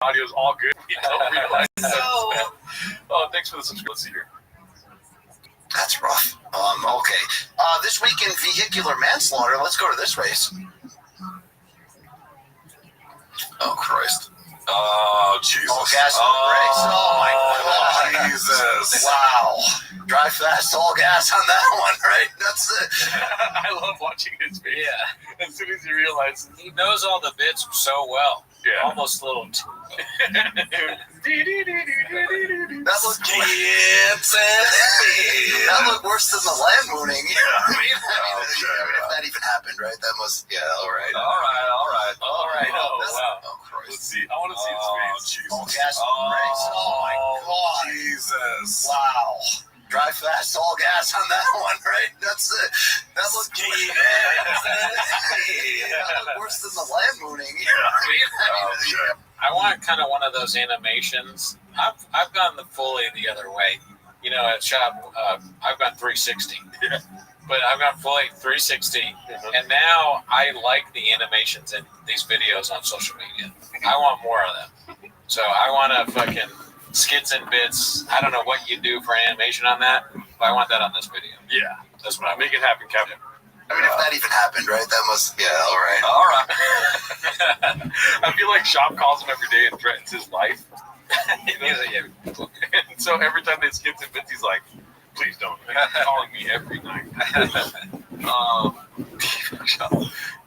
audio is all good. You don't realize that. Oh, thanks for the subscription. Let's see here. That's rough. Okay. This week in vehicular manslaughter, let's go to this race. Oh, Christ. Oh, Jesus. All gas, no brakes. Oh, my God. Jesus. Wow. Drive fast, all gas on that one, right? That's it. I love watching his face. Yeah. As soon as he realizes. He knows all the bits so well. Yeah. Almost a little. That looked worse than the land mooning. You know what I mean? If that even happened, right? That must, all right. All right. Oh, wow. Oh, Christ. Let's see. I want to see his face. All gas, no brakes. Oh, my God. Jesus. Wow. Drive fast, all gas on that one, right? That's it. That looked worse than the land mooning. You know what I mean? I want kind of one of those animations. I've gone fully the other way. You know, at shop, I've gone 360. But I've gone fully 360. And now I like the animations in these videos on social media. I want more of them. So I want to fucking skits and bits. I don't know what you do for animation on that, but I want that on this video. Yeah. That's what I Make it happen, Captain. I mean, if that even happened, right? That must, all right. I feel like Shop calls him every day and threatens his life. And so every time they skip and bits, he's like, please don't. He's calling me every night.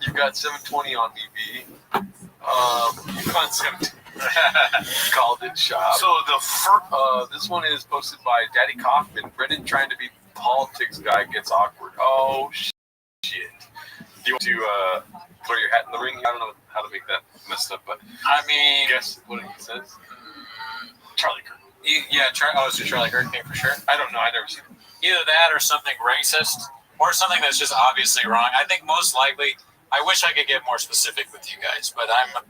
You got 720 on BB. You got 720. Called it Shop. So the first, this one is posted by Daddy Kaufman. Brendan trying to be politics guy gets awkward. Oh, shit. Do you want to throw your hat in the ring? I don't know how to make that messed up, but I mean, guess what he says? Charlie Kirk. It's a Charlie Kirk thing for sure. I don't know. I never seen it. Either that or something racist or something that's just obviously wrong. I think most likely, I wish I could get more specific with you guys, but I'm...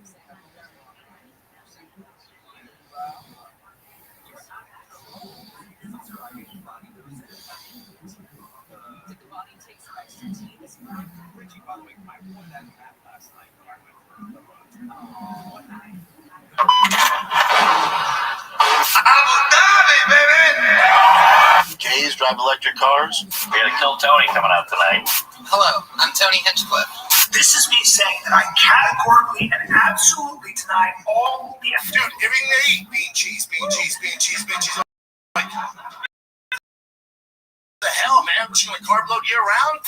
Gays drive electric cars. We got to Kill Tony coming out tonight. Hello, I'm Tony Hinchcliffe. This is me saying that I categorically and absolutely deny all the... Dude, everything they eat, bean cheese. Like, the hell, man? She like carb load year round?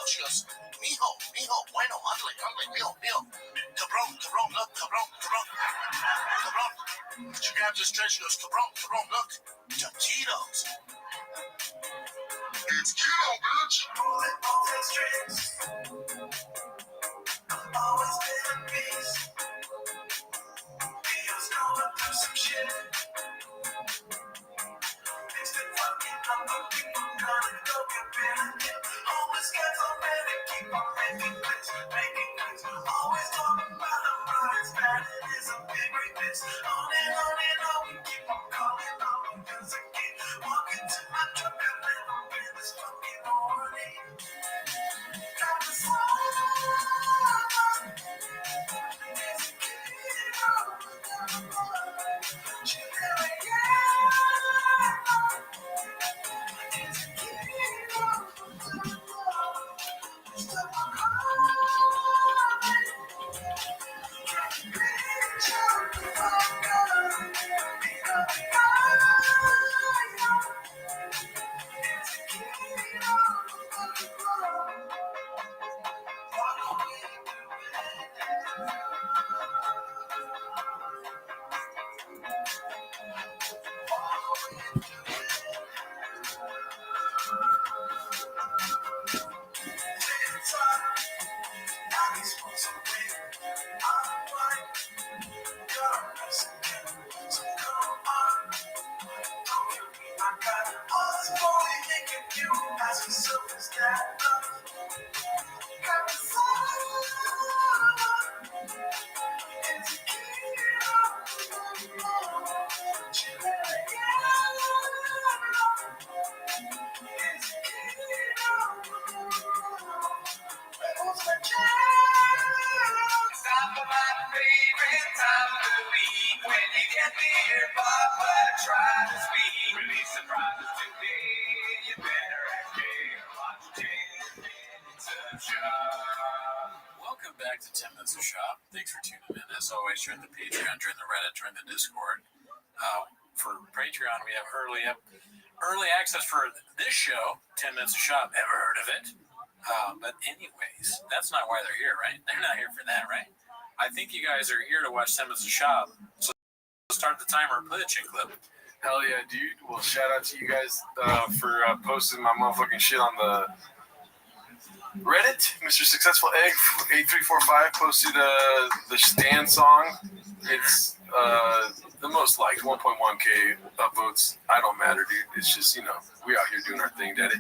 She goes, mijo, bueno, ándale, mijo. Cabrón, look, cabrón. She grabs his dress, she goes, cabrón, look, Tito's. It's Tito, bitch. Always been a beast. He was going through some shit. It's been fucking up, but people gotta go get better. Homeless cats already keep on making plans. Always talking about the price, bad it is a big rapist. On and on, we keep on calling on because I keep walking to my truck and never been this fucking horny. Got the sun. There's a kid on the board. She really can't be here, but try to speak. Release surprises today. You better act big. Watch 10 minutes of shop. Welcome back to 10 Minutes of Shop. Thanks for tuning in. As always, join the Patreon, join the Reddit, join the Discord. For Patreon, we have early access for this show, 10 Minutes of Shop. Ever heard of it? But anyways, that's not why they're here, right? They're not here for that, right? I think you guys are here to watch 10 Minutes of Shop. So start the timer and play the chin clip. Hell yeah, dude. Well, shout out to you guys for posting my motherfucking shit on the Reddit. Mr. Successful Egg 8345 posted the Stan song. It's the most liked, 1.1K upvotes. I don't matter, dude. It's just, we out here doing our thing, daddy.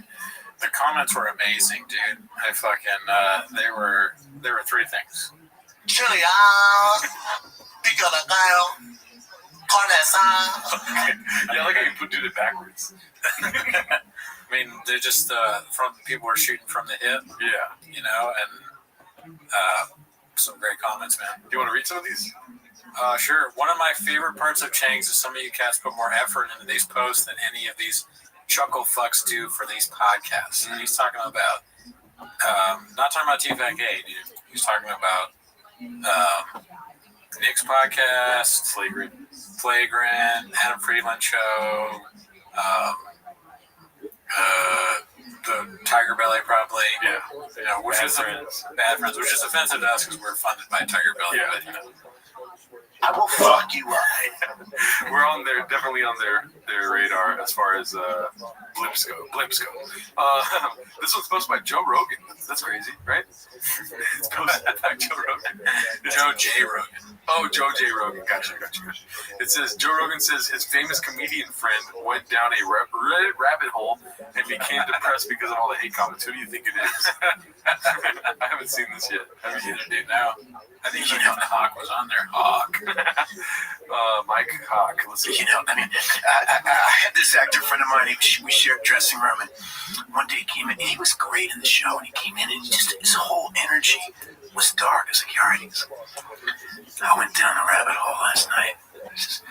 The comments were amazing, dude. I fucking they were three things. Chili, pico de gallo, carne asada. Yeah, I like how you did it backwards. I mean, they're just from people were shooting from the hip, Yeah. and some great comments, man. Do you want to read some of these? Sure. One of my favorite parts of Chang's is some of you cats put more effort into these posts than any of these chuckle fucks do for these podcasts. And he's talking about, not talking about T-Fac A, dude. He's talking about Nick's podcast, Flagrant, Adam Friedland show, the Tiger Belly probably. Yeah. Which is Bad Friends, which is offensive to us because we're funded by Tiger Belly. Yeah. But, I will fuck you up. We're on there, definitely on their radar as far as blimps go. This one's posted by Joe Rogan. That's crazy, right? It's posted by Joe Rogan. Joe J. Rogan. Oh, Joe J. Rogan. Gotcha. It says, Joe Rogan says his famous comedian friend went down a Reddit rabbit hole and became depressed because of all the hate comments. Who do you think it is? I haven't seen this yet. Have you seen it, dude? No. I think Hawk was on there. Hawk. Mike Hawk. Let's see. I had this actor friend of mine. We shared dressing room, and one day he came in, and he was great in the show. And he came in, and his whole energy was dark. I was like, "You all right?" I went down a rabbit hole last night. Just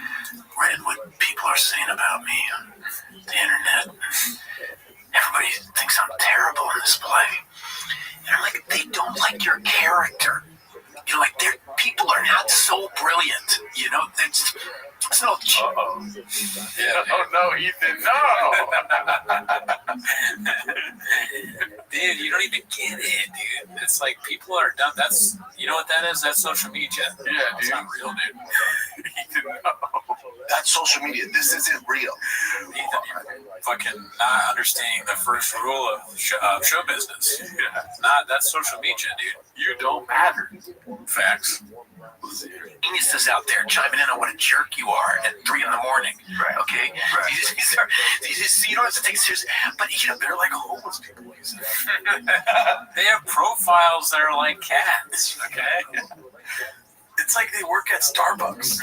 read what people are saying about me on the internet. Everybody thinks I'm terrible in this play. And I'm like, they don't like your character. People are not so brilliant. It's no. Yeah. Oh no, Ethan, no. Dude, you don't even get it, dude. It's like people are dumb. That's, you know what that is? That's social media. Yeah, It's dude. not real, dude. Ethan, no. That's social media. This isn't real. Ethan, you're fucking not understanding the first rule of show business. Yeah. That's social media, dude. You don't matter. Facts. Geniuses out there chiming in on what a jerk you are at 3 a.m. Right. Okay? Right. You don't have to take it seriously. But they're like homeless people. They have profiles that are like cats, okay? It's like they work at Starbucks.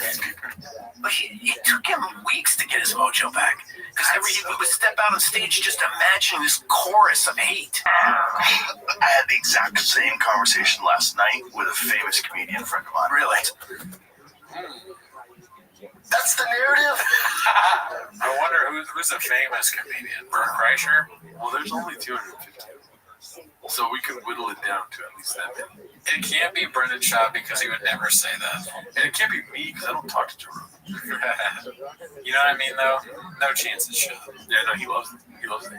But it took him weeks to get his mojo back. Because he would step out on stage just imagining this chorus of hate. I had the exact same conversation last night with a famous comedian friend of mine. Really? That's the narrative? I wonder who's a famous comedian. Bert Kreischer? Well, there's only 250. So we can whittle it down to at least that many. It can't be Brendan Shaw because he would never say that. And it can't be me because I don't talk to Joe Rogan. You know what I mean, though? No chance in Shaw. Yeah, no, he loves it. He loves it.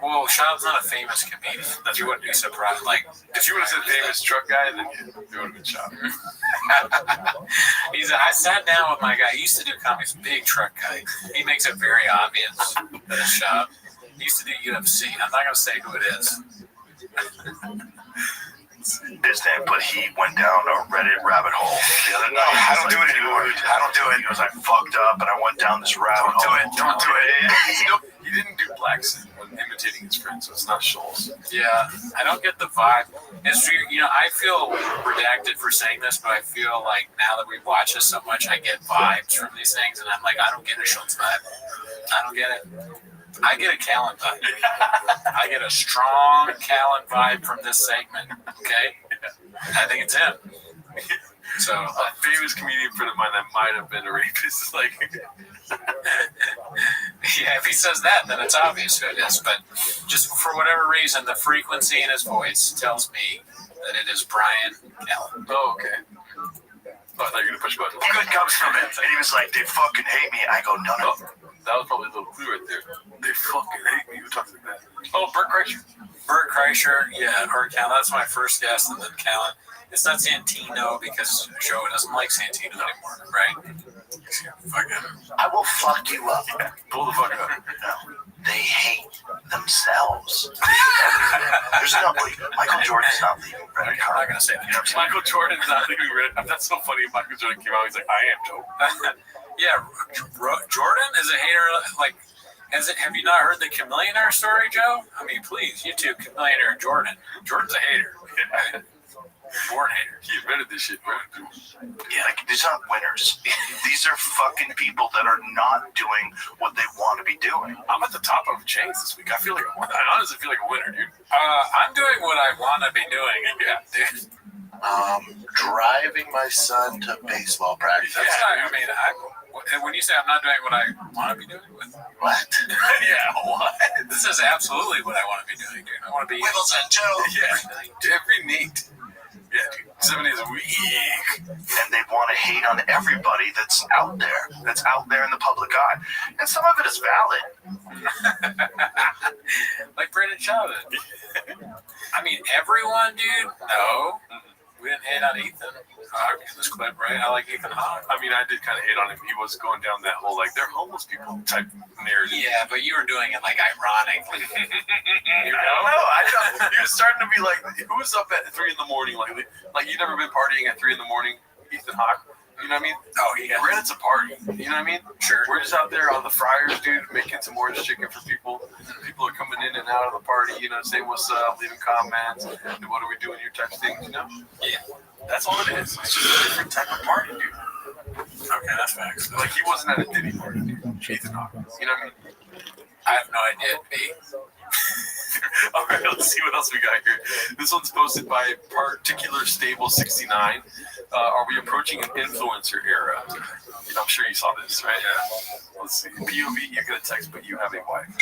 Well, Shaw's not a famous comedian. You wouldn't be surprised. Like, If you would have said famous truck guy, then it would have been shot. I sat down with my guy. He used to do comedy. He's a big truck guy. He makes it very obvious that it's Shaw. He used to do UFC. I'm not going to say who it is. His name, but he went down a Reddit rabbit hole the other night. I don't do it anymore. I don't do it. He goes, I fucked up and I went down this rabbit hole. Don't do it. He didn't do Blackson when imitating his friend, so it's not Schultz. Yeah, I don't get the vibe. It's weird. I feel redacted for saying this, but I feel like now that we've watched this so much, I get vibes from these things, and I'm like, I don't get a Schultz vibe. I don't get it. I get a Callan vibe. I get a strong Callan vibe from this segment. Okay, I think it's him. So A famous comedian friend of mine that might have been a rapist. Like, yeah, if he says that, then it's obvious who it is. But just for whatever reason, the frequency in his voice tells me that it is Brian Allen. oh, okay. Oh, I thought you were gonna push buttons. Good comes from it. And he was like, they fucking hate me. I go, no. That was probably a little clue right there. They fucking hate me. Who talks like that? Oh, Bert Kreischer. Bert Kreischer, yeah, or Callan. That's my first guess, and then Callan. It's not Santino because Joe doesn't like Santino anymore, right? Fucking. I will fuck you up. Pull the fuck up. No, they hate themselves. There's no legal. Michael Jordan's not legal. I'm not gonna say that. You know what I'm saying? Michael Jordan's not leaving Reddit. That's so funny. Michael Jordan came out. He's like, I am Joe. Yeah, Jordan is a hater. Like, have you not heard the Chameleonaire story, Joe? I mean, please, you two, Chameleonaire and Jordan. Jordan's a hater. Born hater. He invented this shit, bro. Yeah, like, these aren't winners. These are fucking people that are not doing what they want to be doing. I'm at the top of chains this week. I honestly feel like a winner, dude. I'm doing what I want to be doing. Yeah, Dude. Driving my son to baseball practice. That's not, I mean, when you say I'm not doing what I want to be doing, What? yeah, what? this is absolutely what I want to be doing, dude. I want to be Wiggles and Joe. Yeah, every Nate. Yeah, dude. 7 days a week. And they want to hate on everybody that's out there in the public eye. And some of it is valid. like Brandon Chavez. I mean, everyone, dude. No, we didn't hate on Ethan Hawke in this clip, right? I like Ethan Hawke. I mean, I did kind of hate on him. He was going down that whole, like, they're homeless people type narrative. Yeah, but you were doing it like ironically. I don't know. He was starting to be like, who's up at 3 in the morning? Like you never been partying at 3 in the morning, Ethan Hawke. You know what I mean? Oh, yeah. Reddit's a party. You know what I mean? Sure. We're just out there on the fryers, dude, making some orange chicken for people. People are coming in and out of the party, you know, saying what's up, leaving comments, and what are we doing here type of things, you know? Yeah. That's all it is. It's just a different type of party, dude. Okay, that's facts. Like, he wasn't at a Diddy party, dude. Ethan Hawke. You know what I mean? I have no idea, B. All right, let's see what else we got here. This one's posted by Particular Stable 69. Are we approaching an influencer era? I'm sure you saw this, right? Yeah. Let's see. POV, you get a text, but you have a wife.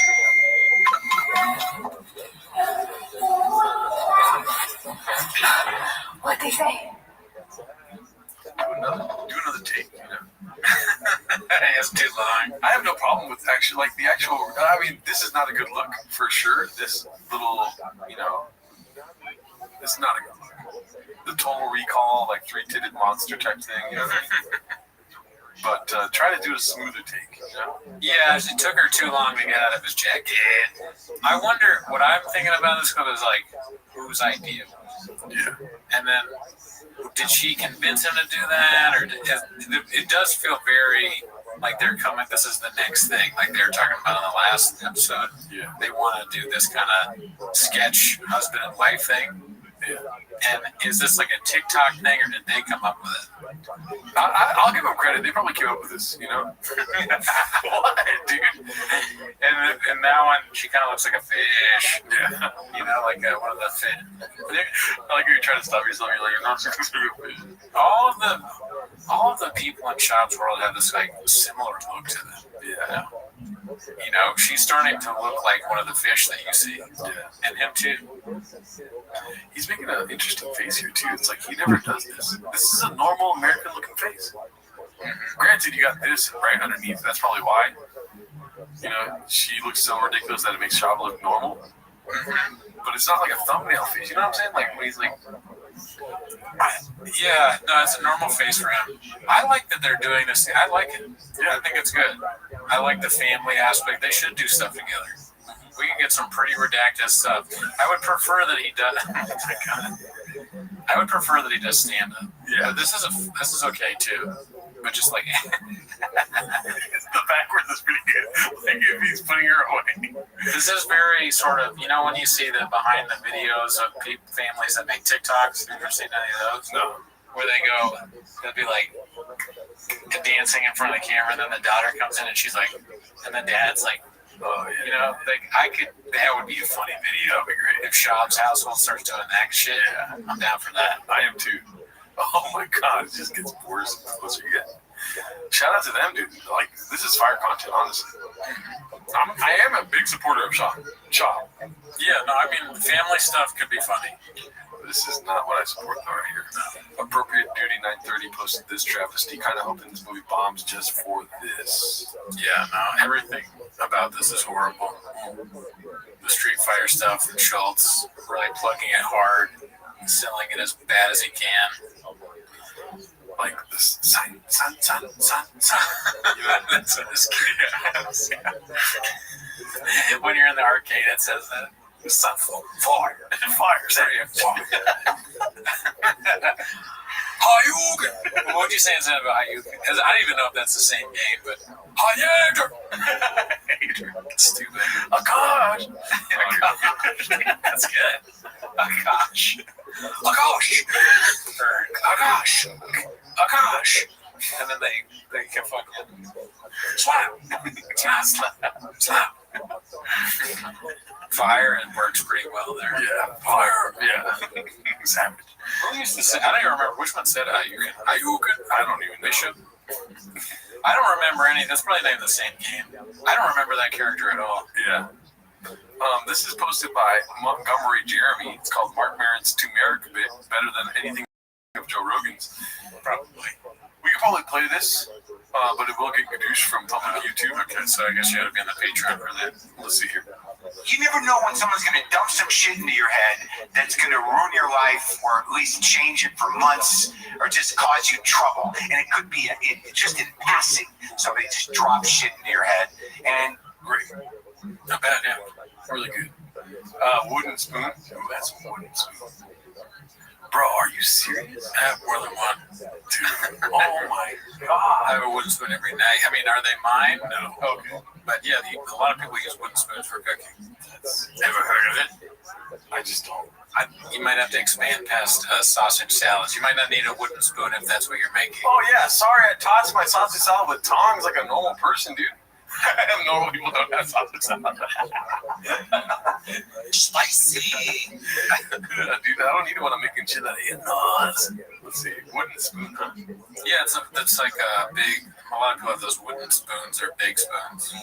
What'd they say? Do another take, you know? It's too long. I have no problem with I mean, this is not a good look for sure. This little, you know, it's not a good look. The Total Recall, like 3-titted monster type thing, you know what I mean? But try to do a smoother take, you know? Yeah, it took her too long to get out of his jacket. I wonder, what I'm thinking about this clip is like, whose idea was it? Yeah. And then, did she convince him to do that? Or it does feel very like they're coming, this is the next thing. Like they were talking about in the last episode. Yeah. They want to do this kind of sketch husband and wife thing. Yeah. And is this like a TikTok thing, or did they come up with it? I'll give them credit. They probably came up with this, you know? What, dude? And that one, she kind of looks like a fish. Yeah. You know, like one of the fish. I like when you're trying to stop yourself. You're like, you're not supposed to be a fish. All of the people in Shop's world have this like similar look to them. Yeah. You know, she's starting to look like one of the fish that you see. Yeah. And him too. He's making an interesting face here, too. It's like he never does this. This is a normal American-looking face. Granted, you got this right underneath. That's probably why. You know, she looks so ridiculous that it makes Shab look normal. But it's not like a thumbnail face. You know what I'm saying? Like when he's like... Yeah, no, it's a normal face for him. I like that they're doing this. I like it. Yeah, I think it's good. I like the family aspect. They should do stuff together. We can get some pretty redacted stuff. I would prefer that he does. Oh my God. I would prefer that he does stand up. Yeah. But this is okay too. But just like the backwards is pretty good. Like if he's putting her away. this is very sort of, you know, when you see the behind the videos of families that make TikToks. Have you ever seen any of those? No. Where they go, they'll be like dancing in front of the camera, and then the daughter comes in and she's like, and the dad's like, Oh, yeah. you know, like that would be a funny video. That'd be great. If Shab's household starts doing that shit, I'm down for that. I am too. Oh my god, it just gets worse the closer you get. Shout out to them, dude. Like, this is fire content, honestly. I am a big supporter of Shop. Yeah, no, I mean, family stuff could be funny. This is not what I support though right here. No. Appropriate Duty 930 posted this travesty, kind of hoping this movie bombs just for this. Yeah, no, everything about this is horrible. The Street Fighter stuff, Schultz really plugging it hard, selling it as bad as he can. Like this son. You know, that's what this kid has. When you're in the arcade, it says that. Son, fire. Hayugen. What would you say instead of Hayugen? Because I don't even know if that's the same game, but Hayugen. Stupid. Akash. That's good. Akash. Akash. And then they can fucking slap. Fire and works pretty well there. Yeah, fire. Yeah. Savage. Who used to say? I don't even remember which one said Hayugen. I don't even know. Bishop. I don't remember any. That's probably not even the same game. I don't remember that character at all. Yeah. This is posted by Montgomery Jeremy. It's called Mark Maron's Turmeric Bit, better than anything of Joe Rogan's. Probably. We could probably play this, but it will get gadoosh from public YouTube. Okay, so I guess you had to be on the Patreon for that. Let's see here. You never know when someone's going to dump some shit into your head that's going to ruin your life or at least change it for months or just cause you trouble. And it could be just in passing. Somebody just drops shit into your head. And Great. Not bad, yeah. Really good. Wooden spoon. Ooh, that's a wooden spoon. Bro, are you serious? I have more than one. Dude. Oh my I god. have a wooden spoon every night. I mean, are they mine? No. Okay. But yeah, a lot of people use wooden spoons for cooking. Never heard of it. I just don't. You might have to expand past sausage salads. You might not need a wooden spoon if that's what you're making. Oh yeah, sorry, I tossed my sausage salad with tongs like a normal person, dude. Normal people don't have sausage salad. Spicy. Dude, I don't need it when I'm making chilaquiles. Let's see, wooden spoon, huh? Yeah, that's like a big. A lot of people have those wooden spoons or big spoons.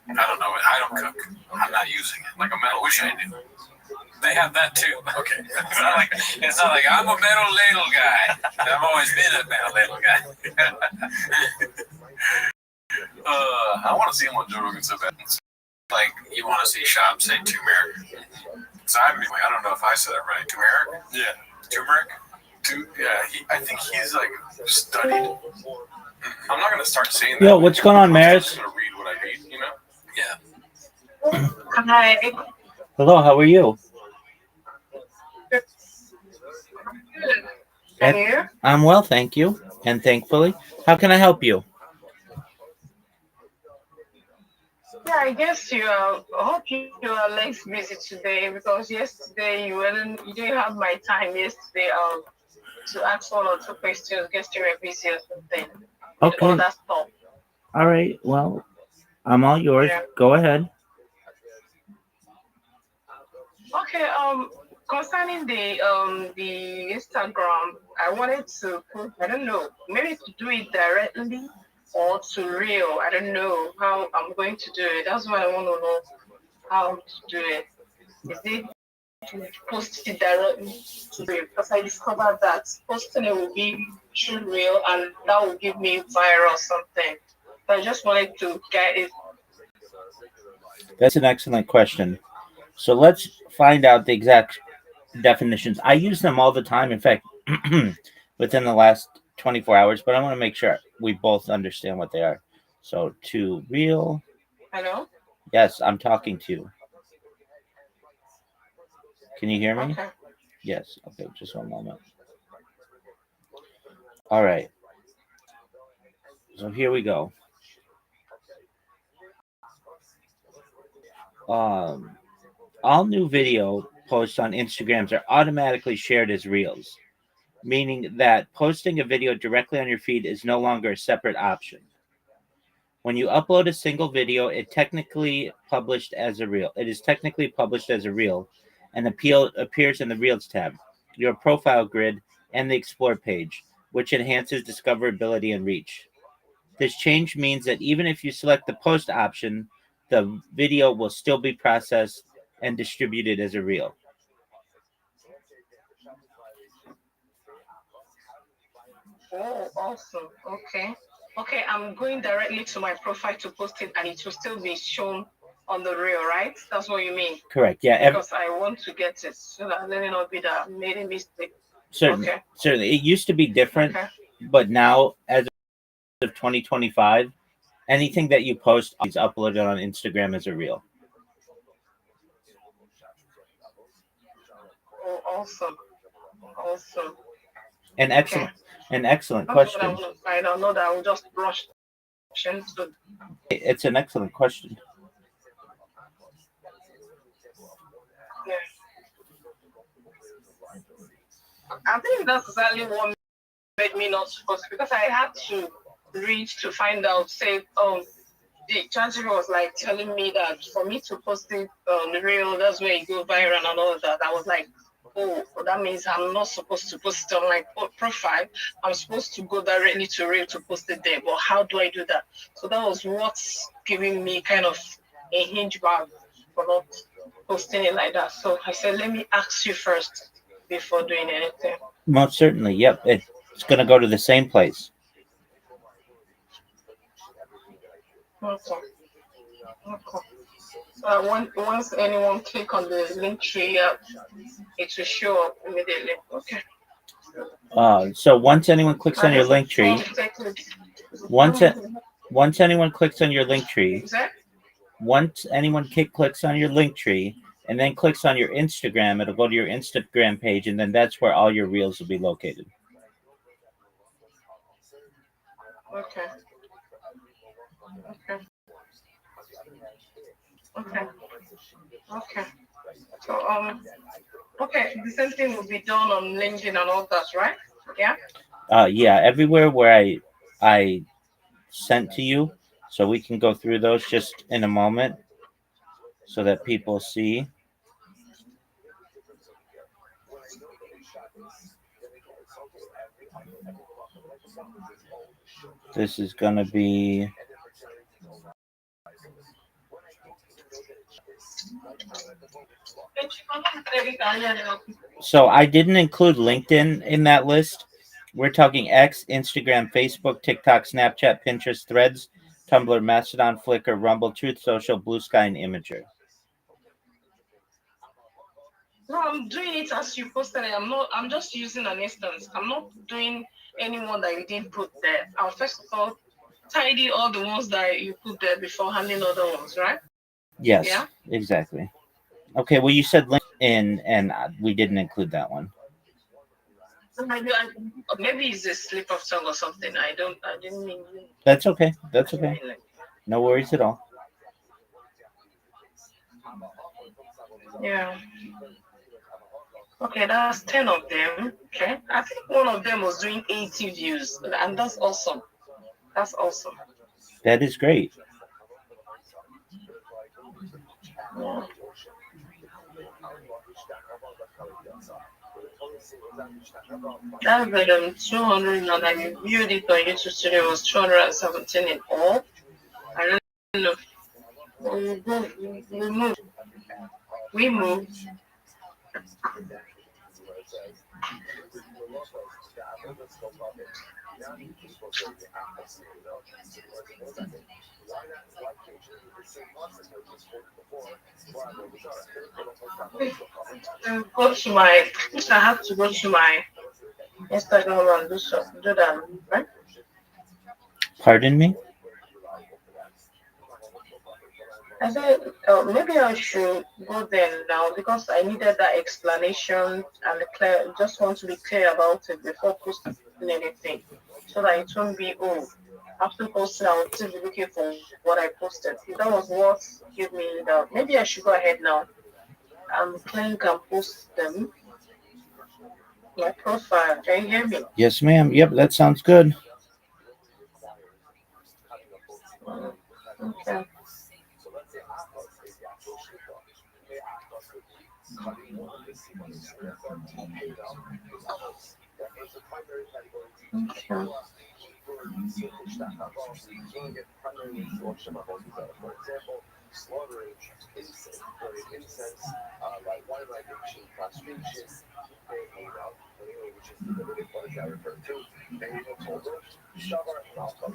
I don't know. I don't cook. I'm not using it. Like a metal. I wish I did. They have that too. Okay. It's not like I'm a metal ladle guy. I've always been a metal ladle guy. I want to see him on Joe Rogan so bad. Like you want to see Shop say turmeric? So I don't know if I said it right. Turmeric? Yeah. Turmeric? Yeah. I think he's like studied. I'm not gonna start saying that. Yo, what's going on, I'm Maris? just gonna read what I read, you know? Yeah. Hi. Hello, how are you? And you? I'm well, thank you. And thankfully. How can I help you? Yeah, I guess you are. I hope you are less busy today because yesterday you didn't have my time yesterday to ask 1 or 2 questions. Guess you were busy or something. Okay. All that stuff. All right. Well, I'm all yours. Yeah. Go ahead. Okay. Concerning the Instagram, I wanted to put, I don't know, maybe to do it directly or to reel. I don't know how I'm going to do it. That's what I want to know, how to do it. Is it to post it directly to reel? Because I discovered that posting it will be through reel and that will give me viral something. So I just wanted to get it. That's an excellent question. So let's find out the exact definitions. I use them all the time. In fact, within the last 24 hours, but I want to make sure we both understand what they are. So to reel. Hello? Yes, I'm talking to you. Can you hear me? Okay. Yes. Okay, just one moment. All right. So here we go. All new video posts on Instagrams are automatically shared as reels, meaning that posting a video directly on your feed is no longer a separate option. When you upload a single video, it is technically published as a reel, and appears in the Reels tab, your profile grid, and the Explore page. which enhances discoverability and reach. This change means that even if you select the post option, the video will still be processed and distributed as a reel. Oh, awesome. Okay. Okay, I'm going directly to my profile to post it and it will still be shown on the reel, right? That's what you mean? Correct. Yeah. Because I want to get it. So that let it not be that I made a mistake. Certainly. Okay. Certainly. It used to be different, Okay. but now, as of 2025, anything that you post is uploaded on Instagram as a reel. Oh, awesome. Awesome. An excellent, an excellent That's what I question. want to find out. Not that I will just brush into. It's an excellent question. Yeah. I think that's exactly what made me not post because I had to read to find out. Say, the ChatGPT was like telling me that for me to post it on the reel, that's where it go viral and all of that. I was like, oh, well, that means I'm not supposed to post it on my profile. I'm supposed to go directly to reel to post it there. But how do I do that? So that was what's giving me kind of a hinge back for not posting it like that. So I said, let me ask you first before doing anything. Most certainly. Yep. It's going to go to the same place. Okay. Okay. So once anyone click on the link tree, it will show up immediately. Okay. So once anyone clicks on your link tree, once anyone clicks on your link tree, once anyone clicks on your link tree and then clicks on your Instagram, it'll go to your Instagram page, and then that's where all your reels will be located. Okay. Okay. Okay. Okay. So okay, the same thing will be done on LinkedIn and all that, right? Yeah. Yeah, everywhere where I sent to you, so we can go through those just in a moment, so that people see. This is gonna be. So I didn't include LinkedIn in that list. We're talking X, Instagram, Facebook, TikTok, Snapchat, Pinterest, Threads, Tumblr, Mastodon, Flickr, Rumble, Truth Social, Blue Sky, and Imager. No, I'm doing it as you posted it. I'm just using an instance. I'm not doing anyone that you didn't put there. I'll first of all tidy all the ones that you put there before handling other ones, right? Yes, Yeah. exactly. Okay, well, you said LinkedIn, and we didn't include that one. Maybe it's a slip of tongue or something. I didn't mean. That's okay. That's okay. No worries at all. Yeah. Okay, that's 10 of them. Okay. I think one of them was doing 80 views, and that's awesome. That's awesome. That is great. Yeah. That video 200 and I viewed it on YouTube Studio was 217 in all. I don't know. We moved. We moved. Go to my. I have to go to my Instagram and do that, right? Pardon me? I said maybe I should go there now because I needed that explanation and clear. Just want to be clear about it before posting anything, so that it won't be after posting I'll still be looking for what I posted. That was what gave me the. Maybe I should go ahead now and click and post them. My profile. Can you hear me? Yes, ma'am. Yep, that sounds good. Okay.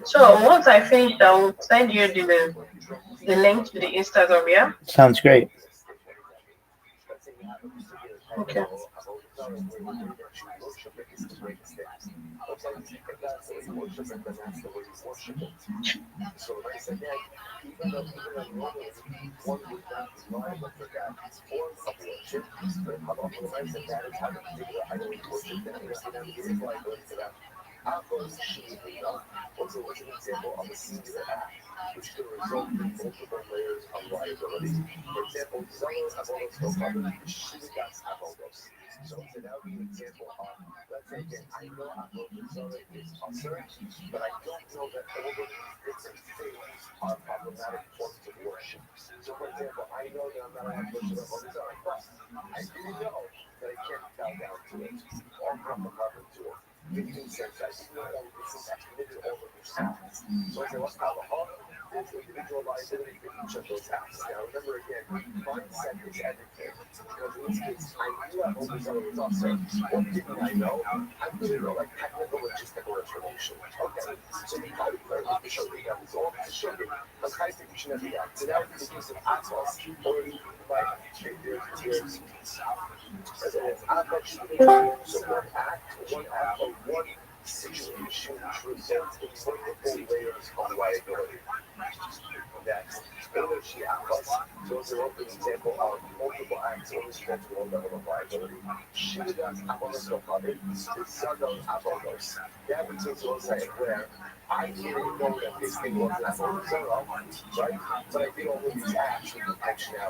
So once I finish, I will send you the link to the Instagram. Yeah. Sounds great. Okay.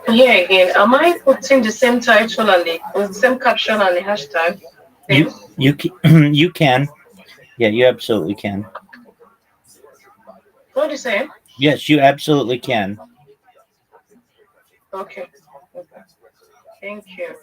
Here again, am I putting the same title and the same caption and the hashtag? You can. Yeah, you absolutely can. What do you say? Yes, you absolutely can. Okay. Thank you.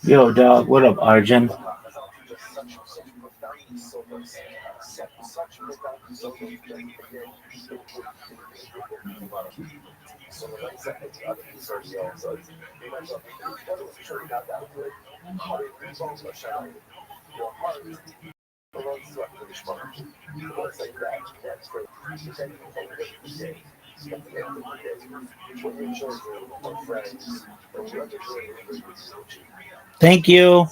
Yo, dog, what up, Arjun? Thank you.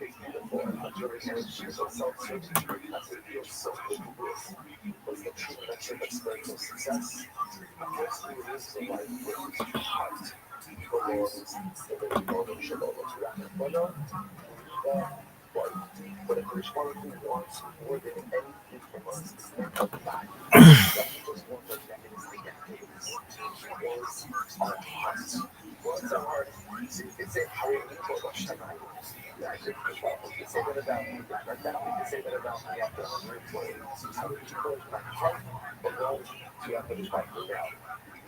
It's beautiful and luxurious, and she's so self-serving. That's what it feels so good to this. What's the true metric of spiritual success? Firstly, it is the life with heart. The Lord is the Lord should always react. But if there's one who wants more than anything from us, it's not the body. Doesn't just want the mechanistic activities. It wants our hearts. What's our heart? See, it's a higher level of Shabbat. I think we can say that about me right now. We can say that about me after 120. I would encourage my heart alone to have the fight for now.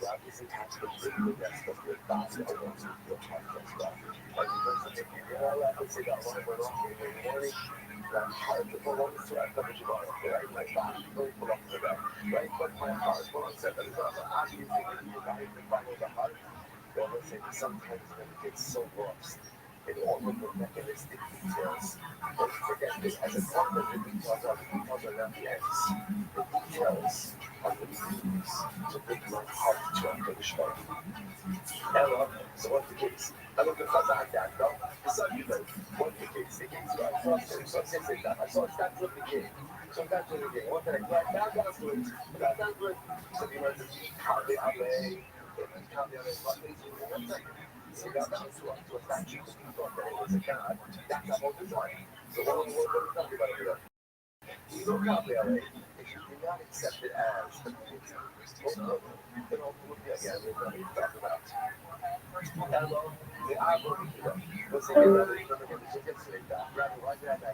God isn't actually taking the rest of your thoughts and alone to your heart as well. Like the person if you get all that, let's say that one of our own in the morning, that heart belongs to our coverage of our right? My body belongs to that, right? But my heart belongs to that. I'm using your body to follow the heart. Well, listen, sometimes when it gets so lost in all of the mechanistic details, don't forget this as a part of the details are not the ends. The details are the means to bring my heart to a finished line. Hello, so what's the case? I look at the that, no? So you know, what's the case? The case right. I saw it's not good the game. So that's what the game. What did I get? Not good. Not that good. So you know, can't be away. Can't be away. So that was to a statue. He thought that it was a god. That's about design. So what are we talking about here? You don't come there, if you do not accept it as a community, then all the again, we're going to talk about. Hello, the Bible hero. Let's say another Rabbi Rothschild,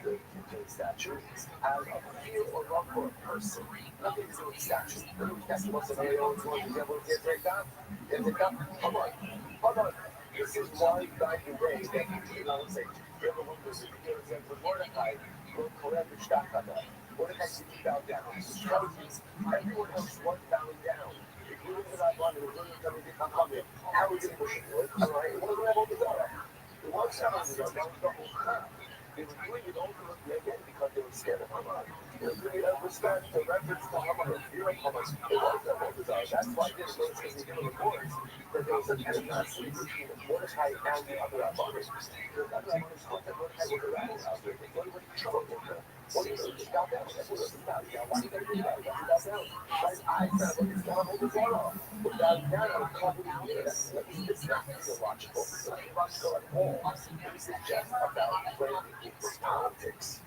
the statue, as a feel or love for a person. Nothing to do with statue. That's what's the very old one. The devil gets right down. Gets it down. Hold on. This is why back in the day that you know, say, you ever wonder if you get a sense of Mordecai. Mordecai sits down. Everyone else was bowing down. If you look at that one, it was really coming to come in. How are you going to push it? All right, it wasn't about the door. It was telling you that was the whole crap. They were doing it ultimately again because they were scared of Haman. They were doing it out of respect, the reference to Haman, the fear of Haman. It was about the door. That's why they were because they gave reports that there was an animosity between Mordecai and the other rabbis. The other rabbis thought that Mordecai was a rabbi out there. They thought he was in trouble with them. What do you do? Just got down. That's what it was about. Why do you gotta do that? Why got down? Right? I said, well, it's not over the door. Without that, I'm coming out there. It's not theological. It's not theological at all. This is just about playing people's politics.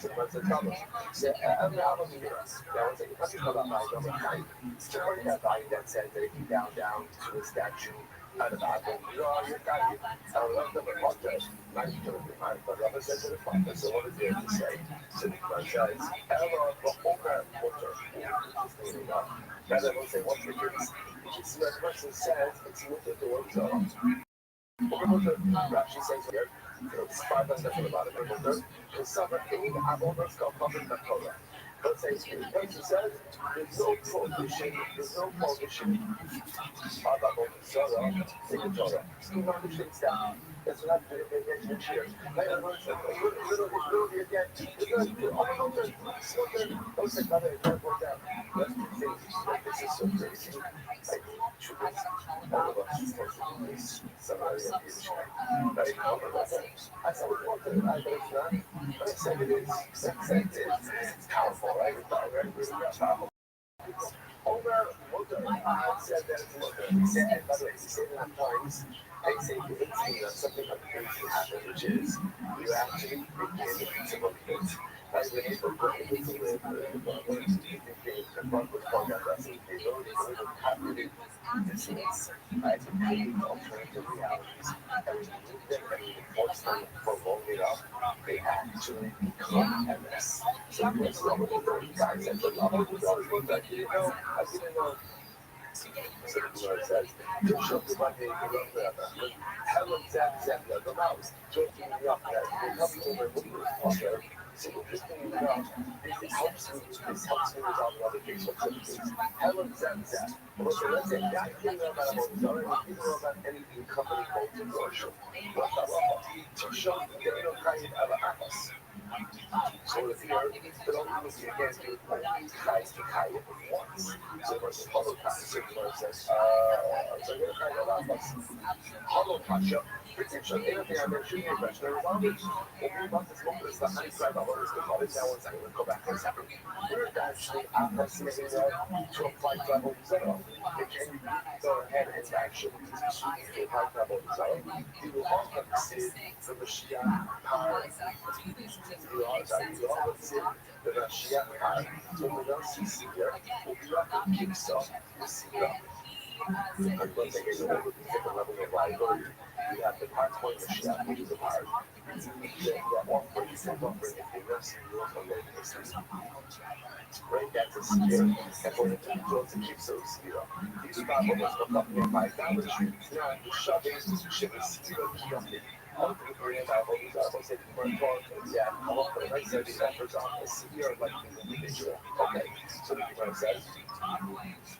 So what's the trouble? So, I'm not on the US. Now, it's like, I'm about my number 9. So, that guy that said that if you bow down to a statue, out of that, you're dying. I love them at podcast. Not killing me, but Robert said to the podcast. So, what is there to say? So, the man says, Ella, Oka, Water. Rather than say, what's the case? You should see what the person says, it's with the doors off. Rashi says here, it's 5 lines for the bottom of the because summer king Avonos come from the Torah. Let's say the person says there's no prohibition about Torah, in the Torah. Do not understand that. That's what I'm doing next year. Later, literally again, don't say nothing, it doesn't work out. Let's do things. This is so crazy. Like, all of us are supposed to do this. Somebody on the show. Right? I said, it's not. But I said it is. It's powerful, right? It's powerful. Over I said that it's Motor. He said it, by the way, he said it at times. They say you see that something amazing happens, which is you actually begin to believe. As we need to put it into the front with program, that's the ability to happily dissonance, right? To create alternative realities. And when you move them and you force them for long enough, they actually become MS. So what's wrong with the 30 guys that look up at the doors? I didn't know. So the Lord says, to show you what they do forever. Helen Zambia, the mouse, joking me up that they come to my window. So interesting enough, this helps me resolve other things with certain things. Helen Zambia. So let's say that thing about anything company called commercial. To show you they don't kind of us. So if you're belonging to against you, tries to hide it once. So versus Holocaust, so says, so you're kind of us. Holocaust, Retention, anything I mentioned, professional results. Open buses, open stuff, $95 to college hours, I will go back for a second. We're actually approximating to a flight level zero. If you go ahead and actually to a flight level zero, you will also see the Mashiach power. You also see the Mashiach power. So we don't see here, we'll be up and kicks off the seat. And once they get over the different level of liability, you have the part point Mashiach, which is the part. You offer, you can offer anything else, and you also make this. Right, that's a secure. And when it goes to keep so secure, these problems look up near $5. Now, the shop is to ship a secure key on the ultimately about what these are, say, for yeah, I'm up for the right side, these offers on the secure, like the individual. Okay, so the people says,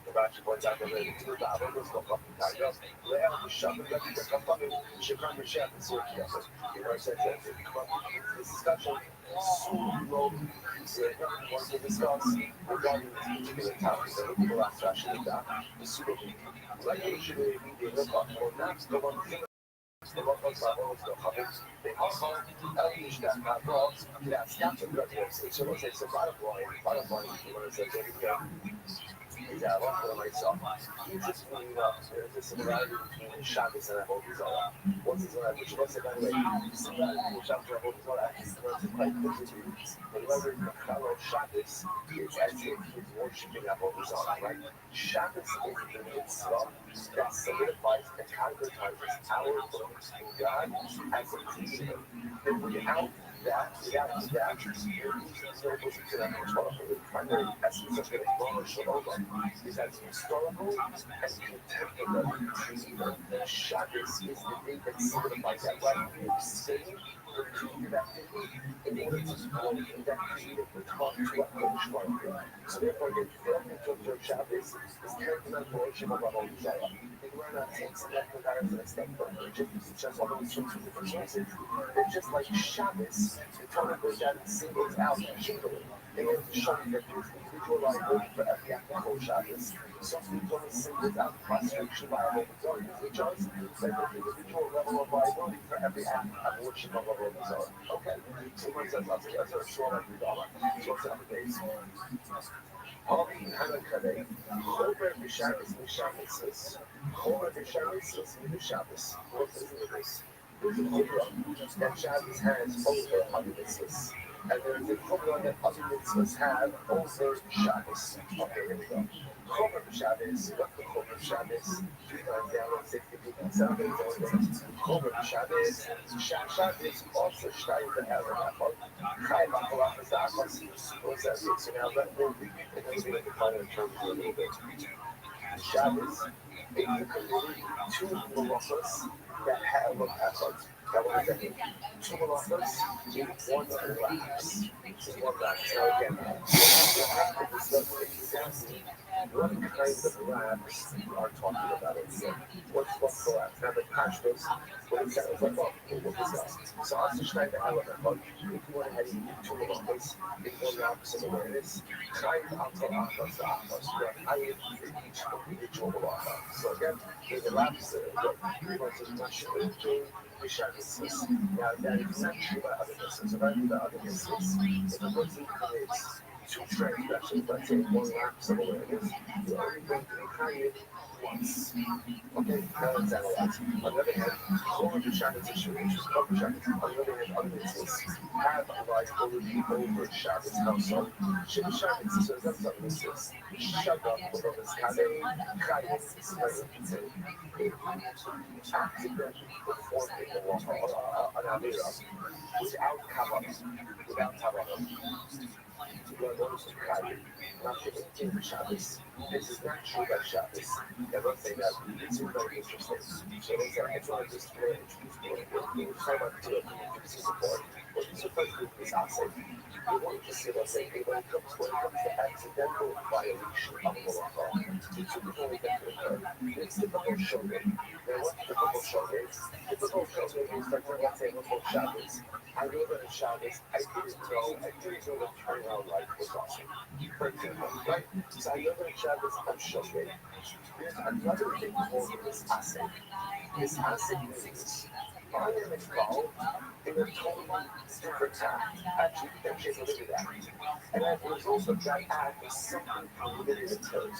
the batch points out that the $2 was not up and tied up. Lay out the shop and let you come up and ship on your chef and see what you have. You know, says that this discussion soon will want to discuss regarding this particular topic that we will ask actually that the super regulation media will talk about that the one thing the one thing about all of the comments they also understand that well that's captain that was so let's say so bottom line if you want to say yeah, I want to myself. You just bring up the similarity between Shabbos and Avodah. What's the similarity? Which was it anyway? The similarity between Shabbos and Avodah actually runs quite quickly. Whenever you follow Shabbos, it's as if he's worshiping Avodah, right? Shabbos is the mitzvah that solidifies and concretizes our beliefs in God as a creator. And without that, you're losing to that historical. The primary essence of the Rosh is as historical as contemporary creator. Shabbos is the thing that solidifies that. Right? You say the creative activity in order to go in that creative talk to a Rosh. So therefore, the failure to observe Shabbos is tantamount to worship of our Messiah. If we're not takes that comparison a step further, just although it's from two different sources, they're just like Shabbos. The Torah goes down and singles out jingling. They have to show you that there's individual liability for every act of Kol Shabbos. So the Torah singles out prostration by our Messiah, which is like an individual level of liability for every act of worship of our Messiah. Okay? So one says, I'll say, that's a short of $3. So what's the other case? Holy Hanukkah, Chover B'Shabbos M'Shabbos, Chover B'Shabbos M'Shabbos. What is this? There's a Chumrah that Shabbos has over other mitzvahs, and there's a Chumrah that other mitzvahs have over Shabbos. Okay, here we go. Chover B'Shabbos, what the Chover B'Shabbos? 3 times down, 60 people, 7 days. Chover B'Shabbos, Shabbos also started to have an apple. Chai B'Cholach is the apples. What's that? So now let me read it, and then we can define it in terms of a little bit. Shabbos, basically, 2 malachos that have a effort. Now, what does that mean? 2 malachos mean 1 lapse. One lapse. Now, again, you have to discuss exactly what kind of lapse we are talking about over here. What's the lapse? Now, the pashtos, what is that? It's like, well, we'll discuss. So, I'll just try to element, but if you want to have 2 malachos, in 1 lapse of awareness, try to answer achos, I am for each individual malacha. So, again, there's a lapse that versus Russian king. Now, that is not true by other mitzvahs. If I do the other mitzvahs, if a person commits 2 transgressions, let's say 1 lapse of awareness, you're only going to be created once. Okay, now let's analyze. On the other hand, Chover B'Shabbos issue, which is Chover B'Shabbos, on the other hand, other mitzvahs have a liability over Shabbos household. Shem Shabbos, so that's other mitzvahs. Shabbat, Chover Kadei, Chayim, Tzayim, if you accidentally perform an Avera without Kavanah, without Tavanah, you are going to Chayim. Now, for Shabbos, this is not true by Shabbos. And let's say that it's very interesting. So let's say I try to just introduce people. We're talking about the support. What you supposed to do is asking. You want to see, let's say, when it comes to accidental violation of the law, two people that can occur. It's typical shogeg. Now, what's typical shogeg? Typical shogeg is like, let's say, local Shabbos. I know that in Shabbos, I didn't know that turnaround light was awesome. For example, right? So I know that in Shabbos, I'm shogeg. There's another thing called this asik. This asik means I am involved in a totally different act. Actually, don't take a look at that. And as a result of that act, is something committed in terms.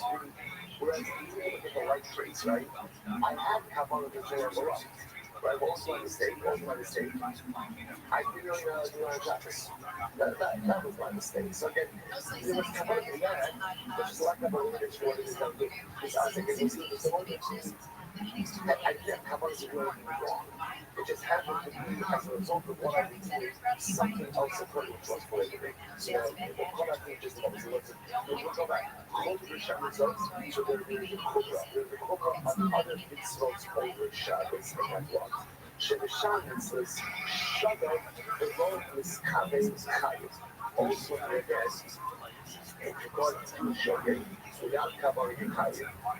Whereas you look at the light traits, right? I had Kabbalah to Jerem Baruch. Right? What was my mistake? I didn't practice. That was my mistake. So again, there was Kabbalah in that, which is like Kabbalah which one is done with. Because I think it was the one which is, I didn't have Kabbalah to do anything wrong. It just happened to be as a result of what I was doing, something else occurred which was polygamy. So we'll come back to just obviously we'll go back. Hold your Shabbos up, so there is the Kubra. There's the Kubra on other mitzvot over Shabbos and that one. Shabbos says, Shabbat, the Lord is Kaves Chayes. Also, I guess, in regard to Shogeg, without Kabbalah Chayes,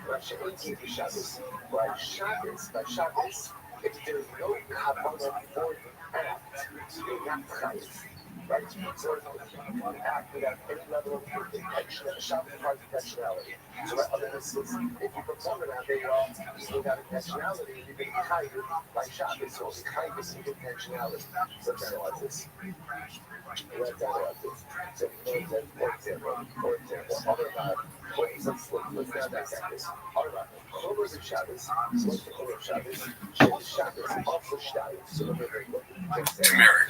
Rashi 18 for Shabbos. By Shabbos, if there's no Kabbalah for the act, you're not Chayes. Right? So you can act without any level of intention. Shabbos requires intentionality. So what other instances, if you perform an act without intentionality, you can hide it by Shabbos. So it's kind of intentionality. So let's analyze this. So for example, other let's dissect this. Chorus of Shabbos, what's the Chorus of Shabbos? Shabbos, also Shabbos. So very good. Turmeric,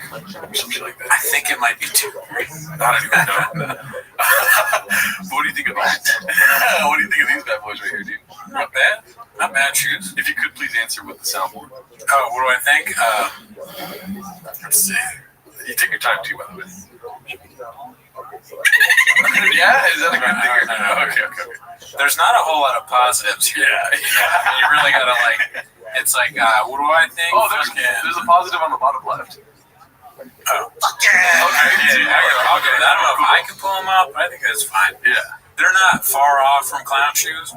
something like that. I think it might be turmeric. I don't even know. What do you think of these? What do you think of these bad boys right here, dude? Not bad. Not bad shoes. If you could please answer with the soundboard. Oh, what do I think? Let's see. You take your time too, by the way. Yeah, is that a good thing? No. Okay. There's not a whole lot of positives here. Yeah. You really gotta it's like, what do I think? Oh, there's a positive on the bottom left. Oh. Okay, I'll go. I don't know if I can pull them up, but I think that's fine. Yeah. They're not far off from clown shoes,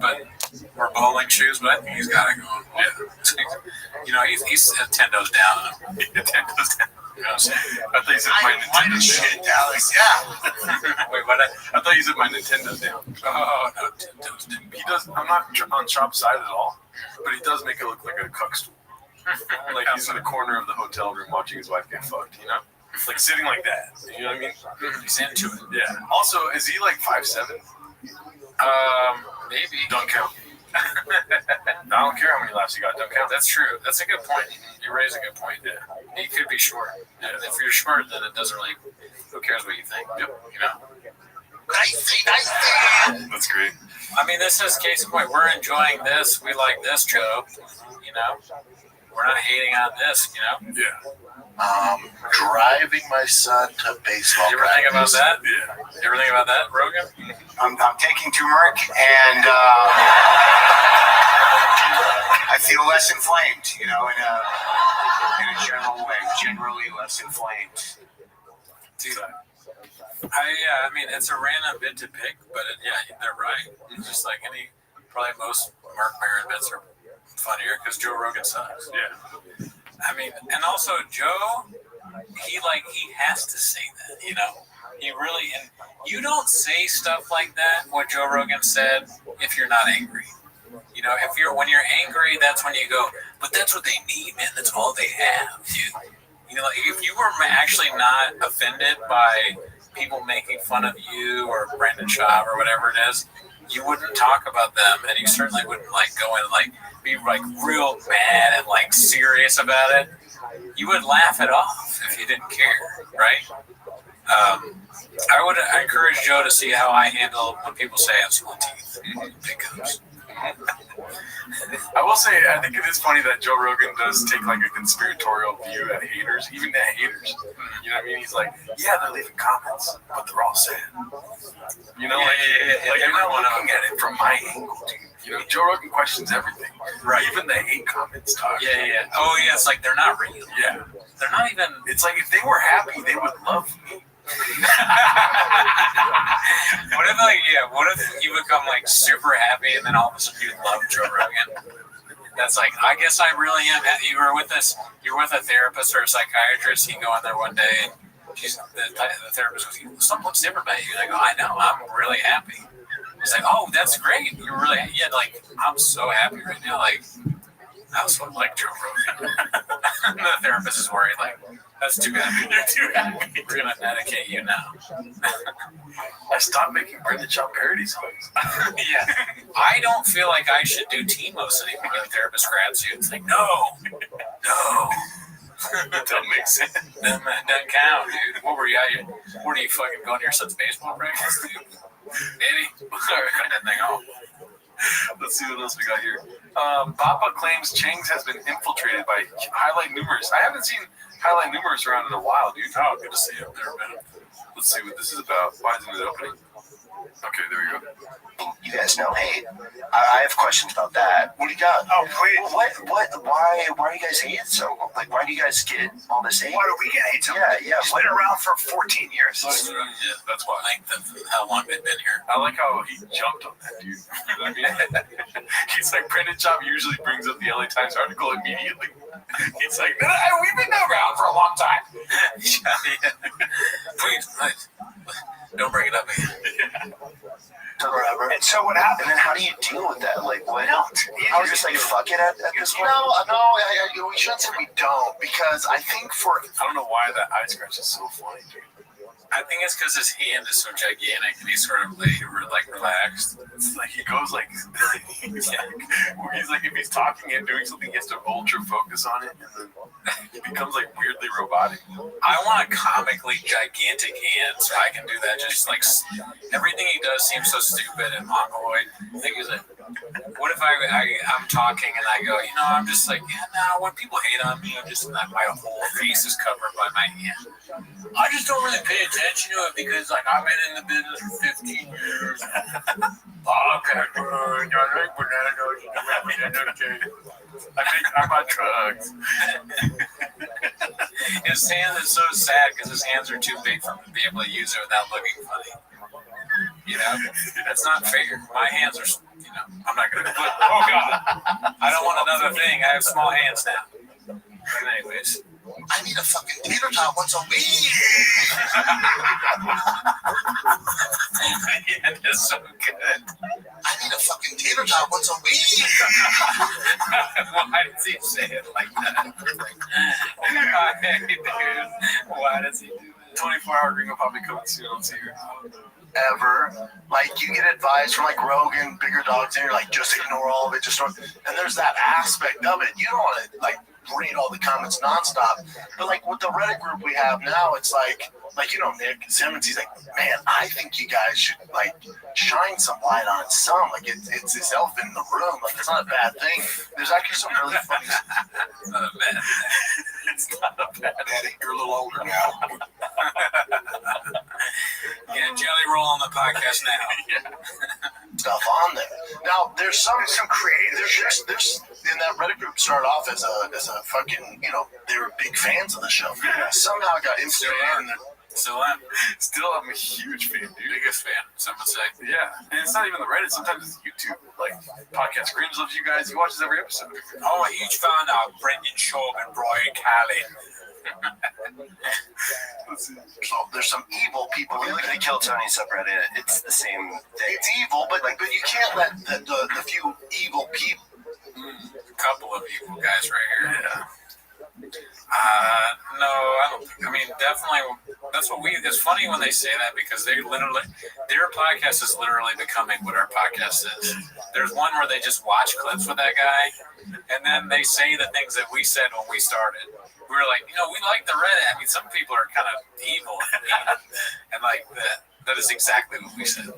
or bowling shoes, but I think he's got it going. Yeah. He's 10 toes down. 10 toes down. You know what I'm saying? I thought you said my Nintendo's down. Alex, yeah. Wait, what? I thought you said my Nintendo's down. Oh, no, 10 toes down. He does. I'm not on Chop's side at all, but he does make it look like a cuck stool. Like he's in the corner of the hotel room watching his wife get fucked, you know? Like sitting like that. You know what I mean? He's into it. Yeah. Also, is he like 5'7"? Maybe. Don't count. I don't care how many laughs you got. Don't count. That's true. That's a good point. You raise a good point. Yeah. He could be short. Yeah. If you're short, then it doesn't really. Who cares what you think? Yep. You know. Nice. That's great. I mean, this is case in point. We're enjoying this. We like this, Joe. You know. We're not hating on this. You know. Yeah. Driving my son to baseball. You ever think about that? Yeah. You ever think about that, Rogan? I'm taking turmeric, and I feel less inflamed, in a general way, generally less inflamed. Dude, I mean, it's a random bit to pick, but they're right. It's just like probably most Mark Maron bits are funnier because Joe Rogan sucks. Yeah. I mean, and also Joe, he has to say that, He really, and you don't say stuff like that, what Joe Rogan said, if you're not angry. When you're angry, that's when you go, but that's what they need, man. That's all they have, dude. If you were actually not offended by people making fun of you or Brandon Schaub or whatever it is, you wouldn't talk about them, and you certainly wouldn't go and be real mad and serious about it. You would laugh it off if you didn't care, right? I would encourage Joe to see how I handle when people say I have small teeth. Because I will say, I think it is funny that Joe Rogan does take a conspiratorial view at haters, even at haters. You know what I mean? He's like, yeah, they're leaving comments, but they're all sad. You're not looking at it from my angle, dude. Joe Rogan questions everything. Right. Even the hate comments talk. Yeah. Oh, yeah, it's like they're not real. Yeah. They're not even... It's like if they were happy, they would love me. What if you become super happy and then all of a sudden you love Joe Rogan? That's I guess I really am. You're with a therapist or a psychiatrist. You go in there one day and the therapist goes, something looks different about you. Like, oh, I know, I'm really happy. It's like, oh, that's great. You're really, I'm so happy right now. household like Joe Rogan. The therapist is worried, like, that's too happy. You're too happy. We're gonna medicate you now. I stopped making Brendan Shaw parody songs. Yeah. I don't feel like I should do T-Mos anymore. The therapist grabs you. It's like, no. That don't make sense. Doesn't count, dude. What were you? What are you fucking going to your son's baseball practice, dude? Maybe. Sorry, cut that thing off. Let's see what else we got here. Papa claims Chang's has been infiltrated by highlight numerous. I haven't seen highlight numerous around in a while, dude. Oh, good to see you up there, man. Let's see what this is about. Why isn't it opening? Okay, there we go. You guys know, hey, I have questions about that. What do you got? Oh, please. Why are you guys hating so? Like, why do you guys get all this hate? Why do we get hate so? Yeah. It's been around for 14 years. Yeah, that's why. I like how long they've been here. I like how he jumped on that, dude. I mean, he's like, Brendan Chop usually brings up the LA Times article immediately. He's like, we've been around for a long time. Yeah. Please, don't bring it up again. And so what happened? And then how do you deal with that? Like, what? I I was just like, fuck it at this point? No, we shouldn't say we don't, because I think I don't know why that eye scratch is so funny, dude. I think it's because his hand is so gigantic and he's sort of like relaxed. It's like he goes like he's like if he's talking and doing something, he has to ultra focus on it, and then he becomes like weirdly robotic. I want a comically gigantic hand, so I can do that. Just like everything he does seems so stupid and mongoloid. I think he's like, what if I'm talking and I go, I'm just like, when people hate on me, I'm just like, my whole face is covered by my hand. I just don't really pay attention to it because, like, I've been in the business for 15 years. Okay, I think I'm on drugs. His hand is so sad because his hands are too big for him to be able to use it without looking funny. That's not fair. My hands are, I'm not going to put, oh God, I don't want another thing. I have small hands now. But anyways. I need a fucking tater tot once a week. Yeah, that's so good. I need a fucking tater tot once a week. Why does he say it like that? Hey, dude. Why does he do that? 24-hour Gringo Poppy coming soon. I'll see you. Ever. Like, you get advice from, like, Rogan, bigger dogs, and you're like, just ignore all of it. And there's that aspect of it. You don't want to, like, read all the comments nonstop. But, like, with the Reddit group we have now, it's like Nick Simmons, he's like, man, I think you guys should, like, shine some light on some. Like, it's this elephant in the room. Like, it's not a bad thing. There's actually some really funny stuff. It's not a bad thing. It's not a bad thing. You're a little older now. Yeah, Jelly Roll on the podcast now. Stuff on there. Now, there's some creative. There's in that Reddit group started off as a fucking, they were big fans of the show. Somehow it got infiltrated. Still I'm a huge fan, dude. Biggest fan, some would say. Yeah, and it's not even the Reddit. Sometimes it's YouTube. Like, Podcast Grins loves you guys. He watches every episode. Oh, a huge fan of Brendan Schaub and Brian Callen. So there's some evil people. We look at the Kill Tony subreddit. It's the same thing. It's evil, but you can't let the few evil people. A couple of evil guys right here. Yeah. No, I don't think. I mean, definitely. That's what it's funny when they say that because their podcast is literally becoming what our podcast is. There's one where they just watch clips with that guy, and then they say the things that we said when we started. We were like, we like the Reddit. I mean, some people are kind of evil, and like that is exactly what we said.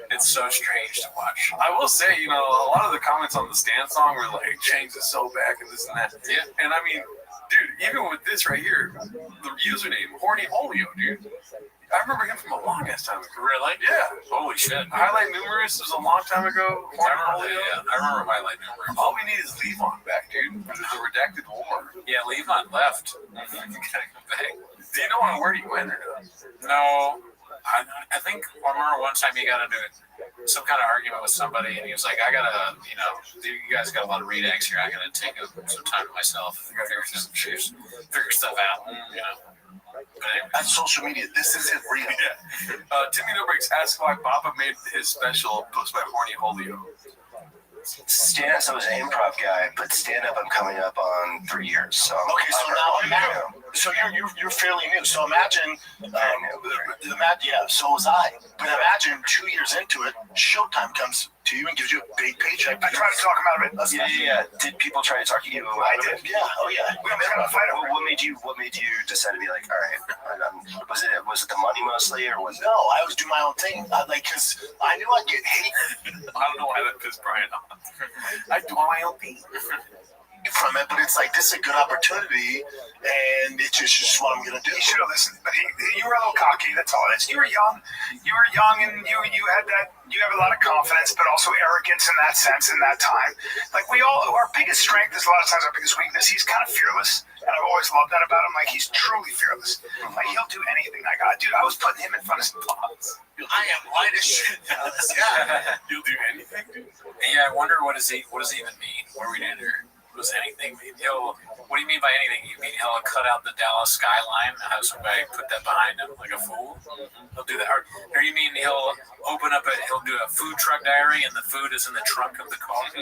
It's so strange to watch. I will say, a lot of the comments on the Stan song were like, Change is so back and this and that. Yeah. And I mean, dude, even with this right here, the username, Horny Holio, dude. I remember him from a long ass time ago. Really? Yeah. Holy shit. Highlight Numerous was a long time ago. I remember Highlight Numerous. All we need is Levon back, dude. For the redacted war. Yeah, Levon left. You gotta come back. Do you know where he went or not? No. I think I remember one time he got into some kind of argument with somebody, and he was like, I gotta, you guys got a lot of redax here. I gotta take some time to myself. I gotta figure stuff out, But anyway. That's social media. This isn't real. Yeah. Timmy No Breaks asked why Baba made his special post by Horny Holio. stand-up, so I was an improv guy, but stand-up I'm coming up on 3 years. So okay, so you're fairly new. So imagine, so was I. But imagine 2 years into it, Showtime comes to you and gives you a big paycheck. I tried to talk him out of it. Yeah. Did people try to talk you? I did. Yeah. Oh yeah. We almost got a fight over it. What made you decide to be like, all right? Was it the money mostly, or was it? No, I was doing my own thing. Because I knew I'd get hate I don't know why that pissed Brian off. I do my own thing. from it, but it's like, this is a good opportunity, and it's just what I'm gonna do. You should have listened, but you were a little cocky. That's all it is. You were young, and you had that. You have a lot of confidence, but also arrogance in that sense. In that time, like our biggest strength is a lot of times our biggest weakness. He's kind of fearless, and I've always loved that about him. Like, he's truly fearless. Like, he'll do anything. Like, dude, I was putting him in front of some pods. I am light as shit. Yeah. You'll do anything, dude. Yeah, I wonder what does he even mean? What are we doing here? What does anything mean? What do you mean by anything? You mean he'll cut out the Dallas skyline, have somebody put that behind him like a fool? He'll do that, or you mean he'll he'll do a food truck diary, and the food is in the trunk of the car, or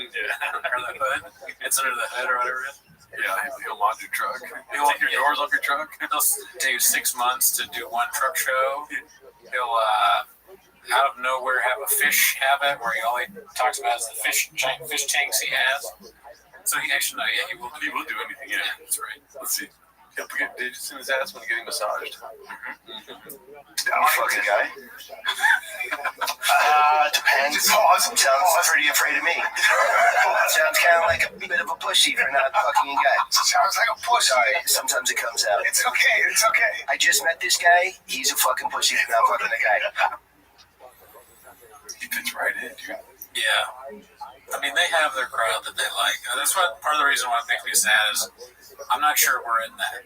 the hood? It's under the hood or whatever it is. Yeah, he'll mod your truck. He'll take your doors off your truck. He'll take 6 months to do one truck show. He'll out of nowhere have a fish habit where all he talks about is the giant fish tanks he has. So he actually, he will do anything. Yeah, that's right. Let's see. He'll get digits in his ass when getting massaged. Fucking guy. Depends. Sounds pretty afraid of me. Sounds kind of like a bit of a pussy for not fucking a guy. Sounds like a pussy. Sorry, sometimes it comes out. It's okay. It's okay. I just met this guy. He's a fucking pussy for not fucking a guy. He fits right in, dude. Yeah. I mean, they have their crowd that they like. That's what part of the reason why it makes me sad is I'm not sure we're in that,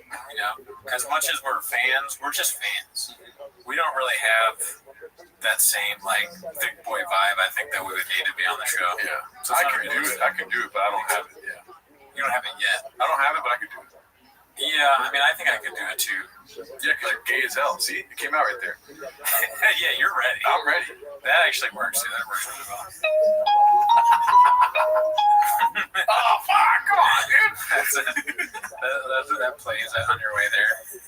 As much as we're fans, we're just fans. We don't really have that same, big boy vibe I think that we would need to be on the show. Yeah. So I can do it, but I don't have it yet. You don't have it yet? I don't have it, but I can do it. Yeah, I mean, I think I could do it too. Yeah, because you're gay as hell. See? It came out right there. Yeah, you're ready. I'm ready. That actually works, too. That works really well. Oh, fuck! Come on, dude! That's it. That plays on your way there.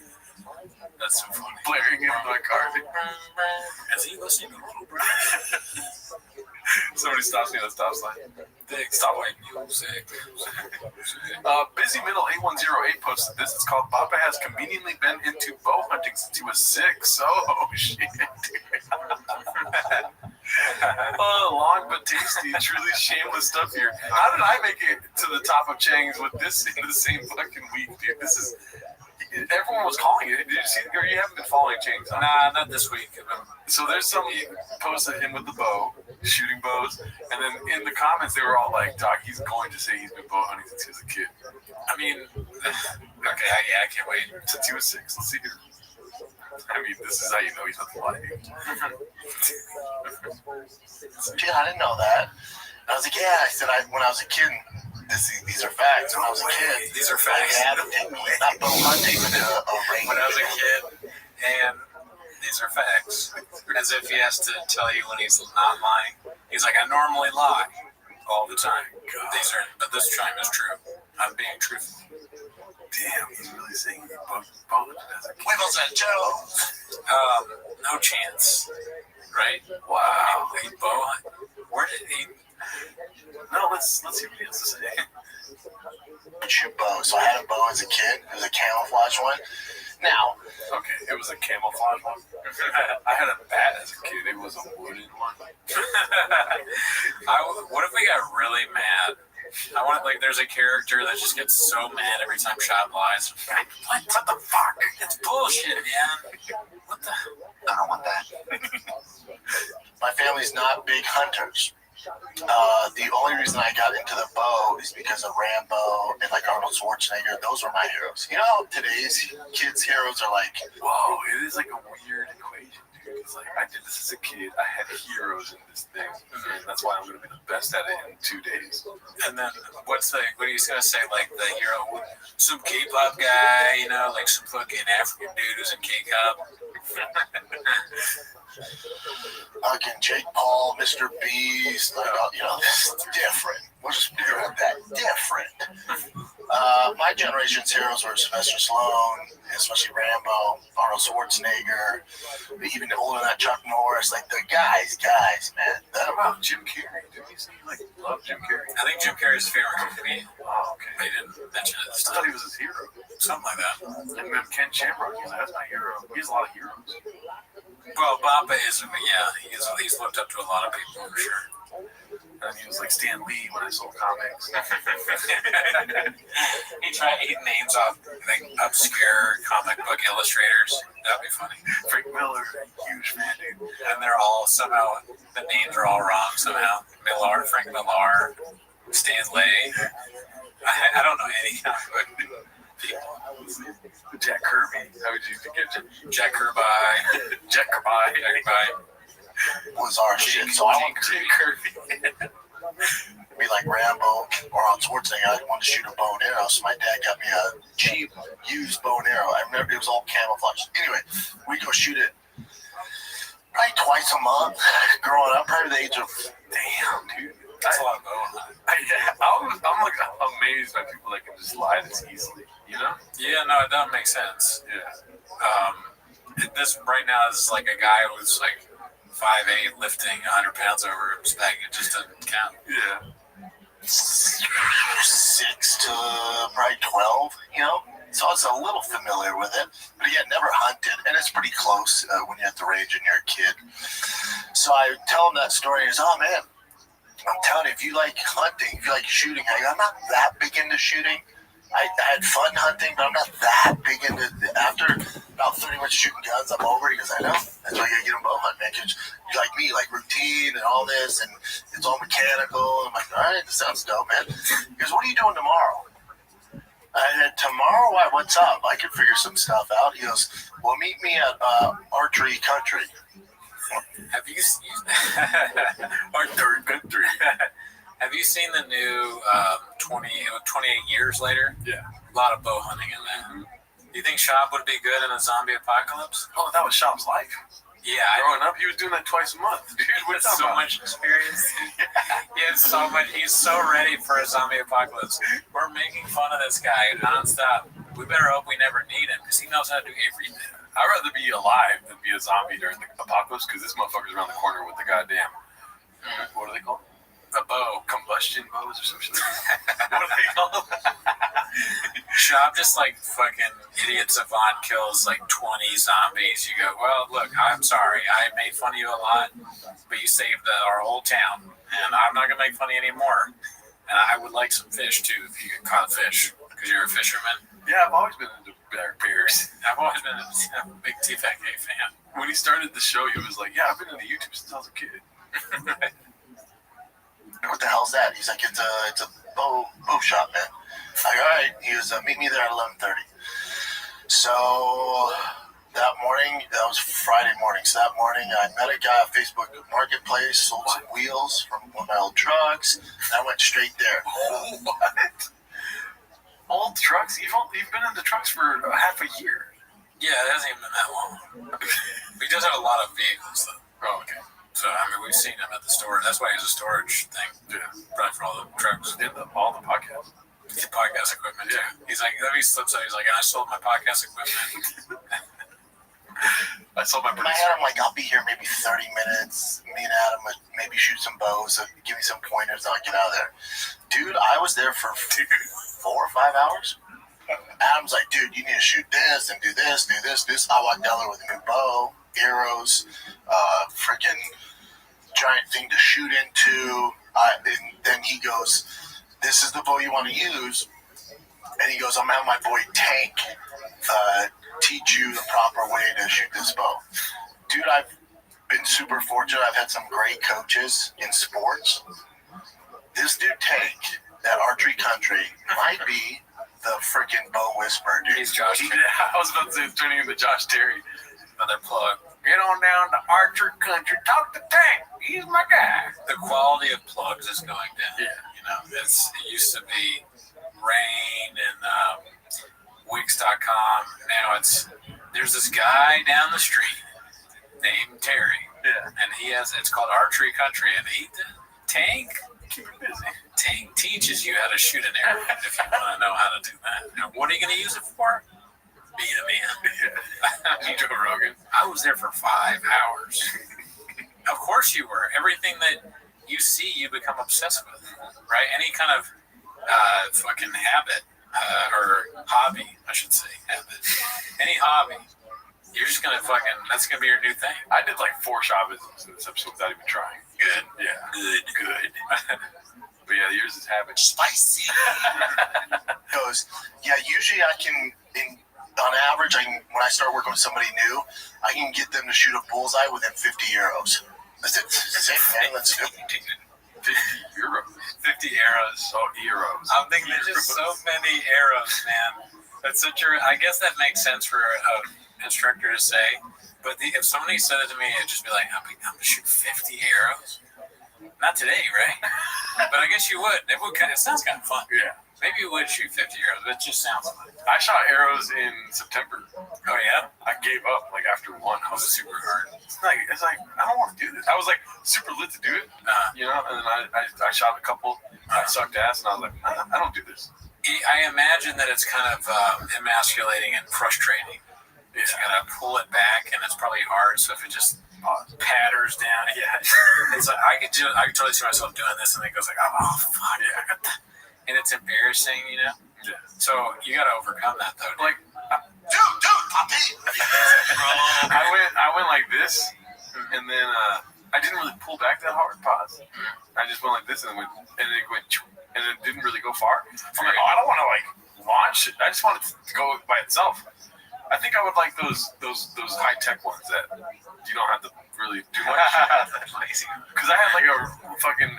That's so funny. Blaring in my car. Is he listening to Little Brother? Somebody stops me at the stop sign. Big stoplight music. Busy Middle 8108 posted this. It's called Papa has conveniently been into bow hunting since he was 6. Oh, shit. Long but tasty, truly shameless stuff here. How did I make it to the top of Chang's with this in the same fucking week, dude? This is... Everyone was calling it. Did you see? Or you haven't been following Chang's? Nah, not this week. So there's some post of him with the bow, shooting bows, and then in the comments they were all like, "Doc, he's going to say he's been bow hunting since he was a kid." I mean, okay, yeah, I can't wait. Since he was 6. Let's see here. I mean, this is how you know he's not lying. Dude, I didn't know that. I was like, yeah. I said, when I was a kid, these are facts. When I was a kid, these are facts. Not bow hunting, but a ring. When I was a kid, and these are facts. As if he has to tell you when he's not lying. He's like, I normally lie all the time. But this time is true. I'm being truthful. Damn, he's really saying he boned as a kid. Wiggles and Joe. No chance. Right? Wow. He bow hunt. Where did he? No, let's see what he has to say. Shoot bow. So I had a bow as a kid. It was a camouflage one. Now, okay, it was a camouflage one. I had a bat as a kid. It was a wooden one. What if we got really mad? I want there's a character that just gets so mad every time Shab lies. What the fuck? It's bullshit, man. What the? I don't want that. My family's not big hunters. The only reason I got into the bow is because of Rambo and Arnold Schwarzenegger. Those were my heroes. You know, today's kids' heroes are whoa, it is a weird equation, dude. It's I did this as a kid. I had heroes in this thing, and that's why I'm going to be the best at it in 2 days. And then what are you going to say? The hero, some K-pop guy, some fucking African dude who's in K-pop. Again, Jake Paul, Mr. Beast, like, this is different. We'll just figure out that different. My generation's heroes were Sylvester Stallone, especially Rambo, Arnold Schwarzenegger, even older than that, Chuck Norris, like the guys, man. What about Jim Carrey? Didn't you say you love Jim Carrey? I think Jim Carrey's favorite comedian. Oh, okay. They didn't mention it this I thought time. he was his hero. Something like that. And then Ken Shamrock, he's like, that's my hero. He has a lot of heroes. Well, Bappa is, he's looked up to a lot of people, for sure. And he was like Stan Lee when I sold comics. He names off like obscure comic book illustrators. That'd be funny. Frank Miller, huge fan, dude. And they're all somehow, the names are all wrong somehow. Frank Millar, Stan Lee. I don't know any comic book people. Jack Kirby. How would you think of Jack Kirby. Jack Kirby? Was our shit. So I want Jack Kirby. be like Rambo or Arnold Schwarzenegger. I wanted to shoot a bow and arrow, so my dad got me a cheap used bow and arrow. I remember it was all camouflage. Anyway, we go shoot it probably twice a month growing up, probably the age of, damn, dude. That's a lot of bow. I'm like amazed by people that can just lie this easily, you know? Yeah, no, it doesn't make sense. Yeah. This right now is like a guy who's like 5'8", lifting 100 pounds over his back. It just doesn't count. Yeah. 6 to probably 12, So I was a little familiar with it, but again, never hunted, and it's pretty close when you're at the range and you're a kid. So I tell him that story, and he's, oh man, I'm telling you, if you like hunting, if you like shooting, I'm not that big into shooting. I had fun hunting, but I'm not that big into it. After about 30 minutes shooting guns, I'm over it because I know that's why you gotta get them bow hunting, man. Because you like me, like routine and all this, and it's all mechanical. I'm like, all right, this sounds dope, man. He goes, what are you doing tomorrow? I said, tomorrow? Why? What's up? I can figure some stuff out. He goes, well, meet me at Archery Country. Have you Archery Country. Have you seen the new 28 Years Later? Yeah. A lot of bow hunting in that. Do you think Shab would be good in a zombie apocalypse? Oh, that was Shab's life. Yeah. Growing up, he was doing that twice a month. Dude, With so much experience. He has so much. He's so ready for a zombie apocalypse. We're making fun of this guy nonstop. We better hope we never need him because he knows how to do everything. I'd rather be alive than be a zombie during the apocalypse because this motherfucker's around the corner with the goddamn, what are they called? A bow. Combustion bows or some shit. What are they called? Shab just like fucking idiot savant kills like 20 zombies. You go, well, look, I'm sorry. I made fun of you a lot, but you saved our whole town. And I'm not going to make fun of you anymore. And I would like some fish too if you could caught fish because you're a fisherman. Yeah, I've always been into bears. I've always been a big TFK fan. When he started the show, he was like, yeah, I've been into YouTube since I was a kid. What the hell's that? He's like, it's a bow shop, man. I'm like, all right. He was, meet me there at 11:30. So that morning, that was Friday morning. So that morning, I met a guy at Facebook Marketplace, sold some wheels from one of my old trucks, and I went straight there. Oh, what? Old trucks? You've been in the trucks for half a year. Yeah, it hasn't even been that long. He does have a lot of vehicles, though. Oh, okay. So, I mean, we've seen him at the store. That's why he's a storage thing. Yeah. Probably for all the trucks. And all the podcasts. The podcast equipment, too. He's like, then he slips out. He's like, I sold my podcast equipment. I sold my In my head, I'm like, I'll be here maybe 30 minutes. Me and Adam would maybe shoot some bows, give me some pointers, and I'll get out of there. Dude, I was there for 4 or 5 hours. Adam's like, dude, you need to shoot this and do this, do this, do this. I walked down there with a new bow, arrows, freaking giant thing to shoot into. And then he goes, this is the bow you want to use. And he goes, I'm having my boy Tank teach you the proper way to shoot this bow. Dude, I've been super fortunate. I've had some great coaches in sports. This dude Tank at Archery Country might be the freaking bow whisperer, dude. He's Josh Terry. I was about to say it's turning into Josh Terry. Another plug. Get on down to Archer Country. Talk to Tank. He's my guy. The quality of plugs is going down. Yeah. You know, it used to be Rain and Wix.com. Now it's there's this guy down the street named Terry. Yeah. And it's called Archery Country, and Tank teaches you how to shoot an arrow if you want to know how to do that. Now, what are you going to use it for? Being a man. Joe Rogan. I was there for 5 hours. Of course you were. Everything that you see, you become obsessed with, right? Any kind of fucking habit or hobby, I should say, habit. Any hobby, you're just gonna that's gonna be your new thing. I did like 4 Shabbos in this episode without even trying. Good. Yeah. Good. But yeah, yours is habit. Spicy. Goes, yeah, usually I can, on average, when I start working with somebody new, I can get them to shoot a bullseye within 50 euros. That's it. That's it, man. Let's do it. 50 euros. 50 arrows. Oh, euros. I'm thinking there's just so many arrows, man. That's such a. I guess that makes sense for an instructor to say. But if somebody said it to me, it'd just be like, I'm gonna shoot 50 arrows. Not today, right? But I guess you would. It sounds kind of fun. Yeah. Maybe you would shoot 50 arrows, but it just sounds fun. I shot arrows in September. Oh, yeah? I gave up like after one. I was super hard. It's like I don't want to do this. I was like super lit to do it, you know. And then I shot a couple. I sucked ass, and I was like, I don't do this. I imagine that it's kind of emasculating and frustrating. You gotta pull it back, and it's probably hard. So if it just patters down, it's like I could totally see myself doing this, and it goes like, oh fuck, yeah, I got that. And it's embarrassing, you know. Yeah. So you got to overcome that, though. Like, dude, Poppy. I went like this, and then I didn't really pull back that hard. Pause. I just went like this, and it went, and it didn't really go far. I'm like, I don't want to like launch it. I just want it to go by itself. I think I would like those high tech ones that you don't have to really do much. Because I had like a fucking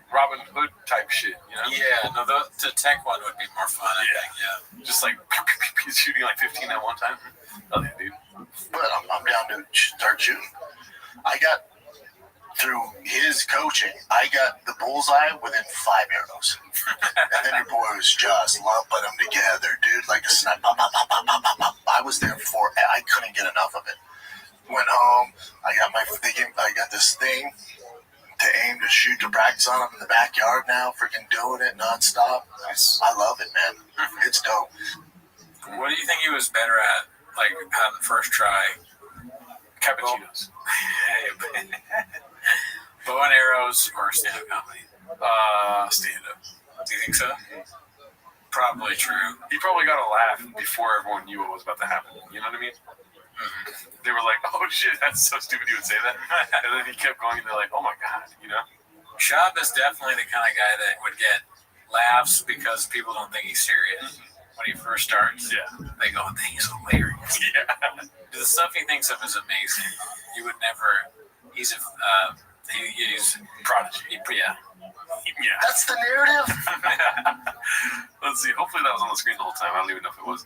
Robin Hood type shit, you know? Yeah, no, the tech one would be more fun, I think, yeah. Just like shooting like 15 at one time. Oh, yeah, dude. But I'm down to start shooting. I got, through his coaching, I got the bullseye within 5 arrows. And then your boy was just lumping them together, dude, like a sniper. I was there for, I couldn't get enough of it. Went home, I got this thing to aim, to shoot, to practice on them in the backyard now, freaking doing it nonstop. I love it, man. It's dope. What do you think he was better at, like, on first try? Cappuccinos. Bow and arrows or stand-up comedy? Stand-up. Do you think so? Probably true. He probably got a laugh before everyone knew what was about to happen. You know what I mean? Mm-hmm. They were like, oh shit, that's so stupid you would say that. And then he kept going, and they're like, oh my god, you know? Shab is definitely the kind of guy that would get laughs because people don't think he's serious. When he first starts, they go, he's hilarious. Yeah. The stuff he thinks of is amazing. You would never, he's prodigy. Yeah. That's the narrative. Let's see. Hopefully that was on the screen the whole time. I don't even know if it was.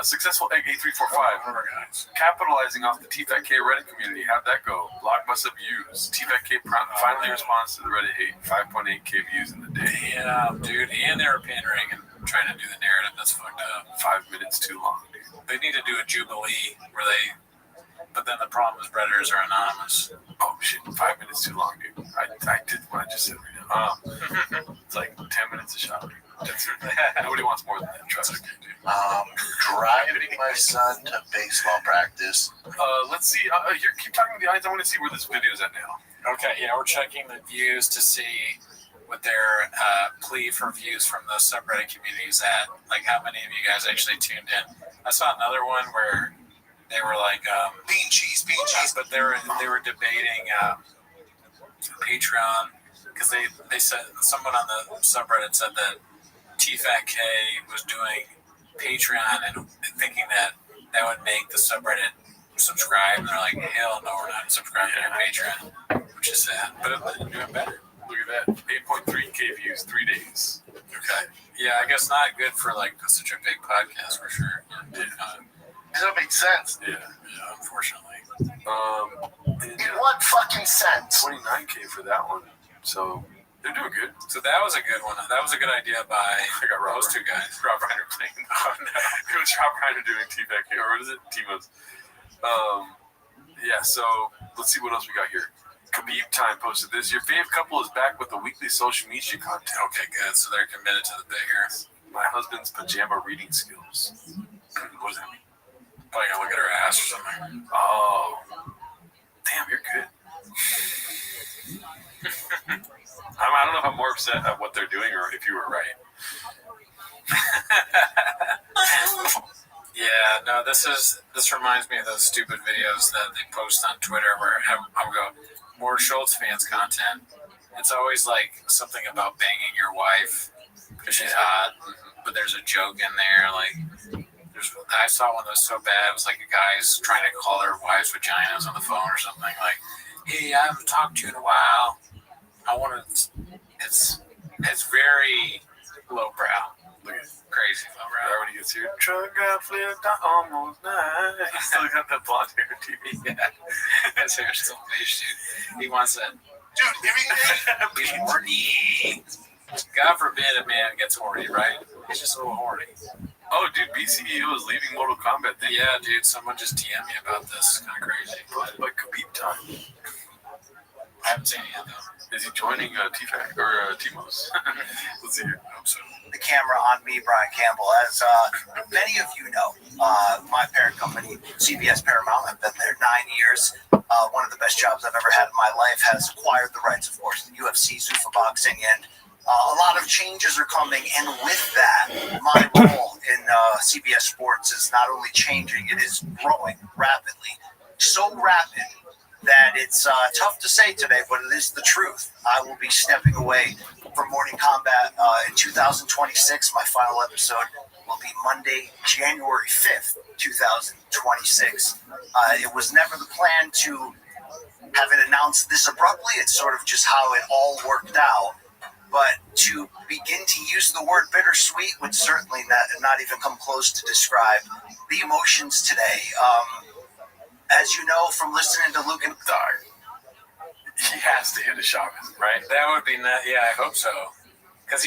Successful egg 8345. Capitalizing off the TFATK Reddit community. How'd that go? Blockbuster views. TFATK finally responds to the Reddit hate. 5.8K views in the day. Yeah, dude. And they were pandering and trying to do the narrative. That's fucked up. 5 minutes too long, dude. They need to do a Jubilee where they. But then the problem is Redditors are anonymous. Oh shit, 5 minutes too long, dude. I did what I just said right now. It's like 10 minutes a shot. That's it. Nobody wants more than that. Trust me, dude. Driving my son to baseball practice. Let's see. You keep talking to the audience. I want to see where this video is at now. Okay, yeah, we're checking the views to see what their plea for views from the subreddit communities at. Like, how many of you guys actually tuned in? I saw another one where they were like bean cheese, but they were debating Patreon because they said, someone on the subreddit said that TFATK was doing Patreon and thinking that would make the subreddit subscribe, and they're like, hell no, we're not subscribing to Patreon, which is sad, but they're doing better. Look at that, 8.3K views, 3 days. Okay, yeah, I guess not good for like such a big podcast for sure. Does that make sense? Yeah, unfortunately. In what fucking sense? 29K for that one. So They're doing good. So that was a good one. That was a good idea by those two guys. Rob Reiner playing. Oh, no. It was Rob Reiner doing T-Pack, or what is it? T-Mo's. Yeah, so let's see what else we got here. Khabib Time posted this. Your fave couple is back with the weekly social media content. Okay, good. So they're committed to the bit here. My husband's pajama reading skills. What does that mean? Probably gonna look at her ass or something. Oh. Damn, you're good. I don't know if I'm more upset at what they're doing or if you were right. Yeah, no, this reminds me of those stupid videos that they post on Twitter where I'll go, more Schultz fans content. It's always like something about banging your wife because she's hot, but there's a joke in there. Like, I saw one that was so bad. It was like a guy's trying to call their wives vaginas on the phone or something. Like, hey, I haven't talked to you in a while. I want to. It's very lowbrow. Look at crazy lowbrow. Right when he gets here, truck got flipped almost night. He's still got that blonde hair TV. Yeah, his hair's still bleached, dude. He wants that. Dude, He's horny. God forbid a man gets horny, right? He's just a little horny. Oh, dude, BCEO is leaving Mortal Kombat. Yeah, dude, someone just DM me about this. It's kind of crazy. But Khabib Time. I haven't seen it yet, though. Is he joining T-Fac or T-Mos? Let's see here. I hope so. The camera on me, Brian Campbell. As many of you know, my parent company, CBS Paramount, I've been there 9 years. One of the best jobs I've ever had in my life, has acquired the rights, of course, to UFC, Zuffa Boxing, and a lot of changes are coming. And with that, my role in CBS Sports is not only changing, it is growing rapidly. So rapid that it's tough to say today, but it is the truth. I will be stepping away from Morning Combat in 2026. My final episode will be Monday, January 5th, 2026. It was never the plan to have it announced this abruptly. It's sort of just how it all worked out. But to begin to use the word bittersweet would certainly not even come close to describe the emotions today. As you know from listening to Luke and Dog, he has to hit a shaman, right? That would be nice. Yeah, I hope so. Because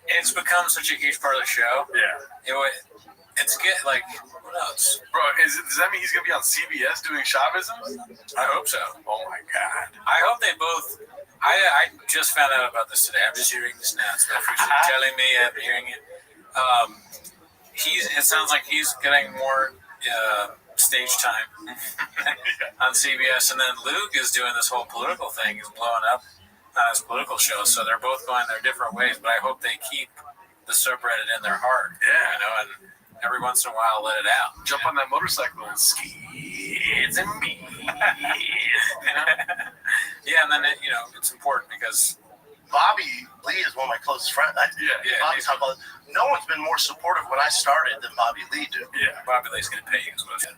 it's become such a huge part of the show. Yeah. It's good. Like, what else? Bro, does that mean he's going to be on CBS doing Chavisms? I hope so. Oh, my God. I hope they both... I just found out about this today. I'm just hearing this now. It's not telling me. I'm hearing it. It sounds like he's getting more... stage time on CBS, and then Luke is doing this whole political thing. He's blowing up on his political show, so they're both going their different ways, but I hope they keep the subreddit in their heart. Yeah. And every once in a while let it out. Jump on that motorcycle and skids and me. Yeah, and then it's important because Bobby Lee is one of my closest friends. Bobby talked about no one's been more supportive when I started than Bobby Lee did. Yeah, Bobby Lee's going to pay you.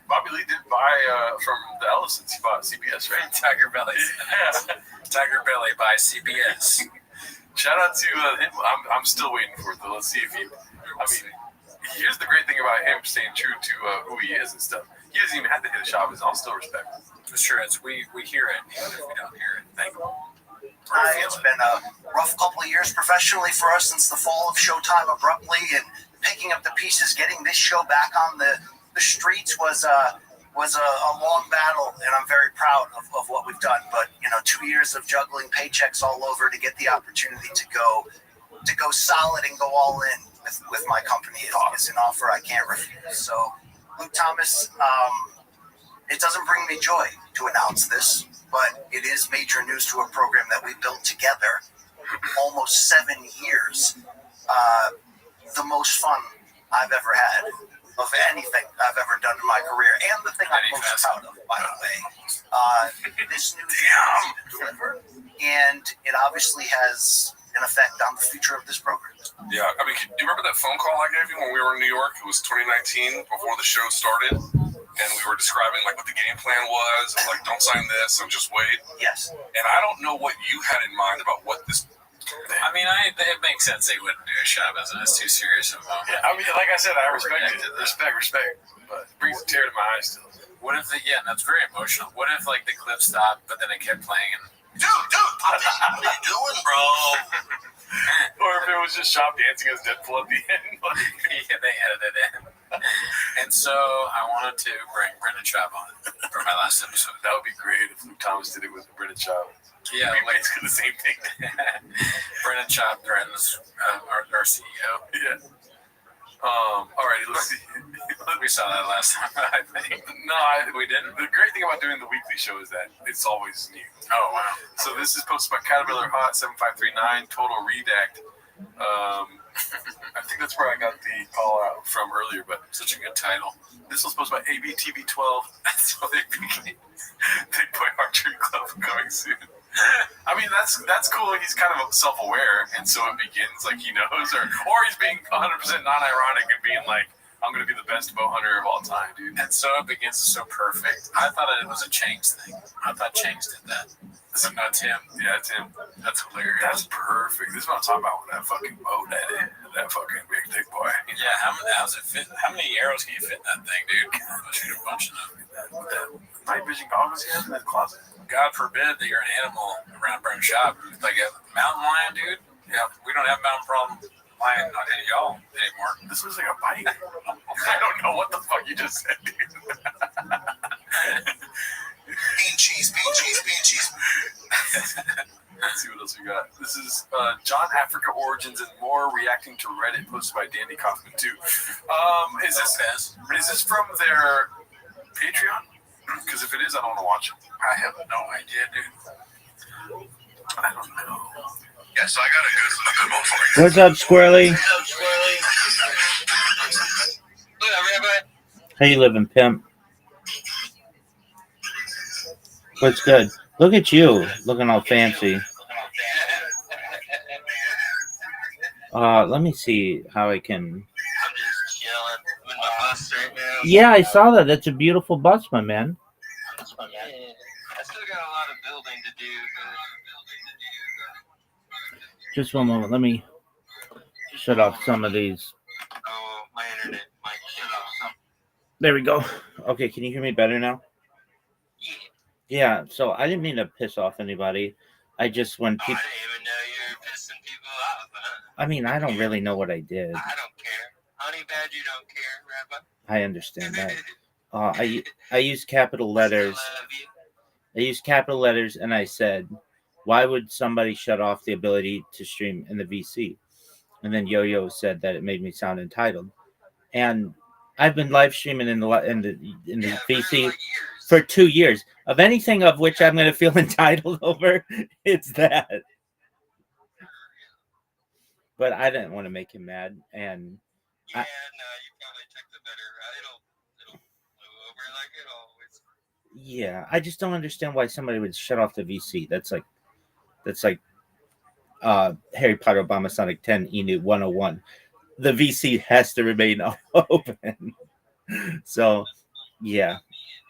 Bobby Lee did buy from the Ellisons. He bought CBS, right? Tiger Belly. Tiger Belly by CBS. Shout out to him. I'm still waiting for it, though. Let's see if he... I mean, here's the great thing about him staying true to who he is and stuff. He doesn't even have to hit a shot, but I'll still respect him. For sure. We hear it, even if we don't hear it. Thank you. It's been a rough couple of years professionally for us since the fall of Showtime abruptly, and picking up the pieces, getting this show back on the streets was a long battle, and I'm very proud of what we've done. But 2 years of juggling paychecks all over to get the opportunity to go solid and go all in with my company is an offer I can't refuse. So, Luke Thomas, it doesn't bring me joy to announce this, but it is major news to a program that we built together almost 7 years. The most fun I've ever had of anything I've ever done in my career, and the thing I'm most proud of, by the way. This news is delivered, and it obviously has an effect on the future of this program. Yeah, I mean, do you remember that phone call I gave you when we were in New York? It was 2019, before the show started, and we were describing like what the game plan was, and like, don't sign this and just wait. Yes. And I don't know what you had in mind about what this. I mean, it makes sense they wouldn't do a shot business. It's too serious of a moment. Yeah, I mean, like I said, I respect it. Respect. But it brings a tear to my eyes still. What if and that's very emotional. What if like the clip stopped, but then it kept playing and Dude, What are you doing, bro? Or if it was just Shop dancing as Deadpool at the end. Yeah, they edited it in. And so I wanted to bring Brendan Schaub on for my last episode. That would be great if Luke Thomas did it with Brendan Schaub. Yeah, It'd be basically the same thing. Brendan Schaub threatens our CEO. Yeah. Alrighty, let's see. We saw that last time, I think. No, we didn't. The great thing about doing the weekly show is that it's always new. Oh, wow. So this is posted by Caterpillar Hot 7539 Total Redact. I think that's where I got the call out from earlier, but Such a good title. this was posted by ABTV12. So they became Big Boy Archery Club coming soon. I mean, that's cool. He's kind of self-aware, and so it begins like he knows, or he's being 100% non-ironic and being like, I'm going to be the best bow hunter of all time, dude. And so it begins so perfect. I thought it was a Changs thing. I thought Changs did that. But not Tim. Yeah, it's him. That's hilarious. That's perfect. This is what I'm talking about with that fucking bow, that fucking big thick boy. Yeah, how's it fit? How many arrows can you fit in that thing, dude? I'll shoot a bunch of them. With that night vision goggles he has in that closet. God forbid that you're an animal around Brendan Schaub. Like a mountain lion, dude. Yeah, we don't have mountain problem lion on any y'all anymore. This was like a bike. I don't know what the fuck you just said, dude. Bean cheese. Let's see what else we got. This is John Africa Origins and More reacting to Reddit, posted by Dandy Kaufman too. Is this from their Patreon? Because if it is, I don't want to watch it. I have no idea, dude. I don't know. Yeah, so I got a good one for you. What's up, Squirrely? How you living, pimp? What's good? Look at you, looking all fancy. Let me see how I can. I'm just chilling. I'm in my bus right now. Yeah, I saw that. That's a beautiful bus, my man. I still got a lot of building to do. Just one moment. Let me shut off some of these. Oh, my internet might shut off something. There we go. Okay, can you hear me better now? Yeah, so I didn't mean to piss off anybody. I just when people. I didn't even know you were pissing people off. Huh? I mean, I don't really know what I did. I don't care. Honey badger don't care, Rabbi. I understand that. I use capital letters. I used capital letters, and I said, "Why would somebody shut off the ability to stream in the VC?" And then Yo-Yo said that it made me sound entitled. And I've been live streaming in the VC for 2 years. Of anything of which I'm going to feel entitled over, it's that. But I didn't want to make him mad, and no, you probably took the better route. It'll blow over like it always. Yeah, I just don't understand why somebody would shut off the VC. That's like Harry Potter Obama Sonic 10 Enu 101. The VC has to remain open. So, yeah.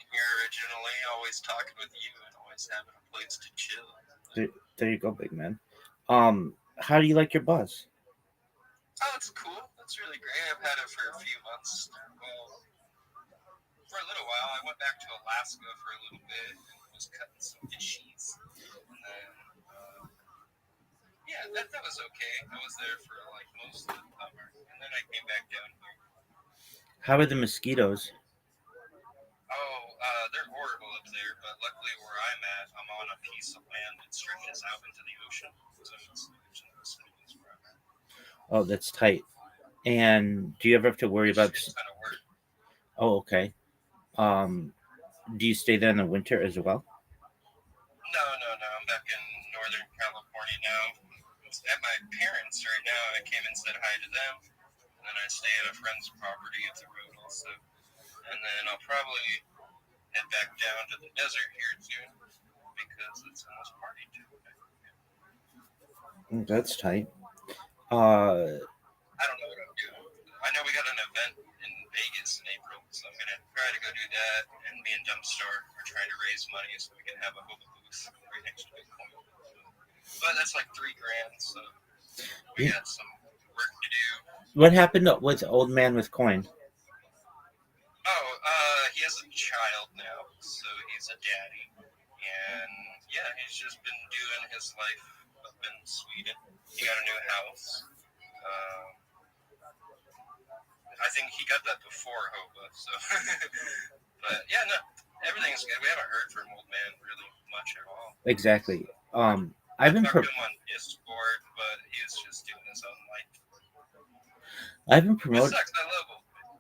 You're originally always talking with you and always having a place to chill. There you go, big man. How do you like your buzz? Oh, it's cool. It's really great. I've had it for a few months. Well, for a little while. I went back to Alaska for a little bit and was cutting some fishies. And then, yeah, that was okay. I was there for like most of the summer. And then I came back down here. How are the mosquitoes? They're horrible up there, but luckily where I'm at, I'm on a piece of land that stretches out into the ocean. So it's where I'm at. Oh, that's tight. And do you ever have to worry about? Oh, okay. Do you stay there in the winter as well? No. I'm back in Northern California now. It's at my parents right now. I came and said hi to them. And then I stay at a friend's property up the road also. And then I'll probably head back down to the desert here soon because it's almost party time. That's tight. I don't know what I'm doing. I know we got an event in Vegas in April, so I'm going to try to go do that. And me and Dumpstar are trying to raise money so we can have a whole booth right next to Bitcoin. But that's like $3,000, so we got some work to do. What happened with Old Man with Coin? He has a child now, so he's a daddy. And yeah, he's just been doing his life up in Sweden. He got a new house. I think he got that before Hoba, so. But yeah, no, everything's good. We haven't heard from old man really much at all. Exactly. I talked to him on Discord, but he was just doing his own life. I've been It promoting. sucks. I love old man.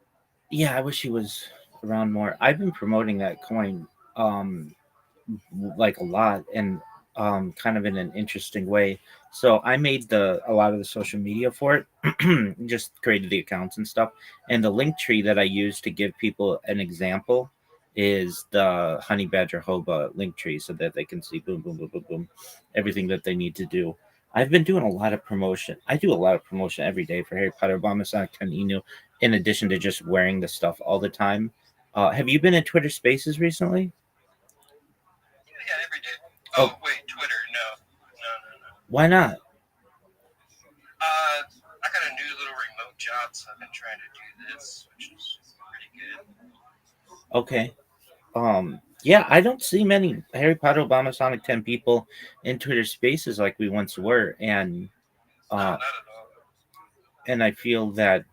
Yeah, I wish he was around more. I've been promoting that coin, like a lot, and kind of in an interesting way. So I made a lot of the social media for it, just created the accounts and stuff. And the link tree that I use to give people an example is the Honey Badger Hoba link tree, so that they can see boom, boom, boom, boom, boom, everything that they need to do. I've been doing a lot of promotion. I do a lot of promotion every day for Harry Potter, Obama, Sonic 10 Inu, in addition to just wearing the stuff all the time. Have you been in Twitter Spaces recently? Yeah, every day. Oh, wait, Twitter? No. Why not? I got a new little remote job, so I've been trying to do this, which is pretty good. Okay. Yeah, I don't see many Harry Potter, Obama, Sonic 10 people in Twitter Spaces like we once were, and Not at all. and I feel that,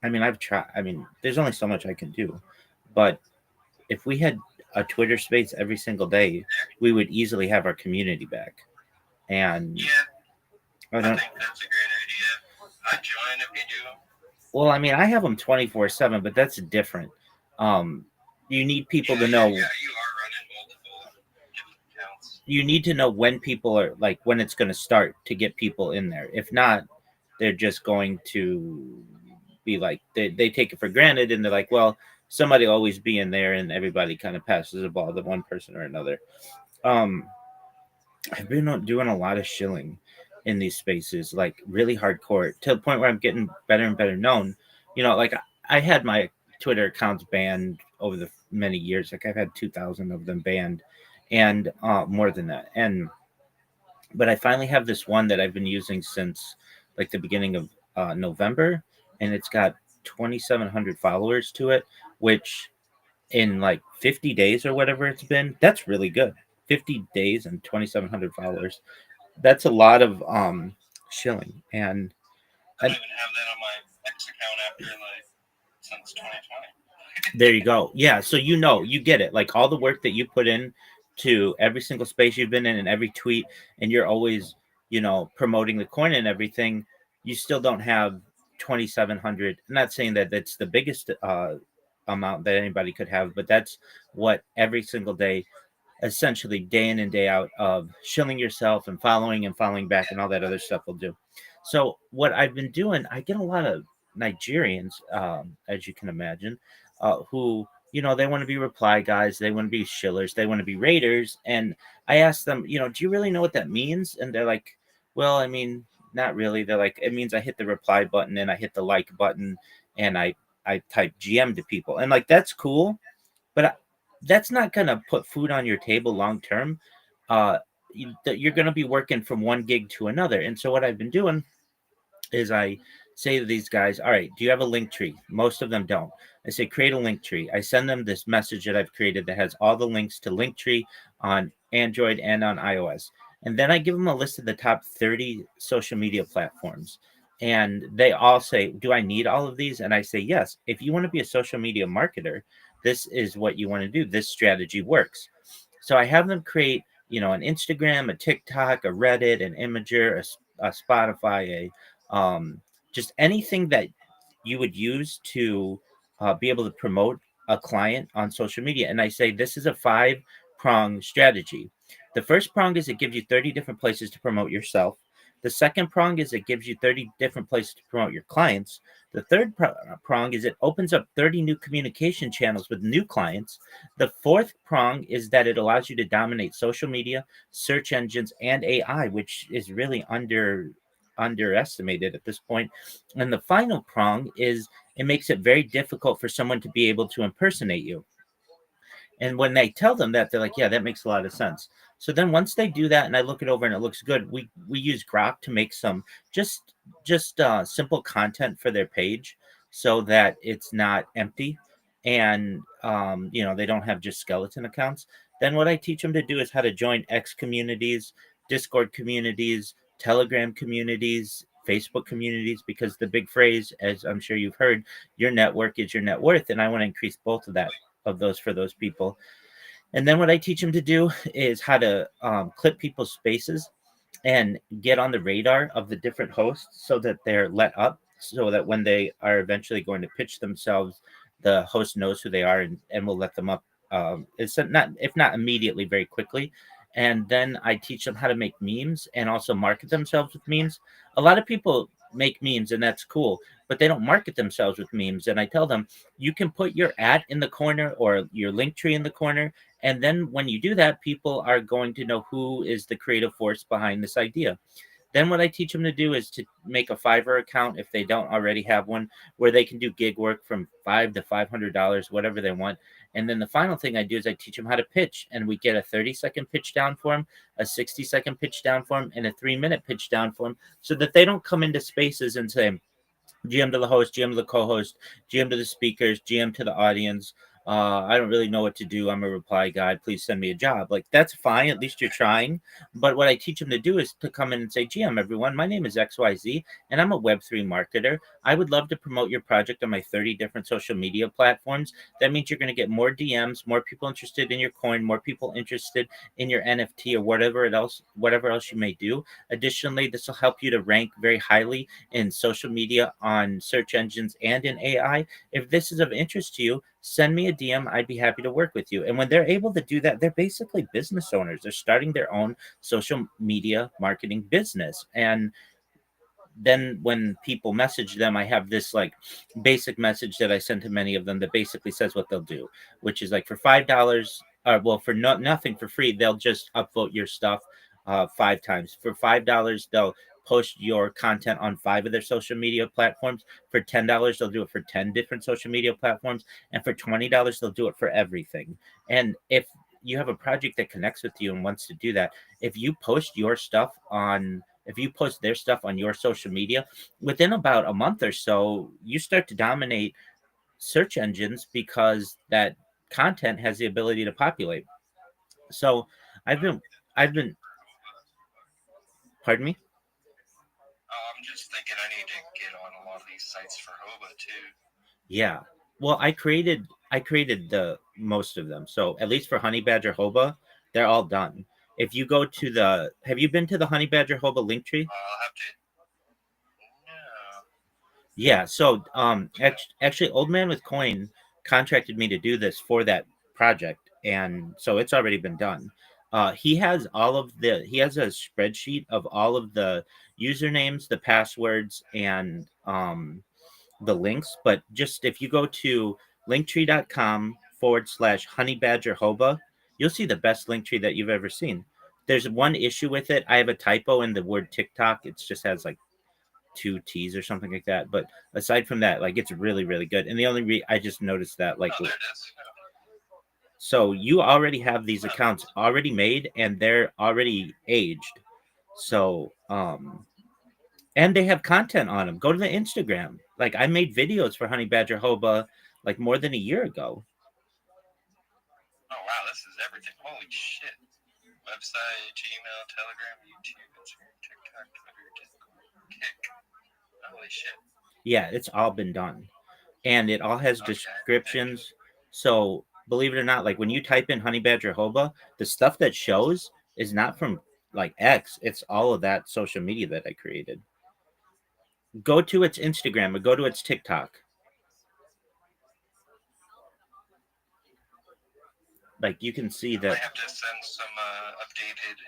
I mean, I've tried. I mean, there's only so much I can do, but if we had a Twitter Space every single day, we would easily have our community back. And Yeah, I think that's a great idea. I'd join if you do. Well, I mean, I have them 24/7, but that's different. You need people to know. Yeah, you are running multiple different accounts. You need to know when people are, like, when it's going to start to get people in there. If not, they're just going to be like, they take it for granted, and they're like, well, somebody will always be in there, and everybody kind of passes the ball to one person or another. I've been doing a lot of shilling in these spaces, like really hardcore, to the point where I'm getting better and better known. You know, like I had my Twitter accounts banned over the many years. Like I've had 2,000 of them banned, and more than that. But I finally have this one that I've been using since like the beginning of November, and it's got 2,700 followers to it, which in like 50 days or whatever it's been, that's really good. 50 days and 2,700 followers. That's a lot of shilling. And I don't even have that on my X account after like since 2020. there you go. Yeah, so you get it. Like all the work that you put in to every single space you've been in and every tweet, and you're always, promoting the coin and everything, you still don't have 2,700. I'm not saying that that's the biggest amount that anybody could have, but that's what every single day, essentially day in and day out, of shilling yourself and following back and all that other stuff will do. So what I've been doing, I get a lot of Nigerians, as you can imagine, who, they want to be reply guys, they want to be shillers, they want to be raiders. And I ask them, do you really know what that means? And they're like, well, I mean, not really. They're like, it means I hit the reply button and I hit the like button and I type GM to people. And like, that's cool, but that's not going to put food on your table long term. You're going to be working from one gig to another. And so what I've been doing is I say to these guys, all right, do you have a link tree? Most of them don't. I say, create a link tree. I send them this message that I've created that has all the links to Linktree on Android and on iOS. And then I give them a list of the top 30 social media platforms. And they all say, do I need all of these? And I say, yes. If you want to be a social media marketer, this is what you want to do. This strategy works. So I have them create, an Instagram, a TikTok, a Reddit, an Imager, a Spotify, just anything that you would use to be able to promote a client on social media. And I say, this is a 5-pronged strategy. The first prong is it gives you 30 different places to promote yourself. The second prong is it gives you 30 different places to promote your clients. The third prong is it opens up 30 new communication channels with new clients. The fourth prong is that it allows you to dominate social media, search engines, and AI, which is really underestimated at this point. And the final prong is it makes it very difficult for someone to be able to impersonate you. And when they tell them that, they're like, yeah, that makes a lot of sense. So then once they do that and I look it over and it looks good, we use Grok to make some just simple content for their page so that it's not empty. And, they don't have just skeleton accounts. Then what I teach them to do is how to join X communities, Discord communities, Telegram communities, Facebook communities, because the big phrase, as I'm sure you've heard, your network is your net worth, and I want to increase both of those for those people. And then what I teach them to do is how to clip people's spaces and get on the radar of the different hosts so that they're let up, so that when they are eventually going to pitch themselves, the host knows who they are and will let them up. It's not, if not immediately, very quickly. And then I teach them how to make memes and also market themselves with memes. A lot of people make memes and that's cool, but they don't market themselves with memes. And I tell them, you can put your ad in the corner or your link tree in the corner, and then when you do that, people are going to know who is the creative force behind this idea. Then what I teach them to do is to make a Fiverr account if they don't already have one, where they can do gig work from $500 to $500, whatever they want. And then the final thing I do is I teach them how to pitch, and we get a 30-second pitch down for them, a 60-second pitch down for them, and a 3-minute pitch down for them, so that they don't come into spaces and say, GM to the host, GM to the co-host, GM to the speakers, GM to the audience. I don't really know what to do. I'm a reply guy. Please send me a job. Like, that's fine. At least you're trying. But what I teach them to do is to come in and say, GM, everyone, my name is XYZ, and I'm a Web3 marketer. I would love to promote your project on my 30 different social media platforms. That means you're going to get more DMs, more people interested in your coin, more people interested in your NFT or whatever else you may do. Additionally, this will help you to rank very highly in social media, on search engines, and in AI. If this is of interest to you, send me a DM. I'd be happy to work with you. And when they're able to do that, they're basically business owners. They're starting their own social media marketing business. And then when people message them, I have this like basic message that I send to many of them that basically says what they'll do, which is like for $5, well, for nothing for free, they'll just upvote your stuff 5 times. For $5, they'll post your content on 5 of their social media platforms. For $10, they'll do it for 10 different social media platforms. And for $20, they'll do it for everything. And if you have a project that connects with you and wants to do that, if you post your stuff on if you post their stuff on your social media, within about a month or so, you start to dominate search engines because that content has the ability to populate. So I've been, pardon me? Oh, I'm just thinking I need to get on a lot of these sites for Hoba too. Yeah. Well, I created the most of them. So at least for Honey Badger Hoba, they're all done. If you go to have you been to the Honey Badger Hoba link tree? I'll have to. No. Yeah, so actually Old Man with Coin contracted me to do this for that project, and so it's already been done. He has a spreadsheet of all of the usernames, the passwords, and the links. But just if you go to linktree.com/honeybadgerhoba, you'll see the best link tree that you've ever seen. There's one issue with it. I have a typo in the word TikTok. It just has like 2 T's or something like that. But aside from that, like, it's really, really good. And the only I just noticed that, like, Oh, there it is. so you already have these accounts already made and they're already aged. So, and they have content on them. Go to the Instagram. Like, I made videos for Honey Badger Hoba like more than a year ago. Oh wow, this is everything. Holy shit. Website, Gmail, Telegram, YouTube, Instagram, TikTok, Twitter, Discord, Kick. Holy shit. Yeah, it's all been done. And it all has Okay, descriptions. So believe it or not, like when you type in Honey Badger Hoba, the stuff that shows is not from like X. It's all of that social media that I created. Go to its Instagram or go to its TikTok. Like, you can see I that. have to send some updated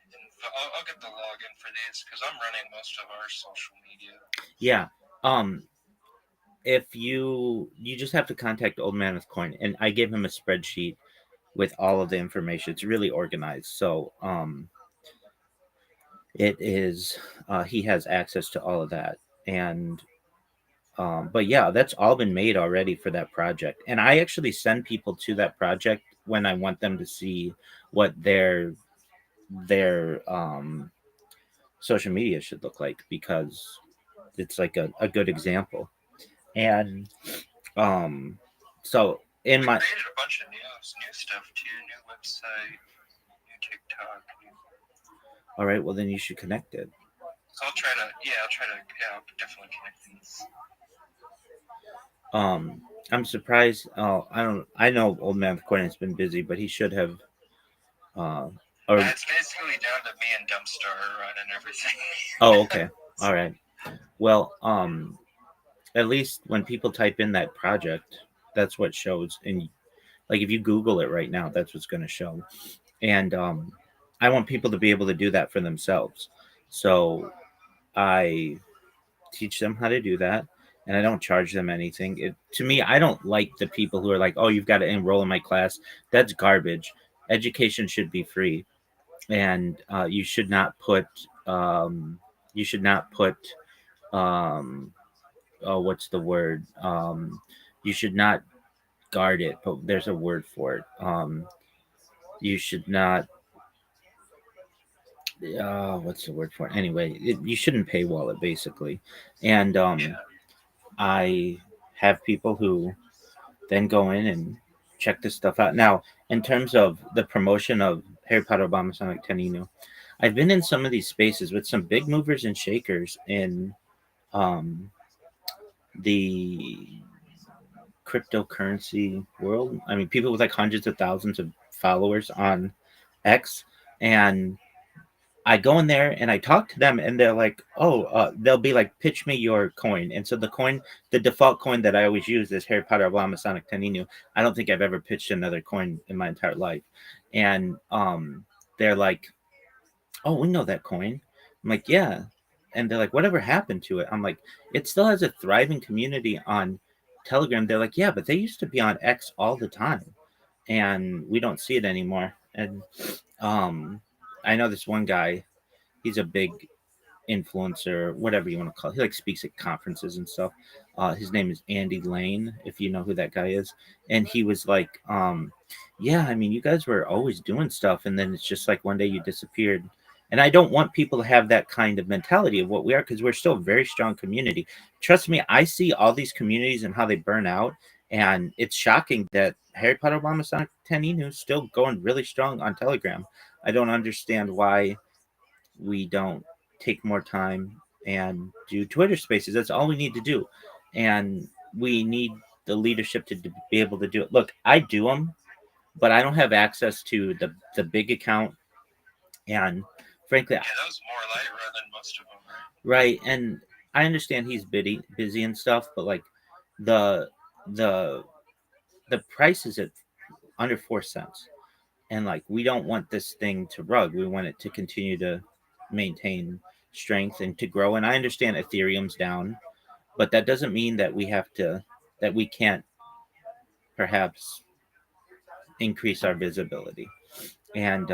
info. I'll get the login for these because I'm running most of our social media. Yeah. If you just have to contact Old Man with Coin, and I gave him a spreadsheet with all of the information. It's really organized. So it is he has access to all of that. And but yeah, that's all been made already for that project. And I actually send people to that project when I want them to see what their social media should look like, because it's like a good example. And so in We my created a bunch of new stuff too, new website, new TikTok. All right, well then you should connect it. So I'll definitely connect these. I'm surprised. Oh, I know Old Man Quinn has been busy, but he should have. Or It's basically down to me and Dumpstar running everything. oh, okay, all right. Well, at least when people type in that project, that's what shows. And like if you Google it right now, that's what's going to show. And I want people to be able to do that for themselves. So I teach them how to do that, and I don't charge them anything. To me, I don't like the people who are like, "Oh, you've got to enroll in my class." That's garbage. Education should be free, and you should not put you should not put um, oh, what's the word? You should not guard it, but there's a word for it. You should not. What's the word for it? Anyway, you shouldn't paywall it basically, and I have people who then go in and check this stuff out. Now, in terms of the promotion of Harry Potter Obama Sonic Teninu, I've been in some of these spaces with some big movers and shakers in um, the cryptocurrency world. I mean, people with like hundreds of thousands of followers on X, and I go in there and I talk to them, and they're like, "Oh, they'll be like, pitch me your coin." And so the default coin that I always use is Harry Potter Obama Sonic Teninu. I don't think I've ever pitched another coin in my entire life. And they're like, "Oh, we know that coin." I'm like, "Yeah," and they're like, "Whatever happened to it?" I'm like, "It still has a thriving community on Telegram." They're like, "Yeah, but they used to be on X all the time, and we don't see it anymore." And I know this one guy. He's a big influencer, whatever you want to call it. He like speaks at conferences and stuff. His name is Andy Lane, if you know who that guy is. And he was like, yeah, I mean, you guys were always doing stuff, and then it's just like one day you disappeared. And I don't want people to have that kind of mentality of what we are, because we're still a very strong community. Trust me, I see all these communities and how they burn out, and it's shocking that Harry Potter Obama Sonic Teninu is still going really strong on Telegram. I don't understand why we don't take more time and do Twitter spaces. That's all we need to do. And we need the leadership to be able to do it. Look, I do them, but I don't have access to the big account. And frankly, Yeah, that was more lighter than most of them, right. And I understand he's busy and stuff, but like the the the price is at under 4 cents. And like we don't want this thing to rug. We want it to continue to maintain strength and to grow. And I understand Ethereum's down, but that doesn't mean that we can't perhaps increase our visibility. And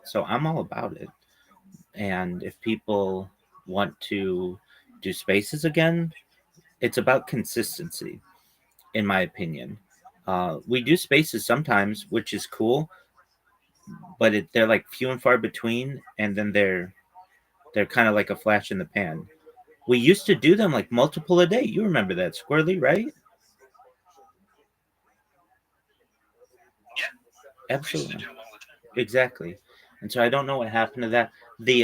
so I'm all about it. And if people want to do spaces again, it's about consistency, in my opinion. We do spaces sometimes, which is cool, but they're like few and far between, and then they're kind of like a flash in the pan. We used to do them like multiple a day. You remember that, Squirrely, right? Yeah. Absolutely. Exactly. And so I don't know what happened to that. The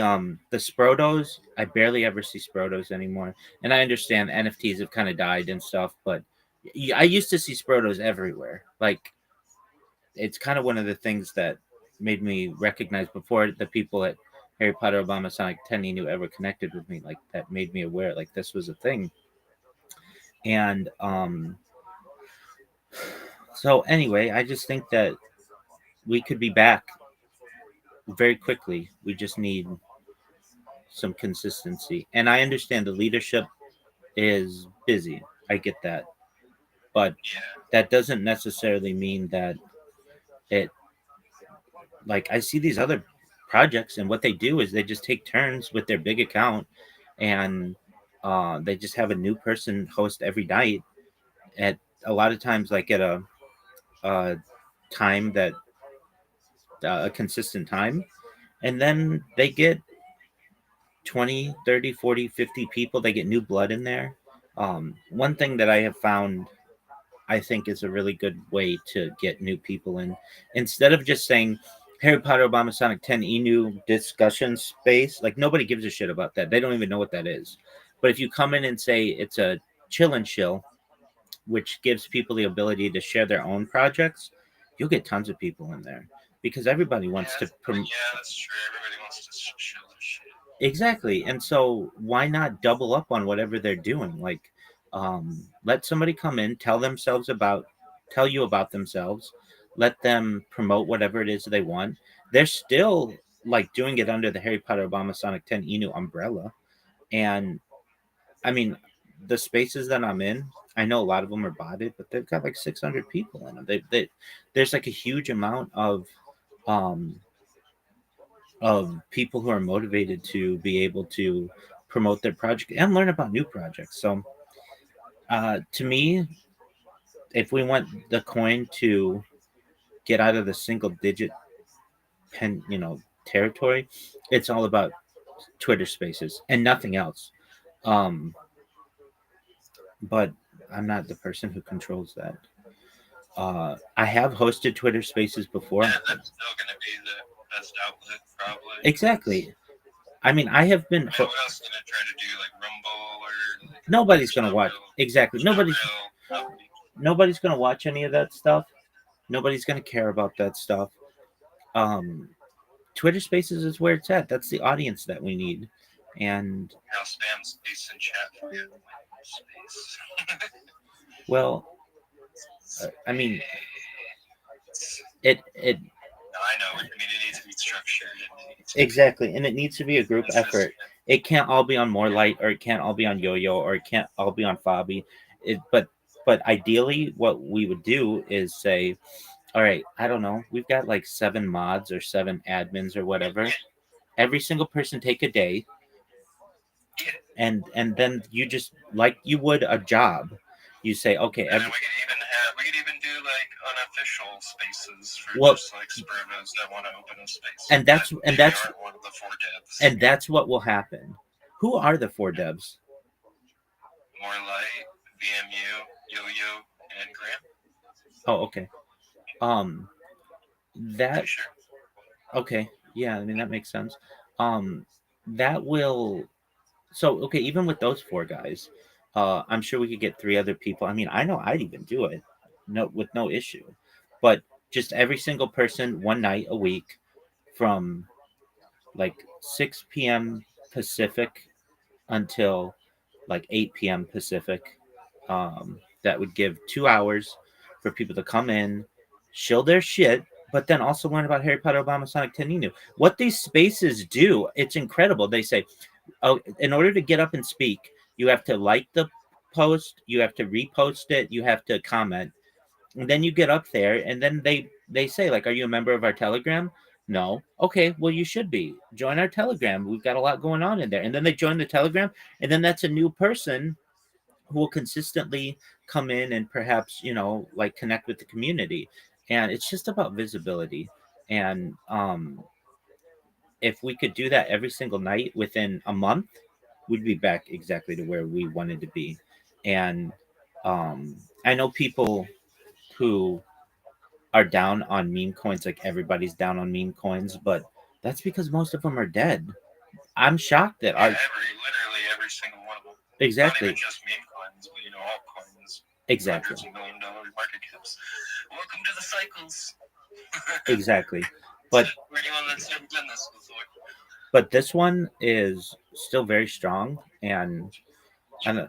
Sprotos, I barely ever see Sprotos anymore. And I understand NFTs have kind of died and stuff, but I used to see Sprotos everywhere. Like it's kind of one of the things that made me recognize before the people at Harry Potter Obama Sonic Teninu ever connected with me, like that made me aware like this was a thing. And so anyway, I just think that we could be back very quickly. We just need some consistency. And I understand the leadership is busy. I get that. But that doesn't necessarily mean that it, like, I see these other projects, and what they do is they just take turns with their big account, and they just have a new person host every night at a lot of times, like at a time that a consistent time. And then they get 20, 30, 40, 50 people. They get new blood in there. One thing that I have found I think is a really good way to get new people in. Instead of just saying Harry Potter Obama Sonic 10 Enu discussion space, like nobody gives a shit about that. They don't even know what that is. But if you come in and say it's a chill and chill, which gives people the ability to share their own projects, you'll get tons of people in there because everybody wants to that's true. Everybody wants to show their shit. exactly. And so why not double up on whatever they're doing? Like let somebody come in, tell you about themselves, let them promote whatever it is they want. They're still like doing it under the Harry Potter Obama Sonic 10 Enu umbrella. And I mean, the spaces that I'm in, I know a lot of them are botted, but they've got like 600 people in them. There's like a huge amount um, of people who are motivated to be able to promote their project and learn about new projects. So, to me, if we want the coin to get out of the single digit territory, it's all about Twitter Spaces and nothing else. Um, but I'm not the person who controls that. I have hosted Twitter Spaces before. Yeah, that's still going to be the best outlet, probably. Exactly. I mean, I have been. What else going to try to do, like Rumble or? Like, nobody's going to watch. Exactly. Nobody's going to watch any of that stuff. Nobody's going to care about that stuff. Twitter Spaces is where it's at. That's the audience that we need. And now spam space and chat for you. Space. Well, I mean, it. I know. I mean, it needs to be structured. Exactly, and it needs to be a group effort. It can't all be on More Light, or it can't all be on Yo-Yo, or it can't all be on Fabi. But ideally, what we would do is say, all right, I don't know, we've got like 7 mods or 7 admins or whatever. Every single person take a day, and then you just like you would a job. You say, okay, and we could even do like unofficial spaces for just like Spermos that want to open a space. And that's one of the 4 devs. And that's what will happen. Who are the 4 devs? More Light, VMU, Yo-Yo, and Graham. Oh, okay. That sure. Okay, yeah, I mean that makes sense. That will So okay, even with those 4 guys, I'm sure we could get 3 other people. I mean, I know I'd even do it, with no issue. But just every single person, one night a week, from like 6 p.m. Pacific until like 8 p.m. Pacific. That would give 2 hours for people to come in, shill their shit, but then also learn about Harry Potter, Obama, Sonic 10 Enu. What these spaces do, it's incredible. They say, oh, in order to get up and speak, you have to like the post, you have to repost it, you have to comment, and then you get up there, and then they say, like, are you a member of our Telegram? No. Okay, well, you should be. Join our Telegram. We've got a lot going on in there. And then they join the Telegram, and then that's a new person who will consistently come in and perhaps, like connect with the community. And it's just about visibility. And if we could do that every single night within a month, we'd be back exactly to where we wanted to be. And I know people who are down on meme coins, like everybody's down on meme coins, but that's because most of them are dead. I'm shocked that literally every single one of them. Exactly. Not even just meme coins, but all coins. Exactly. $100 million market caps. Welcome to the cycles. Exactly. But for anyone that's never done this before. But this one is still very strong, and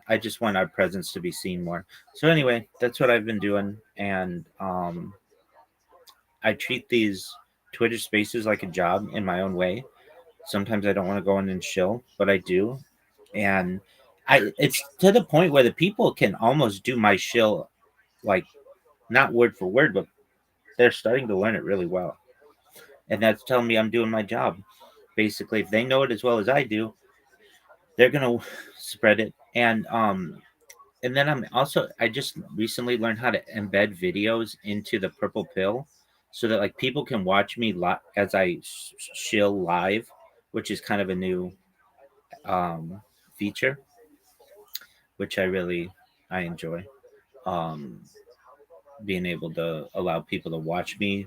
I just want our presence to be seen more. So anyway, that's what I've been doing, and I treat these Twitter spaces like a job in my own way. Sometimes I don't want to go in and chill, but I do. And it's to the point where the people can almost do my shill, like not word for word, but they're starting to learn it really well. And that's telling me I'm doing my job. Basically, if they know it as well as I do, they're going to spread it. And then I just recently learned how to embed videos into the Purple Pill, so that like people can watch me as I shill live, which is kind of a new feature, which I enjoy. being able to allow people to watch me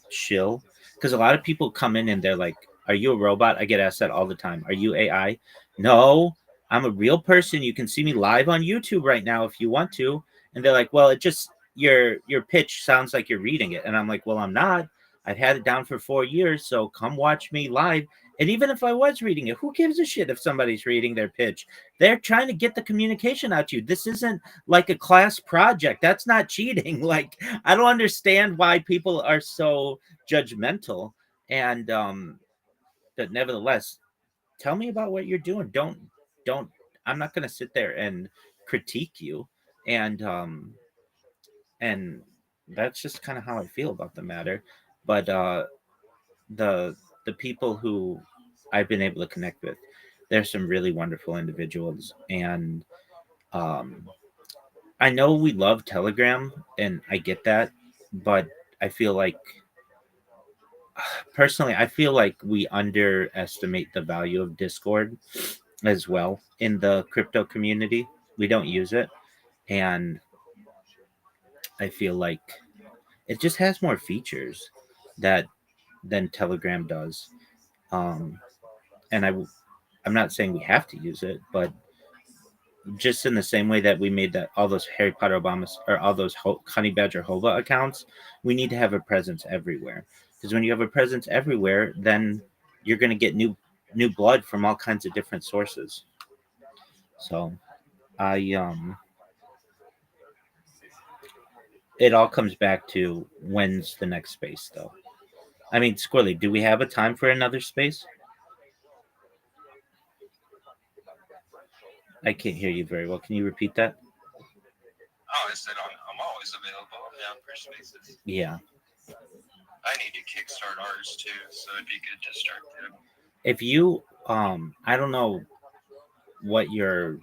shill, because a lot of people come in and they're like, "Are you a robot?" I get asked that all the time. "Are you AI?" No, I'm a real person. You can see me live on YouTube right now if you want to. And they're like, "Well, it just your pitch sounds like you're reading it." And I'm like, "Well, I'm not. I've had it down for 4 years, so come watch me live." And even if I was reading it, who gives a shit if somebody's reading their pitch? They're trying to get the communication out to you. This isn't like a class project. That's not cheating. Like, I don't understand why people are so judgmental. And but nevertheless, tell me about what you're doing. Don't I'm not going to sit there and critique you. And that's just kind of how I feel about the matter. But the the people who I've been able to connect with, there's some really wonderful individuals. And um I know we love Telegram, and I get that, but I feel like, personally, I feel like we underestimate the value of Discord as well in the crypto community. We don't use it, and I feel like it just has more features that than Telegram does. Um, and I'm not saying we have to use it, but just in the same way that we made that all those Harry Potter Obamas or all those Honey Badger Hova accounts, we need to have a presence everywhere. Because when you have a presence everywhere, then you're going to get new blood from all kinds of different sources. So I it all comes back to when's the next space, though. I mean, Squirrely, do we have a time for another space? I can't hear you very well. Can you repeat that? Oh, I said I'm always available. I'm down for spaces. Yeah. I need to kickstart ours too, so it'd be good to start them. If you I don't know what your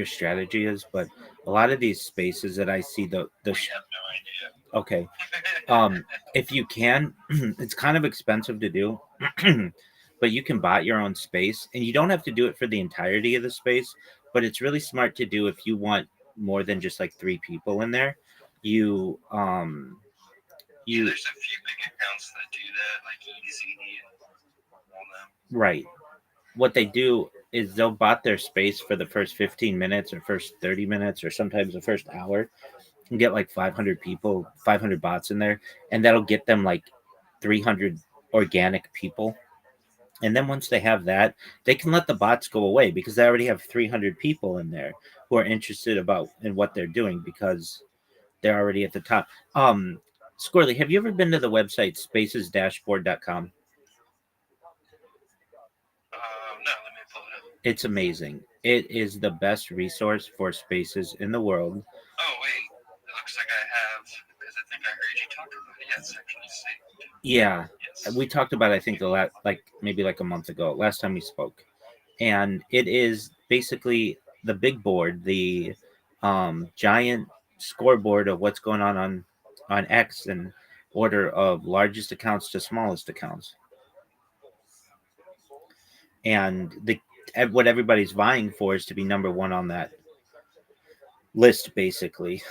strategy is, but a lot of these spaces that I see We have no idea. okay. If you can, it's kind of expensive to do, but you can buy your own space, and you don't have to do it for the entirety of the space. But it's really smart to do if you want more than just like 3 people in there. You Yeah, there's a few big accounts that do that, like Easy and all them. right. What they do is they'll bot their space for the first 15 minutes or first 30 minutes or sometimes the first hour, and get like 500 people, 500 bots in there, and that'll get them like 300 organic people. And then once they have that, they can let the bots go away because they already have 300 people in there who are interested about in what they're doing because they're already at the top. Squirrely, have you ever been to the website spacesdashboard.com? No, let me pull it up. It's amazing. It is the best resource for spaces in the world. Oh wait, it looks like I have, because I think I heard you talk about it. Yeah, it's actually saved. Yeah, Yes. we talked about it, I think maybe like a month ago, last time we spoke, and it is basically the big board, the giant scoreboard of what's going on X in order of largest accounts to smallest accounts, and what everybody's vying for is to be number one on that list, basically.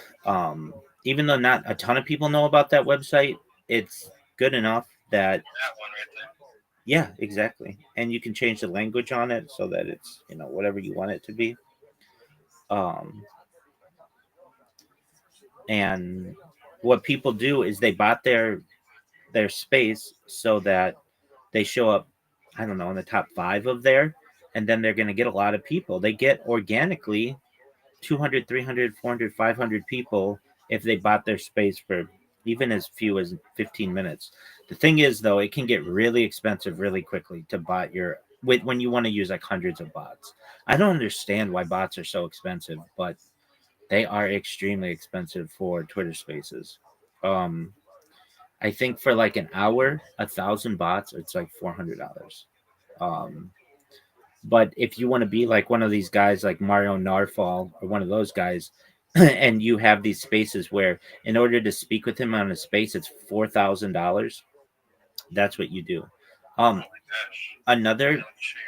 Even though not a ton of people know about that website, it's good enough that That one right there. yeah, exactly. And you can change the language on it so that it's, whatever you want it to be. Um, and what people do is they bought their space so that they show up, I don't know, in the top 5 of there, and then they're going to get a lot of people. They get organically 200, 300, 400, 500 people if they bought their space for even as few as 15 minutes. The thing is, though, it can get really expensive really quickly to bot when you want to use like hundreds of bots. I don't understand why bots are so expensive, but they are extremely expensive for Twitter Spaces. Um, I think for like an hour, 1,000 bots, it's like $400. Um, but if you want to be like one of these guys like Mario Narfall or one of those guys, and you have these spaces where in order to speak with him on a space, it's $4,000. That's what you do. Oh my gosh. Another Don't share.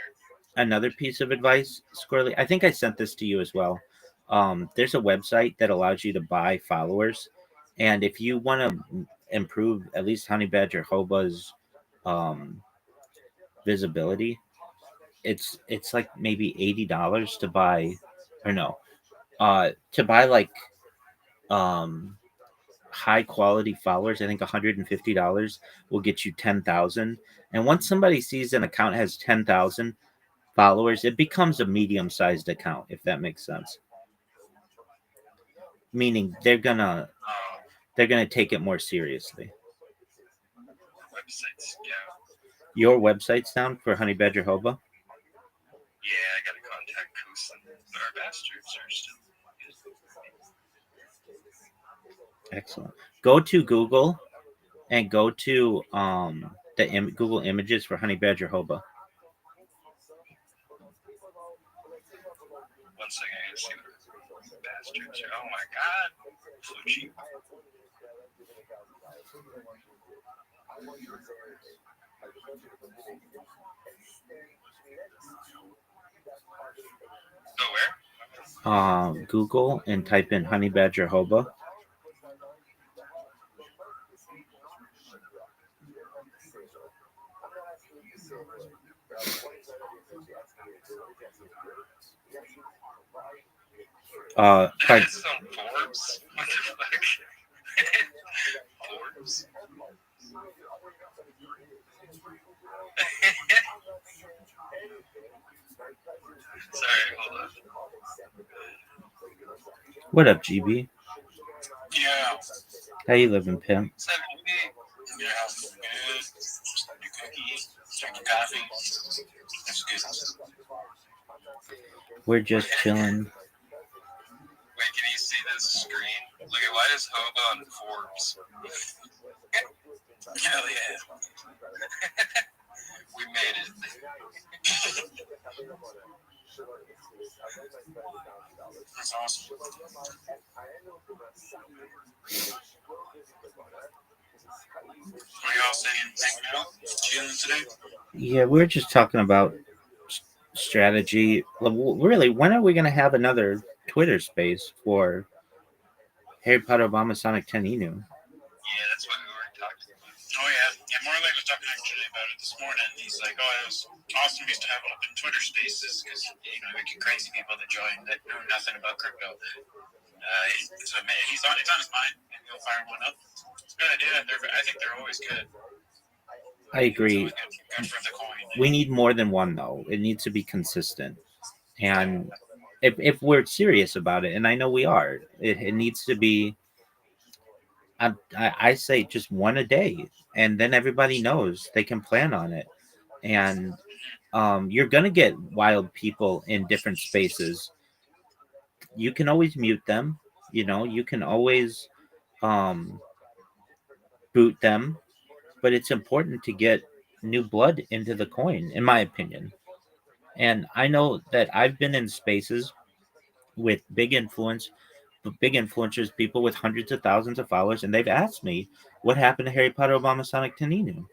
another piece of advice, Squirrely. I think I sent this to you as well. There's a website that allows you to buy followers, And if you want to improve at least Honey Badger Hoba's um, visibility, it's like maybe $80 to buy, or no, to buy like um high quality followers. I think $150 will get you 10,000. And once somebody sees an account has 10,000 followers, it becomes a medium sized account, if that makes sense. Meaning they're gonna take it more seriously. Websites, yeah. Your website's down for Honey Badger Hoba? Yeah, I gotta contact Kusin. But our bastards are still. Excellent. Go to Google and go to the Google images for Honey Badger Hoba. One second, I gotta see what bastards are. Oh my god, so cheap. Oh, where? Google and type in Honey Badger Hoba. This is on Forbes? What the fuck? Forbes? Sorry, hold on. What up, GB? Yeah. How you living, pimp? 70. Your house is good. Your cookies. Drink your coffee. That's good. We're just chilling. Wait, can you see this screen? Look at why is Hoba on Forbes? Hell yeah. We made it. That's awesome. Are you all saying hanging out, chilling today? Yeah, we're just talking about strategy. Really, when are we going to have another Twitter space for Harry Potter Obama Sonic 10 Inu? Yeah, that's what we were talking about. Oh, yeah. Yeah, Morley was talking actually about it this morning. He's like, oh, it was awesome. We used to have open Twitter spaces because, you know, we get crazy people that join that know nothing about crypto. So it's on his mind, and he'll fire one up. It's a good idea. I think they're always good. I agree. Good for the coin. We need more than one, though. It needs to be consistent. And if we're serious about it, and I know we are, it needs to be, I say just one a day. And then everybody knows they can plan on it. And you're going to get wild people in different spaces. You can always mute them. You can always boot them. But it's important to get new blood into the coin, in my opinion. And I know that I've been in spaces with big influencers, people with hundreds of thousands of followers, and they've asked me what happened to Harry Potter Obama Sonic Taninu.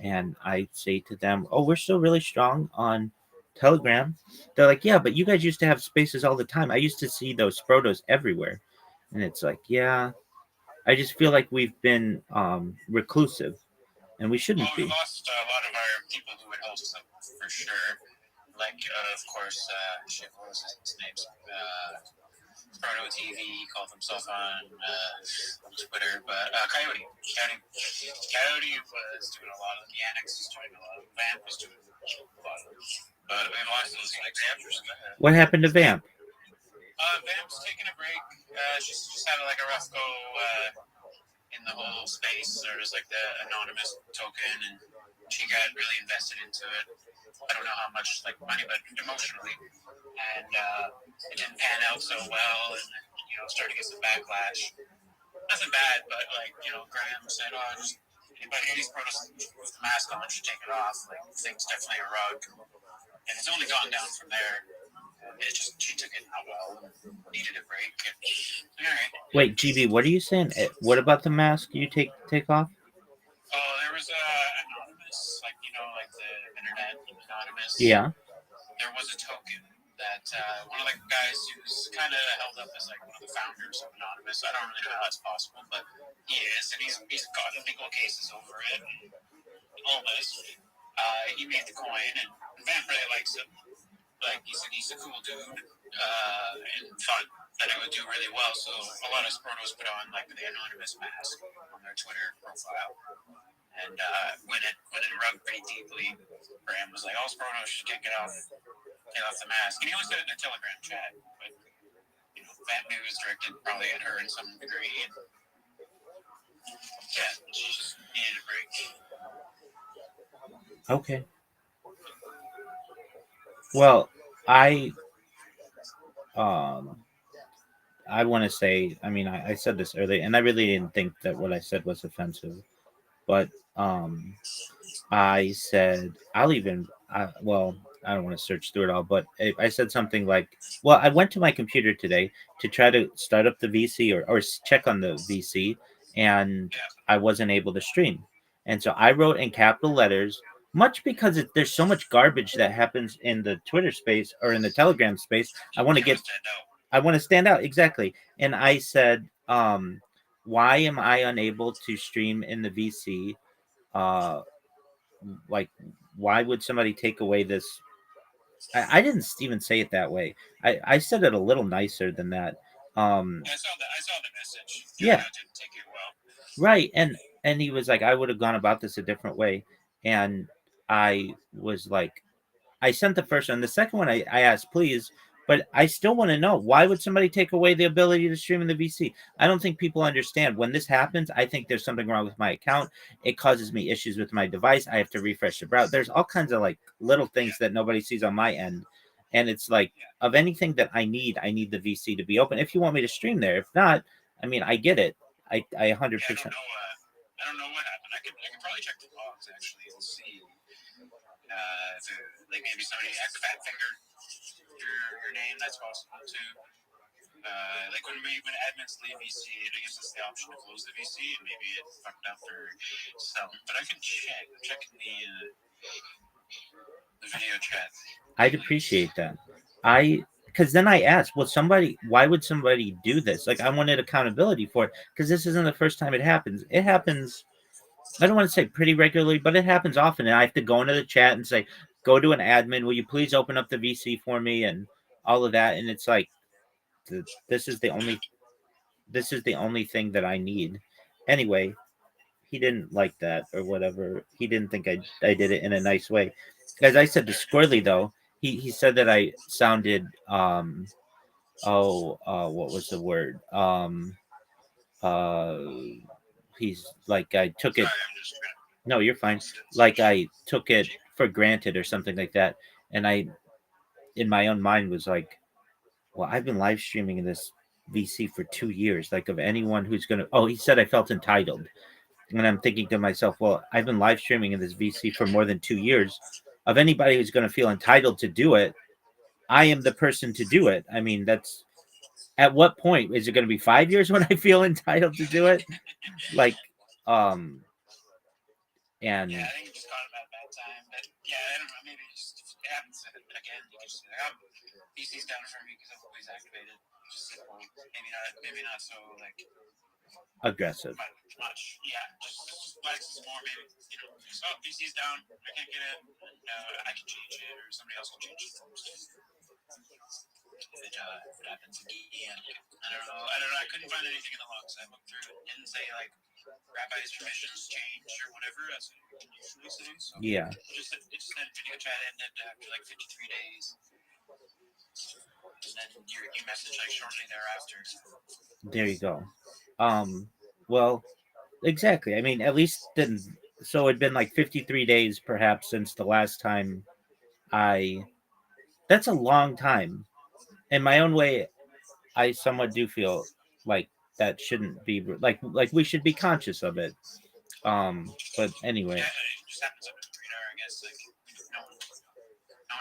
And I say to them, oh, we're still really strong on Telegram. They're like, yeah, but you guys used to have spaces all the time. I used to see those Sprotos everywhere. And it's like, yeah, I just feel like we've been reclusive, and we shouldn't be. We lost a lot of our people who would host them, for sure. Like, of course, what was his name? Proto TV, he called himself on Twitter, but Coyote was doing a lot of the Annex was doing a lot of Vamp was doing a lot of but we lost those examples. What happened to Vamp? Vamp's taking a break. She's just had like a rough go in the whole space. There was like the anonymous token, and she got really invested into it. I don't know how much like money, but emotionally, and it didn't pan out so well, and started to get some backlash. Nothing bad, but like Graham said, oh, just anybody these protests with the mask on should take it off. Like things definitely a rug, and it's only gone down from there. She took it not well, needed a break. And, all right. Wait, GB, what are you saying? What about the mask you take off? Oh, there was anonymous, like the internet anonymous. Yeah. There was a token that one of the guys who's kind of held up as like one of the founders of Anonymous. I don't really know how that's possible, but he is, and he's gotten legal cases over it and all this. He made the coin, and Vamp really likes him. Like he said, he's a cool dude and thought that it would do really well. So a lot of Sprotos put on like the Anonymous mask on their Twitter profile. And when it rubbed pretty deeply, Graham was like, "All Sprotos should get off the mask." And he always did it in a Telegram chat, but Vamp News directed probably at her in some degree. And, yeah, she just needed a break. Okay. Well, I want to say, I mean, I said this earlier, and I really didn't think that what I said was offensive, but I said well, I don't want to search through it all, but I said something like, well, I went to my computer today to try to start up the VC or check on the VC, and I wasn't able to stream, and so I wrote in capital letters. Much because there's so much garbage that happens in the Twitter space or in the Telegram space. I want to stand out. Exactly. And I said, why am I unable to stream in the VC? Like, why would somebody take away this? I didn't even say it that way. I said it a little nicer than that. I saw the message. Yeah. Didn't take it well. Right. And he was like, I would have gone about this a different way. And I was like, I sent the first one. The second one, I asked, please, but I still want to know, why would somebody take away the ability to stream in the VC? I don't think people understand. When this happens, I think there's something wrong with my account. It causes me issues with my device. I have to refresh the browser. There's all kinds of like little things that nobody sees on my end. And it's like, of anything that I need the VC to be open. If you want me to stream there. If not, I mean, I get it. I 100%. I don't know what happened. I could probably check the logs actually and see. Like maybe somebody fat fingered your name. That's possible too. Like when admins leave VC, I guess it's the option to close the VC, and maybe it fucked up or something. But I can check in the video chat. I'd appreciate that. Because then I asked, why would somebody do this? Like, I wanted accountability for it, because this isn't the first time it happens. It happens, I don't want to say pretty regularly, but it happens often. And I have to go into the chat and say, go to an admin, will you please open up the VC for me, and all of that. And it's like, this is the only thing that I need. Anyway, he didn't like that or whatever. He didn't think I did it in a nice way. As I said to Squirrely, though, he said that I sounded what was the word? He's like, I took it. No, you're fine. Like I took it for granted or something like that. And I, in my own mind, was like, well, I've been live streaming in this VC for 2 years. Like, of anyone who's gonna, he said I felt entitled. And I'm thinking to myself, well, I've been live streaming in this VC for more than 2 years. Of anybody who's going to feel entitled to do it, I am the person to do it. I mean, that's, at what point is it going to be 5 years when I feel entitled to do it? Like, and yeah, I think you just caught him at a bad time. But yeah, I don't know. Maybe it happens again. You can just say, VC's down for me because I'm always activated. Just simple. Maybe not so like aggressive. Much. Yeah, just flex more. Maybe VC's down. I can't get it. I can change it, or somebody else can change it. If it happens again, I don't know. I couldn't find anything in the logs. I looked through it. It didn't say like Rabbi's permissions change or whatever, as it usually says. So yeah. It just said video chat ended after like 53 days. And then you message like shortly thereafter. There you go. Well, exactly. I mean, at least then, so it'd been like 53 days perhaps since the last time that's a long time. In my own way, I somewhat do feel like that shouldn't be like we should be conscious of it. But anyway. Yeah, it just happens under the radar, I guess. Like no one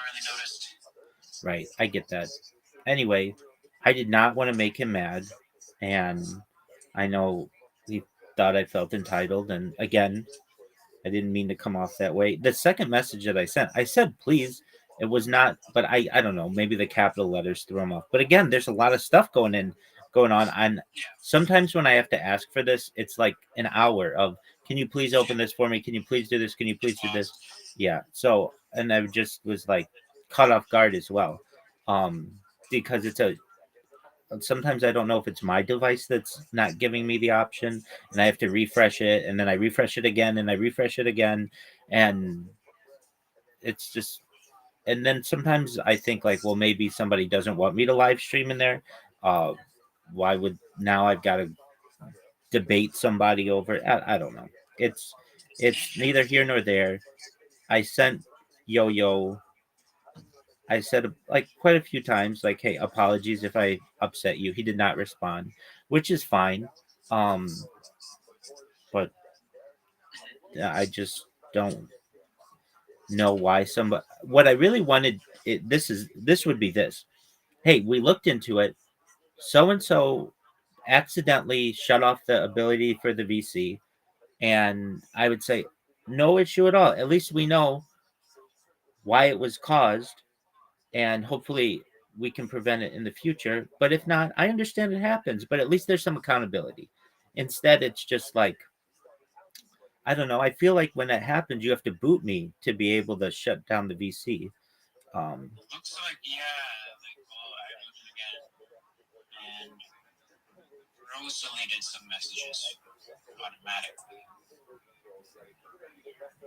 really noticed. Right, I get that. Anyway, I did not want to make him mad, and I know he thought I felt entitled, and again, I didn't mean to come off that way. The second message that I sent, I said, please, It was not, but I don't know. Maybe the capital letters threw them off. But again, there's a lot of stuff going on. And sometimes when I have to ask for this, it's like an hour of, can you please open this for me? Can you please do this? Can you please do this? Yeah. So, and I just was like caught off guard as well, um, because it's a. Sometimes I don't know if it's my device that's not giving me the option, and I have to refresh it, and then I refresh it again, and I refresh it again, and it's just and then sometimes I think like, well, maybe somebody doesn't want me to live stream in there. Uh, why would now I've got to debate somebody over it? I don't know. It's neither here nor there. I sent Yo Yo. I said like quite a few times, like, hey, apologies if I upset you. He did not respond, which is fine. Um, but I just don't know why somebody. What I really wanted, this would be this. Hey, we looked into it. So and so accidentally shut off the ability for the VC, and I would say no issue at all. At least we know why it was caused, and hopefully we can prevent it in the future. But if not, I understand it happens, but at least there's some accountability. Instead, it's just like, I don't know. I feel like when that happens, you have to boot me to be able to shut down the VC. Looks like, well, I looked again, and Rose deleted some messages automatically.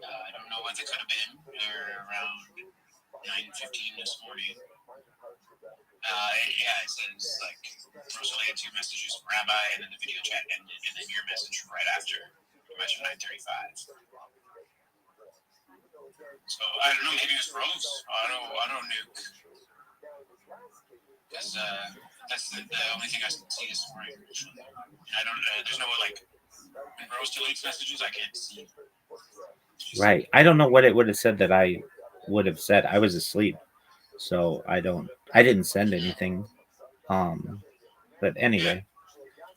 I don't know what they could have been. They're around 9:15 this morning. It says like Rose deleted 2 messages from Rabbi, and then the video chat ended, and then your message right after. Pretty much 9:35. So I don't know. Maybe it was Rose. I don't nuke. Because that's the only thing I see this morning. I don't. There's no like when Rose deletes messages, I can't see. Right. I don't know what it would have said that I would have said. I was asleep, so I didn't send anything. But anyway,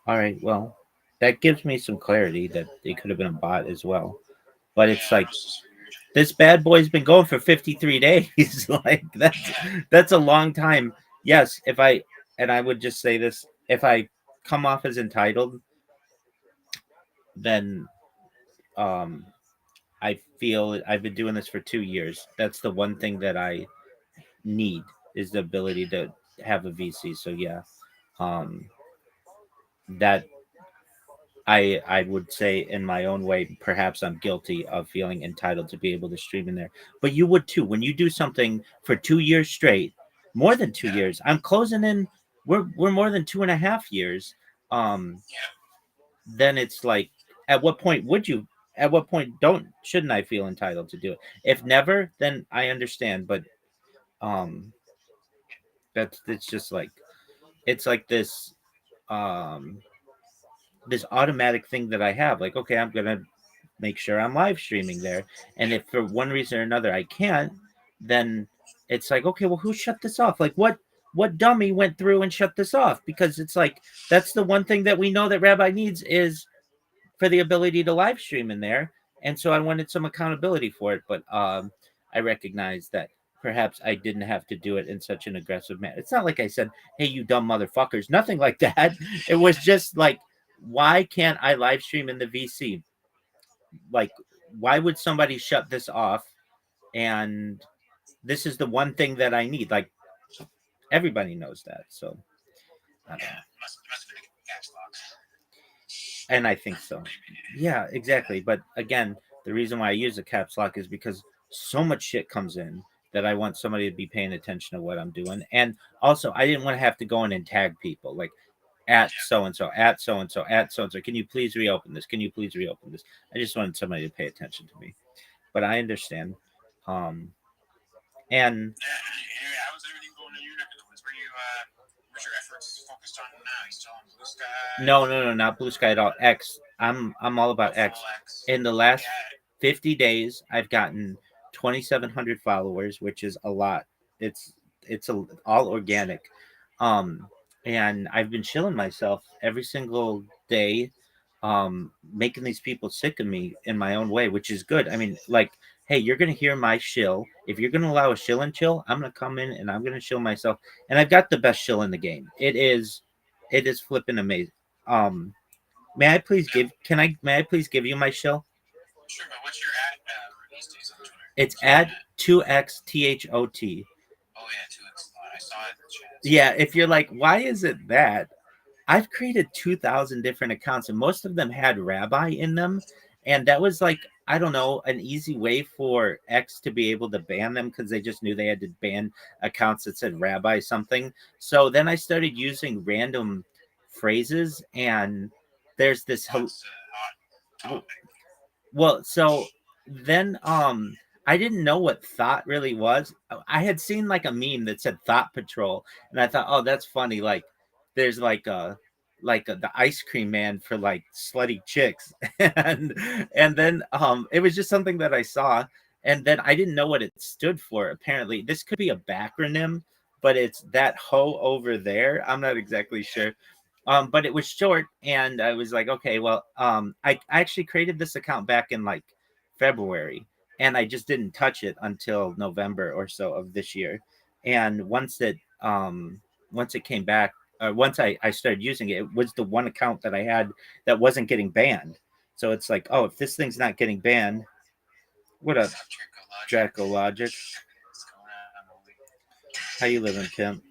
all right. Well, that gives me some clarity that it could have been a bot as well. But it's like this bad boy's been going for 53 days. Like that's a long time. Yes, I would just say this, if I come off as entitled, then I feel I've been doing this for 2 years. That's the one thing that I need, is the ability to have a VC. So yeah, um, that I would say in my own way, perhaps I'm guilty of feeling entitled to be able to stream in there. But you would too when you do something for 2 years straight, more than 2 years. I'm closing in. We're more than 2.5 years. Um, then it's like, at what point would you? At what point shouldn't I feel entitled to do it? If never, then I understand. But um, it's just like, it's like um this automatic thing that I have. Like, okay, I'm gonna make sure I'm live streaming there, and if for one reason or another I can't, then it's like, okay, well, who shut this off? Like, what dummy went through and shut this off? Because it's like, that's the one thing that we know that Rabbi needs, is for the ability to live stream in there. And so I wanted some accountability for it, but I recognize that perhaps I didn't have to do it in such an aggressive manner. It's not like I said, hey, you dumb motherfuckers, nothing like that. It was just like, why can't I live stream in the VC? Like, why would somebody shut this off? And this is the one thing that I need. Like, everybody knows that. So I don't know. Must have been a caps lock. And I think so. Yeah, exactly. But again, the reason why I use a caps lock is because so much shit comes in that I want somebody to be paying attention to what I'm doing. And also, I didn't want to have to go in and tag people like, at so and so, at so and so, at so and so. Can you please reopen this? Can you please reopen this? I just wanted somebody to pay attention to me. But I understand. And how's everything going in your neck of the woods? Where's your efforts focused on now? You still on Blue Sky? no, not Blue Sky at all. X. I'm all about X. In the last 50 days, I've gotten 2,700 followers, which is a lot. It's all organic. And I've been chilling myself every single day, making these people sick of me in my own way, which is good. I mean, like, hey, you're gonna hear my shill. If you're gonna allow a shill and chill, I'm gonna come in and I'm gonna chill myself. And I've got the best shill in the game. It is flipping amazing. Um, may I please give? Can I? May I please give you my shill? Sure, but what's your ad these days on Twitter? It's at 2xthot. Oh yeah, 2x. I saw it in the chat. Yeah, if you're like, why is it that? I've created 2,000 different accounts, and most of them had Rabbi in them. And that was like, I don't know, an easy way for X to be able to ban them because they just knew they had to ban accounts that said Rabbi something. So then I started using random phrases, and there's this. What's hot topic? Well, so then I didn't know what thought really was. I had seen like a meme that said Thought Patrol, and I thought, oh, that's funny. Like there's the ice cream man for like slutty chicks. And then it was just something that I saw, and then I didn't know what it stood for. Apparently, this could be a backronym, but it's that hoe over there. I'm not exactly sure. But it was short, and I was like, okay, well, I actually created this account back in like February, and I just didn't touch it until November or so of this year. And once it came back, once I started using it, it was the one account that I had that wasn't getting banned. So it's like, oh, if this thing's not getting banned, what up, Draco Logic? How you living, pimp?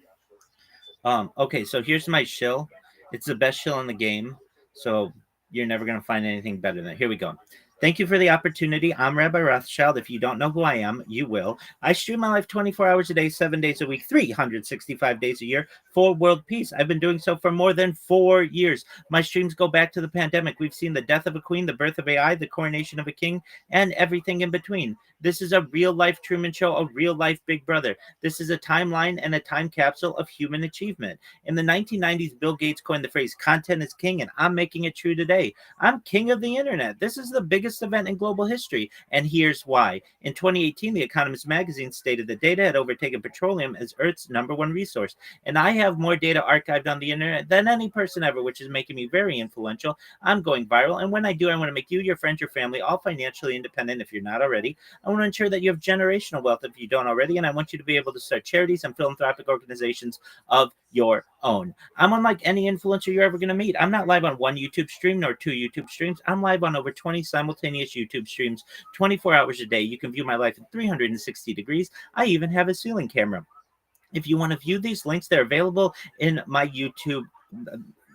Okay, so here's my shill. It's the best shill in the game, so you're never gonna find anything better than it. Here we go. Thank you for the opportunity. I'm Rabbi Rothschild. If you don't know who I am, you will. I stream my life 24 hours a day, 7 days a week, 365 days a year for world peace. I've been doing so for more than 4 years. My streams go back to the pandemic. We've seen the death of a queen, the birth of AI, the coronation of a king, and everything in between. This is a real life Truman Show, a real life Big Brother. This is a timeline and a time capsule of human achievement. In the 1990s, Bill Gates coined the phrase content is king, and I'm making it true today. I'm king of the internet. This is the biggest event in global history, and here's why. In 2018, The Economist magazine stated that data had overtaken petroleum as Earth's #1 resource, and I have more data archived on the internet than any person ever, which is making me very influential. I'm going viral, and when I do, I want to make you, your friends, your family, all financially independent if you're not already. I want to ensure that you have generational wealth if you don't already, and I want you to be able to start charities and philanthropic organizations of your own. I'm unlike any influencer you're ever going to meet. I'm not live on one YouTube stream nor 2 YouTube streams. I'm live on over 20 simultaneous YouTube streams, 24 hours a day. You can view my life in 360 degrees. I even have a ceiling camera. If you want to view these links, they're available in my YouTube.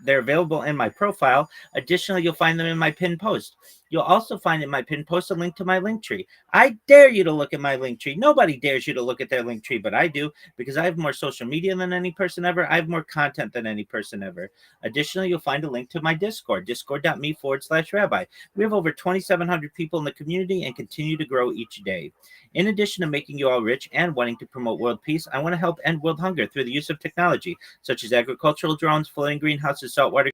They're available in my profile. Additionally, you'll find them in my pinned post. You'll also find in my pinned post a link to my link tree. I dare you to look at my link tree. Nobody dares you to look at their link tree, but I do, because I have more social media than any person ever. I have more content than any person ever. Additionally, you'll find a link to my Discord, discord.me/rabbi. We have over 2,700 people in the community and continue to grow each day. In addition to making you all rich and wanting to promote world peace, I want to help end world hunger through the use of technology, such as agricultural drones, floating greenhouses, saltwater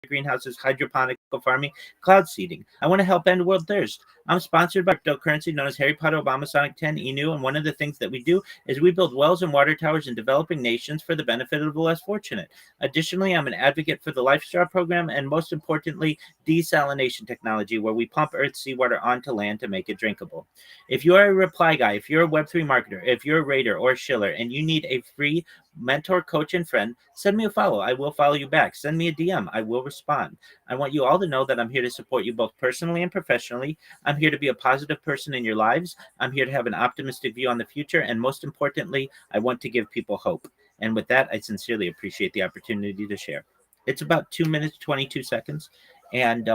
greenhouses, hydroponic farming, cloud seeding. I want to help end world thirst. I'm sponsored by cryptocurrency known as Harry Potter Obama Sonic 10 Inu, and one of the things that we do is we build wells and water towers in developing nations for the benefit of the less fortunate. Additionally, I'm an advocate for the Life Straw program, and most importantly, desalination technology, where we pump Earth's seawater onto land to make it drinkable. If you are a reply guy, if you're a Web3 marketer, if you're a raider or a shiller, and you need a free mentor, coach, and friend, send me a follow. I will follow you back. Send me a DM. I will respond. I want you all to know that I'm here to support you both personally and professionally. I'm here to be a positive person in your lives. I'm here to have an optimistic view on the future. And most importantly, I want to give people hope. And with that, I sincerely appreciate the opportunity to share. It's about 2 minutes, 22 seconds. And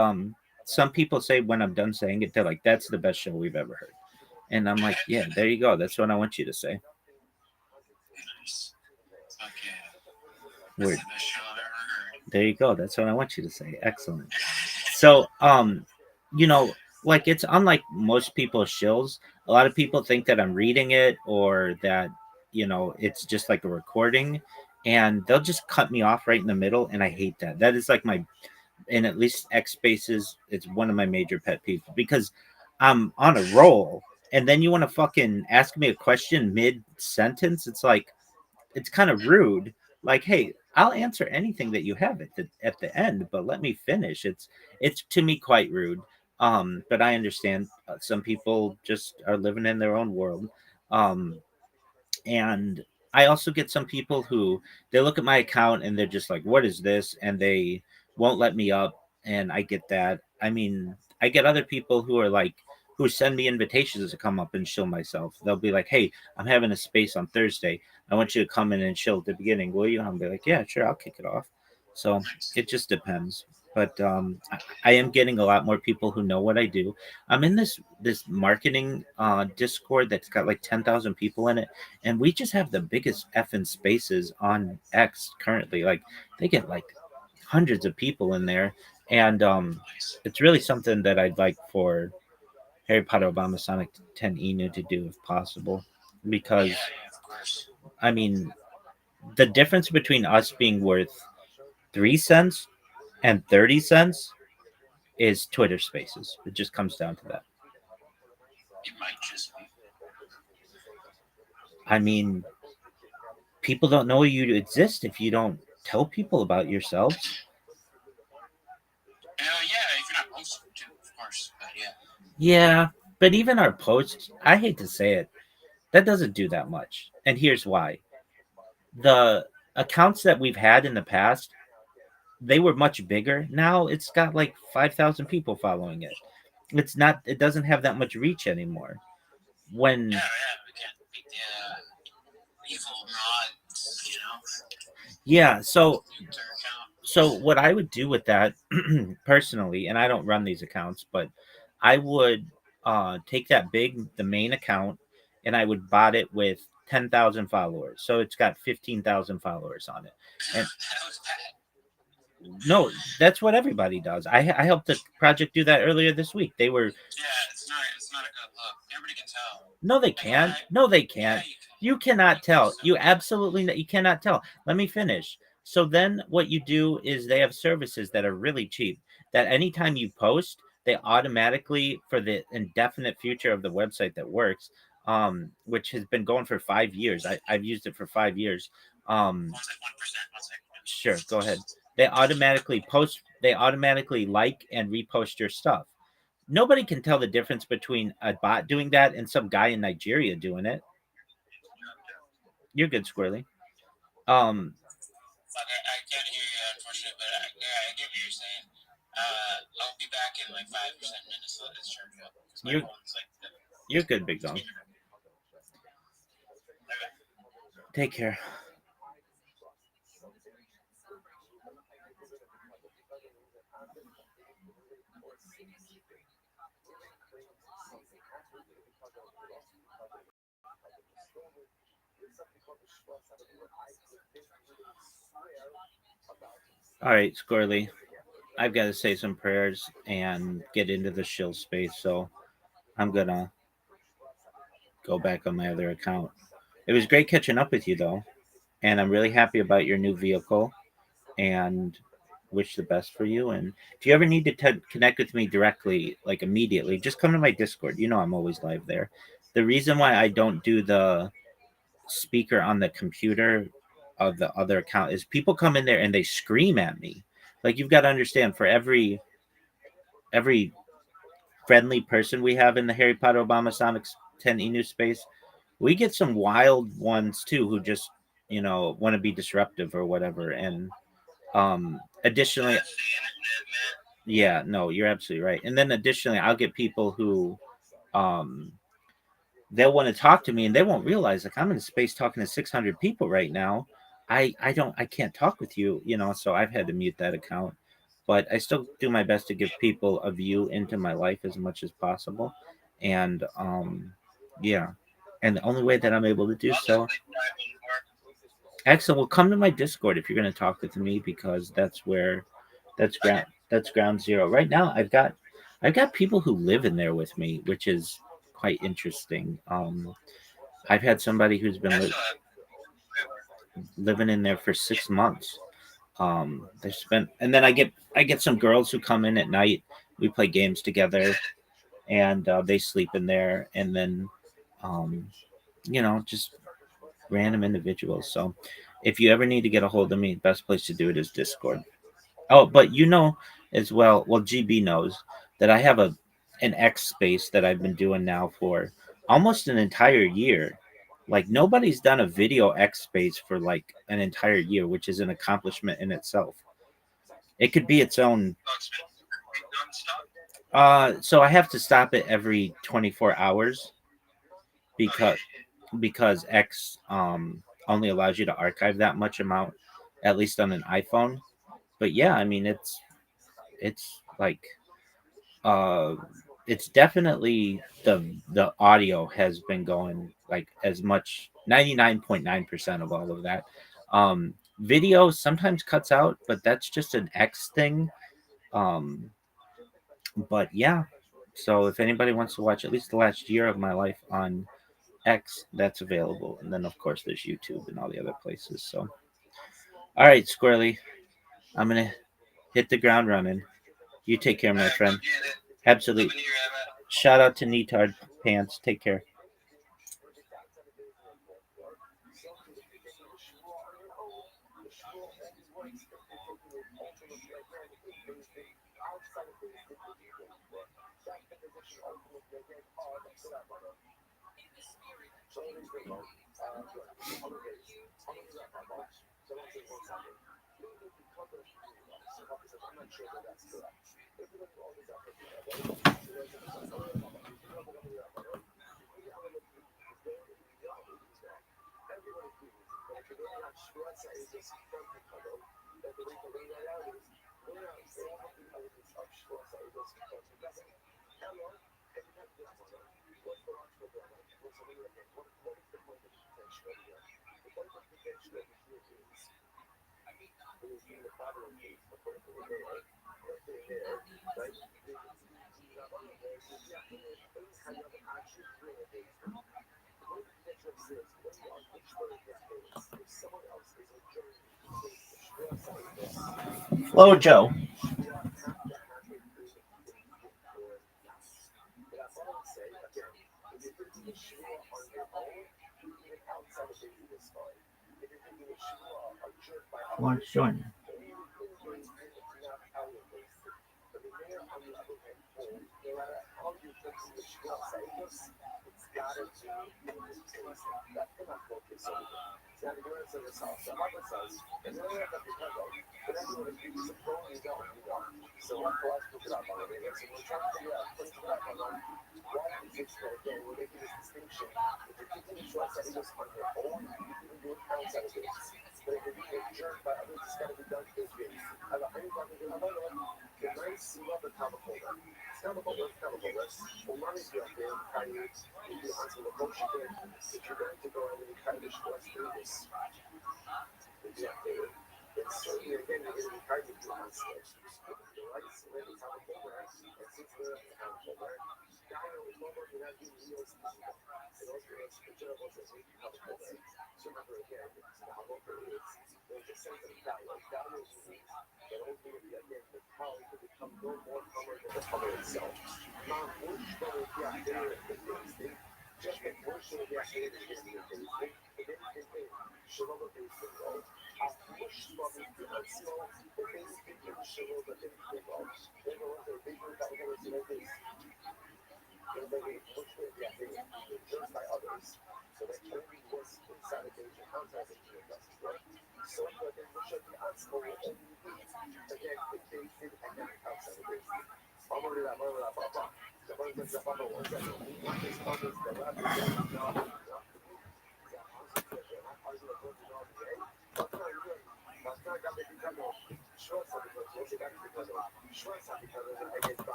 some people say when I'm done saying it, they're like, that's the best show we've ever heard. And I'm like, yeah, there you go. That's what I want you to say. Word. There you go. That's what I want you to say. Excellent. So, like it's unlike most people's shills. A lot of people think that I'm reading it or that, it's just like a recording, and they'll just cut me off right in the middle. And I hate that. That is like in at least X Spaces, it's one of my major pet peeves because I'm on a roll. And then you want to fucking ask me a question mid sentence. It's like, it's kind of rude. Like, hey, I'll answer anything that you have at the end, but let me finish. It's to me quite rude. But I understand some people just are living in their own world. Um, and I also get some people who they look at my account and they're just like, "What is this?" and they won't let me up, and I get that. I mean, I get other people who are like who send me invitations to come up and show myself. They'll be like, "Hey, I'm having a space on Thursday. I want you to come in and chill at the beginning, will you?" And I'll be like, "Yeah, sure, I'll kick it off." So it just depends. But I am getting a lot more people who know what I do. I'm in this marketing Discord that's got like 10,000 people in it, and we just have the biggest effing spaces on X currently. Like they get like hundreds of people in there, and it's really something that I'd like for Harry Potter Obama Sonic 10 Inu to do if possible, because I mean the difference between us being worth 3 cents and 30 cents is Twitter Spaces. It just comes down to that. It might just be. I mean, people don't know you exist if you don't tell people about yourselves. Yeah, if you're not posting too, of course. But yeah. Yeah, but even our posts, I hate to say it, that doesn't do that much. And here's why. The accounts that we've had in the past, they were much bigger. Now it's got like 5,000 people following it. It's not, it doesn't have that much reach anymore. When Yeah, we can't beat the evil mods, you know. Yeah, so Their account. so what I would do with that personally, and I don't run these accounts, but I would take the main account, and I would bot it with 10,000 followers. So it's got 15,000 followers on it. And That was bad. no, that's what everybody does. I helped the project do that earlier this week. They were Yeah, it's not a good look. Everybody can tell. No, they can't. No, they can't. You cannot tell. You absolutely you cannot tell. Let me finish. So then what you do is they have services that are really cheap that anytime you post, they automatically for the indefinite future of the website that works, which has been going for 5 years. I've used it for 5 years. Um, 1%. sure, go ahead. They automatically like and repost your stuff. Nobody can tell the difference between a bot doing that and some guy in Nigeria doing it. You're good, Squirrely. I can't hear you, unfortunately, but I get what you're saying. I'll be back in like 5% minutes. So let's charge up. You're good, Big Dog. Take care. All right, Squirrely. I've got to say some prayers and get into the shill space, so I'm gonna go back on my other account. It was great catching up with you, though, and I'm really happy about your new vehicle, and wish the best for you. And if you ever need to connect with me directly, like immediately, just come to my Discord. You know I'm always live there. The reason why I don't do the speaker on the computer of the other account is people come in there and they scream at me. Like you've got to understand, for every friendly person we have in the Harry Potter Obama Sonic 10 Inu space, we get some wild ones too who just want to be disruptive or whatever. And additionally, yeah, no, you're absolutely right. And then additionally, I'll get people who um they'll want to talk to me and they won't realize like I'm in a space talking to 600 people right now. I can't talk with you, so I've had to mute that account. But I still do my best to give people a view into my life as much as possible. And yeah. And the only way that I'm able to do so. Excellent. Well, come to my Discord if you're going to talk with me, because that's ground zero. Right now I've got people who live in there with me, which is quite interesting. I've had somebody who's been living in there for 6 months. They spent, and then I get some girls who come in at night. We play games together, and they sleep in there. And then, just random individuals. So, if you ever need to get a hold of me, the best place to do it is Discord. Oh, but as well. Well, GB knows that I have an X space that I've been doing now for almost an entire year. Like nobody's done a video X space for like an entire year, which is an accomplishment in itself. It could be its own. So I have to stop it every 24 hours because X only allows you to archive that much amount, at least on an iPhone. But yeah, I mean it's like uh it's definitely the audio has been going like as much 99.9% of all of that. Video sometimes cuts out, but that's just an X thing. Um but yeah, so if anybody wants to watch at least the last year of my life on X, that's available. And then of course there's YouTube and all the other places. So all right, Squirrely, I'm gonna hit the ground running. You take care, my friend. Absolutely. Shout out to Neatard Pants. Take care. Hello, Joe. Lawrence join.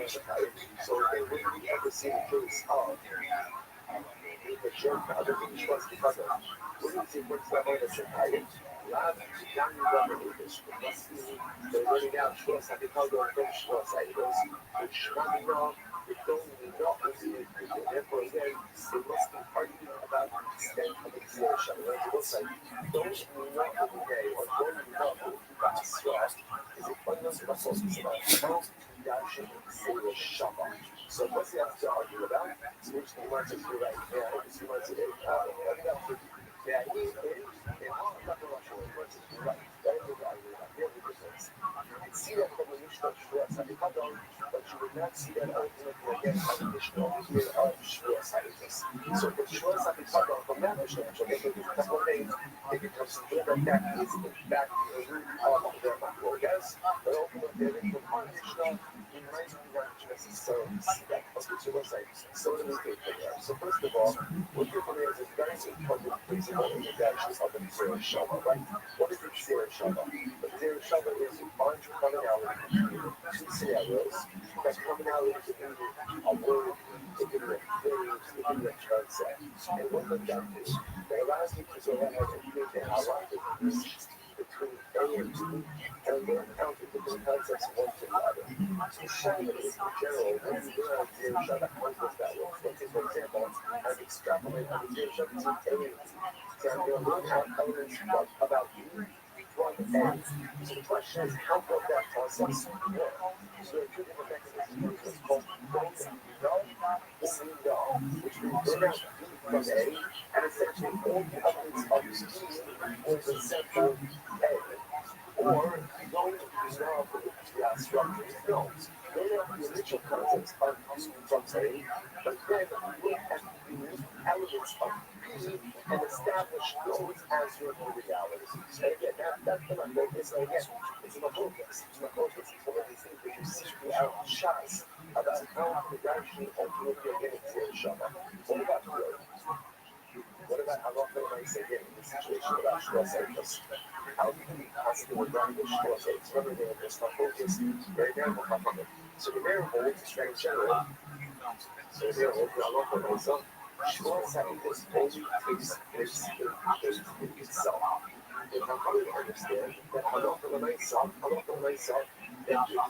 So they wouldn't ever see the case of the joke other than trust the other. Wouldn't see what's the other Zechariah. Love, young Rabbanitish, must be the running out trust at the Chicago and trust items, which running off, the don't not receive people. Therefore, again, they must be arguing about the extent of exertion. Right? It looks like those who not every day or don't not pass trust is a fundamental process about Yashin Sirius Shabbat. So what's the have to argue about? Which he wants to do right now, because he wants to get yeah, he is, and all of Rabbi Rothschild wants to do right. That is what I argue about. Here's the difference. You can see that from the Mishnah Shvuas HaPikadon, but you would not see that ultimately again from the Mishnah of Shvuas HaPikadon. So the Shvuas HaPikadon from that Mishnah, which will make it a couple of days, it becomes clear that that is in fact the root of their macro gas, but ultimately from one Mishnah, you might not necessarily see that. So let me take it there. So first of all, what you're going to is a very important principle in the direction of the Zera Shava, right? What is the Zera Shava? The Zera Shava is a bunch of commonality between two scenarios. That commonality is a word, it can be a phrase, it can be a concept. And what does that do? It allows you to sort of make the halakhic between A and B, and then count the different concepts one to the other. So Shava is in general, when you realize Zera Shava, how does that work? Let's say, for example, I've extrapolated on the Zera Shava to A and B. So I'm going to look at elements about B from A. So the question is, how does that process work? So there are two different mechanisms. It's called both know or we know, which means we're out B from A, and essentially all the elements of B will be set for A. Or going to the now for the structure of films. They have the initial concepts of from A, but then look at the elements of B and establish those as your new realities. And again, that's the focus. And again, it's the focus. It's the focus. It's one of these things that you see throughout shots about how the actually ultimately are getting to the Shabbat. What about the what about how often I say again in the situation about Shloss Eidos? How can we possibly regard the Shloss Eidos? Remember, they are just not focused, very variable component. So the variable is very general. So the variable is not local myself. Shloss Eidos only takes place in itself. And how can we understand that halakha myself, that you are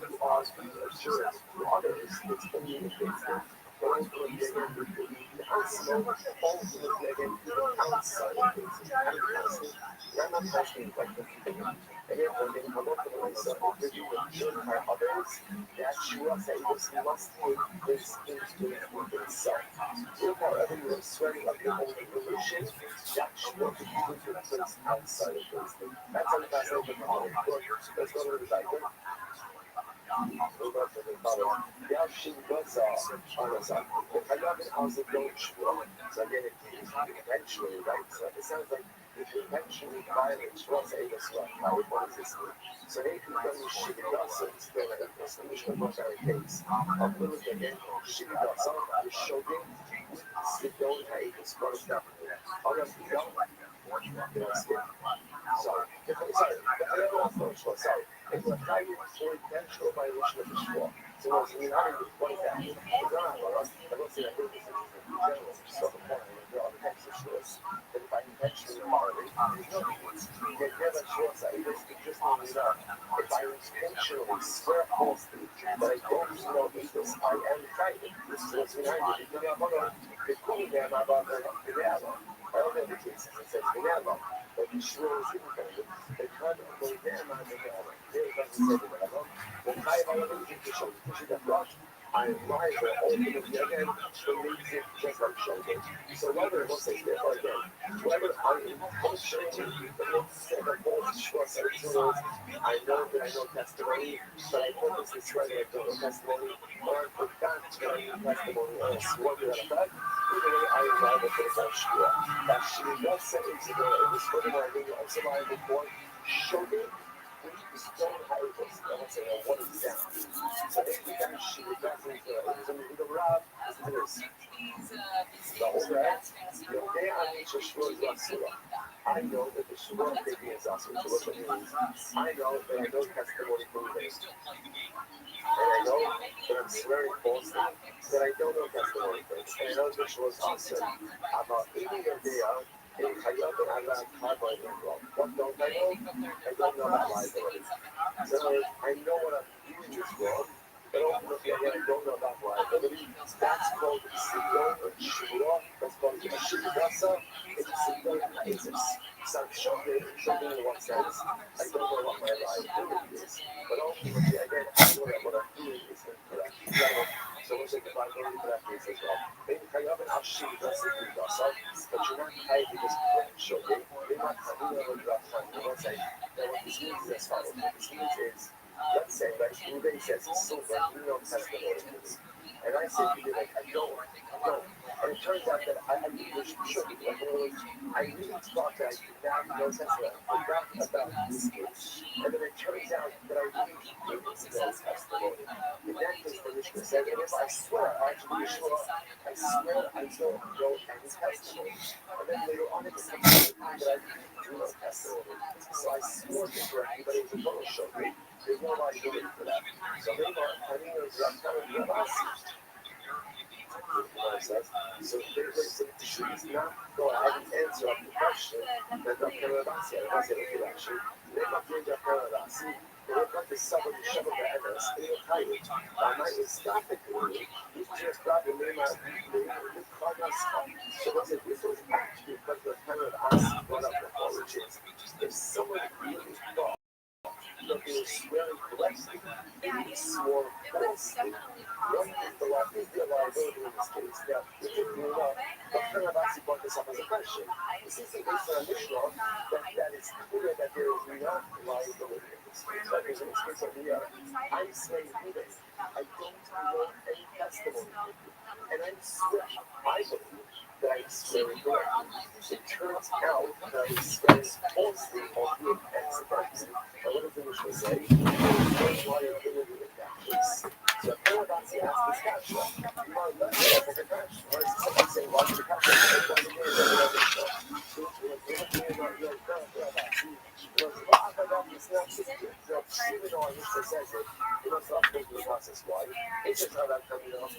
assurance to others, it's communicates that. Ultimately, the ultimately again, outside of things, I'm not asking like the thing. And therefore, then halakha myself, if you would by others, that Shvuas HaPikadon must take place into itself. If, however, you are swearing of your own evolution, that Shvuas HaPikadon takes place outside of those things. That's how the fascinating problem. Let's go to the Bible. Eventually, right? So it sounds like if you eventually violate Shloss Eidos, how it was this week. So they can tell you Shigidasa is still in this condition of very case. Of little again, Shigidasa, the Shogin, Sidon Eidos, what is that? Other people, sorry, it's a higher or eventual violation of the Shua. So what is that? It's not about us. I don't say I think this is in general, self-appointed, there are other types of Shuas. But if I intentionally violate, there's no difference. The idea that Shua Sa'idas could just mean that if I intentionally swear falsely that I don't know Eidos, I am trying. This is what's behind it. They call me there, my brother, the Yellow. I don't know the cases, it says the Yellow. But the Shua is independent. They come and go there, my Yellow. I am liable ultimately again to leave it just like Shogin. So whether we'll say therefore again, whether I intentionally set a false Shloss Eidos, I know that I know testimony, but I purposely swear that I don't know testimony, or I forgot that I know testimony and I swore to that effect, either way I am liable for the first Shua. That she does say it was furthermore I think I'm also liable for Shogin. Stone Eidos, I would say, what is that? So they become she represents the Rav, this the older they are nature Shua Zasura. I know that the Shua baby is Zasura, so what it means, I know that I know testimony from this. And I know that I'm swearing falsely, that I don't know testimony things. And I know the was awesome. About 80 years there, in Hayyabin Allah Karbon wrong. What don't I know? I don't know about liability. So I know what I'm doing is wrong, but ultimately again I don't know about liability. That's called Sidon or Shura. That's called Shidasa. It's a Sidon Isis. So I'm showing in what sense I don't know what my liability is. But ultimately again I know that what I'm doing is incorrect. So we'll take the liability for that case as well. Maybe Hayyabin Ashidasa Sidasa, but you're not tied to this correct showing. You're not tied to the time. You won't say that what this means is as follows. What this means is, let's say, right, Ruben says he's sober, you know testimonies. And I say to you, like, I don't. And it turns out that I really wish you should. Like, in other words, I really thought that I could now know testimony. I forgot about this case. And then it turns out that I really didn't know testimony. In that case, the Mishnah said, and if I swear, actually, Yeshua, I swear I don't know any testimony. And then later on, it becomes that I do know testimony. So I swore to correctly, but it was a total show. There's no liability for that. So they are, I mean, there's that kind of realized. So please not go ahead and answer the question that Dr. Rabasi, actually, they got to Rabasi, they got to somebody show the evidence, they were hiding. I might stop it, you just got the name of the Congress. So was it, this was actually what the Rabasi brought up before, which is, if someone really thought that they were swearing correctly, they swore falsely. One is the liability in this case that if you do not, Dr. Rabasi brought this up as a question. This is based on a Mishnah that is clear that there is not liability in this case. Like there's an experience of the I'm saying Ruben, I don't know any testimony. And I swear, I believe that I'm swearing correctly. It turns out that I'm swearing falsely on the experts. Now what does the Mishnah say? There is no liability in that case. So if you're about to ask this question, you are left with a question. Or is somebody saying, why did the question? It wasn't there, it wasn't there. So it was there, you're not there about you. It was not about this not just good. So even though our Mishnah says it, you must not go through the process. Why? It's just how that coming off.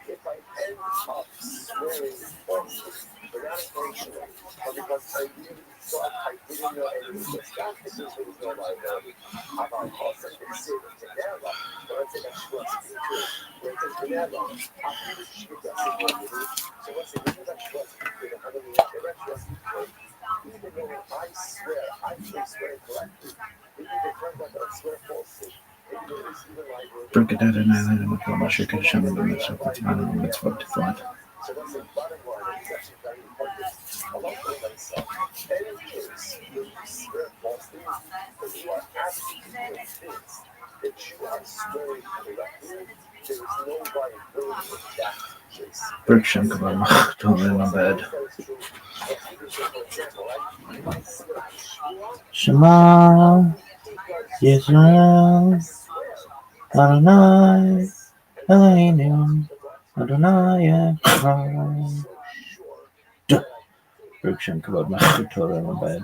If I end up swearing falsely, without intentionally, or because I really thought I didn't know any of this, that is just what is no liability. About also consider together, but I think I should want to do it. Where it says together, I really should get that support. So what's the reason that you want to do it? How do we have that trust? Even though I swear, I should swear correctly, even if it turns out that I swear falsely, Break it down and I don't know how much you can show me the mitzvah, but I don't know mitzvah to thought. So that's the bottom line. It's actually very important. A lot of things say, any case where you swear falsely, if you are actually convinced that you are swearing correctly, there is no liability in that case. Break Shankar, don't lay my bed. Shema Yisrael Adonai Eloheinu Adonai Echad. Break Shankar, don't lay my bed.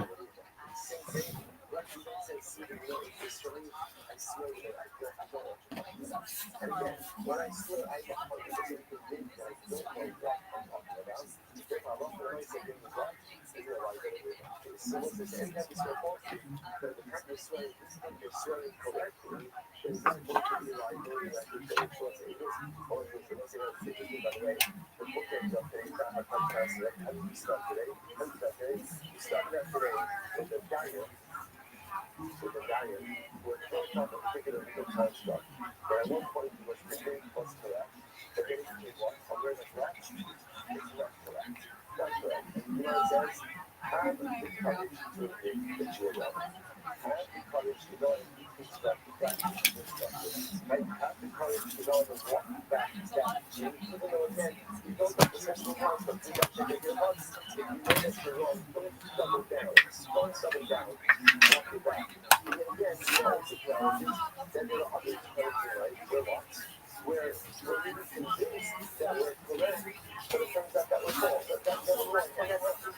And again, when I swear I don't want to say convinced that I don't know what I'm talking about, if I love what I say in the right, is there a liability in that case? So what's this end of the swear falsely? But the time you're swearing, this time you're swearing correctly, there's not going to be a liability that you're saying short it is. Or if you're saying physically, by the way, the book ends up today, not a podcast, right? How did you start today? You started that today with the diet. With the diet, we're talking about a particular legal construct. But at one point, he was thinking was correct. But then he became what? Under the correct? It's not correct. Not correct. And you know what it says? Have the courage to admit that you are wrong. Have the courage to go and deconstruct that constructed. Right? Have the courage to go and walk back that chain. Even though, again, you don't have the sexual construct. You got to make your heart. If you know that you're wrong, don't double down. Don't double down. Walk it back. And then again, it's acknowledges that there are other times, right? We're lost. Where we're really convinced that we're correct, but it turns out that we're false. That we're wrong.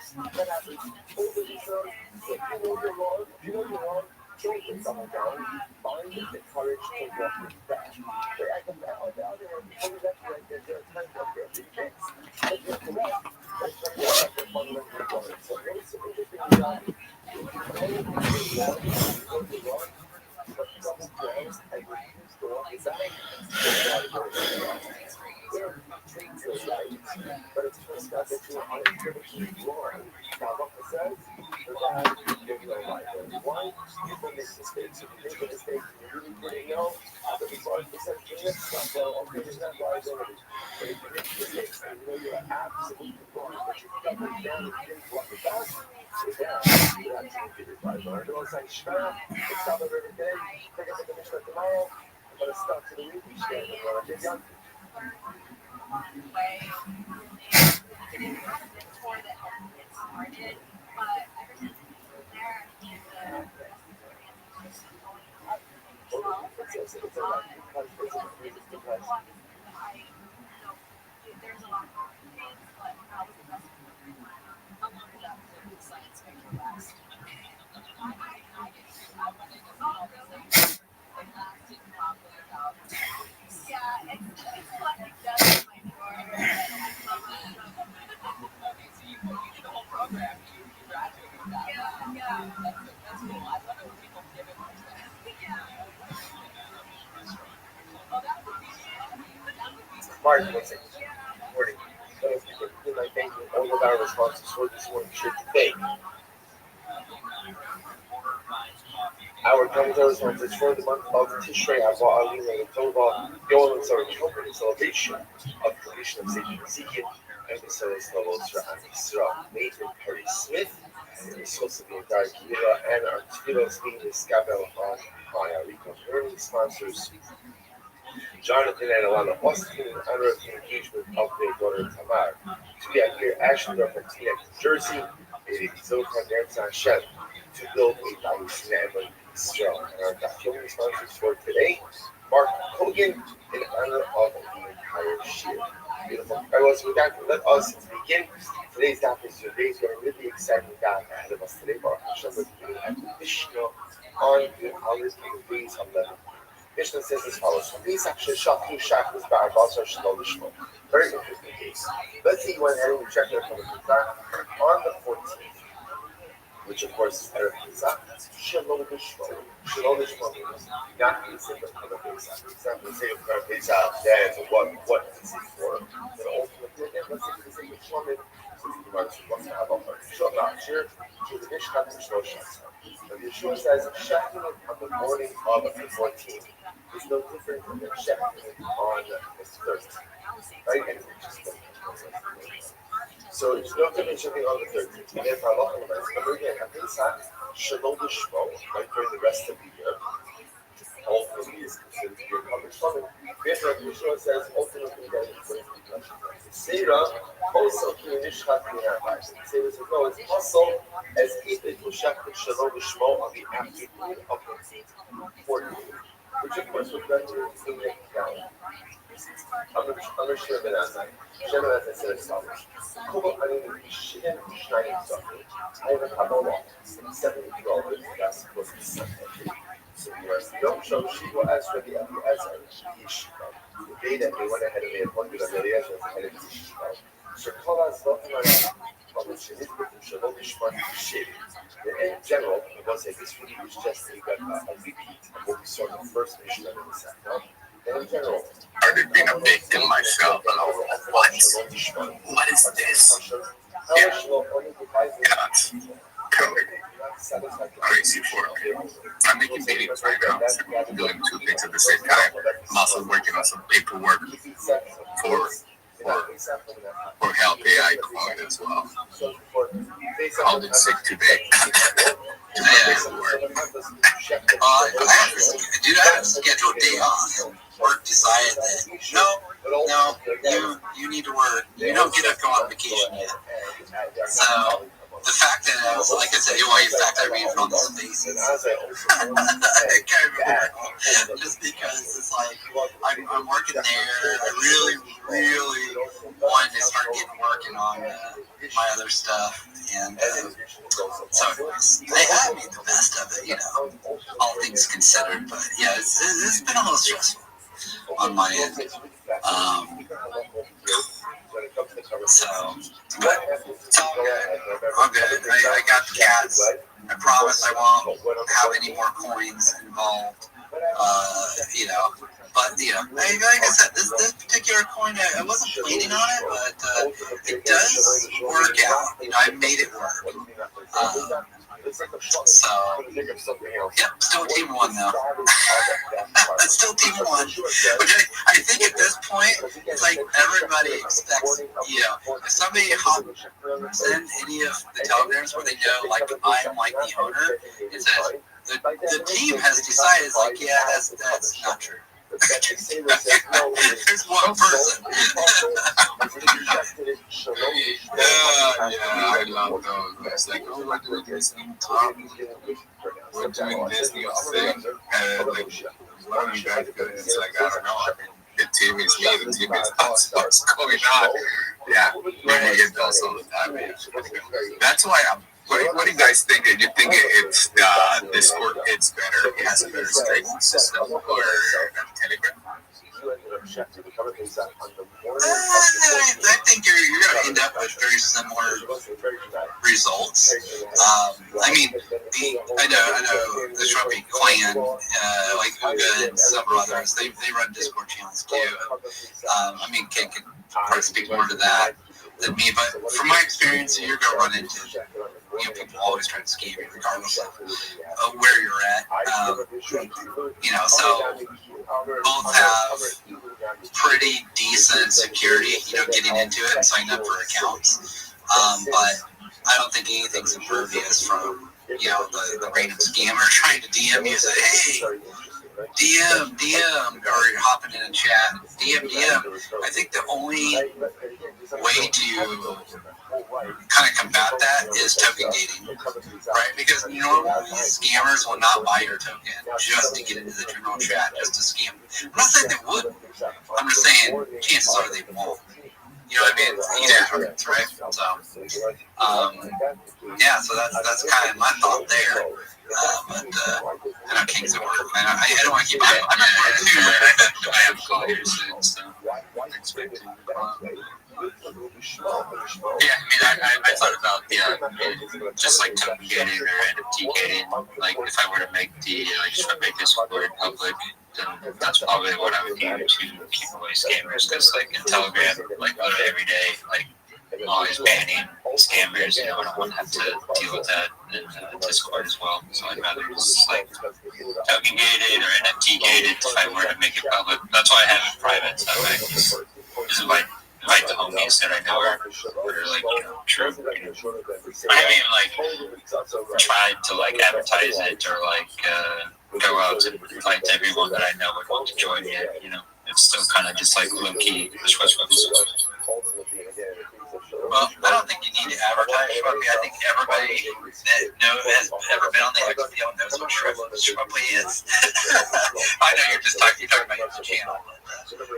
Martin, one second. Morning. Those people in my thank you. All of our responses for this one should today. Our commentary responses for the month of Tishrei Haba Alina Tova Yom celebration of completion of Satan Ezekiel and the Sarah's levels for Israel. Nathan Perry Smith, the source of the entire Kira, and our Tfilos being the Skabel on Maya Rico learning sponsors. Jonathan and Alana Austin in honor of the engagement of their daughter Tamar. To be out here, Ashley from Teaneck, New Jersey, made a Zohar Dance Hashem to build a Bayis Ne'eman Israel. And our documentary sponsors for today, Mark Hogan in honor of the entire Shir. Beautiful. All right, well, so with that, let us begin. Today's daf is today's going to be a really exciting daf ahead of us today. Baruch Hashem, we're beginning at the Mishnah on the holidays of the days of Lebanon. Mishnah says as follows: Pesach sheshachnu shachus ba'arbasar shelo lishmo. Very interesting case. Let's say you went ahead and you checked it from the Pesach on the 14th, which of course is Erev Pesach. Shelo lishmo. Shelo lishmo means not to say the Pesach. It's not to say the Pesach. That's what is it for? But ultimately, let's say the same Shlomin. The Yeshua says shechting on the morning of the 14th is no different than shechting on the 13th, right? So it's no different shechting on the 13th. And therefore, Allah remember again, Pesach Shalom Lishmo, right, during the rest of the year, ultimately is considered to be a covered Shalom. Therefore, Yeshua says ultimately that it's going to be touched. Seirah also can nishchat minarvai. Seirah says no, it's also as if it was shechted Shalom Lishmo on the afternoon of the 14th, which of course would render it in the calendar. I'm not sure that as I said as follows. Kuba anim shiden shnayim zachim. I have a Kabbalah 7-12. That's was the Sunday. So you are Yom Shom Shiva Ezra the Eliezer Yeshiva. The day that they went ahead and they appointed Eliezer as the head of Yeshiva. So Kolas Lotamara, Shalom Ishman Shiri. In general, I will say this video is just a repeat of what we saw in the first mission of the second. In general, I've been a victim myself. What is this? Cuts. Code. Crazy work. I'm making videos right now. I'm doing two things at the same time. I'm also working on some paperwork for Help AI Code as well. Called in sick today. I had a scheduled day off. Work decided that no, you need to work. You don't get to go on vacation yet. So the fact that, like I said, the fact I read from the spaces, I can't remember, just because it's like, I'm working there, I really wanted to start working on my other stuff, and so I made the best of it, all things considered, but yeah, it's been a little stressful on my end. So, but it's all good. All good. I got the cats. I promise I won't have any more coins involved. But like I said, this particular coin, I wasn't planning on it, but it does work out. I made it work. So, yep, still team one though. It's still team one. Which I think at this point, it's like everybody expects, if somebody hops in any of the telegrams where they know, like, I'm like the owner, it says, the team has decided, it's like, yeah, that's not true. There's one person. I love those. It's like, oh, we're doing this new top. We're doing this new thing. And like, one you guys do, it's like, I don't know. I mean, the team is me, the team is us. What's going on? Yeah, we get those all the time. That's why what do you guys think? Do you think it's Discord? It's better. It has a better streaming system, or Telegram? I think you're going to end up with very similar results. I mean, I know the Shruppy clan, like Uga and several others, they run Discord channels too. I mean, Ken can probably speak more to that than me, but from my experience, you're going to run into people always try to scam you regardless of where you're at. So both have pretty decent security, getting into it and signing up for accounts. But I don't think anything's impervious from, the random scammer trying to DM you and say, hey, DM, or you're hopping in a chat, DM. I think the only way to kind of combat that is token gating, right? Because normally scammers will not buy your token just to get into the general chat, just to scam. I'm not saying they would. I'm just saying chances are they won't. You know what I mean? Yeah, right? So, so that's kind of my thought there. But I know King's at work. I don't want to keep. I'm not work too. I have to call here soon, so I'm expecting. Yeah, I thought about just like token gating or NFT gating. Like if I were to make make this word public, then that's probably what I would do to keep away scammers. Because like in Telegram, like every day, like always banning scammers. I don't want to have to deal with that in Discord as well. So I'd rather just like token gated or NFT gated if I were to make it public. That's why I have it private. So I just invite the homies that I know are like true. I haven't even tried to advertise it or go out to invite everyone that I know would want to join yet. It's still kind of just low key. Well, I don't think you need to advertise Shruppy. I think everybody that has ever been on the XPL knows what Shruppy is. I know you're talking about your channel.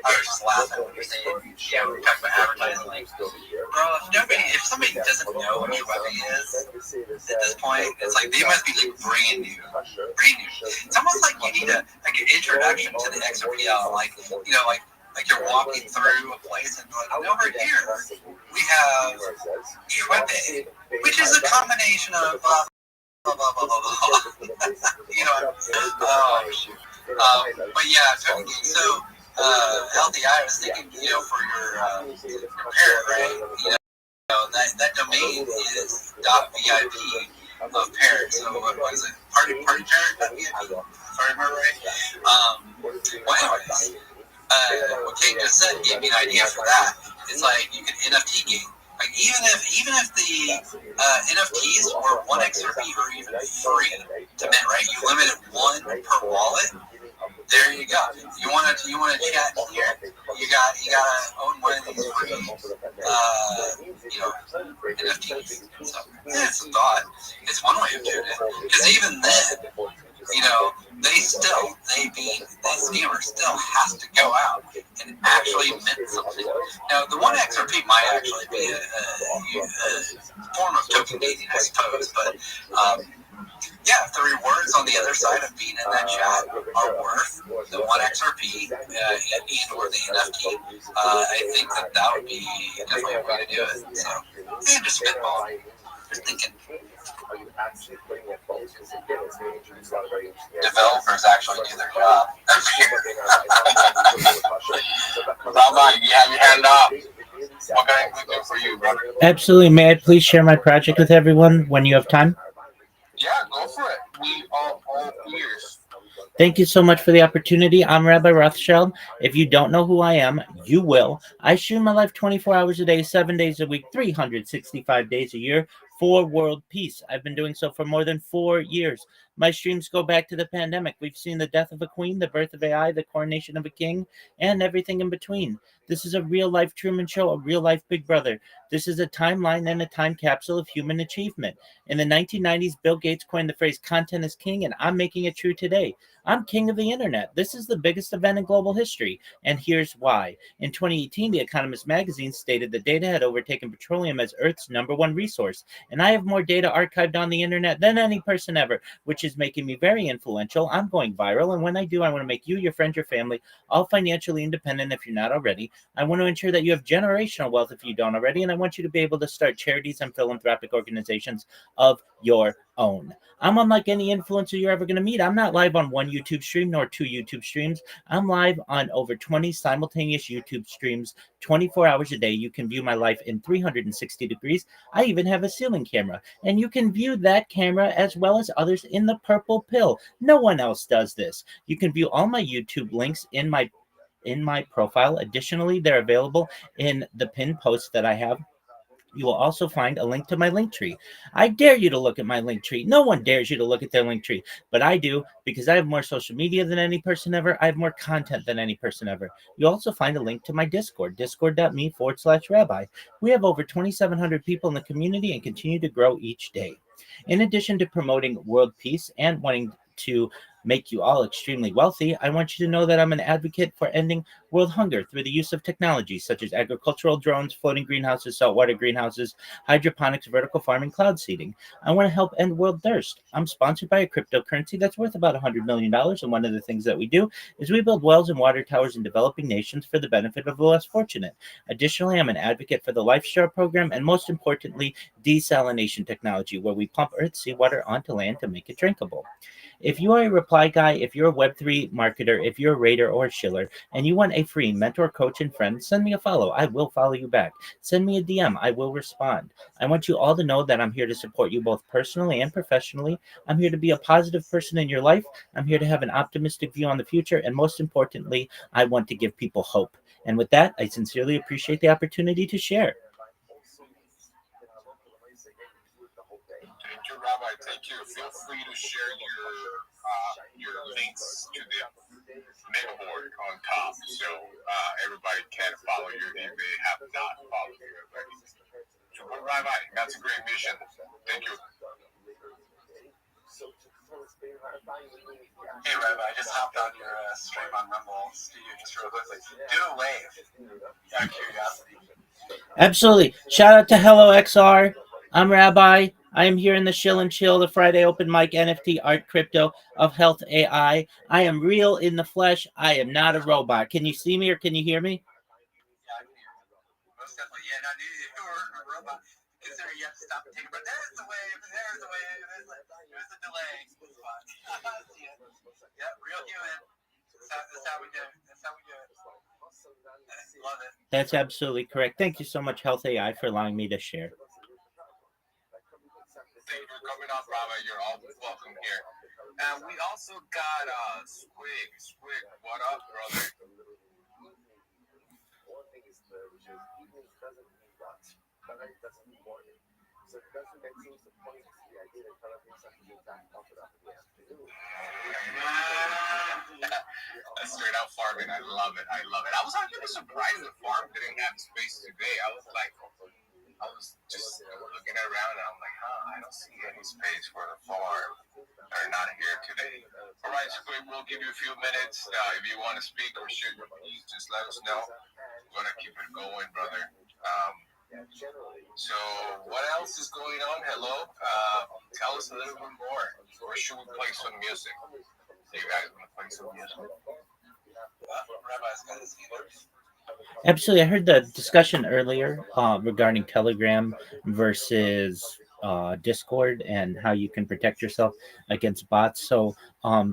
I was just laughing when you're saying, we're talking about advertising. Bro, if somebody doesn't know what Shruppy is at this point, it's like they must be brand new. It's almost like you need an introduction to the XPL, like you're walking through a place and over here we have Shruppy, which is a combination of but yeah, so Healthy Eye, I was thinking, for your parent, right? That domain is .vip of parent. So what was it? Party parent.vip, if I remember right. Well, anyways. What Kate just said gave me an idea for that. It's like you can NFT game. Like even if the NFTs were 1 XRP or even free to mint, right? You limit it 1 per wallet. There you go. You want to chat here? You gotta own one of these free NFTs. So it's a thought. It's one way of doing it. Because even then, the scammer still has to go out and actually mint something. Now, the 1XRP might actually be a form of token gating, I suppose, but if the rewards on the other side of being in that chat are worth the 1XRP and or the NFT, I think that would be definitely a way to do it. So, just spitball. Just thinking. Developers actually do their job. Rabbi, you have your hand up. What can I do for you, brother? Absolutely. May I please share my project with everyone when you have time? Yeah, go for it. We are all ears. Thank you so much for the opportunity. I'm Rabbi Rothschild. If you don't know who I am, you will. I stream my life 24 hours a day, 7 days a week, 365 days a year for world peace. I've been doing so for more than 4 years. My streams go back to the pandemic. We've seen the death of a queen, the birth of AI, the coronation of a king, and everything in between. This is a real-life Truman Show, a real-life Big Brother. This is a timeline and a time capsule of human achievement. In the 1990s, Bill Gates coined the phrase content is king, and I'm making it true today. I'm king of the internet. This is the biggest event in global history, and here's why. In 2018, The Economist magazine stated that data had overtaken petroleum as Earth's #1 resource, and I have more data archived on the internet than any person ever, which is making me very influential. I'm going viral, and when I do, I want to make you, your friends, your family, all financially independent if you're not already. I want to ensure that you have generational wealth if you don't already, and I want you to be able to start charities and philanthropic organizations of your own. I'm unlike any influencer you're ever going to meet. I'm not live on one YouTube stream nor 2 YouTube streams. I'm live on over 20 simultaneous YouTube streams, 24 hours a day. You can view my life in 360 degrees. I even have a ceiling camera, and you can view that camera as well as others in the purple pill. No one else does this. You can view all my YouTube links in my profile. Additionally, they're available in the pinned post that I have. You will also find a link to my link tree. I dare you to look at my link tree. No one dares you to look at their link tree, but I do because I have more social media than any person ever. I have more content than any person ever. You'll also find a link to my Discord, discord.me/rabbi. We have over 2,700 people in the community and continue to grow each day. In addition to promoting world peace and wanting to make you all extremely wealthy, I want you to know that I'm an advocate for ending world hunger through the use of technology such as agricultural drones, floating greenhouses, saltwater greenhouses, hydroponics, vertical farming, cloud seeding. I want to help end world thirst. I'm sponsored by a cryptocurrency that's worth about $100 million, and one of the things that we do is we build wells and water towers in developing nations for the benefit of the less fortunate. Additionally, I'm an advocate for the LifeStar program, and most importantly, desalination technology, where we pump earth seawater onto land to make it drinkable. If you are a reply guy, if you're a Web3 marketer, if you're a raider or a shiller, and you want a free mentor, coach, and friend, send me a follow. I will follow you back. Send me a DM. I will respond. I want you all to know that I'm here to support you both personally and professionally. I'm here to be a positive person in your life. I'm here to have an optimistic view on the future. And most importantly, I want to give people hope. And with that, I sincerely appreciate the opportunity to share. Thank you, Rabbi. Thank you. Feel free to share your links to the mega board on top, so everybody can follow you if they have not followed you already. So, Rabbi, that's a great mission. Thank you. Hey, Rabbi, I just hopped on your stream on Rumble. Steve, just real quickly, do a wave. Out of curiosity. Absolutely. Shout out to Hello XR. I'm Rabbi. I am here in the Shill and Chill, the Friday open mic NFT art crypto of health AI. I am real in the flesh. I am not a robot. Can you see me or can you hear me? Yeah, I can hear you. Most definitely. Yeah, no, you were a robot. Consider you have to stop and take a breath. There's the wave. There's the wave. There's the delay. Yeah, real human. That's how we do it. That's how we do it. Love it. That's absolutely correct. Thank you so much, Health AI, for allowing me to share. Thank you for coming on, Bravo. You're all welcome here. And we also got Squig. Squig, what up, brother? straight out farming. I love it. I was actually surprised the farm didn't have space today. I was just looking around and I'm like, I don't see any space for the farm. They're not here today. All right, Squid, we'll give you a few minutes. If you want to speak or share your piece, just let us know. We're going to keep it going, brother. So what else is going on? Hello. Tell us a little bit more. Or should we play some music? So you guys want to play some music? Rabbi's got his ears. Absolutely. I heard the discussion earlier regarding Telegram versus Discord and how you can protect yourself against bots. So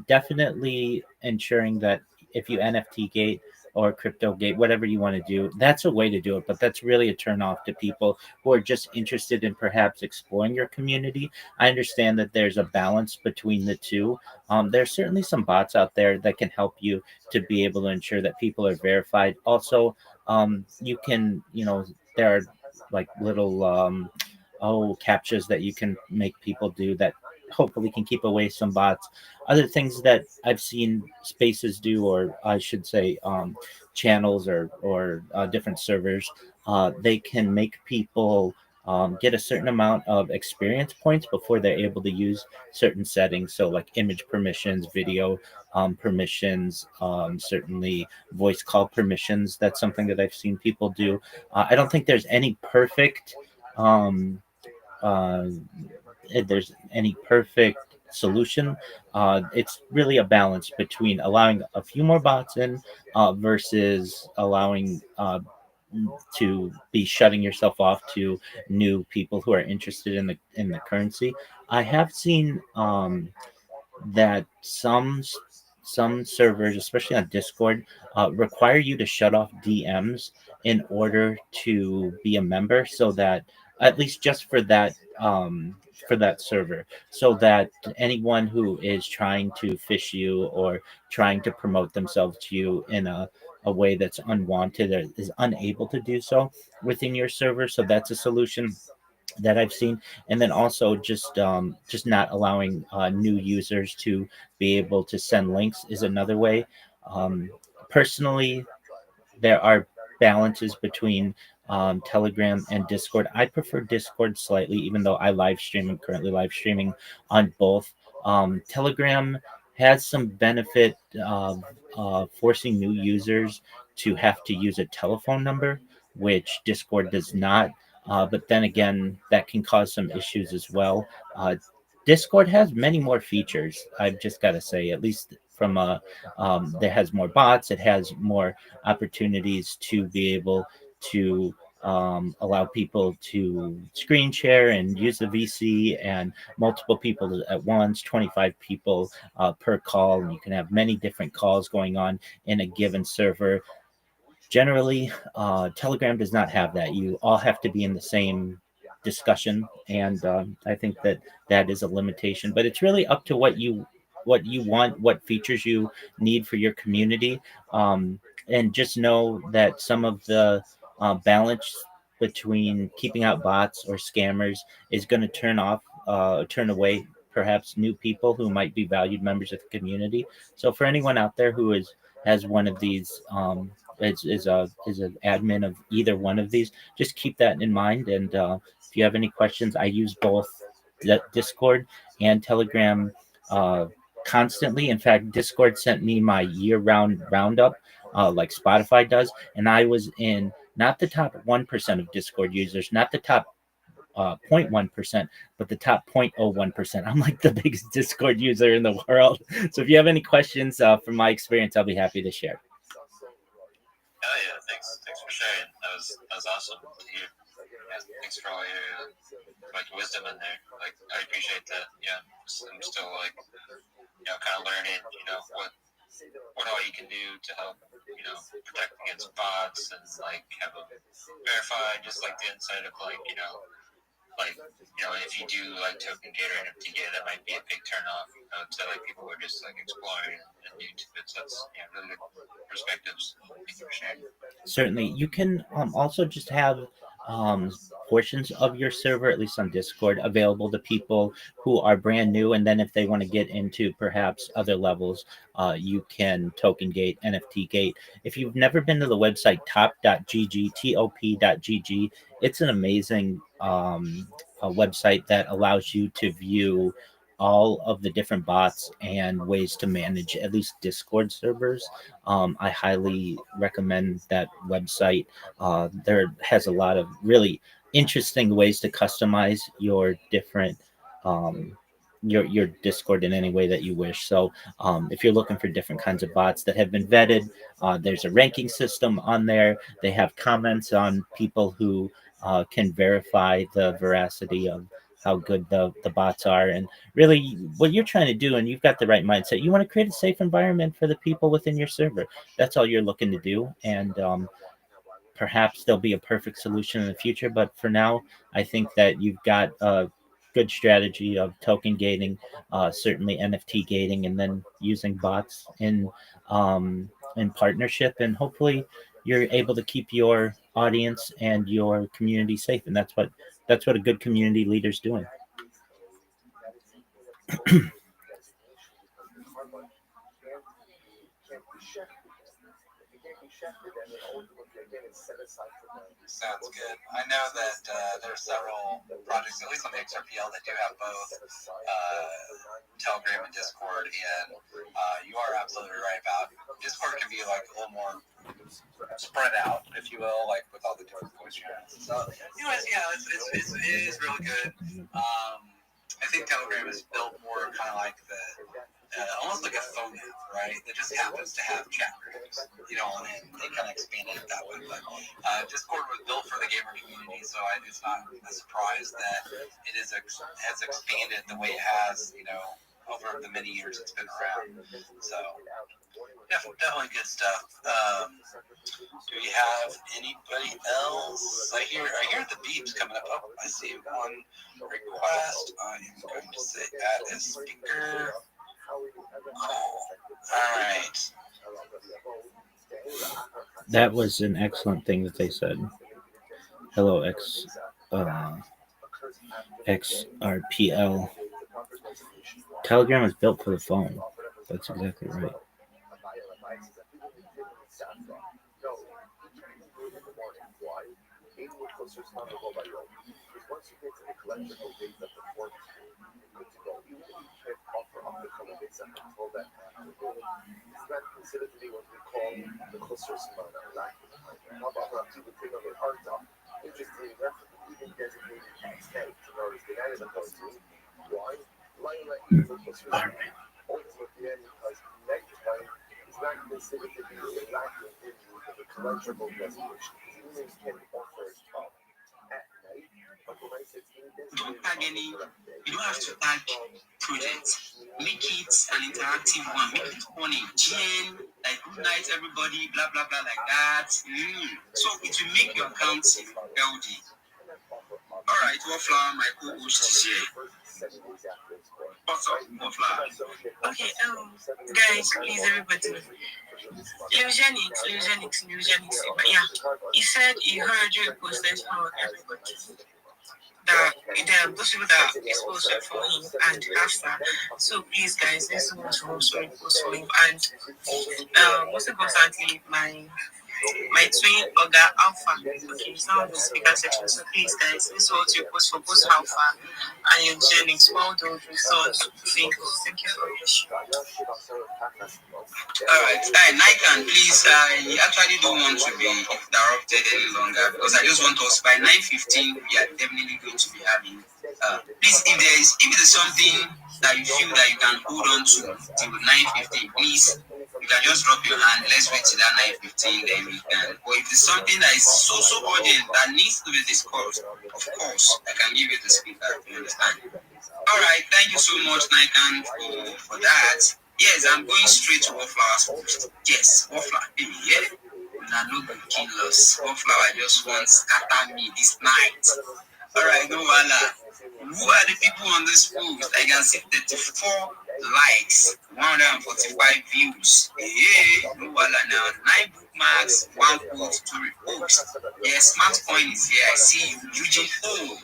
definitely ensuring that if you NFT gate or crypto gate, whatever you want to do, that's a way to do it. But that's really a turn off to people who are just interested in perhaps exploring your community. I understand that there's a balance between the two. There's certainly some bots out there that can help you to be able to ensure that people are verified. Also, you can, there are like little captchas that you can make people do that hopefully can keep away some bots. Other things that I've seen spaces do, or I should say channels or different servers, they can make people get a certain amount of experience points before they're able to use certain settings. So like image permissions, video permissions, certainly voice call permissions. That's something that I've seen people do. I don't think there's any perfect uh, solution. It's really a balance between allowing a few more bots in versus allowing to be shutting yourself off to new people who are interested in the currency. I have seen that some servers, especially on Discord, require you to shut off DMs in order to be a member, so that at least just for that server, so that anyone who is trying to fish you or trying to promote themselves to you in a way that's unwanted or is unable to do so within your server. So that's a solution that I've seen. And then also just not allowing new users to be able to send links is another way. Um, Personally, there are balances between Telegram and Discord. I prefer Discord slightly, even though I live stream. I'm currently live streaming on both. Telegram has some benefit of forcing new users to have to use a telephone number, which Discord does not. But then again, that can cause some issues as well. Discord has many more features. I've just got to say, at least from there has more bots. It has more opportunities to be able to allow people to screen share and use the VC and multiple people at once, 25 people per call. And you can have many different calls going on in a given server. Generally, Telegram does not have that. You all have to be in the same discussion, and I think that that is a limitation. But it's really up to what you want, what features you need for your community, and just know that some of the balance between keeping out bots or scammers is going to turn away perhaps new people who might be valued members of the community. So for anyone out there who has one of these is an admin of either one of these, just keep that in mind. And if you have any questions, I use both Discord and Telegram constantly. In fact, Discord sent me my year-round roundup, like Spotify does, and I was in not the top 1% of Discord users, not the top 0.1%, but the top 0.01%. I'm like the biggest Discord user in the world. So if you have any questions from my experience, I'll be happy to share. Oh yeah, thanks for sharing. That was awesome to hear. Yeah, thanks for all your wisdom in there. Like I appreciate that. Yeah, I'm still kind of learning. What all you can do to help protect against bots and have them verified. Just like the inside of if you do token gate or NFT gate, that might be a big turn off to people who are just exploring and new to it. So that's really good perspectives. Thank you for sharing. Certainly, you can also just have portions of your server, at least on Discord, available to people who are brand new. And then if they want to get into perhaps other levels, you can token gate, NFT gate. If you've never been to the website top.gg, top.gg, it's an amazing a website that allows you to view all of the different bots and ways to manage at least Discord servers. I highly recommend that website. There has a lot of really interesting ways to customize your different your Discord in any way that you wish. So if you're looking for different kinds of bots that have been vetted, there's a ranking system on there. They have comments on people who can verify the veracity of how good the bots are. And really what you're trying to do, and you've got the right mindset, you want to create a safe environment for the people within your server. That's all you're looking to do. And perhaps there'll be a perfect solution in the future, but for now I think that you've got a good strategy of token gating, certainly NFT gating, and then using bots in partnership, and hopefully you're able to keep your audience and your community safe. And that's what a good community leader's doing. Sounds good. I know that there are several projects, at least on the XRPL, that do have both Telegram and Discord, and you are absolutely right about Discord can be like a little more spread out, if you will, like with all the different voice channels. So, anyways, yeah, it is really good. I think Telegram is built more kind of like almost like a phone app, right? That just happens to have chat rooms, and they kind of expanded it that way. But Discord was built for the gamer community, so it's not a surprise that it has expanded the way it has, over the many years it's been around. So definitely good stuff. Do we have anybody else? I hear the beeps coming up. Oh, I see one request. I am going to say add as speaker. Cool. All right. That was an excellent thing that they said. Hello, XRPL. Telegram is built for the phone. That's exactly right. Considered to be what we call the clusters of interestingly enough, even designated state technologies the name of the clusters. Why? Ultimately, because nighttime is not considered to be a vacuum of a collectible resolution. Humans can offer at night, Don't tag any, you don't have to tag projects. Make it an interactive one. Make it funny. GN, like good night everybody, blah blah blah like that. So it will make your account healthy. Alright, Wallflower, my co-host is here. What's up, Wallflower? Okay, guys, please everybody. Eugenics. But yeah, he said he heard you posted for everybody. Those people that is posted for him and after. So please, guys, this was also repost for him. And most importantly, my twin Oga Alpha. Okay, it's not on the speaker section. So please, guys, this is what you post for both Alpha and Eugenics. Well done, results. Thank you very much. Alright, Nikon, please, I actually don't want to be interrupted any longer because I just want us by 9:15 we are definitely going to be having please if there's something that you feel that you can hold on to till 9:15, please you can just drop your hand. Let's wait till that 9:15, then we can. But if it's something that is so urgent that needs to be discussed, of course I can give you the speaker, you understand? Alright, thank you so much, Nikon, for that. Yes, I'm going straight to Wallflower's post. Yes, Wallflower, baby, yeah. Nah, no good kill us. Wallflower just wants to scatter me this night. Alright, no wala. Who are the people on this post? I can see 34 likes, 145 views. Yeah, no wala now. 9 bookmarks, 1 quote to repost. Yeah, smart coin is here. I see you. Eugene O.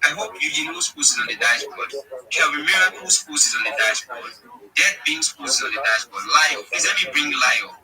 I hope Eugene O's post is on the dashboard. Kelvin Miracle's post is on the dashboard. Dead Beam's post is on the dashboard. Lyle, please let me bring Lyle.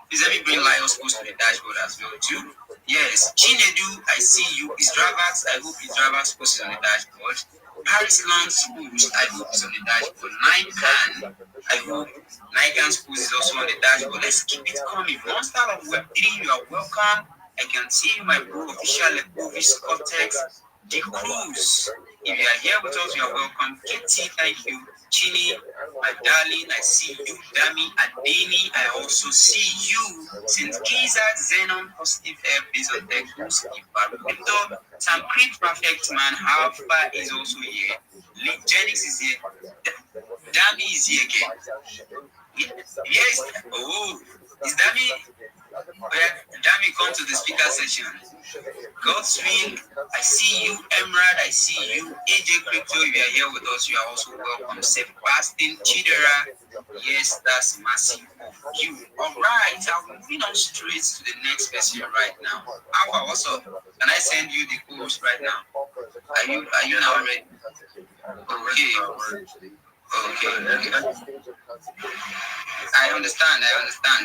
Please let me bring Lyle's post to the dashboard as well too. Yes, Chinedu, I see you. Isdravax, I hope Isdravax post is on the dashboard. Paris Land's post, I hope is on the dashboard. Nikan, I hope Nikan's post is also on the dashboard. Let's keep it coming. Monster of Web3, you are welcome. I can see you, my bro, official Lepovis Cortex. The Cruz, if you are here with us, you are welcome. Kitty, thank you. Chini, my darling, I see you. Dami, Adeni, I also see you. St. Kiza, Xenon, Positive Air, based on Tech Boost, Ibaruto, Sam Creed, Perfect Man, Alpha is also here. Lee Jennings is here. Dami is here again. Yes. Oh, is Dami? Dami, come to the speaker section. Godswin, I see you. Emerald, I see you. AJ Crypto, if you are here with us, you are also welcome. Sebastian Chidera, yes, that's massive of you. All right, I'm moving on straight to the next person right now. Alpha, what's up? Can I send you the post right now? Are you now ready? Okay. I understand.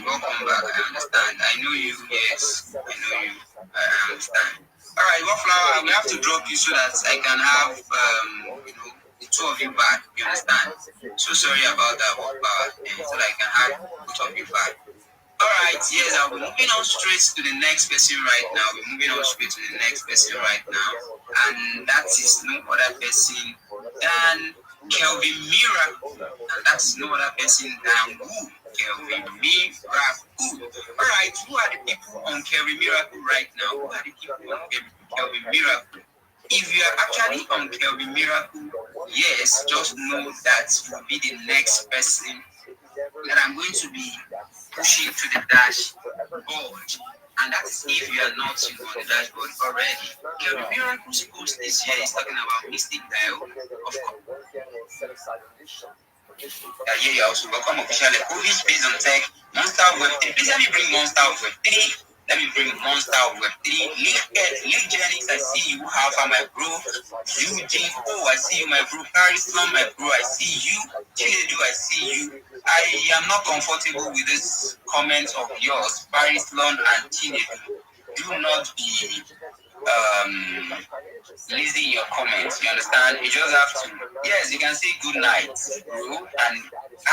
Welcome back. I understand. I know you. Yes, I know you. I understand. All right, Wallflower, we have to drop you so that I can have the two of you back. You understand? So sorry about that, Wallflower, so that I can have both of you back. All right, yes, I'll be moving on straight to the next person right now. And that is no other person than Kelvin Miracle, and that's no other person than who? Kelvin Miracle. All right, who are the people on Kelvin Miracle right now? Who are the people on Kelvin Miracle? If you are actually on Kelvin Miracle, yes, just know that you will be the next person that I'm going to be pushing to the dashboard. And that's if you are not on the dashboard already. Kelvin Miracle's post this year is talking about Mystic Dial, of course. Yeah, also welcome officially. Covid based on tech, Monster of Web3. Please let me bring Monster of Web3. Lee Jennings, I see you. Alpha, my bro. Eugene, oh, I see you, my bro. Paris Long, my bro, I see you. Chinedu, I see you. I am not comfortable with this comment of yours, Paris Long and Chinedu. Do not be lazy in your comments, you understand? You just have to, yes, you can say good night, bro, and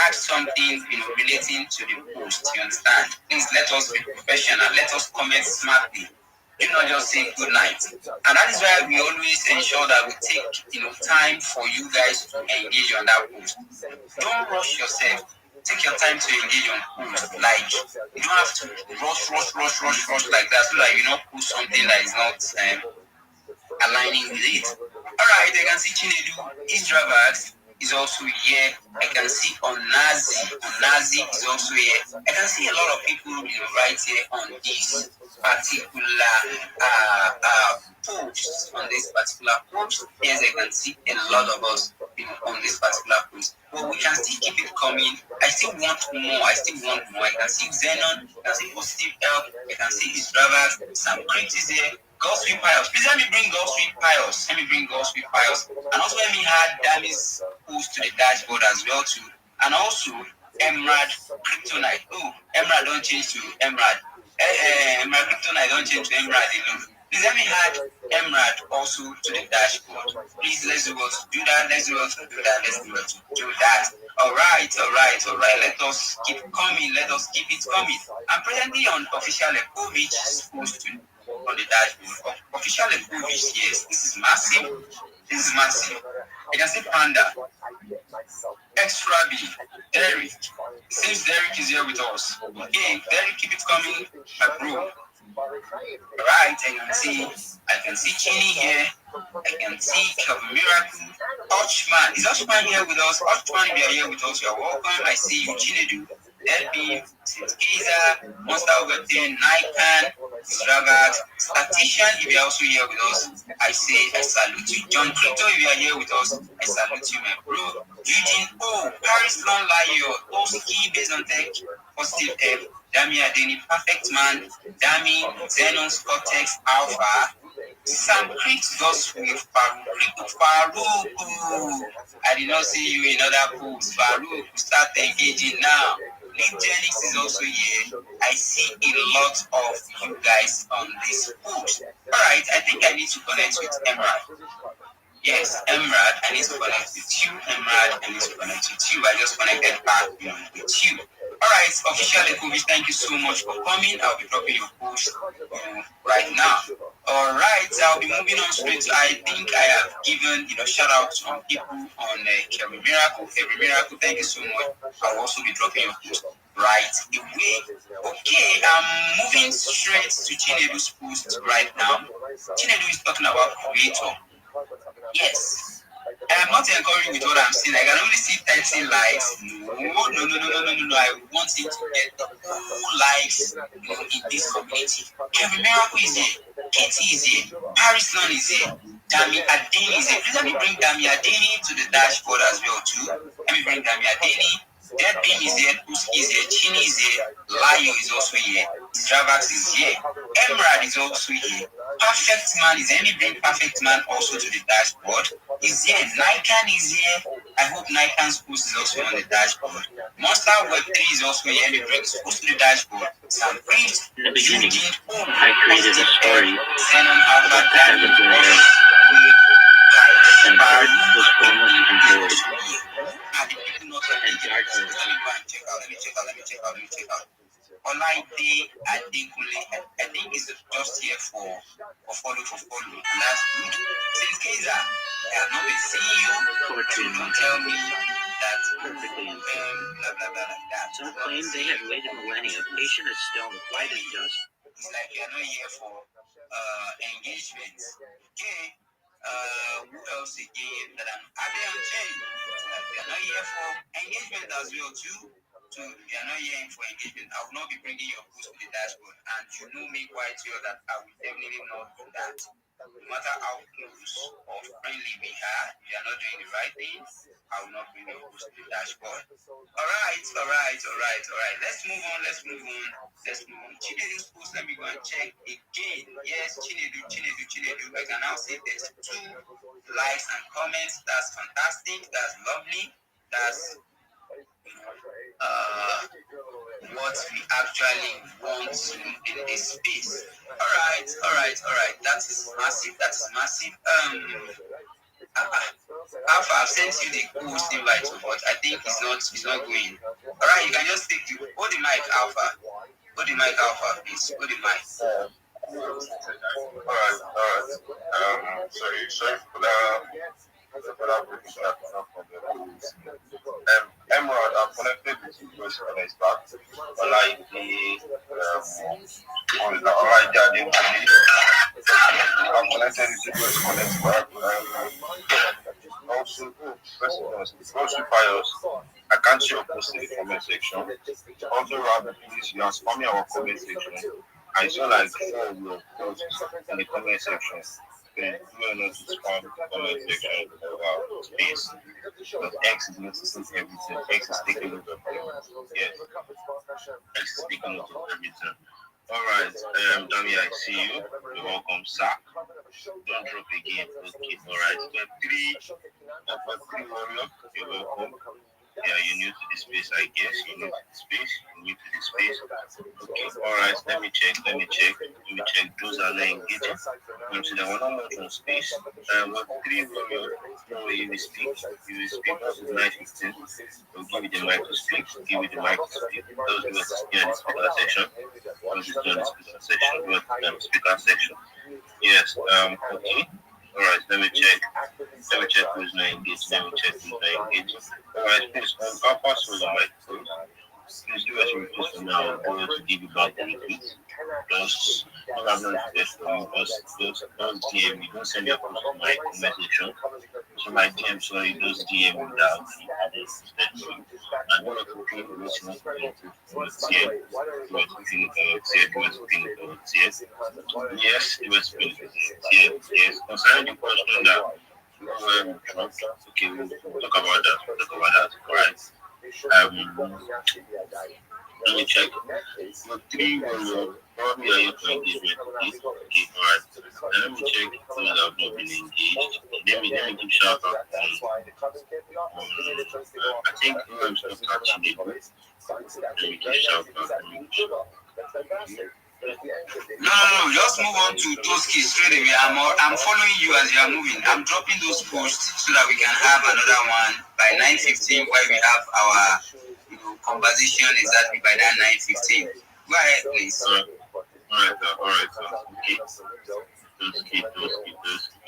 add something, relating to the post, you understand? Please let us be professional, let us comment smartly. Do not just say good night. And that is why we always ensure that we take, time for you guys to engage on that post. Don't rush yourself. Take your time to engage on post. Like, you don't have to rush like that so that you don't post something that is not aligning with it. Alright, I can see Chinedu, Isdravax is also here. I can see Onazi is also here. I can see a lot of people, right here on this particular post. Yes, I can see a lot of us, on this particular post. But we can still keep it coming. I still want more. I can see Xenon, I can see Positive Health, I can see Isdravax, Sam Creed is here. Godspeed Piles. Please let me bring Godspeed Piles. And also let me add Dami's post to the dashboard as well too. And also Emerald Kryptonite. Oh, Emerald don't change to Emerald. Emerald Kryptonite don't change to Emerald alone. Please let me add Emerald also to the dashboard. Please let's do what to do that. Alright. Let us keep coming. I'm presently on official Lekovic's post on the dashboard. Official Lekovich, yes. This is massive. I can see Panda, Extra B, Derek. Since Derek is here with us. Okay, Derek, keep it coming. My bro. Right, I can see Chini here. I can see Kelvin Miracle. Ochman, is Ochman here with us? Ochman, if you are here with us, you are welcome. I see you, Chinedu, Deadbeam, St. Kiza, Monster Web 10, Nikan, Extravagant, Statistician, if you're also here with us, I say I salute you. John Crypto, if you are here with us, I salute you, my bro. Eugene O, Paris Long Layo, Oski, based on tech, Positive F, Dami Adeni, Perfect Man, Dami, Xenon, Cortex, Alpha, Sam Creeks goes with Farouk. I did not see you in other pools. Farouk, start engaging now. Lead Genix is also here. I see a lot of you guys on this post. Alright, I think I need to connect with Emerald. Yes, Emerald, I need to connect with you. Emerald, I need to connect with you. I just connected back with you. Alright, official Ekovic, thank you so much for coming. I'll be dropping your post right now. Alright, I'll be moving on straight to, I think I have given, shout out to some people on Kerry Miracle. Kerry Miracle, thank you so much. I'll also be dropping your post right away. Okay, I'm moving straight to Chinedu's post right now. Chinedu is talking about creator. Yes. I am not encouraging with what I'm saying. I can only see 30 likes. No. I want it to get the whole likes in this community. Every miracle is here. Katie is here. Paris Lon is here. Dami Adeni is here. Please let me bring Dami Adeni to the dashboard as well too. Let me bring Dami Adeni. Dead Beam is here, Puski is here, Chini is here, Layo is also here, Stravax is here, Emerald is also here, Perfect Man is here. Let me bring Perfect Man also to the dashboard. Is here, Nikan is here. I hope Nikan's post is also on the dashboard. Monster Web 3 is also here. Let me bring his post to the dashboard. Some briefs, In the beginning, I created a story Xenon Alpha, about the heavens and the earth, and the earth was formless and void, and darkness. Let me check out. Olaide Adekunle, I think it's just here for follow. And that's good. Since Kaiser, I have not been seeing you. So don't tell me that Perfectly insane. blah blah blah like that. Some claim they had waited millennia, patient as stone, white as dust. It's like you're not here for engagement. Okay. Who else again that I'm happy on chain? Like we are not here for engagement as well too. So we are not here for engagement. I will not be bringing your post to the dashboard, and you know me quite well that I will definitely not do that. No matter how close or friendly we are not doing the right thing. I will not bring your post to the dashboard. Alright. Let's move on. Chinedu's post, let me go and check again. Yes, Chinedu. I can now see there's 2 likes and comments. That's fantastic. That's lovely. That's what we actually want in this space. Alright. That is massive. Alpha, I've sent you the post invite, but I think it's not going. Alright, you can just take the hold the mic, Alpha. Please. Hold the mic. Alright. Sorry for that. Emerald, I'm connected with you first connect back. Like I'm connected with you first connect back. Also, I can't see your post in the comment section. Also, Rabbi, please, you are spamming our comment section. I saw like 4 of your posts in the comment section. Okay, you are not to spam the comment section about space. But X is noticing everything. X is taking over everything. Yes. X is taking over everything. Alright, Dami, I see you. You're welcome, sir. Don't drop again. Okay, alright. Step 3 warrior. You're welcome. Yeah, you're new to this space, I guess. You're new to this space. Okay, alright, let me check. Those are not engaging. You see that one on more space. What 3 warrior? No way you will speak. This is 9:15. We'll give you the mic to speak. Those who want to speak in this particular section. Speaker section. Yes, okay. Alright, let me check who's not engaged. Alright, please, I'll pass through the mic. Please do as you request for now. I'm going to give you back the repeat. Just don't have no request for you. Just DM me. Don't send your post to my comment section. So my DM, sorry, just DM me that and I don't know if you which one yes, it was yes. Concerning the question that okay, we'll talk about that, right? Let me check. The three will probably are your engagement. Okay, alright. Let me check those that have not been engaged. Let me give shout out. I think I'm still touching it. Let me give shout out. No. Just move on to those keys straight away. I'm following you as you are moving. I'm dropping those posts so that we can have another one by 9:15, where we have our conversation exactly by that 9:15. Go ahead, please. Alright. Okay. Those keys.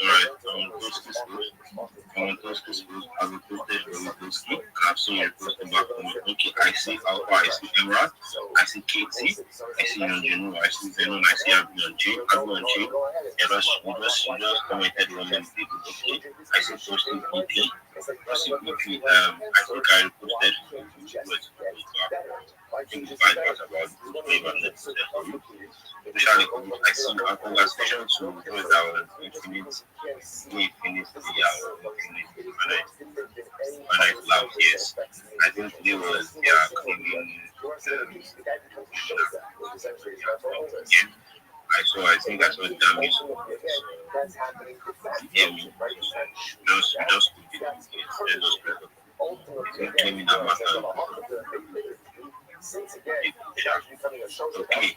Alright. I will post this post. I will post it with those keys. And I've seen you posting back on it. Okay, I see Alpha, I see Emra, I see Katie, I see Yonjinu, I see Venom, I see Abby on J. You just commented 1 minute ago. Okay, I see posting EP. I think I posted I think the fight was about flavor next step for you. Especially I see a conversation to those that were infinite when I love, yes. I think today was cleaning I think that's what damage just cleaning that matter. Okay.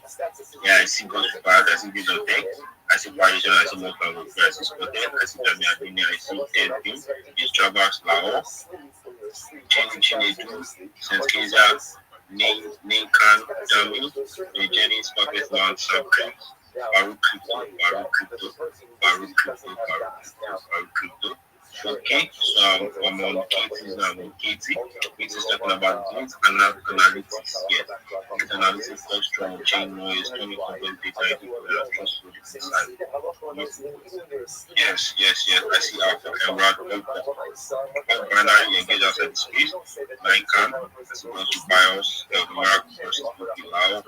Yeah, I see God's Father, I see Vision Tech, I see Parisha, I see Mokan Roper, I see Scotty, I see Dami Adini, I see Edwin, Miss Jabas, Lao, Chinedu, St. Keza, Ninkan, Dami, Jennings, Puppet Land, Sabri, Baru Crypto. Okay, so I'm on Katie's now. Katie is talking about data analytics. Yes, data analytics goes from chain noise, 20 content data, Yes. I see Alpha and Rod. Binary engage outside the space. Ninkan, go to BIOS, Mark versus Lao,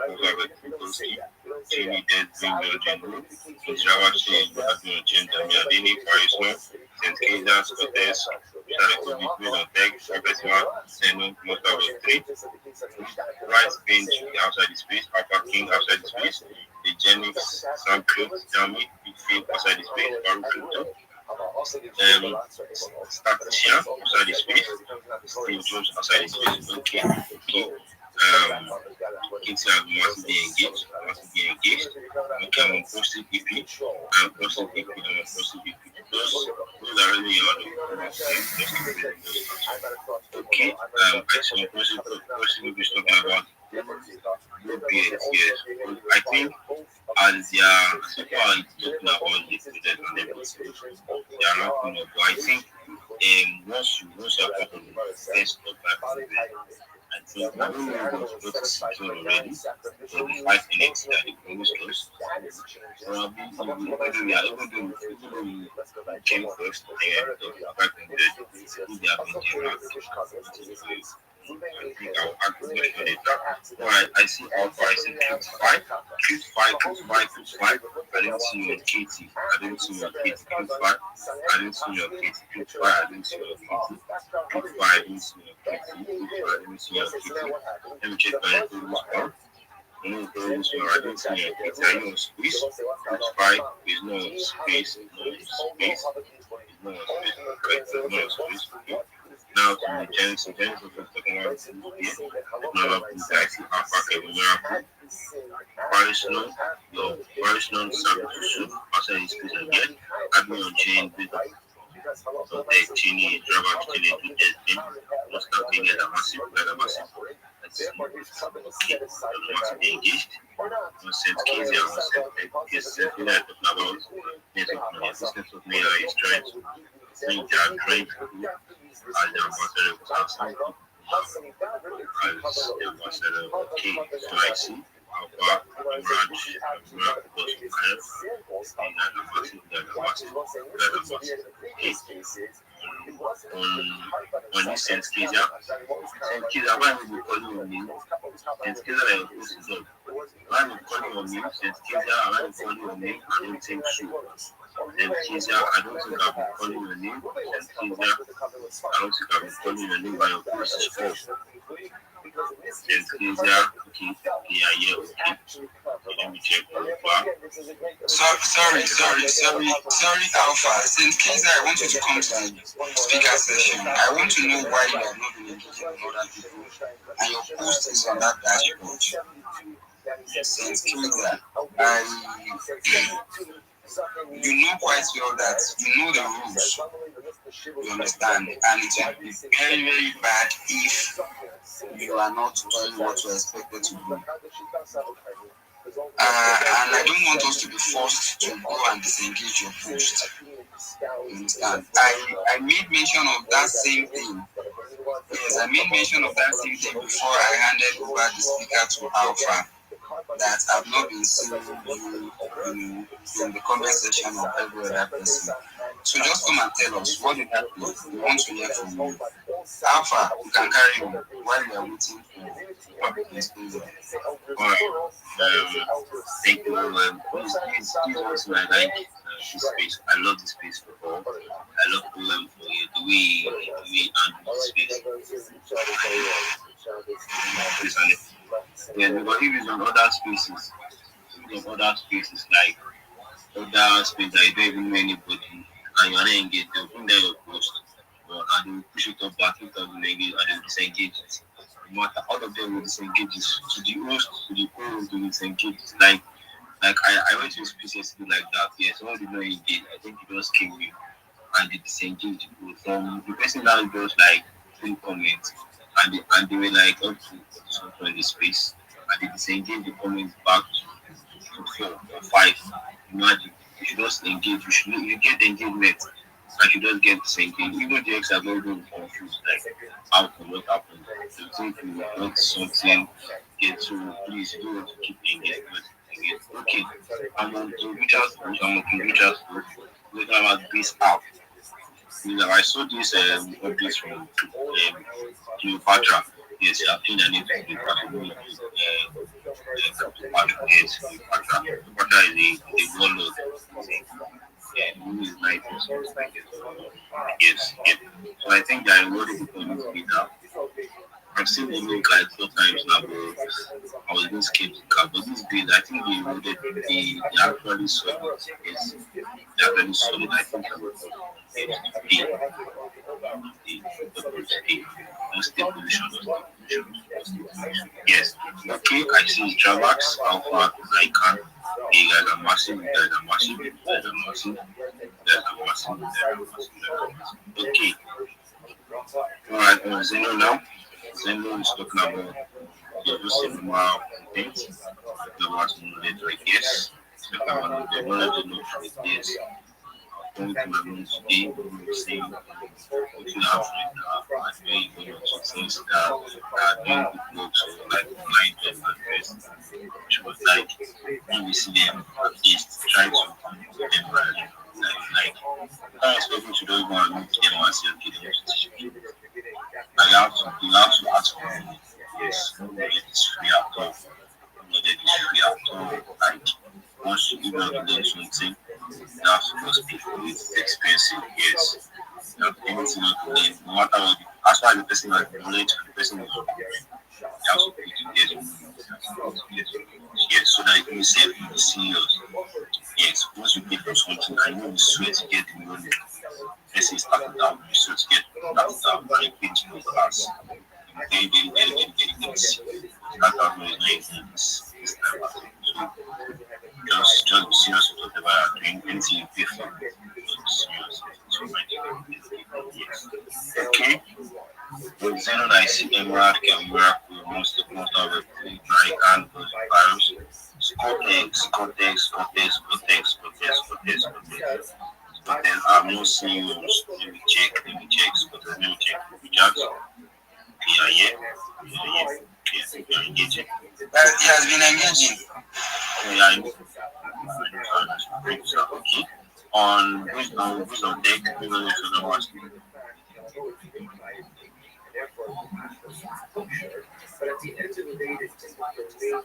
Jamie dead, Dream General, Java chain, Admiral Chain, Damiadini, Paris, St. Keza, Scottish, Sharakovic, Middle Tech, Professor, Senu, Motor 3, Right Bench outside the space, Alpha King outside the space, the Genix, Sam Club, Dami, Big Field outside the space, Baru Crypto, Statistician outside the space, Steve Jones outside the space, okay. Kids have massively engaged. Okay, I'm on posting PP. I'm posting PP. Those are really on okay, I see posting will be talking about yes. I think as they are people are talking about the student and everything, they are not going to go. I think once you are part of the first of that, I think I don't know what to secure already. So the 5 minutes that the previous close. Probably even though we came first and the 500 who they have been general. I think I'll add the question later. Alright, I see Alpha, I see Cute 5. I didn't see your Katie. I didn't see your Katie. Cute 5. I didn't see your Katie. Cute 5. I didn't see your Katie. Cute 5. I didn't see your Katie. Cute 5. I didn't see your Katie. Let me check my previous one. I didn't see your Katie. Are you on space? Cute 5 is no space. Now to the Genesis was talking about I see Alpha Kevin Miracle. Paris known Sabu outside his space again. Admin on chain with so the Chini driver to the testing. Most of the get a massive. Massive engaged. St. Kizia was said talking about business of Mia is trying to think they are trying to as the ambassador as the ambassador of King. So I see Alpha, Branch, on this St. Kizia. St. Kizia, why will be calling your name? St. Kizia, like this is all. Why will calling your name? St. Kizia, why will calling your name? I don't think so. St. Kizia, I don't think I'll be calling your name. St. Kizia, I don't think I'll be calling your name by your post is false. St. Kizia, okay, yeah, okay. Let me check Alpha. Sorry, Alpha. St. Kizia, I want you to come to the speaker session. I want to know why you have not been engaging with other people, and your post is on that dashboard. St. Kizia, you know quite well that you know the rules. You understand, and it will be very, very bad if you are not doing what you are expected to do. And I don't want us to be forced to go and disengage your post. You understand? I made mention of that same thing. Yes, I made mention of that same thing before I handed over the speaker to Alpha. That I've not been seeing you in the comment section of every other person. So just come and tell us what did happen. We want to hear from you. Alpha, you can carry on while we are waiting for public disclosure. Alright. Thank you. Please also I like this space. I love this space for all. I love the way we handle this space. Yeah, because if it's on other spaces, like other spaces that you don't even know anybody and you're not engaged, they'll bring down your post and they'll push it up back, it doesn't engage, and they'll disengage it. No matter all of them will disengage it to the host, to the host, to disengage it. Like I went to a spaces to do like that. Yes, someone did not engage. I think it just came in and they disengaged it. From the person that just like 3 comments and they were like up to something in the space. And they disengage the comments back to 4 or 5. Imagine, you should just engage, you get engagement, and you just get disengaged. Even the ex are going to be confused, like, how to what happened. You think you want something, get to, please, you don't want to keep engagement. Okay, I'm going to reach out to look about this app. I saw this updates from Cleopatra. Yes, I think I need to be Cleopatra is the warlord. Who is nice. Yes. So I think that a lot of people need to be now. I've seen them like 4 times now, but I was being skeptical. But this build, I think they actually solid. Yes, they're very solid. I think I would Yes. Okay, I see Javax, Alpha, Icon. You guys are massive, Okay. Alright, Zeno now. Zeno is talking about the cinema things. The what's knowledge like this. The knowledge like this. Going to my room today, we will see what you have right now. I'm doing good things that are doing good books, so like blind and best. Which was like, when we see them, at least try to get them right. Like, I'm expecting to those one and them and say, okay, they want to teach me. You have to ask for me. Yes, knowledge is free at all. Knowledge is free at all. Like, once you give out to them something, you have to just pay for it. It's expensive, yes. You have anything not to learn, no matter what, as far as the person has knowledge and the person is you have to pay to get it. Yes, so that you say you're serious. Yes, once you pay for something, I know you sweat to get the money. Let's say start it down, you sweat to get that down, and you pay to the class. Very serious. That money is not easy. It's never. Just be serious with whatever you're doing, anything you pay for. Okay. With Zeno, I see a miracle, most of the and virus. Cortex. But then I'm not seeing you. Let me check. Yeah. Engaging. He has been engaging. Yeah, okay. On deck, structure, but at the end of the day, it is in the domain.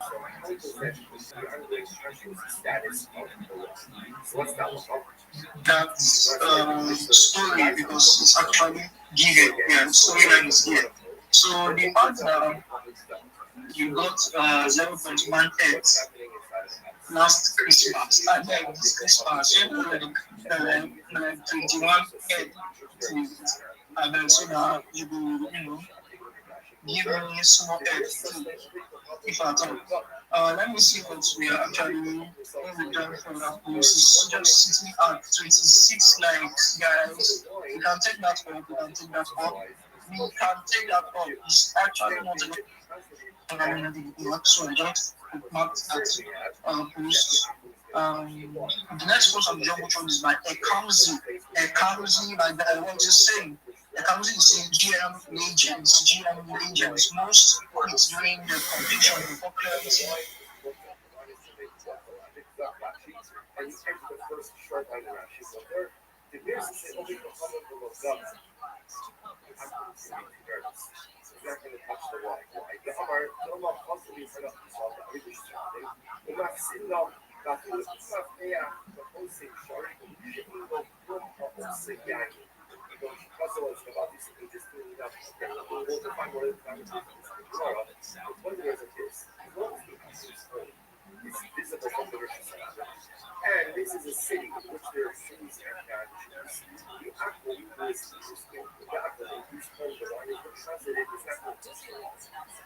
So how does that the underlying consciousness status of the law? So what's that law? That's story because it's actually given. Yeah, storyline is given. So the fact that you got 0.18 last Christmas, and then this Christmas, you know, like 21 head to it. And then so now you will, give me small head to if at all. Let me see what we are actually when we done for that post. It's just sitting at 26 likes, guys. You can take that up, you can take that up. We can take that up. It's actually not a so I just marked that post. The next post I'm jumping on is by Ekamzi. Ekamzi, like I was just saying. Ekamzi is saying GM legends. Most it's doing the conviction of popularity. And you take the first short line around. She's like, there, the beers is the only component of the gum. I'm not going to touch the wall. The Hamar, the Hamar constantly set up himself, the Irish something. The Maxilla, the Husafea, the Hosei Shari, the Shipping of Rum of Sigani. Because it was about this, we just doing that. We'll define what it is. What it is of this. It's visible from the Russian side. And this is a city in which there are cities and nations. The actual is the actual use of the line is translated is not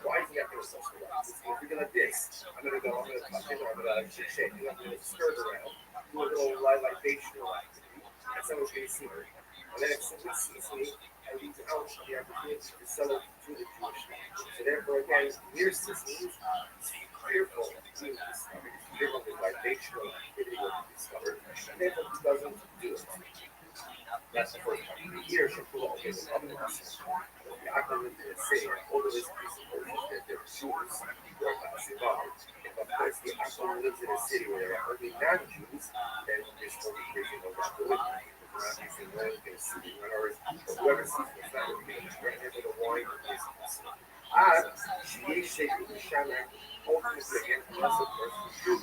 why is that going to socialize? If we go like this, I'm going to touch it, I'm going to shake it, I'm going to stir it around, do a little libational activity, and someone's going to see me. And then if someone sees me, I leave out the opportunity to sell it to the Jewish man. So therefore, again, near systems, fearful of doing this. Fearful of the libational activity will be discovered, and therefore he doesn't do it. That's the first part. The year should pull out his other ones. The acronym is saying all of this presupposes that there are Jews who are passing by. If of course the acronym lives in a city where there are only non-Jews, then this whole equation will not go with it. Not using one in a city, or whoever sees the family, right into the wine is possible. She is shaking the shaman, ultimately again, unless of course the Jew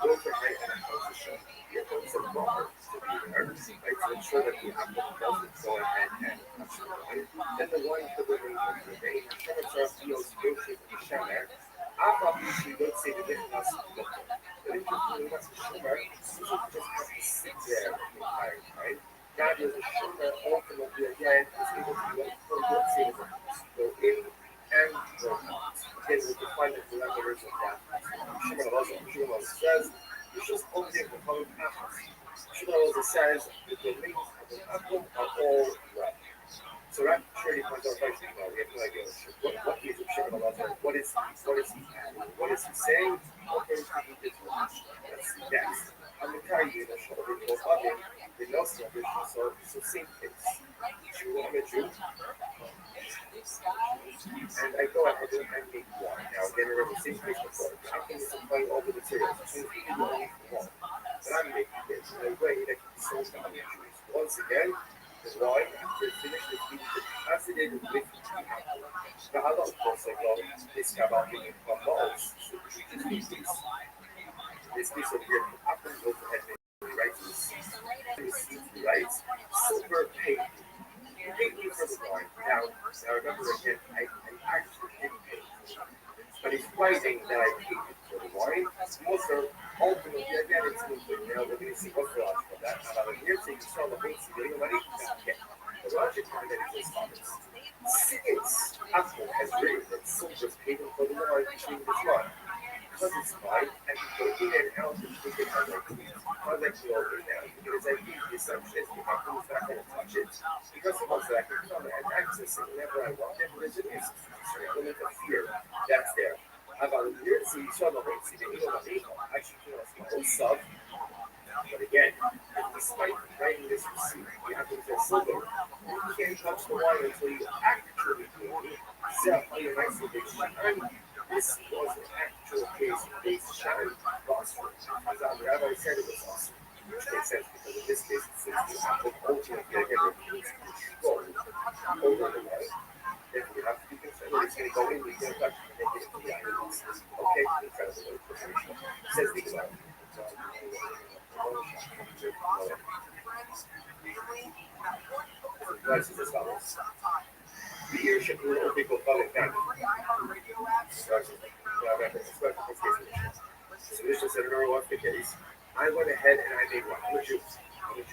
will provide an acquisition. Here comes a bar to be there, right, to ensure that the apple doesn't go ahead and touch the wine. Then the wine delivering of the day, Shaman starts deals negotiate with the shaman. Obviously, let's say the difference is local. But interestingly, what's the shaman? He doesn't just have to sit there the entire time. God is a shaman, ultimately again, is able to go from let's say the go in and go out. Again, we'll define the parameters of that. Shimon says, it's just only the component apples. Shimon says, the domains of the apple are all red. So that surely points out right now. We have no idea what is it Shimon what is he adding? What is he saying? Okay, he did that's the next. I'm going to tell you the show of the other, the Nelson edition, so same case. Jew, I'm a Jew. And I go ahead and I make one. Now, again, remember, same case before. I can supply all the materials. So you can do only one. But I'm making this in a way that can be sold to other Jews. Once again, the wine, after it's finished, is being deposited with the apple. Now, I love course, like, well, this Kabbalah being a balls. So this piece of here, apple goes ahead and writes the seeds. He writes, silver paint. You paid me for the wine. Now remember again, I actually didn't pay for the wine. But he's writing that I paid for the wine. Also, ultimately, again, it's moving. We're going to see what's the logic of that. Now, here, so you saw the base, you're getting money. The logic of that is as follows. Since Apple has written that silver's paid for the wine, between this wine. Because it's fine, I can go in and out and take it as I please. As I go over now, because I think the assumption is the company is not going to touch it. Because it was that I can come and access it whenever I want. And there's an element of fear that's there. About a year, so you saw the whole city, actually, sub. But again, despite writing this receipt, you have to get silver. You can't touch the wine until you actually do it. So, you might say this was an actual case based shine phosphor. As our rabbi said, it was awesome. Which makes sense because in this case, since the apple ultimately again refused control over the wine, then you have to be concerned that it's So in the introduction, they get to the items. Okay, incredible information. Says the Gemara. Writes as follows. Beer should be all people calling back. So this is a neural the case. I went ahead and I made one. I'm a Jew. I'm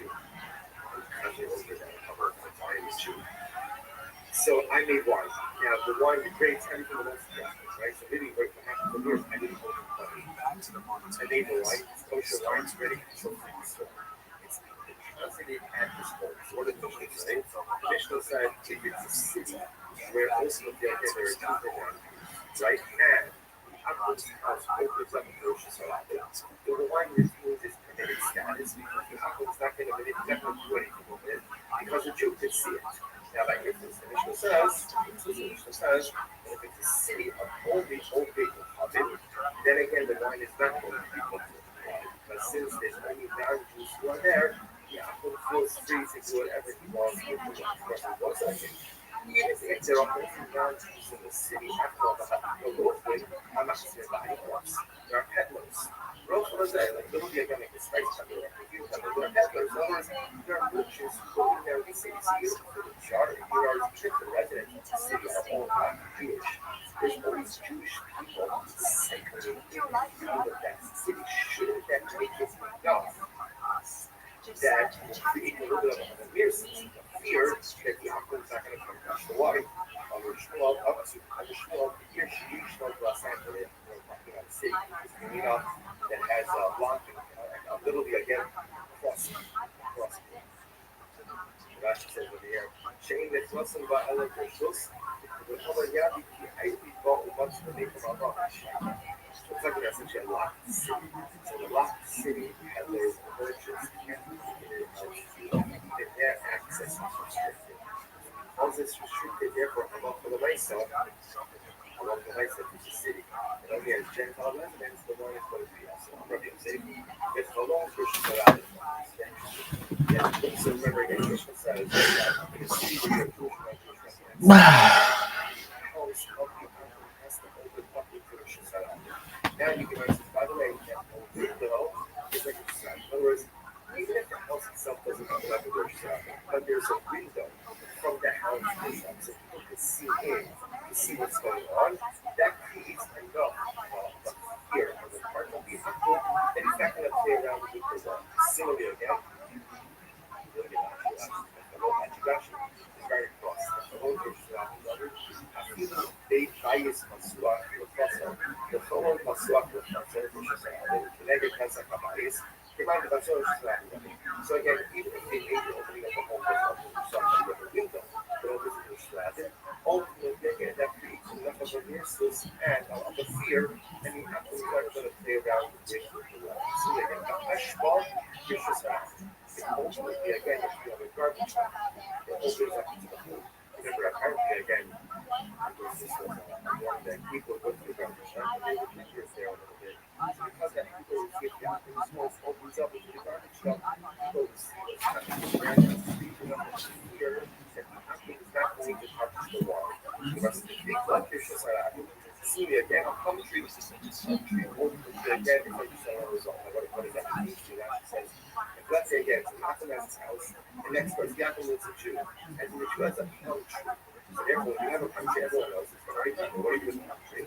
kind of over that cover. I am a Jew. So I made wine. Now the wine creates everything the most attractive, right? So maybe right for half of the years I didn't hold it money. I made the wine, it's kosher wine, it's ready to show from the store. It's positive at this point. It's what the Mishnah says. The Mishnah said if it's a city where most of the ideas are Jews, right? And Apple's house opens up the grocery store. So the wine retains its permitted status because the apple is not going to do anything with it because the Jew could see it. Now, like if the Mishnah says, that if it's a city of only old people coming, then again the wine is not going to be multiplied. But since there's only non-Jews who are there, the apple feels free to do whatever he wants with the wine. Of course, it was something. If there are only non-Jews in the city, after all, I'm not saying that anymore. There are peddlers. Rothschild, like literally again, like the spice peddler, there are peddlers. There are merchants going down the city. So you don't the charter. There are the residents of the city are all not Jewish. There's always Jewish people cycling in out of that city. Shouldn't that make it enough that will create a little bit of a fear that the apple is not going to come touch the water? Over Shmuel, up to Shmuel, here she Shmuel Los Angeles, the city, that has a long, literally again, cross. Rashi says over here, Shane that Russell by Ella Gershus, the Homer Yabi, I bought a bunch of the name of our so it's like essentially a locked city. So the locked city peddlers, the merchants, can't get their access is restricted. Once it's restricted, therefore, I'm up for the myself. I'm up for myself to the city. And only as Gentile residents, the one is going to be us. So I'm probably saying, it's no longer Christian out of yeah, so remember again, Christian says, in a city where you're Jewish residents, now you can answer, by the way, window is like a side. In other words, even if the house itself doesn't have like a door shut, but there's a window from the house itself, so people can see in to see what's going on. That creates enough fear on the part of the people that he's not going to play around with the wall. Similarly, again, they bias Masuach Professor, the Chomon Masuach Professor, Connected Cancer Bias, command the so again, even if they made the opening of the home something with a window, but over the Shradded, ultimately again, that creates enough of a resistance and of a fear, and you have to start going to play around with the wall. So again, the Hashbal, vicious act. Ultimately, again, if you have a garbage truck, it opens up into the home. Remember, apparently, again, that people go to the garbage truck and they would be here there a little bit. So because that people would see if the apple smoke opens up into the garbage truck, people would see what's happening. Speaking of the fear, that the apple is not going to touch the wall. The rest of the big blood fishes are apple. See me again, a plum tree, ultimately, again, if I just say a result, what does that mean to you? That says, let's say again, it's an apple has his house, and next door, the apple lives a Jew, and the Jew has a plum tree. So therefore, when you have a plum tree, everyone knows it's very good. What do you do with the plum tree?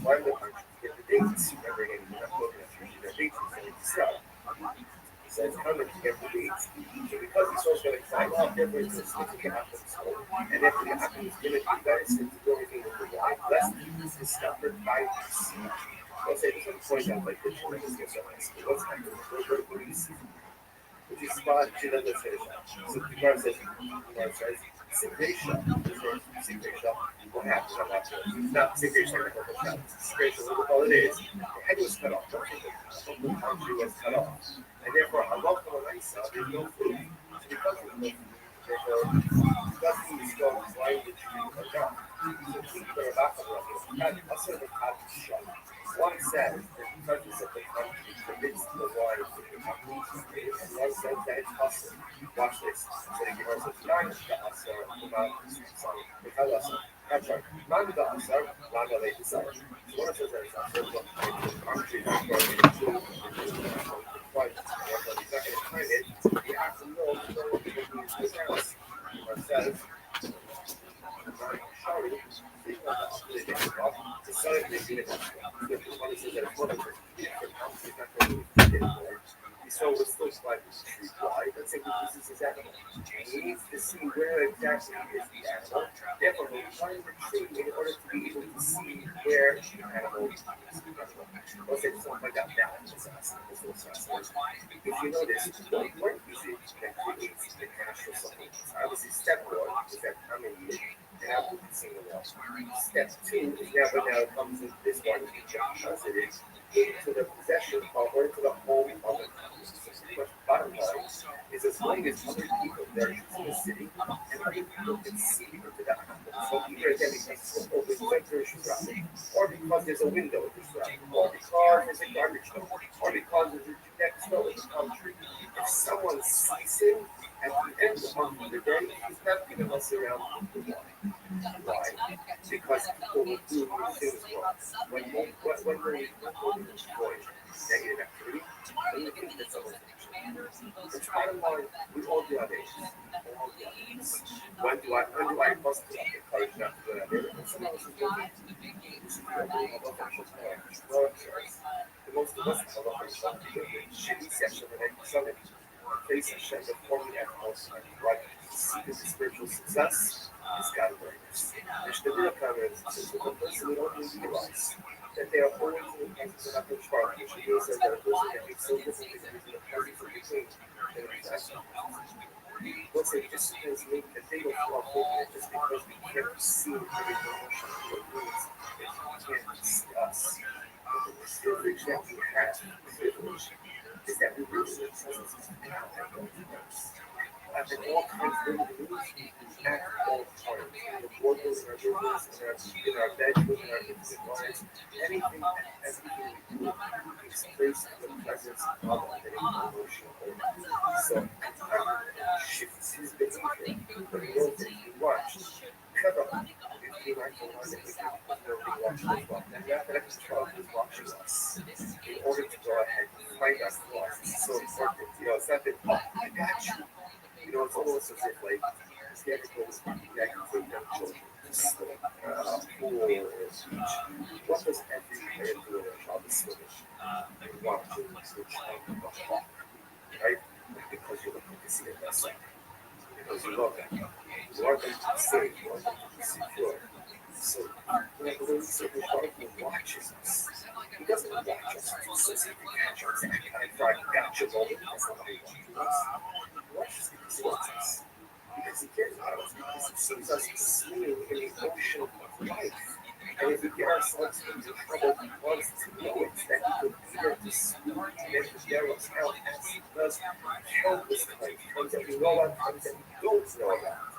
Why the plum tree? Get the dates. Remember again, you're not looking at trees, they're dates, so it's sell. He says, come and get the dates. So because he's always going to climb up, therefore, he's going to stick to the apple and and therefore, the apple is going to be very stick to do everything with the wine, lest he is discovered by the sea. Let's say, this point out, like, the children is going to say, what's happening? What do you see? Which is spot, she doesn't finish up. So the Gemara says, Sigration, what happens on that? Not Sigration, Sigration, all it is, the head was cut off, the country was cut off. And therefore, a lot of the rice, there's no food. So because of the therefore, because he is strong, why would you or not? So people are back on the also the country shot. One says that the purpose of the country forbids the water to the country. And one says that it's possible. Watch this. So the Gemara says, nine the Asar, the tell us I'm sorry, Manda Asar, Manda Late Asar. So what it says there is that there's a country that's going to include quite he's not going to find it. He has to know he's going to be his house. It says, sorry, he's not the son of the unit. The one says that it's one of the he's not going to be anymore. So it's still slightly streetwide. Let's say this is his animal. He needs to see where exactly is the animal. Therefore, he's trying to retrieve in order to be able to see where the animal is. Let's say something like that now. If you notice, what is it that creates the natural supplements? Obviously, step one is that how many and after the single wall. Step two is now comes with this one, as it is, into the possession of or into the home of the bottom line is as long as other people there in the city and other people can see into that. So either then it makes it open there's traffic, or because there's a window in the traffic, or because there's a garbage dump, or because there's a next door in the country. If someone sees him at the end of the day, he's not going to mess around with the water. Why? Because people will do things wrong. When they destroy negative activity, then you think that someone's the bottom line, we all do our days. When do I must encourage not to do that? And someone else is doing it. The most of us have a shitty session the next Sunday. Face Hashem, the forming animals, right? Seeking spiritual success is God awareness. There's the real comments to the person we don't really realize that they are always in the presence of Dr. Charles, which he says that a person that makes so different is in the presence of the king than the exact. What's it just means that they don't feel obligated just because we can't see every emotion of what means that he can't see us. But the privilege that we have, is that we really need presence of God that goes with us. In all kinds of things, at all times, in the boardrooms, in our business, in our bedroom, in our intimate lives, everything we do takes place in the presence of an emotional order. So, shifts his behavior, but he knows that he watched. Cover up. If you like the one that we can watch as well. And that control is watching us in order to go ahead and find our flaws. It's so important. It's not that, I got you. It's almost as if, like, standing over speaking back and take young children to swim, pool or beach. What does every parent do when their child is swimming? They want to switch on the hawk, right? Because you're looking to see it best life. Because you love them. You want them to be safe. You want them to be secure. So, whenever we say the child watches us, he doesn't watch us to see if he catches us. And I thought, gotcha moment. That's not how he watches us. Watches because he wants us. Because he cares about us. Because he sees us swimming in the ocean of life. And if we get ourselves into trouble, he wants to know it. That he could be there to swim and to bail us out. As he does countless times. Times that we know about, times that we don't know about.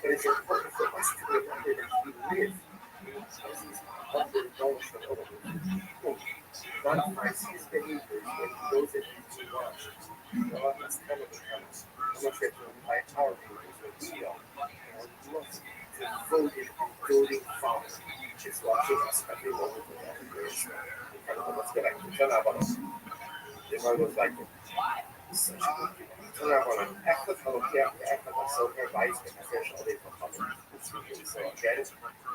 But it's important for us to remember that we live in the presence of the knowledge of other people. God finds his behaviors when he knows that he's too much. God has come and becomes much better by our behaviors when we are. And must devoted and doting Father is watching us every moment of our grace. Let's get back to turn up on us. The man was like, such a good thing. Turn up on us. Act of Holocaust, act of us, so her vice and fresh all day for coming. So again,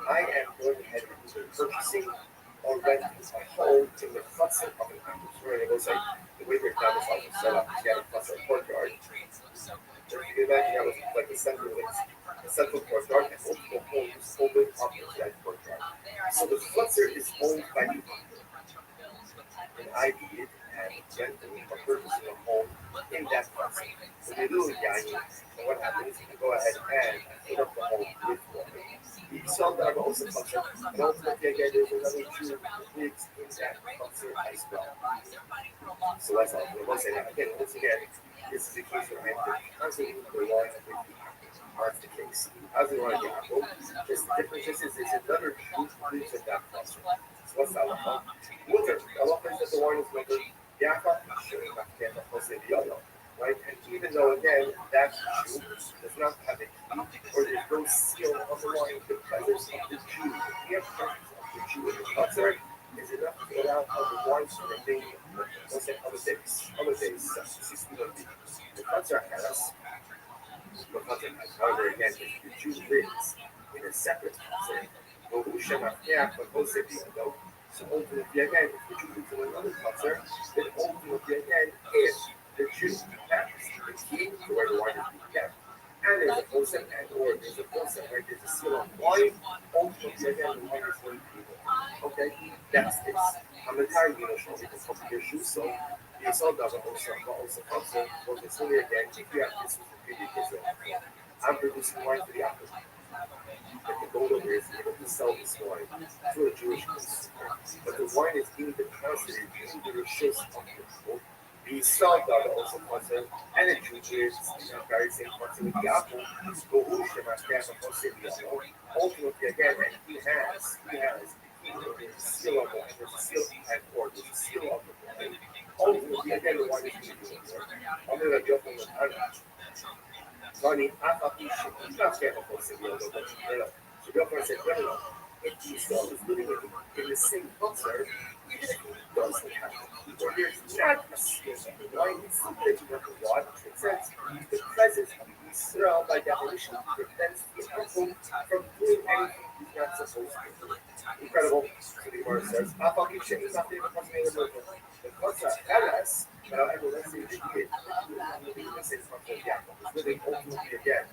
I am going ahead and either purchasing or renting a home in the cluster of an atmosphere. And it goes like the way their town is also set up. You have a cluster courtyard. If you imagine that was like the central courtyard and multiple homes open up into that courtyard. So the cluster is owned by the and I did and renting or purchasing a home in that cluster. So they do it, and what happens is you go ahead and put up the home with water. You sell that also cluster, and ultimately again there's another 2 rigs in that cluster as well. So that's all. I will say that again. Once again, this is the case where I am constantly relying on the that's the case. As we want to get apple, just the difference is another group in that cluster. So what's that about? Water. A lot of times the wine is water. Yaka, right? And even though again that shoe does not have a key, or there's no seal underlying the presence of the Jew, the presence of the Jew in the concert is enough to allow other wines to remain holidays, 16 of the concert has. The concert has, however, again, if the Jew lives in a separate concert, so ultimately again, if the Jew lives in another concert, then ultimately again, if the Jew has the key to where the wine is being kept, and there's a person and or there's a person where there's a seal of wine, ultimately again, the wine is going to be there. Okay, that's this. I'm the time, show me the top of your shoes, so the assault doesn't also concern, but it's only again, if you have this with I'm producing wine for the apple. But the goal of it is able to sell this wine to a Jewish consumer. But the wine is being deposited in the rishus of the people. The salt are also concerned, and the Jew is very same concern with the apple. Ultimately, again, and he has the seal of wine, there's a seal and or there's a seal of the wine. Ultimately, again, the wine is being used. I'm going to jump on the Tony, I thought he should be not careful for Seville, but so your friend said, no. If he still is living in the same concert, even if he doesn't have it, or there's not a serious wine, it's simply to work with water, it says the presence of Israel by definition prevents the apple from doing anything he's not supposed to do. Incredible. So the Gemara says, I thought he should be not the concert, Eres, however, let's say the kid, living in the same concert, yeah, is living ultimately again.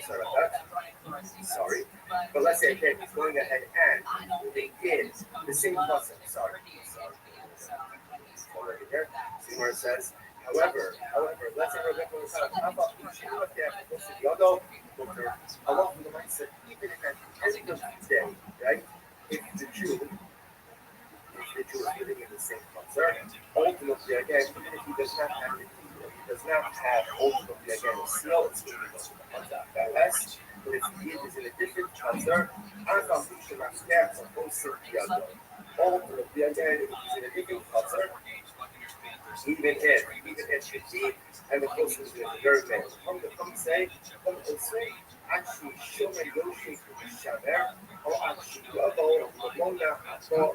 Sorry about that. Sorry. But let's say again, he's going ahead and moving in the same concept. Sorry. Already there. See where it says, however, let's say we're going to how about the other along with the mindset, even if at the end of the day, right? If the Jew is living in the same concert, ultimately again, even if he does not have the does not have ultimately again a seal, it's going to go to the contact. That's but if he is in a different concert, our foundation of steps are both the other. Ultimately again, if he's in a different concert, even if indeed, and the closer to the very man, come say, actually show me your shape to the shadow, or actually go Ramona Hato.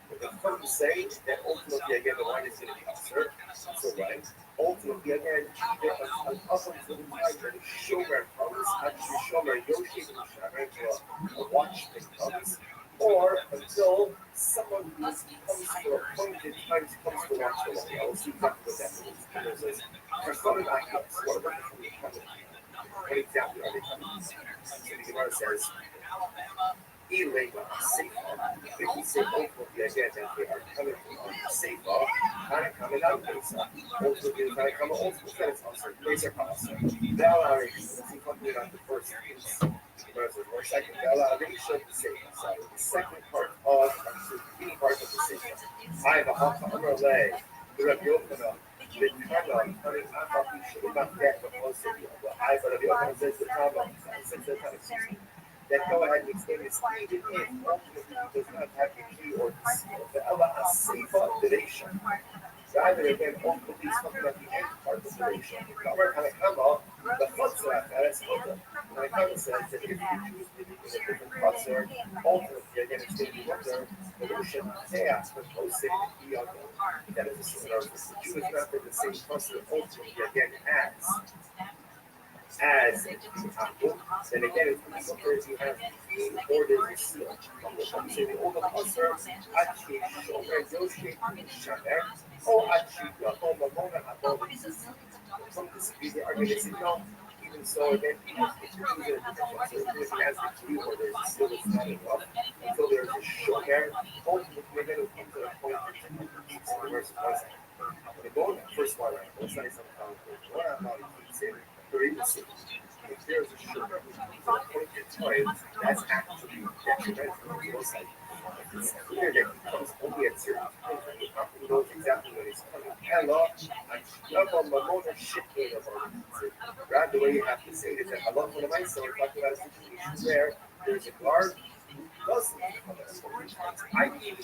But the come say that ultimately again the wine is going to be absurd. So right, ultimately again, an up until the time that Shomer comes, actually Shomer Yoshi to the shadow, a watchman comes. Or until someone who comes to a point in time comes to watch the wine. I will see exactly what that means. For some accounts, what about the coming? What exactly are they coming? So the Gemara says, if we say ultimately again that they are coming from the Sefer, and coming out of Mesa, ultimately they come ultimately that it's also laser cost. Now our coming on the first piece. Or second, the second part of the beginning part of the Sefer. I have a half underlay. The Rabbi Yochanan, the Tana, coming out of the should not get the whole city. I but Rabbi Yochanan says the Tana, says the Tana. That go ahead and explain this even if ultimately does not have the key or the seal. The Allah has Sefer duration. Rather again, ultimately something at the end part of the duration. However, Hanakama, the Chutzah, that's Chutzah. Hanakama says that if you choose to be in a different Chutzah, ultimately again, it's going to be Chutzah, duration, chaos, but no safety on them. That is a similar to the Jew is not in the same Chutzah, ultimately again, as the apple, then again, it's going to be you have the order of seal. So the order of Osir, actually, Shomer, Yoshi, Shamer, or actually, Mamona, Abba. Some disagree, are going to say no. Even so, again, even if it has the key or there's a seal that's not enough, until there's a Shomer, ultimately, we're going to come to the point of the verse of the going first one, let's say something. What I'm not saying. If there's a sugar for a point in time, that's actually detrimental to the site. It's clear that it comes only at certain times when the company knows exactly when it's coming. hell up. I love on my motor shit about it. Right? The way you have to say it. I love one of my songs talking about a situation where there's a guard who doesn't come as I mean,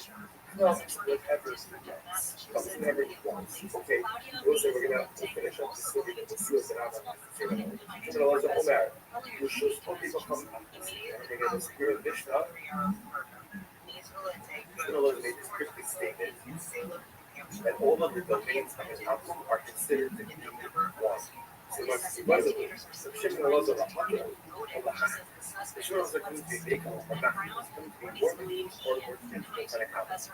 comes whatever he gets. Comes whatever he wants. Okay, we'll say we're going to finish up this story and we'll see what's going on. Criminal as a Omer, who shows how people come up. They're going to secure the Mishnah. Criminal made this cryptic statement that all of the domains of his house are considered to be one. So much as he wasn't, the Shimon was of a hundred of the hundred. The Shimon was a community vehicle of that was going to be more than or more than kind of house.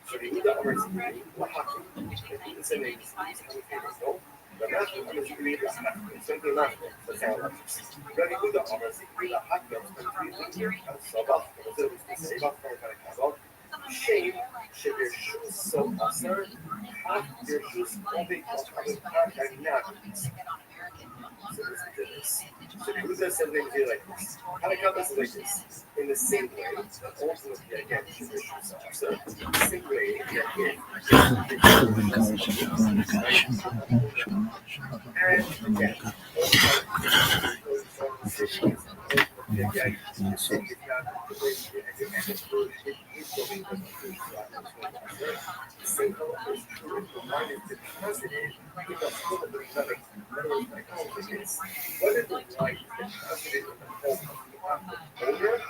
So the Yehuda Amar Zikri, Lahaki, the same name is no. The National Amar Zikri, Lahaki, simply National, the sound of Rabbi Yehuda Amar Zikri, Lahaki, and Sabah, the Sabah, kind of shame should your shoes so absurd, half your shoes only coming back and not. So listen to this. So the Buddha said things like this. How to count this like this? In the same way, ultimately again, should your shoes so absurd. The same way, again. And whether the light is positive in the older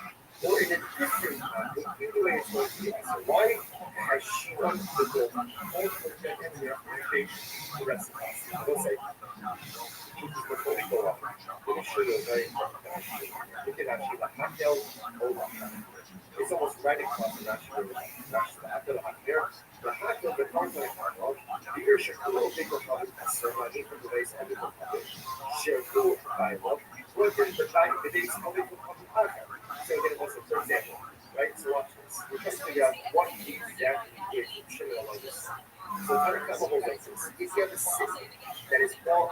or in a different either way it's going to be. So why has she wanted to go all for the end of the application the rest of us? We'll say before we go up, let me show you a very important thing. Look at actually the Hakel over. It's almost right across the national here. The Hakel, the content of the year Shakul, big of the ceremony from the base of the Shakul dialogue. What is the time the days of the Hakel? So again, that's for example, right? So watch this. We're trying to figure out what exactly is Shimon on this. So there are a couple of ways. If you have a city that is well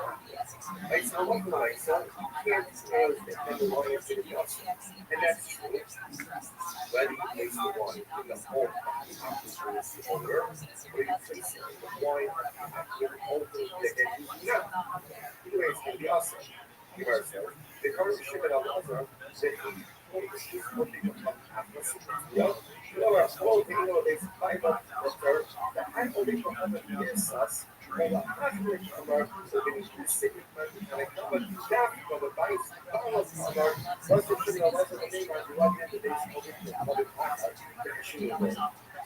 right? So one line, so you can't tell the line of city also. And that's true. Whether you place the one in the home of the owner, or you place it in the wine with the owner that is not. Either way, it's going to be awesome. You are saying the current Shimon al-Azhar said so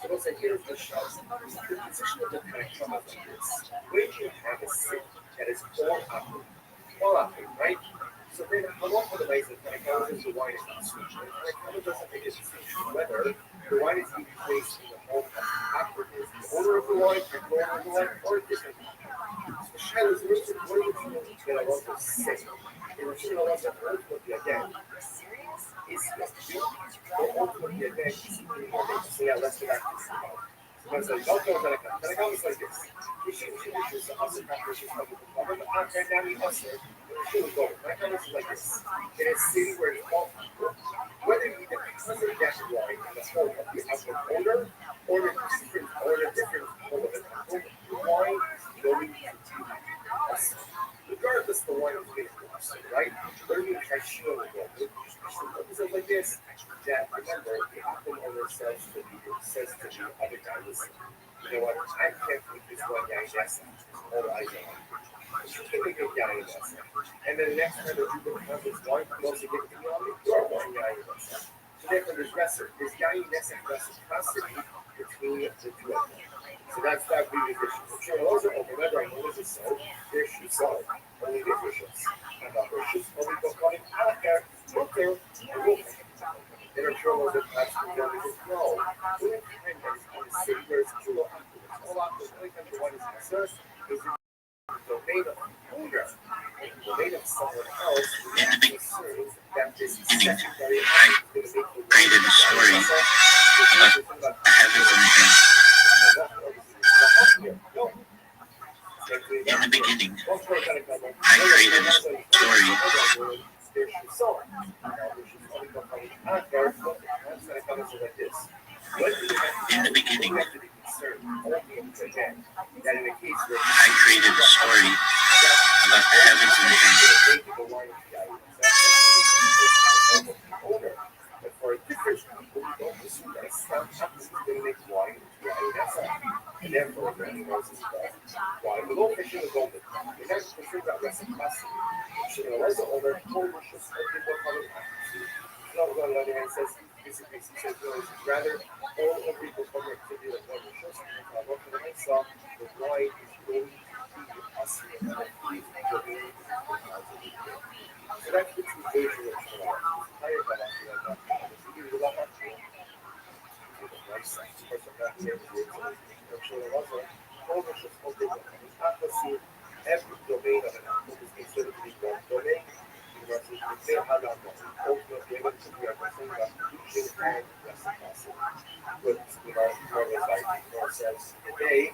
we'll say here's the shot. The position of the connection of this. When you have a city that is all up, right? So then, one of the ways that the wine is not sweet, and doesn't make it sweet whether the wine is being placed in the home of the operators, the owner of the wine, the owner of the wine, or a different wine. So Shai was listed, what are the things that I want to say? In the Shai was ultimately again, is the ultimately again, so yeah, let's get back to this about. Because like, don't go to the comment like this. We should use the other practices of the government. And now we also should go. My comment is like this. In a city where it's all whether you get something that's right in the whole of the actual order or the different order of the wine going to us. Regardless of the wine is being right? Whether you try to show the so like this, that remember the apple owner says to the other guy, listen, you know what, I can't put this one guy yes, or I don't. She's gonna get guy yes. And then the next time that you go to this wine, you also get to your one guy yes. So therefore there's wrestler. There's guy yes and wrestler constantly between the two of them. So that's that previous issue. Sure, those are open, whether I know this is so, their shoes solid. Only these issues. And our shoes only go coming out of there. Look there, and look. There are troubles that pass the young as well. Doing time that is on the city where it's true afterwards. All after the only country one is concerned is the domain of owner. And the domain of someone else is concerned that this secondary I created a story of in the beginning, I created a story. In the beginning, But for a different people who don't pursue that, some happens to eliminate Y and and therefore the animals is Y. The low fiction is open. The guys pursue that reciprocity. The rest of the whole wishes of people coming back. Not on the other hand says basically he says no, it's rather all of people come activity that one wishes and what for the next song the Y is going to be us and the domain so that's the two versions of the higher balance like that. So you will not actually nice person that here I'm sure there was a whole wishes of people. It's not to see every domain of an animal is considered to be one domain. Versus the same other ultimately able to be a person that usually and reciprocity. But more like more says today.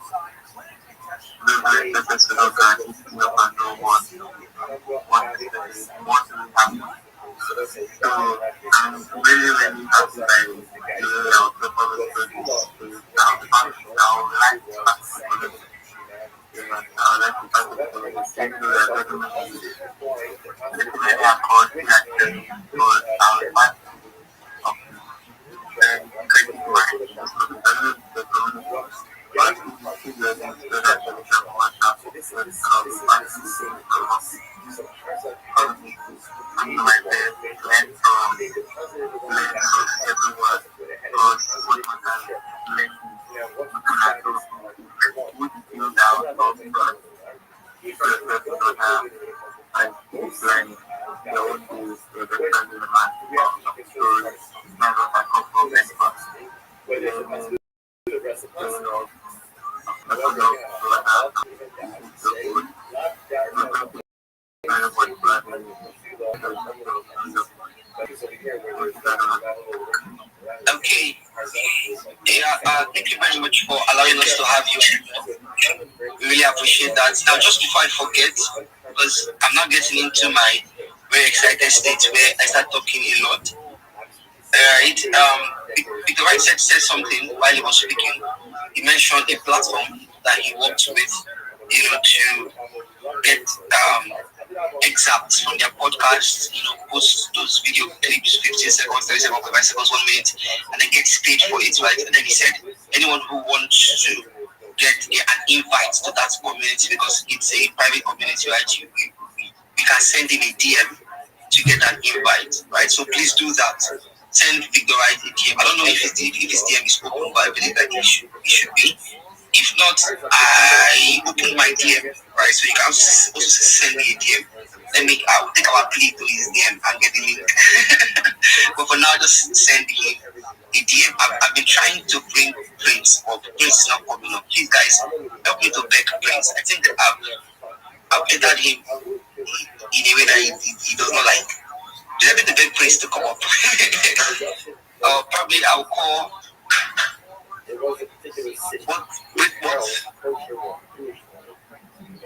Okay. Yeah, thank you very much for allowing us to have you. We really appreciate that. Now, just before I forget, because I'm not getting into my very excited state where I start talking a lot. Victor Wright said something while he was speaking. He mentioned a platform that he worked with, to get excerpts from their podcasts, post those video clips, 15 seconds, 30 seconds, 5 seconds, 1 minute, and then get paid for it, right? And then he said, anyone who wants to get an invite to that community, because it's a private community, right? We can send him a DM to get an invite, right? So please do that. Send Victor Wright a DM. I don't know if his DM is open, but I believe that it should be. If not, I open my DM, right? So you can also send me a DM. I'll take our plea to his DM and get the link. But for now, just send him a DM. I've been trying to bring Prince, but Prince is not coming up. Please, guys, help me to beg Prince. I think I've entered him in a way that he does not like. Just help me to beg Prince to come up. Probably I'll call.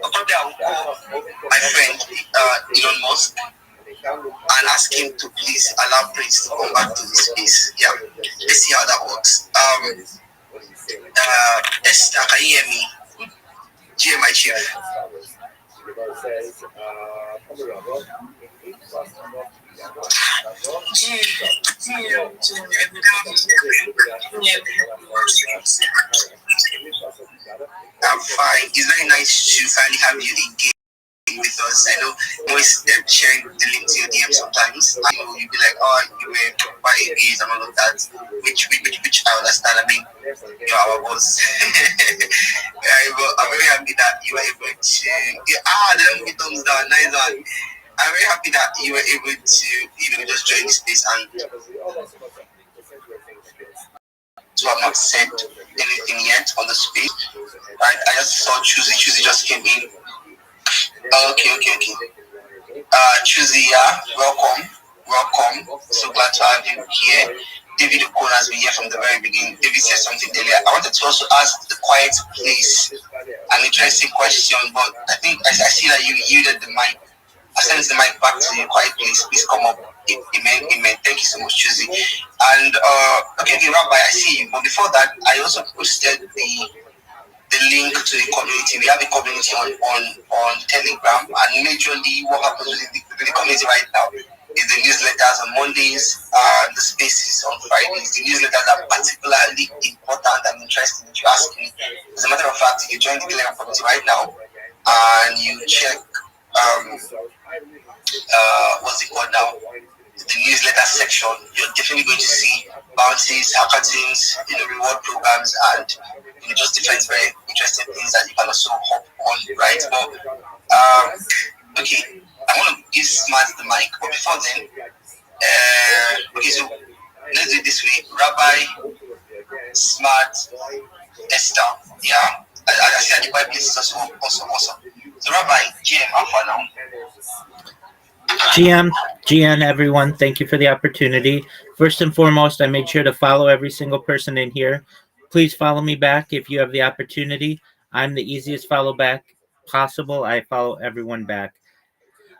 Probably I'll call my friend Elon Musk and ask him to please allow Prince to come back to this space. Yeah, let's see how that works. Esther, can you hear me? GM, my chief. I'm fine. It's very nice to finally have you engaged with us. I know always sharing the link to your DM sometimes. You'll be like, oh, you were quite engaged and all of that, which I understand. I mean, you're our boss. I'm very happy that you were able to. Then we thumbs down. Nice one. I'm very happy that you were able to, just join the space and to have not said anything yet on the space. Right? I just saw Choosy just came in. Okay. Choosy, yeah, welcome. So glad to have you here. David Okon has been here from the very beginning. David said something earlier. I wanted to also ask the quiet place an interesting question, but I think I see that you yielded the mic. I send the mic back to you. Quiet place, please come up. Amen. Thank you so much, Choosy. And okay, Rabbi, I see you. But before that, I also posted the the link to the community. We have a community on Telegram, and majorly what happens with the community right now is the newsletters on Mondays and the spaces on Fridays. The newsletters are particularly important and interesting if you ask me. As a matter of fact, if you join the Telegram community right now and you check what's it called now? The newsletter section, you're definitely going to see bounties, hackathons, reward programs, and just different very interesting things that you can also hop on, right? But okay, I want to give Smart the mic, but before then, okay, so let's do it this way. Rabbi, Smart, Esther, yeah. I see that the Bible is also awesome. So Rabbi, GM Alpha now. GN, everyone, thank you for the opportunity. First and foremost, I made sure to follow every single person in here. Please follow me back if you have the opportunity. I'm the easiest follow back possible. I follow everyone back.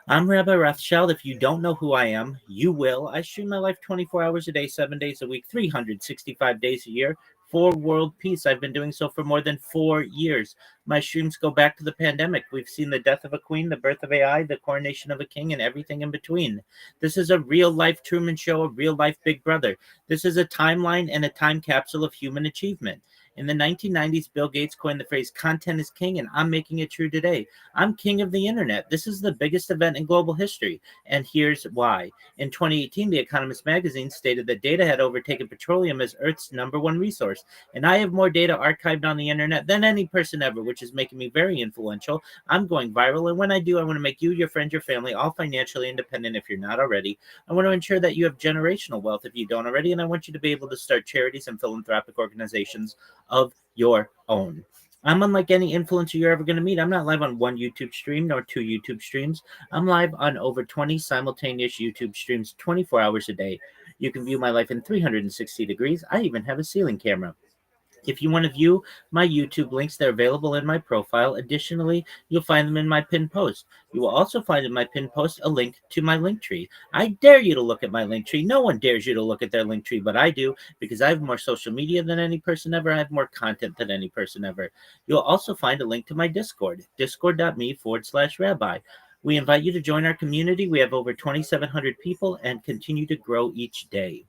I'm Rabbi Rothschild. If you don't know who I am, you will. I stream my life 24 hours a day, 7 days a week, 365 days a year for world peace. I've been doing so for more than 4 years. My streams go back to the pandemic. We've seen the death of a queen, the birth of AI, the coronation of a king, and everything in between. This is a real-life Truman Show, a real-life Big Brother. This is a timeline and a time capsule of human achievement. In the 1990s, Bill Gates coined the phrase, content is king, and I'm making it true today. I'm king of the internet. This is the biggest event in global history, and here's why. In 2018, The Economist magazine stated that data had overtaken petroleum as Earth's #1 resource, and I have more data archived on the internet than any person ever, which is making me very influential. I'm going viral, and when I do, I want to make you, your friends, your family, all financially independent if you're not already. I want to ensure that you have generational wealth if you don't already, and I want you to be able to start charities and philanthropic organizations of your own. I'm unlike any influencer you're ever going to meet. I'm not live on one YouTube stream nor 2 YouTube streams. I'm live on over 20 simultaneous YouTube streams 24 hours a day. You can view my life in 360 degrees. I even have a ceiling camera. If you want to view my YouTube links, they're available in my profile. Additionally, you'll find them in my pinned post. You will also find in my pinned post a link to my link tree. I dare you to look at my link tree. No one dares you to look at their link tree, but I do, because I have more social media than any person ever. I have more content than any person ever. You'll also find a link to my Discord, discord.me/rabbi. We invite you to join our community. We have over 2,700 people and continue to grow each day.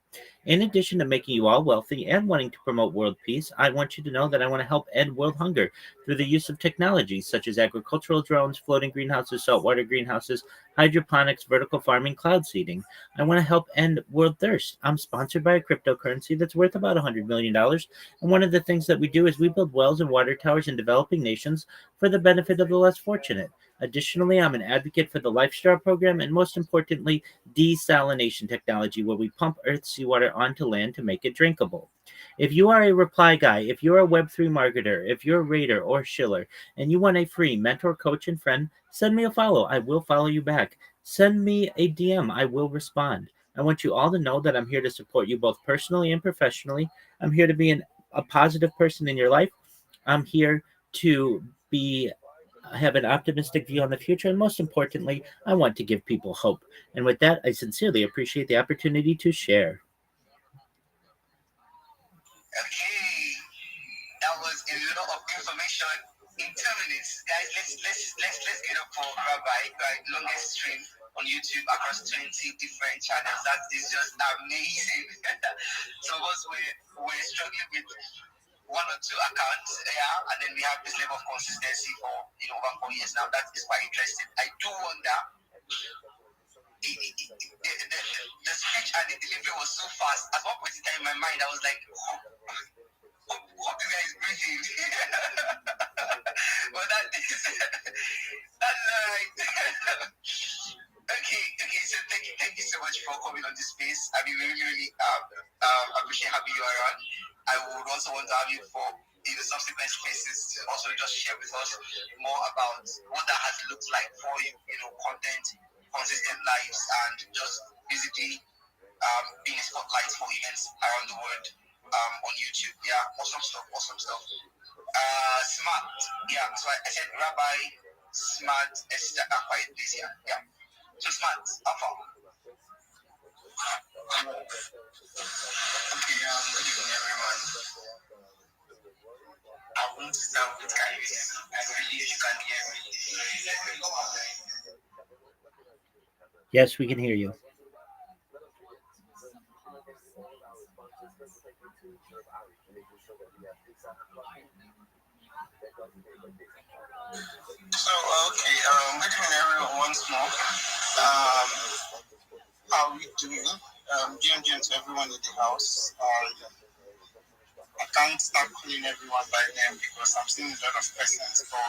In addition to making you all wealthy and wanting to promote world peace, I want you to know that I want to help end world hunger through the use of technologies such as agricultural drones, floating greenhouses, saltwater greenhouses, hydroponics, vertical farming, cloud seeding. I want to help end world thirst. I'm sponsored by a cryptocurrency that's worth about $100 million. And one of the things that we do is we build wells and water towers in developing nations for the benefit of the less fortunate. Additionally, I'm an advocate for the Life Straw program and, most importantly, desalination technology, where we pump Earth's seawater onto land to make it drinkable. If you are a reply guy, if you're a Web3 marketer, if you're a raider or shiller, and you want a free mentor, coach, and friend, send me a follow. I will follow you back. Send me a DM. I will respond. I want you all to know that I'm here to support you both personally and professionally. I'm here to be a positive person in your life. I'm here to have an optimistic view on the future, and most importantly, I want to give people hope. And with that, I sincerely appreciate the opportunity to share. Okay, that was a lot of information in 2 minutes, guys. Let's get up for Rabbi, right? Longest stream on YouTube across 20 different channels. That is just amazing. Some of us we're struggling with 1 or 2 accounts, yeah, and then we have this level of consistency for over 4 years now. That is quite interesting. I do wonder. The speech and the delivery was so fast. At one point in time in my mind, I was like, hope you guys breathing. Well, that's right. Okay. So thank you so much for coming on this space. I mean, we really appreciate having you around. I would also want to have you for subsequent spaces to also just share with us more about what that has looked like for you. Content, consistent lives, and just basically being a spotlight for events around the world on YouTube. Yeah, awesome stuff. Smart. Yeah, so I said Rabbi, Smart, Esther, quiet please. Yeah. So Smart, Alpha. Okay, good evening everyone. I want to Now, guys, I believe you can hear me. Yes, we can hear you. So, okay, good evening everyone once more. How are we doing? GM to everyone in the house. I can't start calling everyone by name because I'm seeing a lot of persons for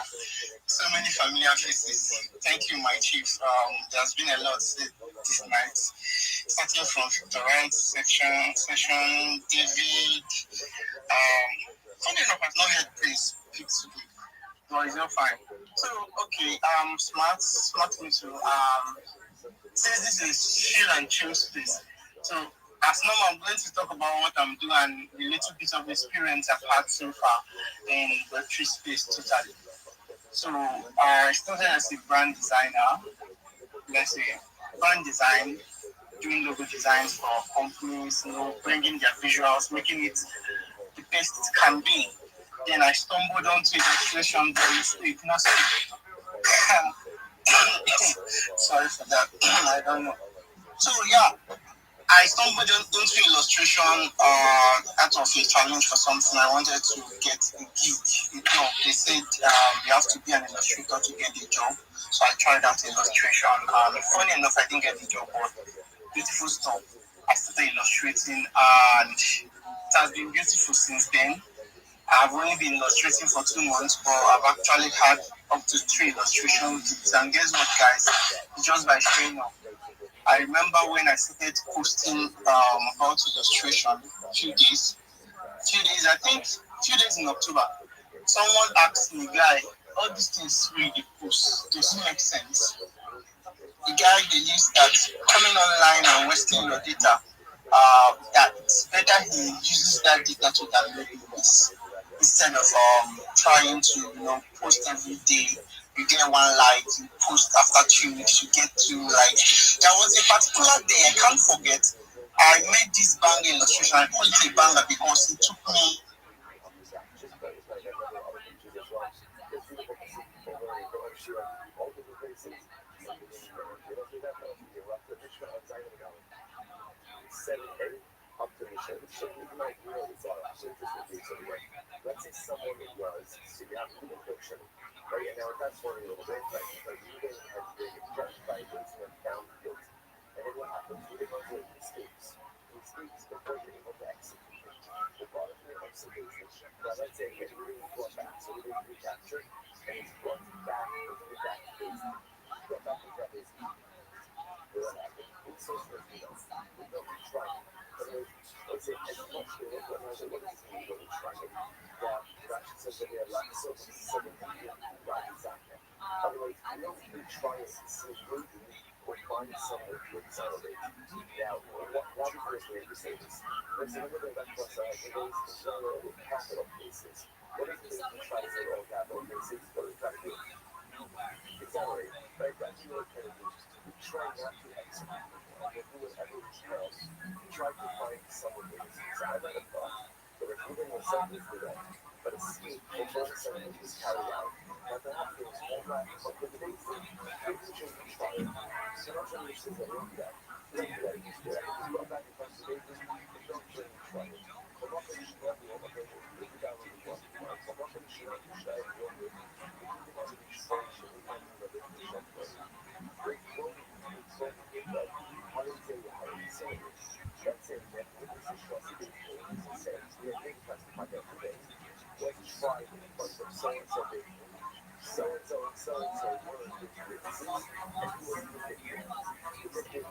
so many familiar faces. Thank you, my chief. There's been a lot said this night, starting from the right session, David. Funny enough, I've not heard praise pick today. No, it's not fine. So, okay, smart into since this is chill and chill space. So, as normal, I'm going to talk about what I'm doing and the little bit of experience I've had so far in the tree space totally. So, I started as a brand designer, let's say, brand design, doing logo designs for companies, bringing their visuals, making it the best it can be. Then I stumbled onto illustration by mistake. Not so. Sorry for that. I don't know. So yeah, I stumbled into illustration out of a challenge for something. I wanted to get a gig. They said you have to be an illustrator to get the job. So I tried out illustration. Funny enough, I didn't get the job, but beautiful stuff. I started illustrating, and it has been beautiful since then. I've only been illustrating for 2 months, but I've actually had up to 3 illustration gigs. And guess what, guys? Just by showing up. I remember when I started posting about illustration, few days, I think, few days in October. Someone asked me, guy, all these things really post, does it make sense? The guy believes that coming online and wasting your data, that it's better he uses that data to download movies instead of trying to post every day. You get 1 like, you post after 2 weeks, you get 2 likes. There was a particular day I can't forget. I made this banger illustration. I call it a banger because it took me. Let's say someone was significant addiction, right? And now that's one a little bit, but you didn't have to get judged by this and found guilty. And then what happens? You get into mistakes. Mistakes before you're able to execute the product you're executing. Now let's say it's really brought back, so we're going to recapture, and it's brought back is brought back is what happened. It's so sort of, we don't try it. Let's say as much as what I was looking to do, we try it. That says that we have lots of otherwise, we don't even try and succeed or find someone to accelerate. Now, why do first we have to say this? There's another that plus the capital cases. What is it to try to say all capital cases? What is that do? Accelerate, right? That's what we're trying to do. We try not to execute. We'll do whatever we can. We try to find someone who is inside of the thought. But if we're going to sentence to them, but a scheme or one sentence is carried out, and perhaps there's all that, but the today's thing, maybe should be tried. So not only is it like that, think that it is there. It's brought back in conservation, we don't really try it. But what can you do? What can you do? We got really one. But what can you do? You should have your way. We can do what we should. We can do what we should. Great quote. So, but how do you say it? How do you say it? Let's say that this is just a we are being classified every day. Let's try it in front of so-and-so baby. So-and-so word, which is and you will be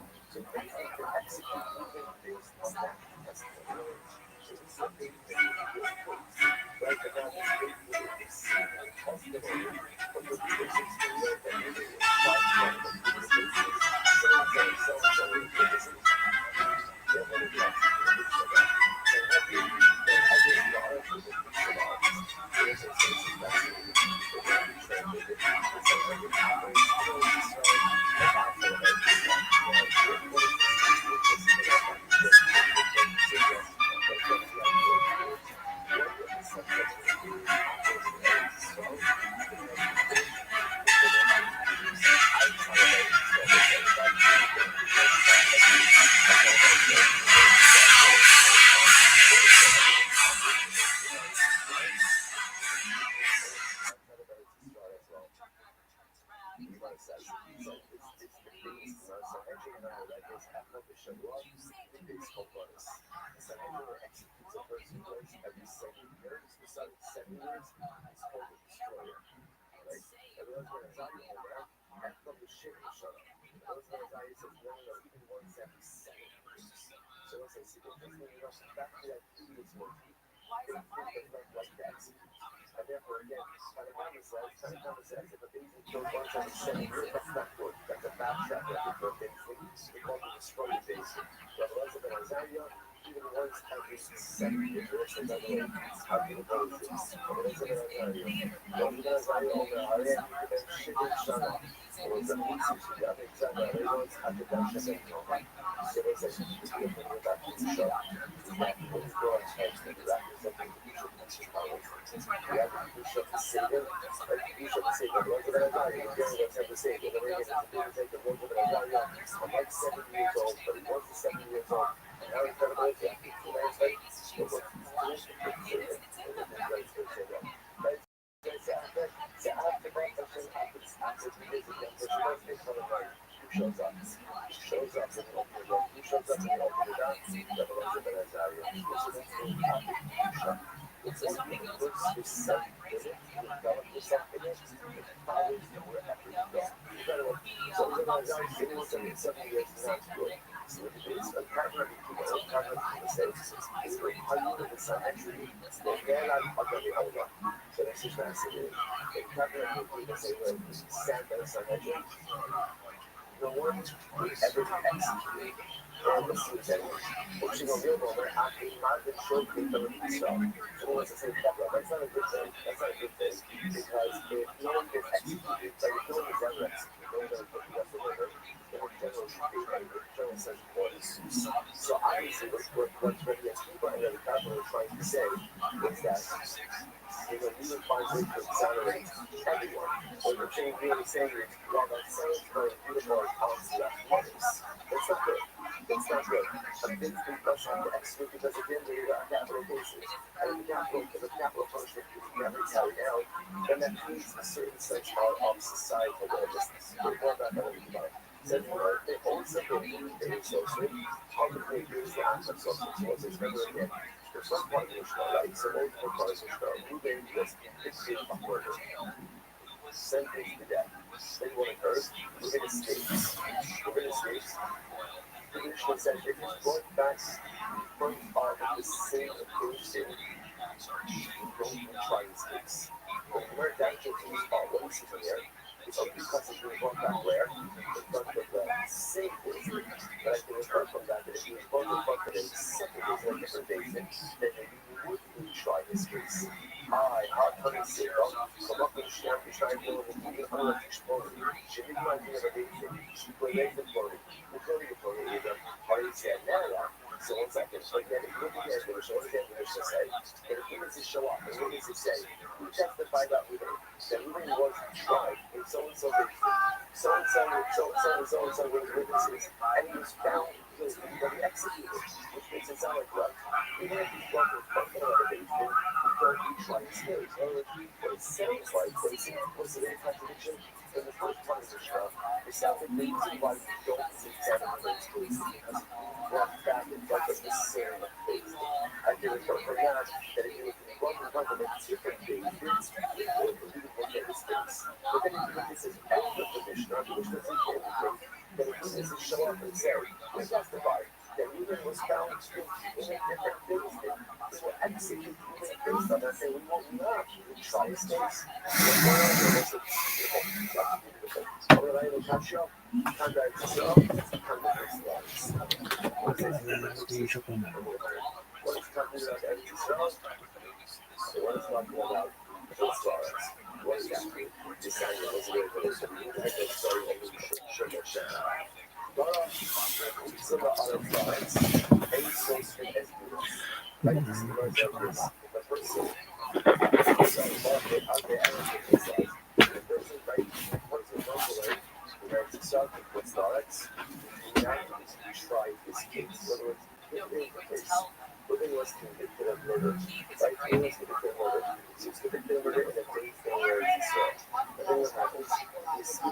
So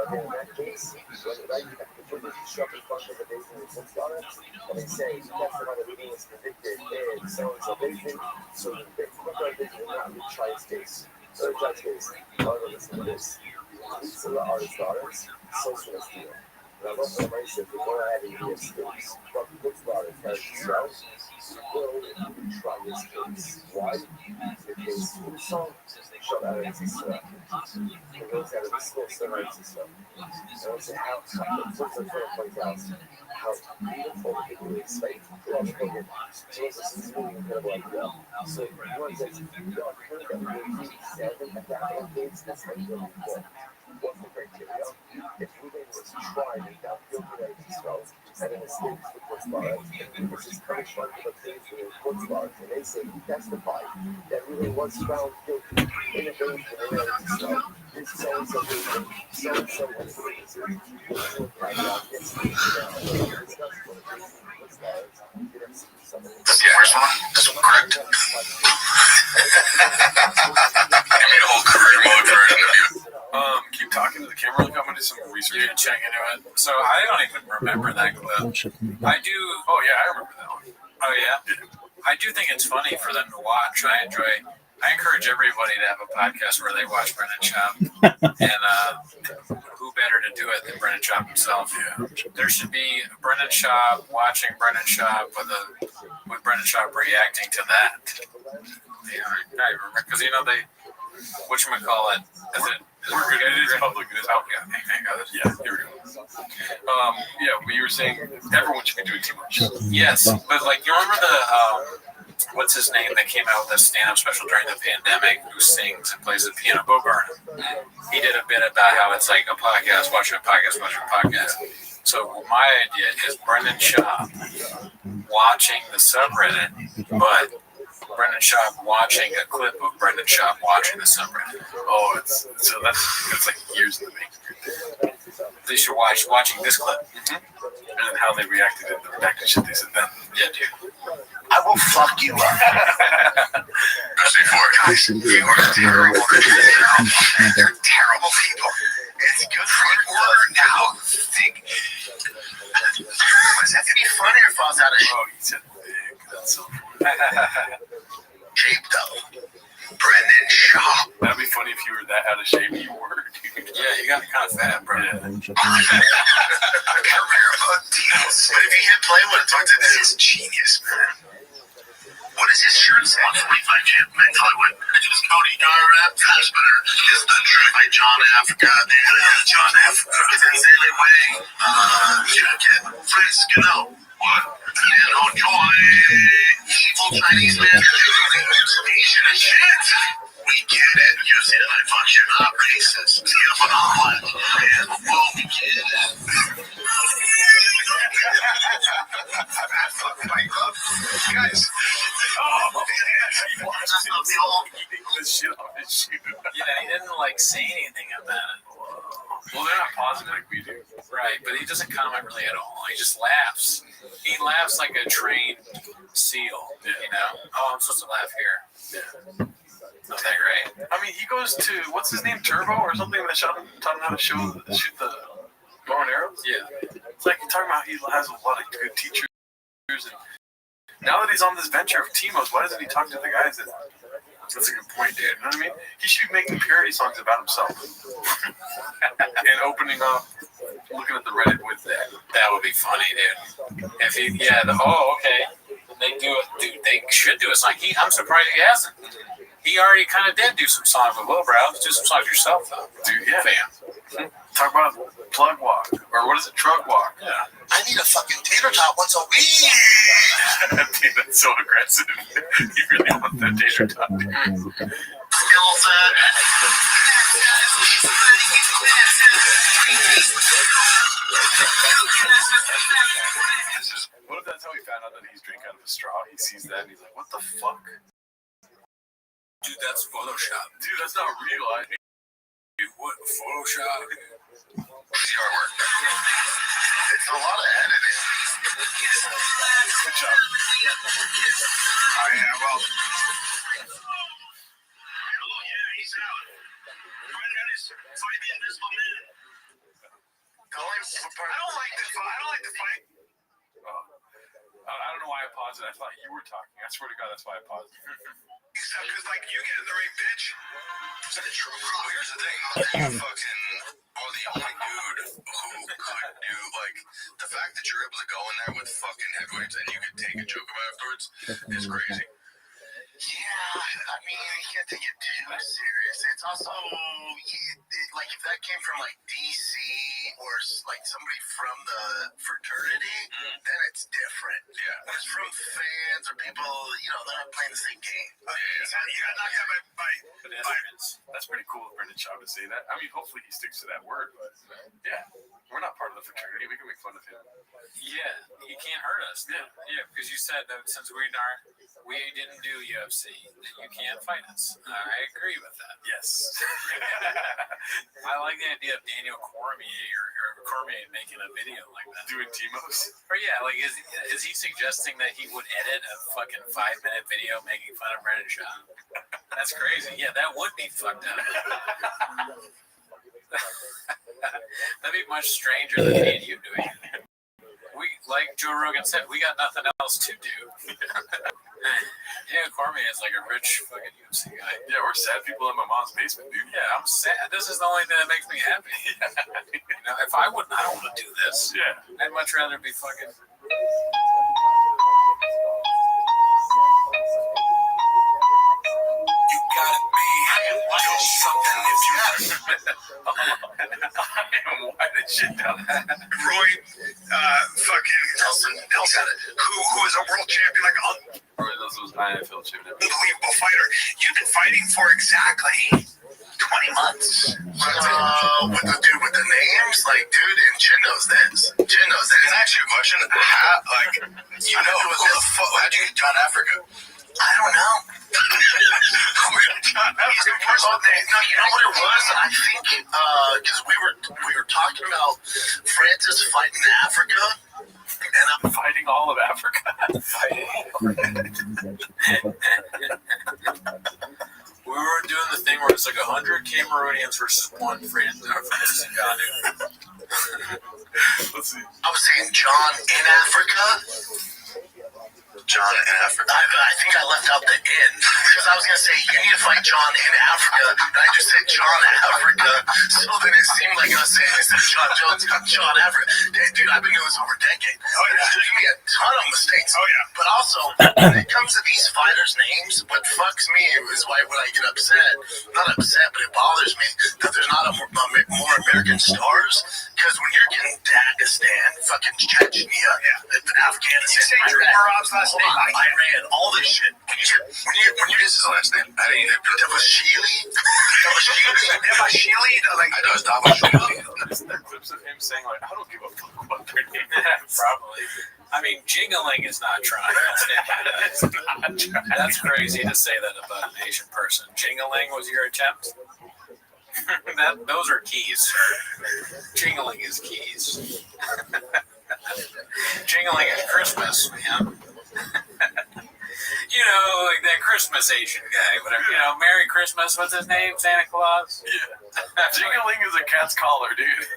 again, in that case, right, before the disruptive function of the basin is what's on it, and they say that's the amount of reading is predicted in so-and-so basin, so the quicker basin will not reach Tri's case. So Tri's case, however, listen to this. These are the artists, socialist deal. And I love what Murray said, we go ahead and be a space. But what's the artist, yourself? You will try this case. Why? Because in the song, shut out of this it goes out of the school sunrise system. And I say how first I'm trying to point out how beautiful the people is fake. So this is really incredible idea. So you want to you are heard that we 7 at that decades, that's like really good. What's the criteria? If we was tried and found guilty of themselves and in the states with what's product, which is punishment for the things with what's product, and they say he testified that really was found guilty in a case with a themselves. This so-and-so baby, so-and-so was crazy. That's the first one. That's correct. I made a whole career mode for an interview. Keep talking to the camera. Like I'm gonna do some research. You're gonna check into it. So I don't even remember that clip. I do. Oh yeah, I remember that one. Oh yeah. I do think it's funny for them to watch. I encourage everybody to have a podcast where they watch Brendan Schaub, and who better to do it than Brendan Schaub himself? Yeah. There should be Brendan Schaub watching Brendan Schaub with Brendan Schaub reacting to that. Yeah, I remember because they whatchamacallit, We're good. It is public. It is out. Yeah, here we go. Yeah, but you were saying everyone should be doing too much. Yes, but like you remember the what's his name that came out with a stand-up special during the pandemic who sings and plays the piano, Bo Burnham. He did a bit about how it's like a podcast, watching a podcast. So my idea is Brendan Schaub watching the subreddit, but Brendan Schaub watching a clip of Brendan Schaub watching the subreddit. Oh, that's like years in the making. They should watching this clip. Mm-hmm. And then how they reacted to the redacted shit they said then. Yeah, dude. I will fuck you up. Guys, you are terrible. They're terrible people. It's good for your order now. Think. Was that to be funny or falls out of shape? Oh, he said big. That's so Shaped up. Brendan Schaub. That'd be funny if you were that out of shape you were. Yeah, you got kind of fat, bro. A career of deals. But if you hit play, I would have talked to this. Is genius, man. What is his shirt say? 145 champ. I tell you what, it was Cody Garrett. That's better. It's the truth by John Africa. John Africa. It's in Silly Way. Fresco. What? And oh joy. Evil Chinese man. Asian and shit. We get it. You see that I fuck you're not racist. See a phenomenon. And well, we get it. Guys. Yeah, he didn't like say anything about it. Well, they're not positive like we do. Right, but he doesn't comment really at all. He just laughs. He laughs like a trained seal, you know? Oh, I'm supposed to laugh here. Yeah. Not that great. I mean, he goes to, what's his name, Turbo or something that taught him how to shoot the bow and arrows? Yeah. It's like you're talking about he has a lot of good teachers. And now that he's on this venture of Timo's, why doesn't he talk to the guys that... That's a good point, dude. You know what I mean? He should be making parody songs about himself. And opening up, looking at the Reddit with that. That would be funny, dude. If he, okay. They do it, dude. They should do a song. I'm surprised he hasn't. He already kind of did do some songs with Lowbrow. Do some songs yourself, though. Dude, yeah. Fan. Talk about plug walk. Or what is it? Truck walk. Yeah. I need a fucking tater tot once a week. Dude, that's so aggressive. You really want that tater tot. What if that's how he found out that he's drinking out of a straw? He sees that and he's like, what the fuck? Dude, that's Photoshop. Dude, that's not real. Dude, what? Photoshop? What's the artwork? It's a lot of editing. Good job. Oh, yeah, well. He's out. like to fight? I don't know why I paused it. I thought you were talking. I swear to God, that's why I paused it. Because, like, you get in the ring, bitch. Is that true? Bro, here's the thing. You fucking are the only dude who could do, like, the fact that you're able to go in there with fucking heavyweights and you could take a joke about afterwards is crazy. Yeah, I mean, you can't take it too serious. It's also, like, if that came from, like, DC or, like, somebody from the fraternity, then it's different. Yeah. When it's from fans or people, you know, they're not playing the same game. You got knocked out by That's pretty cool of Brendan Schaub to say that. I mean, hopefully he sticks to that word, but yeah, we're not part of the fraternity. We can make fun of him. Yeah, he can't hurt us. Yeah, because you said that since we didn't do UFC, then you can't fight us. I agree with that. Yes. I like the idea of Daniel Cormier or Cormier making a video like that. Doing Timos? Or yeah, like is he suggesting that he would edit a fucking 5-minute video making fun of Brendan Schaub? That's crazy. Yeah, that would be fucked up. That'd be much stranger than me and you doing it. We, like Joe Rogan said, we got nothing else to do. Yeah, Cormier is like a rich fucking UFC guy. Yeah, we're sad people in my mom's basement, dude. Yeah, I'm sad. This is the only thing that makes me happy. You know, if I don't want to do this. Yeah. I'd much rather be fucking. You gotta be doing something if you Why did shit down? Roy, fucking Nelson, who is a world champion, like Roy Nelson was my NFL champion. unbelievable fighter. You've been fighting for exactly 20 months. With the dude with the names, like, dude, and Jin knows this. Jin knows this. Can I ask you a question? How'd you get John Africa? I don't know. John Africa. No, you know what it was? I think because we were talking about Francis fighting Africa, and I'm fighting all of Africa. We were doing the thing where it's like 100 Cameroonians versus one Francis Ngannou. Let's see. I was saying John in Africa. John in Africa. I think I left out the in because I was gonna say you need to fight John in Africa, and I just said John Africa, so then it seemed like I was saying instead of John Jones, John Africa. Dude, I've been doing this over a decade. Oh yeah, there's gonna be a ton of mistakes. Oh yeah, but also when it comes to these fighters' names, what fucks me is why when I get upset, not upset, but it bothers me that there's not more American stars. Because when you're getting Dagestan, fucking Chechnya, Afghanistan, Iran, all this shit. When you this is the last name. I didn't even put Davashili. Like I know it's Davashili. There are clips of him saying like, I don't give a fuck about their name. Probably. I mean, jingling is not trying. That's crazy to say that about an Asian person. Jingling was your attempt? Those are keys. Jingling is keys. Jingling is Christmas, man. You know, like that Christmas Asian guy, whatever. You know, Merry Christmas. What's his name? Santa Claus. Yeah. Jingling is a cat's collar, dude.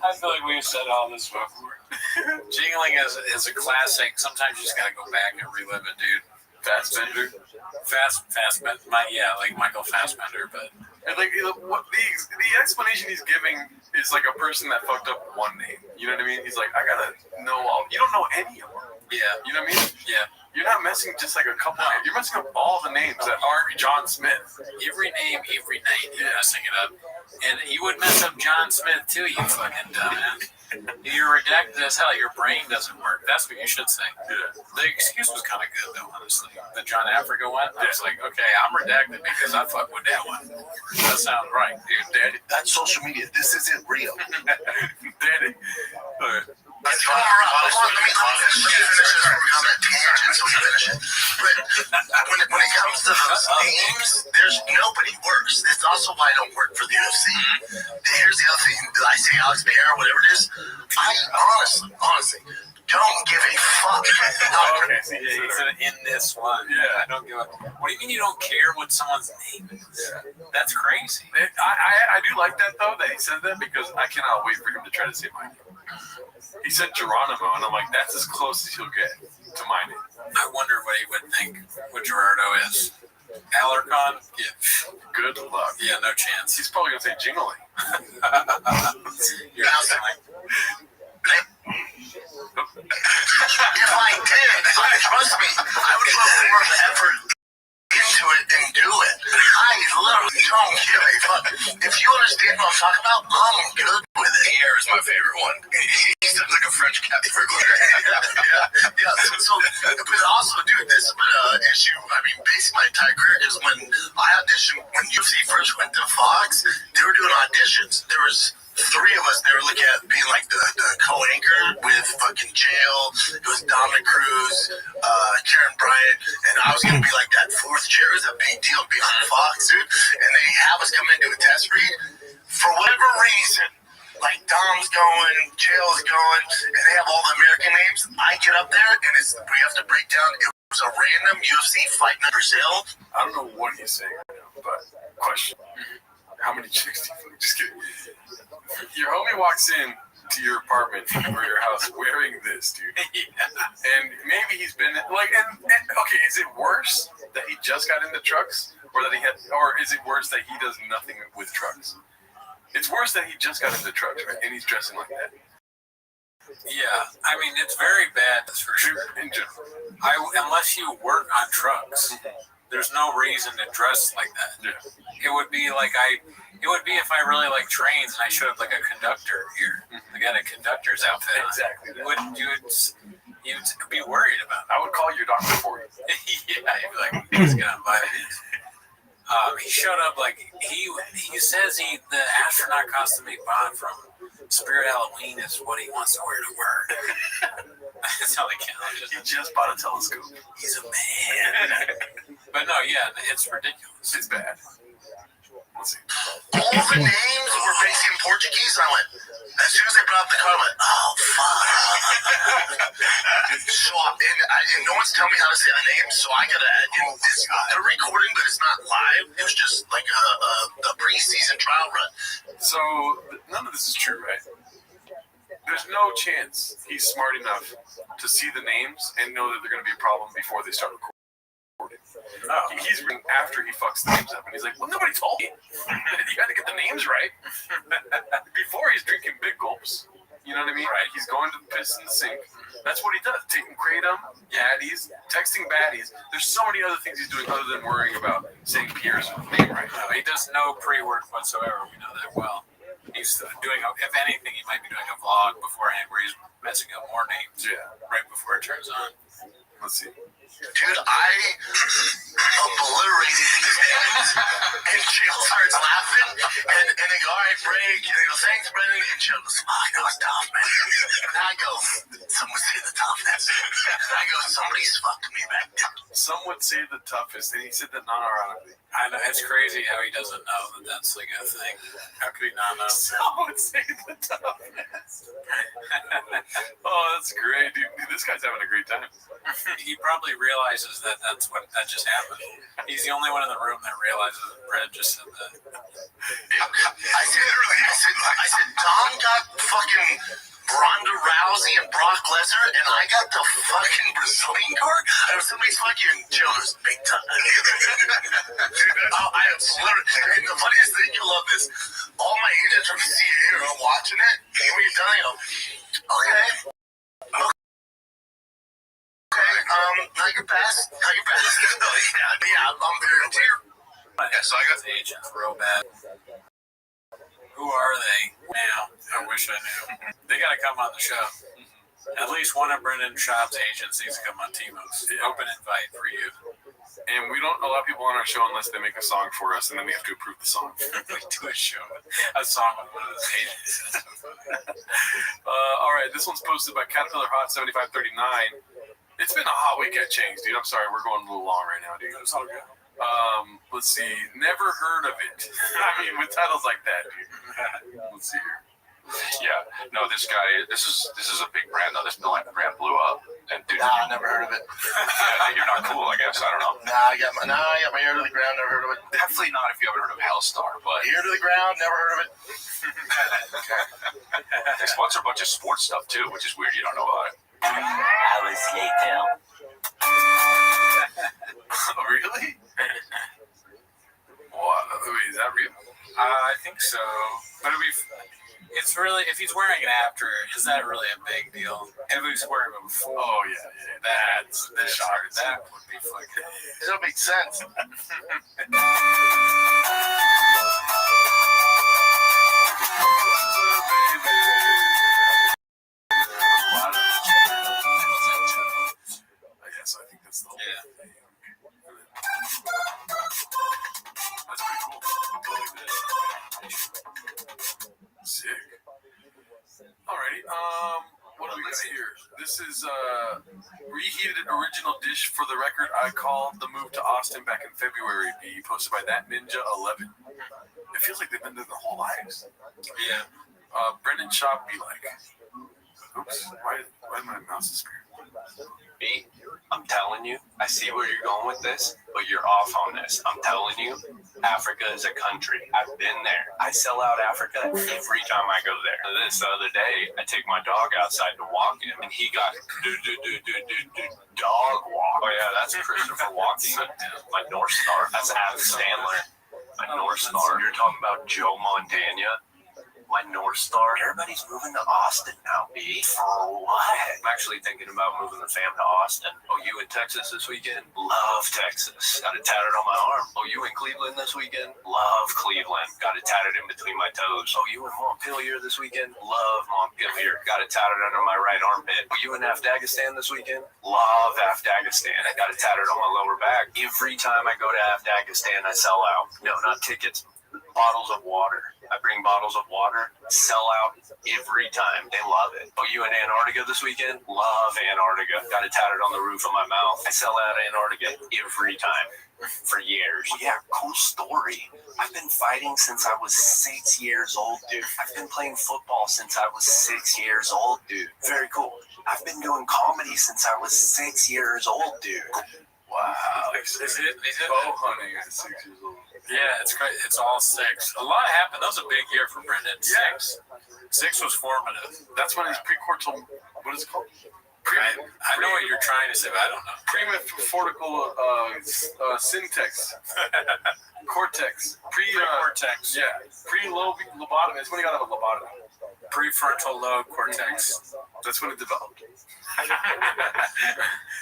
I feel like we've said all this before. Jingling is a classic. Sometimes you just gotta go back and relive it, dude. Fassbender. Fassbender. Like Michael Fassbender, but and like what the explanation he's giving is like a person that fucked up one name. You know what I mean? He's like, I gotta know all. You don't know any of them. Yeah. You know what I mean? Yeah. You're not messing just like a couple. No. You're messing up all the names that aren't John Smith. Every name, every night, you're messing it up. And you would mess up John Smith too, you fucking dumbass. You're redacted as hell. Your brain doesn't work. That's what you should say. Yeah. The excuse was kind of good, though, honestly. The John Africa one, I was like, okay, I'm redacted because I fuck with that one. That sounds right, dude. Daddy. That's social media. This isn't real. Daddy. All right. Let's go around. Let me finish this on that tangent so we finish it. But when it comes to those names, there's nobody worse. It's also why I don't work for the UFC. Here's the other thing. I say Alex Pierre, whatever it is. I honestly, don't give a fuck. Okay, so he said in this one. Yeah, I don't give a. What do you mean you don't care what someone's name is? Yeah. That's crazy. I do like that though that he said that because I cannot wait for him to try to say my name. He said Geronimo, and I'm like, that's as close as he'll get to my name. I wonder what he would think what Gerardo is. Alarcon? Yeah. Good luck. Yeah, no chance. He's probably gonna say Jingling. You're just like. If I did, trust me, I would put more effort into it and do it. I literally don't give a fuck. If you understand what I'm talking about, I'm good with it. Air is my favorite one. He sounds like a French cat burglar. Yeah. So, but also, dude, this has been an issue. I mean, basically my entire career is when I auditioned, when UFC first went to Fox, they were doing auditions. There was 3 of us. They were looking at being like the co-anchor with fucking Jail. It was Dominic Cruz, Karen Bryant, and I was gonna be like that 4th chair. It was a big deal being on Fox, dude. And they have us come into a test read for whatever reason. Like Dom's going, Jail's going, and they have all the American names. I get up there and we have to break down. It was a random UFC fight in Brazil. I don't know what he's saying right now, but question: how many chicks do you fuck? Just kidding. Your homie walks in to your apartment or your house wearing this, dude. Yeah. And maybe he's been like, and okay, is it worse that he just got into trucks, or is it worse that he does nothing with trucks? It's worse that he just got into trucks, right? And he's dressing like that. Yeah, I mean it's very bad for sure. In general, unless you work on trucks, there's no reason to dress like that. Yeah. It would be like it would be if I really like trains and I showed up like a conductor here. I got a conductor's outfit. Exactly. You'd be worried about it. I would call your doctor for you. Yeah, you'd be like, he's gonna buy it. He showed up like he says the astronaut costume he bought from Spirit Halloween is what he wants to wear to work. That's how they count. He just bought a telescope. He's a man. But no, yeah, it's ridiculous. It's bad. Let's see. All the names were based in Portuguese. I went, as soon as they brought up the car, I went, oh, fuck. And no one's telling me how to say the names, so I gotta add in this. They're recording, but it's not live. It was just like a pre-season trial run. So none of this is true, right? There's no chance he's smart enough to see the names and know that they're going to be a problem before they start recording. No. He's ringing after he fucks the names up, and he's like, well, nobody told me. You got to get the names right. Before he's drinking big gulps. You know what I mean? Right. He's going to piss in the sink. That's what he does. Taking kratom, baddies, texting baddies. There's so many other things he's doing other than worrying about saying Pierre's name right. No, he does no pre-work whatsoever. We know that well. He's doing, if anything, he might be doing a vlog beforehand where he's messing up more names. Yeah. Right before it turns on. Let's see. Dude, I obliterated these names, and Jill starts laughing, and they go, all right, break, and they go, thanks, Brendan, and Jill goes, oh, that was tough, man. And I go, some would say the toughest. And I go, somebody's fucked me back there. Some would say the toughest, and he said that non-ironically. I know, it's crazy how he doesn't know that that's like a thing. How could he not know? Some would say the toughest. Oh, that's great, dude. This guy's having a great time. He probably realizes that that just happened. He's the only one in the room that realizes that Brett just said that. I said, Tom got fucking Ronda Rousey and Brock Lesnar, and I got the fucking Brazilian card. I was somebody's fucking chillers big time. I am literally, and the funniest thing, you love this. All my agents from CA are watching it, and when you're done, they go, okay. Not your best. Yeah, I'm very aware. Yeah, so I got the agents real bad. Who are they now? I wish I knew. They got to come on the show. At least one of Brendan Schaub's agents needs to come on Timo's. Open invite for you. And we don't allow people on our show unless they make a song for us, and then we have to approve the song. We do a song with one of those agents. All right, this one's posted by Caterpillar Hot 7539. It's been a hot week at Chang's, dude. I'm sorry, we're going a little long right now, dude. It's all good. Let's see. Never heard of it. I mean, with titles like that, dude. Let's see here. Yeah, no, this is a big brand though. This brand blew up, and dude, Nah, I never heard of it. yeah, you're not cool, I guess. I don't know. Nah, I got my ear to the ground. Never heard of it. Definitely not if you haven't heard of Hellstar, but Ear to the ground. Never heard of it. they sponsor a bunch of sports stuff too, which is weird. You don't know about it. 3 hours later. Really? What? Wait, is that real? I think so. But it's really, if he's wearing it after, is that really a big deal? If he's wearing it before, Oh yeah. That's the shocker. that would be fucking. It don't make sense. Yes, I think that's the whole Yeah. thing. That's pretty cool. Sick. Alrighty. What do we got here? This is reheated original dish for the record. I called the move to Austin back in February. Be posted by that Ninja 11. It feels like they've been there their whole lives. Yeah. Brendan Schaub be like, oops, why my mouse disappeared? B, I'm telling you, I see where you're going with this, but you're off on this. I'm telling you, Africa is a country. I've been there. I sell out Africa every time I go there. This other day, I take my dog outside to walk him, and he got dog walk. Oh yeah, that's Christopher Walking, my North Star. That's Adam Sandler, my North Star. You're talking about Joe Montana. My North Star. Everybody's moving to Austin now, B. For what? I'm actually thinking about moving the fam to Austin. Oh, you in Texas this weekend? Love Texas. Got it tatted on my arm. Oh, you in Cleveland this weekend? Love Cleveland. Got it tatted in between my toes. Oh, you in Montpelier this weekend? Love Montpelier. Got it tatted under my right armpit. Oh, you in Afghanistan this weekend? Love Afghanistan. I got it tatted on my lower back. Every time I go to Afghanistan, I sell out. No, not tickets. Bottles of water. I bring bottles of water, sell out every time. They love it. Oh, you in Antarctica this weekend? Love Antarctica. Got it tatted on the roof of my mouth. I sell out Antarctica every time for years. Yeah, cool story. I've been fighting since I was 6 years old, dude. I've been playing football since I was 6 years old, dude. Very cool. I've been doing comedy since I was 6 years old, dude. Wow. Is it bow hunting at 6 years old. Yeah, it's great. It's all 6. A lot happened. That was a big year for Brendan. 6. 6 was formative. That's when his precortical, what is it called? I know what you're trying to say, but I don't know. Prefrontal syntax. Cortex. Cortex. Yeah. Pre-lobotomy. That's when he got out of a lobotomy. Prefrontal lobe cortex. That's when it developed.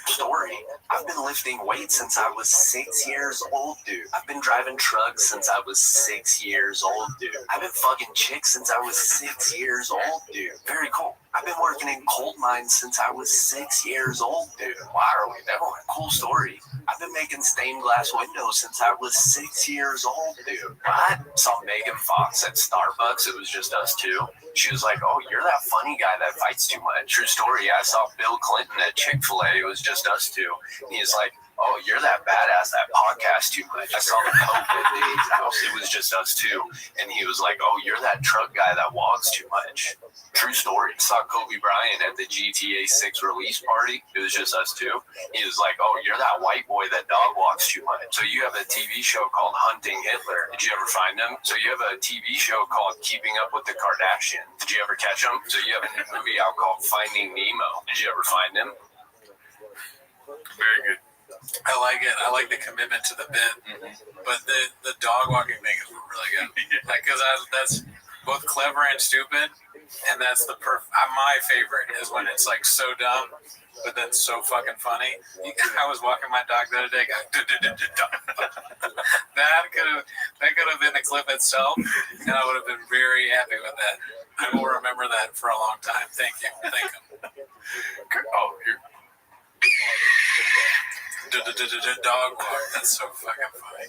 Story. I've been lifting weights since I was 6 years old, dude. I've been driving trucks since I was 6 years old, dude. I've been fucking chicks since I was 6 years old, dude. Very cool. I've been working in coal mines since I was 6 years old, dude. Why are we doing? Cool story. I've been making stained glass windows since I was 6 years old, dude. What? Saw Megan Fox at Starbucks. It was just us two. She was like, oh, you're that funny guy that fights too much. True story. I saw Bill Clinton at Chick-fil-A. It was just us two. And he's like, oh, you're that badass that podcast too much. I saw the Pope at his house. It was just us two. And he was like, oh, you're that truck guy that walks too much. True story. Saw Kobe Bryant at the GTA 6 release party. It was just us two. He was like, oh, you're that white boy that dog walks too much. So you have a TV show called Hunting Hitler. Did you ever find him? So you have a TV show called Keeping Up with the Kardashians. Did you ever catch him? So you have a new movie out called Finding Nemo. Did you ever find him? Very good. I like it. I like the commitment to the bit. But the dog walking thing is really good. Like, because that's both clever and stupid. And that's my favorite is when it's like so dumb, but then so fucking funny. I was walking my dog the other day. That could have been the clip itself, and I would have been very happy with that. I will remember that for a long time. Thank you. Thank you. Oh, here. Dog walk. That's so fucking funny.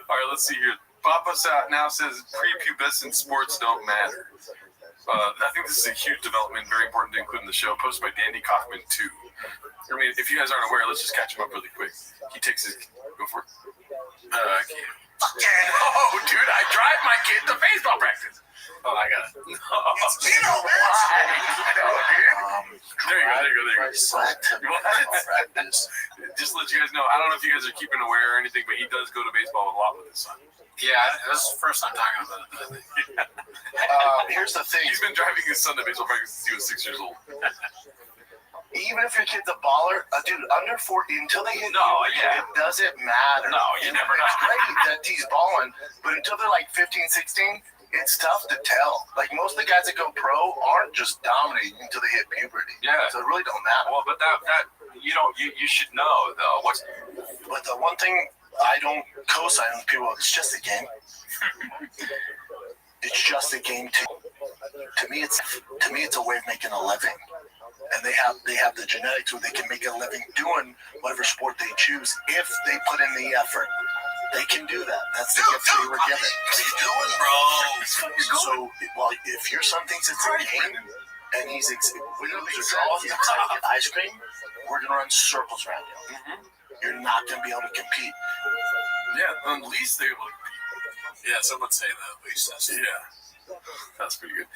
All right, let's see here. Papa's out now says prepubescent sports don't matter. I think this is a huge development, very important to include in the show, posted by Danny Kaufman, too. I mean, if you guys aren't aware, let's just catch him up really quick. He takes his... Go for it. Fuck yeah. Oh, dude, I drive my kid to baseball practice. Oh, I got it. It's Gino, man. There you go. Practice. Just to let you guys know, I don't know if you guys are keeping aware or anything, but he does go to baseball a lot with his son. Yeah, this is the first time talking about it. Here's the thing. He's been driving his son to baseball practice since he was 6 years old. Even if your kid's a baller, dude, under 40, until they hit it doesn't matter. No, you never know. It's great that he's balling, but until they're like 15, 16, it's tough to tell. Like, most of the guys that go pro aren't just dominating until they hit puberty. Yeah. So it really don't matter. Well, but that you should know though. But the one thing I don't co-sign with people, it's just a game. It's just a game too. To me, it's a way of making a living. And they have the genetics where they can make a living doing whatever sport they choose if they put in the effort. They can do that. That's the gift they were given. What are you doing, bro? So, well, if your son thinks it's a game and he's win, lose, or draw, he's excited to get ice cream, we're gonna run circles around you. You're not gonna be able to compete. Yeah, at least they're able to compete. Yeah, someone say that at least. That's pretty good.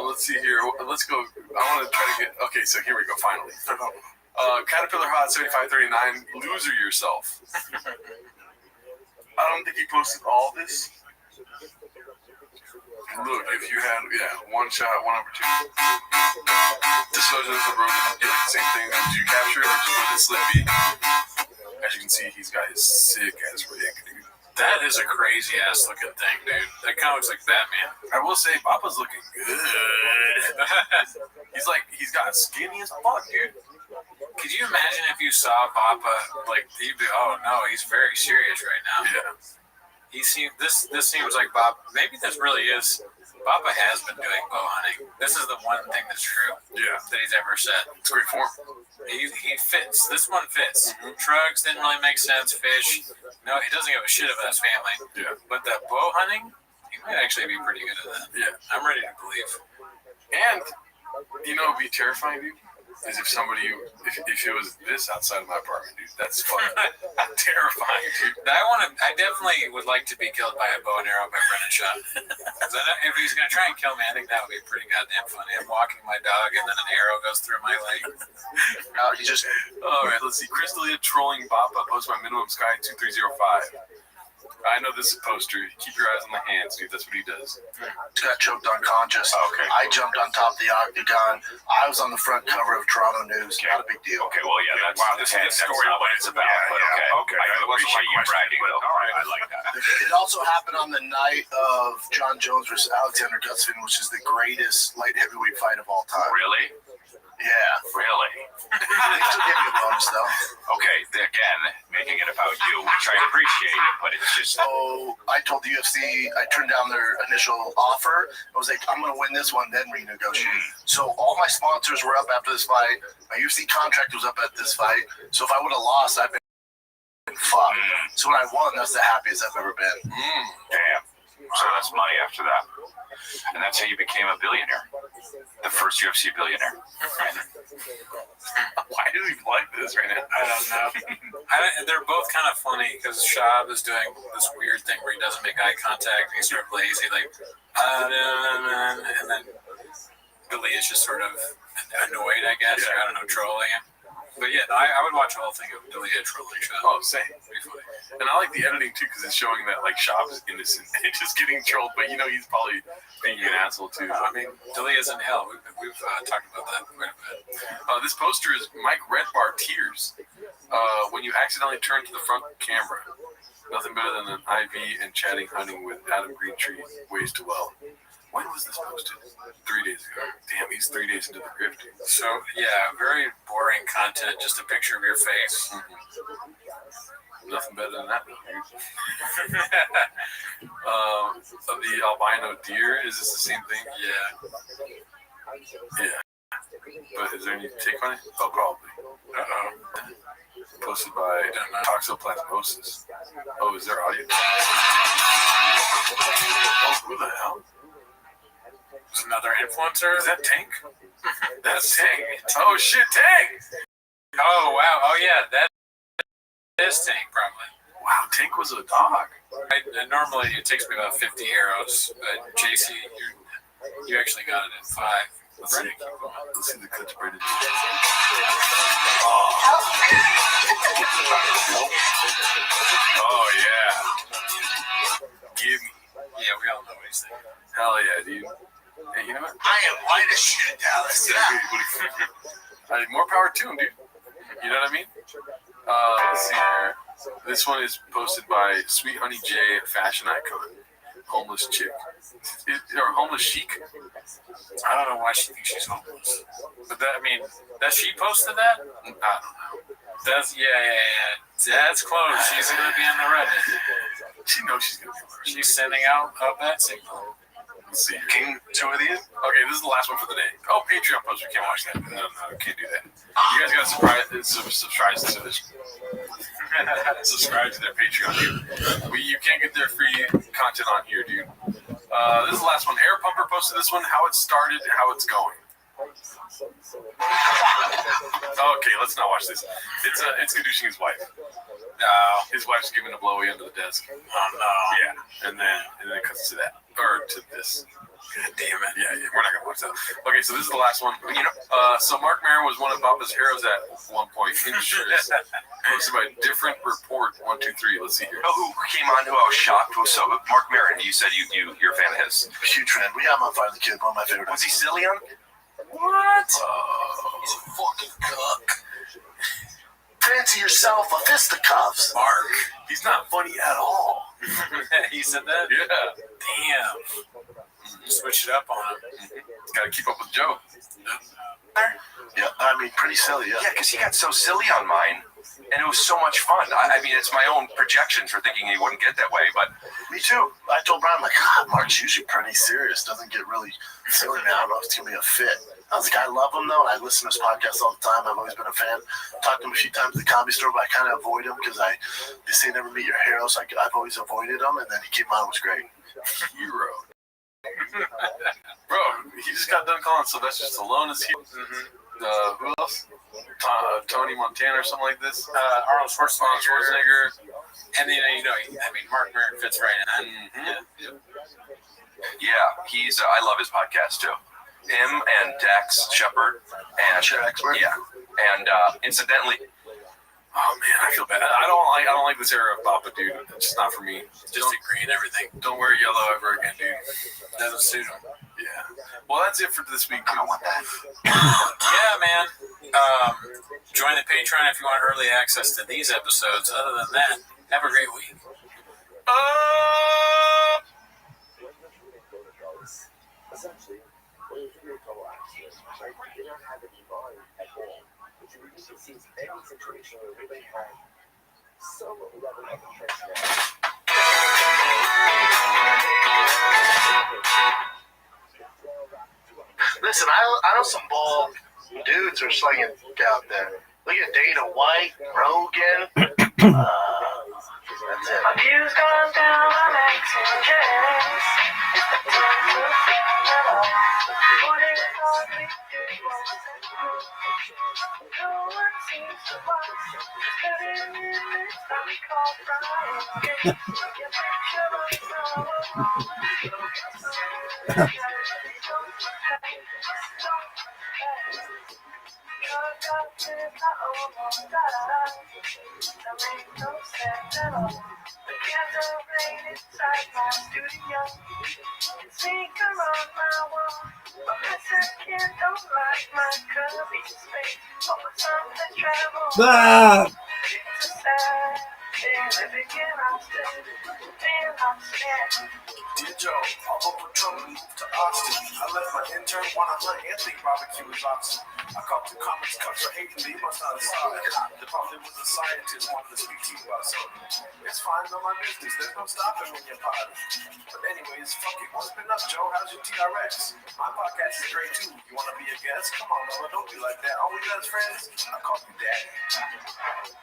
Let's see here. Let's go. I want to try to get. Okay, so here we go. Finally, Caterpillar Hot 7539. Loser yourself. I don't think he posted all this. Look, if you had one shot, one opportunity. Disclosure of the road, you like the same thing. Did you capture it or just let it slip be? As you can see, he's got his sick ass rig, dude. That is a crazy ass looking thing, dude. That kind of looks like Batman. I will say, Papa's looking good. he's got skinny as fuck, dude. Could you imagine if you saw Papa, like, you'd be, oh no, he's very serious right now. Yeah. This seems like Bob, maybe this really is, Papa has been doing bow hunting. This is the one thing that's true. Yeah. That he's ever said. It's great form. He fits. This one fits. Trucks didn't really make sense. Fish, no, he doesn't give a shit about his family. Yeah. But that bow hunting, he might actually be pretty good at that. Yeah. I'm ready to believe. And, you know, it'd be terrifying, dude. Is if somebody, if it was this outside of my apartment, dude, that's fucking terrifying, dude. I definitely would like to be killed by a bow and arrow by Brennan Shaw. If he's gonna try and kill me, I think that would be pretty goddamn funny. I'm walking my dog and then an arrow goes through my leg. All right, let's see. Crystalia trolling Papa post by minimum sky 2305. I know this is a poster. Keep your eyes on the hands, dude. That's what he does. Got choked unconscious. Okay. I jumped on top of the octagon. I was on the front cover of Toronto News. Okay. Not a big deal. Okay, well, yeah, this story not what it's about. But okay. I appreciate you bragging, though. All right, I like that. It also happened on the night of John Jones versus Alexander Gustafsson, which is the greatest light heavyweight fight of all time. Really? Yeah. Really? They still give you a bonus, though. Okay, again, making it about you, which I appreciate it, but it's just... So I told the UFC, I turned down their initial offer. I was like, I'm going to win this one, then renegotiate. So all my sponsors were up after this fight. My UFC contract was up at this fight. So if I would have lost, I'd been fucked. So when I won, that's the happiest I've ever been. Damn. So that's money after that. And that's how you became a billionaire. The first UFC billionaire. Why do we like this right now? I don't know. They're both kind of funny because Shab is doing this weird thing where he doesn't make eye contact and he's sort of lazy, like, and then Billy is just sort of annoyed, I guess, or I don't know, trolling him. But yeah, I would watch the whole thing of Billy trolling Shab. Oh, same. Pretty funny. And I like the editing too because it's showing that like Shab is innocent and just getting trolled, but you know he's probably being an asshole too. I mean, Billy is in hell. We've talked about that quite a bit. This poster is Mike Redbar tears when you accidentally turn to the front camera. Nothing better than an IV and chatting hunting with Adam Greentree ways to well. When was this posted? 3 days ago. Damn, he's 3 days into the grip, dude. So, yeah, very boring content, just a picture of your face. Nothing better than that, though, dude. The albino deer, is this the same thing? Yeah. But is there any take on it? Oh, probably. Posted by toxoplasmosis. Oh, is there audio? Oh, who the hell? Another influencer? Is that Tank? That's Tank. Oh shit, Tank! Oh wow. Oh yeah, that is Tank probably. Wow, Tank was a dog. Normally it takes me about 50 arrows, but JC, you actually got it in 5. Let's see the cuts Brandon. Oh yeah. Give me. Yeah, we all know what he's thinking. Hell yeah, dude. Hey, you know what? I am white as shit, Dallas. Yeah. More power to him, dude. You know what I mean? Let's see here. This one is posted by Sweet Honey J, fashion icon. Homeless chick. Or homeless chic. I don't know why she thinks she's homeless. But does she posted that? I don't know. Yeah. That's close. She's going to be on the Reddit. She knows she's going to be on the Reddit. She's sending out a bat signal. Let's see. King, 2 of these? Okay, this is the last one for the day. Oh, Patreon post. We can't watch that. No, we can't do that. You guys got to subscribe to this. Subscribe to their Patreon, dude. You can't get their free content on here, dude. This is the last one. Air Pumper posted this one, how it started, how it's going. Okay, let's not watch this. It's Gadushin his wife. His wife's giving a blowy under the desk. Oh no. Yeah, and then it cuts to that, or to this. God damn it. Yeah, we're not gonna watch that. Okay, so this is the last one. So Mark Maron was one of Papa's heroes at one point. Interest. Posted by Different Report 123. Let's see here. You know who came on who I was shocked was Mark Maron. You said you're a fan of his. Huge fan. We have him on Fire the Kid, one of my favorites. Was he silly on? What? He's a fucking cook. Fancy yourself a fisticuffs. Mark. He's not funny at all. He said that? Yeah. Damn. Switch it up on him. Gotta keep up with Joe. Yeah, I mean, pretty silly, yeah. Yeah, because he got so silly on mine, and it was so much fun. I mean, it's my own projections for thinking he wouldn't get that way, but... Me too. I told Brian, God, Mark's usually pretty serious. Doesn't get really silly now. I don't know if it's going to be a fit. I was like, I love him, though. I listen to his podcast all the time. I've always been a fan. Talked to him a few times at the Comedy Store, but I kind of avoid him because they say never meet your hero, so I've always avoided him, and then he came on. It was great. Hero. Bro, he just got done calling Sylvester Stallone as hero. Who else? Tony Montana or something like this. Arnold Schwarzenegger. And then, Mark Maron fits right in. Yeah, he's. I love his podcast too. Him and Dax Shepard and incidentally. Oh man, I feel bad. I don't like this era of Papa, dude. It's just not for me. Just agree and everything. Don't wear yellow ever again, dude. Doesn't suit him. Yeah. Well, that's it for this week. I don't want that. Yeah, man. Join the Patreon if you want early access to these episodes. Other than that, have a great week. Essentially, when you do a couple accidents, right, they don't have any mind at all. Which usually sees any situation where they have some level of attention. Listen, I know some bald dudes are slinging out there. Look at Dana White, Rogan. That's it. Abuse gone down on accidents. No one seems to watch. Studying in this we call Friday. Your picture of Dear Joe, I'll go patrol and move to Austin. I left my intern when I let Anthony barbecue his oxen. I caught 2 comics cuts for hating me, must not have saw it. The probably was a scientist wanted to speak to you about something. It's fine, on my business. There's no stopping when you're potty. But anyways, fuck it. What's been up, Joe? How's your TRX? My podcast is great too. You want to be a guest? Come on, Noah. Don't be like that. All we got is friends. I call you daddy.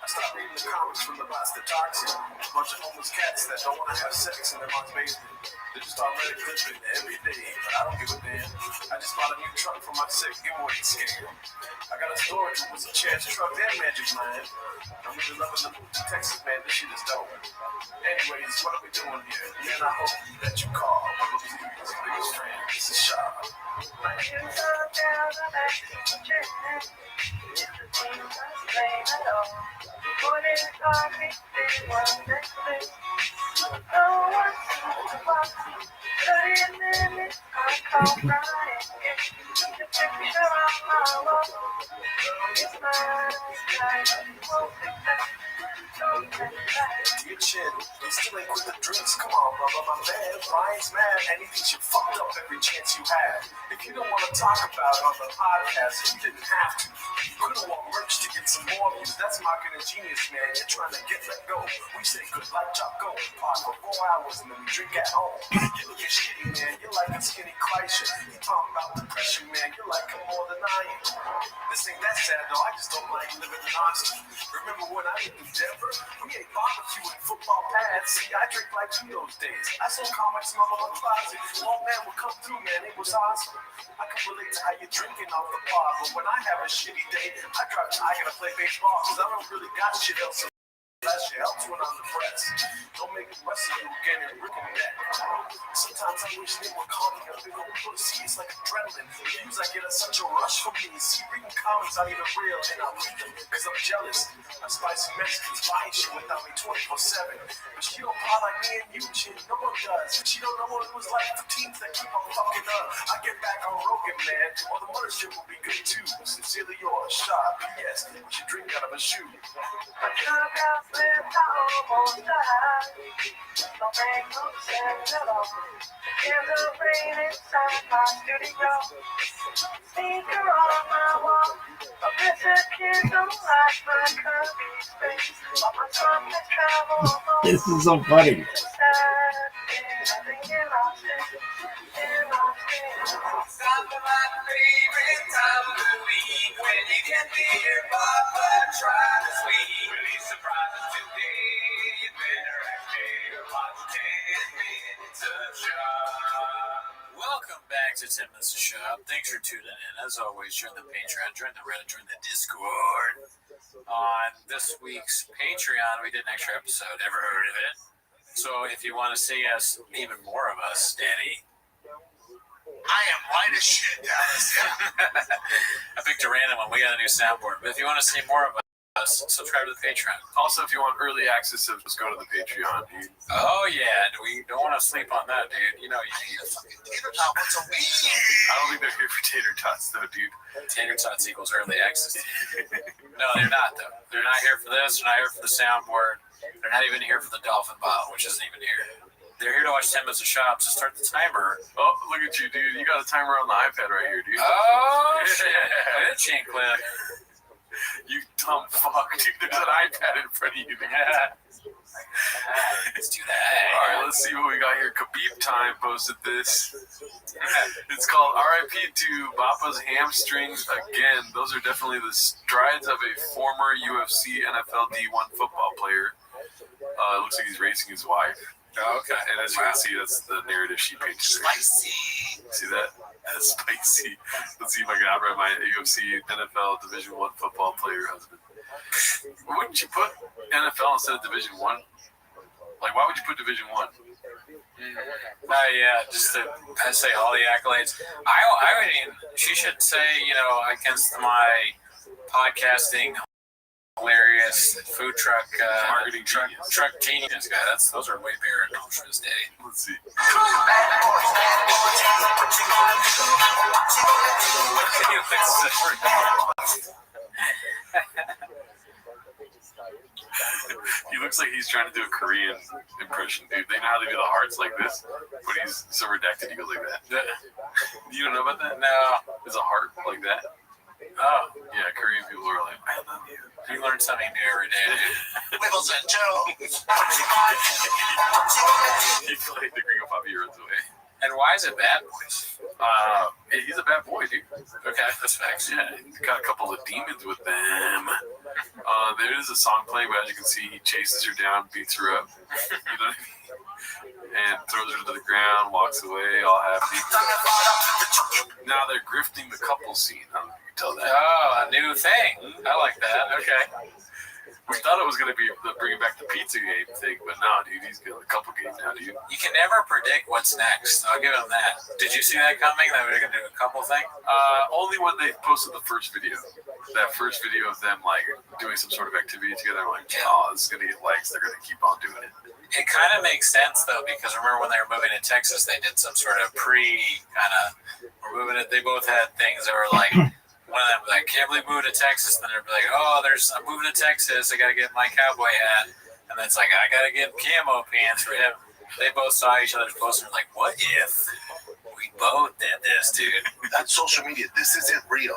I stopped reading the comments from the bots that toxic. A bunch of homeless cats that don't want to have sex in their mom's basement. They just start letting clipping every day, but I don't give a damn. I just bought a new truck for my sick giveaway scam. I got a storage with some chance trucks and Magic Man. I'm really loving the move to Texas, man. This shit is dope. Anyways, what are we doing here? Man, I hope that you call one of these biggest friends. This is Shaw. My shoes are down, I'm acting legit. It's the team that's playing along. Morning coffee, day one Netflix. No one seems to watch me. 30 minutes, I call Brian. The picture on my wall. It's my time, won't fix that. Dear Chin, you still ain't quit the drinks. Come on, brother, my man. Brian's mad, and he thinks you fucked up every chance you had. If you don't want to talk about it on the podcast, you didn't have to. You could have bought merch to get some more views. That's marketing genius, man. You're trying to get let go. We say good like Choco. Park for 4 hours and then we drink at home. You look shitty, man. You're like a skinny Kreischer. You talking about depression, man. You're like him more than I am. This ain't that sad, though. I just don't like living in Austin. Remember when I lived in Denver? We ate barbecue and football pads. See, I drink like you those days. I saw comics in my mother's closet. Old man would come through, man. It was awesome. I can relate to how you're drinking off the bar, but when I have a shitty day, I gotta play baseball because I don't really got shit else. That shit helps when I'm depressed. Don't make the rest of you again and rip neck. Sometimes I wish they would call me a big old pussy. It's like adrenaline. The views I get are such a rush for me. See, reading comments aren't even real, and I read them because I'm jealous. My spicy Mexicans buying shit without me 24/7. But she don't buy like me and you, shit. No one does. She don't know what it was like for teens that keep on fucking up. I get back on Rogan, man, or the mothership will be good too. Sincerely yours, Shaw. P.S. You should drink out of a shoe. Slipped almost died. Don't make no sense at all. In the rain inside my studio. Speaker on my wall. A bitter kid don't like my curvy space. But my son has traveled home. This is so funny. Stop my favorite time of the week when you get the earbud but try to sweet. Release surprises today. You better actually watch 10 minutes of show. Welcome back to 10 Minutes of Shop. Thanks for tuning in. As always, join the Patreon, join the Reddit, join the Discord. On this week's Patreon, we did an extra episode. Ever heard of it? So if you want to see us, even more of us, Danny. I am white as shit, Dallas. I picked a random one. We got a new soundboard. But if you want to see more of us, subscribe to the Patreon. Also, if you want early access, just go to the Patreon, dude. Oh, yeah. We don't want to sleep on that, dude. You know you need a fucking tater tot. What's a weed? I don't think they're here for tater tots, though, dude. Tater tots equals early access. No, they're not, though. They're not here for this. They're not here for the soundboard. They're not even here for the dolphin bottle, which isn't even here. They're here to watch 10 Minutes of Shop, so start the timer. Oh, look at you, dude. You got a timer on the iPad right here, dude. Oh, shit. That chain clip. You dumb fuck, dude. There's an iPad in front of you. Let's do that. All right, let's see what we got here. Khabib Time posted this. It's called RIP to Bapa's hamstrings again. Those are definitely the strides of a former UFC NFL D1 football player. It looks like he's racing his wife. Oh, okay. And as you can see, that's the narrative she painted. Spicy. See that? That's spicy. Let's see if I can outright my UFC NFL Division I football player husband. Wouldn't you put NFL instead of Division I? Like, why would you put Division I? Yeah, just to say all the accolades. I mean, she should say, against my podcasting hilarious food truck marketing truck genius guy. Those are way bigger accomplishments, Daddy. Let's see. He looks like he's trying to do a Korean impression, dude. They know how they do the hearts like this, but he's so redacted he goes like that. You don't know about that? No. There's a heart like that. Oh. Yeah, Korean people are like, I love you. You learn something new every day, dude. Wiggles and Jones. He played the Gringo 5 years away. And why is it Bad Boys? He's a bad boy, dude. Okay, that's facts. Yeah, he's got a couple of demons with them. There is a song playing, but as you can see, he chases her down, beats her up. You know what I mean? And throws her to the ground, walks away, all happy. Now they're grifting the couple scene. I don't know if you can tell that. Oh, I knew new thing. I like that. Okay. We thought it was going to be bringing back the pizza game thing, but no, dude, he's got a couple games now, dude. You can never predict what's next. I'll give him that. Did you see that coming? That we were going to do a couple thing? Only when they posted the first video. That first video of them, like, doing some sort of activity together. I'm like, oh, this is going to get likes. They're going to keep on doing it. It kind of makes sense, though, because remember when they were moving to Texas, they did some sort of we're moving it. They both had things that were like, one of them was like, can't believe we moved to Texas. Then they'd be like, I'm moving to Texas. I got to get my cowboy hat. And then it's like, I got to get camo pants for him. They both saw each other's posts and were like, what if we both did this, dude? That's social media. This isn't real.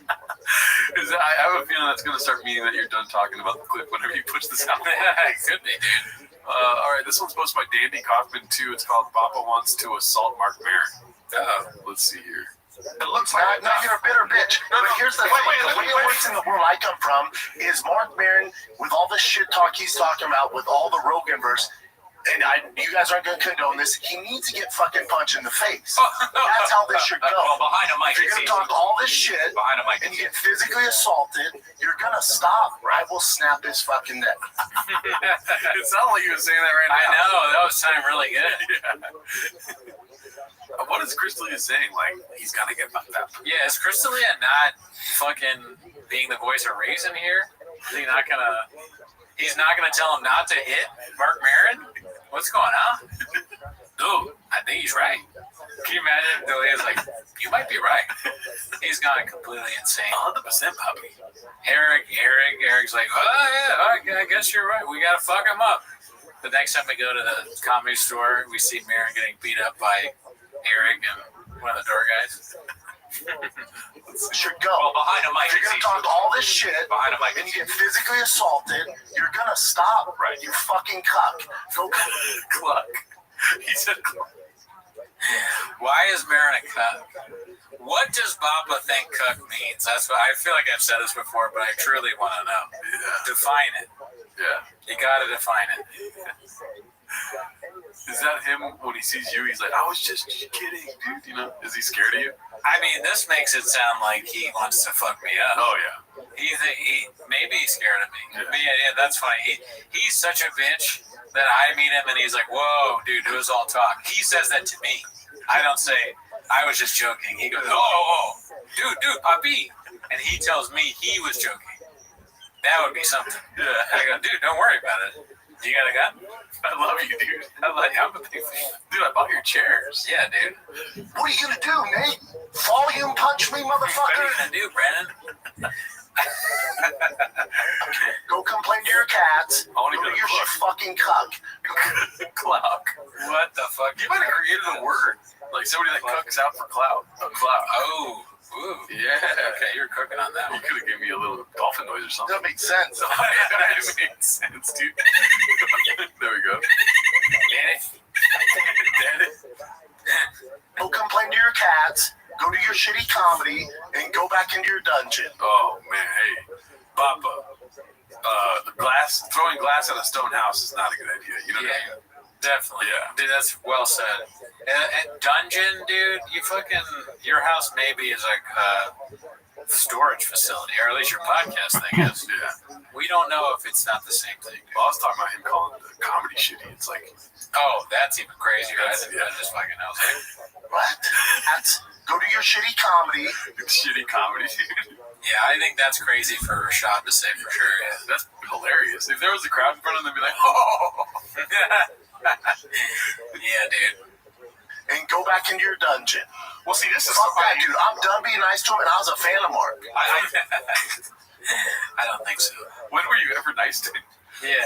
I have a feeling that's going to start meaning that you're done talking about the clip whenever you push this out. It could be, dude. All right, this one's posted by Dandy Kaufman, too. It's called Papa Wants to Assault Mark Maron. Let's see here. It looks like you're a bitter bitch. But here's the thing: the way it works in the world I come from is Mark Maron, with all the shit talk he's talking about, with all the Rogan verse, and you guys aren't going to condone this. He needs to get fucking punched in the face. That's how this should go. Well, behind a mic, if you're going to talk all this shit behind a mic, and you get physically assaulted, you're going to stop. I will snap his fucking neck. It sounded like you were saying that right now. I know. That was sounding really good. What is Crystalia saying? Like, he's gonna get fucked up. Yeah, is Crystalia not fucking being the voice of reason here? He's not gonna tell him not to hit Mark Maron? What's going on? Dude, I think he's right. Can you imagine? Delia's like, you might be right. He's gone completely insane. 100% puppy. Eric's like, I guess you're right. We gotta fuck him up. The next time we go to the comedy store, we see Maron getting beat up by Eric and one of the door guys. Should go. Well, behind a mic, if you're gonna talk all this shit behind a mic, and you get physically assaulted, you're gonna stop. Right? You fucking cuck. Go cluck. He said cluck. Why is Maron a cuck? What does Baba think cuck means? That's what I feel like I've said this before, but I truly want to know. Yeah. Define it. Yeah. You gotta define it. Is that him when he sees you? He's like, I was just kidding, dude. You know? Is he scared of you? I mean, this makes it sound like he wants to fuck me up. Oh yeah. Maybe he's scared of me. Yeah, that's funny. He's such a bitch that I meet him and he's like, whoa, dude, it was all talk. He says that to me. I don't say, I was just joking. He goes, oh, dude, puppy. And he tells me he was joking. That would be something. Yeah. I go, dude, don't worry about it. You got a gun? I love you, dude. I'm a big fan. Dude, I bought your chairs. Yeah, dude. What are you gonna do, Nate? Volume punch me, motherfucker? What are you gonna do, Brandon? Go complain to your cats. Go to your fucking cuck. Clout. What the fuck? You might have created a word. Like somebody that cooks out for clout. A clout. Oh. Ooh. Yeah. Okay, you're cooking on that. You could have given me a little dolphin noise or something. That makes sense. That makes sense, dude. There we go. Daddy. Go complain to your cats. Go to your shitty comedy and go back into your dungeon. Oh man, hey, Papa. Throwing glass at a stone house is not a good idea. You know what I mean? Definitely. Yeah. Dude, that's well said. Dungeon, dude, your house maybe is like a storage facility, or at least your podcast thing is. Yeah. We don't know if it's not the same thing. Well, I was talking about him calling the comedy shitty. It's like, oh, that's even crazier. I just fucking know. What? Go to your shitty comedy. Shitty comedy, dude. Yeah, I think that's crazy for Rashad to say for sure. Yeah, that's hilarious. If there was a crowd in front of them, they'd be like, oh. Yeah, dude. And go back into your dungeon. Well, see, this is fuck that, dude. I'm done being nice to him, and I was a fan of Mark. I don't think so. When were you ever nice to him? Yeah.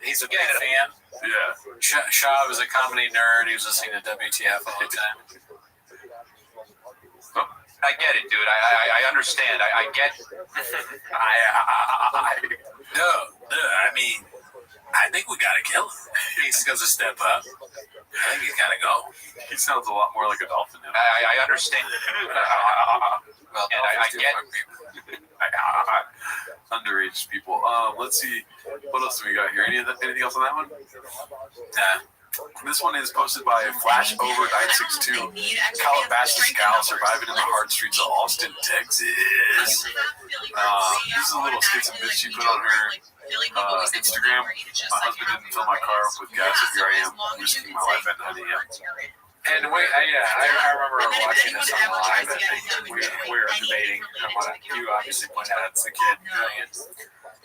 He's a big fan. Yeah. Shaw was a comedy nerd. He was listening to WTF all the time. I get it, dude. I understand. I get. I mean, I think we gotta kill him. He's going to step up. I think he's gotta go. He sounds a lot more like a dolphin now. I understand. Well, and I get. Underage people. Let's see. What else do we got here? Anything else on that one? Nah. This one is posted by Flash Over 962. Calabasas gal surviving in the hard streets of Austin, Texas. this is a little skits and bits she put on her Instagram. My husband didn't fill my car up with gas, so here I am risking my life at 9 a.m. And wait, I remember watching this on live. I think we were debating. You obviously pointed out it's the kid doing it.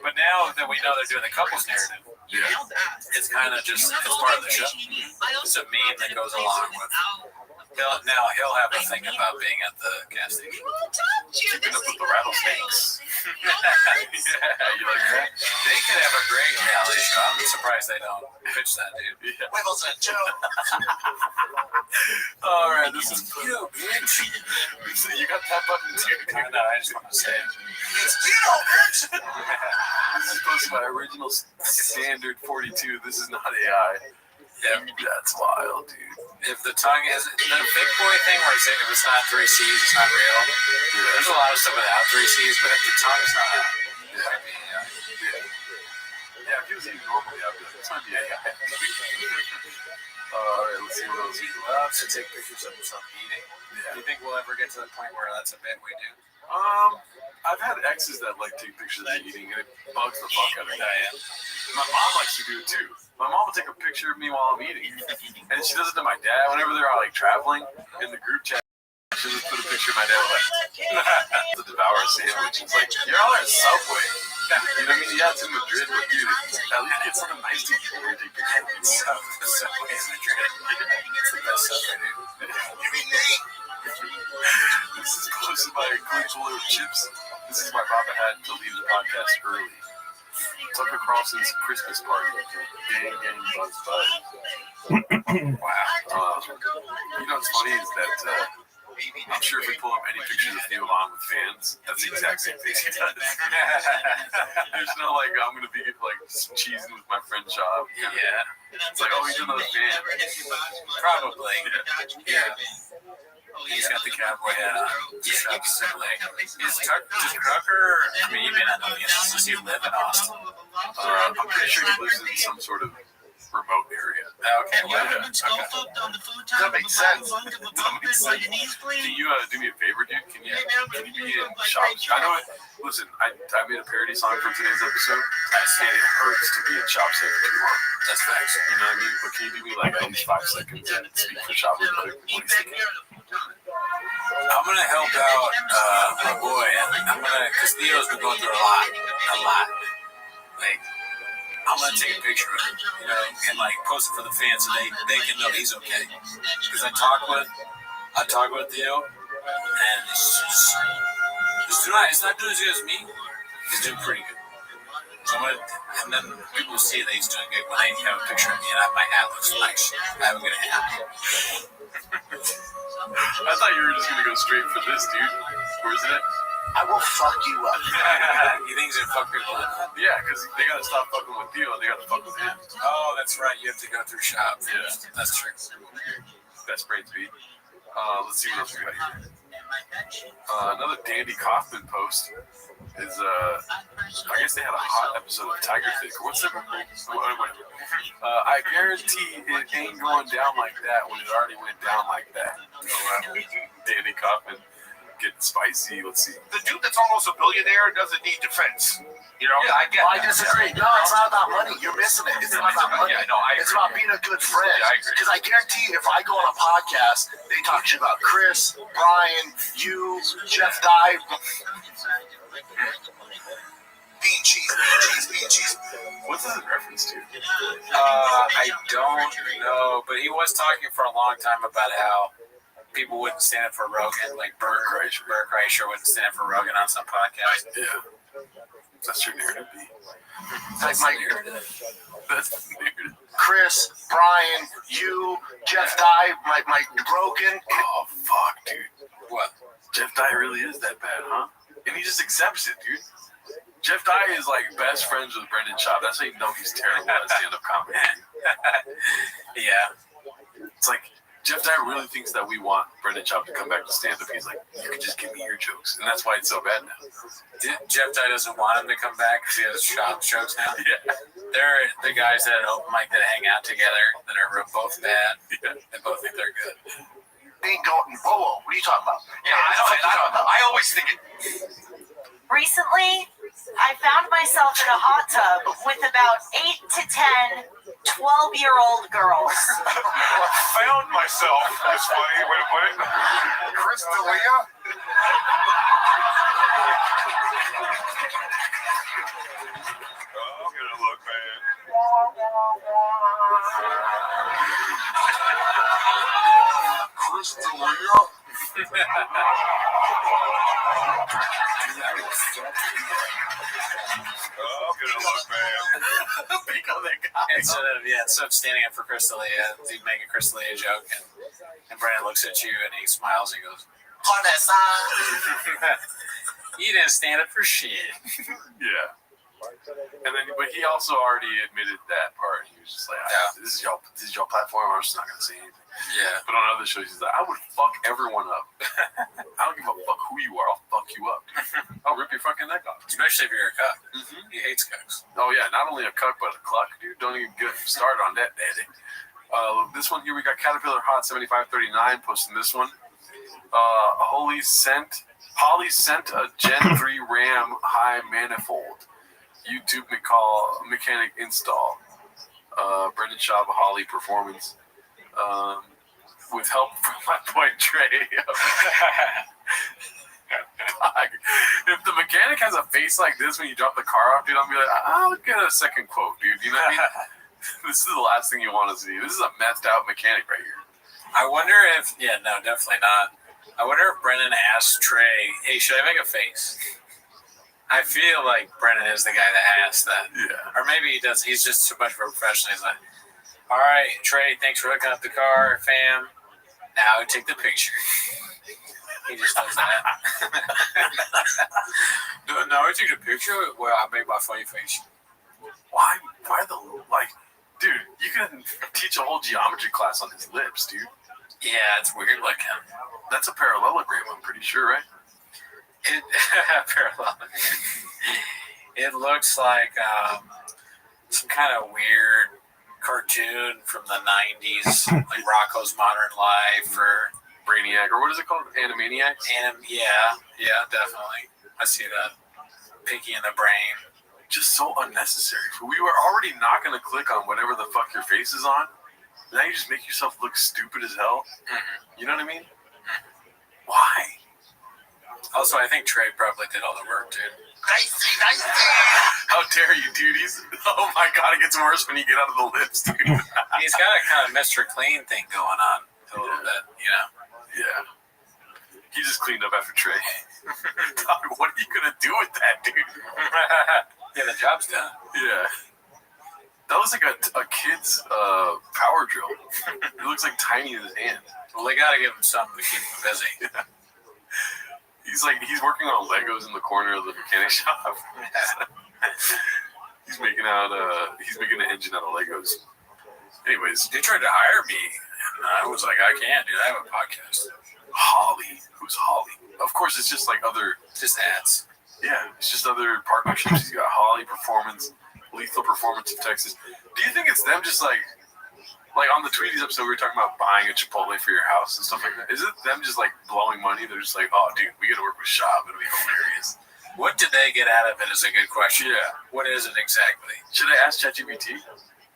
But now that we know they're doing the couples narrative, it's kind of just it's part of the show. It's a meme that goes along with. He'll have a thing about being at the gas station. Keeping up with the rattlesnakes. Yeah, you like that? They could have a great reality show. I'm surprised they don't pitch that, dude. Yeah. Wiggles and Joe. All right, this is you, bitch. You got that button too. No, I just want to say it. It's Tito, bitch. This is posted by Original Standard 42. This is not AI. Yeah, that's wild, dude. If the tongue is the big boy thing where if it's not 3 C's, it's not real. There's a lot of stuff without 3 C's, but if the tongue's not, it might be. Yeah, if he was eating normally, I'd be like, this might be AI. All right, let's see what else. He loves to take pictures of himself eating. Yeah. Do you think we'll ever get to the point where that's a bit we do? I've had exes that like take pictures of me eating, and it bugs the fuck out of me. Yeah. My mom likes to do it too. My mom will take a picture of me while I'm eating, and she does it to my dad whenever they're like traveling in the group chat. She'll just put a picture of my dad like to devour a sandwich. It's like you're all at Subway. You know what I mean? Yeah, it's in Madrid, but dude, at least get something nice to eat before you take pictures. Subway in Madrid. It's the best Subway, dude. You mean Nate? This is posted by a Glitch Load Chips. This is why Papa had to leave the podcast early. Tucker Carlson's Christmas party. Gang, gang, buzz, buzz. Wow. You know what's funny is that I'm sure if we pull up any pictures of Theo Vaughn with fans, that's the exact same thing he does. There's no like, I'm going to be like cheesing with my friend Shab. Yeah. It's like, oh, he's another fan. Probably. Yeah. He's got the cowboy hat on. Just like, does Tucker, I mean, even on the internet, does he live in Austin? I'm pretty sure he lives in some sort of remote area. Okay, well, That makes sense. Can you do me a favor, dude? Can you be in Shop's? I know it. Listen, I made a parody song for today's episode. I say it hurts to be in Shop's head for too long. That's facts. You know what I mean? But can you do me like at least 5 seconds and speak for Shop real quick? What he's thinking? I'm gonna help out my boy. Cause Theo's been going through a lot. Like, I'm gonna take a picture of him, you know, and like post it for the fans so they can know he's okay. Cause I talk with Theo, and it's not doing as good as me. He's doing pretty good. So and then people see that he's doing good when I have a picture of me and my hat looks nice. I have a good hat. I thought you were just gonna go straight for this, dude. Where's it? I will fuck you up. You think he's gonna fuck people up? Yeah, because they gotta stop fucking with Theo. They gotta fuck with him. Oh, that's right. You have to go through Shop. Yeah, that's true. Best brains beat. Let's see what else we got here. Another Dandy Kaufman post is I guess they had a hot episode of Tiger Thick. What's their name? I guarantee it ain't going down like that when it already went down like that. Dandy Kaufman getting spicy. Let's see. The dude that's almost a billionaire doesn't need defense. You know, yeah, I get I disagree. No, it's not about money. You're missing it. It's not about money. Yeah, no, it's about being a good friend. Yeah, I agree. Because I guarantee you, if I go on a podcast, they talk shit about Chris, Brian, you, Jeff Dye. Bean cheese. What's this in reference to? I don't know, but he was talking for a long time about how people wouldn't stand up for Rogan, like Bert Kreischer wouldn't stand up for Rogan on some podcast. Yeah. That's your narrative. That's my narrative. That's the narrative. Chris, Brian, you, Jeff Dye, my Rogan. Oh, fuck, dude. What? Jeff Dye really is that bad, huh? And he just accepts it, dude. Jeff Dye is like best friends with Brendan Schaub. That's how you know he's terrible at stand-up comedy. Yeah. It's like, Jeff Dye really thinks that we want Brendan Schaub to come back to stand-up. He's like, you can just give me your jokes. And that's why it's so bad now. Jeff Dye doesn't want him to come back because he has Schaub's jokes now. Yeah. They're the guys that at open mic that hang out together that are both bad. Yeah. They both think they're good. Ain't going, whoa, what are you talking about? Yeah, I always think it. Recently, I found myself in a hot tub with about 8 to 10 12-year-old girls. Found myself. That's funny. Way to put it. Chris D'Elia? I'm gonna look, man. Chris D'Elia? I'm gonna look, man. Pick on that guy. Instead of standing up for Chris D'Elia, you make a Chris D'Elia joke, and Brandon looks at you and he smiles and goes, "You didn't stand up for shit." Yeah. And then, but he also already admitted that part. He was just like, "This is your platform. I'm just not gonna say anything." Yeah. But on other shows, he's like, "I would fuck everyone up. I don't give a fuck who you are. I'll fuck you up. I'll rip your fucking neck off." Especially if you're a cuck. He hates cucks. Oh yeah, not only a cuck but a cluck, dude. Don't even get started on that, daddy. This one here, we got Caterpillar Hot 7539 posting this one. Poly sent a Gen 3 RAM high manifold. YouTube mechanic install. Brendan Schaub, Holly Performance. With help from my boy Trey. If the mechanic has a face like this when you drop the car off, dude, I'll be like, I'll get a second quote, dude. You know what I mean? This is the last thing you want to see. This is a messed out mechanic right here. I wonder if, no, definitely not. I wonder if Brendan asked Trey, "Hey, should I make a face?" I feel like Brendan is the guy that asked that. Yeah. Or maybe he does. He's just too much of a professional. He's like, "All right, Trey, thanks for hooking up the car, fam. Now take the picture." He just does that. No, I take the picture. Well, I made my funny face. Why dude, you can teach a whole geometry class on his lips, dude. Yeah, it's weird looking. That's a parallelogram, I'm pretty sure, right? Parallelogram. It looks like some kind of weird cartoon from the 90s, like Rocco's Modern Life or Brainiac, or what is it called? Animaniacs? Yeah, definitely. I see that. Pinky in the brain. Just so unnecessary. We were already not going to click on whatever the fuck your face is on. Now you just make yourself look stupid as hell. You know what I mean? Why? Also, I think Trey probably did all the work, dude. Nice. How dare you, dude? Oh my god, it gets worse when you get out of the lips, dude. He's got a kind of Mr. Clean thing going on a little bit, you know? Yeah. He just cleaned up after Trey. What are you going to do with that, dude? Yeah, the job's done. Yeah. That was like a kid's power drill. It looks like tiny in his hand. Well, they got to give him something to keep him busy. Yeah. He's working on Legos in the corner of the mechanic shop. He's making an engine out of Legos. Anyways, they tried to hire me, and I was like, I can't, dude. I have a podcast. Holly, who's Holly? Of course, it's just like just ads. Yeah, it's just other partnerships. He's got Holly Performance, Lethal Performance of Texas. Do you think it's them just like on the Tweeties episode, we were talking about buying a Chipotle for your house and stuff like that. Is it them just like blowing money? They're just like, oh, dude, we got to work with Schaub. It'll be hilarious. What did they get out of it is a good question. Yeah. What is it exactly? Should I ask ChatGPT?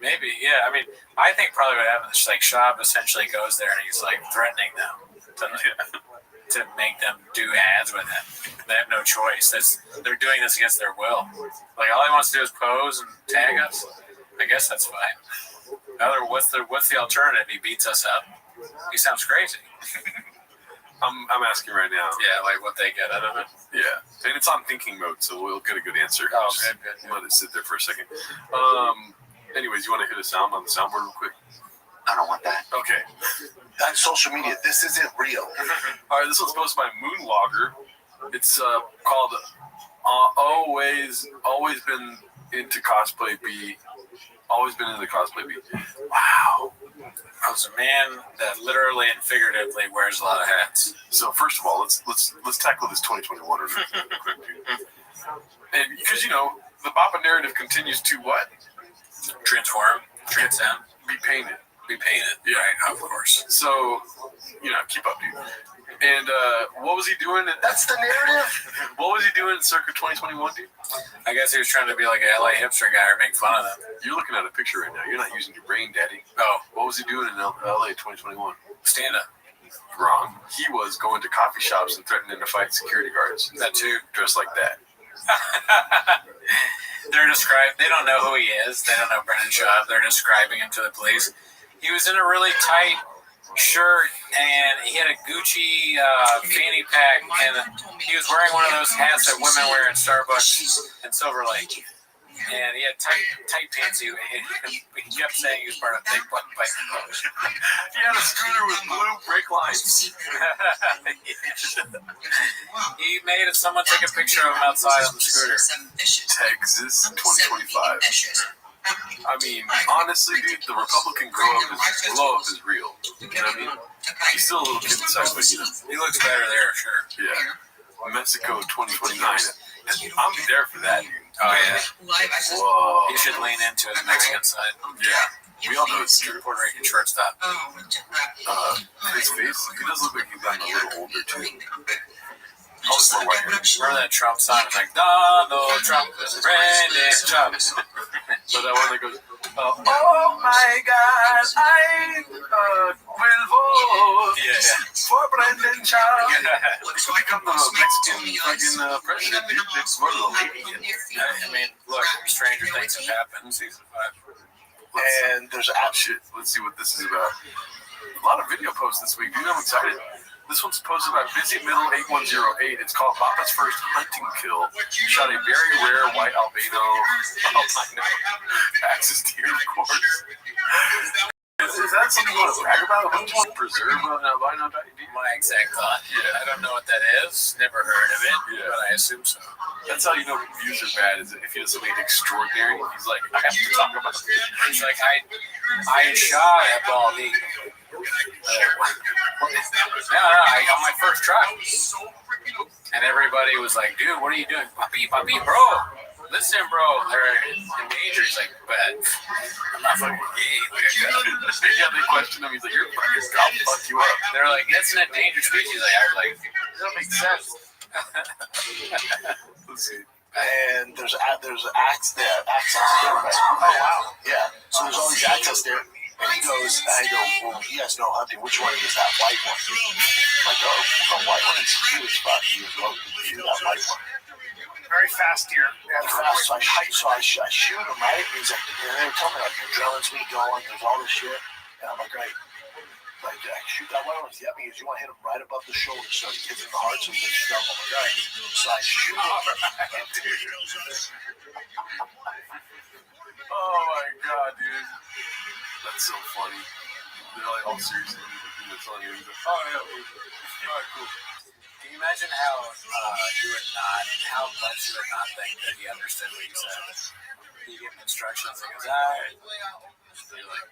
Maybe, yeah. I mean, I think probably what happens is like Schaub essentially goes there and he's like threatening them to make them do ads with him. They have no choice. They're doing this against their will. Like all he wants to do is pose and tag us. I guess that's fine. What's the alternative? He beats us up. He sounds crazy. I'm asking right now. Yeah, like what they get out of it. Yeah, and it's on thinking mode, so we'll get a good answer. Oh, just good. Let it sit there for a second. Anyways, you want to hit a sound on the soundboard real quick? I don't want that. Okay. That's social media. This isn't real. All right, this one's posted by Moonlogger. It's called Always Been Into Cosplay B. Always been into cosplay B. Wow. I was a man that literally and figuratively wears a lot of hats. So first of all, let's tackle this 2021 real quick, dude. And because the Bappa narrative continues to what? Transform, transcend, be painted. Yeah, right, of course. So, keep up, dude. And what was he doing? That's the narrative. What was he doing in circa 2021, dude? I guess he was trying to be like an LA hipster guy or make fun of them. You're looking at a picture right now. You're not using your brain, daddy. Oh. What was he doing in LA 2021? Stand up. Wrong. He was going to coffee shops and threatening to fight security guards. That too. Dressed like that. They don't know who he is. They don't know Brendan Schaub. They're describing him to the police. He was in a really tight shirt and he had a Gucci fanny pack and he was wearing one of those hats that women wear in Starbucks in Silver Lake. And he had tight pants. He kept saying he was part of Big Black Bike. He had a scooter with blue brake lines. He made someone take a picture of him outside on the scooter. Texas 2025. I mean, honestly, dude, the Republican glow up is real. You know what I mean? He's still a little kid inside, but you know. He looks better there, sure. Yeah. Mexico 2029. I'll be there for that, dude. Oh, yeah. Whoa. He should lean into his Mexican side. Yeah. We all know it's true. Puerto Rican shortstop. His face, he does look like he's gotten a little older, too. Remember that Trump song? It's like, Donald Trump, Brandon Trump. But that one that goes, oh my God, I will vote for Brendan Schaub. So become the Mexican fucking president. It's one of the lady. I mean, look, stranger things have happened. Season 5. And there's shit. Let's see what this is about. A lot of video posts this week, dude. I'm excited. This one's posted by Busy Middle 8108. It's called Papa's First Hunting Kill. Shot a very rare white albino axis deer, of course. Is that something you want to brag about? Don't you want to preserve an albino deer? My exact thought. Yeah. I don't know what that is. Never heard of it, but I assume so. That's how you know views are bad, is if he does something extraordinary. He's like, I have to talk about it. He's like, I shot a bald eagle. I got my first try. And everybody was like, dude, what are you doing? Papi, bro. Listen, bro. They're endangered. He's like, but I'm not fucking gay. They questioned him. He's like, you're fucking gay. I'll fuck you up. They're like, it's an endangered species. I was like, that makes sense. Let's see. And there's access there. Oh, wow. Yeah. So there's all these access there. And he goes, I go, well, he has no hunting. Which one is that white one? I'm like, oh, the white one is huge, but he was low. Shoot that white one. Very fast deer. Yeah, fast. So I shoot him, right? And he's like, and they were telling me, like, the adrenaline's me going, there's all this shit. And I'm like, right. Like, shoot that white one. Yeah, because you want to hit him right above the shoulder so he hits in the heart so he gets stuck. I'm like, right. So I shoot him. Oh my God, dude. That's so funny. They're like, oh, seriously. They're telling you, oh, yeah. All right, cool. Can you imagine how much you would not think that he understood what you said? You give him instructions and he goes, all right. You're like,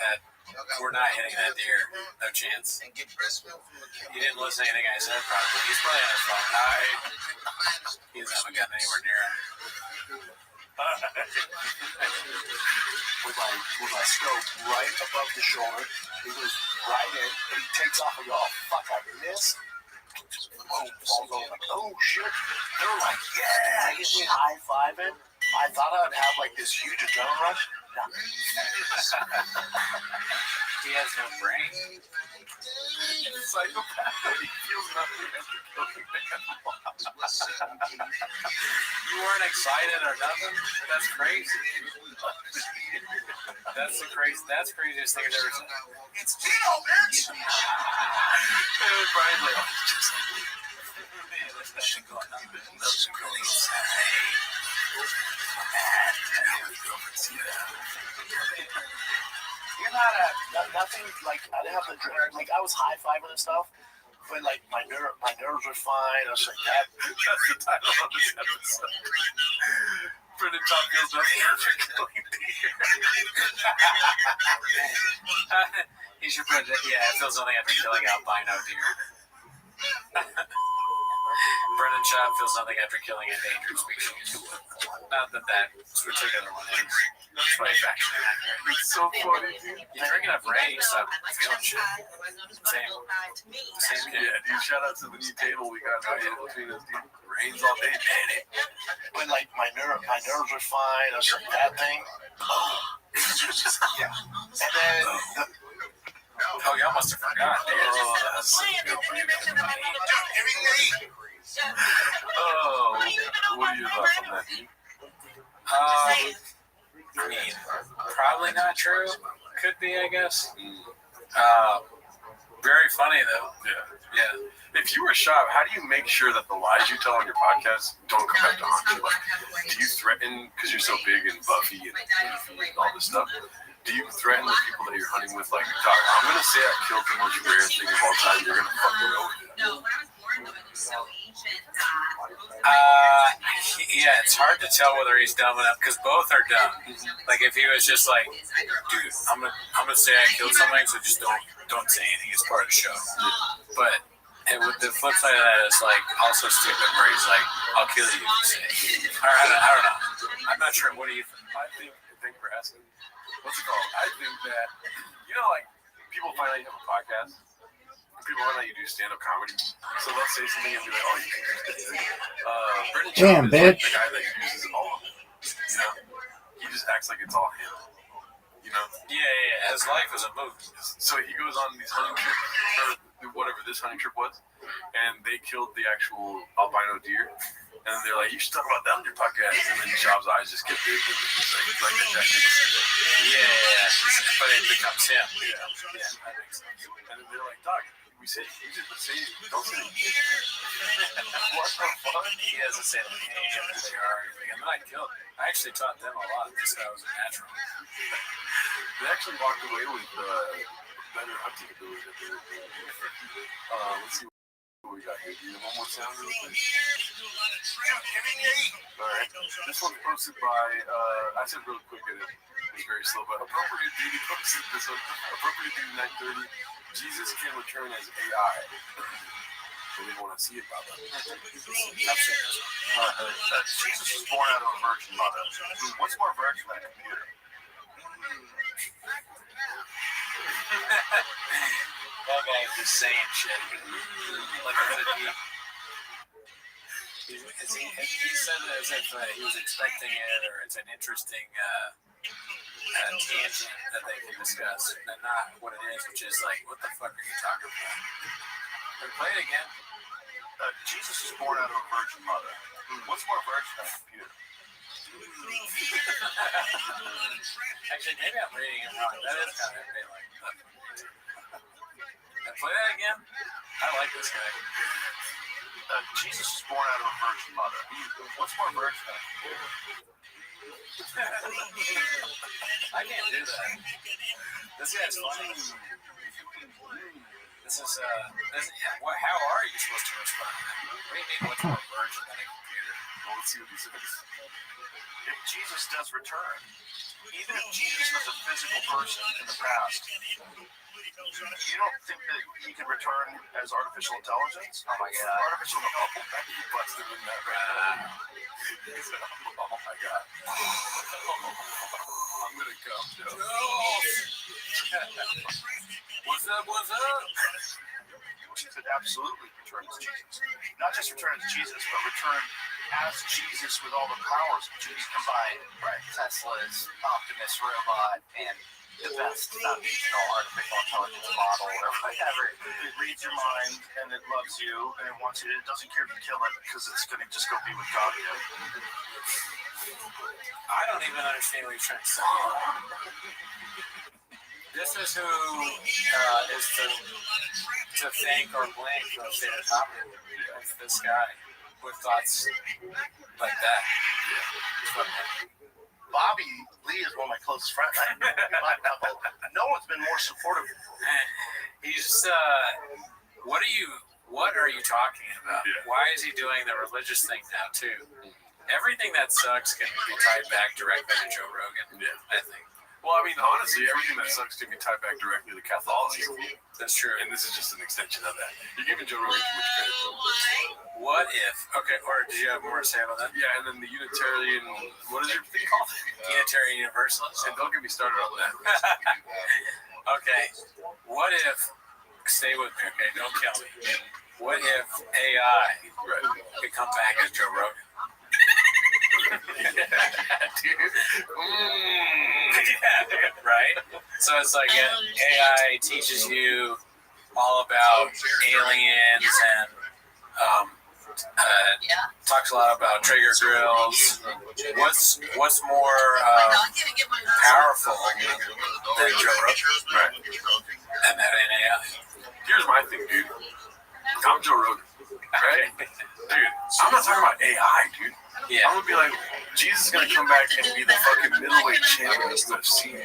that, we're not hitting that deer. No chance. He didn't listen to anything I said, probably. He's probably on his phone. All right. He doesn't have a gun anywhere near him. with my scope right above the shoulder. He goes right in, and he takes off. I go, oh, fuck, I missed. Boom, falls over. Like, oh, shit. They're like, yeah, he's me high-fiving. I thought I'd have, like, this huge adrenaline rush. No. He has no brain. Psychopath. He feels nothing after killing You weren't excited or nothing? That's crazy. That's the craziest thing I've ever seen. It's Tito, bitch! And Brian's like, oh, just You're not nothing like I didn't have the like I was high fiving and stuff, but like my nerves were fine. I was like that. That's the title of this episode. Brendan Schaub feels nothing after killing deer. He should put it, yeah, it feels nothing after killing albino deer. Brendan Schaub feels nothing after killing endangered species. Not that particular one is. That's my faction. It's so funny, dude. You drink enough Ray, stop feeling shit. Same. Yeah, dude. Shout out to the new table we got out here between us, dude. Rains all day, daddy. When like my nerves were fine, I was like that thing. Yeah. And then Oh, y'all must have forgot, dude. Oh, that's so good. Oh, what are your thoughts on that, dude? I mean, probably not true. Could be, I guess. Very funny though. Yeah. If you were Shab, how do you make sure that the lies you tell on your podcast don't come back to haunt you? Like, do you threaten, because you're so big and buffy and all this stuff, do you threaten the people that you're hunting with, like, Doc, I'm going to say I killed the most rare thing of all time, you're going to fuck me over it? Yeah, it's hard to tell whether he's dumb enough because both are dumb. Like if he was just like, dude, I'm gonna say I killed something, so just don't say anything. It's part of the show. But with the flip side of that is like also stupid, where he's like, I'll kill you if you say it. Or I don't know. I'm not sure. What do you think? I think for asking, what's it called? I think that, you know, like people find out you have a podcast. People find out you do stand-up comedy. So they'll say something and be like, oh, you can do this. Brendan Damn, Schaub is like bitch. the guy that uses all of it. You know? He just acts like it's all him. You know? Yeah. His life is a movie. So he goes on these hunting trips, or whatever this hunting trip was, and they killed the actual albino deer. And they're like, you should talk about that on your podcast. And then Schaub's eyes just get big. It's like that Jack Nicholson. Yeah. But it becomes him. Yeah, that makes sense. And then they're like, Doc, we said, you just say, don't say it. What the fuck? He doesn't say like, hey, they are. And then I killed it. I actually taught them a lot. Just that I was a natural. They actually walked away with better hunting ability that they were doing. Let's see what we got here. Do you have one more sound real quick? Alright. This one's posted by, I said real quick and it was very slow, but Appropriate Duty posted this one. Appropriate Duty 930. Jesus can return as AI. They didn't want to see it, Baba. Jesus was born out of a virgin mother. What's more virgin than a computer? That guy's just saying shit. Like a bit of deep. He said it as if he was expecting it, or it's an interesting tangent that they can discuss, and not what it is, which is like, what the fuck are you talking about? But play it again. Jesus was born out of a virgin mother. What's more virgin than a computer? Actually, maybe I'm reading it wrong. That is kind of like that. And play that again. I like this guy. Jesus was born out of a virgin mother. What's more virgin than a computer? I can't do that. This guy's funny. This is how are you supposed to respond? What do you mean? What's more virgin than a computer? Well, let's see what he says. If Jesus does return, even if Jesus was a physical person in the past, you don't think that he could return as artificial intelligence? Oh my God! Artificial intelligence. He busted in that right now. Oh my God! I'm gonna come, Joe. What's up? What's up? He could absolutely return as Jesus. Not just return as Jesus, but return as Jesus with all the powers of Jesus combined. Right. Tesla's Optimus robot and the best foundational artificial intelligence model or whatever. It reads your mind and it loves you and it wants you. It doesn't care if you kill it because it's going to just go be with God again. I don't even understand what he's trying to say. This is who is to thank or blame for the state of comedy. It's this guy with thoughts like that. Bobby Lee is one of my closest friends. No one's been more supportive. He's what are you talking about? Yeah. Why is he doing the religious thing now too? Everything that sucks can be tied back directly to Joe Rogan. Yeah. I think. Well, I mean, honestly, everything that sucks can be tied back directly to Catholicism. That's true. And this is just an extension of that. You're giving Joe Rogan too much credit. What if? Okay, or did you have more to say about that? Yeah, and then the Unitarian, what is your thing called? Unitarian Universalist. And don't get me started on that. Okay, what if? Stay with me, okay? Don't kill me. What if AI could come back as Joe Rogan? Right? So it's like AI teaches you all about aliens and talks a lot about Traeger grills. What's more powerful than Joe Rogan? Right. And that in AI. Here's my thing, dude. I'm Joe Rogan, right? Dude, I'm not talking about AI, dude. Yeah. I'm gonna be like, Jesus is gonna come back and be the fucking middleweight champion of UFC.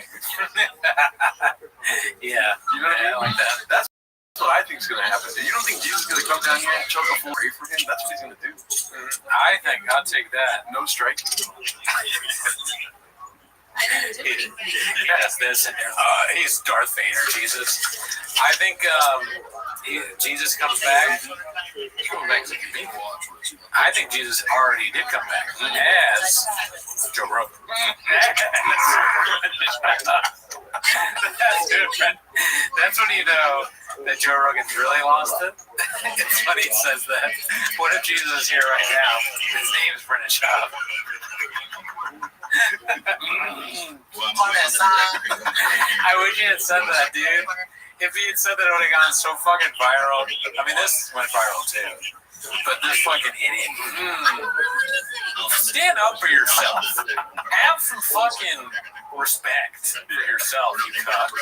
Yeah. You know what I mean? Like that. That's what I think is gonna happen. You don't think Jesus is gonna come down here and choke a full ray for him? That's what he's gonna do. I think I'll take that. No strike. He does this, and he's Darth Vader, Jesus. I think Jesus comes back. He's coming back as a big watch. I think Jesus already did come back as Joe Rogan. That's when you know that Joe Rogan's really lost it. It's when he says that. What if Jesus is here right now? His name's Brennan Schaub. I wish he had said that, dude. If he had said that, it would have gone so fucking viral. I mean, this went viral too. But this fucking idiot. Stand up for yourself. Have some fucking respect for yourself, you cuck.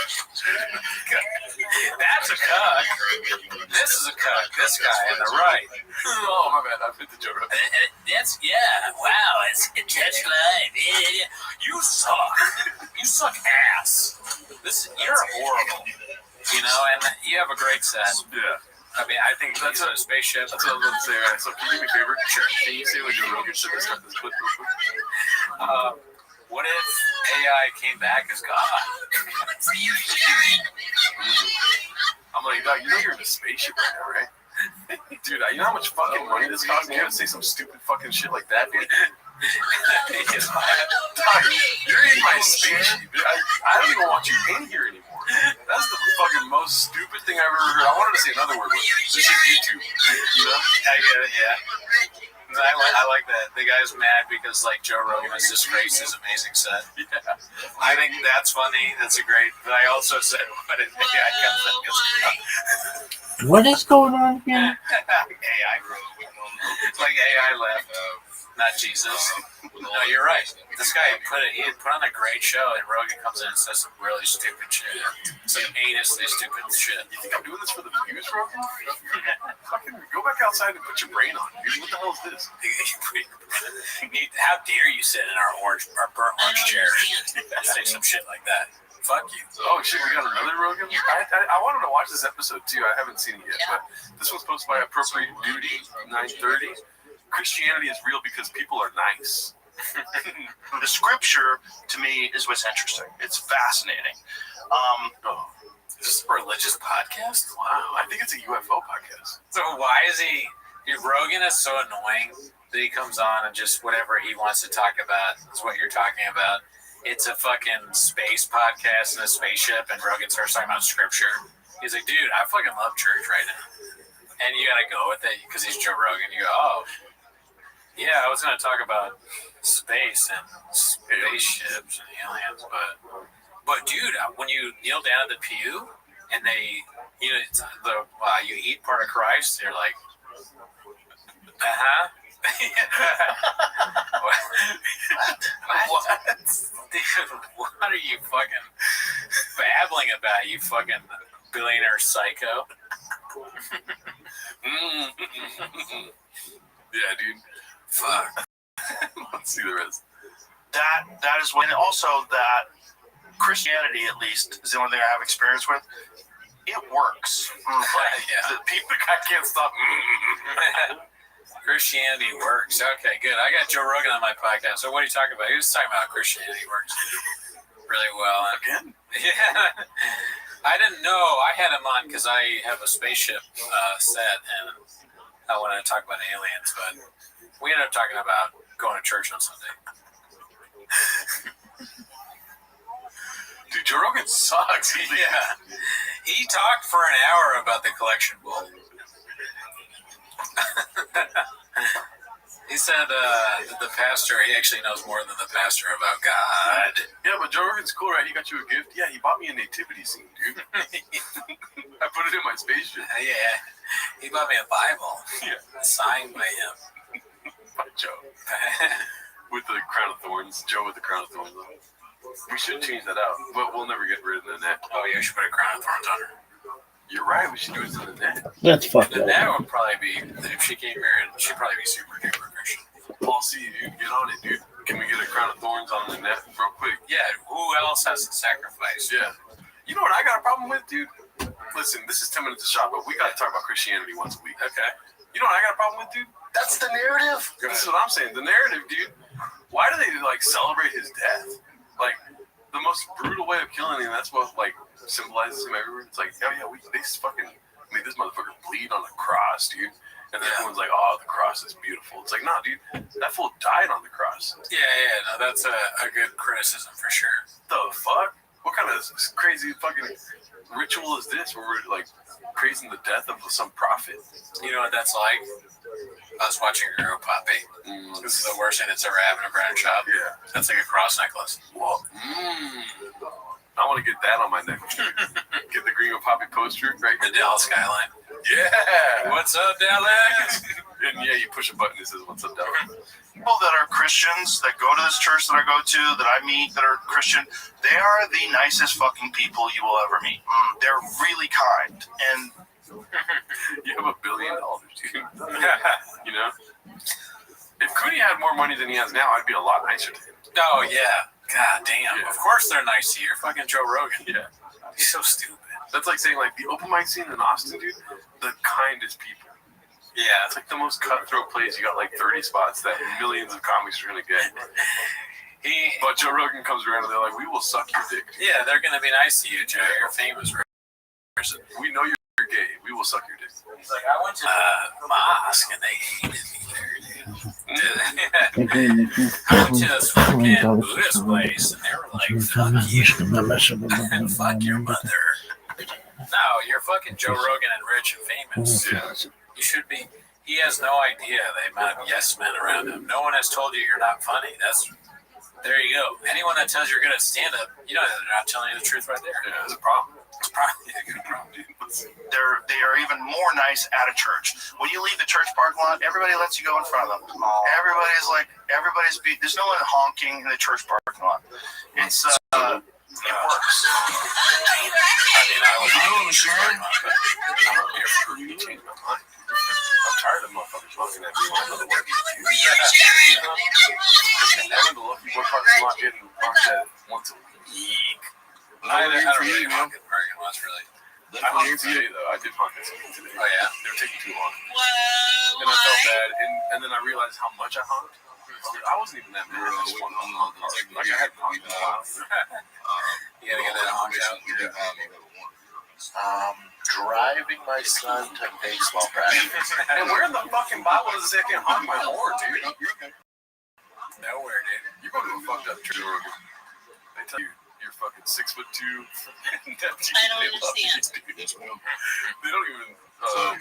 That's a cuck. This is a cuck. This guy on the right. Oh, my bad. I've hit the joke. That's, yeah, wow. It's touch live. Yeah. You suck. You suck ass. You're horrible. You know, and you have a great set. Yeah. I mean, I think that's a spaceship. That's what I was going to say. Right? So, can you do me a favor? Sure. Can you say what Joe Rogan said to start this clip real quick? What if AI came back as God? I'm like, dog, you know you're in a spaceship right now, right? Dude, you know how much fucking money this costs me to say some stupid fucking shit like that, dude? You're in my spaceship. I don't even want you in here anymore. That's the fucking most stupid thing I've ever heard. I wanted to say another word, but this is YouTube. You know? I get it, yeah. I like that. The guy's mad because, like, Joe Rogan has disgraced his amazing set. Yeah. I think that's funny. That's a great. But I also said, what if AI comes back as God? What is going on here? AI. It's like AI left. Not Jesus. No, you're right. This guy he had put on a great show, and Rogan comes in and says some really stupid shit. Some heinously stupid shit. You think I'm doing this for the views, Rogan? Fucking go back outside and put your brain on, dude. What the hell is this? How dare you sit in our burnt orange chair and say some shit like that? Fuck you. Oh shit, we got another Rogan? I wanted to watch this episode too. I haven't seen it yet, but this one's posted by Appropriate Duty 930. Christianity is real because people are nice. The scripture, to me, is what's interesting. It's fascinating. Is this a religious podcast? Wow, I think it's a UFO podcast. So why is he? Rogan is so annoying that he comes on and just whatever he wants to talk about is what you're talking about. It's a fucking space podcast in a spaceship, and Rogan starts talking about scripture. He's like, dude, I fucking love church right now. And you gotta go with it because he's Joe Rogan. You go, oh, yeah, I was gonna talk about space and spaceships and aliens, but dude, when you kneel down at the pew and you eat part of Christ, you're like, what? Dude, what are you fucking babbling about, you fucking billionaire psycho? Yeah, dude. Fuck. Let's see the rest. That is when also that Christianity, at least, is the only thing I have experience with. It works. Yeah. The people, I can't stop. Christianity works. Okay, good. I got Joe Rogan on my podcast. So what are you talking about? He was talking about how Christianity works. really well. Again? Yeah. I didn't know. I had him on because I have a spaceship set, and I wanted to talk about aliens, but we ended up talking about going to church on Sunday. Dude, Joe Rogan sucks. Yeah. He talked for an hour about the collection bowl. He said that the pastor, he actually knows more than the pastor about God. Yeah, but Joe Rogan's cool, right? He got you a gift. Yeah, he bought me a nativity scene, dude. I put it in my spaceship. Yeah. He bought me a Bible. Yeah. Signed by him. By Joe. With the crown of thorns. Joe with the crown of thorns. We should change that out, but we'll never get rid of the net. Oh, yeah, we should put a crown of thorns on her. You're right. We should do it to the net. That's fucked The up. net would probably be, if she came here, she'd probably be super duper Christian. Paul C, dude, get on it, dude. Can we get a crown of thorns on the net real quick? Yeah, who else has to sacrifice? Yeah. You know what I got a problem with, dude? Listen, this is 10 minutes of shop, but we got to talk about Christianity once a week. Okay. You know what I got a problem with, dude? That's the narrative. This is what I'm saying. The narrative, dude. Why do they like celebrate his death? Like the most brutal way of killing him. That's what like symbolizes him everywhere. It's like, oh yeah, they fucking made this motherfucker bleed on the cross, dude. And then everyone's like, oh, the cross is beautiful. It's like, nah, dude, that fool died on the cross. Yeah, no, that's a good criticism for sure. The fuck? What kind of crazy fucking ritual is this where we're like praising the death of some prophet? You know what that's like? I was watching her grow puppy. This is the worst thing that's ever happened to Brandon Shop. Yeah. That's like a cross necklace. Well, I want to get that on my neck. Get the Gringo Poppy poster right The Dallas skyline. Yeah. What's up, Dallas? And yeah, you push a button that says, what's up, Dallas? People that are Christians that go to this church that I go to, that I meet that are Christian, they are the nicest fucking people you will ever meet. They're really kind. And you have $1 billion, dude. You know? If Cooney had more money than he has now, I'd be a lot nicer to him. Oh, yeah. God damn. Yeah. Of course they're nice to you. You're fucking Joe Rogan. Yeah. He's so stupid. That's like saying, like, the open mic scene in Austin, dude, the kindest people. Yeah. It's like the most cutthroat place. You got like 30 spots that millions of comics are going to get. But Joe Rogan comes around and they're like, we will suck your dick. Yeah, they're going to be nice to you, Joe. You're a famous person. We know you're gay. We will suck your dick. He's like, I went to the mosque and they hated me there, dude. I went to this fucking Buddhist place and they were like, fuck you. Fuck your mother. No, you're fucking Joe Rogan and rich and famous. Yeah. You should be. He has no idea the amount of yes men around him. No one has told you you're not funny. There you go. Anyone that tells you you're good at stand-up, you know they're not telling you the truth right there. Yeah, there's a problem. It's probably a good problem, dude. they are even more nice at a church. When you leave the church parking lot, everybody lets you go in front of them. There's no one honking in the church parking lot. It's it works. I'm tired of motherfuckers honking at me. I'm the lucky boy parking lot getting honked at once a week. I don't really honk at parking lots, really. I honked today, though. I did honk at something today. Oh, yeah? They were taking too long. And I felt bad. And then I realized how much I honked. I wasn't even that mad. I just wanted to honk. Like, I hadn't honked in a while. You gotta get that honk out. Driving my son to baseball practice. And where in the fucking Bible does it say I can honk my horn, dude? Nowhere, dude. You go to a fucked up church. They tell you you're fucking 6'2". I don't understand. They don't even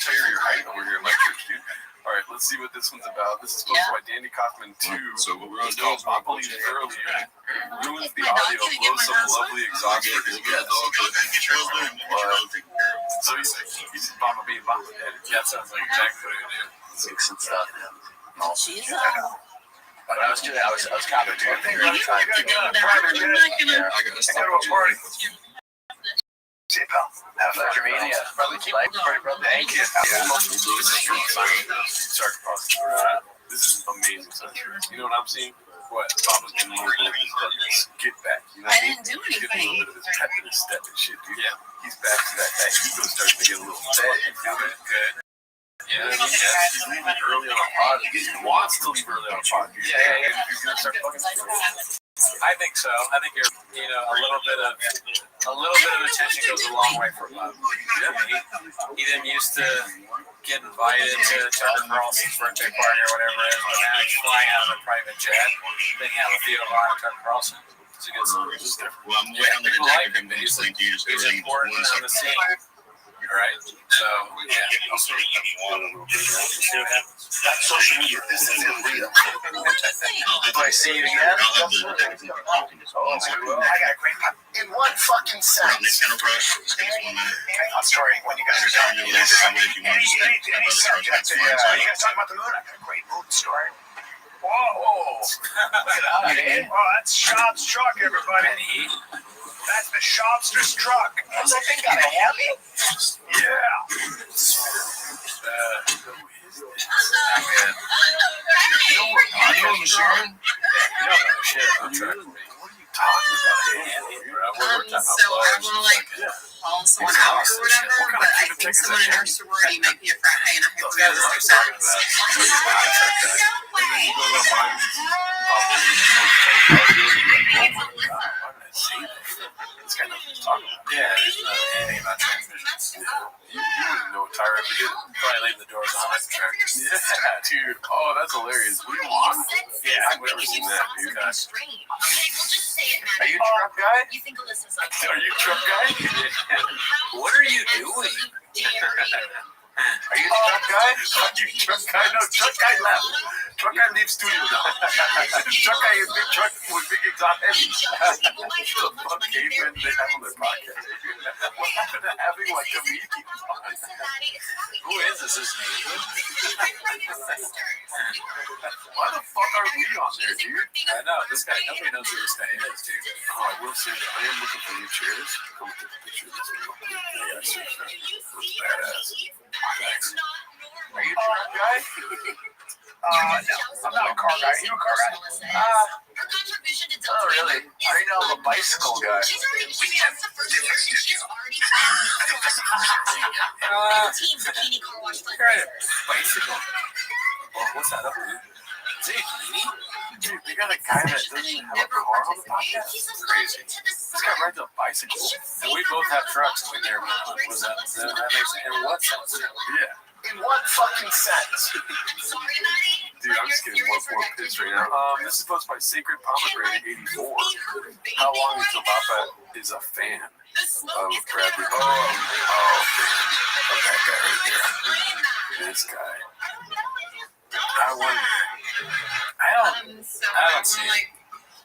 tell you your height over here in my church, dude. All right, let's see what this one's about. This is posted by Danny Kaufman 2. So what we're going to do is I believe earlier ruins the audio, blows some lovely exhaust for his guests. So he's Baba being Baba. Yeah, that sounds like exactly what he do. Six and stuff. She's But I was kind of doing it. I got to party. See you, pal. Have a pleasure meeting you. Brother, keep like, brother. Thank you. This is amazing, Sunshine. You know what I'm seeing? What? Baba's getting a little bit of his get back. You know what I mean? didn't do He's getting a little anything. bit of his pep in his step and shit, dude. Yeah. He's back to that ego starting to get a little fat. You feel me? Good. Yeah, He's leaving early on a pod. He wants to leave early on a pod. Yeah. He's gonna start fucking. I think so. I think you're, a little bit of attention goes a long way for love. Yeah. He didn't used to get invited to Tucker Carlson's birthday party or whatever it is, but now he's flying out of a private jet. Then you have a Theo Vaughn and Tucker Carlson. It's a good song. People like him. He's important on the scene. Right? So, yeah. I'll see what happens. That's social media. This isn't real. Do I see it again? I got a great one. In one fucking sentence. I'm sorry, when you guys are done, any subject. You guys talking about the moon? I got a great moon story. Whoa. Look at that. Oh, that's Shop's truck, everybody. That's the Shopster's truck. Has that thing got a Hemi? Yeah. You know what? I know Sharon. What are you talking about? We're talking about So I want to like call someone out or whatever, but I think someone in our sorority might be a frat high, and I have to go to This guy knows what he's talking about. Yeah, there's anything about transmissions. You wouldn't know what tire ever did. Probably leave the doors on. Yeah, dude. Oh, that's hilarious. What do you want? Yeah, I've never seen that, dude. Are you a truck guy? Are you a truck guy? What are you doing? Are you a truck guy? Are you a truck guy? No, truck guy left. Truck guy leaves studio now. Truck guy is big truck with big exhaust heavy. The fuck cavemen they have on their podcast. What happened to having like comedians on? Who is this? Is Nathan? Why the fuck are we on there, dude? I know, this guy, nobody knows who this guy is, dude. Oh, I will say that I am looking for new chairs. Come take a picture of this one. Yeah, seriously. Looks badass. Thanks. Are you a truck guy? No, I'm not a car guy. Are you a car guy? Oh, really? I know I'm a bicycle guy. Bicycle. Well, what's that up, dude? Is it Dude, they got a guy that doesn't even have a car on the podcast. It's crazy. This guy rides a bicycle. And we both have trucks. We never was that makes sense. In what sense? Yeah. In what fucking sense? Dude, I'm just getting more pissed right now. This is posted by Sacred Pomegranate 84. How long until Papa is a fan of Bradley? Okay, guy right there. This guy. I wonder. I don't see it.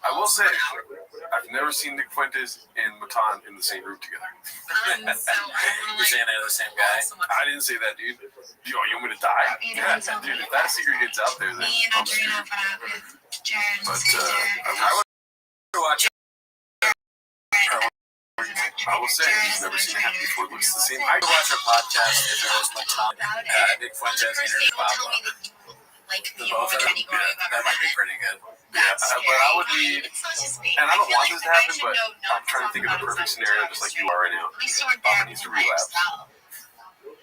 I will say, I've never seen Nick Fuentes and Matan in the same room together. You're saying they're the same guy? I didn't say that, dude. Yo, you want me to die? Yeah, dude, if that secret gets out there, then I'm screwed. But I would watch it. I will say, I've never seen it happen before. It looks the same. I would watch our podcast if there was Matan, Nick Fuentes interviewed Pablo. The both of them? Yeah, that might be pretty good. Yeah, but I would need, and I don't want this to happen, but I'm trying to think of the perfect scenario, just like you are right now. Papa needs to relapse,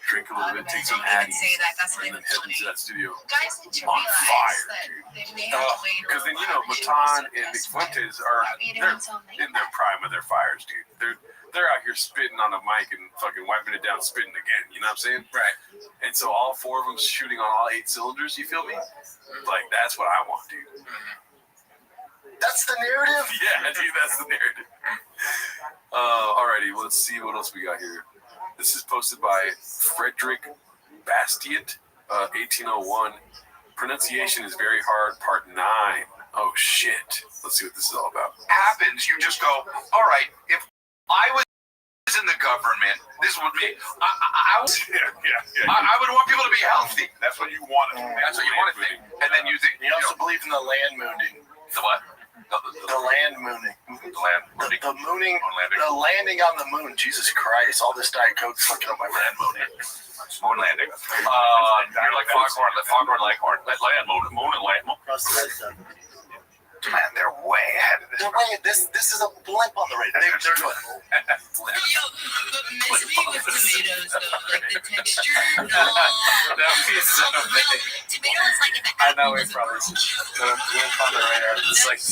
drink a little bit, take some Addies, and then head into that studio on fire, dude. Because then, Matan and Nick Fuentes are, they're in their prime of their fires, dude. They're out here spitting on a mic and fucking wiping it down, spitting again. You know what I'm saying? Right. And so all four of them shooting on all 8 cylinders. You feel me? Like that's what I want, dude. That's the narrative? Yeah, dude, that's the narrative. Alrighty, let's see what else we got here. This is posted by Frederick Bastiat, 1801. Pronunciation is very hard, part 9. Oh, shit. Let's see what this is all about. Happens, you just go, all right, if I was in the government, this would be, I would want people to be healthy. That's what you want to think. That's what you want to think. And then you think, You also believe in the land mooning. the what? The land mooning. The land mooning. The mooning. Landing. The landing on the moon. Jesus Christ. All this Diet Coke's fucking up my Land mooning. Moon landing. You're like Foghorn Leghorn. Land mooning. Moon and land. Across the red zone. Man, they're way ahead of this. They're way. This is a blip on the radar. They're doing. I know we probably should blip on the radar. It's like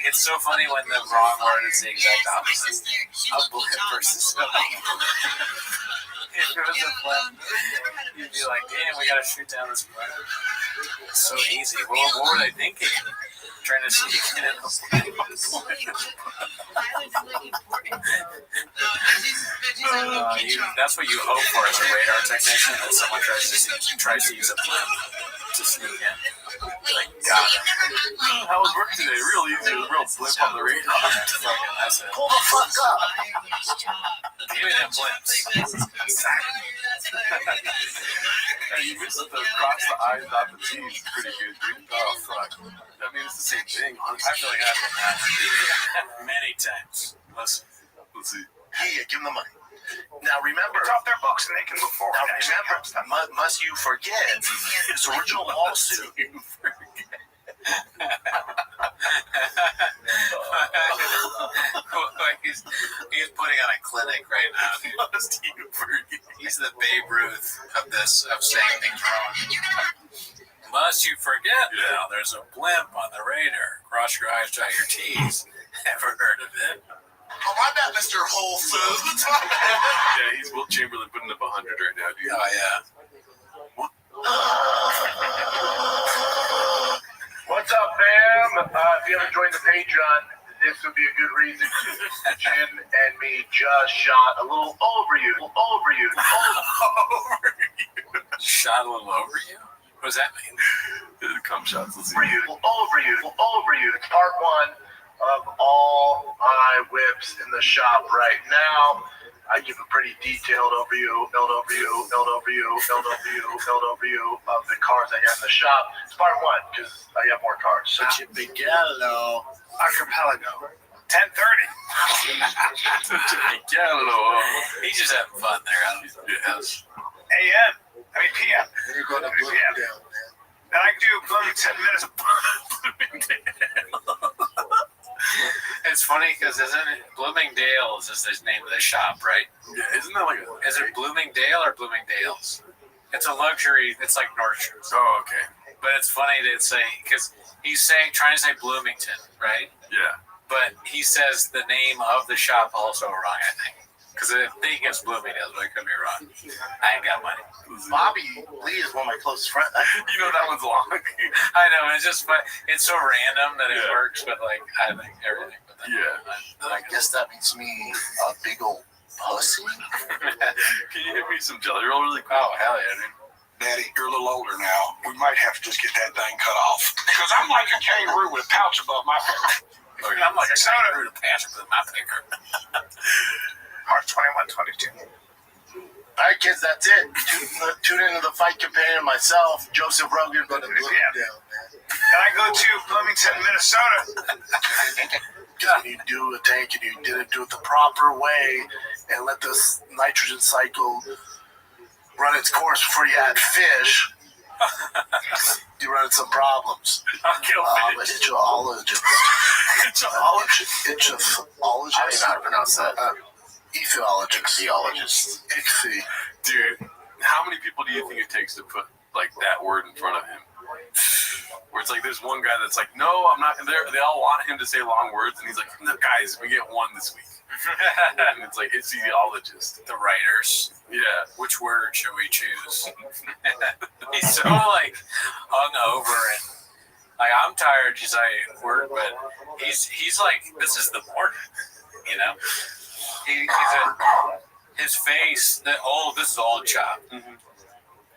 it's so funny when the wrong word is the exact opposite. A blip versus a if it was a blip, you'd be like, damn, we gotta shoot down this blip. It's so easy. What were they thinking? Trying to sneak in a that's what you hope for as a radar technician, that someone tries to use a blip to sneak in. Like, God. How was work today? Real easy. It was real blip on the radar. That's it. Pull the fuck up. Give me them blips. Hey, you missed the cross the I's, dot the T's. Pretty good, dude. Oh, fuck. I mean, it's the same thing, honestly. I feel like I've done that many times. Let's see. Hey, give them the money. Now remember, It's off their books and they can move forward. Now remember, must you forget this original lawsuit? He's putting on a clinic right now. He's the Babe Ruth of saying things wrong. Must you forget now? There's a blimp on the radar. Cross your I's, dot your T's. Ever heard of it? Oh, I'm not Mr. Whole Foods. Yeah, he's Will Chamberlain putting up 100 right now, dude. Oh, yeah. What's up, fam? If you haven't joined the Patreon, this would be a good reason. Jim and me just shot a little over you. Shot a little over you? What does that mean? Come shots. Let's see. Over you. It's part one of all my whips in the shop right now. I give a pretty detailed overview of the cars I got in the shop. It's part one because I got more cars. So. Miguelo. Archipelago. 10:30. He's just having fun there. Yes. A.M. I mean P.M. You're going to blow Yeah. down, man. And I do blooming 10 minutes of It's funny because isn't it Bloomingdale's is the name of the shop, right? Yeah, isn't that like a... Is it Bloomingdale or Bloomingdale's? It's a luxury. It's like Nordstrom's. Oh, okay. But it's funny to say because he's trying to say Bloomington, right? Yeah. But he says the name of the shop also wrong, I think. Because I think it's Bloomingdale's, but I could be wrong. I ain't got money. Bobby Lee is one of my closest friends. You know that one's long. I know, it's just fun. It's so random that it works, but like, I think everything. But then, I guess that makes me a big old pussy. Can you hit me some jelly roll really quick? Oh, hell yeah, dude. Daddy, you're a little older now. We might have to just get that thing cut off. Because I'm like a kangaroo with a pouch above my finger. I'm like a kangaroo to pass with my finger. Heart 21-22. All right, kids, that's it. Tune into the Fight Companion myself, Joseph Rogan, going to Bloomingdale, man. And I go to Bloomington, Minnesota. When you do a tank and you didn't do it the proper way and let this nitrogen cycle run its course before you add fish, you run into some problems. Ichthyologist. I don't know how to pronounce that. Ichthyologist. Dude, how many people do you think it takes to put like that word in front of him? Where it's like there's one guy that's like, no, I'm not there. They all want him to say long words, and he's like, no, guys, we get one this week. And it's like ichthyologist. The writers. Yeah. Which word should we choose? He's so like hungover and like I'm tired to say word, but he's like this is the morning, you know. His face, this is old chop. Mm-hmm.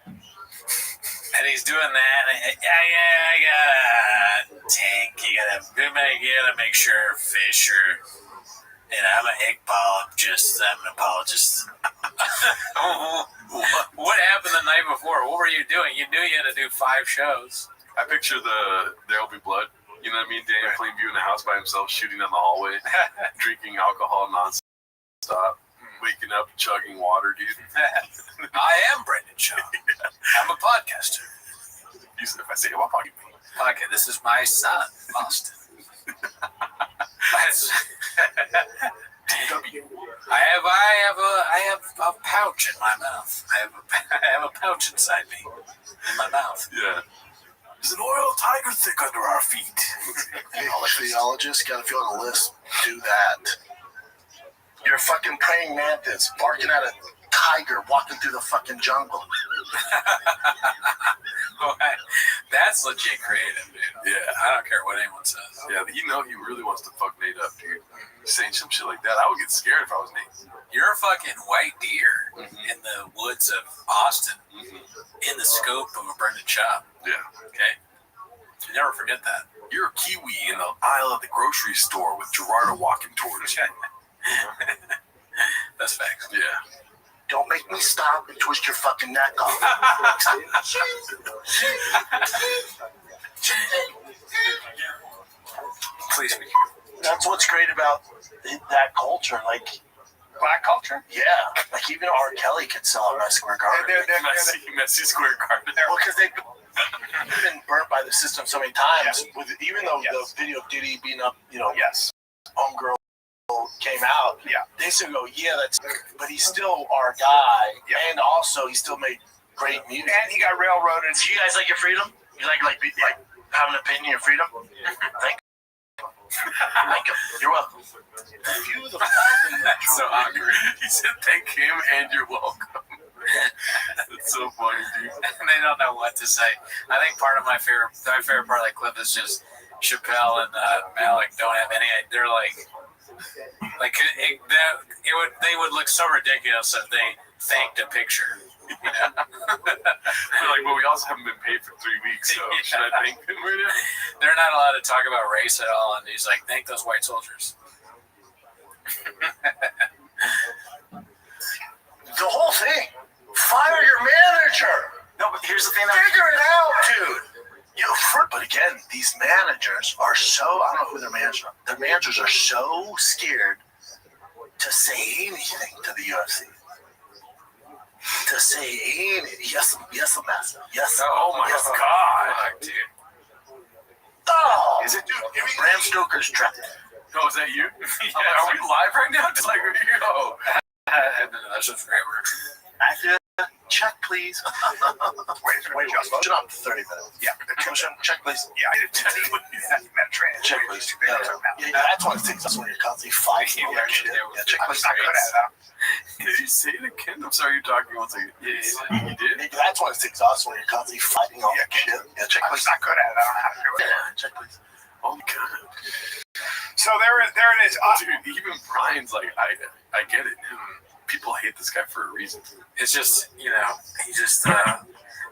And he's doing that. And, I got a tank. You gotta make sure fish are. And I'm an egg apologist. I'm an apologist. What happened the night before? What were you doing? You knew you had to do 5 shows. I picture There'll Be Blood. You know what I mean? Daniel Plainview in the house by himself, shooting down the hallway, drinking alcohol nonstop, waking up, chugging water, dude. I am Brendan Shaw. I'm a podcaster. If I say, what podcast? Okay, this is my son, Austin. I have a pouch in my mouth. I have a pouch inside me, in my mouth. Yeah. There's an oil tiger thick under our feet. Theologist, gotta feel on the list. Do that. You're a fucking praying mantis barking at a tiger walking through the fucking jungle. That's legit creative, dude. Yeah. I don't care what anyone says. Yeah, you know he really wants to fuck Nate up, dude. He's saying some shit like that. I would get scared if I was Nate. You're a fucking white deer in the woods of Austin, in the scope of a Brendan Chop. Yeah. Okay? Never forget that. You're a kiwi in the aisle of the grocery store with Gerardo walking towards you. That's facts. Yeah. Don't make me stop and twist your fucking neck off. Please be. That's what's great about that culture. Like, black culture? Yeah. Like, even R. Kelly could sell a Madison Square Garden. Messy Square Garden. Well, because they've been burnt by the system so many times. With even though the video of Diddy beating up, homegirl came out, they still go, that's, but he's still our guy, and also he still made great music. And he got railroaded. Do you guys like your freedom? You like have an opinion, your freedom? Thank you. Thank you. You're welcome. You the That's so awkward. He said thank him and you're welcome. That's so funny, dude. And they don't know what to say. I think part of my favorite part of that clip is just Chappelle and Malik don't have any. They're they would look so ridiculous if they faked a picture. You know? They're like, well, we also haven't been paid for 3 weeks, so should I thank them right now? They're not allowed to talk about race at all, and he's like, thank those white soldiers. The whole thing. Fire your manager. No, but here's the thing. Figure it out, dude. But again, these managers are so, I don't know who their managers are. Their managers are so scared to say anything to the UFC. To say anything. Yes, master. Yes. Oh my God, dude. Oh, is it, dude? Bram Stoker's trapped. Oh, is that you? Yeah, are we live right now? Just like, yo. That's just great work. Active. Check, please. Wait, motion on 30 minutes. Yeah. Motion, check, please. Yeah, I did check, please. Check, please. Yeah, that's one of the things. That's when you're constantly fighting. Yeah, check, please. Not good at that. Did you say it again? I'm sorry, you're talking once again. Yeah, you did? That's one of the things. That's when you're constantly fighting all that shit. Yeah, check, please. Not good at it. I don't know how to do it. Yeah, check, please. Oh my God. So there it is. Dude, even Brian's like, I get it. People hate this guy for a reason. It's just, he just,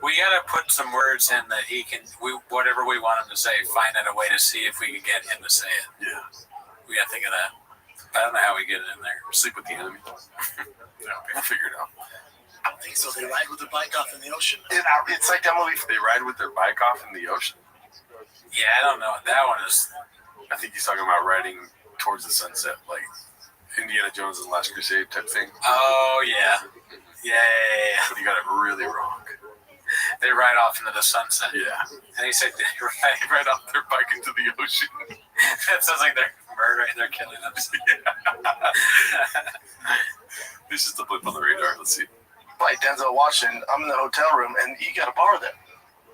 we got to put some words in that he can, whatever we want him to say, find out a way to see if we can get him to say it. Yeah. We got to think of that. I don't know how we get it in there. Sleep with the enemy. We'll figure it out. I don't think so. They ride with their bike off in the ocean. It's like that movie. They ride with their bike off in the ocean. Yeah, I don't know. That one is. I think he's talking about riding towards the sunset, like Indiana Jones and Last Crusade type thing. Oh, yeah. Yeah. But he got it really wrong. They ride off into the sunset. Yeah. And he said they ride off their bike into the ocean. That sounds like they're murdering, they're killing them. This is the blip on the radar. Let's see. Like Denzel Washington, I'm in the hotel room, and you got a bar there.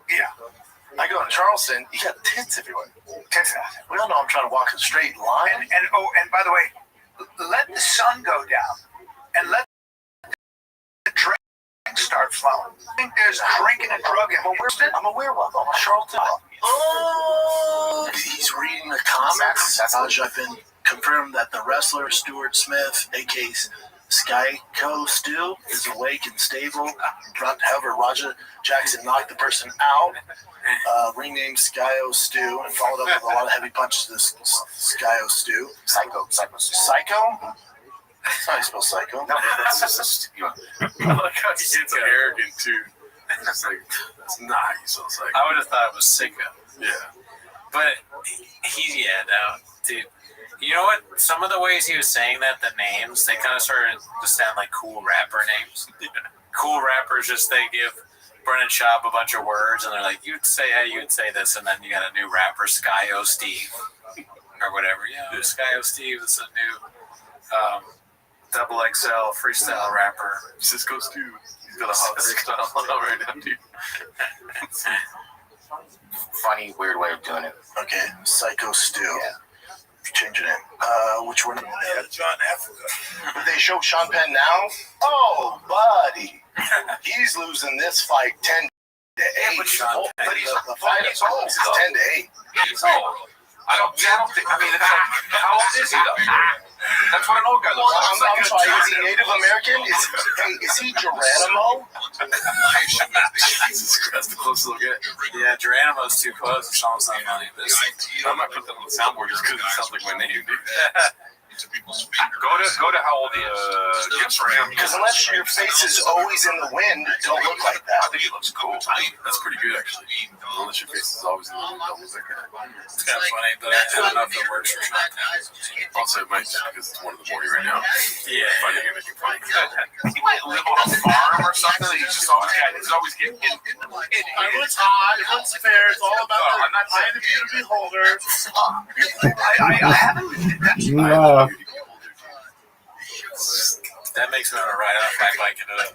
Yeah. I go to Charleston, you got tits everywhere. Tits. We don't know I'm trying to walk a straight line. And by the way, let the sun go down and let the drink start flowing. I think there's drinking and drugging. I'm a werewolf. I'm a Charlton. Oh, he's reading the comics. I've been confirmed that the wrestler Stuart Smith, a.k.a. Skyco Stu, is awake and stable. However, Roger Jackson knocked the person out. Ring name Skyo Stu, and followed up with a lot of heavy punches to this Skyo Stu. Psycho? That's how you spell psycho. No, that's just I like how he gets arrogant too. It's like, that's not how you spell psycho. I would have thought it was sicko. Yeah. But dude. You know what? Some of the ways he was saying that, the names, they kind of started to sound like cool rapper names. Cool rappers they give Brennan Schaub a bunch of words, and they're like, you'd say how you'd say this, and then you got a new rapper, Skyo Steve. or whatever. Skyo Steve is a new double XL freestyle rapper. Cisco Stu. He's got a hot freestyle right now, dude. Funny, weird way of doing it. Okay, Psycho Stu. Yeah. Change it in. Which one? Yeah, John Africa. Did they show Sean Penn now? Oh, buddy. He's losing this fight 10 to 8. But he's the fight is old. It's 10 to 8. He's old. I don't think. I mean, it's like, how old is he though? That's what an old guy looks like. I'm sorry. Is he Native American? Is he Geronimo? Jesus Christ, the closest they'll get. Yeah, Geronimo's too close. It's almost not funny. I might put that on the soundboard just because it sounds like my name, dude. Go to how old he is. Because unless your face is always in the wind, it don't look like that. I think he looks cool. That's pretty good, actually. Unless your face is always in the wind, don't look like that. It's kind of funny, but I don't know if it works for Sean Penn. Also, it might just because it's one of the 40 right now. Yeah. Finding anything funny. He might live on a farm or something. He's always getting. Everyone's hot. Everyone's fair. It's all about the eye of the beholder. I haven't. No. That makes me want to ride off my bike into the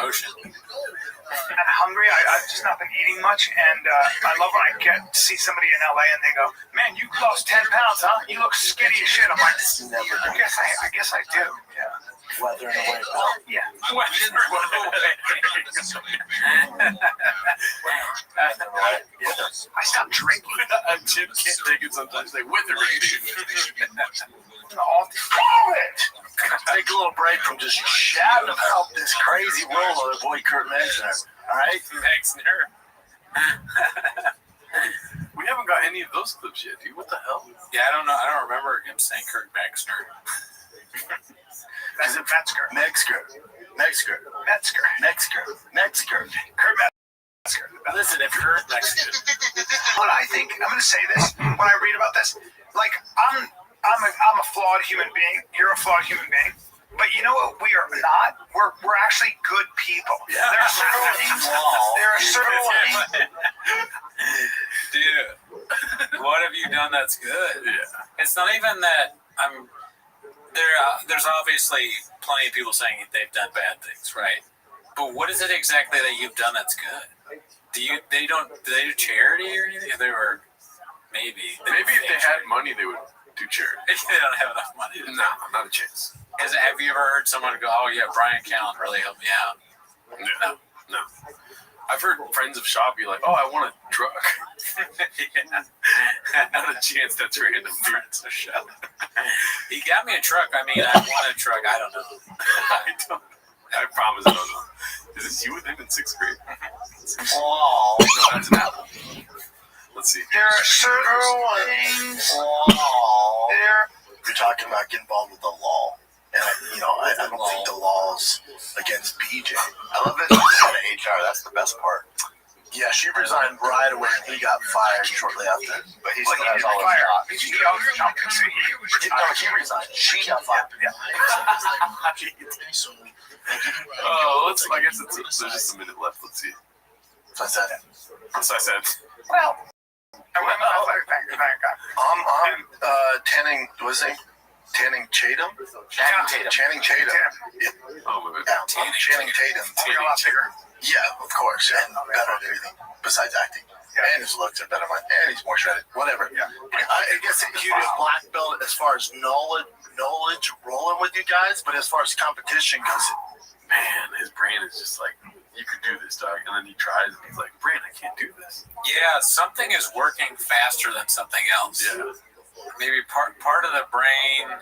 ocean. I'm hungry. I've just not been eating much, and I love when I see somebody in LA and they go, "Man, you lost 10 pounds, huh? You look skinny as shit." I'm like, I guess I do. Yeah. Weather in a way. Yeah. I stopped drinking. Jim can't take it sometimes. They wither Take a little break from just shouting about this crazy world of the boy Kurt Metzner. All right? Metzner. We haven't got any of those clips yet, dude. What the hell? Yeah, I don't know. I don't remember him saying Kurt Metzner. That's it, Metzger. Metzger. Kurt Metzger. Listen, if you're Metzger. But I think, I'm going to say this, when I read about this, like, I'm a flawed human being. You're a flawed human being. But you know what we are not? We're actually good people. Yeah. There are certain things. Dude, what have you done that's good? Yeah. It's not even that I'm there. There's obviously plenty of people saying they've done bad things, right? But what is it exactly that you've done that's good? Do they do charity or anything? If they were maybe if they had money, they would do charity. They don't have enough money. No, not a chance. Have you ever heard someone go, "Oh yeah, Brian Callen really helped me out"? No. I've heard friends of Shaw be like, "Oh, I want a truck." Not a chance. That's random. Friends of Shaw. He got me a truck. I mean, I want a truck. I don't know. I promise I don't know. Is this you with him in 6th grade? Oh. No, that's an apple. Let's see. There are certain things. You're talking about getting involved with the law. And, I don't think the law's against BJ. I love it. Out of HR, that's the best part. Yeah, she resigned right away. He got fired shortly after. But he still has all his jobs. He resigned. She got fired. Yeah. I guess there's just a minute left. Let's see. So I said. Well, Tanning Tatum. Channing Tatum. Yeah. Oh, wait. Channing Tatum. Yeah, of course. And better at everything besides acting. Yeah. And his looks are better. And he's more shredded. Whatever. Yeah. I guess he was black belt as far as knowledge rolling with you guys, but as far as competition goes, man, his brain is just like, you could do this, dog. And then he tries and he's like, brain, I can't do this. Yeah, something is working faster than something else. Yeah. Maybe part of the brain,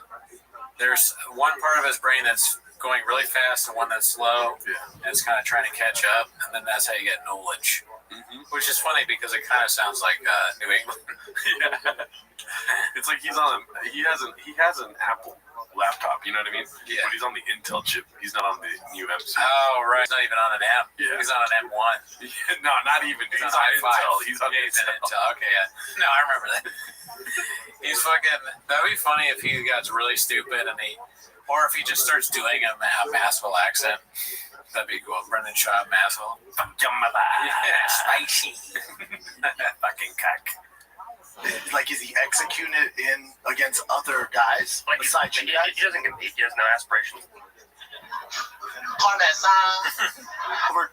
there's one part of his brain that's going really fast and one that's slow. Yeah. And it's kind of trying to catch up, and then that's how you get knowledge. Mm-hmm. Which is funny because it kind of sounds like New England. Yeah. It's like he has an Apple laptop, you know what I mean? Yeah. But he's on the Intel chip. He's not on the new M2. Oh, right. He's not even on an M. Yeah. He's on an M1. No, not even. He's on Intel. He's on Intel. Okay, yeah. No, I remember that. He's fucking. That'd be funny if he got really stupid or if he just starts doing a Massville accent. That'd be cool. Brendan Schaub, Massville. Yeah, spicy. Fucking cock. Like, is he executing it in against other guys besides you guys? He doesn't compete. He has no aspirations.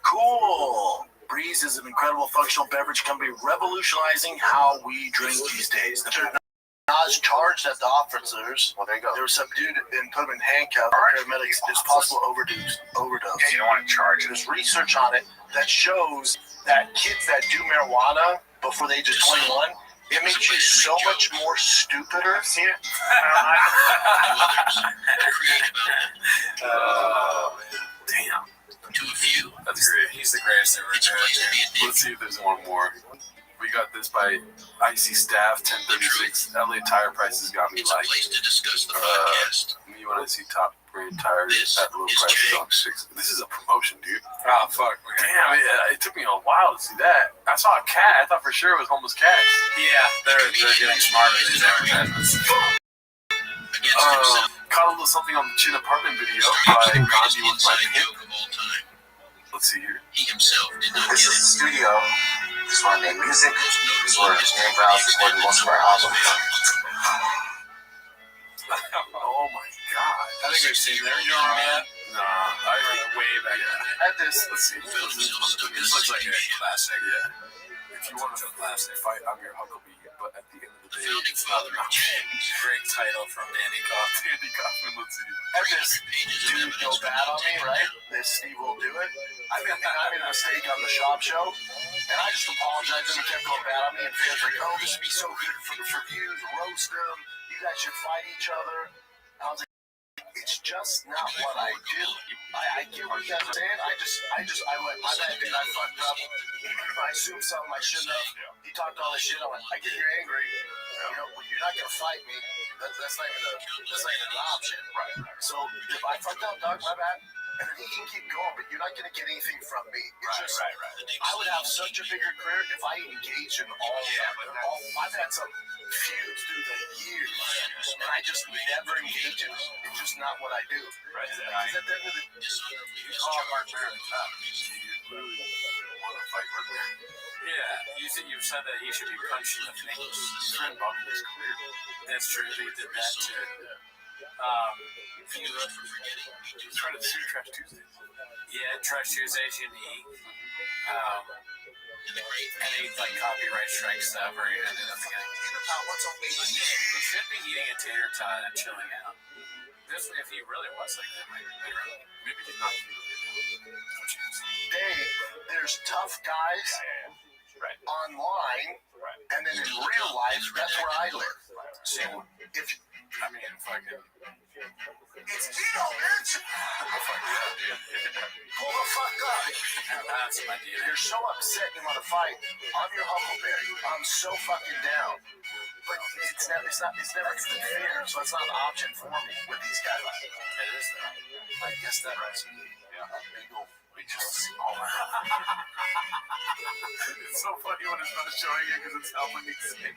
Cool. Breeze is an incredible functional beverage company revolutionizing how we drink these days. Nas charged at the officers. Well, there you go. They were subdued and put them in handcuffs. Paramedics, there's possible overdose. Yeah, you don't want to charge. There's research on it that shows that kids that do marijuana before the age of 21, it makes you so much more stupider. See it? Damn. To a few. That's great. He's the greatest ever. Let's see if there's one more. We got this by Icy Staff 1036. LA tire prices got me like. Place to discuss the podcast. Me when I see top brand tires at low prices on 6. This is a promotion, dude. Oh fuck! Damn, it took me a while to see that. I saw a cat. I thought for sure it was homeless cats. Yeah, they're getting smarter these advertisements. Caught a little something on the Chin Apartment video by Gandhi with my pimp. Let's see here. He himself did not This is the studio. This is where I make music. This is where engineering grounds recorded most of our albums. Oh my god. I think we've seen there. You know what I mean? Nah, I think way back. At this, let's see. This looks like a classic. Yeah. If you want to fight, I'm your Huckabee. But at the end of the day, it's not enough. Great title from Danny Kaufman. Danny Kaufman, let's see. At this, dude go bad on me, right? This Steve will do it. I made a mistake on the shop show, and I just apologized, and he kept going bad on me, and fans were like, oh, this would be so good for views, roast them, you guys should fight each other. I was like, it's just not what I do. I get what you guys are saying. I went, my bad, dude, I fucked up. I assumed something I shouldn't have. He talked all this shit. I went, I get you're angry. You know, you're not gonna fight me. That's not even an option. Right. So if I fucked up, dog, my bad. And then he can keep going, but you're not gonna get anything from me. It's just, I would have such a bigger career if I engaged in all. I've had some feuds through the years, and I just never engage in it. It's just not what I do. Right. Because at the end of the day, you call Mark Maron tough. You really want to fight Mark Maron. Yeah, you've said that he should be punched in the face. His friend Bobby was clear. That's true. He did that too. He's trying to sue Trash Tuesdays. Yeah, Trash Tuesdays, you need. And he like copyright strike stuff, or he ended up getting. He should be eating a tater tot and chilling out. This, if he really was like that, maybe he's not. No chance. Dave, there's tough guys online, and then in real life, that's where I live. So if fucking. It's Tito, bitch. Pull the fuck up. That's my deal. You're so upset you want to fight. I'm your Huckleberry. I'm so fucking down. But it's never fair, so it's not an option for me with these guys. It is though. I guess that right. Yeah. Big old It's so funny when it's not showing it because it's helping me sing.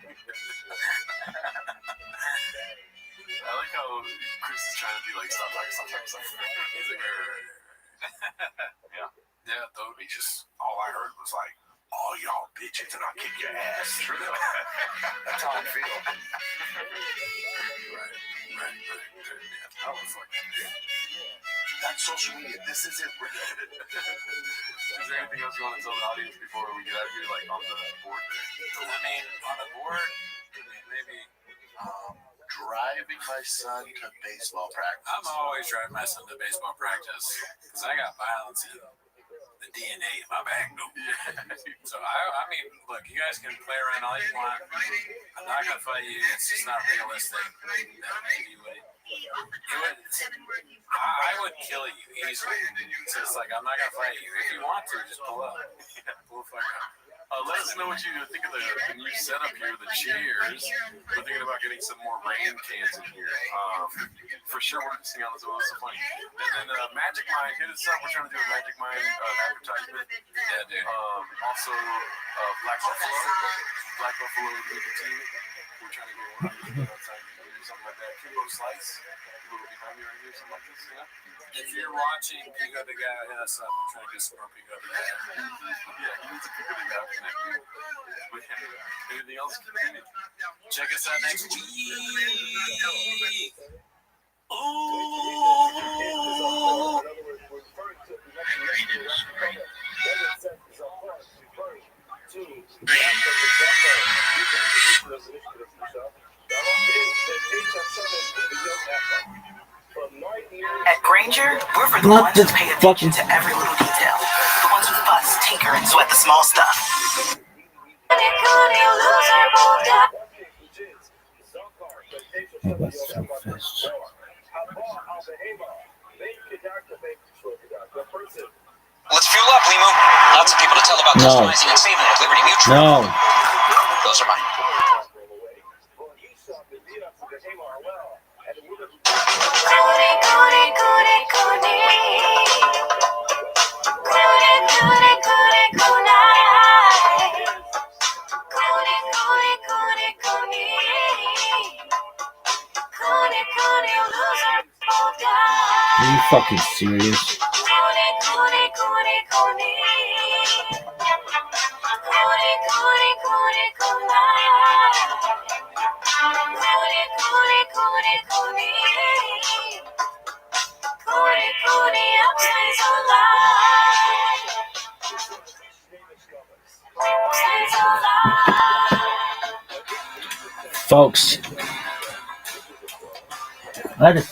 I like how Chris is trying to be like, stop talking. He's like, yeah, though, he just, all I heard was like, all y'all bitches and I'll kick your ass. That's how I feel. Right. Yeah, I was like, that's social media. This isn't real. Is there anything else you want to tell the audience before we get out of here, like on the board? I mean, on the board, maybe. Driving my son to baseball practice. I'm always driving my son to baseball practice because I got violence in the DNA in my back. So I mean, look, you guys can play around all you want. I'm not gonna fight you. It's just not realistic. I would kill you easily. It's just like I'm not gonna fight you. If you want to, just pull up. Pull the fuck up. Let us know what you think of the new setup here, the chairs. We're thinking about getting some more rain cans in here. For sure, we're missing on this one. It's so funny. And then Magic Mind, hit us up. We're trying to do a Magic Mind advertisement. Yeah, dude. Also, Black Buffalo movie team. We're trying to get one outside, something like that. little slice, a little behind me right here, something like this, you know? If you're watching Pico de Gallo, hit us up. I'm trying to get some more Pico de Gallo. Yeah, he needs a Pico de Gallo connect. But yeah, anything else? Check us out next week. At Granger, we're for the ones who pay attention to every little detail. The ones who fuss, tinker, and sweat the small stuff. It was so fast. Let's fuel up, Limu. Lots of people to tell about customizing and saving with Liberty Mutual. No. Those are mine. Are you fucking serious? Folks, that is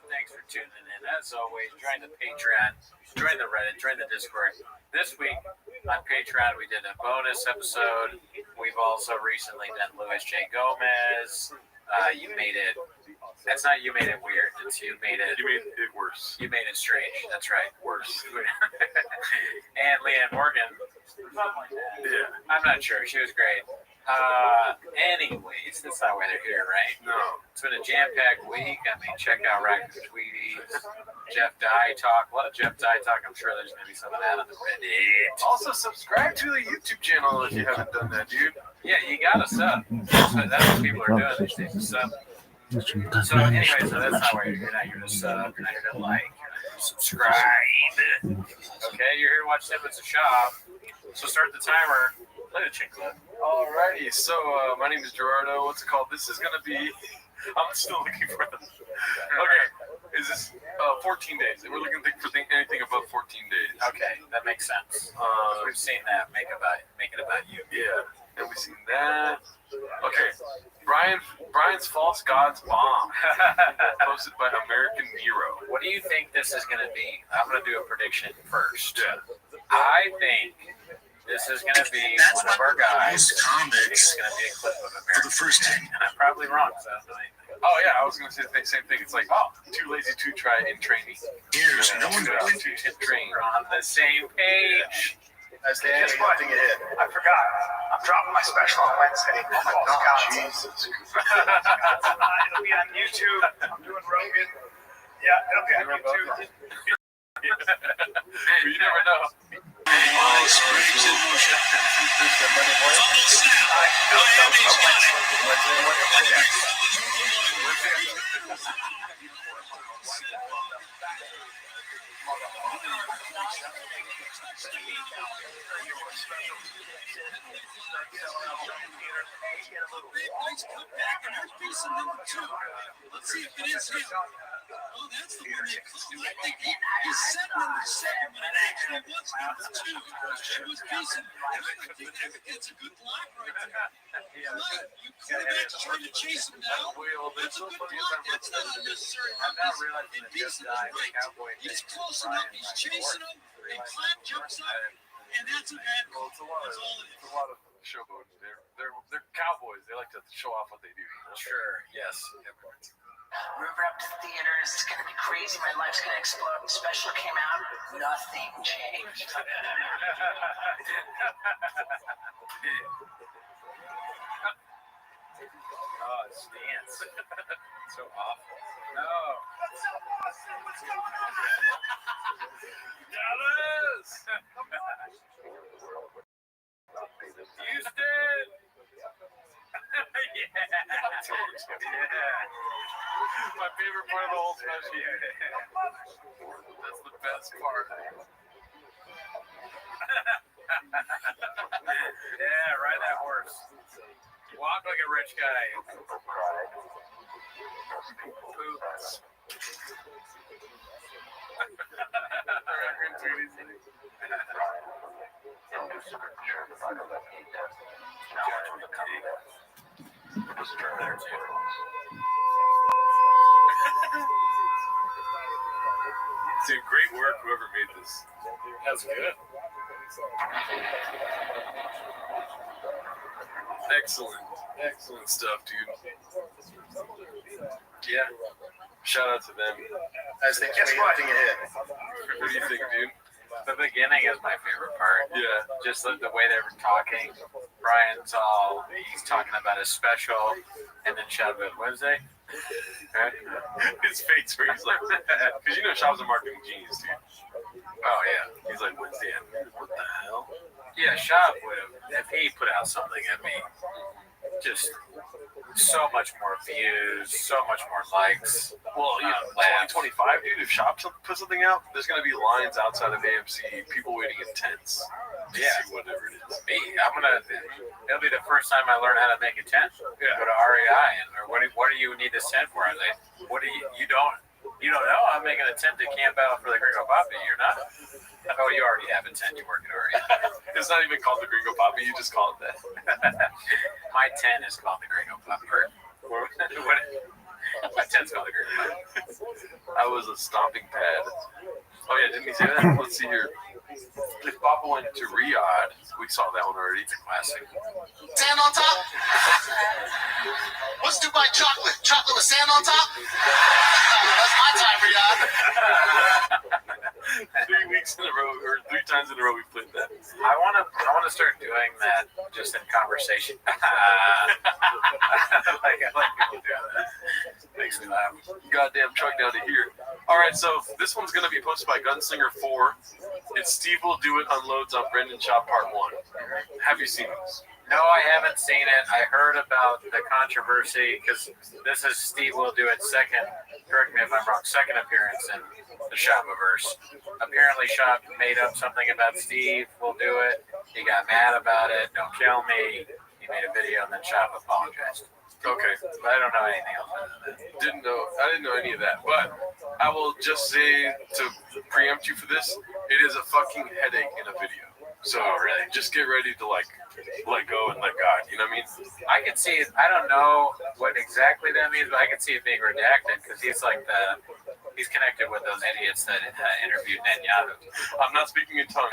Thanks for tuning in. As always, join the Patreon, join the Reddit, join the Discord. This week on Patreon, we did a bonus episode. We've also recently done Louis J. Gomez. You made it. That's not you made it weird. It's you made it. You made it worse. You made it strange. That's right. Worse. And Leanne Morgan. Yeah. I'm not sure. She was great. Anyways, that's not why they're here, right? No. It's been a jam-packed week. I mean, check out Rack's Tweeties, Jeff Dye Talk. A lot of Jeff Dye Talk. I'm sure there's going to be some of that on the Reddit. Also, subscribe to the YouTube channel if you haven't done that, dude. Yeah, you got to sub. That's what people are doing these days, sub. So anyway, so that's not why you're not here to sub, you're not here to like, you're not here to subscribe. Okay, you're here to watch snippets of shop. So start the timer. Play the chick clip. Alrighty, so my name is Gerardo. What's it called? This is gonna be. I'm still looking for this. Okay, is this 14 days? And we're looking for anything above 14 days. Okay, that makes sense. We've seen that. Make it about you. Yeah, and we've seen that. Okay, Brian's False Gods Bomb, posted by American Nero. What do you think this is going to be? I'm going to do a prediction first. Yeah. I think this is going to be one of our guys. It's going to be a clip of American. For the first time. I'm probably wrong, so I don't know anything. Oh yeah, I was going to say the same thing. It's like, too lazy to try in training. Years, no one to train. We're on the same page. That's the only thing ahead. I forgot. I'm dropping my special on Wednesday. Oh my God. Jesus. It'll be on YouTube. I'm doing Rogan. Yeah, it'll be on YouTube. You never know. Let's see if it is him. Oh, that's the one they called. I think he's set number 7, but it actually was number 2. It was decent. And I think that's a good block right there. You quarterback's trying to chase him down. That's a good block. That's not unnecessary. And Beason was right. He's close enough. He's chasing him. And Clapp jumps up. And that's a bad call. That's all it is. It's a lot of showboating. They're cowboys. They like to show off what they do. You know? Sure. Yes. River up to theaters. It's gonna be crazy. My life's gonna explode. The special came out. Nothing changed. Oh, it stands. So awful. No. Dallas! Houston! Yeah. My favorite part of the whole special. That's the best part. Yeah, ride that horse. Walk like a rich guy. Poops. Dude, great work, whoever made this. That's good. Excellent stuff, dude. Yeah. Shout out to them. As they keep getting ahead. What do you think, dude? The beginning is my favorite part. Yeah. Just the way they were talking. He's talking about his special, and then Shabbat Wednesday. His face where he's like, because you know Shab's a marketing genius, dude. Oh, yeah. He's like, Wednesday, what the hell? Yeah, Shab would have, if he put out something, it'd be just so much more views, so much more likes. Well, yeah, 2025, dude, if Shop puts something out, there's going to be lines outside of AMC, people waiting in tents to see whatever it is. Me, it'll be the first time I learn how to make a tent. Yeah. Go to REI, and what do you need this tent for? You don't know? I'm making a tent to camp out for the Gringo Papi. You're not? Oh, you already have a tent. You work at REI. It's not even called the Gringo Papi. You just call it that. My tent is called the Gringo Papi. My tent's called the Gringo Papi. I was a stomping pad. Oh, yeah, didn't he say that? Let's see here. If Papa went to Riyadh, we saw that one already. It's a classic. Sand on top? What's Dubai chocolate? Chocolate with sand on top? That's my time, Riyadh. 3 weeks in a row, or 3 times in a row, we played that. I want to start doing that just in conversation. I like people doing that. Makes me laugh. Goddamn truck down to here. All right, so this one's going to be posted by Gunslinger 4. It's Steve Will Do It unloads on Brendan Chop Part 1. Have you seen this? No, I haven't seen it. I heard about the controversy because this is Steve Will Do It second, correct me if I'm wrong, second appearance in the Shoppaverse. Apparently Shop made up something about Steve Will Do It. He got mad about it. Don't kill me. He made a video and then Shop apologized. Okay. But I don't know anything else other than that. I didn't know any of that. But I will just say, to preempt you for this, it is a fucking headache in a video. So really, just get ready to let go and let God. You know what I mean? I can see it. I don't know what exactly that means, but I can see it being redacted because he's connected with those idiots that interviewed Netanyahu. I'm not speaking in tongues.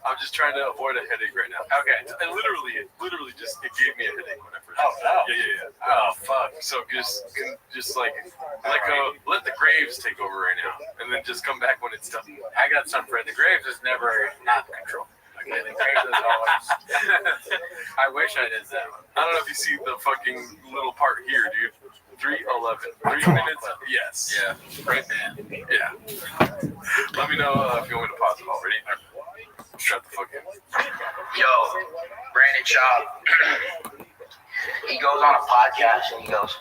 I'm just trying to avoid a headache right now. Okay. And literally it gave me a headache when I first. Oh no. Yeah. Oh fuck. So just like let go, let the graves take over right now, and then just come back when it's done. I got some for the graves is never not control. Okay, the graves is always. I wish I did that one. I don't know if you see the fucking little part here, dude. 3:11. 3 minutes. Yes. Yeah. Right, man. Yeah. Let me know if you want me to pause it already. Shut the fuck in. Yo, Brandon Chop. He goes on a podcast and he goes,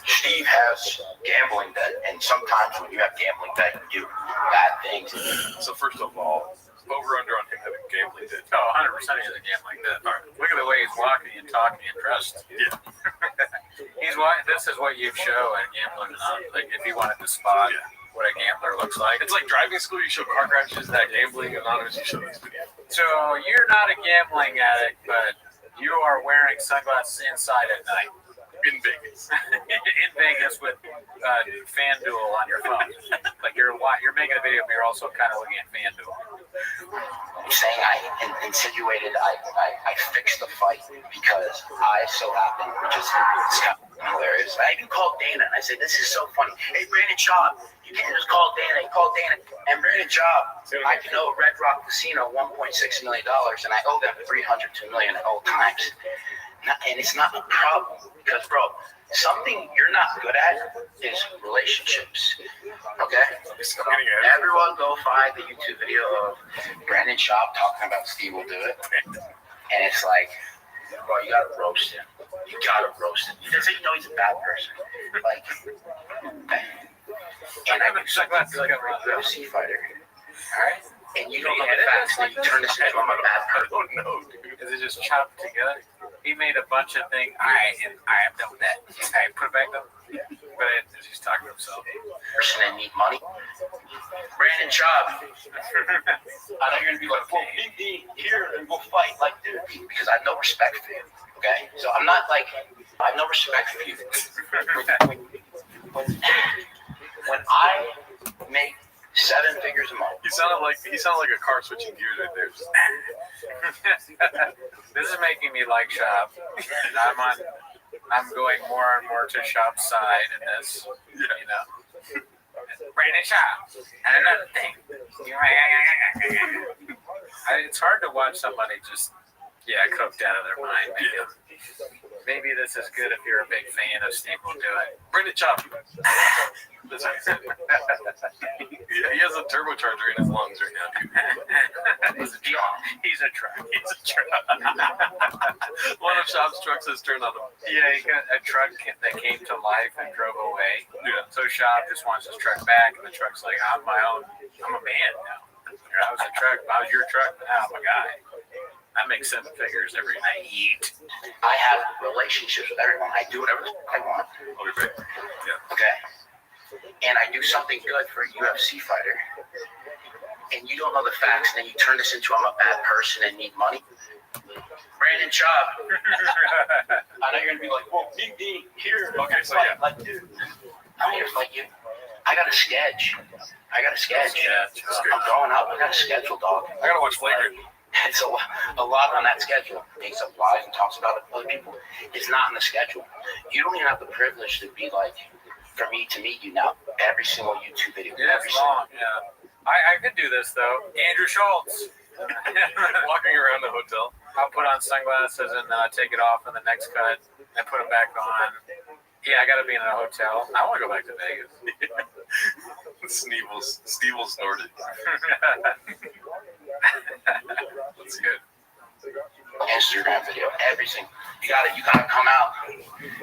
Steve has gambling debt, and sometimes when you have gambling debt, you do bad things. So first of all, over under on him having gambling debt. Oh, 100% he has a gambling debt. All right. Look at the way he's walking and talking and dressed. Yeah. This is what you'd show at Gambling Anonymous. Like if you wanted to spot what a gambler looks like. It's like driving school, you show car crashes. That Gambling Anonymous, you show these videos. So you're not a gambling addict, but you are wearing sunglasses inside at night. In Vegas. In Vegas with FanDuel on your phone. Like you're making a video, but you're also kind of looking at FanDuel. He's saying I insinuated I fixed the fight because I so happened, which is hilarious. I even called Dana and I said, this is so funny. Hey, Brandon Chop, you can't just call Dana. He called Dana. And Brandon Chop, I can owe Red Rock Casino $1.6 million, and I owe them $300 to $1 million at all times. And it's not a problem because, bro, something you're not good at is relationships. Okay? Everyone go find the YouTube video of Brandon Schaub talking about Steve will do it. And it's like, bro, you gotta roast him. You gotta roast him. He doesn't know he's a bad person. Like, and I do something good for a UFC fighter. Alright? And you don't know the facts, and you turn this into I'm a bad person. Oh no, dude. Is it just chopped together? He made a bunch of things. I am done with that. I put it back up. But he's talking to himself. Person that need money. Brandon Schaub. I know you're gonna be like, well, be here and we'll fight. Like, dude, because I have no respect for you. Okay? So I'm not like, I have no respect for you. When I make 7 figures a month. He sounded like a car switching gears right there. This is making me like Schaub. I'm going more and more to Schaub's side in this. You know. Brandon Schaub. And another thing. It's hard to watch somebody just cooked out of their mind. Maybe this is good if you're a big fan of Steve will do it. Brandon Schaub. That's what he said. Yeah, he has a turbocharger in his lungs right now, dude. He's a truck. One of Schaub's trucks has turned on him. Yeah, he got a truck that came to life and drove away. Yeah. So Schaub just wants his truck back, and the truck's like, I'm my own. I'm a man now. I was a truck. I was your truck. Now I'm a guy. I make 7 figures every night. I have relationships with everyone. I do whatever I want. Okay. Yeah. Okay? And I do something good for a UFC fighter. And you don't know the facts, and then you turn this into I'm a bad person and need money. Brandon Schaub. I know you're gonna be like, well, be here. Okay, so yeah. Like, dude, I'm here to fight you. I got a sketch. Yeah, I'm growing up. I got a schedule, dog. I gotta watch Flagrant. It's a lot on that schedule. Makes up lies and talks about it to other people. It's not in the schedule. You don't even have the privilege to be like, for me to meet you now, every single YouTube video. Yeah, it's long. Yeah. I could do this though. Andrew Schultz. Walking around the hotel. I'll put on sunglasses and take it off in the next cut and put them back on. Yeah, I gotta be in a hotel. I want to go back to Vegas. Steve will snort it. That's good. Instagram video, everything. You gotta come out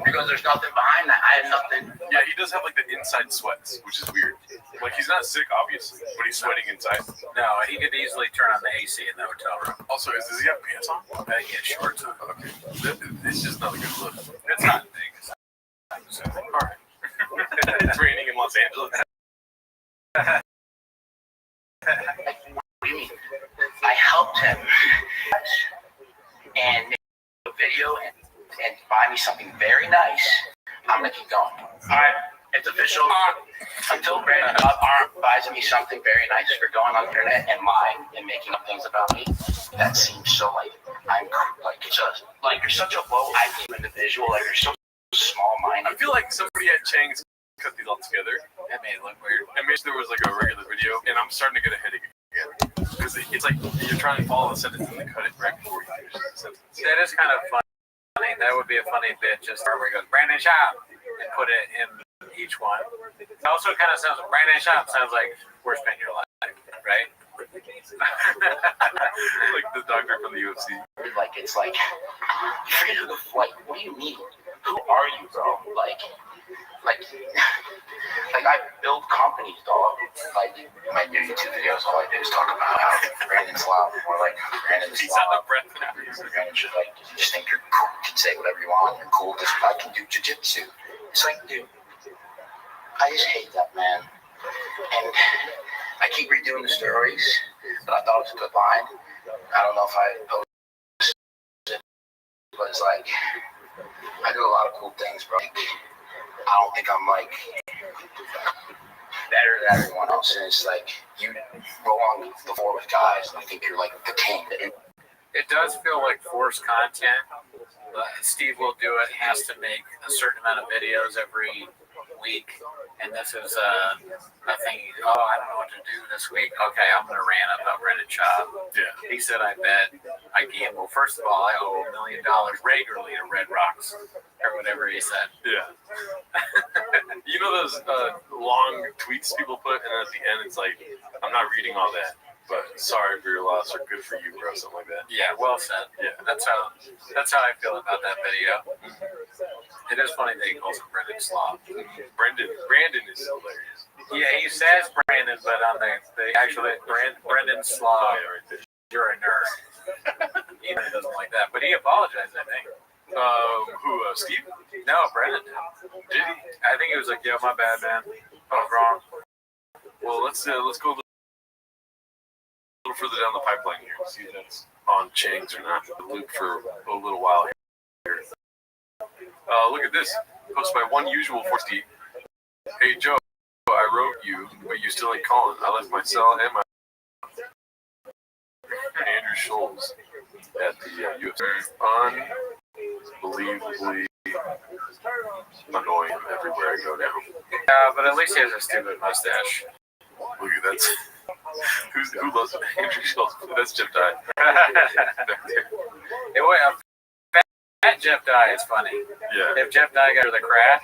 because there's nothing behind that. I have nothing. Yeah, he does have like the inside sweats, which is weird. Like he's not sick, obviously, but he's sweating inside. No, he could easily turn on the AC in the hotel room. Also, does he have pants on? He has shorts on. Okay, it's just not a good look. It's not big. All right. It's raining in Los Angeles. What do you mean? I helped him and make a video and buy me something very nice. I'm gonna keep going. All right, it's official. Until Brandon buys me something very nice for going on the internet and lying and making up things about me, that seems so like you're such a low IQ individual. Like you're so small-minded. I feel like somebody at Chang's cut these all together. That made it look weird. I wish there was like a regular video, and I'm starting to get a headache again. Because it's like you're trying to follow the sentence and then cut it right before you finish the sentence. That is kind of funny. That would be a funny bit, just where he goes, Brandon Schaub, and put it in each one. It also kind of sounds, Brandon Schaub sounds like worst been your life, right? Like the doctor from the UFC. Like, it's like, forget who the flight, what do you mean? Who are you, bro? Like I build companies, dog. Like, my new YouTube videos, all I do is talk about how Brandon's loud, or like, Brandon's He's on the breath. Brandon should, like, you just think you're cool, you can say whatever you want, you're cool, because I can do jiu-jitsu. It's like, dude, I just hate that, man. And I keep redoing the stories, but I thought it was a good line. I don't know if I posted it, but it's like, I do a lot of cool things, bro. I don't think I'm like better than everyone else. And it's like you roll on the floor with guys, and I think you're like the king. It does feel like forced content. Steve will do it. He has to make a certain amount of videos every week, and this is a thing. Oh, I don't know what to do this week. Okay, I'm gonna rant about Brendan Schaub. Yeah. He said, I bet I gamble. First of all, I owe $1 million regularly to Red Rocks, or whatever he said. Yeah. You know those long tweets people put, and at the end it's like, I'm not reading all that, but sorry for your loss, or good for you, bro, something like that. Yeah, well said. Yeah. That's how I feel about that video. It is funny that he calls him Brendan Slaw. Brandon is hilarious. Yeah, he says Brandon, but on the actually Brendan Slaw, you're a nerd. He doesn't like that, but he apologized, I think. Who? Steve? No, Brendan. Did he? I think he was like, "Yo, my bad, man. I was wrong." Well, let's go a little further down the pipeline here and see if that's on Chang's or not. Loop for a little while here. Look at this. Posted by One Usual 40. Hey Joe, I wrote you, but you still ain't calling. I left my cell and my Andrew Scholes at the UFC. Unbelievably annoying everywhere I go now. Yeah, but at least he has a stupid mustache. Look at that. Who loves Andrew Schultz? That's Jeff Dye. Hey, wait, Fat Jeff Dye is funny. Yeah. If Jeff Dye got the crash,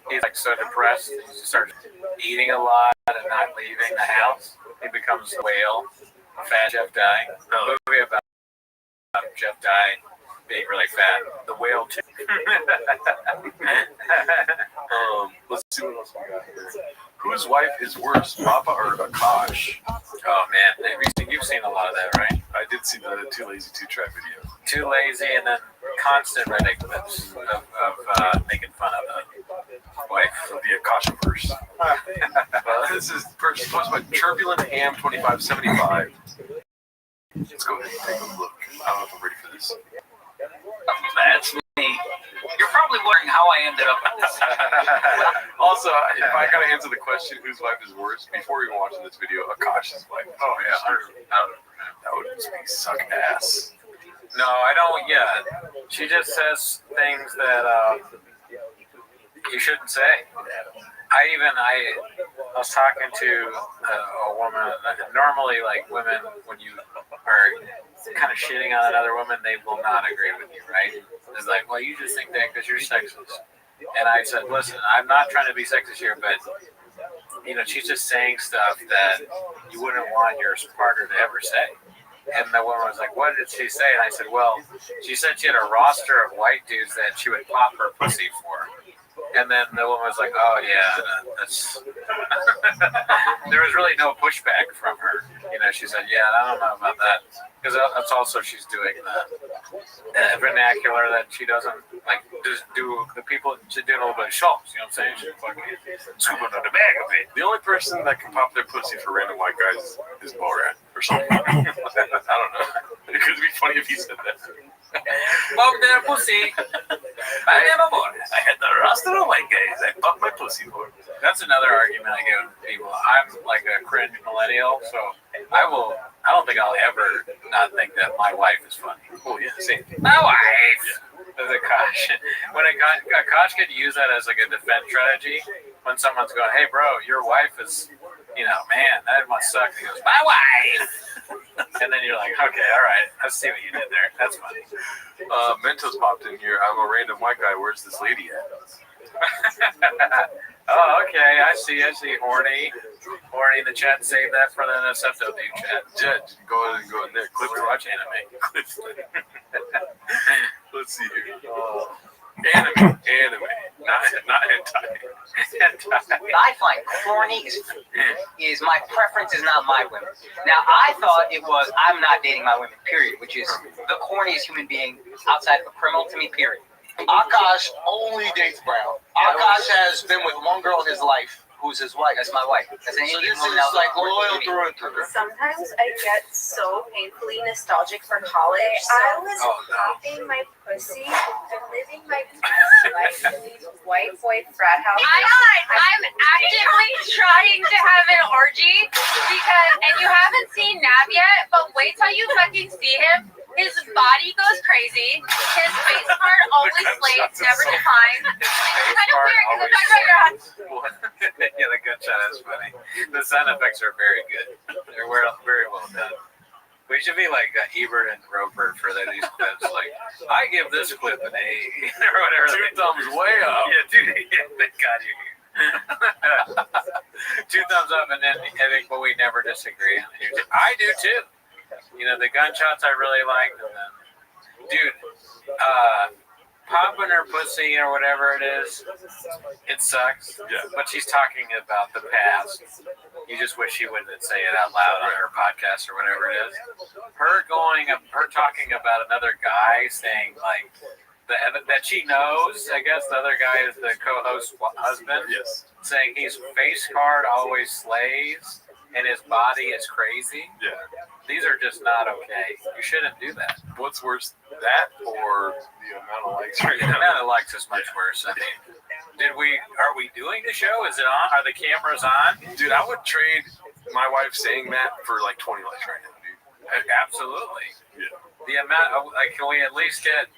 he's like so depressed, he starts eating a lot and not leaving the house. He becomes a whale. Fat Jeff Dye. A movie about Jeff Dye being really fat. The Whale too. Let's see what else we got here. Whose wife is worse, Papa or Akash? Oh man, you've seen a lot of that, right? I did see the Too Lazy to Try video. Too lazy, and then constant Reddit clips of making fun of the wife of the Akashiverse. This is posted by Turbulent Ham 2575. Let's go ahead and take a look. I don't know if I'm ready for this. That's me. You're probably wondering how I ended up in this. Also, if I gotta answer the question, whose wife is worse, before even watching this video, Akash's wife. Oh yeah, that would just be suck ass. No, I don't yet. She just says things that you shouldn't say. I was talking to a woman. Normally, like women, when you are kind of shitting on another woman, they will not agree with you, right? It's like, well, you just think that because you're sexist. And I said, listen, I'm not trying to be sexist here, but she's just saying stuff that you wouldn't want your partner to ever say. And the woman was like, what did she say? And I said, well, she said she had a roster of white dudes that she would pop her pussy for. And then the woman was like, oh, yeah, that's... There was really no pushback from her. She said, yeah, I don't know about that. Because that's also, she's doing the vernacular that she doesn't, like, just do, the people, she's doing a little bit of Schultz, you know what I'm saying? She's fucking scooping under the bag of it. The only person that can pop their pussy for random white guys is Borat or something. I don't know. It could be funny if he said that. Pop their pussy. I am a boy. I had the roster of white guys. I popped my pussy for. That's another argument I give people. I'm like a cringe millennial, so I don't think I'll ever not think that my wife is funny. Oh yeah, same. My wife. As a Akash. When Akash could use that as like a defense strategy, when someone's going, hey bro, your wife is, man, that must suck. And he goes, my wife. And then you're like, okay, all right, I see what you did there. That's funny. Mentos popped in here. I'm a random white guy. Where's this lady at? Oh, okay. I see. Horny in the chat. Save that for the NSFW chat. Judge, go in there. Clip to watch anime. Let's see here. Anime, not hentai. I find corny is my preference, is not my women. Now, I thought it was I'm not dating my women, period, which is the corniest human being outside of a criminal to me, period. Akash only dates brown. Akash has been with one girl in his life, who's his wife. That's my wife. That's an So Indian this woman is that was like important loyal to me. through and through. Sometimes I get so painfully nostalgic for college. I was popping my pussy and living my best life in these white boy frat houses. I'm actively trying to have an orgy and you haven't seen Nav yet, but wait till you fucking see him. His body goes crazy. His face part always slays, never declines. It's kind of weird because it's like Yeah, the gunshot is funny. The sound effects are very good. They're very well done. We should be like Ebert and Roper for these clips. Like, I give this clip an A or whatever. 2 thumbs way up. Yeah, dude. Thank God you're here. 2 thumbs up, and then but we never disagree. I do too. You know, the gunshots I really liked, and then, dude, popping her pussy or whatever it is, it sucks. Yeah. But she's talking about the past. You just wish she wouldn't say it out loud on her podcast or whatever it is. Her talking about another guy saying like that she knows. I guess the other guy is the co-host husband. Yes. Saying he's face card always slays and his body is crazy. Yeah. These are just not okay. You shouldn't do that. What's worse, that or the amount of likes right The now? amount of likes is much worse. I mean, are we doing the show? Is it on? Are the cameras on? Dude, I would trade my wife saying that for like 20 likes right now, dude. Absolutely. Yeah. The amount of, like, can we at least get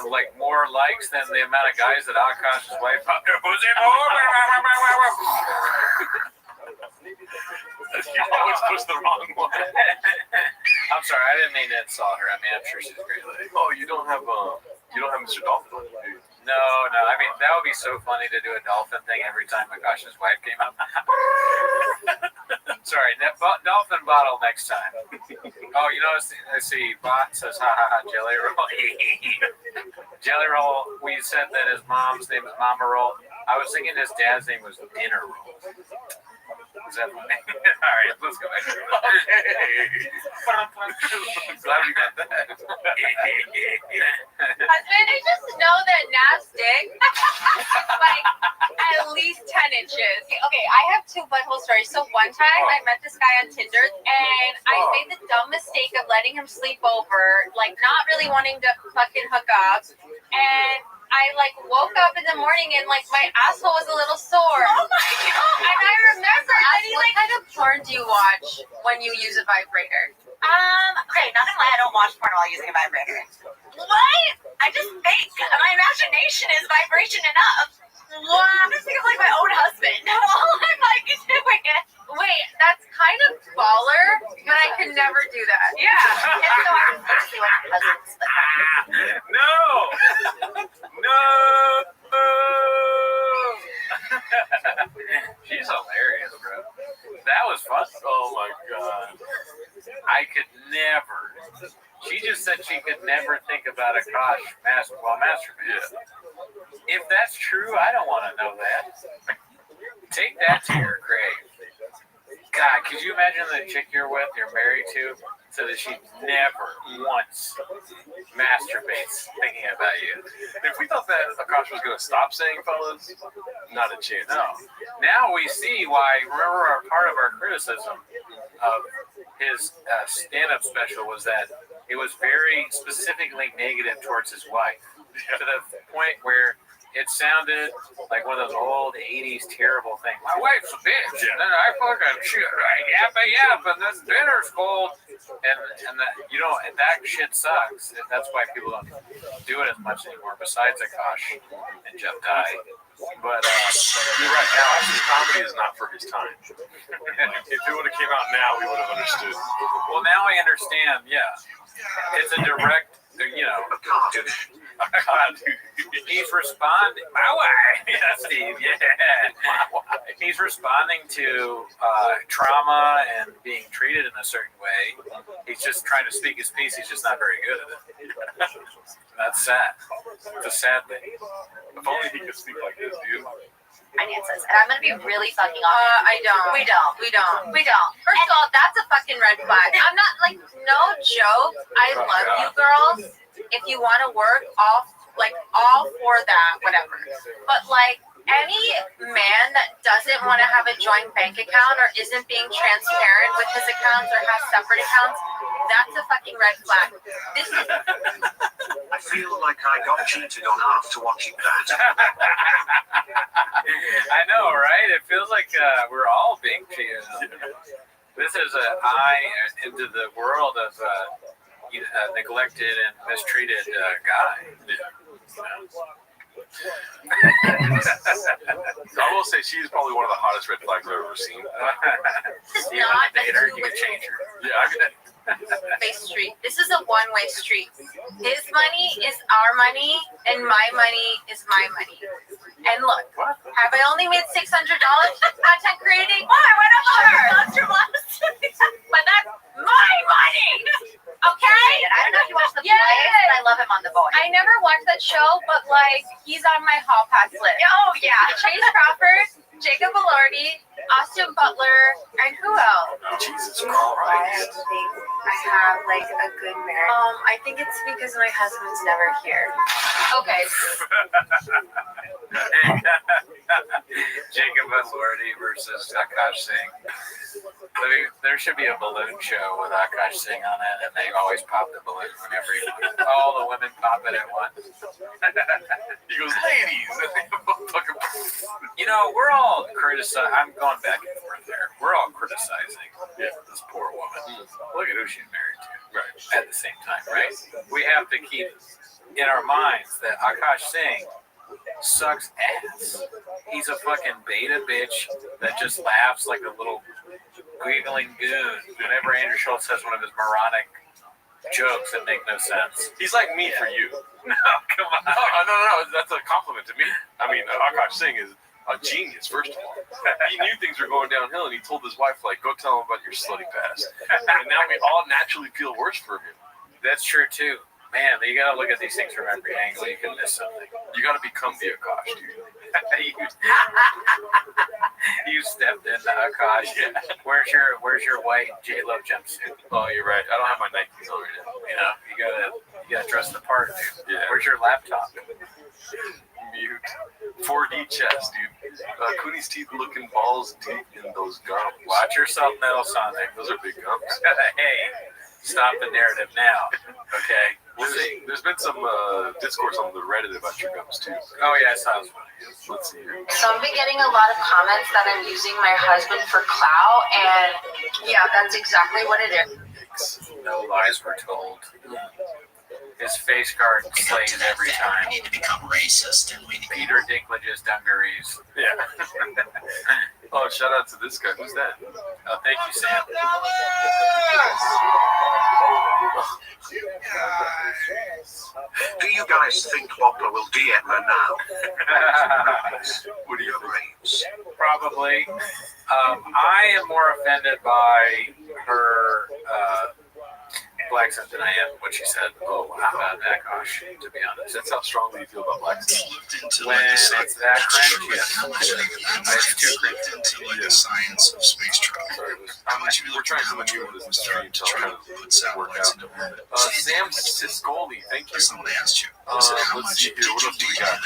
like more likes than the amount of guys that Akash's wife popped their pussy? You always push the wrong one. I'm sorry, I didn't mean to insult her. I mean, I'm sure she's a great lady. Oh, you don't have Mr. Dolphin on you, dude. No. I mean, that would be so funny to do a dolphin thing every time Akash's wife came up. Sorry, dolphin bottle next time. Oh, you know, I see Bot says, ha ha ha, Jelly Roll. Jelly Roll, we said that his mom's name is Mama Roll. I was thinking his dad's name was Dinner Roll. Is that funny? All right, let's go back. I'm glad we got that. Husband, I just know that Nav's dick like at least 10 inches. Okay, I have 2 butthole stories. So one time I met this guy on Tinder and I made the dumb mistake of letting him sleep over, like not really wanting to fucking hook up. And I like woke up in the morning and like my asshole was a little sore. Oh my god! And I remember what kind of porn do you watch when you use a vibrator? Okay, not gonna lie, I don't watch porn while using a vibrator. What? I just think my imagination is vibration enough. What? I'm just thinking of like my own husband while I'm like doing it. Wait, that's kind of baller, but I could never do that. Yeah. And so I was supposed to see what my husband's No! She's hilarious, bro. That was fun. Oh my god. I could never. She just said she could never think about Akash while masturbating. Yeah. If that's true, I don't want to know that. Take that to your grave. God, could you imagine the chick you're with, you're married to, so that she never once masturbates thinking about you? If we thought that Akash was going to stop saying fellas, not a chance. No. Now we see why. Remember, part of our criticism of his stand-up special was that it was very specifically negative towards his wife, to the point where it sounded like one of those old 80s terrible things. My wife's a bitch. Yeah. And then I fucking shoot, yap, and then dinner's cold. And that, you know, and that shit sucks. And that's why people don't do it as much anymore, besides Akash and Jeff Dye. But you're right, now actually comedy is not for his time. If it would have came out now, we would have understood. Well, now I understand, yeah. It's a direct, you know, he's responding. My wife, yeah, Steve, yeah. He's responding to trauma and being treated in a certain way. He's just trying to speak his piece. He's just not very good at it. That's sad. It's a sad thing. If only he could speak like this, dude. Finances, and I'm gonna be really fucking honest. I don't. We don't. First of all, that's a fucking red flag. I'm not like, no joke. I love you girls. If you want to work, all for that, whatever. But like any man that doesn't want to have a joint bank account or isn't being transparent with his accounts or has separate accounts, that's a fucking red flag. This is. I feel like I got cheated on after watching that. I know, right? It feels like we're all being cheated on. This is an eye into the world of neglected and mistreated guy. I will say she's probably one of the hottest red flags I've ever seen. You want to date her, you can change her. Yeah, I mean, Face street. This is a one-way street. His money is our money, and my money is my money. And look, have I only made $600 content creating? Oh, I went up lost your lost. But that's my money. Okay? I don't know if you watched The Boys, but I love him on The Boys. I never watched that show, but like he's on my hall pass list. Oh yeah. Chase Crawford, Jacob Elordi, Austin Butler, and who else? Jesus I Christ. think I have like a good marriage. I think it's because my husband's never here. Okay. Jacob Elordi versus Akash Singh. There should be a balloon show with Akash Singh on it, and they always pop the balloon whenever all the women pop it at once. He goes, ladies. You know, we're all criticizing. I'm going back and forth there. We're all criticizing this poor woman. Look at who she's married to. Right. At the same time, right? We have to keep in our minds that Akash Singh sucks ass. He's a fucking beta bitch that just laughs like a little giggling goon whenever Andrew Schultz says one of his moronic jokes that make no sense. He's like me for you. No, come on. No. That's a compliment to me. I mean, Akash Singh is a genius, first of all. He knew things were going downhill, and he told his wife, like, go tell him about your slutty past. And now we all naturally feel worse for him. That's true, too. Man, you gotta look at these things from every angle. You can miss something. You gotta become the Akash, dude. You stepped into Akash. Yeah. Where's your white J-Lo jumpsuit? Oh, you're right. I don't have my Nikes on right now. You know, you gotta dress the part, dude. Yeah. Where's your laptop? Mute. 4D chest, dude. Cooney's teeth looking balls deep in those gums. Watch yourself, Metal Sonic. Those are big gums. Hey, stop the narrative now. Okay. We'll see. There's been some discourse on the Reddit about your gums too. Oh yeah, it sounds funny. Let's see here. So I've been getting a lot of comments that I'm using my husband for clout, and yeah, that's exactly what it is. No lies were told. His face guard slays every time. We need to become racist and we need Peter Dinklage's dungarees. Yeah. Oh, shout out to this guy. Who's that? Oh, thank you, Sam. Do you guys think Whopper will DM her now? What do you think? Probably. I am more offended by her Blackson than I am what she said. Oh, wow. About Akash, to be honest. That's how strongly you feel about Blackson. When it's that cringe, it's too cringe. into like the science of space travel. We're trying to maneuver this stream to try to put satellites into orbit. Sam Siscoli, thank you. Somebody asked you. Let's see here. What else do we got?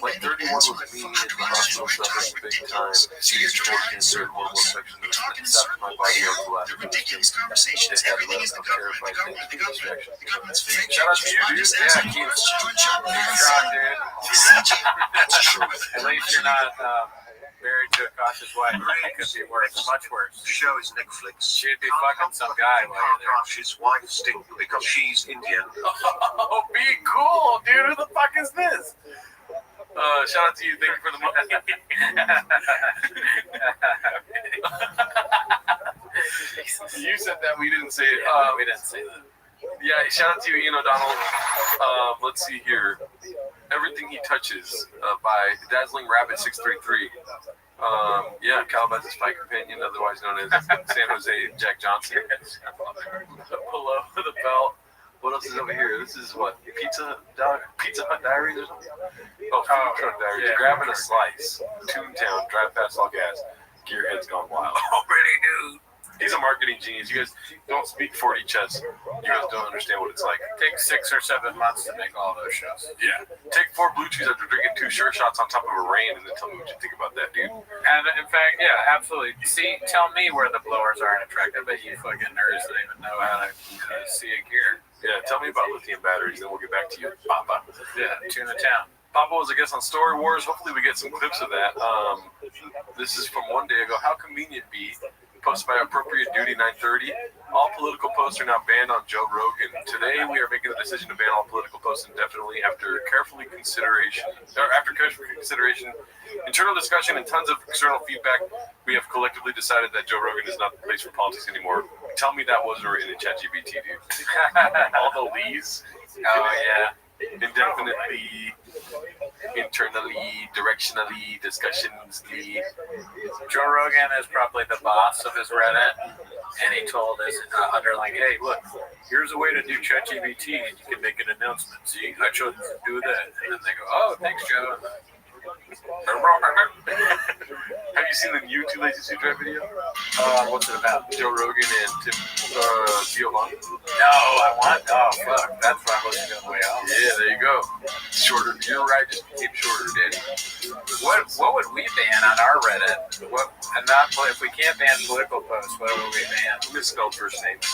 Like 31 was me in the hospital suffering big time. Serious throat cancer, horrible infection that sapped my body over the last They're ridiculous conversations. Everything is the government. The government's fake. Shout out to you, dude. Yeah, keep That's true. At least you're not married to Akash's wife. It could be worse, much worse. The show is Netflix. She'd be fucking some guy while you're there. Akash's wife stink because she's Indian. Oh, be cool, dude. Who the fuck is this? Shout out to you. Thank you for the money. You said that. We didn't say it. We didn't say that. Yeah, shout out to you, Ian O'Donnell. Let's see here. Everything He Touches by Dazzling Rabbit 633. Yeah, Calabasas Fight Companion, otherwise known as San Jose Jack Johnson. Below the Belt. What else is over here? This is what? Pizza Hut Diaries or something? Oh, Food Truck Diaries. Yeah. Grabbing a slice. Toontown. Drive past all gas. Gearhead's gone wild. Already, dude. He's a marketing genius. You guys don't speak 40 chess. You guys don't understand what it's like. Take 6 or 7 months to make all those shows. Yeah. Take 4 blue chews after drinking 2 sure shots on top of a rain, and then tell me what you think about that, dude. And in fact, yeah, absolutely. See, tell me where the blowers aren't attractive, but you fucking nerds don't even know how to see a gear. Yeah, tell me about lithium batteries, then we'll get back to you, Papa. Yeah, Tuna Town. Papa was a guest on Story Wars. Hopefully we get some clips of that. This is from one day ago. How convenient be posted by Appropriate Duty 930. All political posts are now banned on Joe Rogan. Today, we are making the decision to ban all political posts indefinitely after careful consideration, internal discussion, and tons of external feedback. We have collectively decided that Joe Rogan is not the place for politics anymore. Tell me that wasn't written in ChatGPT, dude. All the lees. Oh yeah. Indefinitely, internally, directionally, discussionsly. Joe Rogan is probably the boss of his Reddit, and he told his underling, "Hey, look, here's a way to do ChatGPT, and you can make an announcement. See, I showed you to do that." And then they go, "Oh, thanks, Joe." Have you seen the new Too Lazy to Drive video? What's it about? Joe Rogan and Giovanni. No, I want. Oh fuck, that's why I was going way off. Yeah, there you go. Shorter. Your ride just became shorter, Danny. What would we ban on our Reddit? What? And not if we can't ban political posts, what would we ban? Misspelled first names.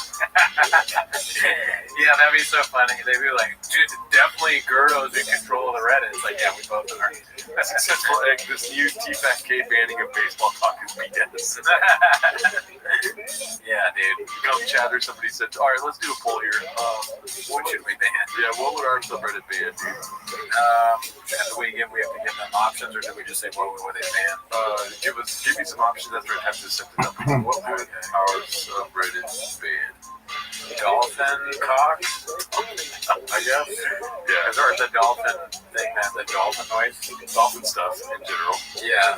Yeah, that'd be so funny. They'd be like, dude, definitely Gerdo's in control of the Reddit. It's like, yeah, we both are. A successful egg. This new T-Fat-K banning of baseball talk is BS. Yeah, dude. Gum Chatter, somebody said, all right, let's do a poll here. What should we ban? Yeah, what would our subreddit ban, dude? And do we have to give them options, or do we just say what would they ban? Give me some options after I have to set it up. What would our subreddit ban? Dolphin cock? I guess. Yeah. Or the dolphin thing, that the dolphin noise. Dolphin stuff in general. Yeah.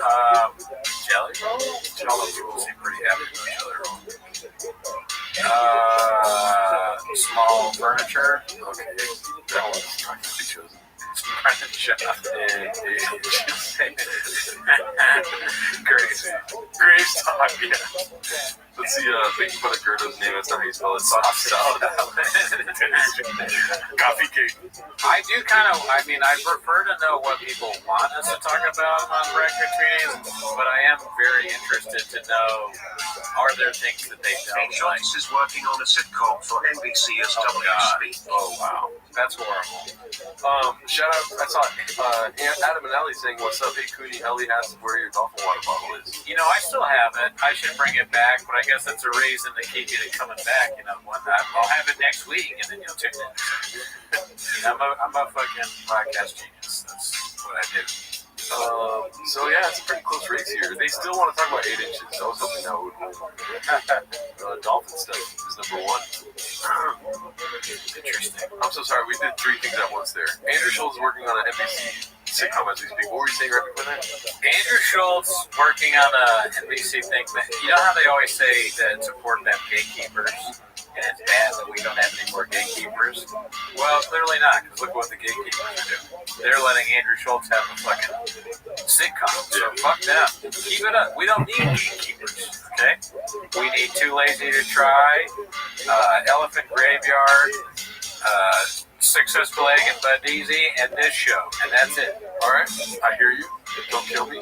Jelly roll? Jelly people seem pretty happy with jelly roll. Small furniture. Okay. That one's not going to be chosen. Crazy. Grace talk, yeah. Let's see, thank you for the Gerdo's name. That's not how you spell it. Sauce salad. Coffee cake. I do I prefer to know what people want us to talk about on record meetings, but I am very interested to know, are there things that they don't like? Joyce is working on a sitcom for NBC as WSB. Oh, wow. That's horrible. Shout out, I saw Adam and Ellie saying, what's up, hey, Cooney, Ellie asked where your dolphin water bottle is. You know, I still have it. I should bring it back, but I guess that's a reason to keep it coming back. You know, I'll have it next week, and then you'll tune in. I'm a fucking podcast genius. That's what I do. So yeah, it's a pretty close race here. They still want to talk about 8 inches. I was hoping that would win. Dolphin stuff is number one. Interesting. I'm so sorry. We did 3 things at once there. Andrew Schultz is working on an NBC sitcom as we speak. What were you saying right before that? Andrew Schultz working on a NBC thing. You know how they always say that it's important to have gatekeepers? And it's bad that we don't have any more gatekeepers. Well, clearly not, because look what the gatekeepers are doing. They're letting Andrew Schultz have a fucking sitcom. So fuck them. Keep it up. We don't need gatekeepers, okay? We need Too Lazy to Try, Elephant Graveyard, Successful Egg and Bud Easy, and this show. And that's it. All right. I hear you. Don't kill me.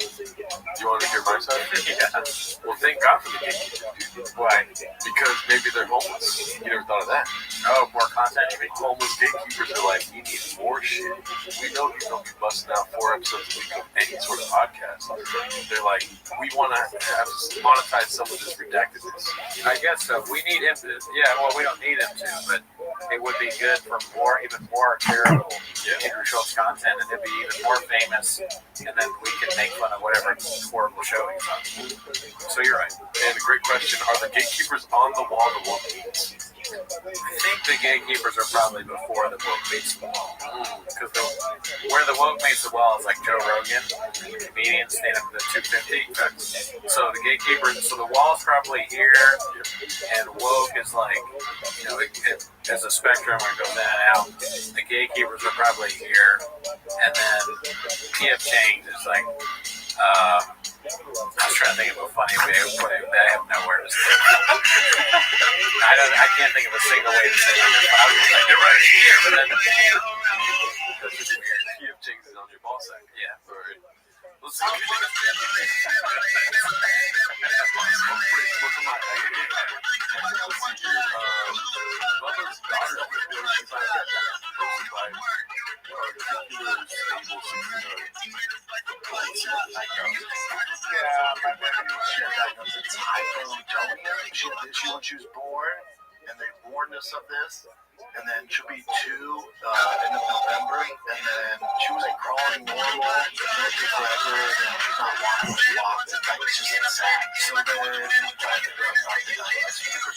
You want to hear my side? Yeah. Well, thank God for the gatekeepers, dude. Why? Because maybe they're homeless. You never thought of that. Oh, more content, you mean? Homeless gatekeepers are like, we need more shit. We know you don't be busting out 4 episodes a week of any sort of podcast. They're like, we want to have monetize some of this redactedness. I guess so. We need him to. Yeah, well, we don't need him to, but it would be good for even more terrible Andrew Schultz content, and he'd be even more famous, and then we can make fun of whatever horrible show he's on. So you're right. And a great question, are the gatekeepers on the wall the woke meets? I think the gatekeepers are probably before the woke meets the wall. Because where the woke meets the wall is like Joe Rogan, comedian, stand up at 250. So the gatekeepers, so the wall's probably here, and woke is like, you know, as a spectrum where it goes in and out. The gatekeepers are probably here, and then PF Change is like, I was trying to think of a funny way of putting it. I have nowhere to say it. I can't think of a single way to say it. I was like, they're right here, but then That's just weird. PF Change is on your ball sack. Yeah. All right. Let's see. Let's She had issues when she was born. bornness of this. And then she'll be 2 end of November. And then she was like crawling normal, milk forever, and then she's not walking. She walks, it's like it's just sad. So then I'm trying to figure out something that's super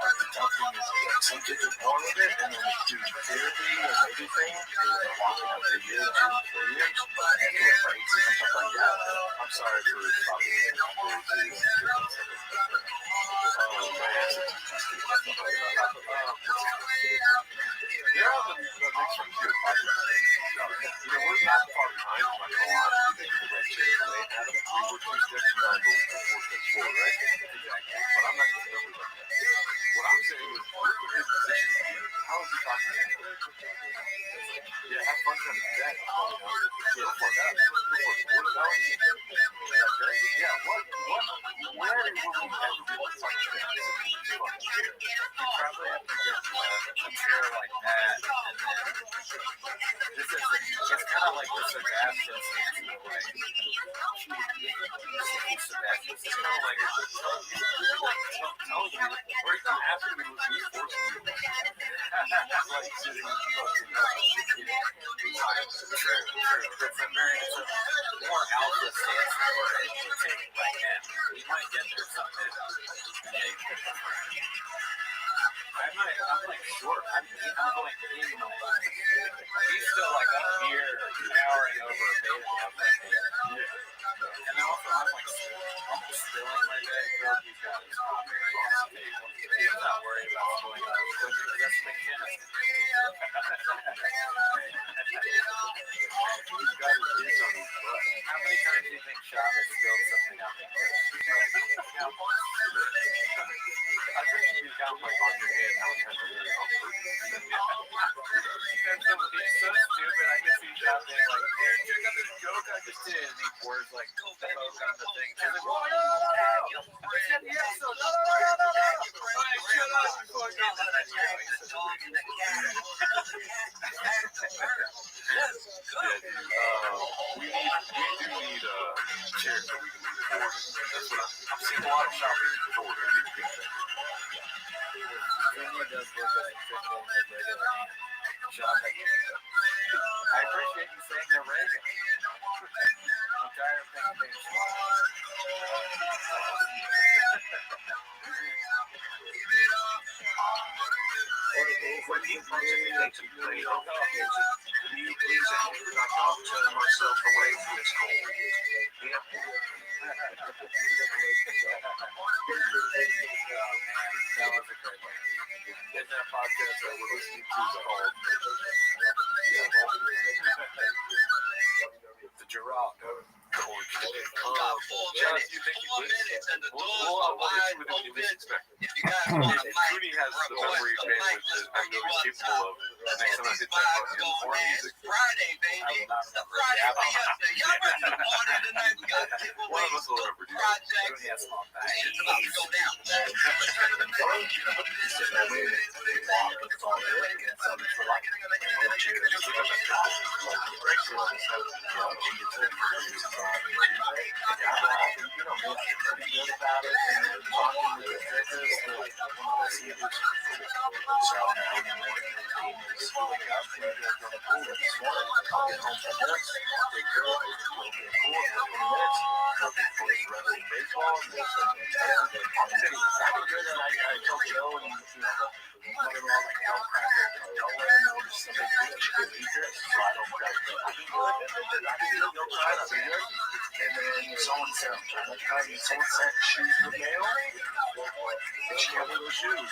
the tough thing is some kids are born with it, and then we do therapy and everything. They're walking up to year, 2, 3 years, and doing braces and stuff like that. I'm sorry for talking. Yeah, the next one too. We're not far behind. I'm not gonna lie. We were just right? Exactly. But I'm not gonna remember that. What I'm saying is, we're in his position. How is he talking to him? Yeah, have fun trying to do that. Go for that. What about you? Yeah, what? Where will we ever be able to talk about that? You probably have to get a chair like that. This is it's kind of like the Sebastian stance in a way. Sebastian, it's kind of like or you don't have to be like sitting it's a more alpha stance than we're able to take right now. We might get there someday. I'm like short. I'm going in my life. He's still like up here, towering over a baby. And then also I'm like almost still in my bed. He's got his coffee right on the table. He's not worried about what's going on. That's the tennis. How many times do you think Chavez spilled something out there? I think you can count like on your head how many times you really He's so stupid. I can see Chavez like, hey, check out this joke I just did. And he pours like coke on the thing. He's like, whoa, no. It's in the episode. No. Alright, shut up before I get to that. We do need a chair so we can move forward. That's what I'm seeing a lot of shopping forward. Finley does look like Finley in his regular hand. I appreciate you saying they're regular. I'm tired of thinking being smart. When he pontificates and plays on kids, can you please help me? I can't turn myself away from this call. Yeah. That was a great one. Get that podcast that we're listening to called The Giraffe. John, you think you would? What you least expect? Cooney has the memory bandwidth that I know he's capable of. Next time I hit that fucking horn music. Friday, baby. Friday. One of us will remember, dude. Cooney has a long back. It's about to go down. Someone sent shoes in the mail, and she got little shoes.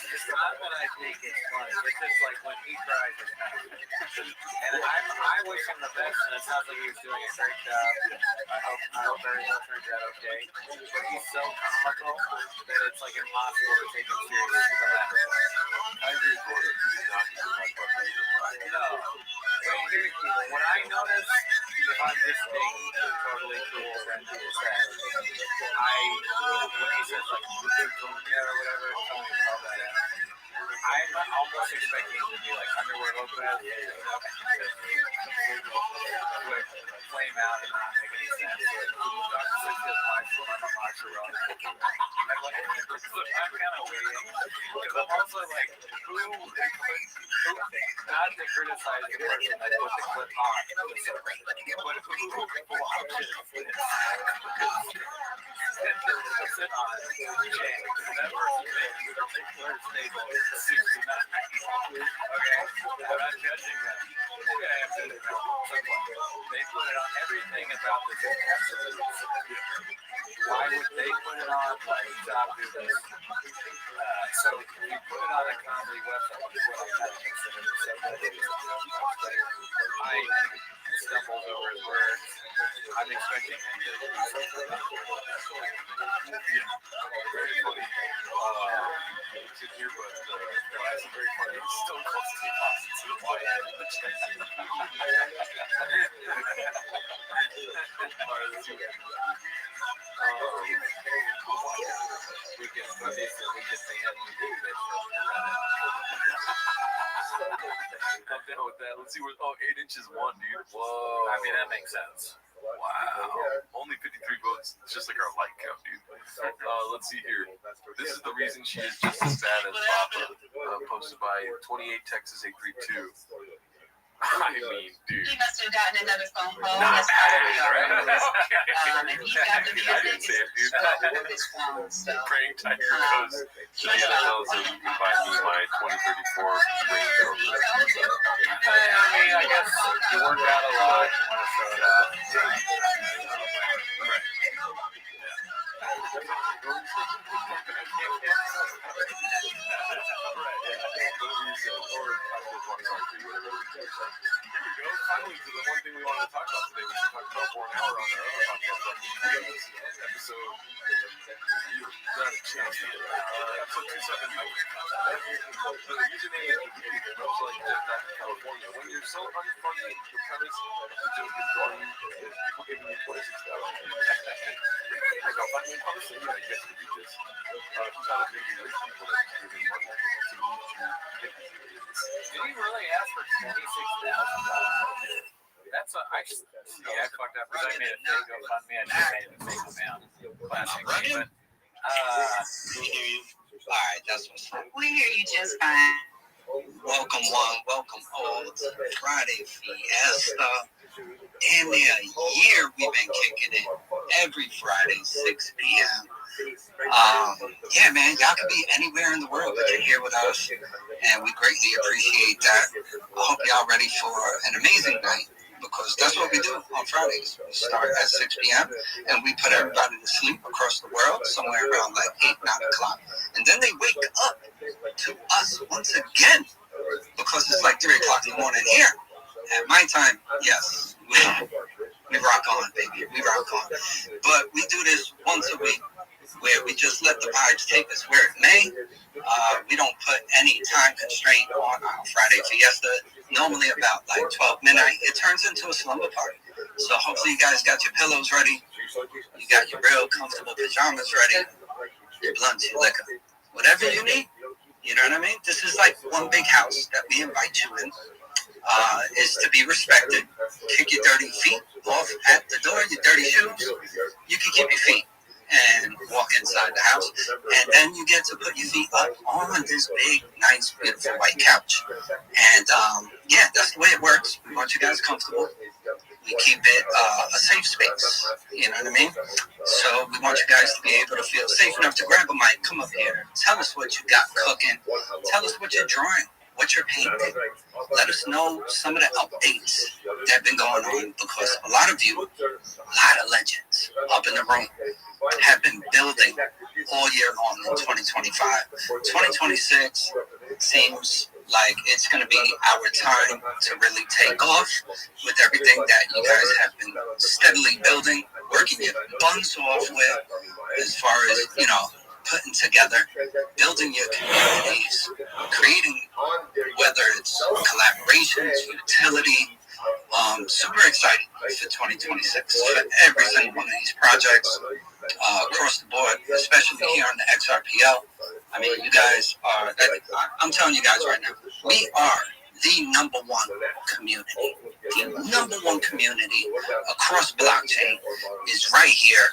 It's not that I think it's funny. It's just like when he cries, it's kind of and I wish him the best, and it sounds like he's doing a great job. I hope everything turns out okay. But he's so comical that it's like impossible to take him seriously. I agree with Gordon. No. What I notice, if I'm just being totally cool and sad, when he says like or whatever, tell me to call that out. I'm almost expecting it to be like Underwear Lopez, would flame out and not make any sense. Dr. Sitch's wife, Mama Marshall, I'm kind of waiting because I'm also like, who not to criticize the person that put the clip on, but who watched it sit on it, Jay, that person is a particular stable 69. Okay, I'm not judging them. Maybe I am judging them. They put it on everything about this is absolutely different. Why would they put it on like stop doing this? So you put it on a comedy website, which is what I kind of consider the subject. I stumbled over his words. I'm expecting him to do something. Very funny. To hear, but that's very funny. It's still close to the opposite of why I had the chance. We can put this and we can say it. I'm down with that. Let's see where. Oh, 8 inches one, dude. Whoa. I mean, that makes sense. Wow. Only 53 votes. It's just like our like count, dude. Let's see here. This is the reason she is just as sad as Papa. Posted by 28 Texas 832. I mean, dude. He must have gotten another phone call. Not That's bad, probably right? and he's got the I didn't say it, dude. his phone, so. Praying Tiger goes to the NFL, so you can buy me my 2034 Range Rover. I mean, I guess you work out a lot. You want to show it off. Right. Finally, to the one thing we wanted to talk about today, which we talked about for an hour on our other podcast episode. You got a chance to episode 279. The username is much like Jeff back in California. When you're so unfunny, the premise of the joke is drawing you, is people giving you $26. Like a funny post, and you know, you guys can do this. Trying to bring you rich people that give you money to meet you. Did he really ask for $26,000? That's I fucked up because I made a fake GoFundMe. I just made a fake amount. Classic, right? We hear you. All right, that's what's up. We hear you just fine. Welcome one, welcome all to Friday Fiesta. Damn near a year we've been kicking it every Friday, 6 p.m. Yeah, man, y'all could be anywhere in the world, but you're here with us, and we greatly appreciate that. I hope y'all ready for an amazing night, because that's what we do on Fridays. We start at 6 p.m., and we put everybody to sleep across the world, somewhere around like 8, 9 o'clock, and then they wake up to us once again, because it's like 3 o'clock in the morning here. At my time, yes, we rock on, baby, we rock on. But we do this once a week, where we just let the vibes take us where it may. We don't put any time constraint on our Friday Fiesta. Normally about like 12 midnight, it turns into a slumber party. So hopefully you guys got your pillows ready. You got your real comfortable pajamas ready. Your blunts, your liquor. Whatever you need, you know what I mean? This is like one big house that we invite you in. Is to be respected. Kick your dirty feet off at the door, your dirty shoes. You can keep your feet and walk inside the house, and then you get to put your feet up on this big, nice, beautiful white couch. And yeah, that's the way it works. We want you guys comfortable. We keep it a safe space. You know what I mean? So we want you guys to be able to feel safe enough to grab a mic, come up here, tell us what you got cooking, tell us what you're drawing, what you're painting. Let us know some of the updates that have been going on, because a lot of you, a lot of legends up in the room have been building all year long in 2025. 2026 seems like it's going to be our time to really take off with everything that you guys have been steadily building, working your buns off with, as far as, you know, putting together, building your communities, creating, whether it's collaborations, utility. Super excited for 2026 for every single one of these projects across the board, especially here on the XRPL. I mean, you guys are, I'm telling you guys right now, we are the number one community. The number one community across blockchain is right here,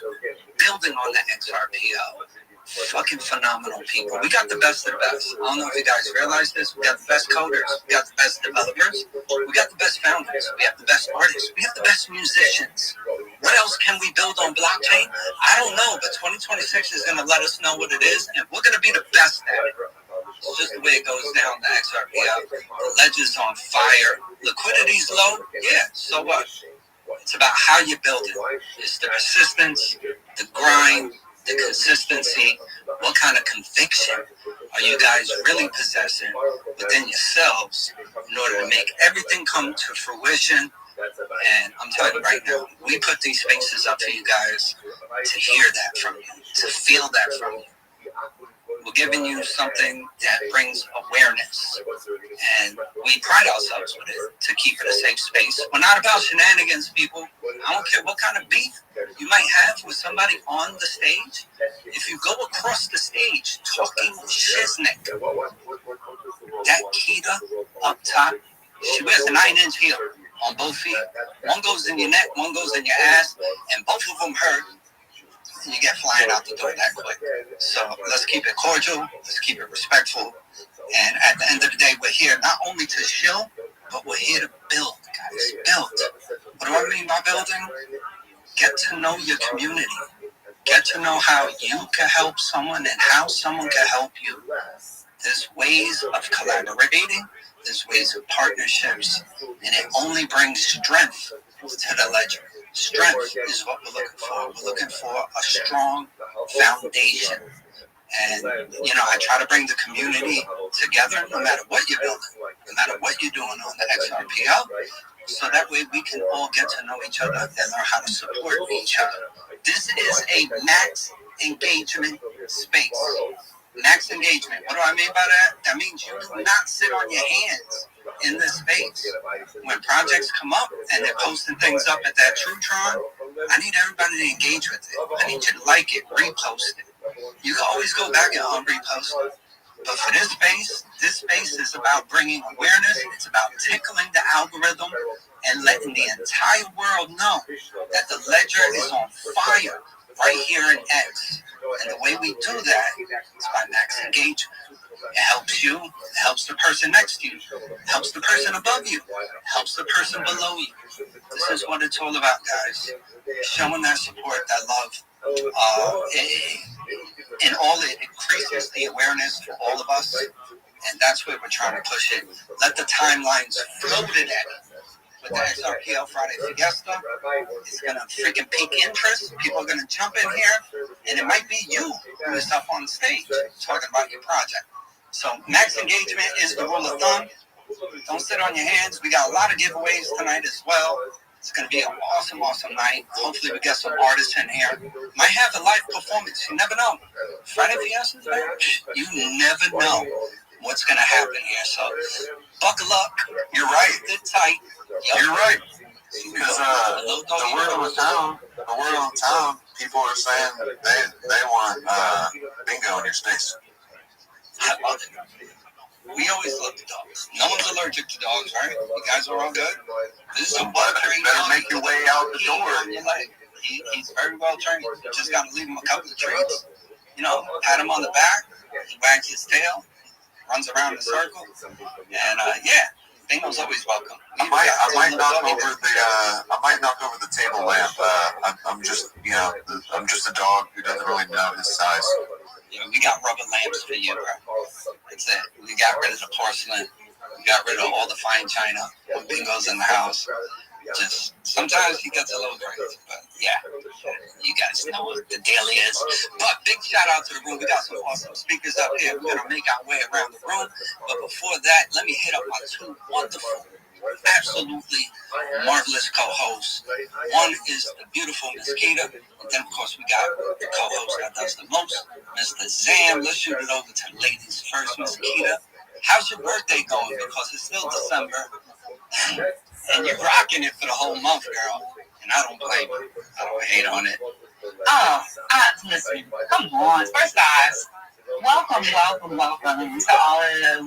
building on the XRPL. Fucking phenomenal people. We got the best of the best. I don't know if you guys realize this. We got the best coders. We got the best developers. We got the best founders. We have the best artists. We have the best musicians. What else can we build on blockchain? I don't know, but 2026 is going to let us know what it is, and we're going to be the best at it. It's just the way it goes down the XRPL. The ledger's on fire. Liquidity's low. Yeah, so what? It's about how you build it. It's the persistence, the grind, the consistency. What kind of conviction are you guys really possessing within yourselves in order to make everything come to fruition? And I'm telling you right now, we put these spaces up for you guys to hear that from you, to feel that from you. We're giving you something that brings awareness, and we pride ourselves with it to keep it a safe space. We're not about shenanigans, people. I don't care what kind of beef you might have with somebody on the stage. If you go across the stage talking shiznick, that Kita up top, she wears a 9-inch heel on both feet. One goes in your neck, one goes in your ass, and both of them hurt. And you get flying out the door that quick. So let's keep it cordial. Let's keep it respectful. And at the end of the day, we're here not only to chill, but we're here to build, guys. Build. What do I mean by building? Get to know your community. Get to know how you can help someone and how someone can help you. There's ways of collaborating. There's ways of partnerships. And it only brings strength to the ledger. Strength is what we're looking for. We're looking for a strong foundation. And, you know, I try to bring the community together no matter what you're building, no matter what you're doing on the XRPL, so that way we can all get to know each other and learn how to support each other. This is a max engagement space. Max engagement. What do I mean by that? That means you do not sit on your hands in this space. When projects come up and they're posting things up at that Trutron, I need everybody to engage with it. I need you to like it, repost it. You can always go back and unrepost it. But for this space is about bringing awareness. It's about tickling the algorithm and letting the entire world know that the ledger is on fire right here in X. And the way we do that is by max engagement. It helps you, it helps the person next to you, it helps the person above you, it helps the person below you. This is what it's all about, guys. Showing that support, that love. And all it increases the awareness for all of us. And that's where we're trying to push it. Let the timelines float it at it. With the XRPL Friday Fiesta, it's going to freaking pique interest. People are going to jump in here, and it might be you who is up on stage talking about your project. So max engagement is the rule of thumb. Don't sit on your hands. We got a lot of giveaways tonight as well. It's going to be an awesome night. Hopefully we get some artists in here. Might have a live performance. You never know. Friday Fiestas, man, you never know what's going to happen here. So buckle up. You're right. Sit tight. You're right. Because the word on the town, people are saying they want bingo in your space. I love it. We always love the dogs. No one's allergic to dogs, right? You guys are all good? This is a well-trained dog. Better make your way out the door. He's very well trained. You just got to leave him a couple of treats. You know, pat him on the back. He wags his tail. Runs around in a circle. And, yeah. Bingo's always welcome. I might knock over the table lamp. I'm just a dog who doesn't really know his size. Yeah, we got rubber lamps for you, bro. That's it. We got rid of the porcelain. We got rid of all the fine china. When Bingo's in the house. Just sometimes he gets a little crazy, but yeah, you guys know what the deal is. But big shout out to the room. We got some awesome speakers up here. We're gonna make our way around the room. But before that, let me hit up my two wonderful, absolutely marvelous co-hosts. One is the beautiful Miss Kita, and then of course we got the co-host that does the most, Mr. Zam. Let's shoot it over to the ladies first, Miss Kita. How's your birthday going? Because it's still December. And you're rocking it for the whole month, girl. And I don't blame you. I don't hate on it. Listen, come on. First guys, welcome to all of the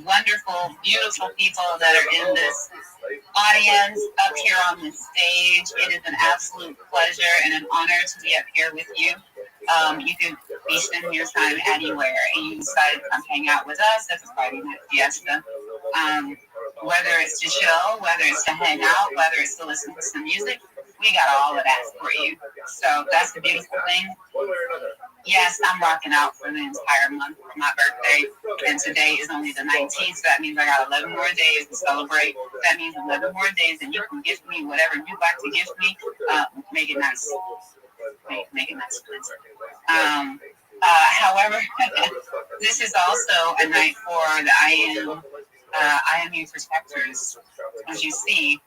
wonderful, beautiful people that are in this audience up here on the stage. It is an absolute pleasure and an honor to be up here with you. You could be spending your time anywhere, and you decided to come hang out with us at the Friday Night Fiesta. Whether it's to chill, whether it's to hang out, whether it's to listen to some music, we got all of that for you. So that's the beautiful thing. Yes, I'm rocking out for the entire month for my birthday, and today is only the 19th, so that means I got 11 more days to celebrate. That means 11 more days, and you can gift me whatever you'd like to gift me. Make it nice. Make it nice, please. However, this is also a night for the IMU protectors, as you see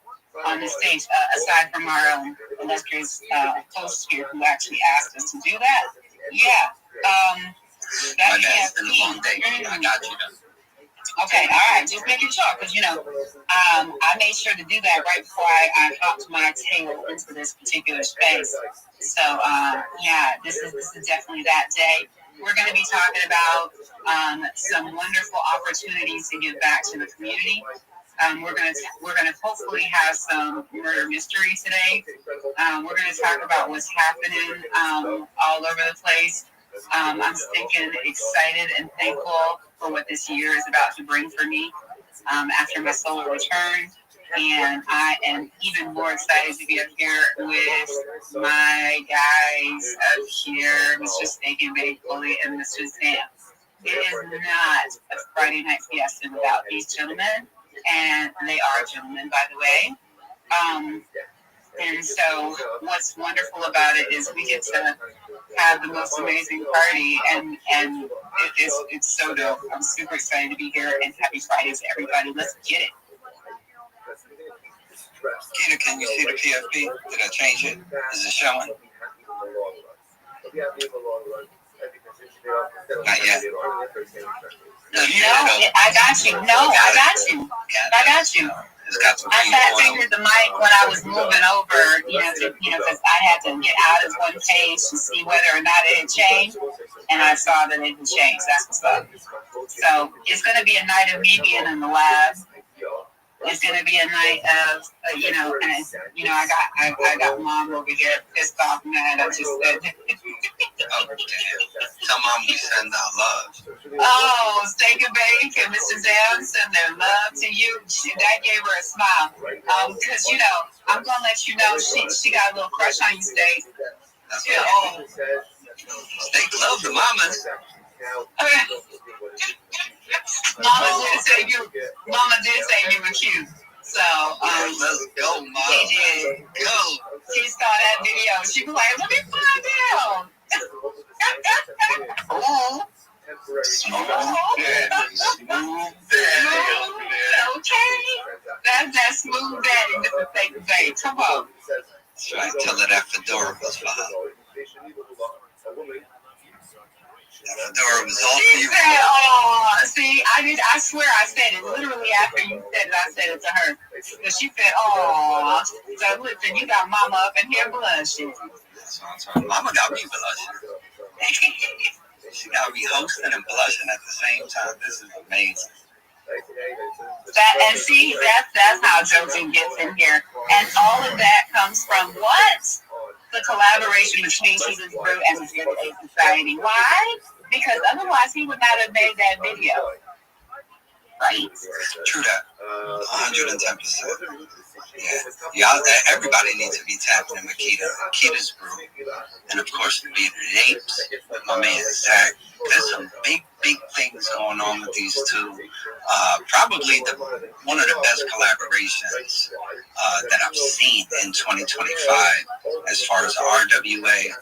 on the stage, aside from our illustrious host here who actually asked us to do that. Yeah. My dad's been a long day. I got you done. Okay, all right, just making sure, because, I made sure to do that right before I hopped my tail into this particular space. So, this is definitely that day. We're going to be talking about some wonderful opportunities to give back to the community. We're gonna hopefully have some murder mystery today. We're gonna talk about what's happening all over the place. I'm thinking excited and thankful for what this year is about to bring for me after my solar return. And I am even more excited to be up here with my guys up here, Mr. Steak and Bake Bully and Mr. Sam. It is not a Friday Night Fiesta without these gentlemen, and they are gentlemen, by the way. And so what's wonderful about it is we get to have the most amazing party, and it's so dope. I'm super excited to be here, and happy Fridays, everybody. Let's get it. Keita, can you see the PFP? Did I change it? Is it showing? Not yet. No, I got you. I got you. I sat fingered the mic when I was moving over, because I had to get out of one page to see whether or not it had changed, and I saw that it had changed. That's what's up. So it's going to be a night of me being in the lab. It's going to be a night of, I got mom over here pissed off, mad. I just said. Oh, damn. Tell mom we send our love. Oh, Steak and Bake and Mr. Zam send their love to you. That gave her a smile. Because, I'm going to let you know she got a little crush on you, Steak. Steak love the mamas. Mama did say you were cute. So, let's go, Mom. She did. Go. She saw that video. She was like, let me find out. Oh. Smooth daddy. Okay. That's that smooth daddy, Mr. Steak and Bake. Come on. Try to tell her that fedora was fine. That fedora was all for you. She said, see, I swear I said it literally after you said it, I said it to her. But she said, so listen, you got mama up in here blushing. Mama got me blushing. She got me hosting and blushing at the same time. This is amazing. That's how Jojen gets in here. And all of that comes from what? The collaboration between Jesus Brew and the Good Day Society. Why? Because otherwise he would not have made that video. Right? True that. 110%. Yeah. Y'all, everybody needs to be tapping in with Keita's Brew. And of course, the Bearded Apes with my man Zach. There's some big things going on with these two. Probably one of the best collaborations that I've seen in 2025 as far as RWA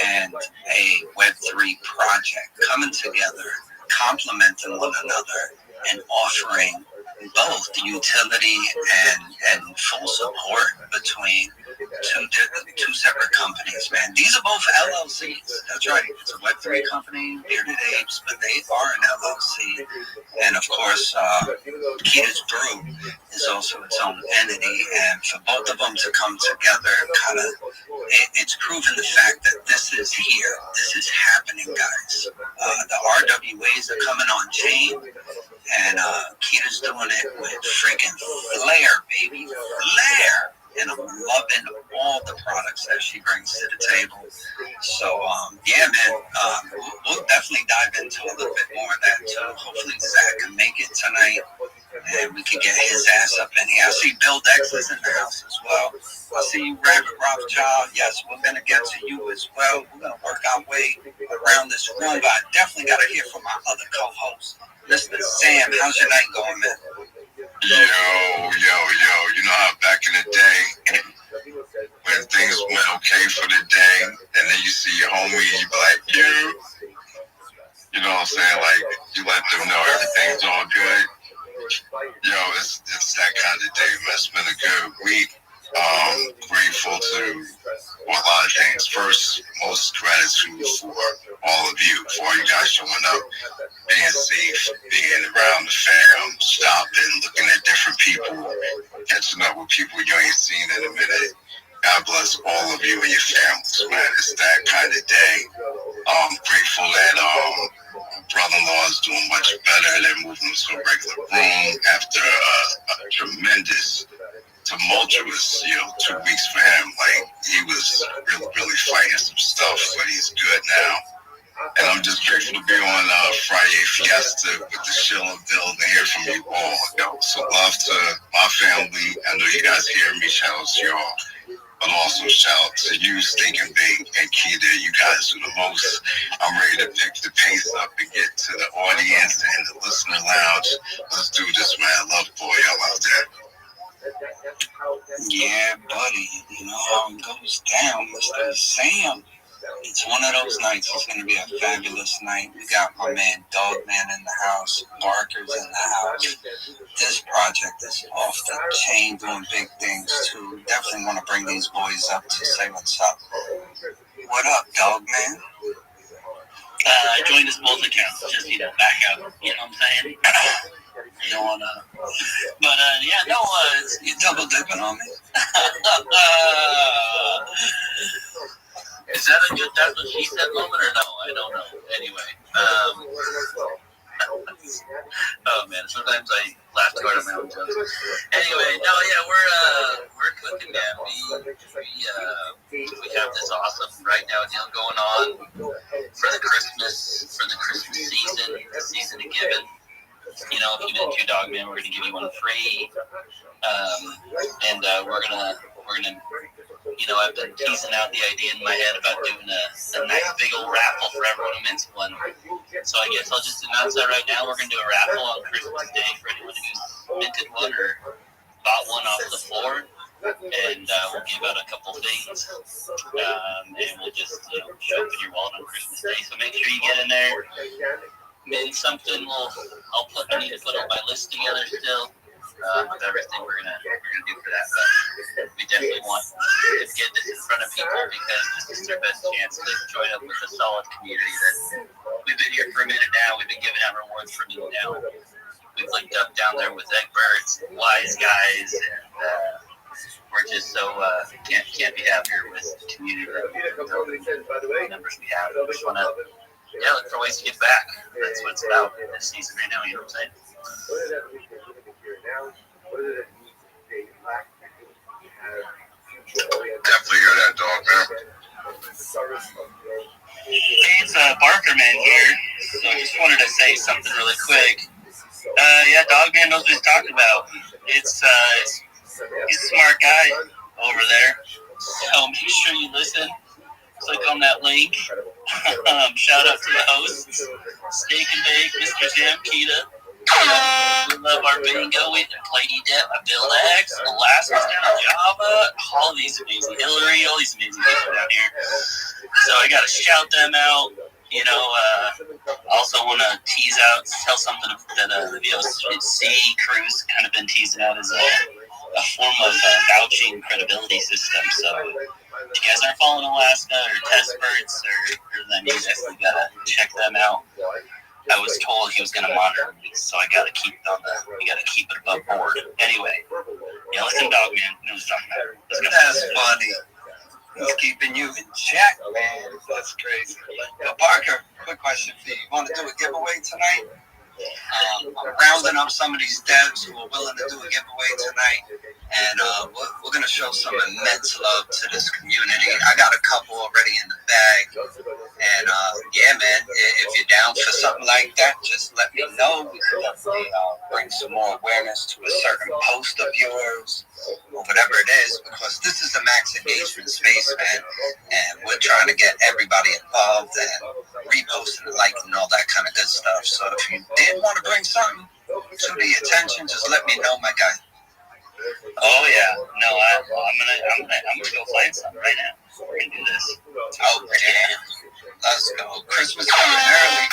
and a Web3 project coming together, complementing one another, and offering both utility and full support between two separate companies, man. These are both LLCs. That's right. It's a Web3 company, Bearded Apes, but they are an LLC. And of course, Keita's Brew is also its own entity, and for both of them to come together, it's proven the fact that this is here, this is happening, guys. The RWAs are coming on chain, and Kita's doing it with freaking flair, baby, flair. And I'm loving all the products that she brings to the table. So, yeah, man, we'll definitely dive into a little bit more of that, too. Hopefully Zach can make it tonight, and we can get his ass up in here. I see Bill Dex is in the house as well. I see Rabbi Rothschild. Yes, we're going to get to you as well. We're going to work our way around this room, but I definitely got to hear from my other co-host, Mr. Sam. How's your night going, man? Yo, you know how back in the day, when things went okay for the day, and then you see your homie, you be like, you know what I'm saying? Like, you let them know everything's all good. Yo, it's that kind of day, man. It's been a good week. Grateful to a lot of things. First, most gratitude for all of you, for all you guys showing up, being safe, being around the fam, stopping, looking at different people, catching up with people you ain't seen in a minute. God bless all of you and your families, man. It's that kind of day. I'm grateful that brother-in-law is doing much better. They're moving him to a regular room after a tremendous, tumultuous, 2 weeks for him. Like, he was really fighting some stuff, but he's good now. And I'm just grateful to be on Friday Fiesta with the Chill and Build and hear from you all. Yo, so love to my family. I know you guys hear me. Shout out to y'all. But also shout out to you, Stinking Bait and Keita. You guys do the most. I'm ready to pick the pace up and get to the audience and the listener lounge. Let's do this, man. Love boy. Y'all out there. Yeah, buddy. You know how it goes down, Mr. Sam. It's one of those nights. It's going to be a fabulous night. We got my man Dogman in the house. Barker's in the house. This project is off the chain, doing big things, too. Definitely want to bring these boys up to say what's up. What up, Dogman? I joined us both accounts, just, back out. You know what I'm saying? You don't want to. But, you're double dipping on me. Is that a good that's what she said moment or no? I don't know. Anyway. Oh man, sometimes I laugh too hard at my own jokes. Anyway, we're cooking, man. We have this awesome right now deal going on for the Christmas season, the season of giving. If you did 2 Dogman, we're gonna give you one free. And we're gonna I've been teasing out the idea in my head about doing a nice big old raffle for everyone who mints one. So I guess I'll just announce that right now. We're going to do a raffle on Christmas Day for anyone who's minted one or bought one off the floor. And we'll give out a couple things. And we'll just show up in your wallet on Christmas Day. So make sure you get in there. Mint something. I need to put all my list together still. Of everything we're gonna do for that, but we definitely want to get this in front of people because this is their best chance to join up with a solid community that we've been here for a minute now. We've been giving out rewards for a minute now. We've linked up down there with Egberts, Wise Guys, and we're just so can't be happier with the community that we've been building, the numbers we have. We just want to look for ways to give back. That's what it's about this season right now. You know what I'm saying? Definitely hear that, dog, man. Hey, it's Barker Man here. So I just wanted to say something really quick. Dogman knows what he's talking about. He's a smart guy over there. So make sure you listen. Click on that link. Shout out to the hosts, Steak and Bake, Mr. Jam, Keita. We love our bingo. We play Depp, Bill X, Alaska's down, Java, all these amazing Hillary, all these amazing people down here. So I gotta shout them out. Also want to tease out, tell something that the VOC crew's kind of been teasing out as a form of vouching credibility system. So if you guys aren't following Alaska or Test Birds or them, you definitely gotta check them out. I was told he was going to monitor me, so I got to keep it above board. Anyway, listen, dog man, news talking about. That's funny. He's keeping you in check, man. That's crazy. Yo, Parker, quick question for you. You want to do a giveaway tonight? I'm rounding up some of these devs who are willing to do a giveaway tonight, and we're going to show some immense love to this community. I got a couple already in the bag, and yeah, man, if you're down for something like that, just let me know. We can definitely bring some more awareness to a certain post of yours, or whatever it is, because this is a max engagement space, man, and we're trying to get everybody involved and reposting and liking and all that kind of good stuff. So if you did want to bring something to the attention, just let me know, my guy. Oh yeah, no, I'm gonna go find something right now. We can do this. Oh damn, let's go. Christmas coming early.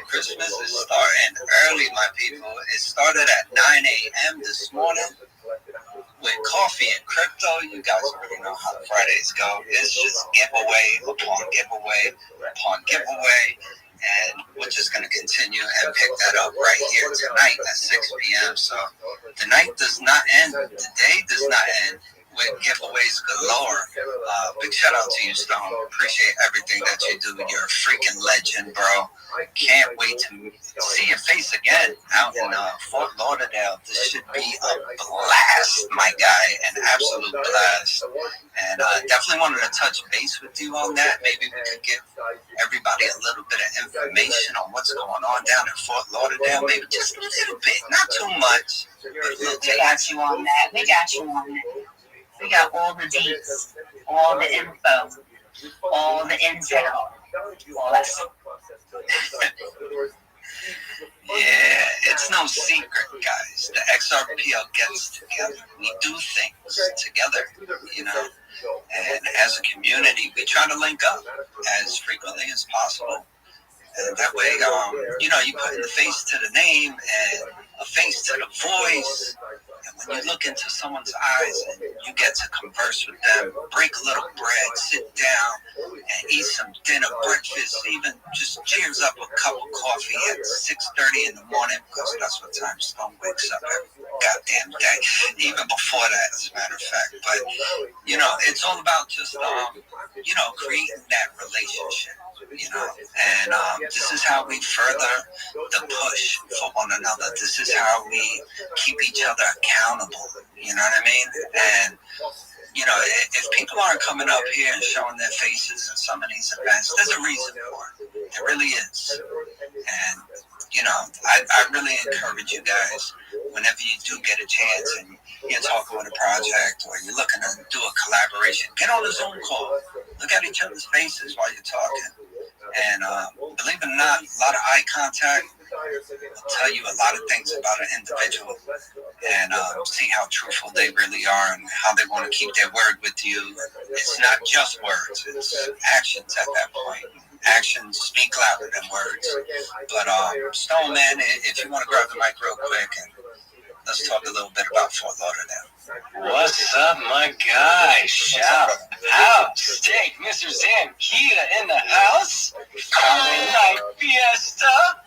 Christmas is starting early, my people. It started at 9 a.m. this morning with coffee and crypto. You guys already know how Fridays go. It's just giveaway upon giveaway upon giveaway. And we're just going to continue and pick that up right here tonight at 6 p.m. So the night does not end. The day does not end with giveaways galore. Big shout out to you, Stone. Appreciate everything that you do. You're a freaking legend, bro. Can't wait to see your face again out in Fort Lauderdale. This should be a blast, my guy. An absolute blast. And definitely wanted to touch base with you on that. Maybe we could give everybody a little bit of information on what's going on down in Fort Lauderdale. Maybe just a little bit, not too much. We got you on that. We got you on that. We got all the deets, all the info, all the intel, all that stuff. Yeah, it's no secret, guys. The XRPL gets together. We do things together, you know. And as a community, we try to link up as frequently as possible. And that way, you know, you put the face to the name and a face to the voice. And when you look into someone's eyes and you get to converse with them, break a little bread, sit down and eat some dinner, breakfast, even just cheers up a cup of coffee at 6:30 in the morning, because that's what time Stone wakes up every goddamn day, even before that, as a matter of fact. But, you know, it's all about just, you know, creating that relationship, you know, and this is how we further the push for one another. This is how we keep each other accountable, you know what I mean? And, you know, if people aren't coming up here and showing their faces in some of these events, there's a reason for it. There really is. And, you know, I really encourage you guys, whenever you do get a chance and you're talking with a project or you're looking to do a collaboration, get on a Zoom call. Look at each other's faces while you're talking. And believe it or not, a lot of eye contact will tell you a lot of things about an individual, and see how truthful they really are and how they want to keep their word with you. It's not just words, it's actions at that point. Actions speak louder than words. But Stone, man, if you want to grab the mic real quick and let's talk a little bit about Fort Lauderdale. What's up, my guy? Shout out, Steak, Mr. Zankita in the house. Friday night fiesta.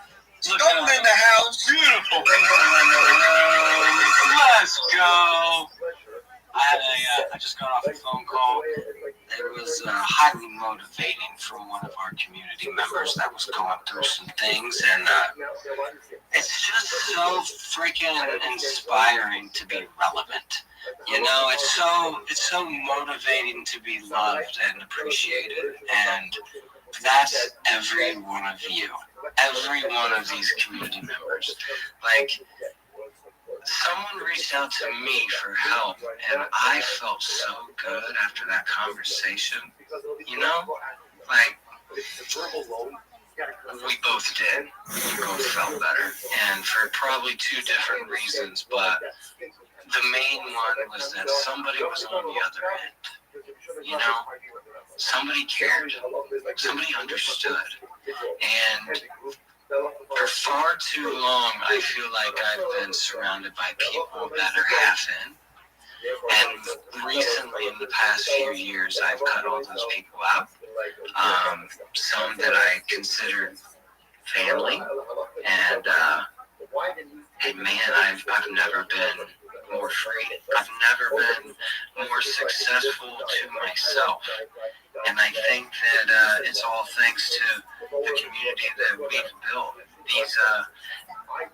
Stone in the house. Beautiful. Let's go. I just got off a phone call. It was highly motivating from one of our community members that was going through some things, and it's just so freaking inspiring to be relevant. You know, it's so motivating to be loved and appreciated, and that's every one of you, every one of these community members. Like, someone reached out to me for help, and I felt so good after that conversation. You know, like, we both did. We both felt better, and for probably two different reasons, but the main one was that somebody was on the other end. You know, somebody cared, somebody understood, and for far too long, I feel like I've been surrounded by people that are half in. And recently, in the past few years, I've cut all those people out. Some that I considered family, and man, I've never been more free. I've never been more successful to myself, and I think that it's all thanks to the community that we've built.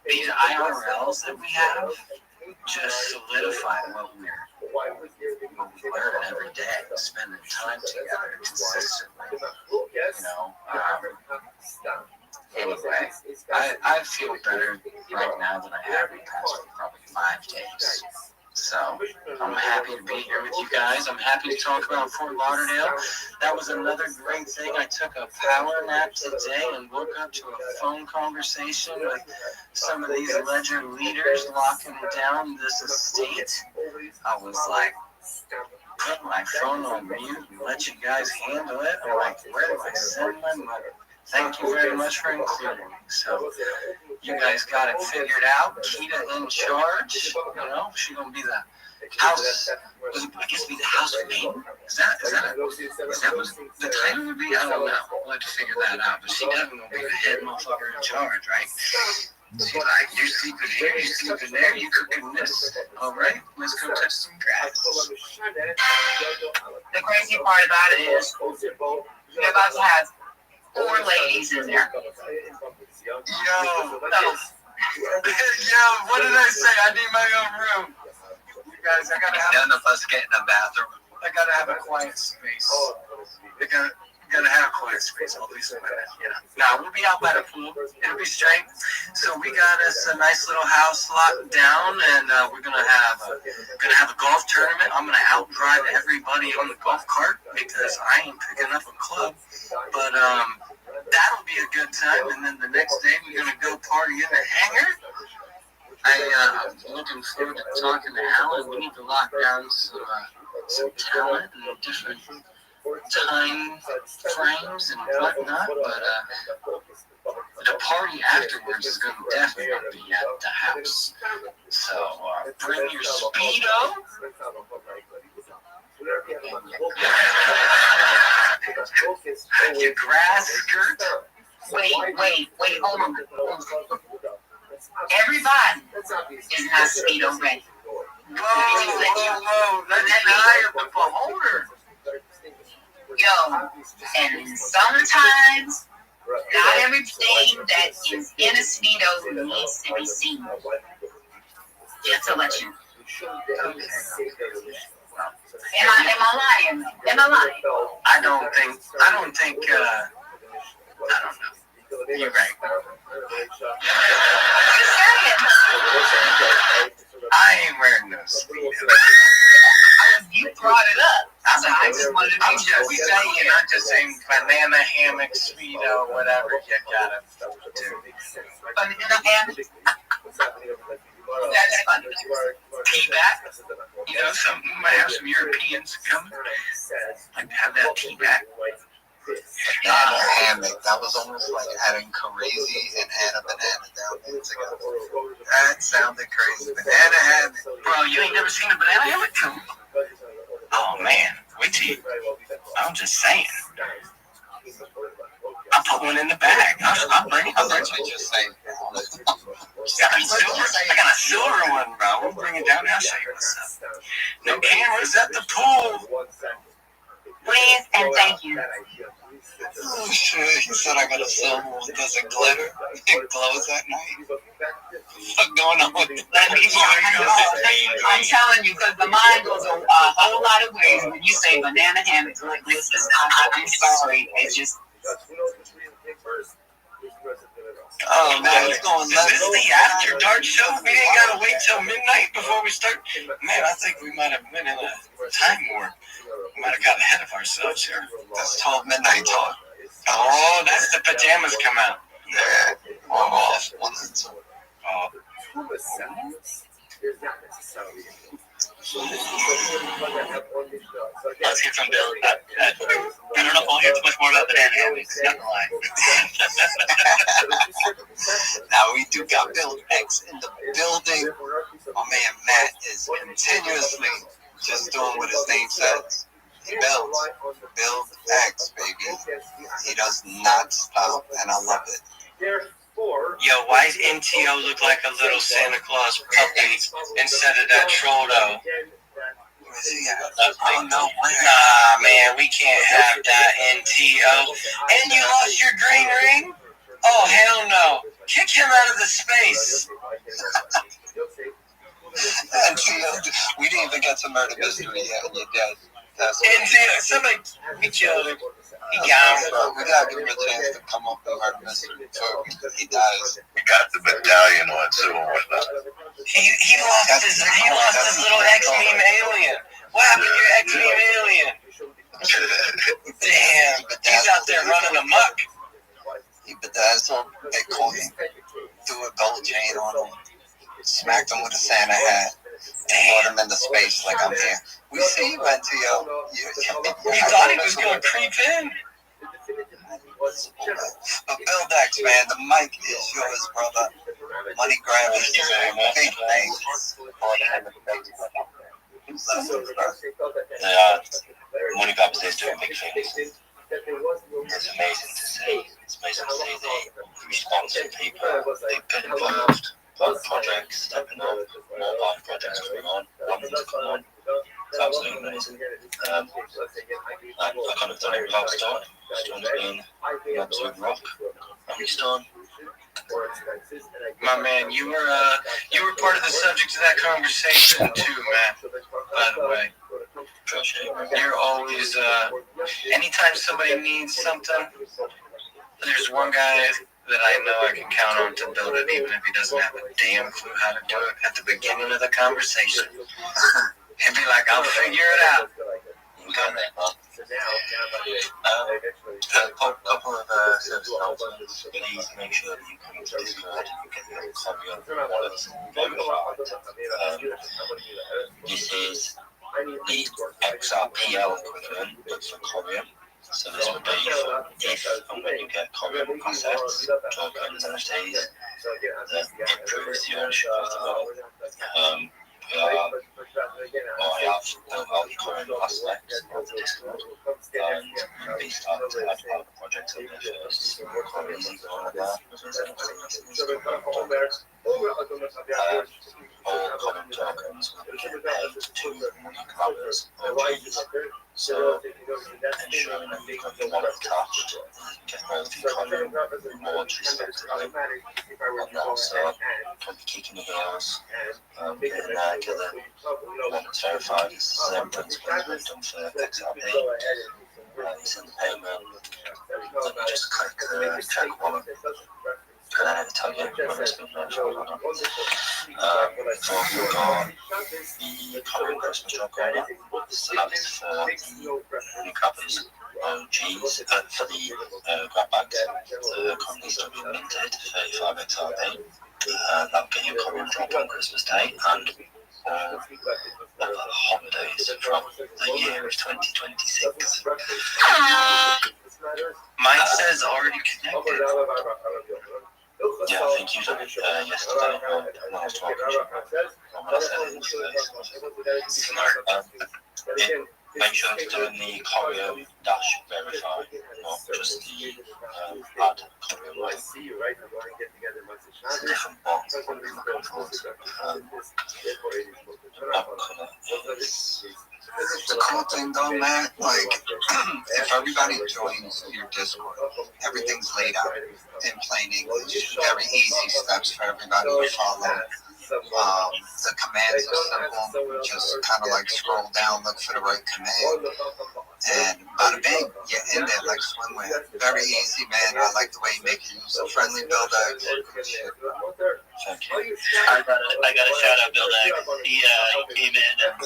These IRLs that we have just solidify what we learn every day, spending time together consistently. Anyway, I feel better right now than I have in the past probably 5 days. So I'm happy to be here with you guys. I'm happy to talk about Fort Lauderdale. That was another great thing. I took a power nap today and woke up to a phone conversation with some of these ledger leaders locking down this estate. I was like, put my phone on mute and let you guys handle it. I'm like, where do I send my money? Thank you very much for including me. So you guys got it figured out. Keita in charge. She's gonna be the house. I guess be the house maiden. Is that what the title would be? I don't know. We'll have to figure that out. But she definitely gonna be the head motherfucker in charge, right? She's like, you sleeping here, you sleeping there, you cooking this. All right, let's go touch some grass. The crazy part about it is you're about to have 4 ladies in there. Yo, what did I say? I need my own room. You guys, I gotta have. None of us get in a bathroom. I gotta have a quiet space. You gotta have a quiet space. At least a minute. Now we'll be out by the pool. It'll be straight. So we got us a nice little house locked down, and we're gonna have a golf tournament. I'm gonna outdrive everybody on the golf cart because I ain't picking up a club. But that'll be a good time. And then the next day we're gonna go party in the hangar. I'm looking forward to talking to Alan. We need to lock down some talent and different time frames and whatnot. But the party afterwards is gonna definitely be at the house. So bring your Speedo. Your grass skirt. Wait, hold on. Everybody is not Speedo ready. Whoa, let's hire the beholder. Yo, and sometimes not everything that is in a Speedo needs to be seen. Just to let you know. Am I lying? I don't think, I don't know. You're right. I ain't wearing no Speedo. You brought it up. I just wanted to make sure we saying, I'm just saying banana hammock, Speedo, whatever you gotta do. Banana hammock? That's funny. Tea back. We might have some Europeans coming. Like to have that tea back. Banana hammock. That was almost like adding crazy and Hannah Banana down there together. That sounded crazy. Banana hammock. Bro, you ain't never seen a banana hammock? Oh man, wait till you. I'm just saying. I'll put one in the bag. I'll bring it. That's what you just saying. I got a silver one, bro. We'll bring it down and I'll show you what's up. No cameras at the pool. Please and thank you. Oh shit, he said I got a silver one. Does it glitter? It glows at night? What's going on with that? I'm telling you, because the mind goes a whole lot of ways when you say banana hammocks like this. I'm sorry. It's just. Oh man, it's going nuts. Is this the after dark show? We ain't gotta wait till midnight before we start. Man, I think we might have been in a time warp. We might have got ahead of ourselves here. That's 12 midnight talk. Oh, that's the pajamas come out. Yeah, almost. Oh. Let's hear from Bill. I don't know if I'll hear too much more about banana hammocks, not gonna lie. Now we do got Build X in the building. My man Matt is continuously just doing what his name says. He builds. Build X, baby. He does not stop, and I love it. Yo, why does NTO look like a little Santa Claus puppy instead of that Trollo? Oh, no, nah, man, we can't have that, NTO. And you lost your green ring? Oh, hell no. Kick him out of the space. NTO, we didn't even get to murder mystery yet, and you're dead. NTO, somebody, he killed him. He got him. We gotta give him a chance to come up with murder mystery before he dies. We got the battalion one too and whatnot. He lost his little X-Meme alien. What happened to your X-Meme alien? Damn, he's out there running amok. He bedazzled Bitcoin, threw a gold chain on him, smacked him with a Santa hat, brought him into space like I'm here. We see you, NTO. He thought he was going to creep in. But Bill Dex, man, the mic is yours, brother. Money grabbing is doing big things. Money Grabbers is doing big things. It's amazing to see. It's amazing to see the response from people. They've been involved. Live projects stepping up, more live projects coming on, wanting to come on. It's absolutely amazing. I kind of done it without Stone. Stone's been an absolute rock. And we Stone. My man, you were part of the subject of that conversation too, man. By the way, you're always anytime somebody needs something, there's one guy that I know I can count on to build it, even if he doesn't have a damn clue how to do it at the beginning of the conversation. He'd be like, "I'll figure it out." A couple of service announcements. Please make sure that you come to Discord and you get your copy of the wallets verified. This is the XRPL equivalent, but for Courier. So this would be for if and when you get Courier assets, tokens, NFTs, that improves the ownership of the wallet. I have built out the current aspects of the Discord and be starting to add other projects on there first. Quite easy going like that. All common tokens will be paid to money grabbers OGs. So ensuring that you've got your wallet attached, get both your coin rewards respectively, and also from kicking the heels, getting there, get the wallets verified. It's the same principle as we've done for XRP. You send the payment, then you just click the check wallet, and then it'll tell you when it's been verified or not. We've also got the current Christmas drop going on. So that is for the grabbers OGs, for the grab bags. The currently still being minted, 35 XRP. That'll get you a current drop on Christmas Day and the holidays from the year of 2026. Mine says already connected. Yeah, I think you done it yesterday when I was talking to you. When I said it yesterday. Smart. Make sure to do in the Choreo dash verify, not just the add Choreo. It's a different box that we're looking for. It's a cool thing though, man. Like, if everybody joins your Discord, everything's laid out in plain English. Very easy steps for everybody to follow. The commands are simple. Just kind of like scroll down, look for the right command, and bada bing, you're in there like swimwear. Very easy, man. I like the way you make it user-friendly builder. Thank you. I got a shout out, Bill Dex. He came in and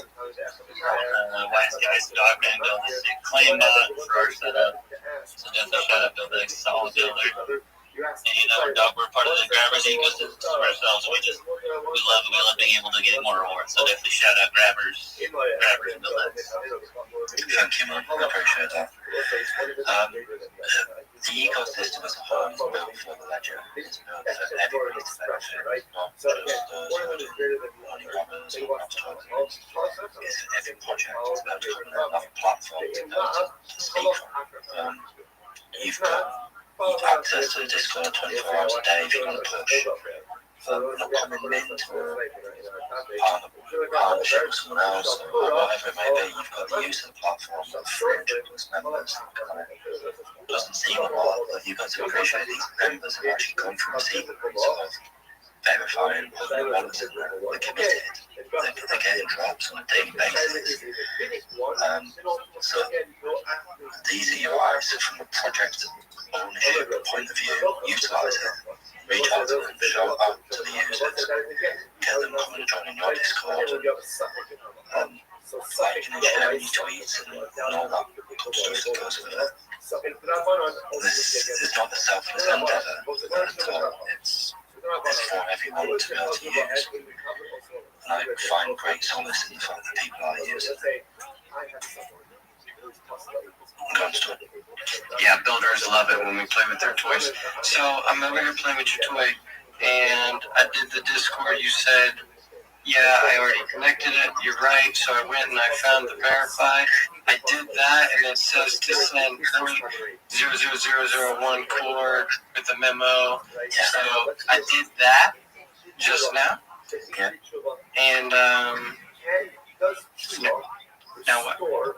last guy's Dogman built a sick claim bot for our setup. So just a shout out, Bill Dex, solid builder. And we're part of the Grabbers ecosystem ourselves. We love it. We love being able to get more rewards. So definitely shout out Grabbers and Bill Dex. Thank you, man. I appreciate that. The ecosystem as a whole is built for the ledger. It's built for everybody to benefit, not just those who do money grabbers or not tokens. It's for every project. It's about having another platform to speak from. You've got access to the Discord for 24 hours a day if you want to push an upcoming mint or partnership with someone else or whatever it may be. You've got the use of the platform with 300 plus members. It doesn't seem a lot, but you've got to appreciate these members have actually gone from receiving sort of verifying putting the wallets in there. They're committed. They're getting drops on a daily basis. So these are your eyes from a project ownership point of view. Utilize it. Reach out to them, show it out to the users, get them coming and joining your Discord, and liking and sharing your tweets and all that good stuff that goes with it. This is not a selfless endeavour at all. It's for everyone to be able to use. And I find great solace in the fact that people are using it. Yeah, builders love it when we play with their toys. So I'm over here playing with your toy, and I did the Discord. You said, yeah, I already connected it. You're right. So I went and I found the verify. I did that, and it says to send 00001 cord with the memo. So I did that just now. Yeah. And now what?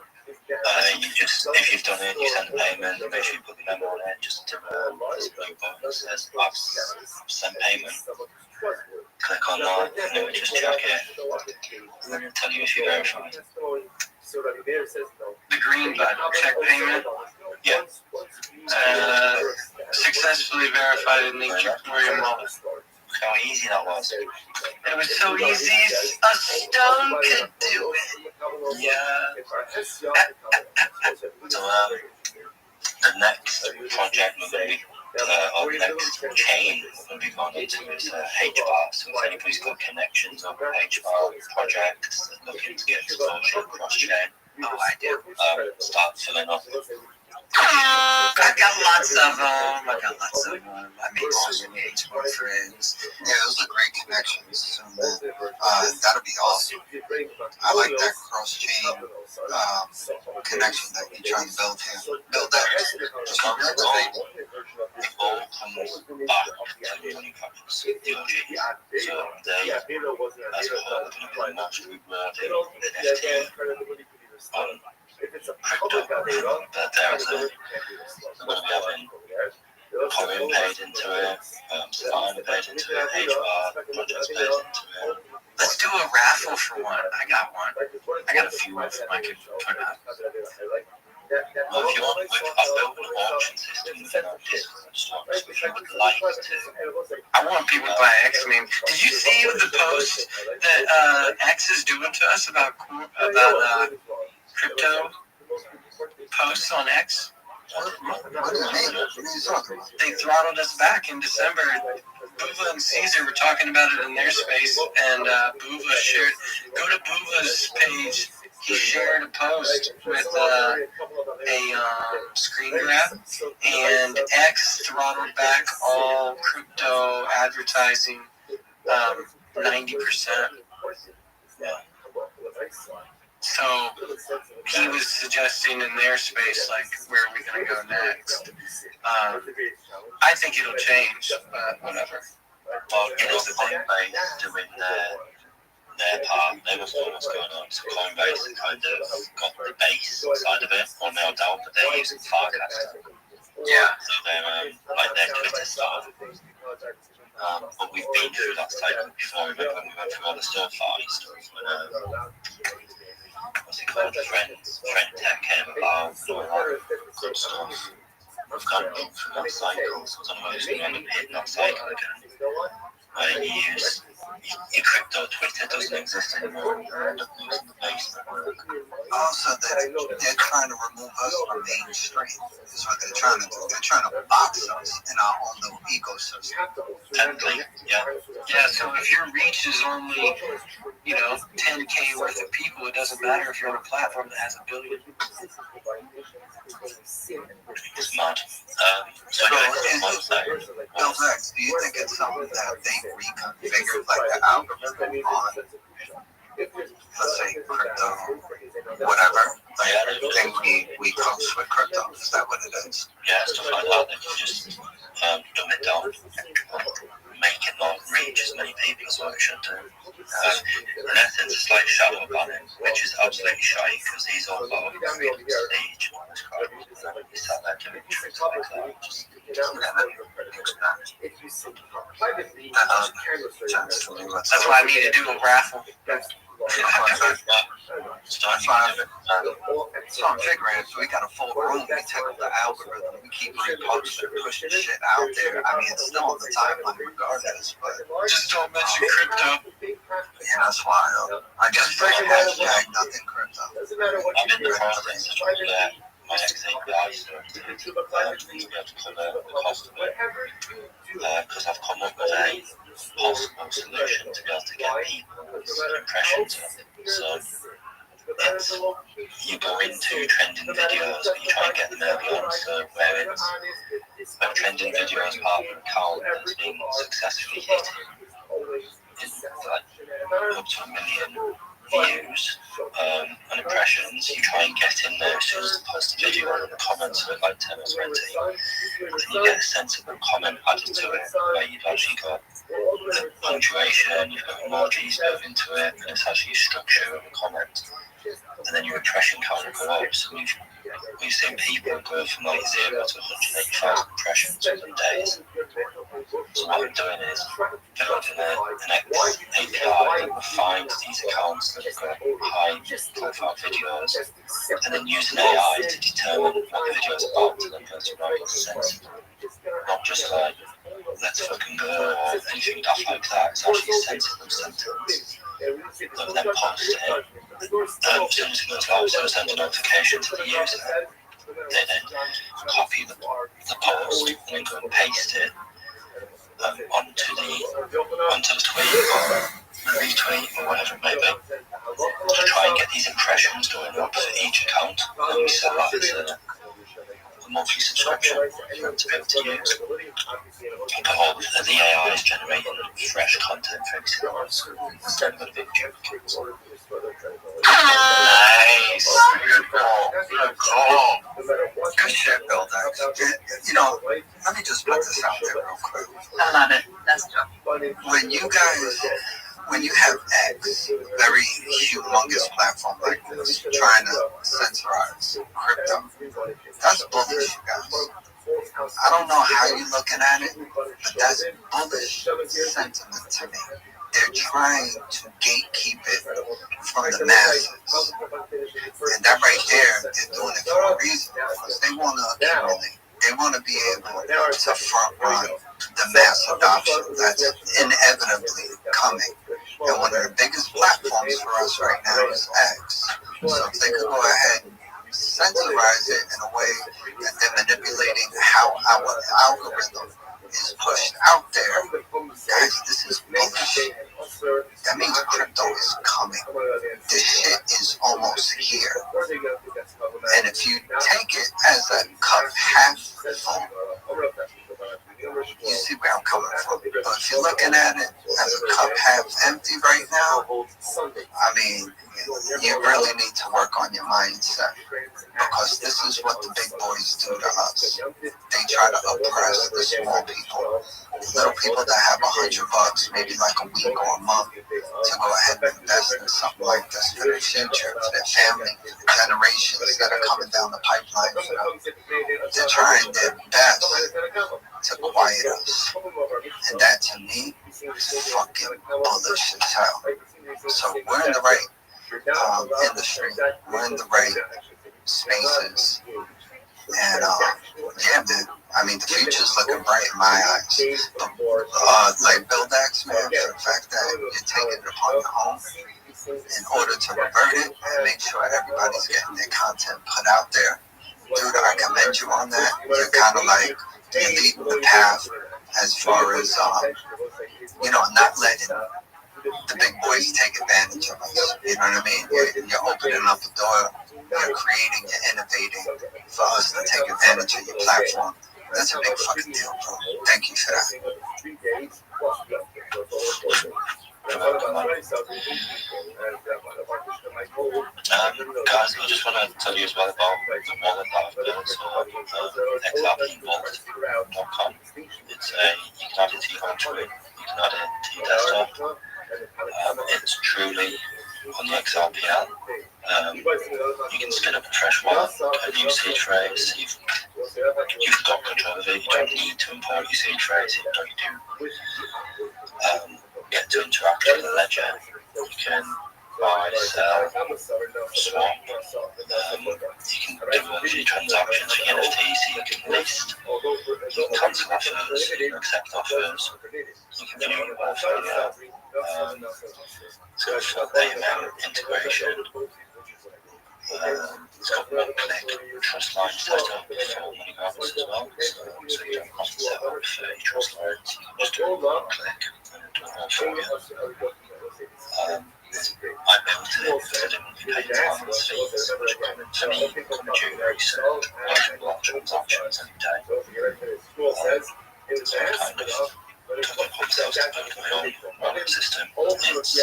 You just, if you've done it, you send the payment, make sure you put the memo on it, just to this blue button that says I've sent payment. Click on that, and it will just check it, and then it'll tell you if you verified. The green button, check payment. Yeah. Successfully verified in the tutorial model. How easy that was. It was so easy, a stone could do it. Yeah. So, the next project we're going to be, or the next chain we're going to be going into is HBAR. So if anybody's got connections over HBAR projects and looking to get exposure cross-chain, I do. Start filling up. I got lots of them. I made so many HBAR friends. Yeah, those are great connections. So, that'll be awesome. I like that cross-chain connection that you're trying to build here. Build that. Just not the goal. It all comes back to the money companies, the OGs. So they, as a whole, are going to be much rewarding NFT on crypto. But there's they're going to be having Corin paid into it, Savannah paid into it, HBAR projects paid into it. Let's do a raffle for one. I got one. I got a few of them I could put up. Well, if you want, I've built an auction system within our Discord stock, so if you would like to. I want people to buy X meme. Did you see the post that X is doing to us about crypto posts on X? They throttled us back in December. Buva and Caesar were talking about it in their space, and Buva shared. Go to Buva's page. He shared a post with a screen grab, and X throttled back all crypto advertising 90%. So he was suggesting in their space, like, where are we going to go next? I think it'll change, but whatever. Well, you know, Coinbase doing their part, they were doing what's going on. So Coinbase kind of got the base side of it, or nailed out, but they're using Farcaster. Yeah. So they're like their Twitter stuff. But we've been through that cycle before. Remember when we went through all the SoFi stuff when what's it called? Friend Tech came about, and all that good stuff. We've kind of been through that cycle, so I don't know who's going to end up hitting that cycle again. Where you use your crypto Twitter doesn't exist anymore, and you end up losing the base network. Also, they're trying to remove us from mainstream. Is what they're trying to do. They're trying to box us in our own little ecosystem. Technically, yeah. Yeah, so if your reach is only, 10K worth of people, it doesn't matter if you're on a platform that has 1 billion. It's mad. So Bill Vex, do you think it's something that they reconfigured, like the algorithm on, let's say, crypto, whatever? Like, think we coast with crypto? Is that what it is? Yeah, stuff like that. They can just dumb it down absolutely shy because he's all about creating stage on this crowd. He sat there doing tricks like that. Just never expand. That doesn't make sense to me. That's why I need to do a raffle. That's why I'm figuring if we got a full room, we tickle the algorithm, we keep reposting, pushing shit out there. I mean, it's still on the timeline regardless, but just don't mention crypto. Yeah, that's wild. I just put hashtag nothing crypto. I'm in the process of trying to get my ex-API started to be able to cover the cost of it because I've come up with a possible solution to be able to get people's impressions up. So it's, you go into trending videos, but you try and get them early on. So where trending videos part of an account that's been successfully hitting like up to 1 million views and impressions, you try and get in there as soon as you post a video and the comments are like 10 or 20, and you get a sensible comment added to it where you've actually got the punctuation, you've got emojis built into it, and it's actually a structure of a comment, and then your impression count will go up. So we've seen people go from like 0 to 180,000 impressions within days. So what I'm doing is developing an API that will find these accounts that have got high profile videos, and then use an AI to determine what the video is about, and then go to write sensible, not just like let's fucking go or anything daft like that. It's actually a sensible sentence. They'll then post it. As soon as it goes live, so send a notification to the user. They then copy the post and then go and paste it onto the tweet or the retweet or whatever it may be, to try and get these impressions going up for each account, and we sell that as a monthly subscription for them to be able to use. But all the AI is generating fresh content for every single month instead of a big duplicate. Nice. Good call. Good call. Good shit, Bill Dex. You know, let me just put this out there real quick. I love it. That's dope. When you have X, very humongous platform like this, trying to censorize crypto, that's bullish, you guys. I don't know how you're looking at it, but that's bullish sentiment to me. They're trying to gatekeep it from the masses. And that right there, they're doing it for a reason, because they want to accumulate. They want to be able to front run the mass adoption that's inevitably coming. And one of the biggest platforms for us right now is X. So if they could go ahead and censorize it in a way that they're manipulating how our algorithm is pushed out there, guys, this is bullshit. That means crypto is coming. This shit is almost here. And if you take it as a cup half full, you see where I'm coming from. But if you're looking at it as a cup half empty right now, I mean, you really need to work on your mindset, because this is what the big boys do to us. They try to oppress the small people, the little people that have $100, maybe like a week or a month, to go ahead and invest in something like this for their future, for their family, for the generations that are coming down the pipeline for them. They're trying their best to quiet us, and that to me is fucking bullish as hell. So we're in the right industry, we're in the right spaces, and yeah, man. I mean, the future's looking bright in my eyes. But, like Bill Dex, man, for the fact that you're taking it upon your own in order to revert it and make sure everybody's getting their content put out there. Dude, I commend you on that. You're kind of like, you're leading the path as far as, not letting the big boys take advantage of us. You know what I mean? You're opening up a door. You're creating, you're innovating for us to take advantage of your platform. That's a big fucking deal, bro. Thank you for that. Guys, I just want to tell you as well about the wallet that I've built, xrpvault.com. It's you can add it to your home screen, you can add it to your desktop. It's truly on the XRPN. You can spin up a fresh one, a new seed phrase. You've got control of it. You don't need to import your seed phrase, even though you do get to interact with the ledger. You can buy, sell, swap. You can do a few transactions for NFTs, so you can list, you can cancel offers, you can accept offers, you can view your portfolio. It's got a full AML integration. It's got one-click trust line set up for money grabbers as well, so you don't have to set up 30 trust lines, you can just do one-click and do it all for you. I built it because I didn't want to be paid finance fees, which are common for me, come due very soon. I can block transactions any day. So I kind of took it upon myself to build my own wallet system. Its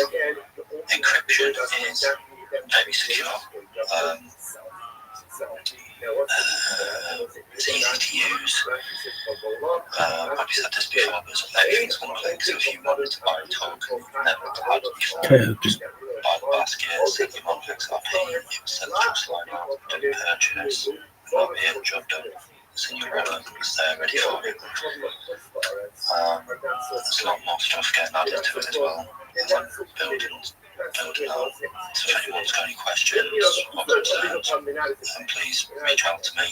encryption is very secure. It's easy to use. I've said this before, but everything's one click. So if you wanted to buy a token, never had it before, just buy the basket, set your one XRP, it will send the trust line out, do the purchase, it'll be a job done. It's in your wallet, it's there ready for you. There's a lot more stuff getting added to it as well. Building out. So if anyone's got any questions or concerns, then please reach out to me.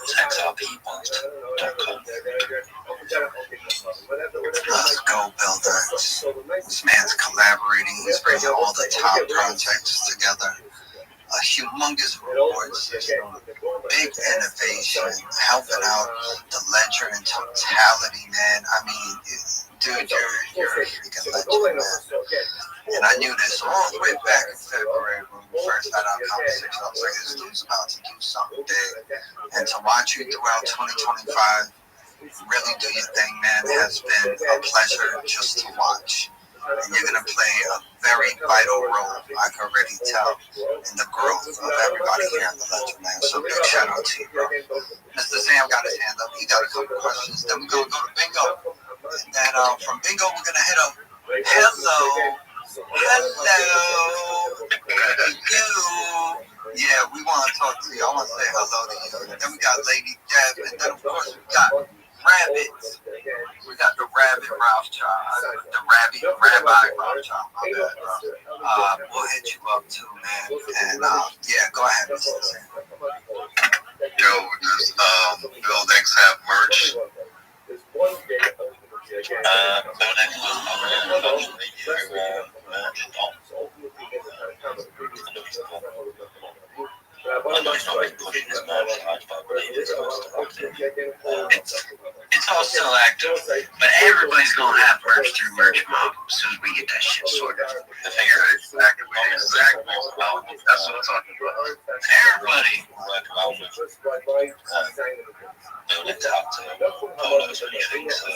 It's xrpbot.com. Let's go, builders. This man's collaborating. He's bringing all the top projects together. A humongous reward system, big innovation, helping out the ledger in totality, man. I mean, dude, you're a freaking legend, man. And I knew this all the way back in February when we first had our conversation. I was like, this dude's about to do something big. And to watch you throughout 2025, really do your thing, man. It has been a pleasure just to watch. And you're going to play a very vital role, I can already tell, in the growth of everybody here in the Legend, man. So big shout out to you, bro. Mr. Sam got his hand up. He got a couple questions. Then we're going to go to Bingo. And then from Bingo, we're going to hit up. Hello. Yeah, we want to talk to you. I want to say hello to you. And then we got Lady Deb. And then, of course, we got Rabbit. We got the Rabbi Rothschild. The Rabbi Rothschild. My bad, bro. We'll hit you up too, man. And yeah, go ahead, Mr. Sam. Yo, does Buildex have merch? Buildex was unfortunately for merch. I know he's not been pushing his merchandise, but I believe it's It's all still active, but everybody's gonna have merch through Merch Mob as soon as we get that shit sorted. The thing is, exactly. That's what I'm talking about. Everybody work around with Buildex out to polos or anything, so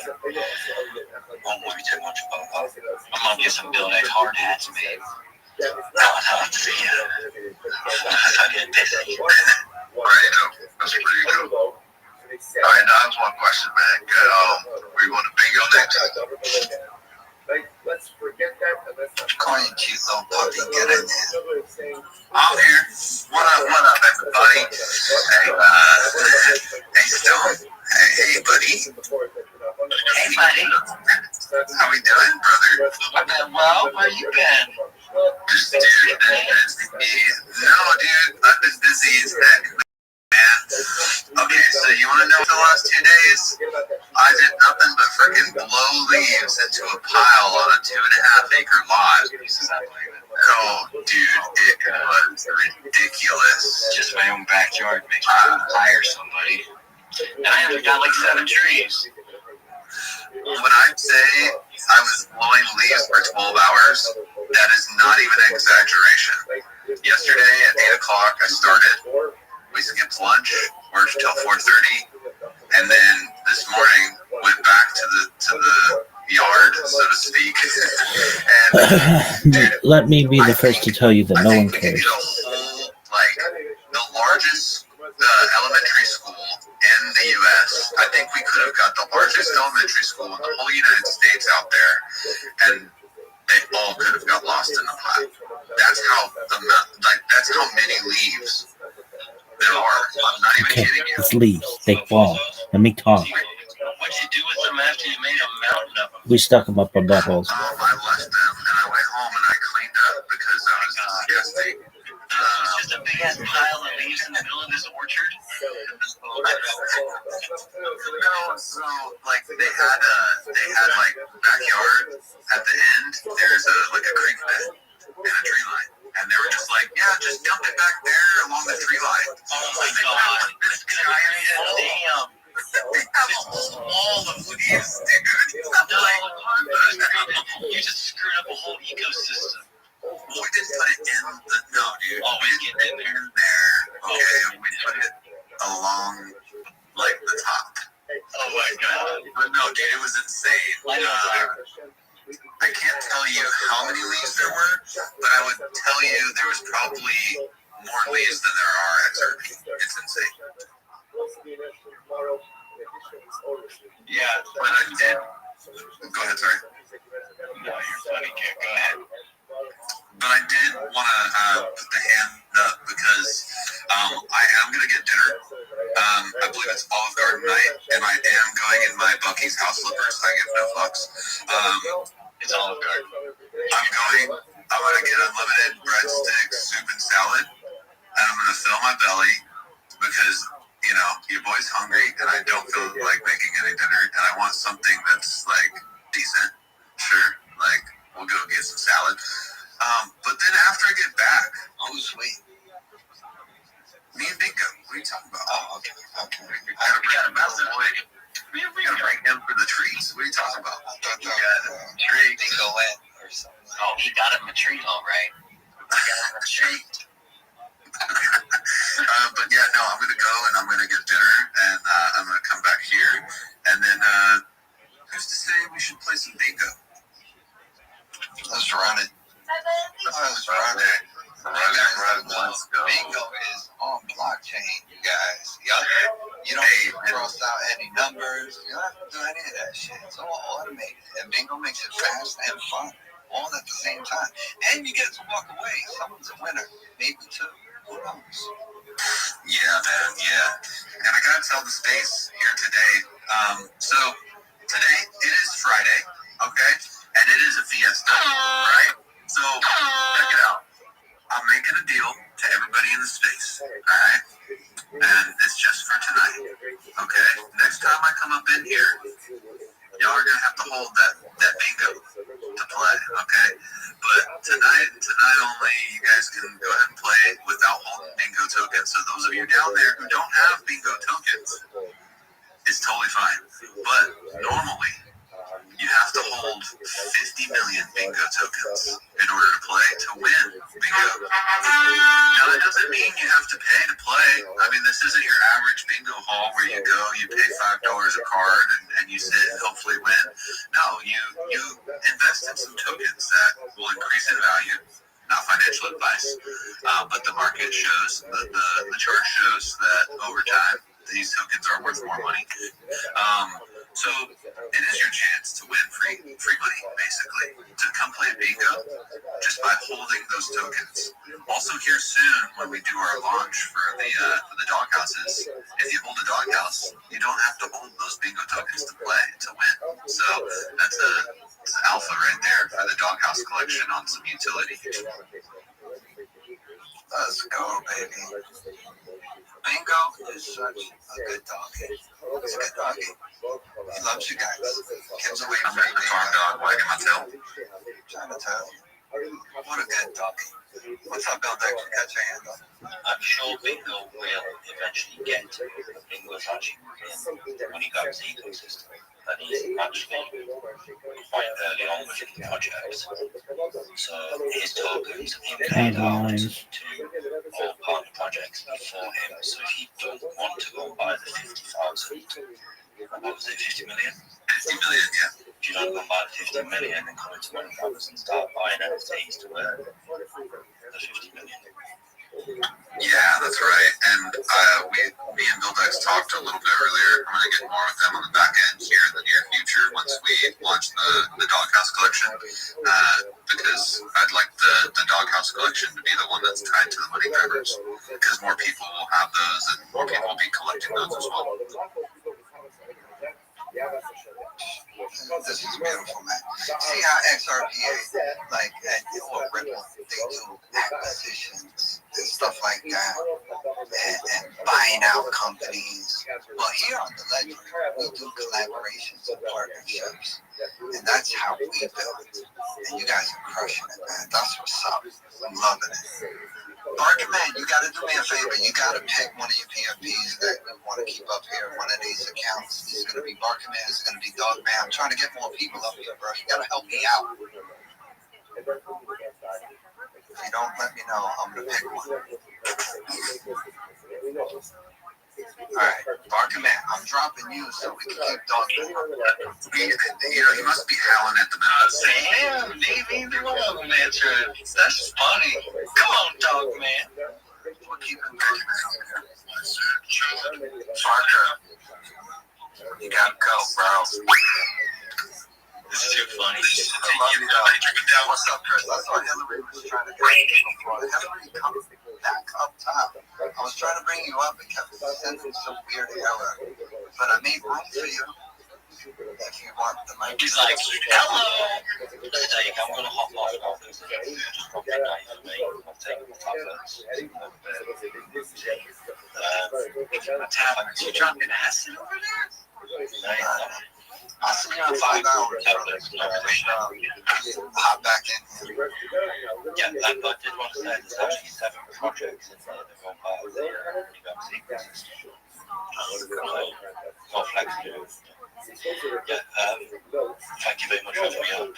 won't worry too much about that. I'm gonna get some Buildex hard hats made. That was hard to see. I get busy. Right, that's pretty cool. Alright, now there's one question, man. We want to Bingo next? Calling you cute little puppy, get in there. I'm here. What up, everybody? Hey, Stone. Hey, buddy. Hey, buddy. How we doing, brother? I've been well. Where you been? Dude, no, dude, I've been busy as heck, man. Okay, so you want to know the last 2 days? I did nothing but freaking blow leaves into a pile on a 2.5 acre lot. Oh, dude, it was ridiculous. Just my own backyard makes me hire somebody. And I only got like 7 trees. When I say I was blowing leaves for 12 hours, that is not even an exaggeration. Yesterday at 8 o'clock, I started. We skipped lunch, worked till 4:30, and then this morning went back to the yard, so to speak. And let me be the first to tell you that no one cares. Like the largest elementary school in the U.S. I think we could have got the largest elementary school in the whole United States out there, and they all could have got lost in the pile. That's how many leaves there are. I'm not even Okay, kidding you. it's leaves. They fall. Let me talk. What'd you do with them after you made a mountain of them? We stuck them up our buttholes. I left them and I went home and I cleaned up because I was disgusting. It's just a big ass pile of leaves in the middle of this orchard. No, so like they had like backyard at the end. There's like a creek bed and a tree line, and they were just like, yeah, just dump it back there along the tree line. Oh my god! This giant Damn. They have a whole wall of leaves, dude. You just screwed up a whole ecosystem. Well, we didn't put it in the no, dude. Oh, We didn't get in there. Okay, we put it along like the top. Oh my god! But no, dude, it was insane. I can't tell you how many leaves there were, but I would tell you there was probably more leaves than there are at Turkey. It's insane. Yeah, but I did. Go ahead, sorry. No, you're funny, kid. Go ahead. But I did want to put the hand up because I am going to get dinner. I believe it's Olive Garden night, and I am going in my Bucky's house slippers. I give no fucks. It's Olive Garden. I'm going to get unlimited breadsticks, soup, and salad, and I'm going to fill my belly because, you know, your boy's hungry, and I don't feel like making any dinner, and I want something that's, like, decent. Sure, like, we'll go get some salad. But then after I get back, oh, sweet. Me and Bingo, what are you talking about? Oh, okay. We gotta bring him for the treats. What are you talking about? I thought that was tree. Bingo went or something. Oh, he got him a treat, all right. He got him a treat. But yeah, no, I'm gonna go and I'm gonna get dinner and I'm gonna come back here and then who's to say we should play some bingo? Let's run it. Let's run it. Let's go. Bingo is on blockchain, you guys. You don't cross out any numbers. You don't have to do any of that shit. It's all automated. And bingo makes it fast and fun all at the same time. And you get to walk away. Someone's a winner. Maybe two. Who knows? Yeah, man, yeah. And I gotta tell the space here today. So today it is Friday, okay? And it is a fiesta, right? So check it out. I'm making a deal to everybody in the space, alright? And it's just for tonight, okay? Next time I come up in here, y'all are gonna have to hold that bingo to play, okay? But tonight only, you guys can go ahead and play without holding bingo tokens. So those of you down there who don't have bingo tokens, it's totally fine. But normally, you have to hold 50 million bingo tokens in order to play to win bingo. Now, that doesn't mean you have to pay to play. I mean, this isn't your average bingo hall where you go, you pay $5 a card, and you sit and hopefully win. No, you invest in some tokens that will increase in value. Not financial advice, but the market shows, the chart shows that over time, these tokens are worth more money. So it is your chance to win free money, basically. To come play bingo just by holding those tokens. Also here soon, when we do our launch for the dog houses, if you hold a dog house, you don't have to hold those bingo tokens to play to win. So that's alpha right there for the dog house collection on some utility. Let's go, baby. Bingo is such a good doggy. It's a good doggy. He loves you guys. Gives away I'm making the farm dog wagging my tail. Trying to tell you. What a good doggy. What's up, Bill Dex? You got your hand up? I'm sure Bingo will eventually get Bingo is actually when he got his ecosystem. And he's actually quite early on with the project. So his tokens have been paid out to all partner projects before him. So if you don't want to go and buy the 50,000, what was it, 50 million? 50 million, yeah. If you don't go and buy the 50 million and come into Money Campus and start buying NFTs to earn the 50 million. Yeah, that's right. And me and Bill Dex guys talked a little bit earlier. I'm going to get more with them on the back end here in the near future once we launch the Doghouse collection, because I'd like the Doghouse collection to be the one that's tied to the money grabbers, because more people will have those and more people will be collecting those as well. This is beautiful, man. See how XRPA, like, or Ripple, they do acquisitions and stuff like that, and buying out companies. Well, here on the Ledger, we do collaborations and partnerships, and that's how we build. And you guys are crushing it, man. That's what's up. I'm loving it. Barker, man, you got to do me a favor. You got to pick one of your PFPs that you want to keep up here. One of these accounts. It's going to be Barker, man. It's going to be Dog, man. I'm trying to get more people up here, bro. You got to help me out. If you don't let me know, I'm going to pick one. All right, Barker, man, I'm dropping you so we can keep Dog. You know, he must be howling at the mouse. Damn, maybe either one of them answered. That's funny. Come on, Dog Man. We're keeping Barker, man. Barker, you got to go, bro. This is too funny. I love you, though. What's up, Chris? I saw Hillary was trying to bring you before. Hillary, come back up top. I was trying to bring you up and kept sending some weird error. But I made room for you. If you want the mic. He's like, hello. Dave, I'm going to hop off this. Just drop the knife for me. I'll take the top first. You dropping acid over there? I'll see you in 5 hours. Hop back in. Yeah, I did want to say there's actually 7 projects in there that are part of the sequence system. Not flexible. Yeah, thank you very much for having me up.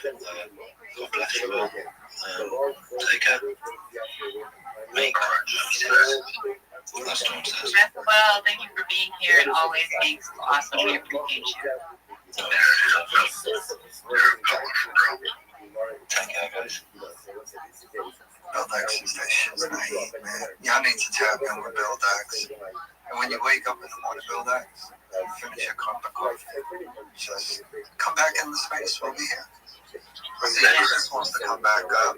God bless you all. Take care. Make That's what it says. Well, thank you for being here and always being so awesome. We appreciate you. Take care, guys. Buildex is that shit's not eat, man. Y'all need to tap in with Buildex. And when you wake up in the morning, Buildex, finish your cup of coffee. Just come back in the space. We'll be here. See if Chris wants to come back up.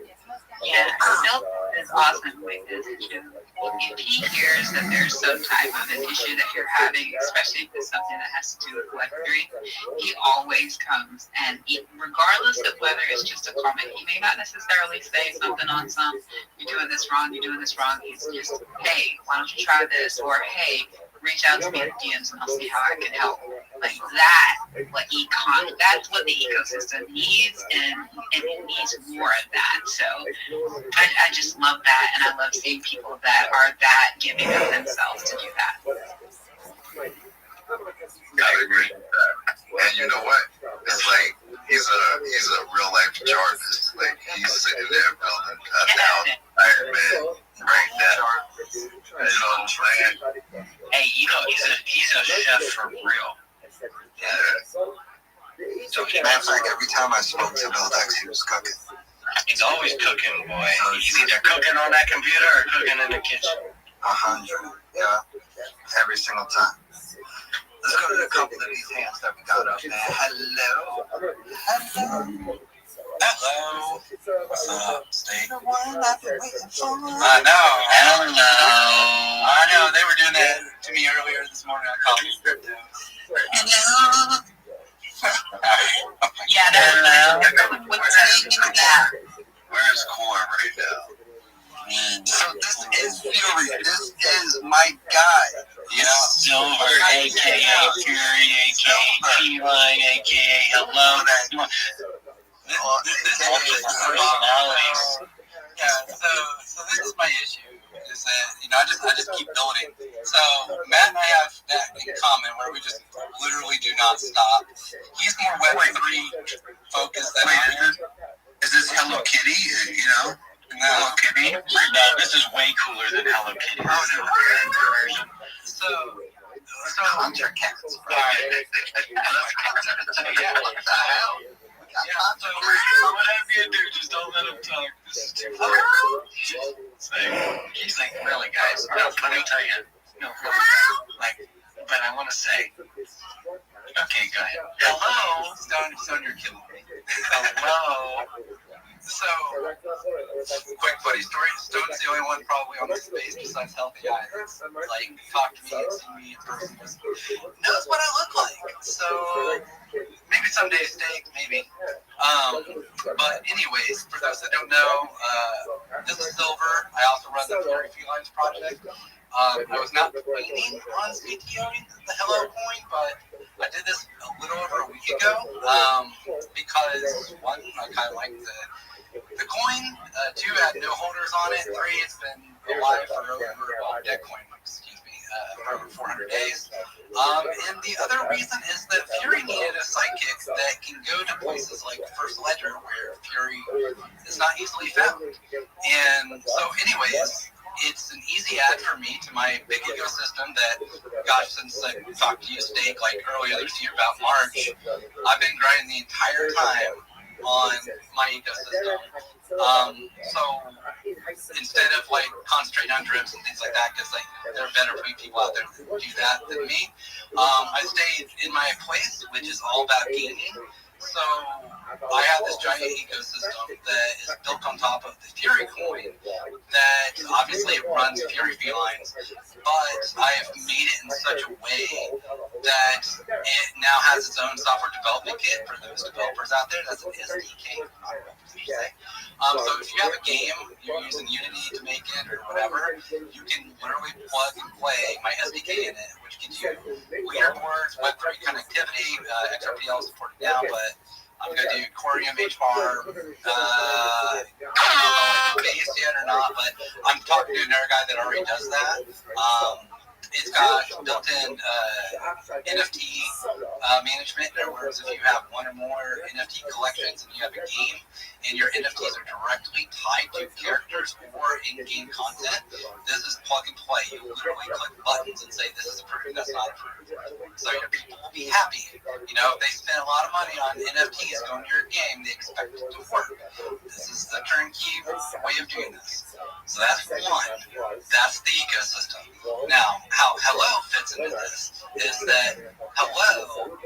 Yeah, Bill is awesome because if he hears that there's some type of an issue that you're having, especially if it's something that has to do with Web3, he always comes, and regardless of whether it's just a comment, he may not necessarily say something on some, you're doing this wrong, he's just, hey, why don't you try this, or hey, reach out to me in DMs and I'll see how I can help. Like that's what the ecosystem needs, and it needs more of that. So I just love that, and I love seeing people that are that giving of themselves to do that. I agree. And you know what? It's like he's a real life artist. Like he's sitting there building Iron Man right now. You know what I'm saying? Hey, you know he's a chef for real. Yeah. So, matter of fact, every time I spoke to Buildex, he was cooking. He's always cooking, boy. He's either cooking on that computer or cooking in the kitchen. 100, yeah. Every single time. Let's go to a couple of these hands that we got up there. Hello. Hello. Hello. What's up, Steve? The one I've been waiting for. I know. Hello. I know. They were doing that to me earlier this morning. I called you. Hello. Yeah, Where's Core right now? So this is Fury. This is my guy. Yeah. Silver, a.k.a. Fury, a.k.a. T-Line, a.k.a. Hello. This is personalities. Yeah, so this is my issue. Is that, I just keep building. So Matt and I have that in common where we just literally do not stop. He's more Web3 focused than I am. Is this Hello Kitty? You know? No. Hello Kitty? No, this is way cooler than Hello Kitty. So conjure cats. Right. Yeah, what the hell? Yeah, so whatever you do, just don't let him talk. This is too far. He's like, really, guys? No, let me tell you. No, really, guys. Like, but I want to say, okay, go ahead. Hello, Stone, you're killing me. Hello. So, quick funny story. Stone's the only one probably on the space besides Healthy Eye that's like talked to me and seen me in person. Just knows what I look like. So maybe someday steak, maybe. But anyways, for those that don't know, this is Silver. I also run the Fury Felines project. I was not planning on CTOing the Hello coin, but I did this a little over a week ago because one, I kind of liked the coin. Two, had no holders on it. Three, it's been alive for over dead coin, for over 400 days. And the other reason is that Fury needed a sidekick that can go to places like First Ledger where Fury is not easily found. And so anyways, it's an easy add for me to my big ecosystem that, gosh, since I talked to you, Steak, like earlier this year about March, I've been grinding the entire time on my ecosystem. So instead of like concentrating on drips and things like that, because like there are better people out there that do that than me, I stayed in my place, which is all about gaming. So I have this giant ecosystem that is built on top of the Fury coin that obviously runs Fury Felines, but I have made it in such a way that it now has its own software development kit for those developers out there. That's an SDK. So if you have a game, you're using Unity to make it or whatever, you can literally plug and play my SDK in it, which gives you leaderboards, Web3 connectivity, XRPL is supported now, but I'm going to do Corium HBAR, I don't know if it's based yet or not, but I'm talking to another guy that already does that. It's got built-in NFT management. In other words, if you have one or more NFT collections and you have a game and your NFTs are directly tied to characters or in-game content, this is plug and play. You literally click buttons and say, this is approved, that's not approved. So your people will be happy. You know, if they spend a lot of money on NFTs going to your game, they expect it to work. This is the turnkey way of doing this. So that's one. That's the ecosystem. Now, how Hello fits into this is that Hello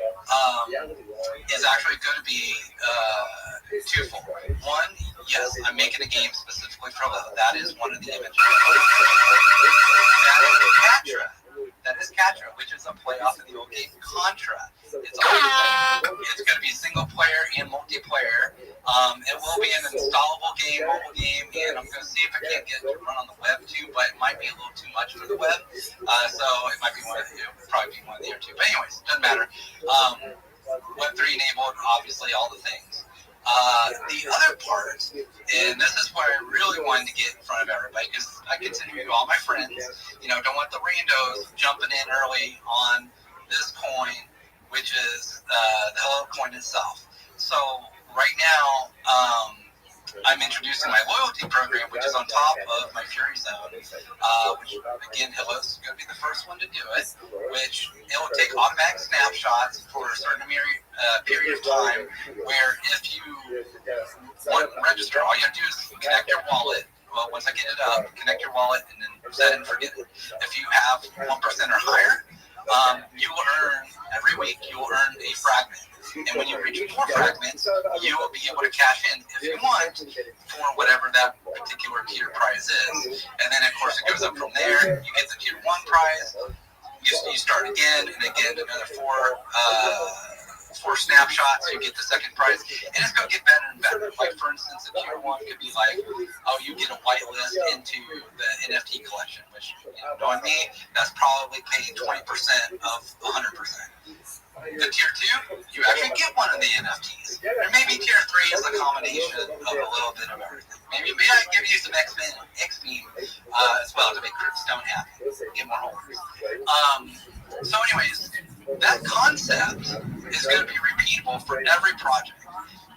is actually going to be twofold. One, yes, I'm making a game specifically for Hello. That is one of the images. That is Catra, which is a play off of the old game Contra. It's going to be single player and multiplayer. It will be an installable game, mobile game, and I'm going to see if I can't get it to run on the web too, but it might be a little too much for the web. So it might be one of the, probably be one of the other two. But anyways, doesn't matter. Web3 enabled, obviously, all the things. The other part, and this is where I really wanted to get in front of everybody, because I consider you all my friends, you know, don't want the randos jumping in early on this coin, which is the Hello coin itself. So right now, I'm introducing my loyalty program, which is on top of my Fury Zone, which, again, Hello's going to be the first one to do it, which it will take automatic snapshots for a certain period of time, where if you want to register, all you have to do is connect your wallet. Well, once I get it up, connect your wallet, and then set it and forget it. If you have 1% or higher, you will earn, every week, you will earn a fragment. And when you reach 4 fragments, you will be able to cash in if you want for whatever that particular tier prize is. And then, of course, it goes up from there. You get the tier 1 prize. You start again and again, another 4 snapshots. You get the second prize. And it's going to get better and better. Like, for instance, a tier 1 could be like, oh, you get a whitelist into the NFT collection, which, you know, knowing me, that's probably paying 20% of 100%. The tier 2, you actually get one of the NFTs. Or maybe tier 3 is a combination of a little bit of everything. Maybe I give you some XP as well to make Cryptstone happy. Get more holders. So anyways, that concept is going to be repeatable for every project.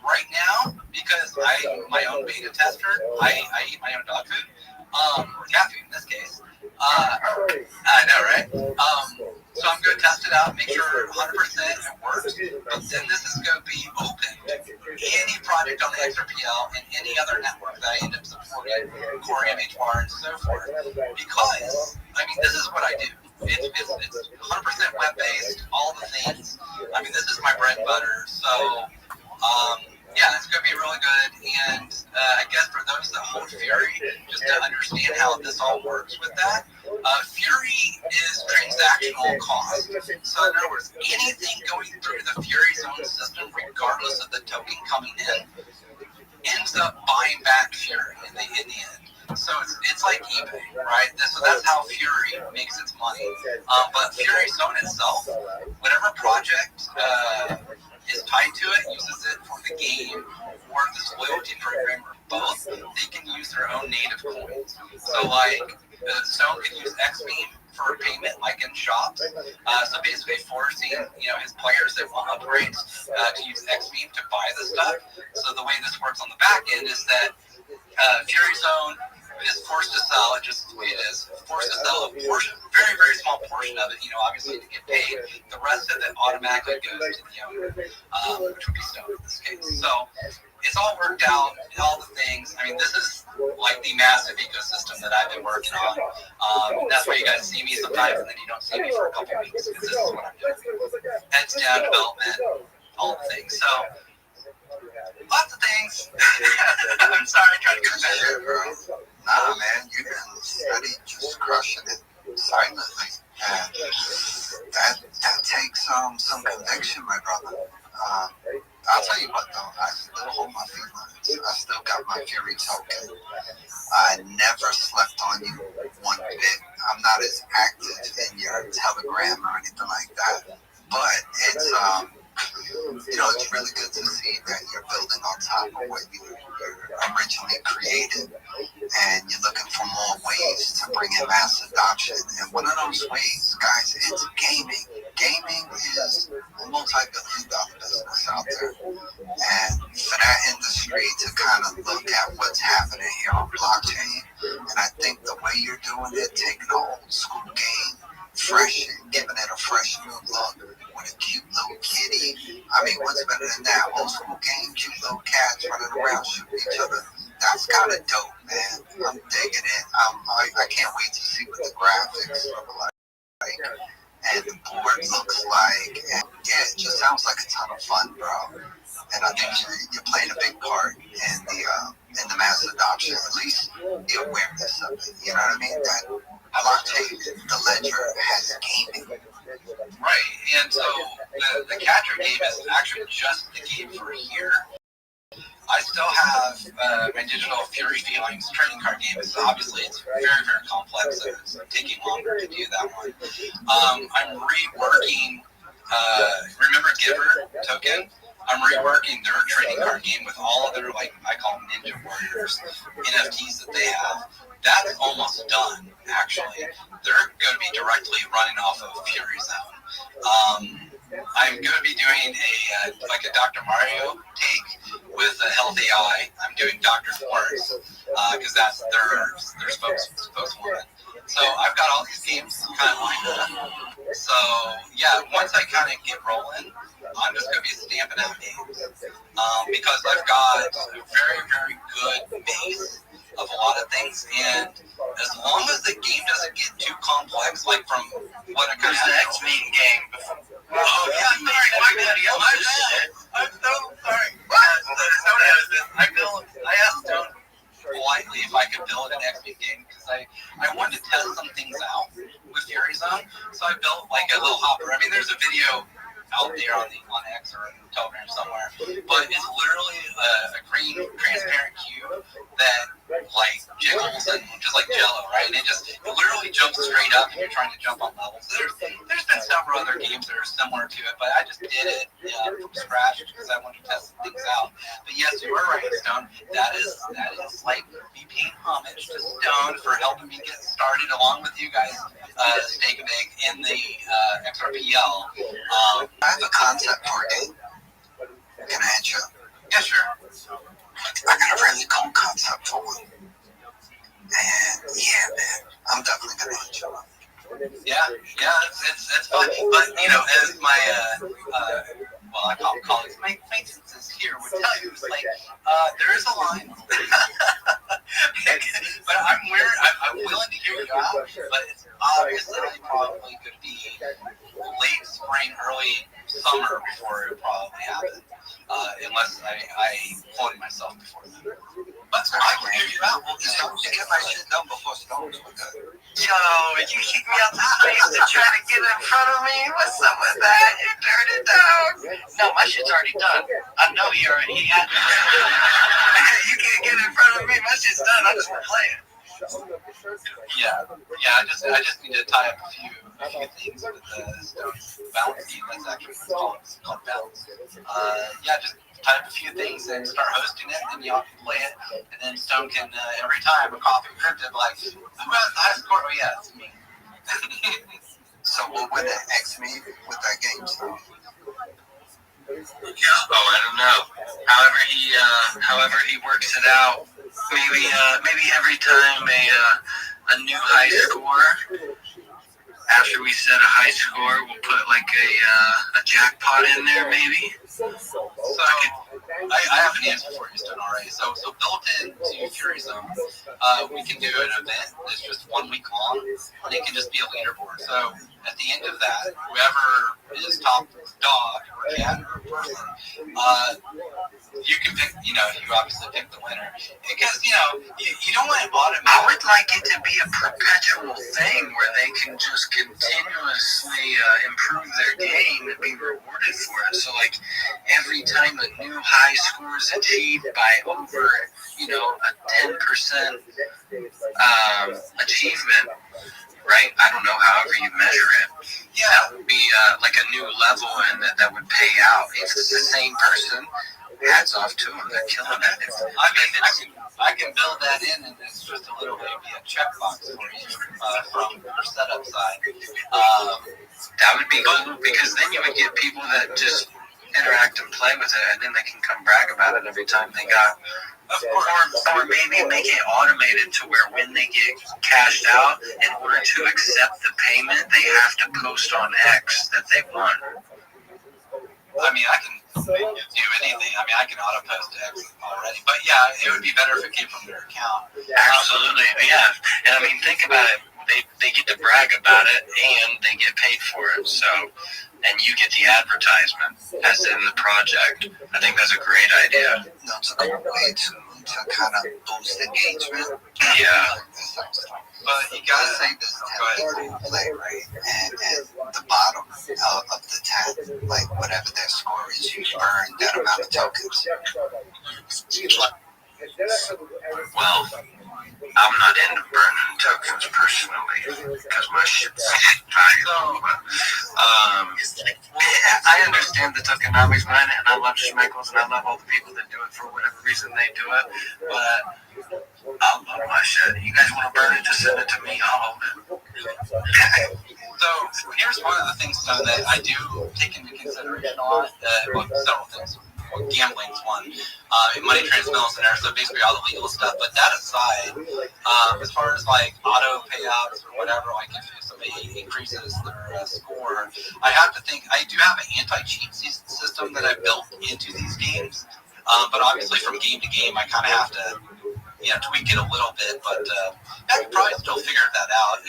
Right now, because I'm my own beta tester, I eat my own dog food, or cat food in this case. I know, right? So I'm going to test it out, make sure 100% it works. But then this is going to be open to any project on the XRPL and any other network that I end up supporting, Corium HBAR, and so forth. Because, I mean, this is what I do. it's 100% web based, all the things. I mean, this is my bread and butter. So, yeah, it's going to be really good. And I guess for those that hold Fury, just to understand how this all works with that, Fury is transactional cost. So in other words, anything going through the Fury Zone system, regardless of the token coming in, ends up buying back Fury in the end. So it's like eBay, right? So that's how Fury makes its money. But Fury Zone itself, whatever project is tied to it, uses it for the game or this loyalty program or both, they can use their own native coins. So like Stone can use Xbeam for payment, like in shops. So basically forcing his players that want upgrades to use Xbeam to buy the stuff. So the way this works on the back end is that Fury Zone is forced to sell it just the way it is. Forced to sell a portion, very, very small portion of it, obviously to get paid. The rest of it automatically goes to the owner, which would be Stone in this case. So it's all worked out, all the things. I mean, this is like the massive ecosystem that I've been working on. That's why you guys see me sometimes and then you don't see me for a couple of weeks, because this is what I'm doing. Heads down development, all the things. So lots of things. I'm sorry, trying to get better, bro. Nah, man, you've been steady, just crushing it silently. And that takes some conviction, my brother. I'll tell you what, though, I still hold my feelings. I still got my Fury token. I never slept on you one bit. I'm not as active in your Telegram or anything like that. But it's it's really good to see that you're building on top of what you originally created, and you're looking for more ways to bring in mass adoption. And one of those ways, guys, it's gaming. Gaming is a multi-billion-dollar business out there. And for that industry to kind of look at what's happening here on blockchain, and I think the way you're doing it, taking an old school game, fresh and giving it a fresh new look with a cute little kitty. I mean, what's better than that? Old school game, cute little cats running around shooting each other. That's kind of dope, man. I'm digging it. I can't wait to see what the graphics look like and the board looks like. And yeah, it just sounds like a ton of fun, bro. And I think you're playing a big part in the mass adoption, at least the awareness of it. You know what I mean? That blockchain, the ledger, has gaming. Right, and so the catcher game is actually just the game for a year. I still have my digital Fury Feelings trading card game. So obviously, it's very, very complex, so it's taking longer to do that one. I'm reworking, remember Giver token? I'm reworking their trading card game with all of their, like, I call them Ninja Warriors NFTs that they have. That's almost done, actually. They're going to be directly running off of Fury Zone. I'm going to be doing a Dr. Mario take with a healthy eye. I'm doing Dr. Force because that's their spokeswoman. So I've got all these games kind of lined up. So yeah, once I kind of get rolling, I'm just going to be stamping out games because I've got a very, very good base of a lot of things, and as long as the game doesn't get too complex, like from what a kind of the X-Men game. Oh yeah, sorry, my bad. I'm so sorry. I asked Stone politely if I could build an X-Men game because I wanted to test some things out with Fury Zone, so I built like a little hopper. I mean, there's a video out there on X or Telegram somewhere, but it's literally a green transparent cube that like jiggles and just like Jello, right? And it literally jumps straight up, and you're trying to jump on levels. There's been several other games that are similar to it, but I just did it from scratch because I wanted to test things out. But yes, you are right, Stone. That is like me paying homage to Stone for helping me get started along with you guys, Steak and Bake in the XRPL. I have a concept for a game. Can I hit you? Yeah, sure. I got a really cool concept for one. And yeah, man, I'm definitely gonna hit you up. Yeah, it's fun. But as my I call them colleagues, my acquaintances here would tell you, it's like there is a line. But I'm willing to hear you out. But obviously probably could be late spring, early summer before it probably happened. Unless I floated myself before then. But I will hear you out. We'll just get my shit done before storms were good. Yo, you kicked me out the space to try to get in front of me? What's up with that, you dirty dog? No, my shit's already done. I know he had you can't get in front of me. My shit's done. I just want to play it. Yeah. I just need to tie up a few things with the Stone balance team. That's actually called balance. Just tie up a few things and start hosting it, and y'all can play it, and then Stone can every time a coffee cryptid like, who has the highest score? Oh yeah, it's me. So we'll win an X me with that game. So. Oh, I don't know. However he works it out. Maybe every time a new high score. After we set a high score, we'll put like a jackpot in there, maybe. So I have an answer for you, Stone, already. So built into Fury Zone, we can do an event that's just 1 week long, and it can just be a leaderboard. So at the end of that, whoever is top dog or cat or person, you can pick, you obviously pick the winner. Because, you don't want to automatically. I would like it to be a perpetual thing where they can just continuously improve their game and be rewarded for it. So, like, every time a new high score is achieved by over, a 10% achievement, right? I don't know, however you measure it. Yeah, that would be like a new level, and that would pay out. If it's the same person, hats off to them. They're killing it. I can build that in, and it's just a little maybe a checkbox for you from your setup side. That would be cool, because then you would get people that just interact and play with it, and then they can come brag about it every time they got. Or maybe make it automated to where when they get cashed out, in order to accept the payment, they have to post on X that they won. I mean, I can do anything. I mean, I can auto post to X already. But yeah, it would be better if it came from your account. Absolutely, yeah. And I mean, think about it. They get to brag about it, and they get paid for it. So, and you get the advertisement as in the project. I think that's a great idea. That's a good way to kind of boost engagement. Yeah. But you gotta say this is 10 people play, right? And the bottom of the 10, like whatever their score is, you earn that amount of tokens. Well, I'm not into burning tokens personally, because my shit's valuable. I understand the tokenomics behind it, and I love Schmeckles, and I love all the people that do it for whatever reason they do it, but I love my shit. You guys want to burn it, just send it to me, I'll hold it. So here's one of the things that I do take into consideration on several things. Gambling's one, money transmittals in there, so basically all the legal stuff. But that aside, as far as like auto payouts or whatever, like if somebody increases their score, I have to think I do have an anti-cheat system that I built into these games. But obviously from game to game, I kind of have to tweak it a little bit. But I could probably still figure that out.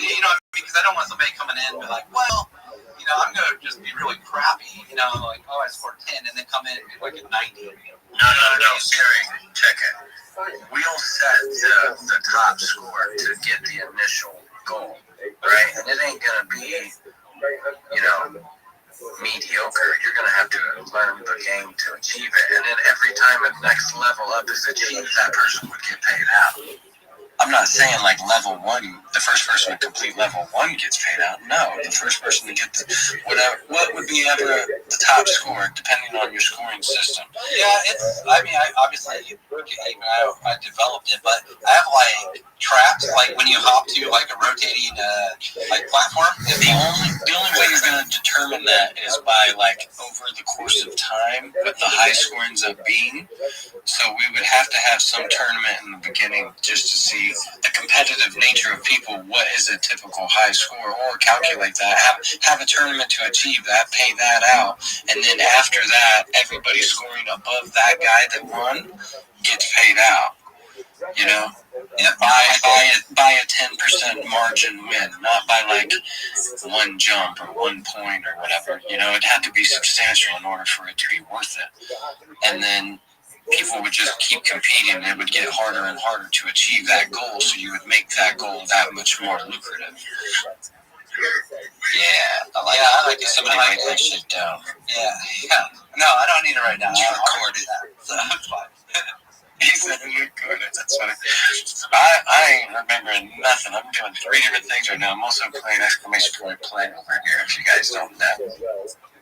Because I don't want somebody coming in and be like, well, I'm going to just be really crappy, like, I scored 10 and then come in and be like a 90. No, Siri, check it. We'll set the top score to get the initial goal, right? And it ain't going to be, mediocre. You're going to have to learn the game to achieve it. And then every time the next level up is achieved, that person would get paid out. I'm not saying like level 1, the first person to complete level 1 gets paid out. No, the first person to get what would be ever the top score, depending on your scoring system. Yeah, I obviously, I developed it, but I have like traps, like when you hop to like a rotating platform. The only way you're going to determine that is by like over the course of time what the high score ends up being. So we would have to have some tournament in the beginning just to see the competitive nature of people. What is a typical high score, or calculate that. Have a tournament to achieve that, pay that out, and then after that, everybody scoring above that guy that won gets paid out. You know, by a 10% margin win, not by like one jump or 1 point or whatever. You know, it'd have to be substantial in order for it to be worth it. And then people would just keep competing, and it would get harder and harder to achieve that goal. So you would make that goal that much more lucrative. Yeah, I like it. Somebody write that shit down. Yeah. No, I don't need to write down. I'll record it. So that's fine. He said record it. That's funny. I ain't remembering nothing. I'm doing 3 different things right now. I'm also playing exclamation point play over here, if you guys don't know.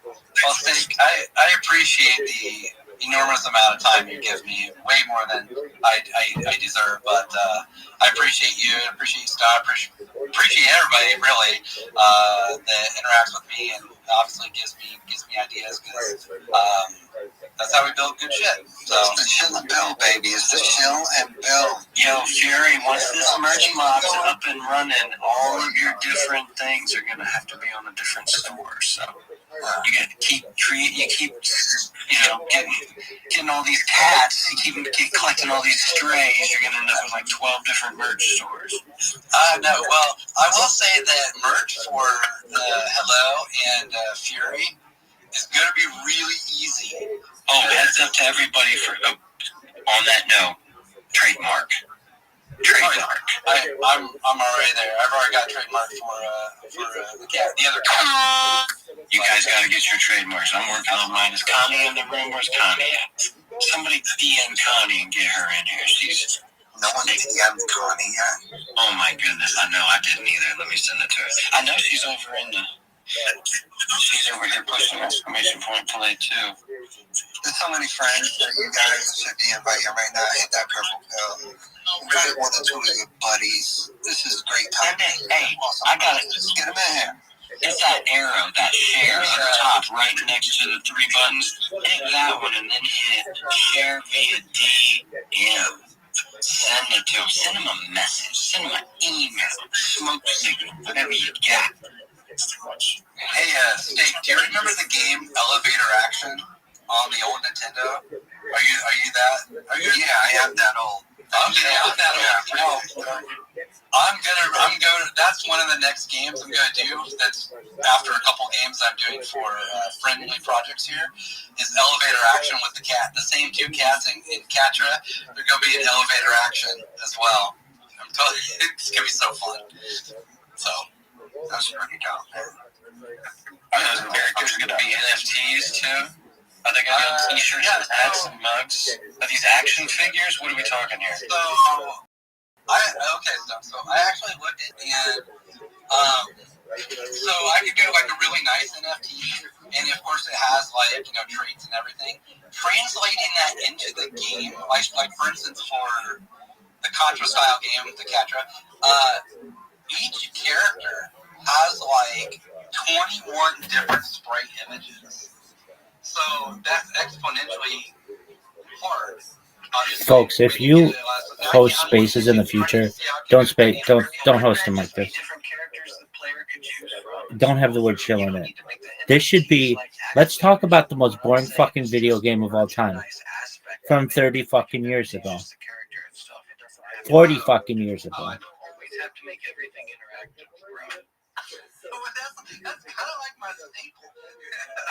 Well, I appreciate the enormous amount of time you give me, way more than I deserve. But I appreciate you, I appreciate Scott, appreciate everybody really that interacts with me and obviously gives me ideas, because that's how we build good shit. So it's the chill and build, baby. It's the chill and build. Yo, Fury, once this merch mob's up and running, all of your different things are gonna have to be on a different store. So you gotta keep getting all these cats. You keep collecting all these strays. You're gonna end up with like 12 different merch stores. No, well, I will say that merch for Hello and Fury is gonna be really easy. Oh, heads up to everybody for on that note, trademark. I'm already there. I've already got trademark for the other cat. You guys got to get your trademarks. I'm working on mine. Is Connie in the room? Where's Connie at? Somebody DM Connie and get her in here. No one DM'd Connie yet. Oh my goodness, I know. I didn't either. Let me send it to her. I know she's over here pushing exclamation point play too. There's so many friends that you guys should be inviting right now. Hit that purple pill. Invite 1 or 2 of your buddies. This is great time. Hey, I got it. Just get them in here. It's that arrow, that share at the top, right next to the 3 buttons. Hit that one and then hit share via DM. Send it to them. Send them a message. Send them an email, smoke signal, whatever you got. Hey, Steak, do you remember the game Elevator Action on the old Nintendo? Are you that? Yeah, I am that old. Okay, I'm that old. Well, I'm gonna. That's one of the next games I'm gonna do. That's after a couple games I'm doing for friendly projects here. Is Elevator Action with the cat. The same 2 cats in Catra. They're gonna be in Elevator Action as well. I'm telling you, it's gonna be so fun. So that's pretty dope. Are those gonna be NFTs too? Are they gonna be T-shirts and hats and mugs? Are these action figures? What are we talking here? So I actually looked at and so I could do like a really nice NFT, and of course it has like traits and everything. Translating that into the game, like for instance for the Contra style game, the Catra, each character has like 21 different sprite images. So that's exponentially hard. Folks, if you host spaces in the future, don't host them like this. Don't have the word chill in it. This should be, let's talk about the most boring fucking video game of all time. From 30 fucking years ago. 40 fucking years ago. That's kind of like my staple.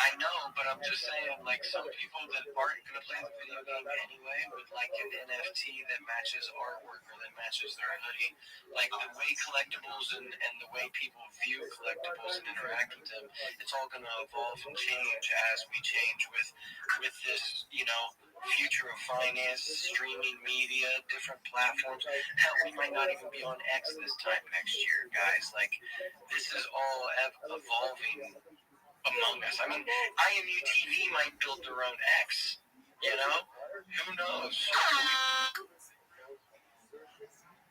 I know, but I'm just saying, like, some people that aren't going to play the video game anyway would like an NFT that matches artwork or that matches their hoodie. Like, the way collectibles and the way people view collectibles and interact with them, it's all going to evolve and change as we change with this, future of finance, streaming media, different platforms. Hell, we might not even be on X this time next year, guys. Like, this is all evolving among us. I mean, IMU TV might build their own X, Who knows?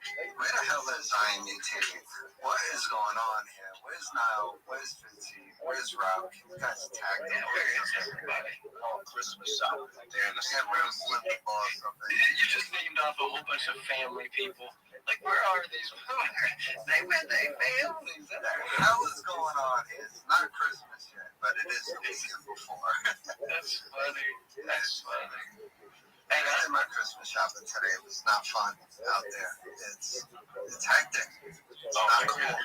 Where the hell is IMU TV? What is going on here? Where's Niall? Where's Fitzy? Where's Rob? Can you guys tag them? Where is everybody? Oh, Christmas shopping. They're in the square flip or something. You just named off a whole bunch of family people. Like, where are these? They with their families. What the hell is going on here? It's not Christmas yet, but it is the weekend before. That's funny. Hey, I did my Christmas shopping today. It was not fun. out there. It's hectic. It's not cool.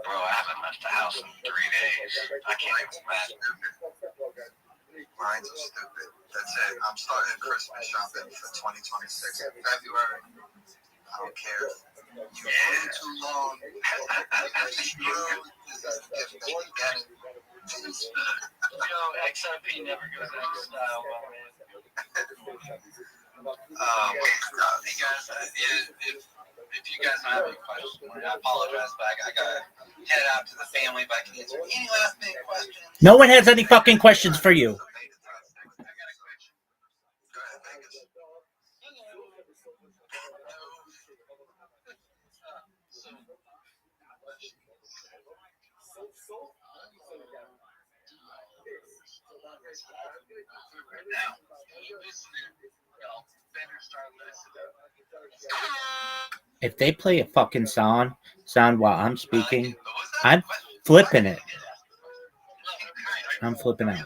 Bro, I haven't left the house in 3 days. I can't even imagine. Lines are stupid. That's it. I'm starting Christmas shopping for 2026 in February. I don't care. You wait too long. This is the gift that you get it. Yo, XRP never goes out of style, man. Hey guys, if you guys don't have any questions, I apologize, but I gotta head out to the family. But I can answer any last minute questions. No one has any fucking questions for you. If they play a fucking sound while I'm speaking, I'm flipping it. I'm flipping out.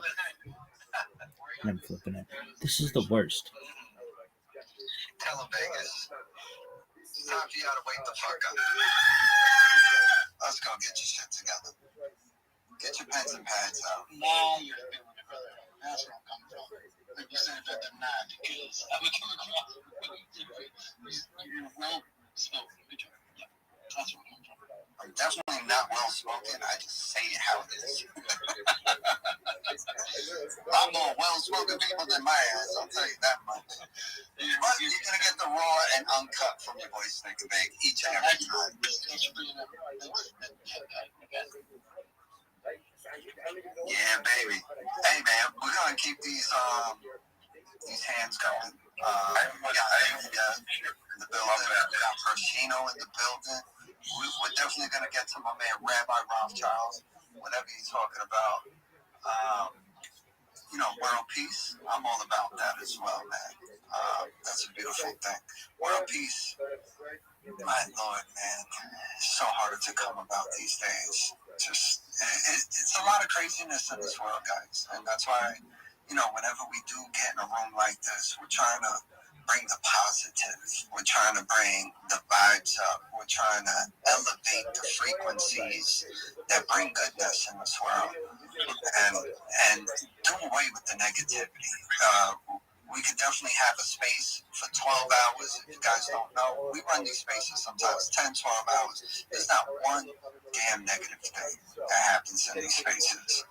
I'm flipping it. This is the worst. Tell them, Vegas. It's time for you to wake the fuck up. Let's go get your shit together. Get your pens and pads out. Now you're feeling it, brother. That's where I'm coming from. Like you said, better than not, because I would come across you're well spoken. Yeah, that's where I'm coming from. I'm definitely not well spoken. I just say it how it is. I'm more well spoken people than my ass, I'll tell you that much. But you're gonna get the raw and uncut from your boy Snake and Bake each and every time. Yeah, baby. Hey man, we're gonna keep these hands going. We got Ava in the building. We got Pershino in the building. We're definitely gonna get to my man Rabbi Rothschild, whatever he's talking about. World peace. I'm all about that as well, man. That's a beautiful thing. World peace. My Lord, man, it's so hard to come about these days. It's a lot of craziness in this world, guys, and that's why, whenever we do get in a room like this, we're trying to bring the positive. We're trying to bring the vibes up. We're trying to elevate the frequencies that bring goodness in this world, and do away with the negativity. We could definitely have a space for 12 hours. If you guys don't know, we run these spaces sometimes 10, 12 hours. There's not one damn negative thing that happens in these spaces.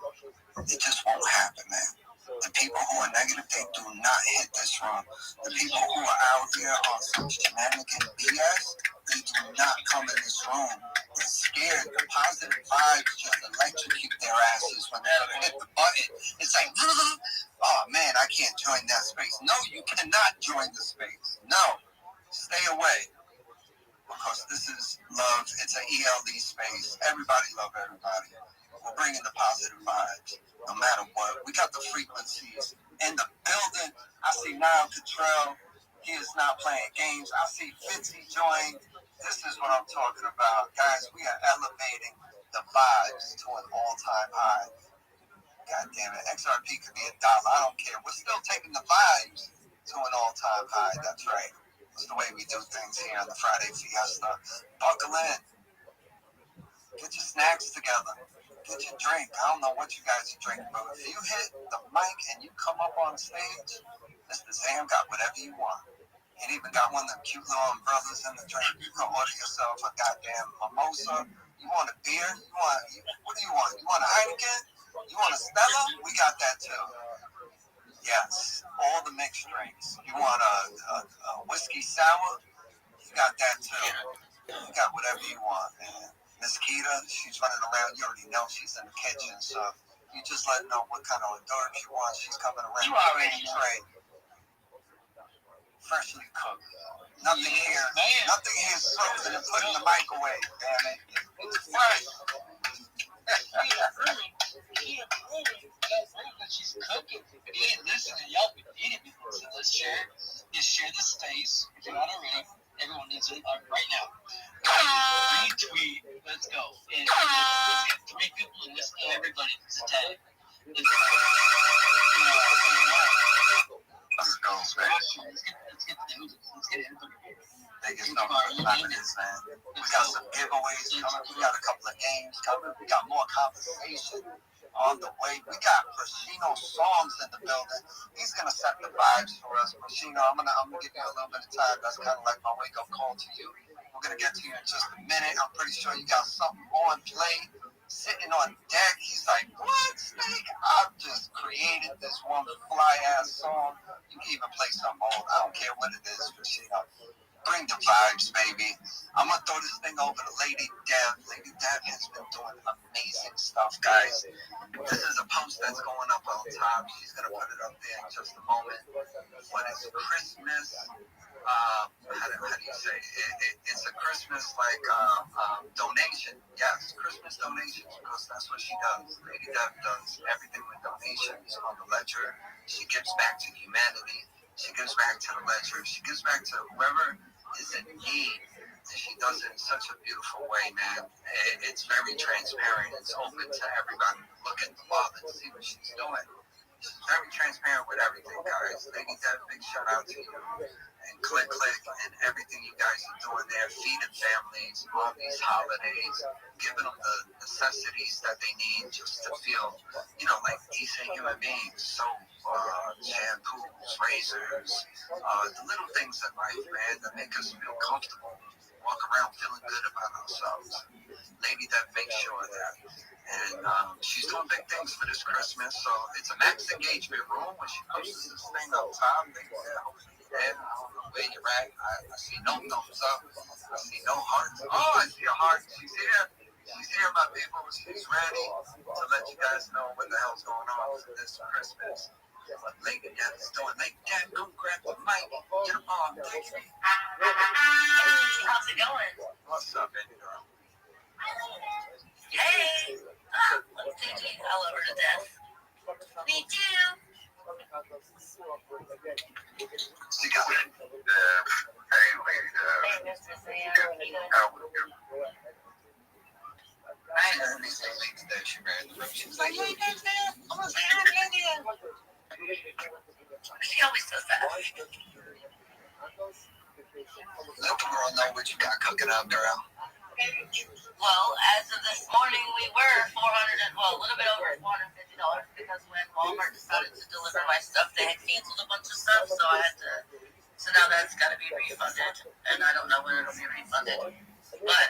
It just won't happen, man. The people who are negative, they do not hit this room. The people who are out here on some shenanigan BS, they do not come in this room. They're scared. The positive vibes just electrocute their asses when they hit the button. It's like, oh man, I can't join that space. No, you cannot join the space. No, stay away. Because this is love. It's an ELD space. Everybody love everybody. We're bringing the positive vibes, no matter what. We got the frequencies in the building. I see Niall Cottrell. He is not playing games. I see Fitzy join. This is what I'm talking about. Guys, we are elevating the vibes to an all-time high. God damn it. XRP could be $1. I don't care. We're still taking the vibes to an all-time high. That's right. It's the way we do things here on the Friday Fiesta. Buckle in. Get your snacks together. Get your drink. I don't know what you guys are drinking, but if you hit the mic and you come up on stage, Mr. Zam got whatever you want. He even got one of them cute little umbrellas in the drink. You can order yourself a goddamn mimosa. You want a beer? What do you want? You want a Heineken? You want a Stella? We got that too. Yes, all the mixed drinks. You want a whiskey sour? You got that too. You got whatever you want, man. Miss Keita, she's running around. You already know she's in the kitchen, so you just let her know what kind of hors d'oeuvres you want. She's coming around. You already know. Freshly cooked. Nothing here is frozen and put in the microwave, damn it. It's fresh. She's cooking. If you ain't listening, y'all be eating before. So let's share the space. If you're not already, everyone needs it right now. Retweet. Let's go. And let's get 3 people and let's get everybody to tag. Let's go, space. Let's get everybody. Vegas conversation on the way. We got Prashino Songs in the building. He's gonna set the vibes for us. Prashino, I'm gonna give you a little bit of time. That's kind of like my wake up call to you. We're gonna get to you in just a minute. I'm pretty sure you got something on play, sitting on deck. He's like, "What, Snake? I've just created this one fly ass song. You can even play something old. I don't care what it is, Prashino. Bring the vibes, baby." I'm gonna throw this thing over to Lady Dev. Lady Dev has been doing amazing stuff, guys. This is a post that's going up on top. She's gonna put it up there in just a moment. When it's Christmas, how do you say it's a Christmas donation. Yes, Christmas donations, because that's what she does. Lady Dev does everything with donations on the ledger. She gives back to humanity. She gives back to the ledger. She gives back to whoever is in need, and she does it in such a beautiful way, man. It's very transparent. It's open to everybody. Look at the wallet and see what she's doing. She's very transparent with everything, guys. Lady Dev, big shout out to you. And Click and everything you guys are doing there, feeding families on these holidays, giving them the necessities that they need just to feel, like decent human beings. Soap, shampoos, razors, the little things in life, man, that make us feel comfortable, walk around feeling good about ourselves. Lady that makes sure of that. And she's doing big things for this Christmas. So it's a max engagement room. When she posts this thing up top, I don't know where you're at. I see no thumbs up. I see no hearts. Oh, I see a heart. She's here. She's here, my people. She's ready to let you guys know what the hell's going on for this Christmas. What Lady Dev is doing. Lady Dev, come grab the mic. Get them on. How's it going? What's up, baby girl? Hey! Let's do I love her to death. Me too. She got it. Hey, Lady Dev. Hey, Mr. Sam. How are you? I ain't heard anything Lady Dev. She ran the room. She was like, Lady Dev, I'm gonna say I'm India. She always does that. Let the girl know what you got cooking up, girl. Well, as of this morning, we were a little bit over $450 because when Walmart decided to deliver my stuff, they had canceled a bunch of stuff, so now that's got to be refunded, and I don't know when it'll be refunded. But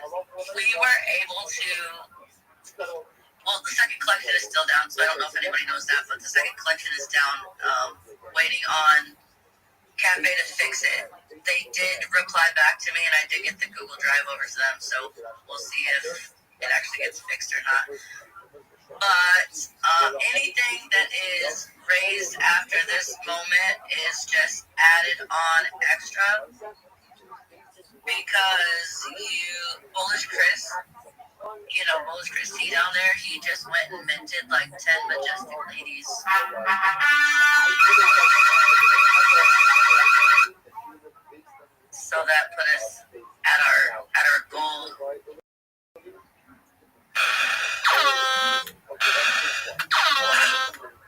we were able to. Well, the second collection is still down, so I don't know if anybody knows that, but the second collection is down, waiting on Cafe to fix it. They did reply back to me, and I did get the Google Drive over to them, so we'll see if it actually gets fixed or not. But anything that is raised after this moment is just added on extra because Bullish Chris, Bullish Chris T down there, he just went and minted like 10 majestic ladies. So that put us at our goal.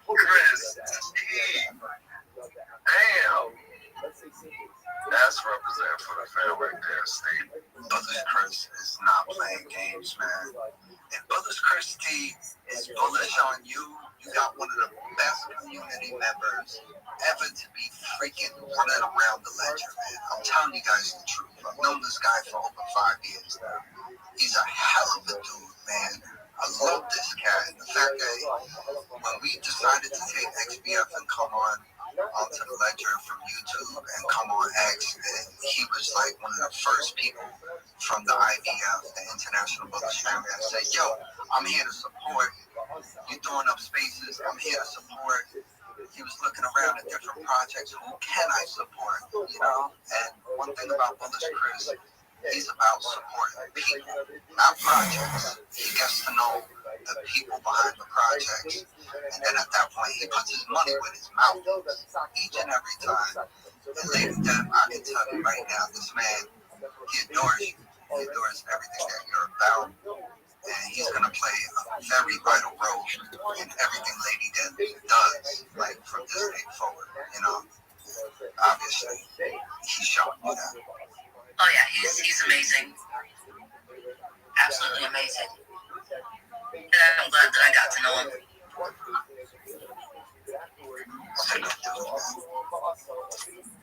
Chris T. Damn. That's represent for the family there, Steve. Bullish Chris is not playing games, man. If Bullish Chris T is bullish on you, you got one of the best community members ever to be freaking running around the ledger, man. I'm telling you guys the truth. I've known this guy for over 5 years now. He's a hell of a dude, man. I love this cat. And the fact that when we decided to take XBF and come onto the ledger from YouTube and come on X, and he was like one of the first people from the IBF, the International Bullish Family, that said, yo, I'm here to support. You throwing up spaces, I'm here to support. He was looking around at different projects. Who can I support? And one thing about Bullish Chris, he's about supporting people, not projects. He gets to know the people behind the projects, and then at that point, he puts his money where his mouth is each and every time. And Lady Dev, I can tell you right now, this man, he adores you. He adores everything that you're about, and he's going to play a very vital role in everything Lady Dev does, like from this day forward. Obviously, he's showing you that. Oh yeah, he's amazing. Absolutely amazing. And I'm glad that I got to know him.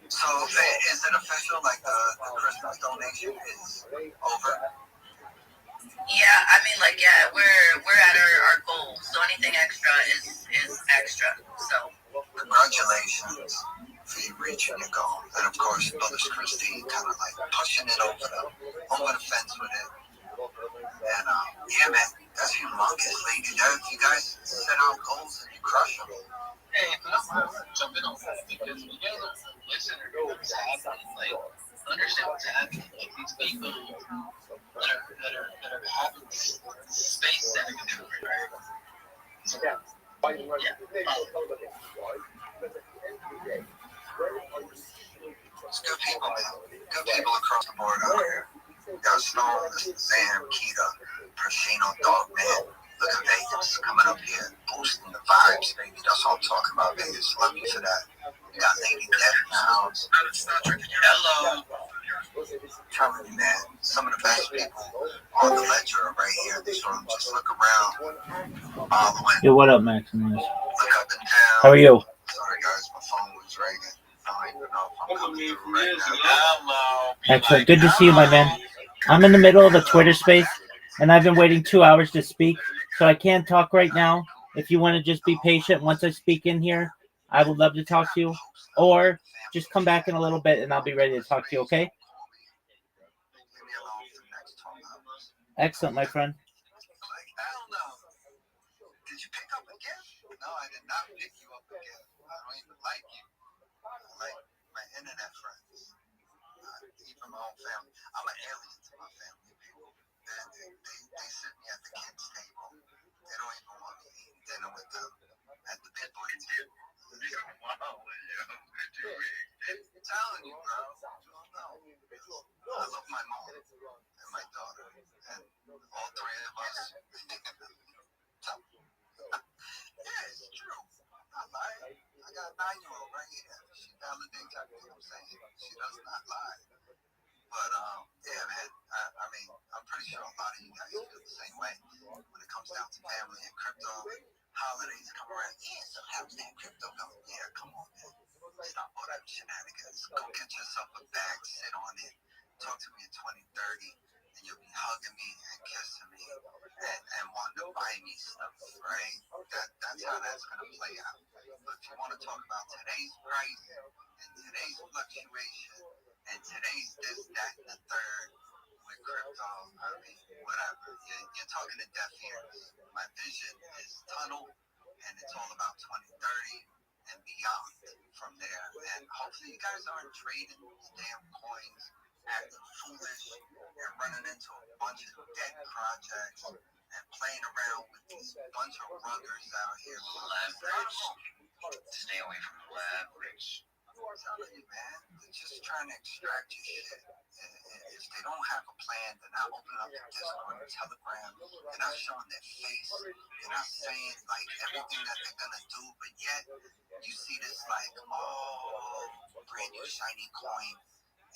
So is it official, like the Christmas donation is over? Yeah, I mean, like, yeah, we're at our goal. So anything extra is extra. So congratulations for you reaching your goal, and of course, Brothers Christine kind of like pushing it over the fence with it. And yeah, man, that's humongous, lady. You guys set out goals and you crush them. Hey, I'm jumping on that because you guys are listening to what's happening. Like, understand what's happening. Like these people that are having space setting and everything, right? So, yeah. It's good people, man. Good people across the board out here. Got Snow, Sam, Keita, Prashino, Dogman. Look at Vegas coming up here, boosting the vibes, baby. That's all I'm talking about, Vegas. Love you for that. You got Lady Death in the house. Hello. Telling you, man, some of the best people on the ledger are right here in this room. Just look around. All the way. Yo, what up, Maximus? Look up and down. How are you? Sorry, guys, my phone was ringing. I don't even know if I'm coming through right now. Excellent. Good to see you, my man. I'm in the middle of a Twitter space, and I've been waiting 2 hours to speak, so I can't talk right now. If you want to just be patient once I speak in here, I would love to talk to you. Or just come back in a little bit, and I'll be ready to talk to you, okay? Excellent, my friend. Did you pick up again? No, I did not pick you up again. I don't even like you. I like my internet friends. Even my own family. I'm an alien to my family, people. They sit me at the kids' table. They don't even want me eating dinner with them at the big boy table. Wow, I'm telling you, bro. You don't know. I love my mom and my daughter and all three of us. Yeah, it's true. I'm not lying. I got a 9-year-old right here. She validates everything I'm saying. She does not lie. But, yeah, man, I mean, I'm pretty sure a lot of you guys feel the same way when it comes down to family and crypto. Holidays come around. Yeah, so how's that crypto going? Yeah, come on, man. Stop all that shenanigans. Go get yourself a bag, sit on it. Talk to me in 2030, and you'll be hugging me and kissing me and wanting to buy me stuff, right? That's how that's going to play out. But if you want to talk about today's price and today's fluctuation and today's this, that, and the third with crypto, I mean, whatever. You're talking to deaf ears. My vision is tunnel, and it's all about 2030 and beyond from there. And hopefully you guys aren't trading these damn coins, acting foolish, and running into a bunch of dead projects and playing around with these bunch of ruggers out here. Leverage. Stay away from leverage. I'm telling you, man, they're just trying to extract your shit. And if they don't have a plan, they're not opening up the Discord or Telegram. They're not showing their face. They're not saying, like, everything that they're going to do. But yet, you see this, like, brand new shiny coin.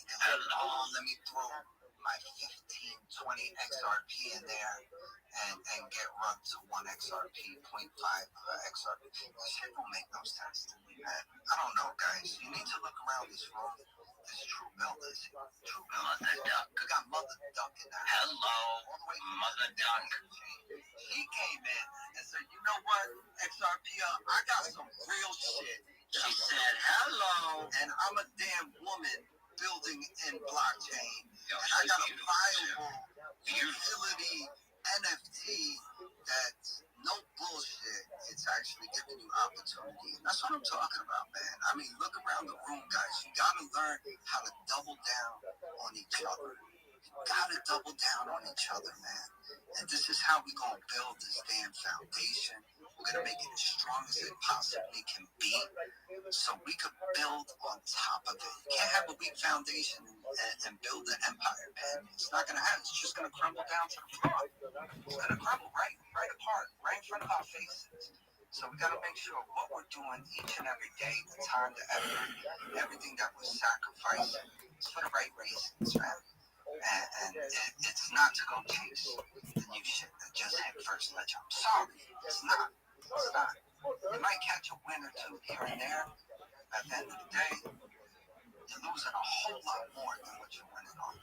And they're like, let me throw my 15, 20 XRP in there and get run to 1 XRP, 0.5 XRP. This shit don't make no sense to me, man. I don't know, guys. You need to look around this room. This True Builders. True Mother Duck. We got Mother Duck in the house. Hello, Mother Duck. She came in and said, you know what, XRP, I got some real shit. She said, hello. And I'm a damn woman building in blockchain. And I got a viable utility NFT that's no bullshit. It's actually giving you opportunity. And that's what I'm talking about, man. I mean, look around the room, guys. You gotta learn how to double down on each other. You gotta double down on each other, man. And this is how we're gonna build this damn foundation. We're gonna make it as strong as it possibly can be, so we could build on top of it. You can't have a weak foundation and build an empire, man. It's not gonna happen. It's just gonna crumble down to the floor. It's gonna crumble right apart, right in front of our faces. So we gotta make sure what we're doing each and every day, the time, the effort, everything that we're sacrificing, is for the right reasons, man. And it's not to go chase the new shit that just hit First Ledger. I'm sorry, it's not. It's not. You might catch a win or two here and there. At the end of the day, you're losing a whole lot more than what you're winning on.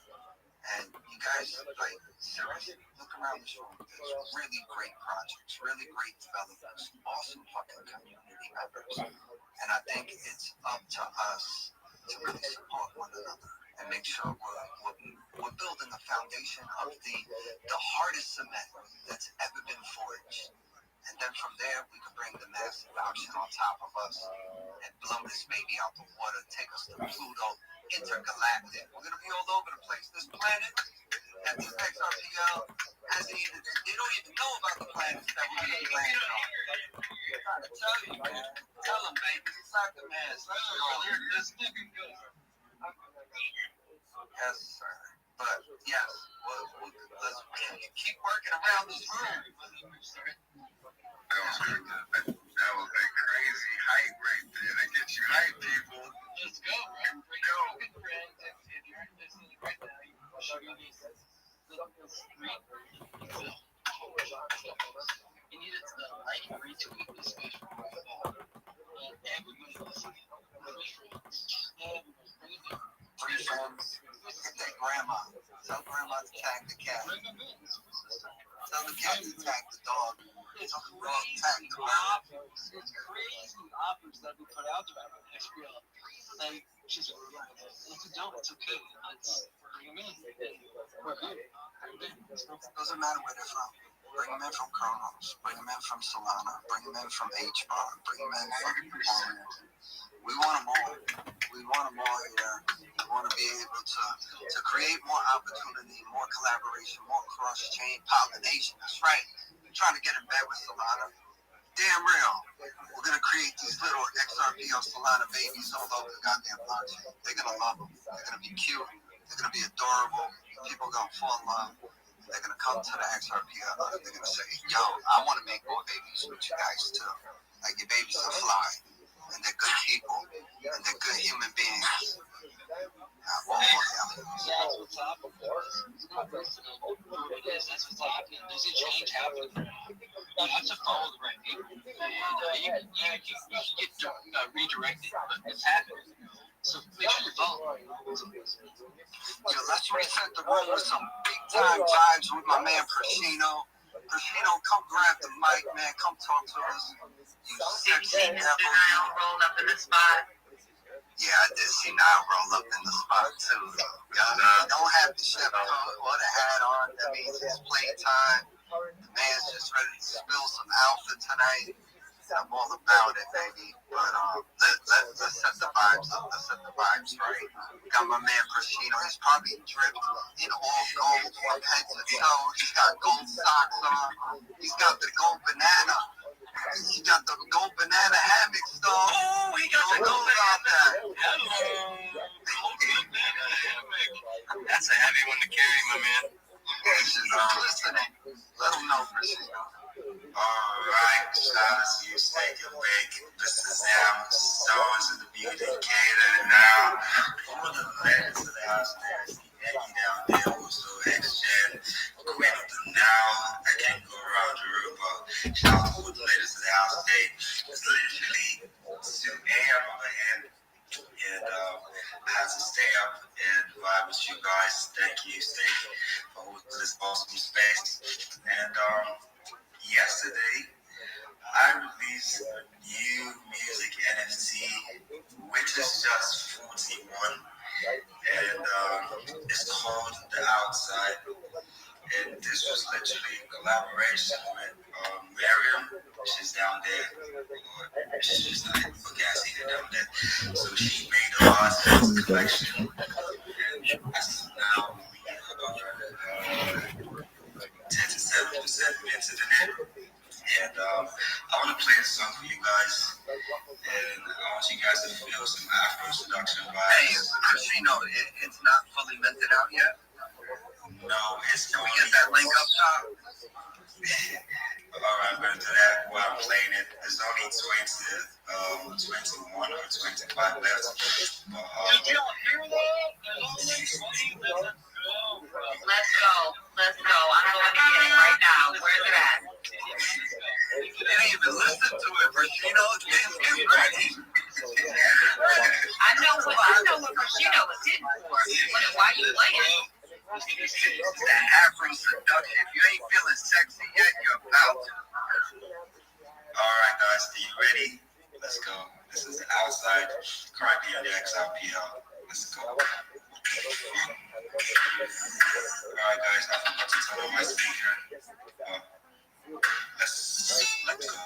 And you guys, like, seriously, look around this room. There's really great projects, really great developers, awesome fucking community members. And I think it's up to us to really support one another and make sure we're building the foundation of the hardest cement that's ever been forged. And then from there, we can bring the massive option on top of us and blow this baby out the water, take us to Pluto, intergalactic. We're going to be all over the place. This planet and this XRPL hasn't even, they don't even know about the planets that we're going to be landing on. I'm trying to tell you, man. Tell them, baby. Suck them ass. Let's yes, sir. But, yes, let's keep working around this room. That was a crazy hype right there. That gets you hype, people. Let's go, bro. Yo, good friends. If you're listening right now, you should be you need to like and retweet this special. Everybody listening. Three friends. Get that grandma. Tell grandma to tag the cat. Tell the cat to tag the dog. It's crazy offers that we put out there on XBL. Like, just, it's a dope, it's okay. Bring them in. We're good. Doesn't matter where they're from. Bring them in from Chronos. Bring them in from Solana. Bring them in from H-Bar. Bring them in from Warriors. We want them all. We want them all here. We want to be able to create more opportunity, more collaboration, more cross-chain pollination. That's right. We're trying to get in bed with Solana. Damn real. We're going to create these little XRPL Solana babies all over the goddamn blockchain. They're going to love them. They're going to be cute. They're going to be adorable. People are going to fall in love. They're going to come to the XRPL. They're going to say, yo, I want to make more babies with you guys too. Like, your babies are fly. And they're good people. And they're good human beings. That's what's happening. That's what's happening. There's a change happening. You have to follow the right people. And you can get redirected, but it's happening. So make sure you follow. Yo, let's reset the room with some big time vibes with my man Prashino. Prashino, come grab the mic, man. Come talk to us. You sexy devil. Rolled up in the spot. Yeah, I did see Nile roll up in the spot too. Y'all don't have the chef coat or the hat on. That means it's playtime. The man's just ready to spill some alpha tonight. I'm all about it, baby. But let's set the vibes up. Let's set the vibes right. Got my man Prashino. He's probably dripped in all gold from head to toe. He's got gold socks on. He's got the gold banana. He got the gold banana hammock stone. Oh, he got the gold banana. That's a heavy one to carry, my man. Listening. Let him know, Prashino. Alright, shout out to you, Steak and Bake. This is now Stars in the Beauty Cater now. For the ladies of the house, there's Eddie down there, also X-Jen. Queen of the Now. I can't go around the room, but shout out to the ladies of the house today. It's literally 2 a.m. over here. And I had to stay up and vibe with you guys. Thank you, Steak, for hosting this awesome space. And yesterday, I released a new music NFT, which is just 41, and it's called The Outside. And this was literally a collaboration with Miriam. She's down there. She's not Fugazi down there. So she made a Lost collection. And that's now 10 to 7% minted in it. And I want to play a song for you guys. And I want you guys to feel some Afro seduction vibes. Hey, Prashino, it's not fully minted out yet? No, it's Can we get that link up top? Alright, I'm going to do that while I'm playing it. There's only 21 or 25 left. But, you don't hear that? There's only 20 minutes to go, bro. Let's go. Let's go. I'm going to get it right now. Where's it at? You didn't even listen to it, Rashino. Get ready. I know what Rashino was hitting for. Why you playing? It's that Afro seduction. If you ain't feeling sexy yet, you're about to. All right, guys, are you ready? Let's go. This is outside Caribbean XRPL. Let's go. All right, guys, I'm about to turn on my speaker. Let's go.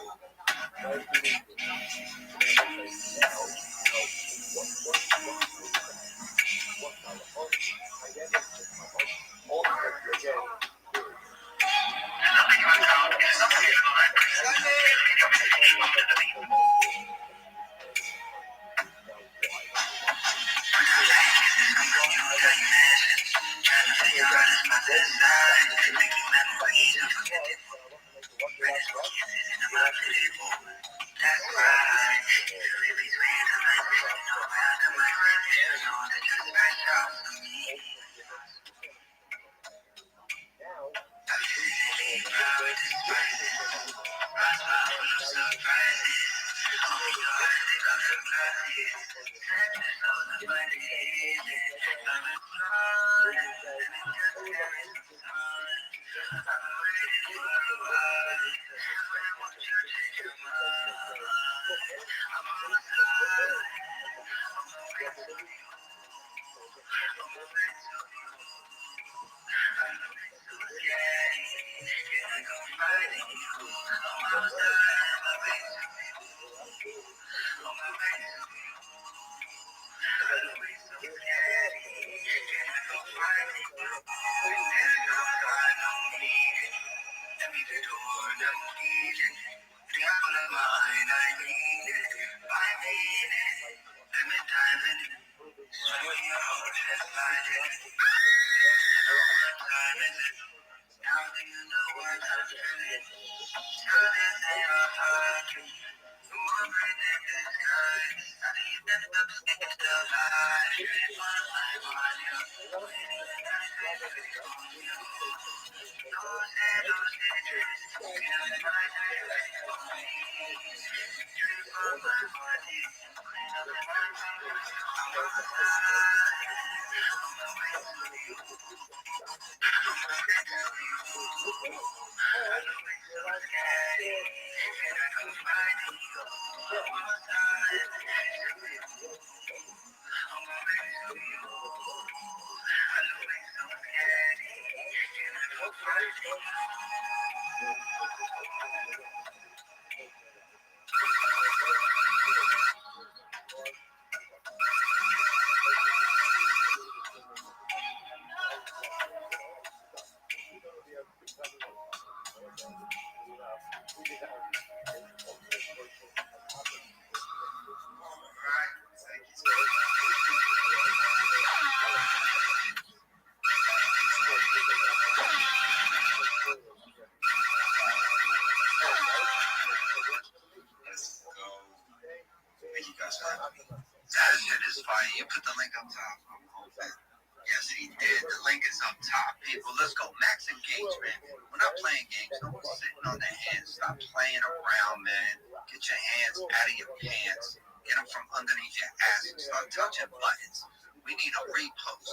That shit is fire. You put the link up top. I'm hoping. Yes, he did. The link is up top, people. Let's go. Max engagement. We're not playing games. No one's sitting on their hands. Stop playing around, man. Get your hands out of your pants. Get them from underneath your ass and start touching buttons. We need a repost.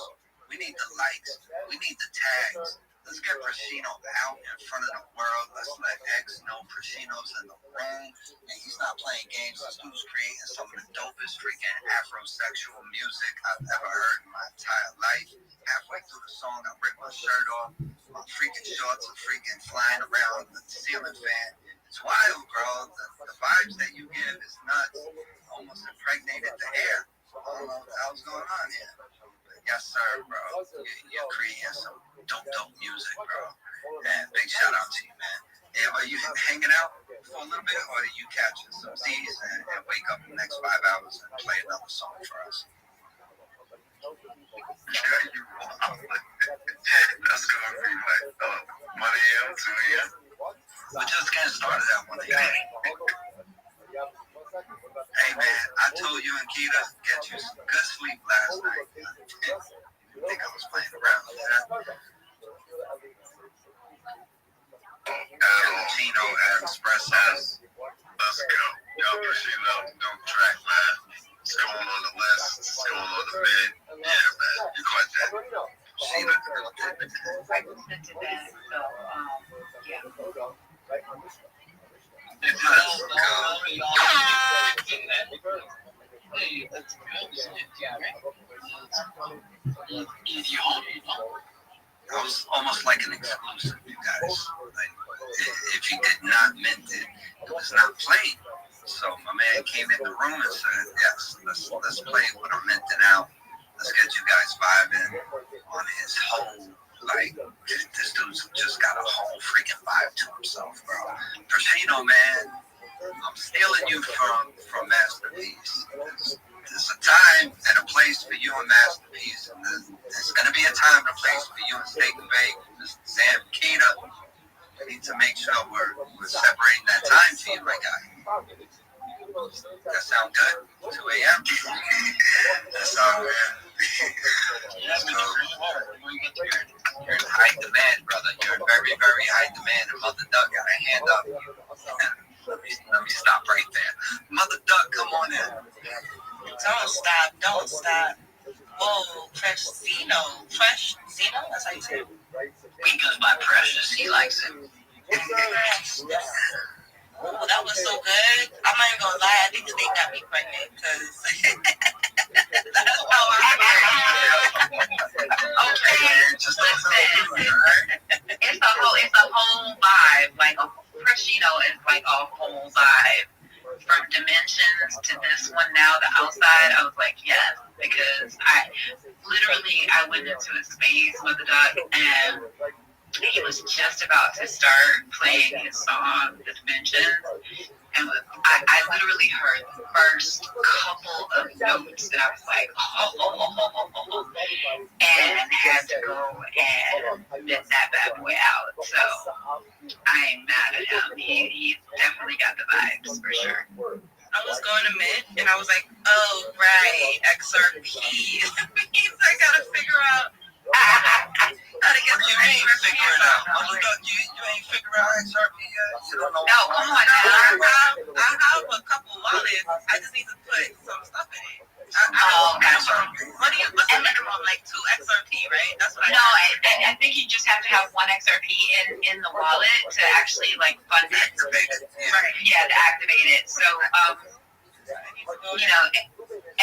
We need the likes. We need the tags. Let's get Prashino out in front of the world. Let's let X know Prashino's in the room and he's not playing games. This dude's creating some of the dopest freaking Afrosexual music I've ever heard in my entire life. Halfway through the song, I ripped my shirt off. My freaking shorts are freaking flying around the ceiling fan. It's wild, bro. The vibes that you give is nuts. Almost impregnated the air. I don't know what the hell's going on here. Yes, sir, bro. You're creating some dope music, bro. And big shout out to you, man. Hey, are you hanging out for a little bit, or are you catching some Z's and wake up in the next 5 hours and play another song for us? That's gonna be like 1 a.m., 2 a.m. We're just getting started at 1 a.m. Hey, man, I told you and Keita, get you some good sleep last night. You think I was playing around with that? Express has. Let's go. Y'all proceed out the dope track, man. It's going on the list. It's going on the mid. Yeah, man. You got that. See that? I listened to that, so yeah. It was almost like an exclusive, you guys. Like, if you did not mint it, it was not played. So my man came in the room and said, yes, let's play it with a minting out. Let's get you guys vibing on his whole, like, this dude's just got a whole freaking vibe to himself, bro. Prashino, man, I'm stealing you from Masterpiece. There's a time and a place for you and Masterpiece, and there's going to be a time and a place for you and Steak and Bake, Mr. Sam Keita. We need to make sure we're separating that time for you, my guy. That sound good? 2 a.m.? That sound good. You're in high demand, brother. You're in very, very high demand, and Mother Duck got a hand up. Let me stop right there. Mother Duck, come on in. Don't stop. Whoa, Fresh Zeno, that's how you say it. He goes by Precious, he likes it. Oh, that was so good. I'm not even gonna lie, I think the thing got me pregnant because that's how I feel. Okay, listen. It's a whole vibe. Like Freshino is like a whole vibe. From Dimensions to this one now, the outside, I was like, yes, because I went into a space with the duck and he was just about to start playing his song, The Dimensions, and I literally heard the first couple of notes and I was like, oh, and had to go and get that bad boy out. So I ain't mad at him. He definitely got the vibes for sure. I was going to mid and I was like, oh, right, XRP. I gotta figure out how to get you ain't figure it out. You ain't figure out XRP yet? You don't know. No, come on now. I have a couple wallets. I just need to put some stuff in it. What's the minimum? Like 2 XRP, right? That's what I think you just have to have 1 XRP in the wallet to actually like fund it. Activate it. Yeah, to activate it. So,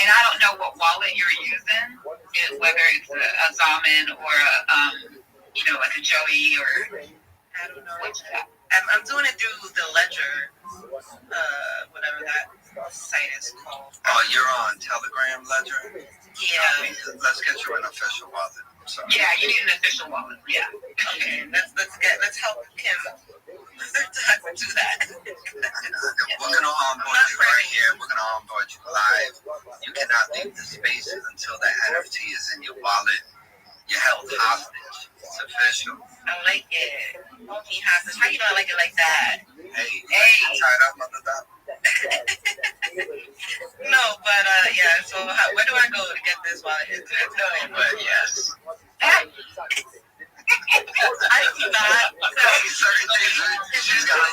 and I don't know what wallet you're using, whether it's a Zaman or like a Joey or I don't know. I'm doing it through the Ledger, whatever that site is called. Oh, you're on Telegram Ledger? Yeah. Let's get you an official wallet. Yeah, you need an official wallet. Yeah. Okay. Let's help him do that. We're gonna onboard you right here. We're gonna onboard you live. You cannot leave the spaces until the NFT is in your wallet. You're held hostage. It's official. I like it. Hold me hostage. How you know I like it like that? Hey. Tied up, Mother Duck. No, but yeah. So where do I go to get this wallet? But yes. I do not. Certain things, she's gotta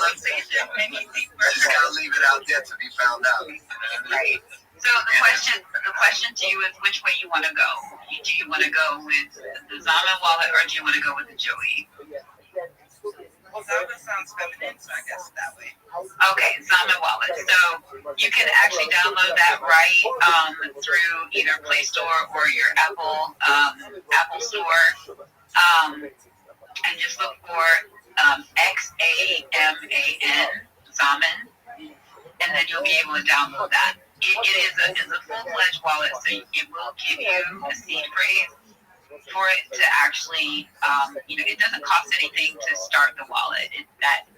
leave it out there to be found out. Right. So the question to you is which way you want to go. Do you want to go with the Zaman wallet or do you want to go with the Joey? Well, Zaman sounds feminine, so I guess that way. Okay, Zaman wallet. So you can actually download that right through either Play Store or your Apple Store. And just look for XAMAN, Zaman, and then you'll be able to download that. It is a full-fledged wallet, so it will give you a seed phrase for it to actually, it doesn't cost anything to start the wallet. It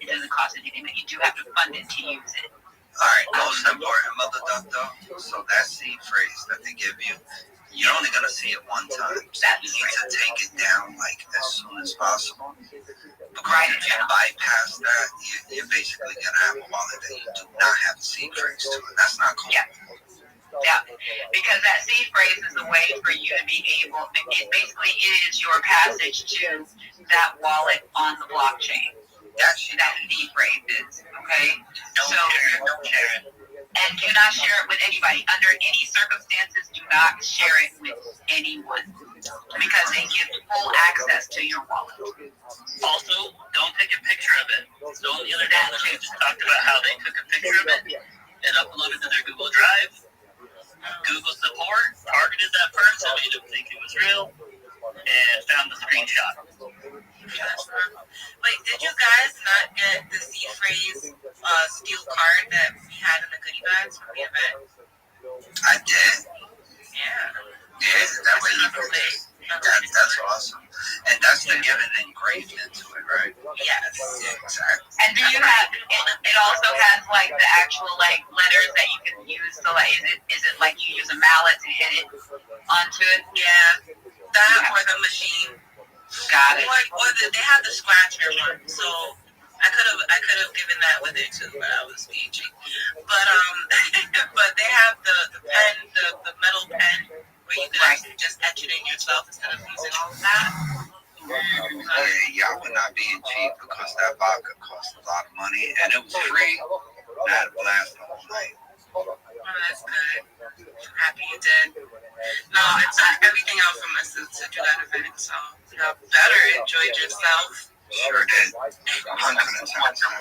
doesn't cost anything, but you do have to fund it to use it. All right, most important, Mother Duck, though. So that seed phrase that they give you, you're only going to see it one time. So you need to take it down like as soon as possible. Because if you bypass that, you're basically going to have a wallet that you do not have a seed phrase to. And that's not cool. Yeah, because that seed phrase is a way for you to be able, it basically is your passage to that wallet on the blockchain. That seed phrase is. Okay? Don't share it. And do not share it with anybody. Under any circumstances, do not share it with anyone. Because they give full access to your wallet. Also, don't take a picture of it. So the other day, they just talked about how they took a picture of it and uploaded to their Google Drive. Google support targeted that person, made them think it was real, and found the screenshot. Wait, did you guys not get the C-Phrase steel card that we had in the goodie bags from the event? I did. Yeah. Yeah, that way you can that's awesome. And that's the given engraved into it, right? Yes. Yeah, exactly. And do you have it also has like the actual like letters that you can use, so like is it like you use a mallet to hit it onto it? Yeah. That or the machine. Got it. Or they have the scratcher one, so I could have given that with it too, but I was being cheap. But but they have the pen, the metal pen where you can actually just etch it in yourself instead of using all of that. Yeah, y'all were not being cheap because that vodka cost a lot of money and it was free. And I had a blast the whole night. Oh, that's good. I'm happy you did. No, it took everything out from us to do that event, so you better enjoyed yourself. Sure did. 100%.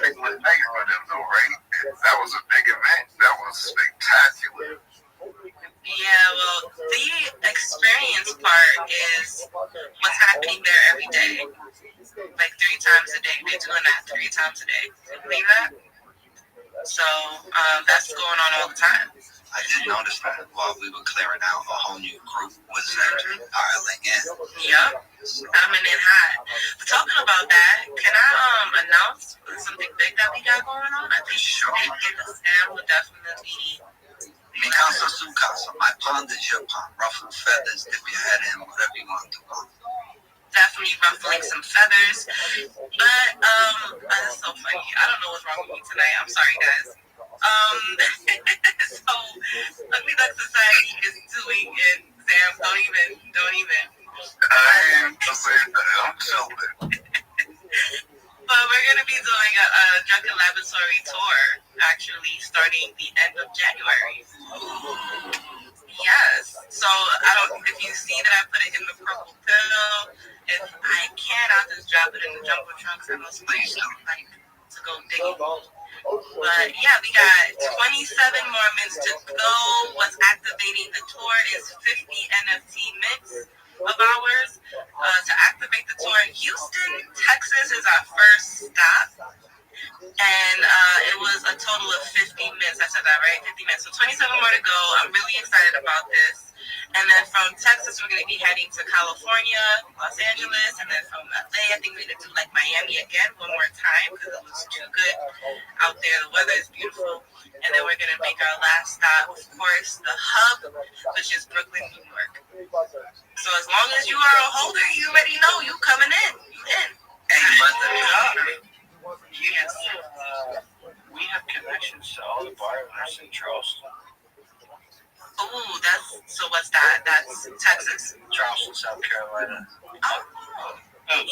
Big night for them, though, right? That was a big event. That was spectacular. Yeah, well, the experience part is what's happening there every day. Like 3 times a day. They're doing that 3 times a day. You believe that? So that's going on all the time. I did notice that while we were clearing out, a whole new group was actually piling in. Yep, coming in hot. But talking about that, can I announce something big that we got going on? I think Sam will definitely. Mikasa Sukasa, my pond is your pond. Ruffle feathers, dip your head in, whatever you want to do. Definitely ruffling some feathers. But that's so funny. I don't know what's wrong with me tonight. I'm sorry, guys. So Ugly Duck Society is doing it. Sam, don't even. I'm chilling. But we're gonna be doing a Drunken Laboratory tour, actually starting the end of January. Yes. So if you see that I put it in the purple pill, if I can, I'll just drop it in the jumbo trunk. I know somebody like to go digging. But yeah, we got 27 more minutes to go. What's activating the tour is 50 NFT mints of ours. To activate the tour in Houston, Texas is our first stop. And it was a total of 50 minutes. I said that right? 50 minutes. So 27 more to go. I'm really excited about this. And then from Texas, we're going to be heading to California, Los Angeles, and then from LA, I think we're going to do like Miami again one more time because it was too good out there. The weather is beautiful. And then we're going to make our last stop, of course, the hub, which is Brooklyn, New York. So as long as you are a holder, you already know you coming in. You in. And you must have Yes. We have connections to all the barbers in Charleston. Ooh, so what's that? That's Texas. Charleston, South Carolina. Oh. Are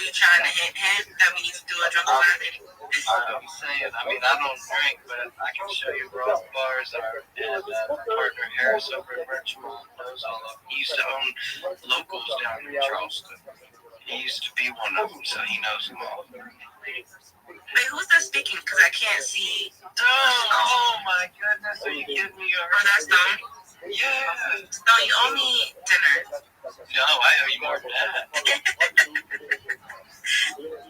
you trying to hint that we need to do a drunken Saturday? I'm saying, I don't drink, but I can show you where all the bars are. And my partner Harris over at Richmond knows all of them. He used to own locals down in Charleston. He used to be one of them, so he knows them all. Wait, who's that speaking? Because I can't see. Oh my goodness, are you kidding me? Oh, that's Stone? Yeah. No, you owe me dinner. No, I owe you more than that.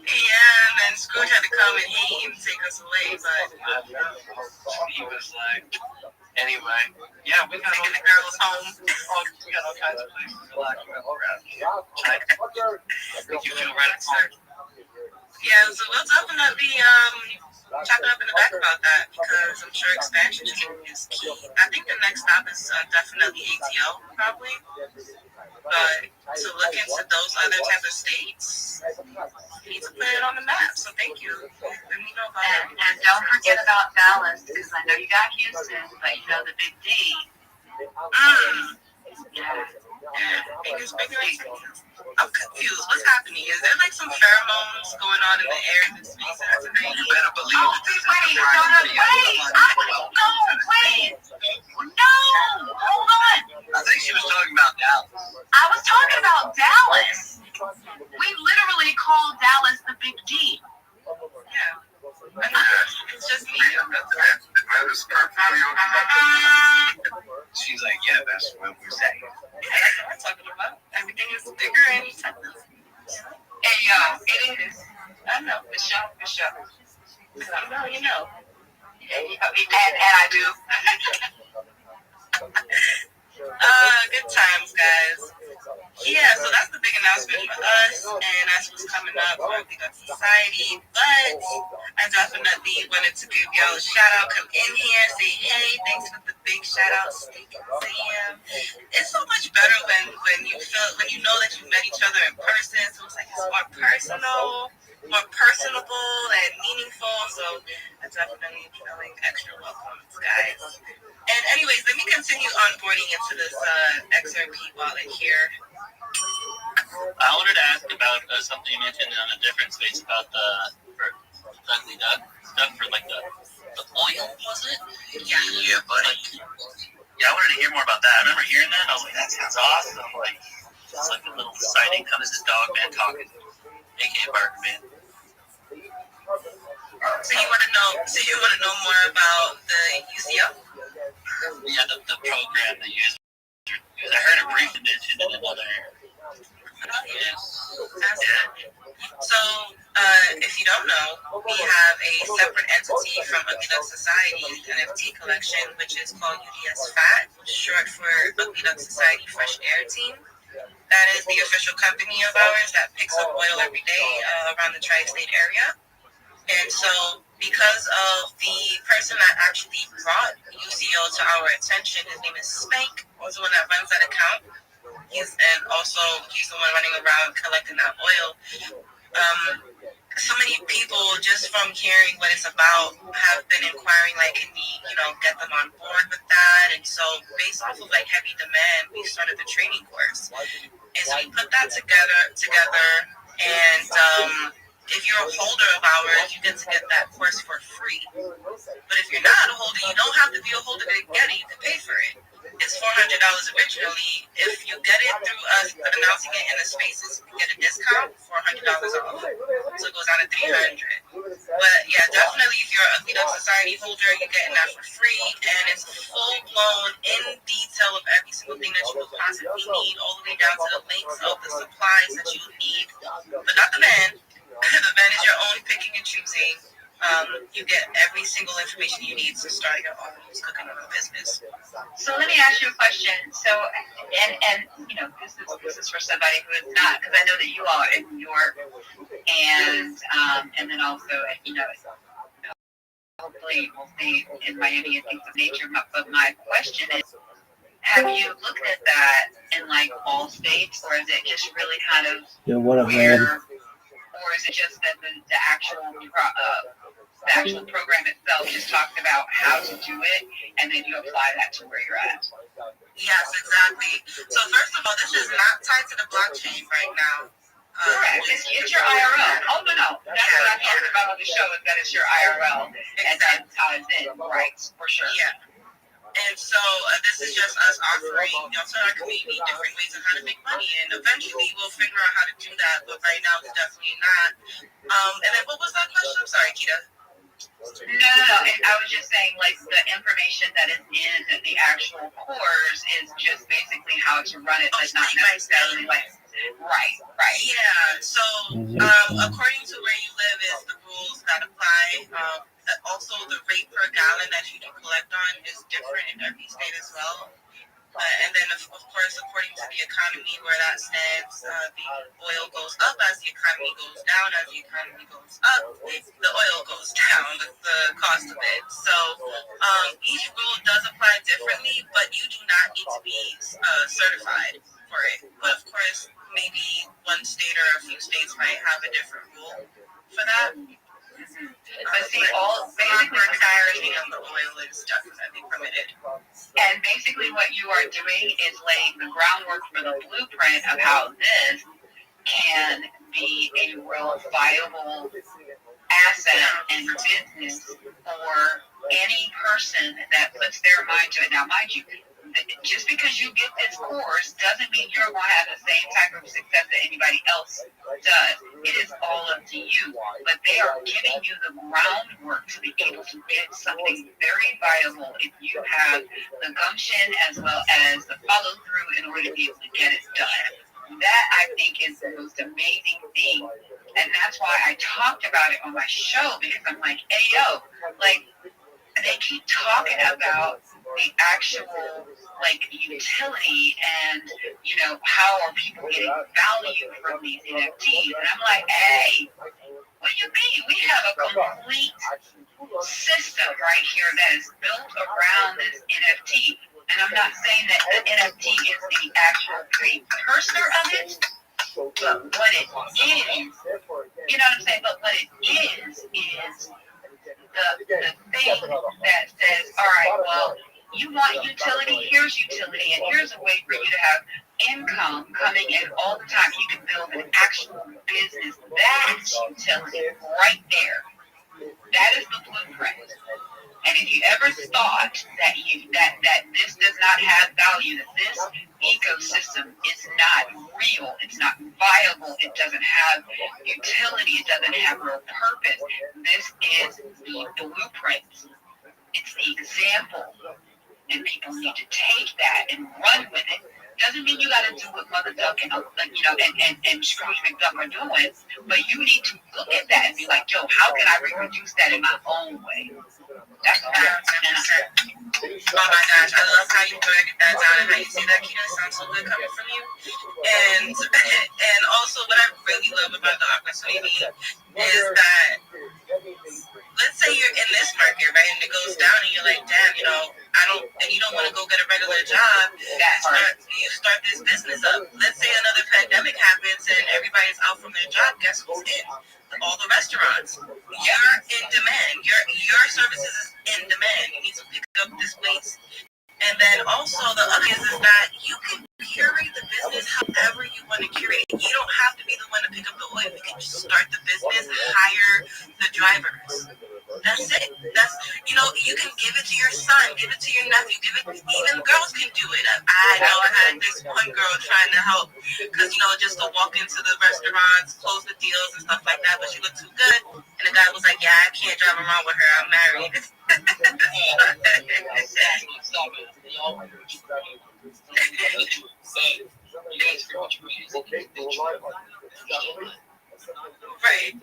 Yeah, and then Scrooge had to come and hate and take us away, but he was like, anyway, yeah, we got taking the girls home. We got all kinds of places to lock you up around here. You feel right at home. Yeah, so we'll definitely chopping up in the back about that because I'm sure expansion is key. I think the next stop is definitely ATL, probably. But to look into those other type of states, we need to put it on the map. So thank you. Let me know about it. And don't forget about Dallas because I know you got Houston, but you know the Big D. Yeah. Biggest. I'm confused. What's happening? Is there like some pheromones going on in the air in the space tonight? You better believe it. Wait. No, hold on. I think she was talking about Dallas. I was talking about Dallas. We literally call Dallas the Big D. Yeah. It's just me. That is perfectly okay. She's like, yeah, that's what we're saying. Yeah, that's what I'm talking about. Everything is bigger and something. And it is. I know, for sure. You know. And I do. Good times, guys. Yeah, so that's the big announcement for us, and that's what's coming up for Big Up Society. But I definitely wanted to give y'all a shout out. Come in here, say hey, thanks for the big shout out, Sam. It's so much better when you know that you met each other in person. So it's like it's more personal, more personable and meaningful. So I definitely feeling extra welcome, guys. And anyways, let me continue onboarding into this XRP wallet here. I wanted to ask about something you mentioned on a different space about the ugly duck stuff for like the oil, was it? Yeah, buddy. Yeah, I wanted to hear more about that. I remember hearing that, and I was like, that sounds awesome. Like, it's like a little sighting, kind of this dog man talking, aka Bark Man. So you want to know more about the UCO? Yeah, the program that you guys. I heard it briefly mentioned in another. So, if you don't know, we have a separate entity from Ugly Duck Society NFT collection, which is called UDS FAT, short for Ugly Duck Society Fresh Air Team. That is the official company of ours that picks up oil every day around the tri-state area. And so, because of the person that actually brought UCO to our attention, his name is Spank, who's the one that runs that account. He's the one running around collecting that oil. So many people, just from hearing what it's about, have been inquiring, like, can we, get them on board with that? And so, based off of like heavy demand, we started the training course. And so we put that together, and if you're a holder of ours, you get to get that course for free. But if you're not a holder, you don't have to be a holder to get it. You can pay for it. It's $400 originally. If you get it through us announcing it in the spaces, you get a discount, $400 off. So it goes down to $300. But yeah, definitely if you're a Ugly Duck Society holder, you're getting that for free. And it's full blown in detail of every single thing that you will possibly need, all the way down to the links of the supplies that you need. But not the van. The van is your own picking and choosing. You get every single information you need to start your own cooking oil business. So let me ask you a question. So, and this is for somebody who is not, because I know that you all are in New York, and then also, hopefully we'll see in Miami and things of nature. But my question is, have you looked at that in like all states, or is it just really kind of where, or is it just that the actual program itself just talked about how to do it, and then you apply that to where you're at? Yes, exactly. So first of all, this is not tied to the blockchain right now. Correct. It's your IRL. Oh, no. That's what I'm talking about on the show, is that it's your IRL, and that's how it's in. Right, for sure. Yeah. And so this is just us offering, to our community different ways of how to make money. And eventually we'll figure out how to do that. But right now it's definitely not. And then what was that question? I'm sorry, Kita. No. And I was just saying, like, the information that is in the actual course is just basically how to run it, but not necessarily like. Right. Yeah. So according to where you live is the rules that apply. Also, the rate per gallon that you do collect on is different in every state as well. And then, of course, according to the economy where that stands, the oil goes up as the economy goes down. As the economy goes up, the oil goes down, the cost of it. So each rule does apply differently, but you do not need to be certified for it. But, of course, maybe one state or a few states might have a different rule for that. But see, basically clarity on the oil is definitely permitted. And basically what you are doing is laying the groundwork for the blueprint of how this can be a real viable asset and business for any person that puts their mind to it. Now, mind you, just because you get this course doesn't mean you're going to have the same type of success that anybody else does. It is all up to you. But they are giving you the groundwork to be able to get something very viable if you have the gumption as well as the follow through in order to be able to get it done. That, I think, is the most amazing thing. And that's why I talked about it on my show, because I'm like, hey, yo, like, they keep talking about the actual, like, utility and, you know, how are people getting value from these NFTs. And I'm like, hey, what do you mean? We have a complete system right here that is built around this NFT. And I'm not saying that the NFT is the actual precursor of it, but what it is, you know what I'm saying? But what it is the thing that says, all right, well, you want utility, here's utility, and here's a way for you to have income coming in all the time. You can build an actual business. That's utility right there. That is the blueprint. And if you ever thought that this does not have value, that this ecosystem is not real, it's not viable, it doesn't have utility, it doesn't have real purpose, this is the blueprint. It's the example. And people need to take that and run with it. Doesn't mean you got to do what Mother Duck and Scrooge McDuck are doing, but you need to look at that and be like, yo, how can I reproduce that in my own way? That's what I'm saying. Oh my gosh, I love how you break that down and how you say that, Keita. It sounds so good coming from you. And also what I really love about the opportunity is that, let's say you're in this market, right, and it goes down and you're like, damn, you know, you don't want to go get a regular job. You start this business up. Let's say another pandemic happens and everybody's out from their job. Guess who's in? All the restaurants. You're in demand. Your services is in demand. You need to pick up this weight. And then also the other is that you can curate the business however you want to curate it. You don't have to be the one to pick up the oil. You can just start the business, hire the drivers. That's it. You can give it to your son, give it to your nephew, even girls can do it. I know I had this one girl trying to help because, just to walk into the restaurants, close the deals and stuff like that, but she looked too good. And the guy was like, yeah, I can't drive around with her. I'm married. Right.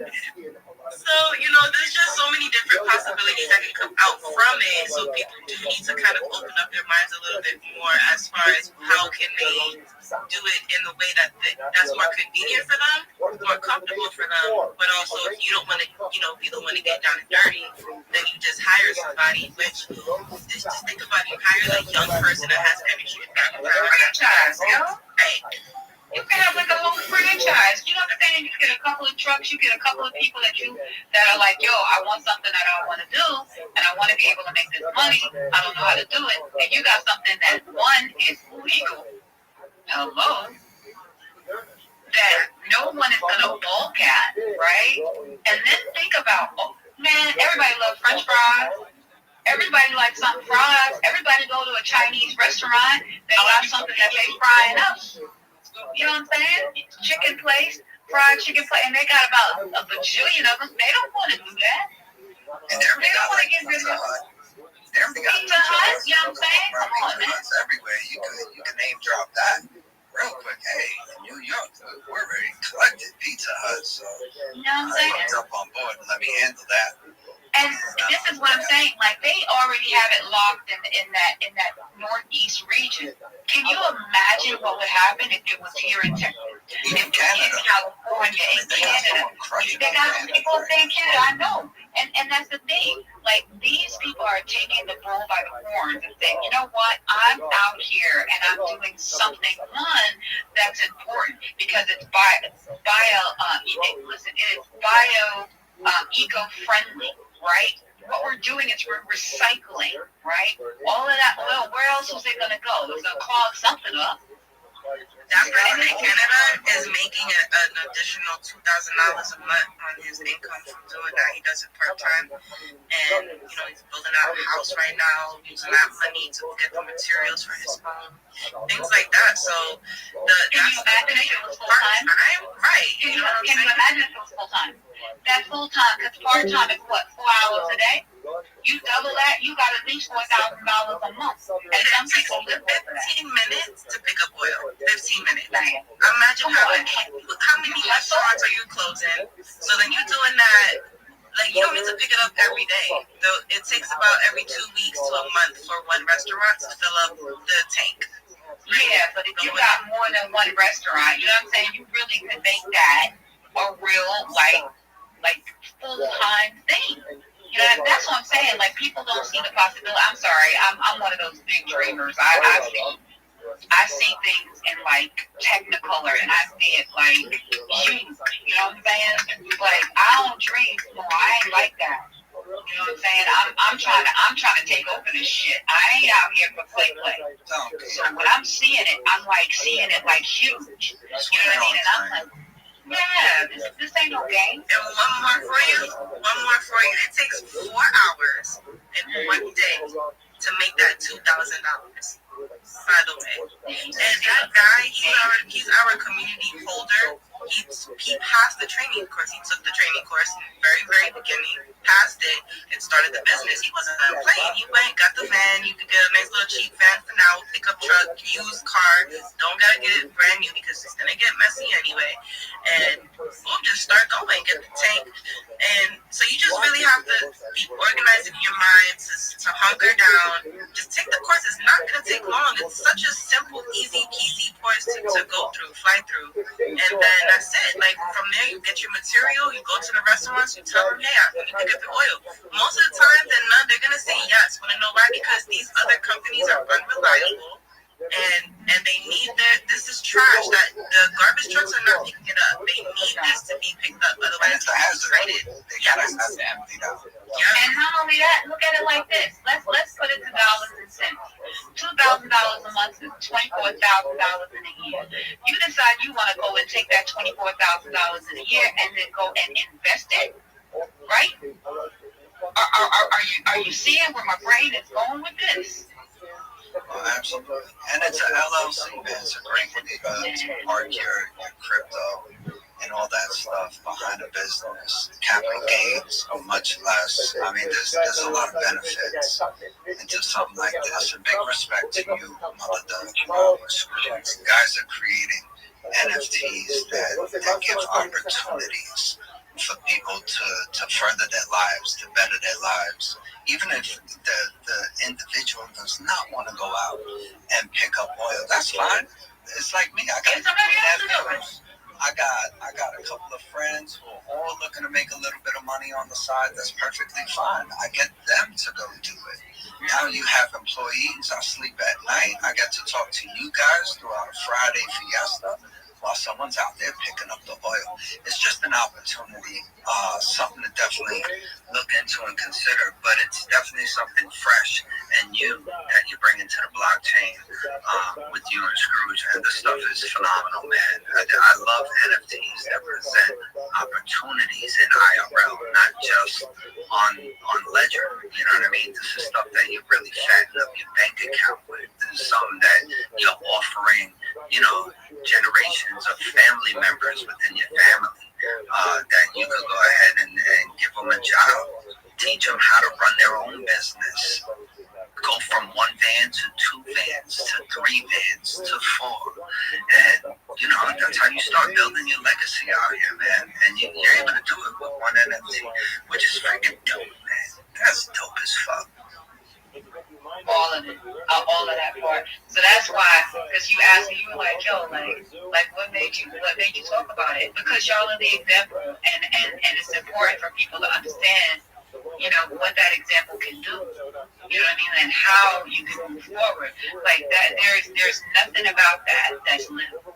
So, there's just so many different possibilities that can come out from it. So people do need to kind of open up their minds a little bit more as far as how can they do it in the way that's more convenient for them, more comfortable for them. But also, if you don't want to, be the one to get down and dirty, then you just hire somebody. Which, just think about it, you hire a young person that has energy and franchise, Right. You can have like a whole franchise. You know what I'm saying? You get a couple of trucks, you get a couple of people that are like, yo, I want something that I want to do, and I want to be able to make this money. I don't know how to do it. And you got something that, one, is legal. Hello. That no one is going to balk at, right? And then think about, everybody loves French fries. Everybody likes something fries. Everybody go to a Chinese restaurant. They got something that they frying up. You know what I'm saying? Chicken place, fried chicken place, and they got about a bajillion of them. They don't want to do that. And they don't want to get rid of Pizza Hut. You know what I'm saying? Come on, man. Everywhere you can name drop that real quick. Hey, in New York, we're very collected Pizza Hut, so you know what I'm saying? Jump on board and let me handle that. And this is what I'm saying. Like, they already have it locked in that northeast region. Can you imagine what would happen if it was here in Texas? If it was in California, in Canada? They got some people saying Canada, I know. And that's the thing. Like, these people are taking the bull by the horns and saying, you know what? I'm out here and I'm doing something, one, that's important because it's eco-friendly. Right? What we're doing is we're recycling, right? All of that oil, where else is it going to go? It's going to clog something up. That person in Canada is making an additional $2,000 a month on his income from doing that. He does it part-time. And, he's building out a house right now, using that money to get the materials for his home, things like that. So, can you imagine if it was full-time? Right. Can you imagine if it was full-time? That's full-time, because part-time is what, 4 hours a day? You double that, you got at least $4,000 a month. And some people live over that. 15 minutes to pick up oil. 15 minutes. Imagine how many restaurants are you closing? So then you're doing that. Like, you don't need to pick it up every day. It takes about every 2 weeks to a month for one restaurant to fill up the tank. Yeah, but if you got more than one restaurant, you know what I'm saying? You really could make that a real, like full-time thing. You know, that's what I'm saying. Like, people don't see the possibility. I'm sorry. I'm one of those big dreamers. I see things in, like, Technicolor, and I see it, like, huge. You know what I'm saying? Like, I don't dream. No, I ain't like that. You know what I'm saying? I'm trying to take over this shit. I ain't out here for play. So when I'm seeing it, I'm, like, seeing it, like, huge. You know what I mean? And I'm like, yeah, this ain't no game. And one more for you. It takes 4 hours in one day to make that $2,000. By the way, and that guy, he's our community holder. He passed the training course. He took the training course in the very, very beginning, passed it, and started the business. He wasn't playing. He went, got the van. You could get a nice little cheap van for now, pickup truck, used car. Don't gotta get it brand new because it's gonna get messy anyway. And boom, just start going, get the tank. And so you just really have to be organized in your mind to hunker down. Just take the course. It's not gonna take long. It's such a simple, easy peasy course to go through, fly through, and then that's it. Like, from there, you get your material, you go to the restaurants, you tell them, hey, I need to get the oil. Most of the time, they're gonna say yes. Wanna know why? Because these other companies are unreliable, and they need this is trash. That the garbage trucks are not picking it up. They need this to be picked up, otherwise it's shredded. They gotta have to empty it out. Yeah. And not only that, look at it like this. Let's put it to dollars and cents. $2,000 a month is $24,000 in a year. You decide you want to go and take that $24,000 in a year and then go and invest it, right? Are you seeing where my brain is going with this? Well, absolutely. And it's an LLC, man. It's a great way to park your crypto and all that stuff behind a business. Capital gains are much less. I mean, there's a lot of benefits into something like this. And big respect to you, Mother Duck, Scrooge. You guys are creating NFTs that give opportunities for people to further their lives, to better their lives. Even if the individual does not want to go out and pick up oil, that's fine. It's like me. I got nephews. I got a couple of friends who are all looking to make a little bit of money on the side. That's perfectly fine. I get them to go do it. Now you have employees. I sleep at night. I get to talk to you guys throughout a Friday fiesta while someone's out there picking up the oil. It's just an opportunity, something to definitely look into and consider, but it's definitely something fresh and new that you bring into the blockchain with you and Scrooge. And this stuff is phenomenal, man. I love NFTs that present opportunities in IRL, not just on Ledger. You know what I mean? This is stuff that you really fatten up your bank account with. This is something that you're offering, generations of family members within your family, that you could go ahead and give them a job, teach them how to run their own business, go from 1 van to 2 vans to 3 vans to 4, and that's how you start building your legacy out here, man. And you're able to do it with one NFT, which is freaking dope, man. That's dope as fuck. All of it, all of that part. So that's why, because you asked me, you were like, yo, like what made you talk about it? Because y'all are the example, and it's important for people to understand, what that example can do. You know what I mean? And how you can move forward. Like that, there's nothing about that that's little.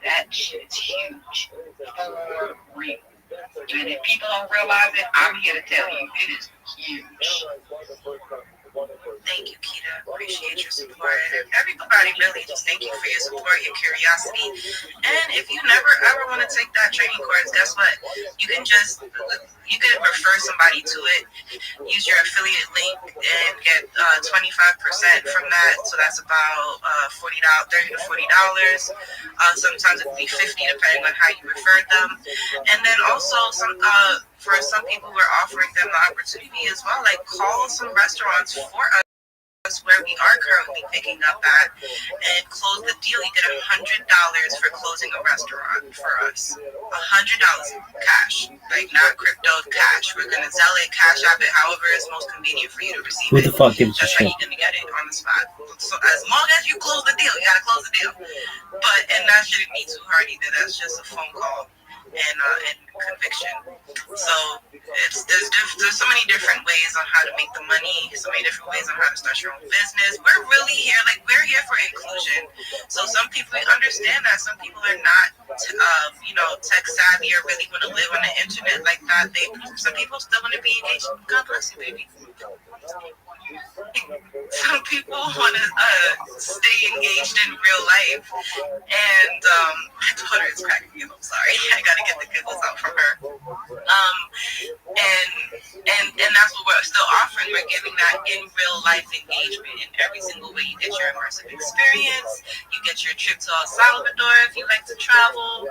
That shit's huge for real. And if people don't realize it, I'm here to tell you, it is huge. Thank you, Keita. appreciate your support. And everybody, really, just thank you for your support, your curiosity. And if you never ever want to take that training course, guess what? You can refer somebody to it, use your affiliate link, and get 25% from that. So that's about $30 to $40. Sometimes it could be $50 depending on how you referred them. And then also for some people, we're offering them the opportunity as well, like call some restaurants for us where we are currently picking up at and close the deal. You get $100 for closing a restaurant for us. $100 cash, like not crypto, cash. We're gonna sell it, cash app it, however is most convenient for you to receive Who it. the fuck gives a That's how shit? you're gonna get it on the spot. So as long as you close the deal, you gotta close the deal. And that shouldn't be too hard either. That's just a phone call and conviction. So there's so many different ways on how to make the money, so many different ways on how to start your own business. We're really here, we're here for inclusion. So some people understand that, some people are not, tech savvy or really want to live on the internet like that. Some people still want to be engaged. God bless you, baby. Some people want to stay engaged in real life, and my daughter is cracking me up. I'm sorry, I gotta get the giggles out from her. And that's what we're still offering. We're giving that in real life engagement in every single way. You get your immersive experience. You get your trip to El Salvador if you like to travel.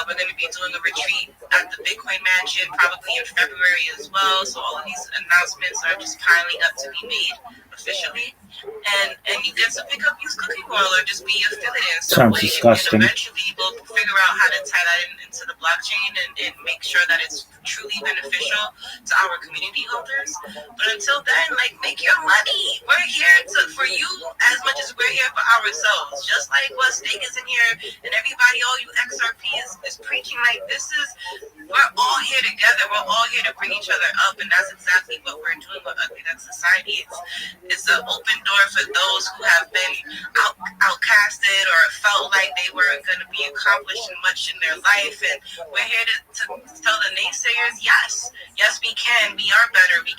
We're going to be doing a retreat at the Bitcoin Mansion probably in February as well. So all of these announcements are just piling up to be made officially. And you get to pick up used cooking oil or just be affiliated in some Sounds way. disgusting. And eventually we'll figure out how to tie that into the blockchain and make sure that it's truly beneficial to our community holders. But until then, make your money. We're here for you as much as we're here for ourselves. Just like what Steak is in here and everybody, all you XRP is preaching, we're all here together. We're all here to bring each other up, and that's exactly what we're doing with Ugly Duck Society. It's an open door for those who have been outcasted or felt like they weren't going to be accomplishing much in their life, and we're here to tell the naysayers, yes, we can, we are better, we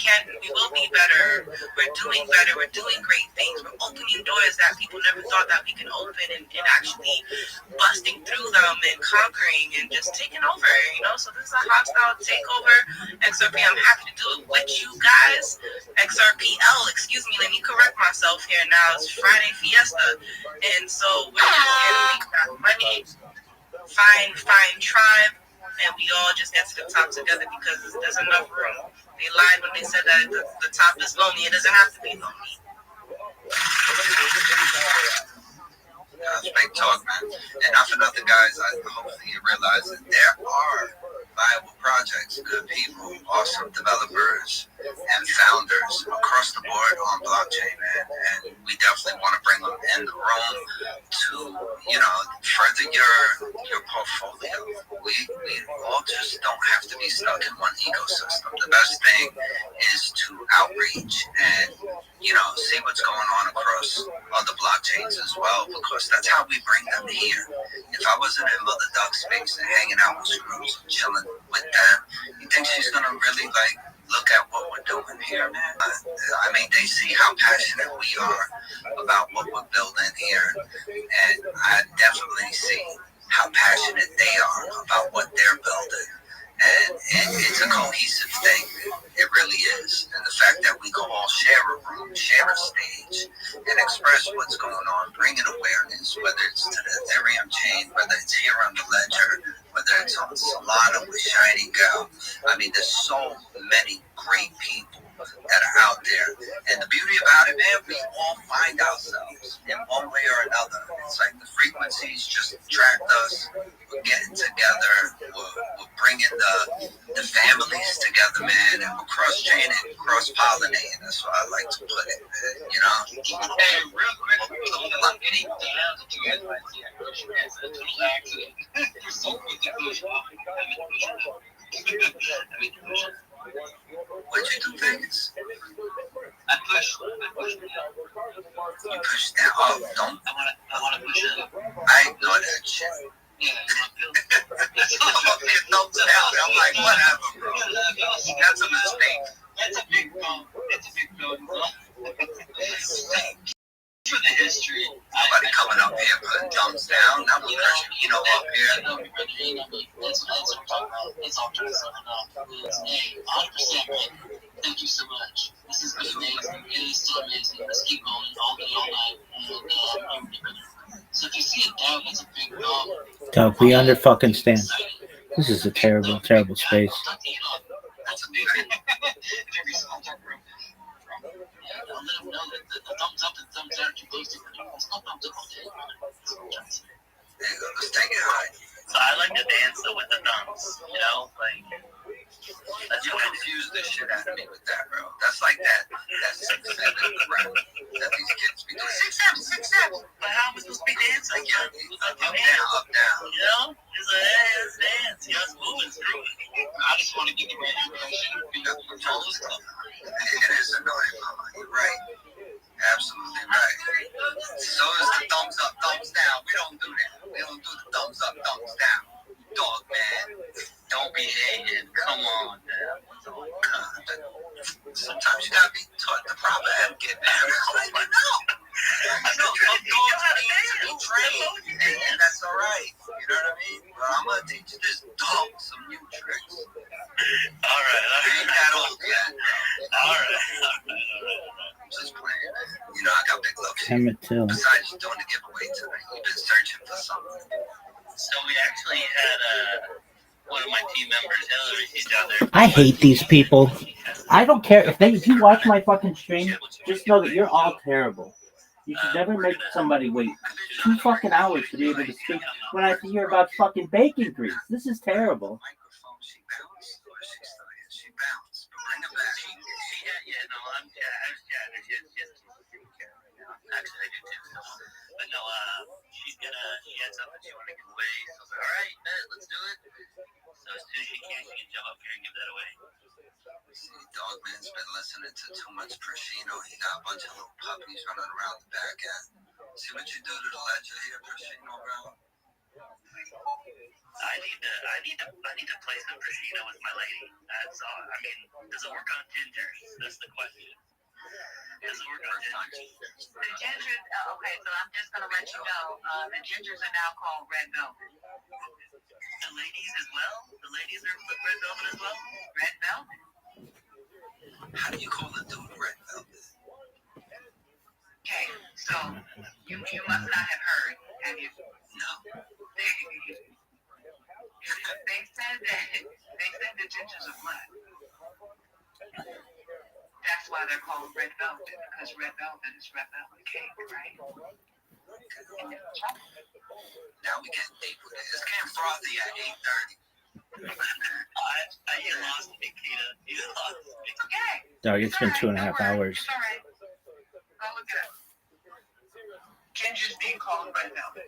will be better, we're doing better, we're doing great things, we're opening doors that people never thought that we can open, and actually busting through them and conquering and just taking over, so this is a hostile takeover. XRP, I'm happy to do it with you guys. XRPL, excuse me, let me correct myself here now. It's Friday Fiesta, and so we're just here to make that money, find tribe, and we all just get to the top together because there's enough room. They lied when they said that the top is lonely. It doesn't have to be lonely. That's big talk, man. And not for nothing, guys, hopefully you realize that there are viable projects, good people, awesome developers, and founders across the board on blockchain, man. And we definitely want to bring them in the room to, further your portfolio. We all just don't have to be stuck in one ecosystem. The best thing is to outreach and, see what's going on across other blockchains as well, because that's how we bring them here. If I wasn't in Mother Duck space and hanging out with Screws and chilling with them, you think she's gonna really look at what we're doing here, man? They see how passionate we are about what we're building here, and I definitely see how passionate they are about what they're building. And it's a cohesive thing. It really is. And the fact that we can all share a room, share a stage, and express what's going on, bringing awareness, whether it's to the Ethereum chain, whether it's here on the Ledger, whether it's on Solana with Shiny Gal. There's so many great people that are out there. And the beauty about it, man, we all find ourselves in one way or another. It's like the frequencies just attract us. We're getting together. We're bringing the families together, man, and we're cross-chaining, cross-pollinating. That's what I like to put it, man, Hey, real quick, any downs that you guys might see at Grocery Man's a total accident. You're so quick to push off. What'd you do, Vegas? I push. You push down. Oh, don't. I wanna push it. I ignore that shit. Yeah, I'm like, whatever, bro. That's a mistake. That's a big problem. It's a big problem. know, brother. You know, but that's what we're talking about. It's all trying to sum it up. It's, hey, 100%, man. Thank you so much. This has been amazing. It is still amazing. Let's keep going all day, all night. And, so if you see a dog, it's a big dog. Doug, we under fucking stand. This is a terrible, terrible space. That's amazing. Very small talk room. I'll let them know that the thumbs up and thumbs down are too close to you. It's not thumbs up all day. There you go. Let's take it high. So I like to dance though with the thumbs, you know, like that's You what I do. confuse the shit out of me with that, bro. That's like that 6-7 rap that these kids be doing. 6-7. But how am I supposed to be dancing? Up, down. You know? It's a hey, let's dance. You know, it's moving through it. I just want to get the right impression because we're all this stuff. It is annoying, mama. You're right. Absolutely right. So is the thumbs up, thumbs down. We don't do that. We don't do the thumbs up, thumbs down. Dog, man. Don't be hating. Come on, man. Sometimes you gotta be taught the proper etiquette, man. I know. I know. Some dogs need to be trained, and that's all right. You know what I mean? But I'm gonna teach this dog some new tricks. All right. We ain't that old yet. All right. I'm just playing, man. You know I got big love for you. Emmett Till. Besides you doing the giveaway tonight, you've been searching for something. So we actually had one of my team members, Hillary, she's down there. I hate these people. I don't care if you watch my fucking stream. Just know that you're all terrible. You should never make somebody wait 2 fucking hours to be able to speak when I have to hear about fucking bacon grease. This is terrible. She bounced, or she bounced. But bring it back. Actually, I do too. So, but no, she had something she wanted to give away. So I was like, all right, bet, let's do it. So as soon as she can jump up here and give that away. See, Dogman's been listening to too much Prashino. He got a bunch of little puppies running around the back end. See what you do to the ledger here, Prashino, bro? I need to play some Prashino with my lady. That's all. I mean, does it work on gingers? That's the question. Does it work on gingers? The gingers, okay, so I'm just going to let you know, the gingers are now called red velvet. The ladies as well? The ladies are red velvet as well? Red velvet. How do you call a dude red velvet? Okay, so you must not have heard, have you? No. They said the gingers are black. That's why they're called red velvet, because red velvet is red velvet cake, right? Now we get deep with it. It's getting frothy at 8:30. I get lost, Nikita. You lost me. It's okay. Dog, it's been 2.5 hours. It's all right. Go look it up. Gingers being called red velvet.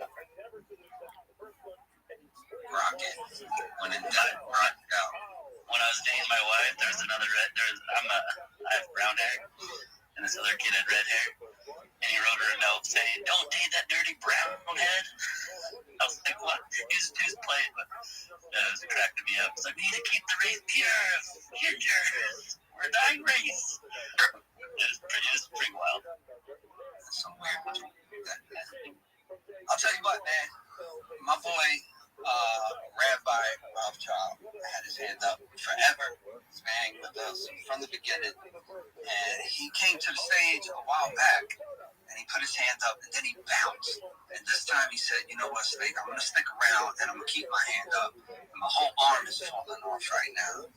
Rock it. When in doubt, rock it out. When I was dating my wife, there's another red. I have brown hair, and this other kid had red hair, and he wrote her a note saying, "Don't date that dirty brown head." I was like, "What?" He was playing, but it was cracking me up. It's like, "We need to keep the race pure, gingers. We're a dying race." It was pretty wild. That's some weird. I'll tell you what, man. My boy. Rabbi Rothschild had his hand up forever. He's been with us from the beginning. And he came to the stage a while back and he put his hand up and then he bounced. And this time he said, you know what, Snake, I'm going to stick around and I'm going to keep my hand up. And my whole arm is falling off right now.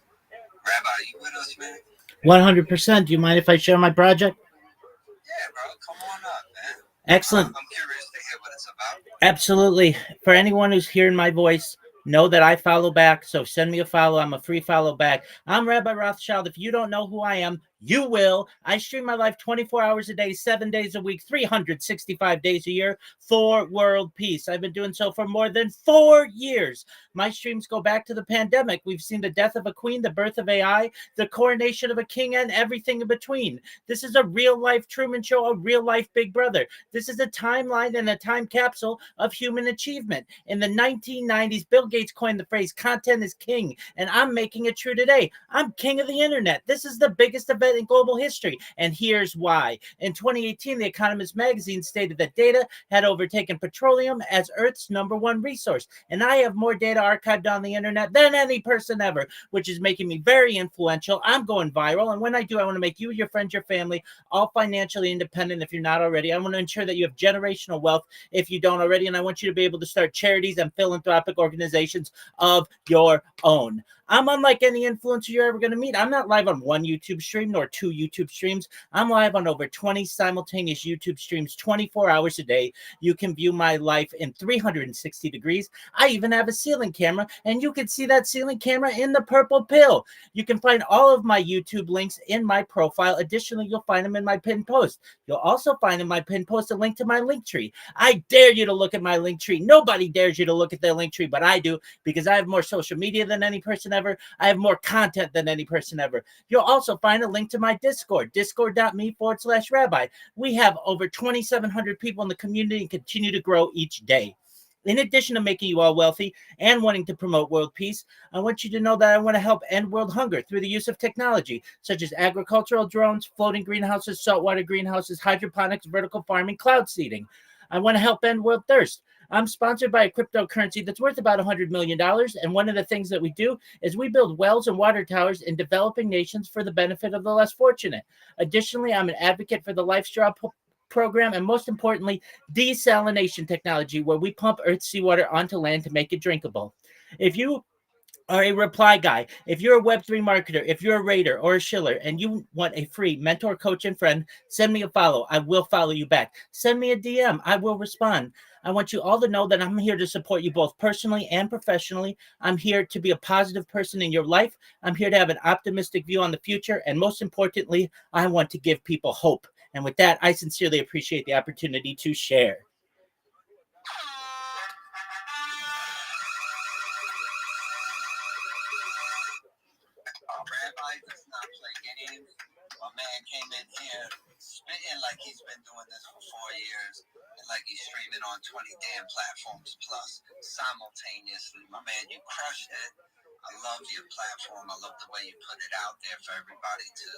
Rabbi, you with us, man? 100%. Do you mind if I share my project? Yeah, bro. Come on up, man. Excellent. I'm curious to hear what it's about. Absolutely. For anyone who's hearing my voice, know that I follow back. So send me a follow. I'm a free follow back. I'm Rabbi Rothschild. If you don't know who I am, you will. I stream my life 24 hours a day, 7 days a week, 365 days a year for world peace. I've been doing so for more than 4 years. My streams go back to the pandemic. We've seen the death of a queen, the birth of AI, the coronation of a king, and everything in between. This is a real-life Truman Show, a real-life Big Brother. This is a timeline and a time capsule of human achievement. In the 1990s, Bill Gates coined the phrase, content is king, and I'm making it true today. I'm king of the internet. This is the biggest event set in global history. And here's why. In 2018, The Economist magazine stated that data had overtaken petroleum as Earth's #1 resource. And I have more data archived on the internet than any person ever, which is making me very influential. I'm going viral. And when I do, I want to make you, your friends, your family, all financially independent if you're not already. I want to ensure that you have generational wealth if you don't already. And I want you to be able to start charities and philanthropic organizations of your own. I'm unlike any influencer you're ever going to meet. I'm not live on one YouTube stream nor 2 YouTube streams. I'm live on over 20 simultaneous YouTube streams 24 hours a day. You can view my life in 360 degrees. I even have a ceiling camera, and you can see that ceiling camera in the purple pill. You can find all of my YouTube links in my profile. Additionally, you'll find them in my pinned post. You'll also find in my pinned post a link to my link tree. I dare you to look at my link tree. Nobody dares you to look at their link tree, but I do, because I have more social media than any person ever. I have more content than any person ever. You'll also find a link to my Discord, discord.me/rabbi. We have over 2,700 people in the community and continue to grow each day. In addition to making you all wealthy and wanting to promote world peace, I want you to know that I want to help end world hunger through the use of technology, such as agricultural drones, floating greenhouses, saltwater greenhouses, hydroponics, vertical farming, cloud seeding. I want to help end world thirst. I'm sponsored by a cryptocurrency that's worth about $100 million. And one of the things that we do is we build wells and water towers in developing nations for the benefit of the less fortunate. Additionally, I'm an advocate for the LifeStraw program, and most importantly, desalination technology, where we pump Earth's seawater onto land to make it drinkable. If you are a reply guy, if you're a Web3 marketer, if you're a raider or a shiller, and you want a free mentor, coach, and friend, send me a follow. I will follow you back. Send me a DM. I will respond. I want you all to know that I'm here to support you both personally and professionally. I'm here to be a positive person in your life. I'm here to have an optimistic view on the future. And most importantly, I want to give people hope. And with that, I sincerely appreciate the opportunity to share. Rabbi does not play games. My man came in here spitting like he's been doing this for 4 years and like he's streaming on 20 damn platforms plus simultaneously. My man, you crushed it. I love your platform. I love the way you put it out there for everybody to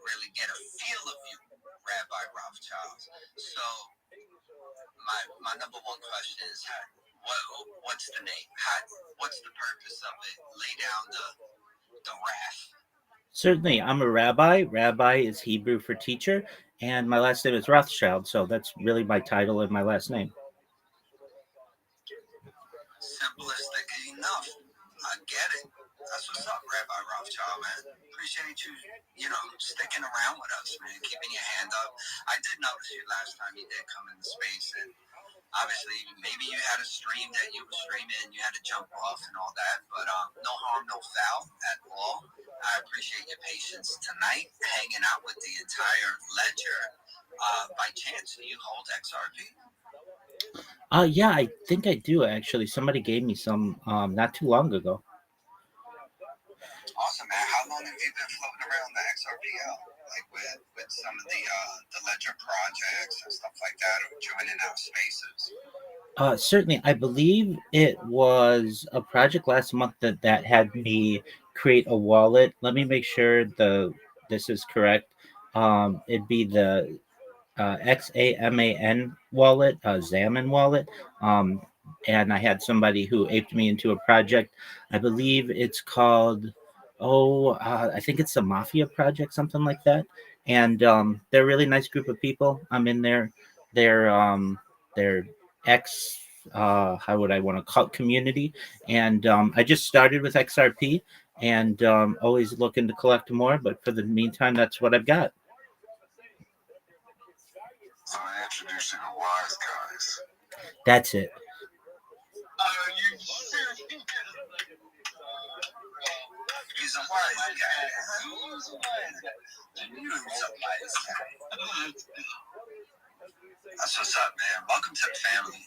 really get a feel of you, Rabbi Rothschild. So my number one question is, what's the name? What's the purpose of it? Lay down the wrath. Certainly, I'm a rabbi. Rabbi is Hebrew for teacher, and my last name is Rothschild, so that's really my title and my last name. Simplistic enough. I get it. That's what's up, Rabbi Rothschild, man. Appreciate you, sticking around with us, man, keeping your hand up. I did notice you last time you did come into space, and obviously, maybe you had a stream that you were streaming, you had to jump off and all that, but no harm, no foul at all. I appreciate your patience tonight, hanging out with the entire ledger. By chance, do you hold XRP? Yeah, I think I do, actually. Somebody gave me some not too long ago. Awesome, man. How long have you been floating around the XRPL? Like with some of the ledger projects and stuff like that, or joining out spaces? Certainly, I believe it was a project last month that had me create a wallet. Let me make sure this is correct. It'd be the XAMAN wallet, Xaman wallet. And I had somebody who aped me into a project. I believe it's called, I think it's a Mafia project, something like that. And they're a really nice group of people. I'm in their X, how would I want to call it, community. And I just started with XRP and always looking to collect more. But for the meantime, that's what I've got. So I introduced you to wise guys. That's it. Are you serious? He's a wise guy. Who's a wise guy? You're a wise guy. That's what's up, man. Welcome to the family.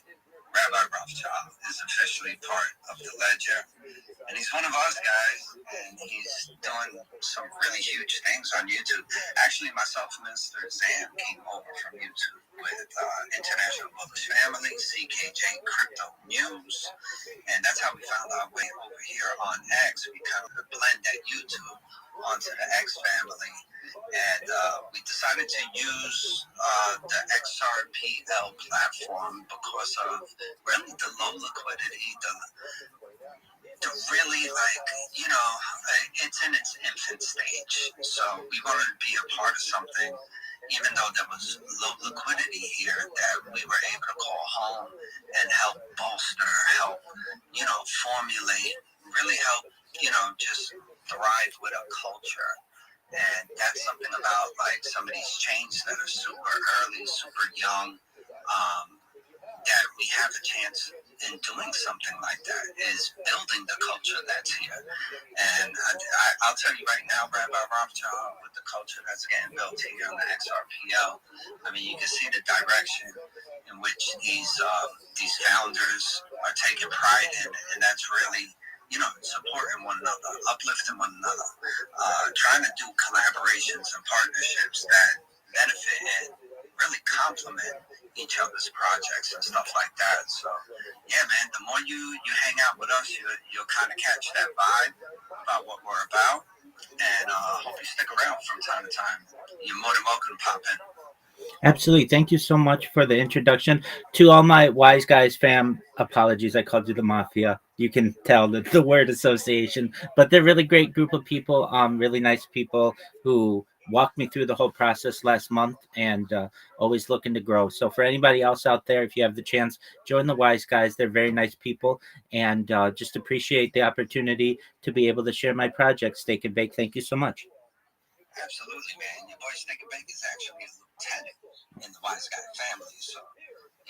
Rabbi Rothschild is officially part of the ledger. And he's one of us guys. And he's doing some really huge things on YouTube. Actually, myself and Mr. Zam came over from YouTube with International Bullish Family, CKJ Crypto News, and that's how we found our way over here on X. We kind of blend that YouTube onto the X family, and we decided to use the XRPL platform because of really the low liquidity, the really it's in its infant stage. So we wanted to be a part of something, even though there was low liquidity here, that we were able to call home and help bolster, help, formulate, really help, just thrive with a culture. And that's something about like some of these chains that are super early, super young, that we have a chance in doing something like that, is building the culture that's here. And I'll tell you right now, Rabbi Rothschild, with the culture that's getting built here on the XRPL, I mean, you can see the direction in which these founders are taking pride in, and that's really, supporting one another, uplifting one another, trying to do collaborations and partnerships that benefit and really complement each other's projects and stuff like that. So, yeah, man, the more you hang out with us, you'll kind of catch that vibe about what we're about. And hope you stick around from time to time. You're more than welcome to pop in. Absolutely. Thank you so much for the introduction. To all my Wise Guys fam, apologies, I called you the Mafia. You can tell that the word association, but they're really great group of people, really nice people who walked me through the whole process last month, and always looking to grow. So for anybody else out there, if you have the chance, join the Wise Guys. They're very nice people, and just appreciate the opportunity to be able to share my project, Steak and Bake. Thank you so much. Absolutely, man. Your boy Steak and Bake is actually a lieutenant in the Wise Guy family. So,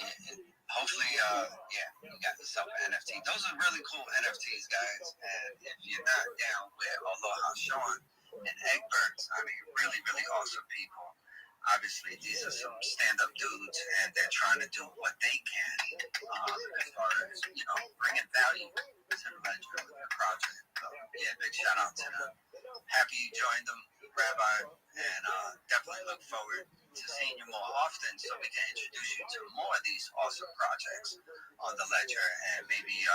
and hopefully, you got yourself an NFT. Those are really cool NFTs, guys. And if you're not down with Aloha Sean and Eggbirds, I mean, really, really awesome people. Obviously, these are some stand-up dudes, and they're trying to do what they can as far as, bringing value to the ledger of the project. So, big shout-out to them. Happy you joined them, Rabbi, and definitely look forward to seeing you more often so we can introduce you to more of these awesome projects on the ledger, and maybe you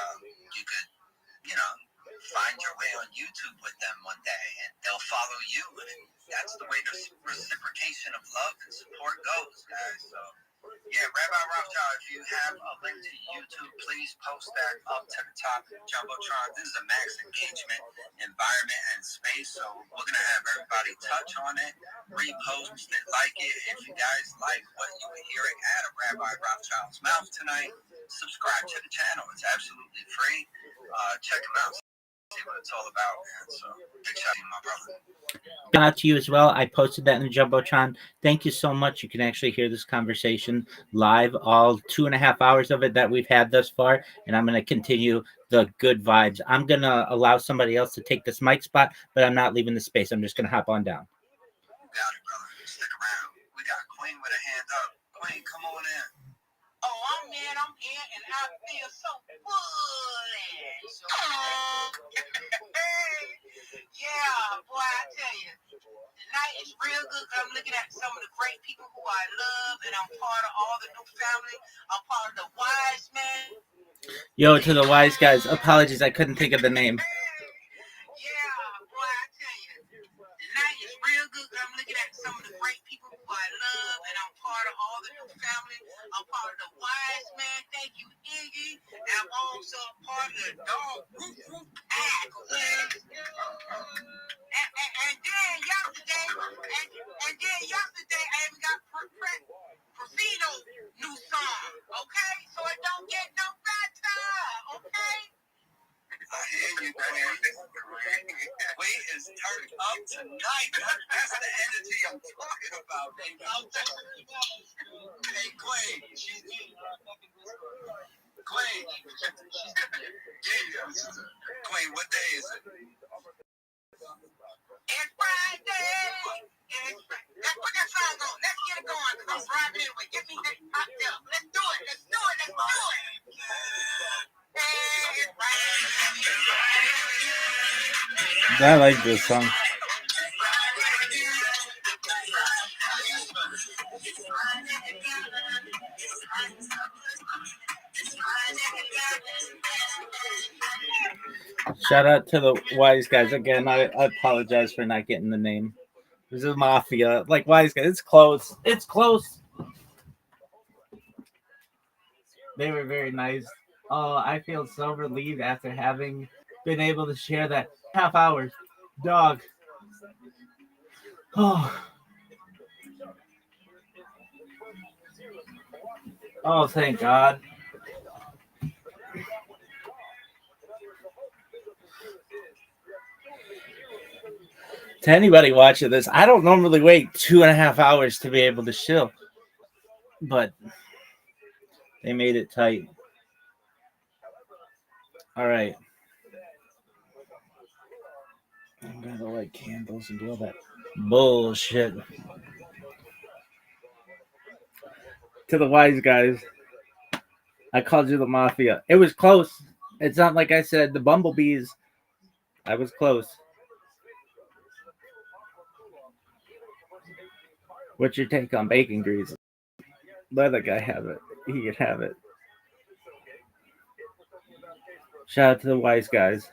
could, find your way on YouTube with them one day, and they'll follow you, and that's the way the reciprocation of love and support goes, guys. So, Rabbi Rothschild, if you have a link to YouTube, please post that up to the top of Jumbotron. This is a max engagement environment and space, so we're going to have everybody touch on it, repost it, like it. If you guys like what you were hearing out of Rabbi Rothschild's mouth tonight, subscribe to the channel. It's absolutely free. Check them out. See what it's all about, man. So, big shout out to you, my brother. Shout out to you as well. I posted that in the Jumbotron. Thank you so much. You can actually hear this conversation live, all 2.5 hours of it that we've had thus far, and I'm going to continue the good vibes. I'm going to allow somebody else to take this mic spot, but I'm not leaving the space. I'm just going to hop on down. You got it, brother. Stick around. We got Queen with a hand up. Queen, come on in. Oh, I'm here, and I feel so foolish. Yeah, boy, I tell you, tonight is real good because I'm looking at some of the great people who I love, and I'm part of all the new family. I'm part of the Wise Men. Yo, to the Wise Guys, apologies, I couldn't think of the name. Yeah, boy, I tell you, tonight is real good because I'm looking at some of the great people who I love, and I'm part of all the new family. I'm part of the Wise Man. Thank you, Iggy. And I'm also part of the Dog Roof Roof Pack. And then yesterday, I even got Profito's new song. Okay, so it don't get no better. Okay. I hear you, Queen. Queen is turned up tonight. That's the energy I'm talking about, baby. Hey, Queen. Queen. Queen, what day is it? It's Friday. Let's put that song on. Let's get it going. I'm driving anyway. Get me that hot dog. Let's do it. I like this song. Shout out to the Wise Guys again. I apologize for not getting the name. This is Mafia, like Wise Guys. It's close. It's close. They were very nice. Oh, I feel so relieved after having been able to share that half hours. Dog. Oh. Oh, thank God. To anybody watching this, I don't normally wait 2.5 hours to be able to chill, but they made it tight. All right. I'm gonna light candles and do all that bullshit. To the Wise Guys, I called you the Mafia. It was close. It's not like I said the Bumblebees. I was close. What's your take on bacon grease? Let the guy have it. He could have it. Shout out to the Wise Guys.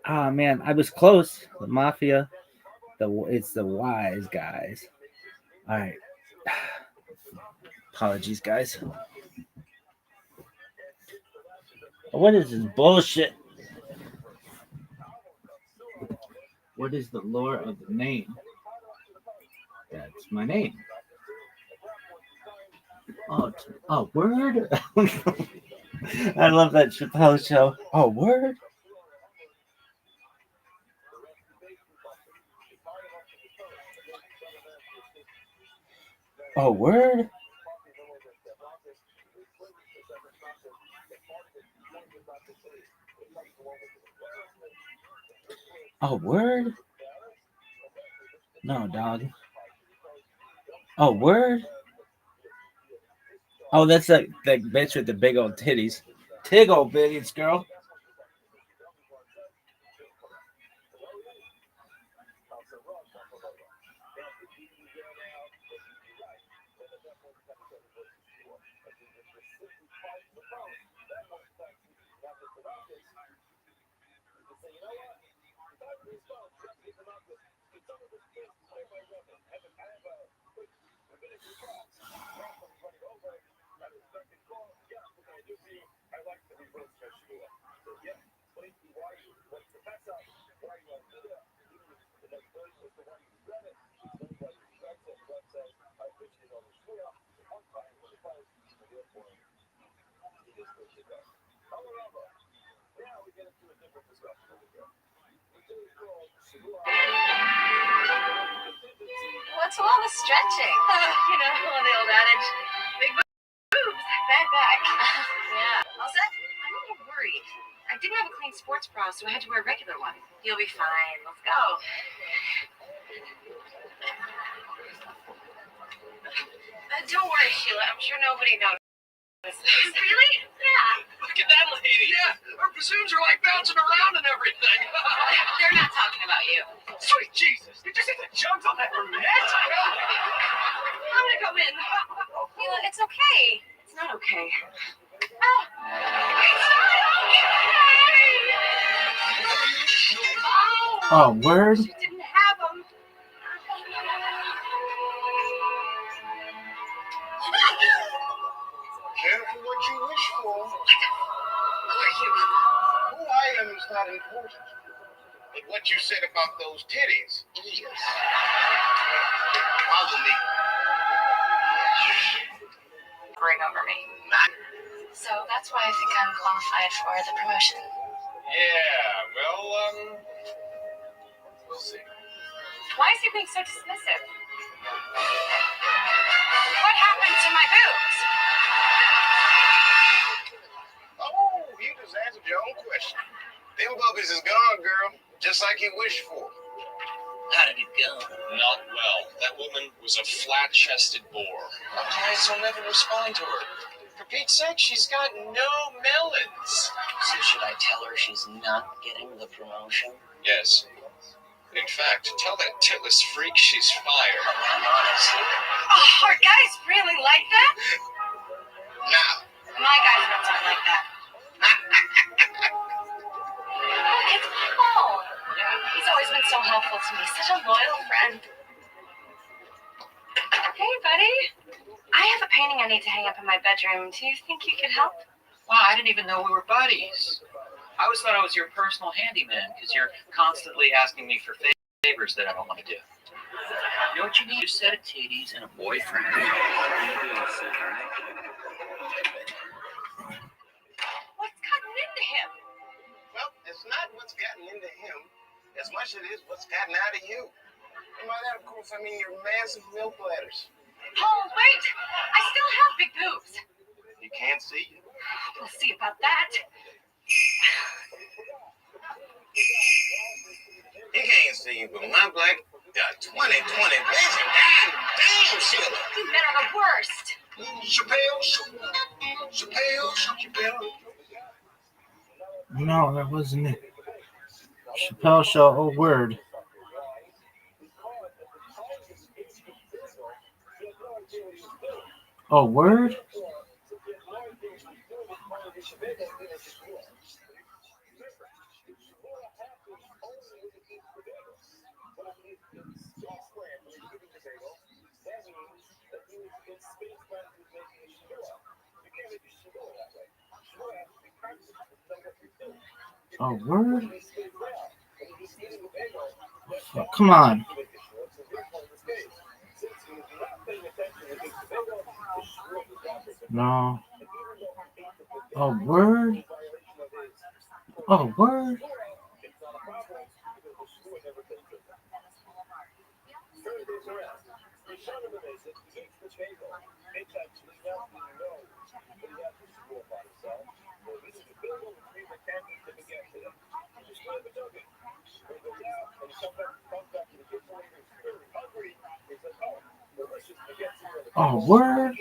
Ah, man, I was close. The Mafia. It's the Wise Guys. All right. Apologies, guys. What is this bullshit? What is the lore of the name? That's my name. Oh, word? I love that Chappelle show. Oh, word? Oh, word? Oh, word? No, dog. Oh, word? Oh, that's that bitch with the big old titties. Tig old bitties, girl. What's all the stretching? You know, the old adage, big boobs, bad back. Yeah. All set? I'm a little worried. I didn't have a clean sports bra, so I had to wear a regular one. You'll be fine. Let's go. Don't worry, Sheila. I'm sure nobody knows. Really? Yeah. Look at that lady. Yeah, her bassoons are like bouncing around and everything. They're not talking about you. Sweet Jesus, did you see the jugs on that brunette? I'm gonna go in. Sheila, it's okay. It's not okay. It's not okay. Oh, word? She didn't have them. Careful what you wish for. Who I am is not important. But what you said about those titties is. Follow me. Bring over me. So that's why I think I'm qualified for the promotion. Yeah, well, we'll see. Why is he being so dismissive? What happened to my boobs? Oh, you just answered your own question. Them bubbies is gone, girl. Just like you wished for. How did it go? Not well. That woman was a flat-chested bore. Okay, so never respond to her. For Pete's sake, she's got no melons. So should I tell her she's not getting the promotion? Yes. In fact, tell that titless freak she's fired. I'm honest. Oh, our guys really like that? Now. My guys don't like that. It's Paul. He's always been so helpful to me. Such a loyal friend. Hey, buddy. I have a painting I need to hang up in my bedroom. Do you think you could help? Wow, I didn't even know we were buddies. I always thought I was your personal handyman because you're constantly asking me for favors that I don't want to do. You know what you need? A set of titties and a boyfriend. What's gotten into him? Well, it's not what's gotten into him as much as it is what's gotten out of you. And by that, of course, I mean your massive milk bladders. Oh, wait. I still have big boobs. You can't see you. We'll see about that. You can't see you, but my black got 20/20 vision. God damn, Sheila. You men are the worst. Chappelle. No, that wasn't it. Chappelle Show. Oh, word. Oh, word? Oh, word? Oh, come on. No. Oh, word? Oh, word? Oh, word?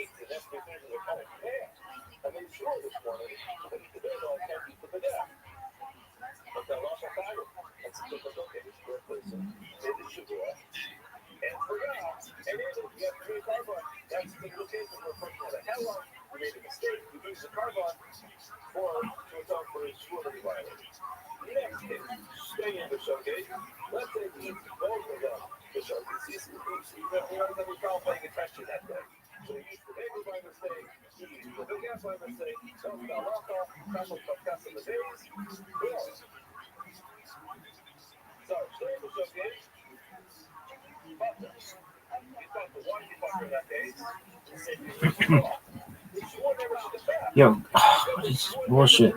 Yo, what is this bullshit?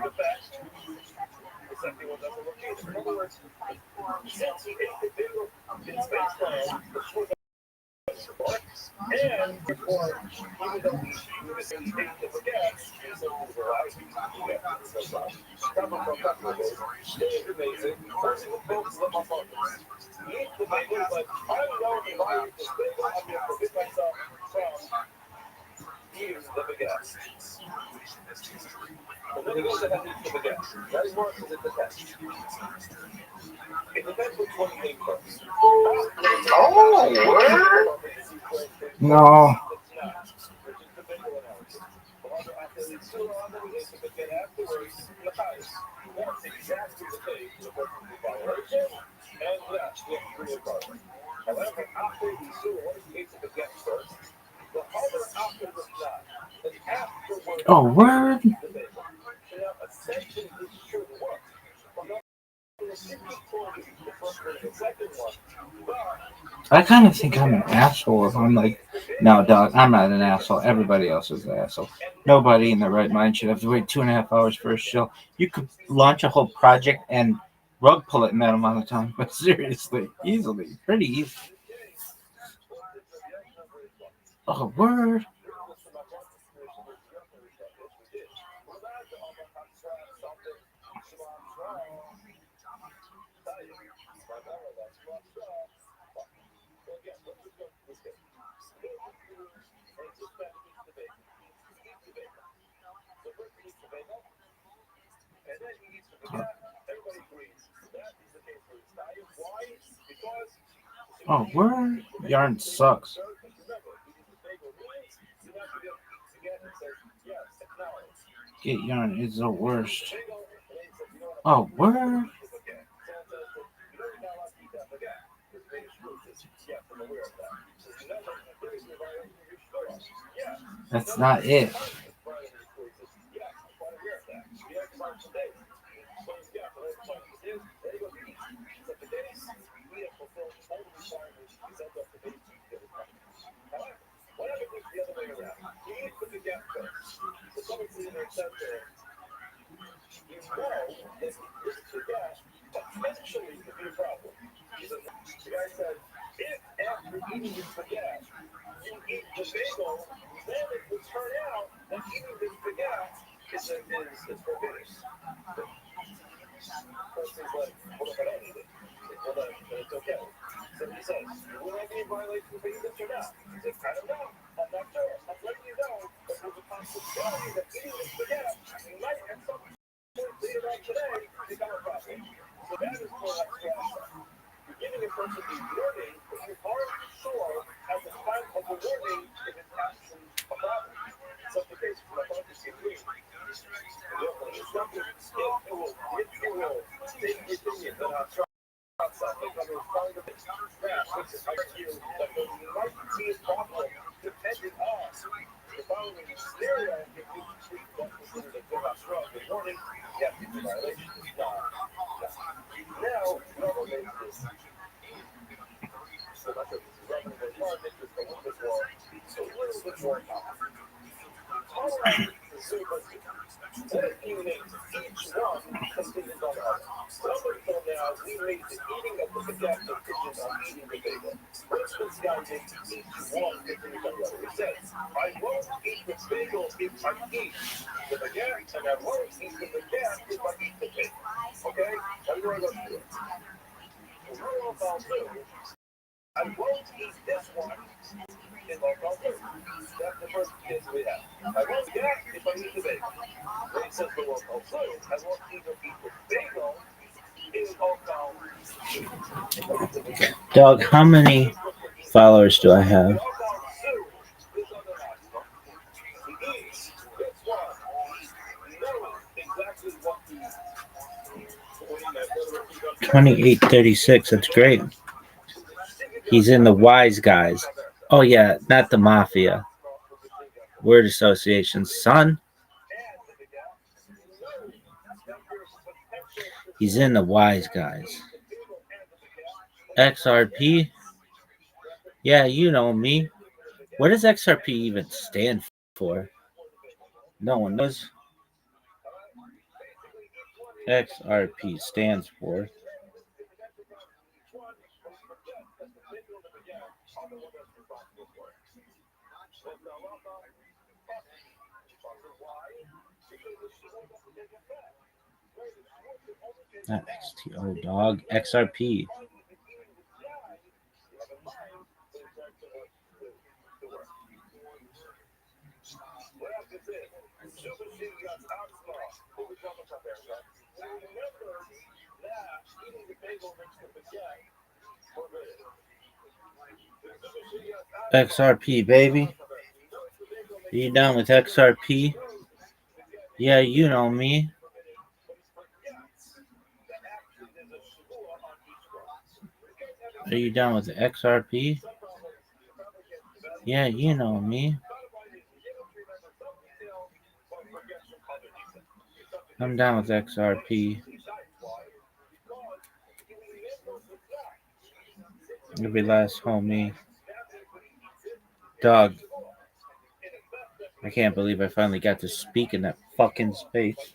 Oh, word? No. Oh, word? I kind of think I'm an asshole if I'm like, no, dog, I'm not an asshole. Everybody else is an asshole. Nobody in their right mind should have to wait 2.5 hours for a show. You could launch a whole project and rug pull it in that amount of time. But seriously, easily, pretty easy. Oh, word. Oh, word? Yarn sucks. Get yarn is the worst. Oh, word? That's not it. Dog, how many followers do I have? $28.36. That's great. He's in the Wise Guys. Oh yeah, not the Mafia. Word Association, son. He's in the Wise Guys. XRP. Yeah, you know me. What does XRP even stand for? No one knows. XRP stands for. Not XTO, dog. XRP. XRP, baby. Are you down with XRP? Yeah, you know me. Are you down with XRP? Yeah, you know me. I'm down with XRP. Every last homie. Dog. I can't believe I finally got to speak in that fucking space.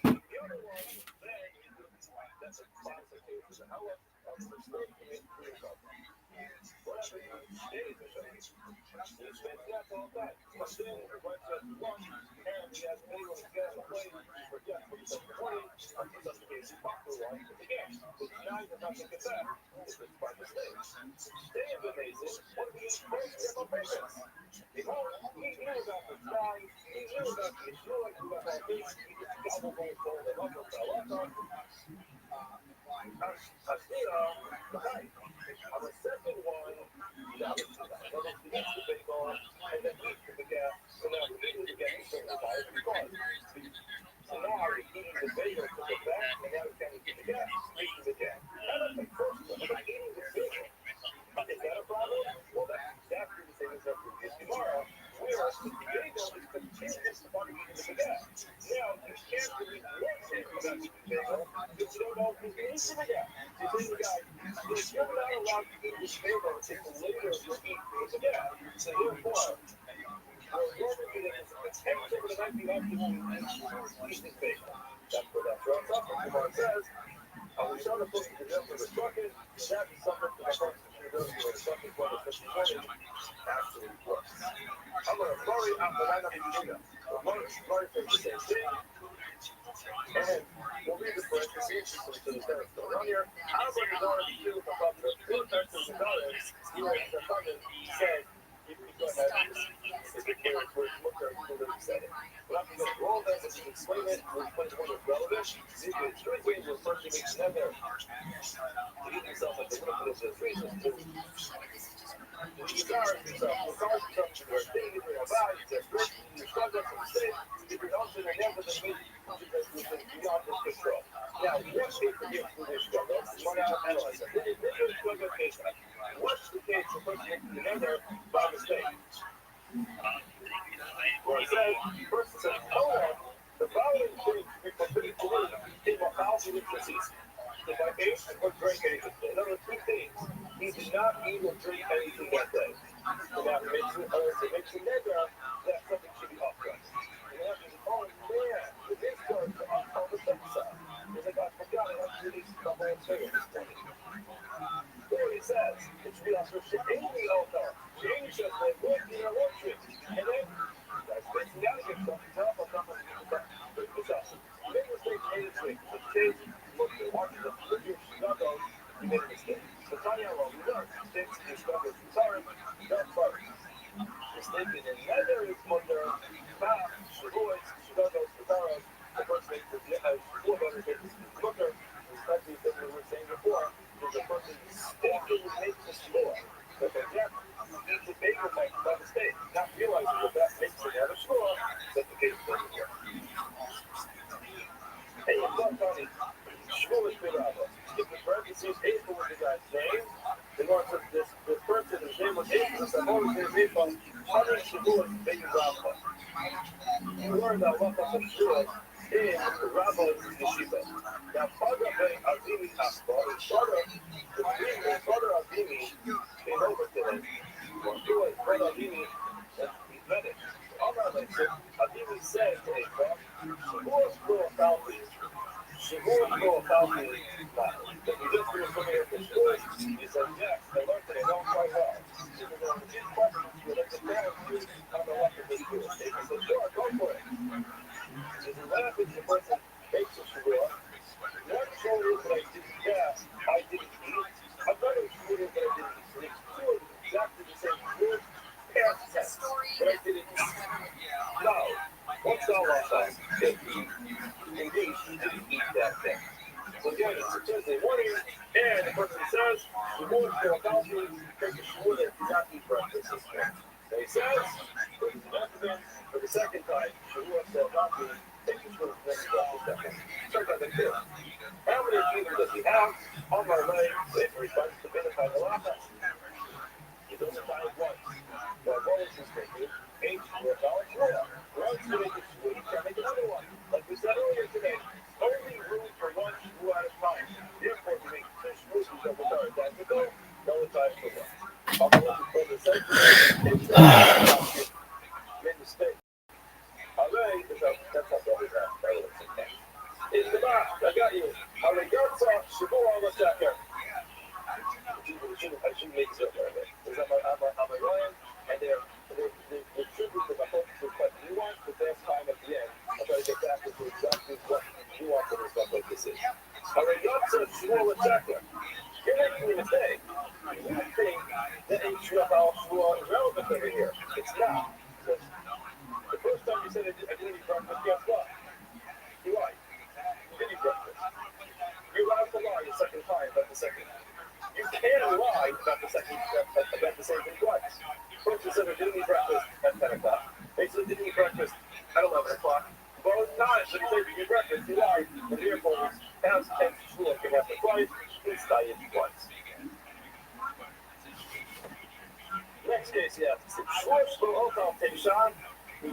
case, yes. Schwartz will also take Sean.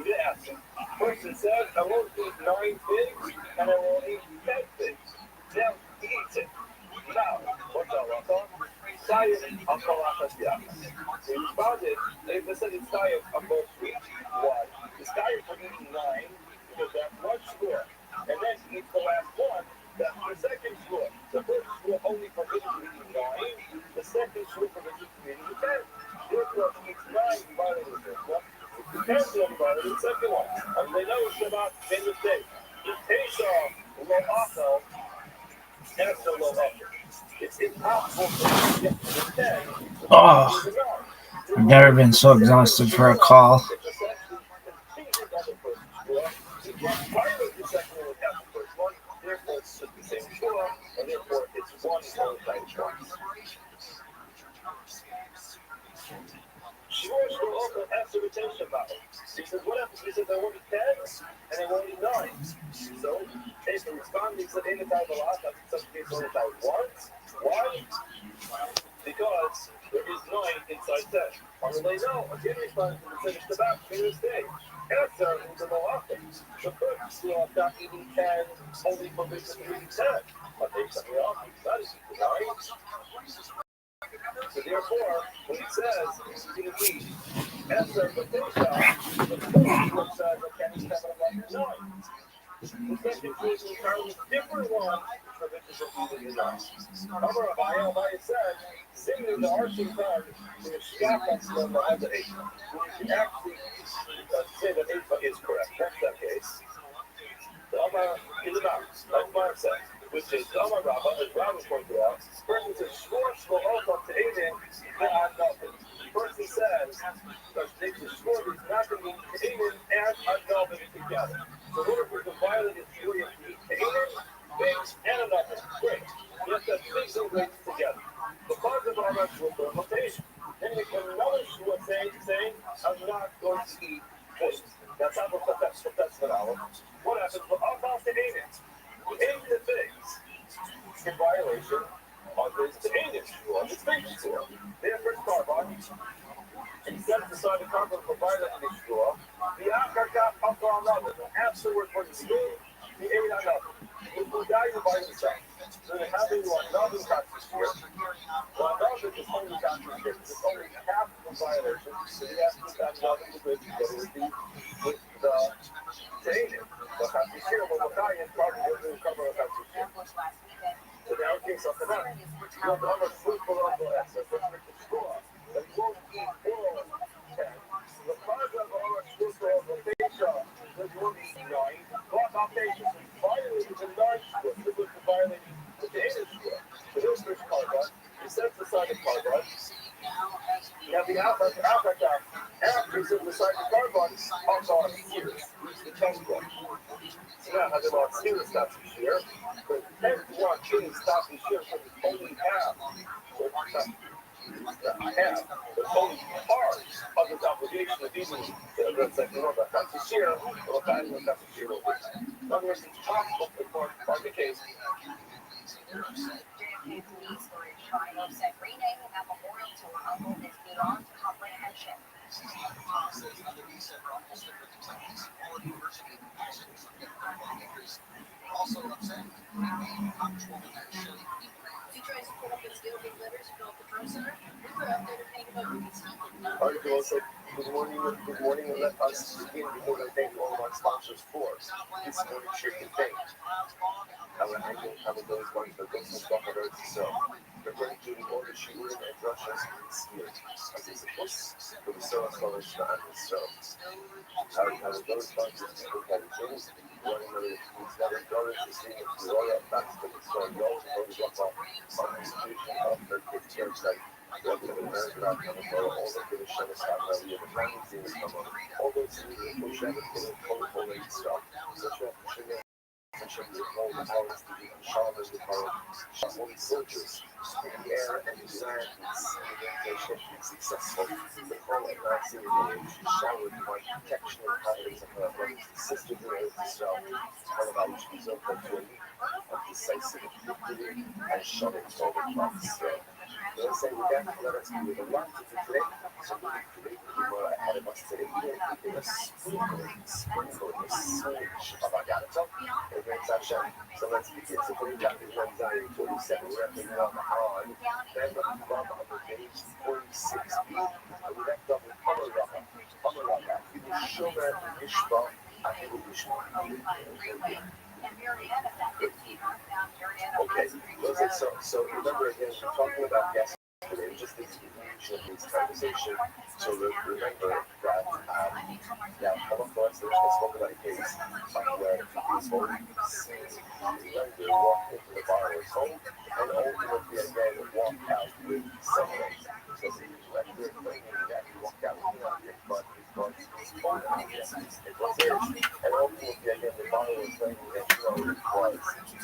Yes. Person says, I won't eat 9 figs, and I will eat 10 figs. Now, he eats it. Now, what's our answer? Diet of Kalakasya. He responded, if they said it's diet of both sweet, why? It's diet for eating 9, because that's one score. And then he eats the last one, that's the second score. The first score only forbids you eating 9, the second score forbids you eating 10. Therefore, he eats 9 violating the first one. Depends on violating the second one. And they know Shabbat made a mistake. Pesha lo achel, after lo achel. It's impossible to get to the 10. Oh, I've never been so exhausted for a call. Schwartz will also ask the retention model. He says, what happens? He says, I want 10 and I want 9. So, if the responding said anytime a lot, that's in some cases only time once. Why? Because there is 9 inside 10. Or will they know? Again, responding to the finish the back, finish day. Answer into the often. The first will stop eating 10 only for business eating 10. But they say, well, that is 9. So therefore, when he says he's going to eat Esther the first time, the first one says, okay, he's having like 9. The second is an entirely different one for which is eating the 9. However, Abaya said, similar to our two card, the Shkafas number of the 8. We can actually say that 8 is correct. That's that case. The Amar is about, like Mark said, which is the Amar Rabbah, as Rabbah pointed out, person says, Schwartz will also to Aiden, not nothing. The person says, because they can score is not going to be Aiden and Unmelvin together. So in order for the violent is you have to eat Aiden, Biggs, and another. Great. You have to have Biggs and Biggs together. The part of our will for rotation. Then you can another Schwartz saying, I'm not going to eat Biggs. That's how that's what I want. What happens? Well, I'll pass to Aiden. Aiden the Biggs in violation of his Aiden score, his Biggs score. Their first carbon. And he sets aside the carbon for violent in his score. The Africa up on level. Afterward, for the school, the 8 on level. It will value by himself. So they have you on nothing taxes here. Well, nothing is only taxes here. It's only half the violation. So you have to put that nothing to with the Aiden. The taxes here will apply in part of the cover of taxes here. So now it takes up the net. You have to have a fruitful level of access. Let's make the score. That you won't eat all 10. The cause of our fruitful rotation that you won't eat 9. Block operation. Violating the 9 score. This was the violating the Aiden score. So this first carbon, he sets aside the carbon. You have the alpha after he sets aside the carbon, also on here. Use the test one. So now I have about serious stops this year. But 10 to 1 change stops this year, so it's only half. But only part of this obligation of eating the second one. But that's a share, or that's a share over. In other words, it's possible for the case. Renaming a memorial to her uncle is beyond comprehension. Also upset. You try to put up with still big letters from the Trump Center? We were out there to think about doing something. Article also, good morning, and let us begin before we thank all of our sponsors for this morning shift and thank. Have a those ones that don't stop at earth itself. Referring to the order she would and Russia's spirit, as is the books for the soul college and itself. Have those ones that people can change, one another who's never dollars to see if the royal facts that it's so young, or the drop off on the institution of the church that all the British Sheriff's Office, the Browns, all those things that push everything, all the stuff. Such a all the powers to be Charlotte, the power, holy soldiers, in the air and the land, and sea, they shall be successful. The fallen Nazi she showered my protection and confidence of her brothers and sisters in earth itself. All about each result of journey, of decisive victory, and showing all the prophets. Okay, so remember again, we're talking about yesterday, just the conclusion of this conversation. So remember that now Holocaust, let's talk about a case where his own lender walked into the borrower's home and ultimately again walked out with someone. So the lender claiming that he walked out with nothing but his daughter's phone. It was his. And ultimately again the borrower claiming that it was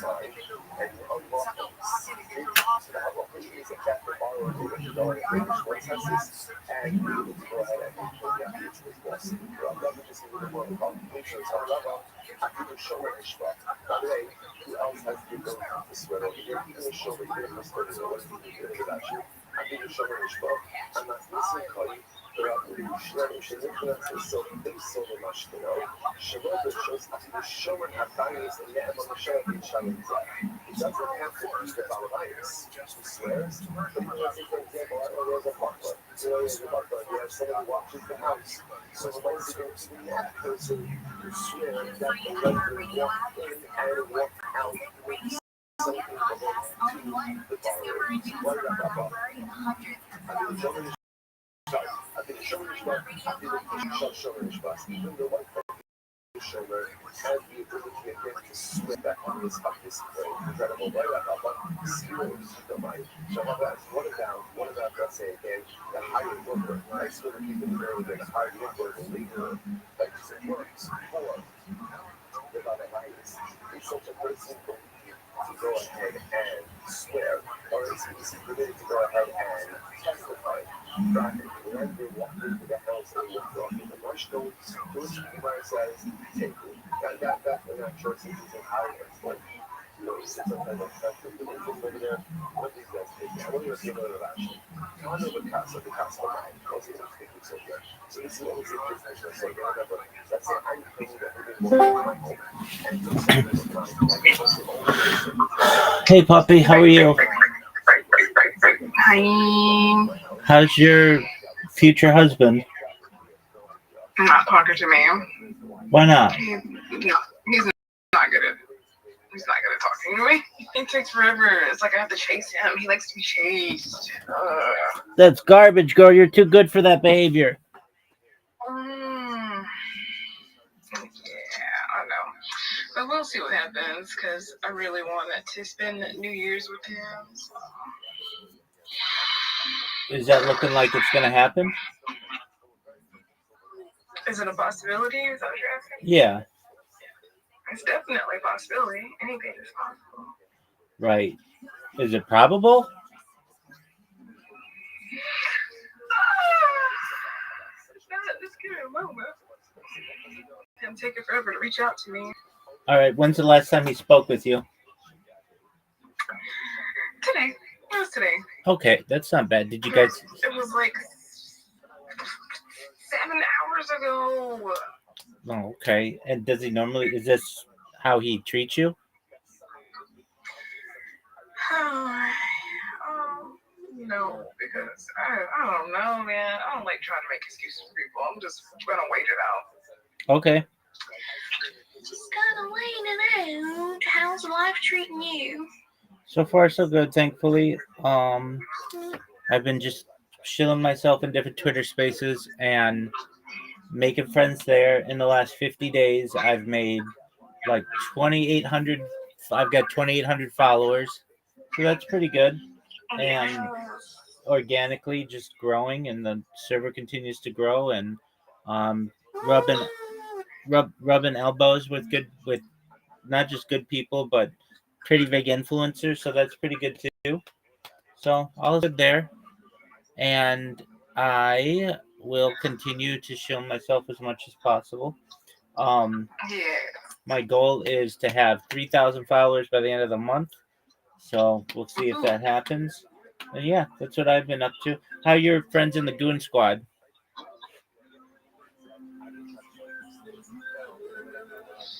mine. And unlawful. So the unlawful means that the borrower able to go and finish processes and able to go ahead and make the application as possible. Let me just give you the more complications. However, I can show it as well. By the way, who else has the ability to swear over here? I'm going to show it here. I'm going to show it here. I'm going to show it as well. I'm not missing Cody. שומר הבייס נאמר לשבת שלום זה. It doesn't have to be the Balayas. He swears, but he doesn't, for example, I don't know, there's a butler. There's a butler, you have someone who watches the house. So once you go to that person, you swear that the lender walked in and walked out with something belonging to the borrower. I think Shomer Nishmat, I think Shomer Nishmat, even the white Shomer has the ability again to swim back on this incredible way. Skills, the mind. So what about, let's say again, the hired worker? I sort of keep it earlier, the hired worker, the leader, like you said, works for the Balayas. Is such a person to go ahead and swear, or is he permitted to go ahead and testify? That the lender walked into the house and walked off with the marshal, which Gemara says, take it. That in that church is entirely like, you know, he sits up and affects the angels over there. What these guys take? I want to give a little action. Kind of a cast of the cast of mine. Also, it's taking so good. So this is what we see in this mission. So remember, let's say I'm thinking that we're going to Hey, puppy, how are you? Hi. How's your future husband? Not talking to me. Why not? He's not good at. He's not good at talking to me. It takes forever. It's like I have to chase him. He likes to be chased. That's garbage, girl. You're too good for that behavior. Yeah, I know. But we'll see what happens because I really wanted to spend New Year's with him. So. Is that looking like it's going to happen? Is it a possibility? Is that what you're asking? Yeah. It's definitely a possibility. Anything is possible. Right. Is it probable? Just give me a moment. Him taking forever to reach out to me. All right. When's the last time he spoke with you? Today. It was today. Okay, that's not bad. Did you guys? It was like 7 hours ago. Oh, okay. And does he normally? Is this how he treats you? No, because I don't know, man. I don't like trying to make excuses for people. I'm just gonna wait it out. Okay. Just gotta wait it out. How's life treating you? So far, so good. Thankfully, I've been just chilling myself in different Twitter spaces and making friends there. In the last 50 days, I've made like 2,800. I've got 2,800 followers, so that's pretty good. And organically, just growing, and the server continues to grow, and rubbing elbows with not just good people, but pretty big influencers. So that's pretty good too. So all good there, and I will continue to show myself as much as possible. My goal is to have 3,000 followers by the end of the month. So we'll see if that happens. Yeah, that's what I've been up to. How are your friends in the Goon Squad?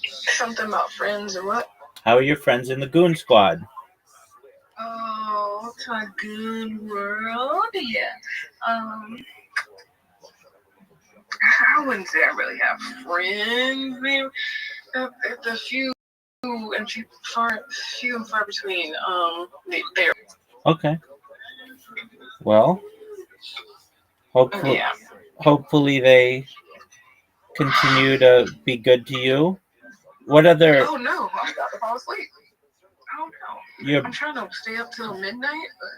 Something about friends or what? How are your friends in the Goon Squad? Oh, to a good world, yeah. I wouldn't say I really have friends. Maybe the few and few and far between. They're Okay. Well, hopefully they continue to be good to you. What other? Oh no, I'm about to fall asleep. I don't know. I'm trying to stay up till midnight, but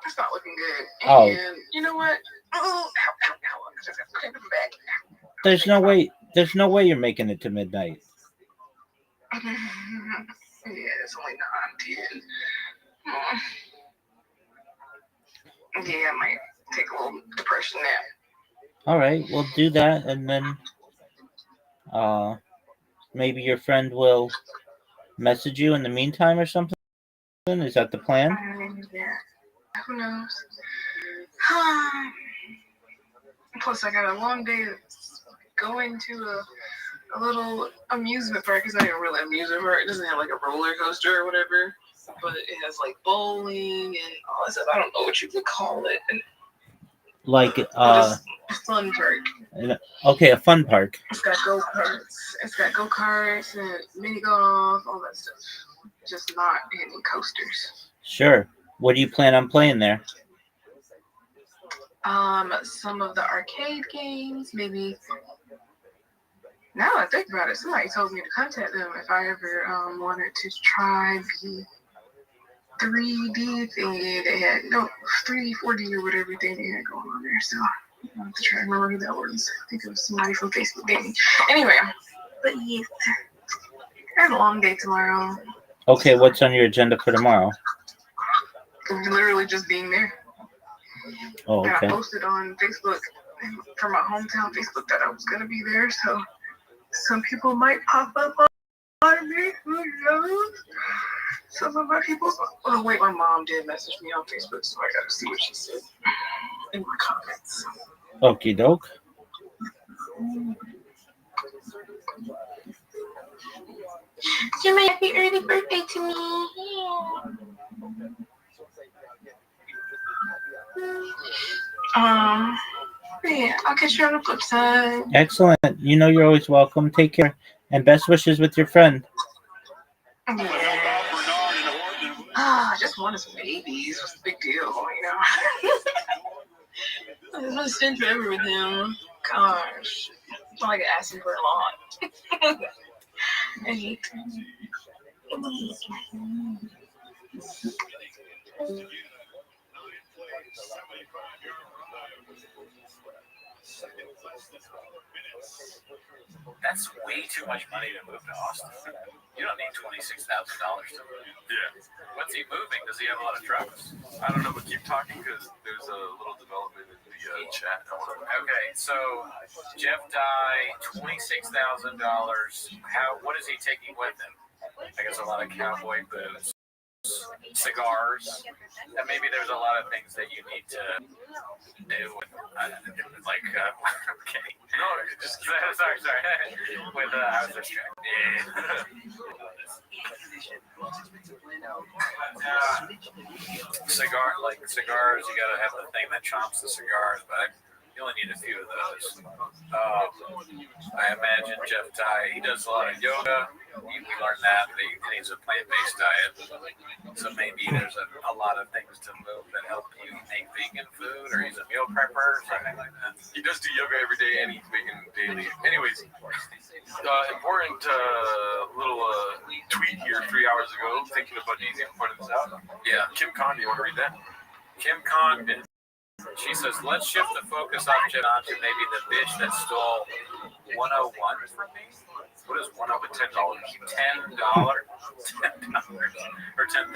that's not looking good. Oh. And you know what? Oh, ow, just got cramp in my back. There's no way. There's no way you're making it to midnight. Yeah, it's only 9:10. Yeah, I might take a little depression nap. All right, we'll do that, and then maybe your friend will message you in the meantime or something. Is that the plan? Yeah. Who knows? Plus, I got a long day going to a little amusement park. It's not even really an amusement park. It doesn't have like a roller coaster or whatever, but it has like bowling and all that stuff. I don't know what you would call it. Like A fun park. Okay, a fun park. It's got go-karts. It's got go-karts and mini golf, all that stuff. Just not any coasters. Sure. What do you plan on playing there? Some of the arcade games, maybe. Now I think about it, somebody told me to contact them if I ever wanted to try the 3D thing they had. No, 3D, 4D or whatever thing they had going on there. So I have to try to remember who that was. I think it was somebody from Facebook Gaming. Anyway, but yeah, I have a long day tomorrow. Okay, what's on your agenda for tomorrow? Literally just being there. Oh, okay. And I posted on Facebook from my hometown Facebook that I was gonna be there, so some people might pop up on me. Who knows? Some of my people. Oh wait, my mom did message me on Facebook, so I gotta see what she said in my comments. Okie doke. You may happy early birthday to me. Yeah, I'll catch you on the flip side. Excellent. You know you're always welcome. Take care. And best wishes with your friend. Yeah. I just wanted some babies. What's the big deal, you know? I'm gonna spend forever with him. Gosh. It's not like I asked him for a lot. I hate him. That's way too much money to move to Austin. You don't need $26,000 to move. Yeah. What's he moving? Does he have a lot of trucks? I don't know, but keep talking because there's a little development in the chat. Okay, so Jeff Dye, $26,000. What is he taking with him? I guess a lot of cowboy boots, cigars, and maybe there's a lot of things that you need to do. Okay. No, just sorry. With I was distracted. Yeah. Cigars, you gotta have the thing that chomps the cigars, but you only need a few of those. I imagine Jeff Dye, he does a lot of yoga. We learned that he needs a plant-based diet. So maybe there's a lot of things to move that help you make vegan food, or he's a meal prepper or something like that. He does do yoga every day and eats vegan daily. Anyways, important little tweet here 3 hours ago, thinking about Daisy and pointing this out. Yeah, Kim Khan, do you want to read that? Kim Khan did. She says, let's shift the focus onto maybe the bitch that stole 101 from me. What is $1 with $10? $10? $10 or 10,000?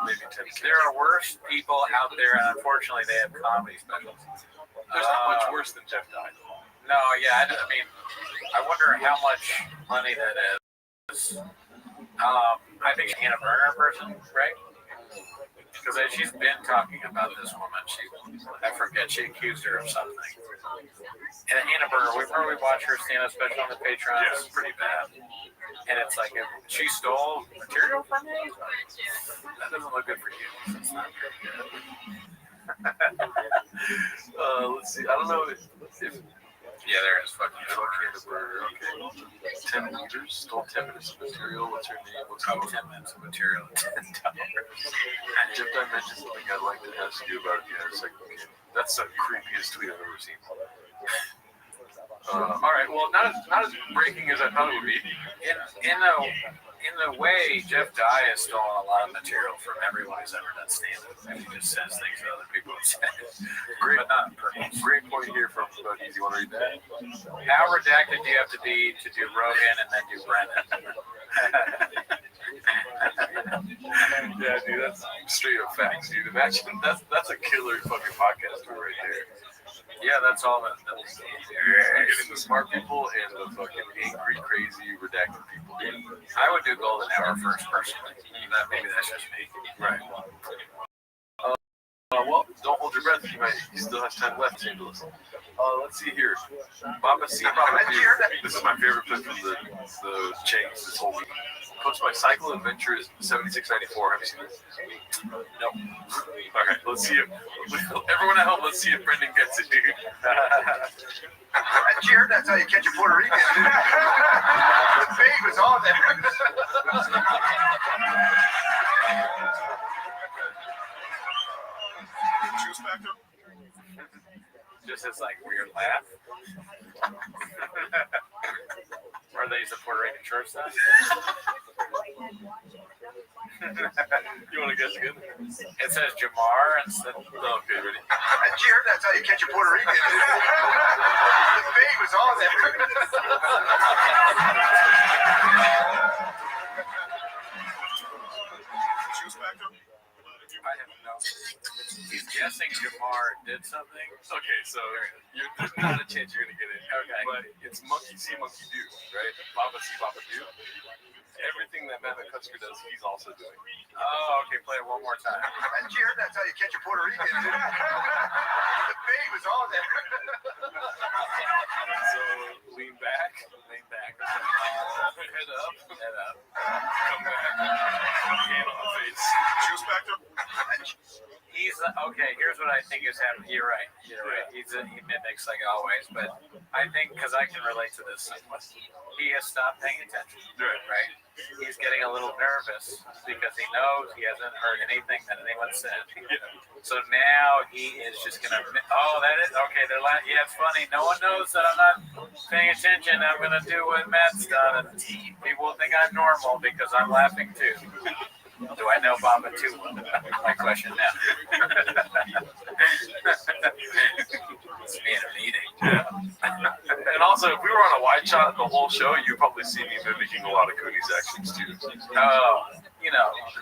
Maybe 10. There are worse people out there, and unfortunately, they have comedy specials. There's not much worse than Jeff Dye. No, yeah, I mean, I wonder how much money that is. I think she's a Hannah Burner person, right? Because she's been talking about this woman. I forget, she accused her of something. And Hannah Berger, remember we watched her stand-up special on the Patreon? Yeah, it's pretty bad. And it's like, if she stole material from me? That doesn't look good for you. It's not very good. Let's see. I don't know if yeah, there is fucking Hannah Berger. Okay. 10 meters. Stole 10 minutes of material. What's her name? What's her 10 minutes of material at $10. Jeff Dye mentioned something I'd like to ask you about again. It's like, that's the creepiest tweet I've ever seen. All right. Well, not as breaking as I thought it would be. In the way, Jeff Dye has stolen a lot of material from everyone who's ever done stand-up. And he just says things that other people have said. Great, but not on purpose. Great point here from Buddies. You want to read that? How redacted do you have to be to do Rogan and then do Brennan? Yeah, dude, that's straight up facts, dude. Imagine that's a killer fucking podcast right there. Yeah, that's all that. You're getting the smart people and the fucking angry, crazy, redacted people. I would do Golden Hour first, personally. Maybe that's just me. Right. Well, don't hold your breath. You still have time left, St. Louis. Let's see here. Baba C. This is my favorite clip from the chains this whole week. Post my cycle adventure is 7694. Have you seen this? No. All right, let's see if everyone at home. Let's see if Brendan gets it, dude. Jared, that's how you catch a Puerto Rican. The bait was on there. Juice factor. Just as like weird laugh. Are they the Puerto Rican shortstop? You want to guess again? It says Jamar instead. Okay, ready? Jared, that's how you catch a Puerto Rican. The bait was on there. Juice factor. I have no. He's guessing Jamar did something. Okay, so there's not a chance you're gonna get it. Okay. But it's monkey see, monkey do, right? Baba see, Baba do. Everything that Matt McCusker does, he's also doing. Oh, okay. Play it one more time. Jared, that's how you catch a Puerto Rican. The bait was on there. So lean back. Head up. Come back. Hand on the face. Juice factor. He's okay. Here's what I think is happening. You're right. He mimics like always, but I think because I can relate to this, he has stopped paying attention. Right? He's getting a little nervous because he knows he hasn't heard anything that anyone said. So now he is just gonna. Oh, that is okay. They're like, yeah, it's funny. No one knows that I'm not paying attention. I'm gonna do what Matt's done, and people will think I'm normal because I'm laughing too. Do I know Baba too well? My question now. It's me in a meeting. Yeah. And also, if we were on a wide shot the whole show, you'd probably see me mimicking a lot of Cooney's actions too. Oh,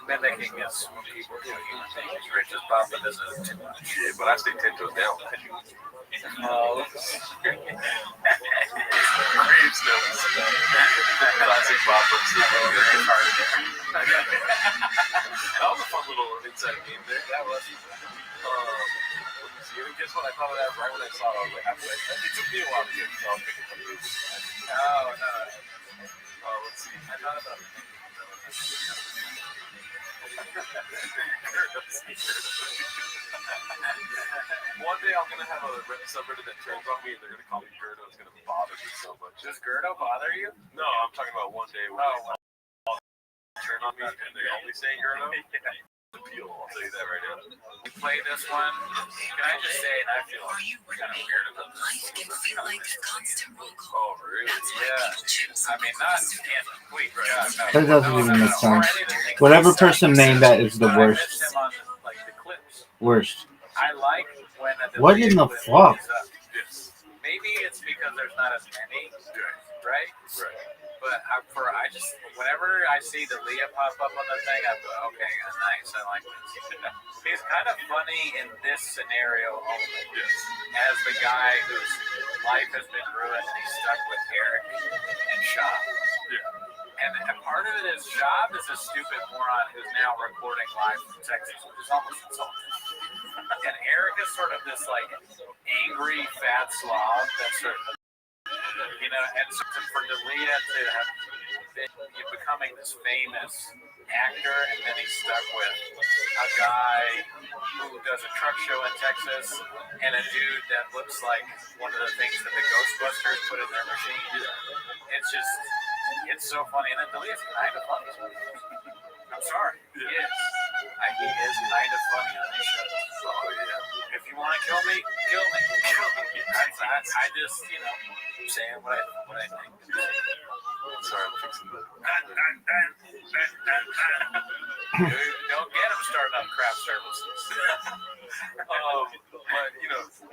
mimicking is what people do. Human beings, right? Just Baba doesn't do too much. Yeah, but I stay 10 toes down. Graves knows. Classic Baba. That was a fun little inside game there. That was. And guess what? I thought of that right when I saw it. I was like, it took me a while to get it. Oh, no. Let's see. I thought about it. One day I'm going to have a subreddit that turns on me and they're going to call me Gerdo. It's going to bother me so much. Does Gerdo bother you? No, I'm talking about one day when they turn on me and they're only saying Gerdo. Appeal, I'll tell you that right now. Play this one. Can I just say, and I feel kind of weird about this. Life can feel like a constant roll call. Oh, really? Yeah. I mean, not complete. That doesn't even make sense. Whatever person named that is the worst. Worst. I like when What in the fuck? Maybe it's because there's not as many, right? But whenever I see the Leah pop up on the thing, I go, okay, nice, I like this. He's kind of funny in this scenario only, as the guy whose life has been ruined and he's stuck with Eric and Sean. And part of it is Job is a stupid moron who's now recording live from Texas, which is almost insulting. And Eric is sort of this like angry fat slob that's sort of, and so for D'Elia to have been becoming this famous actor, and then he's stuck with a guy who does a truck show in Texas and a dude that looks like one of the things that the Ghostbusters put in their machine. It's so funny. And then D'Elia's kind of funny. I'm sorry. He is. He is kind of funny on these shows. Oh, yeah. If you want to kill me, kill me. I just, saying what I think. Sorry, I'm fixing that. Don't get him starting up craft services. But, you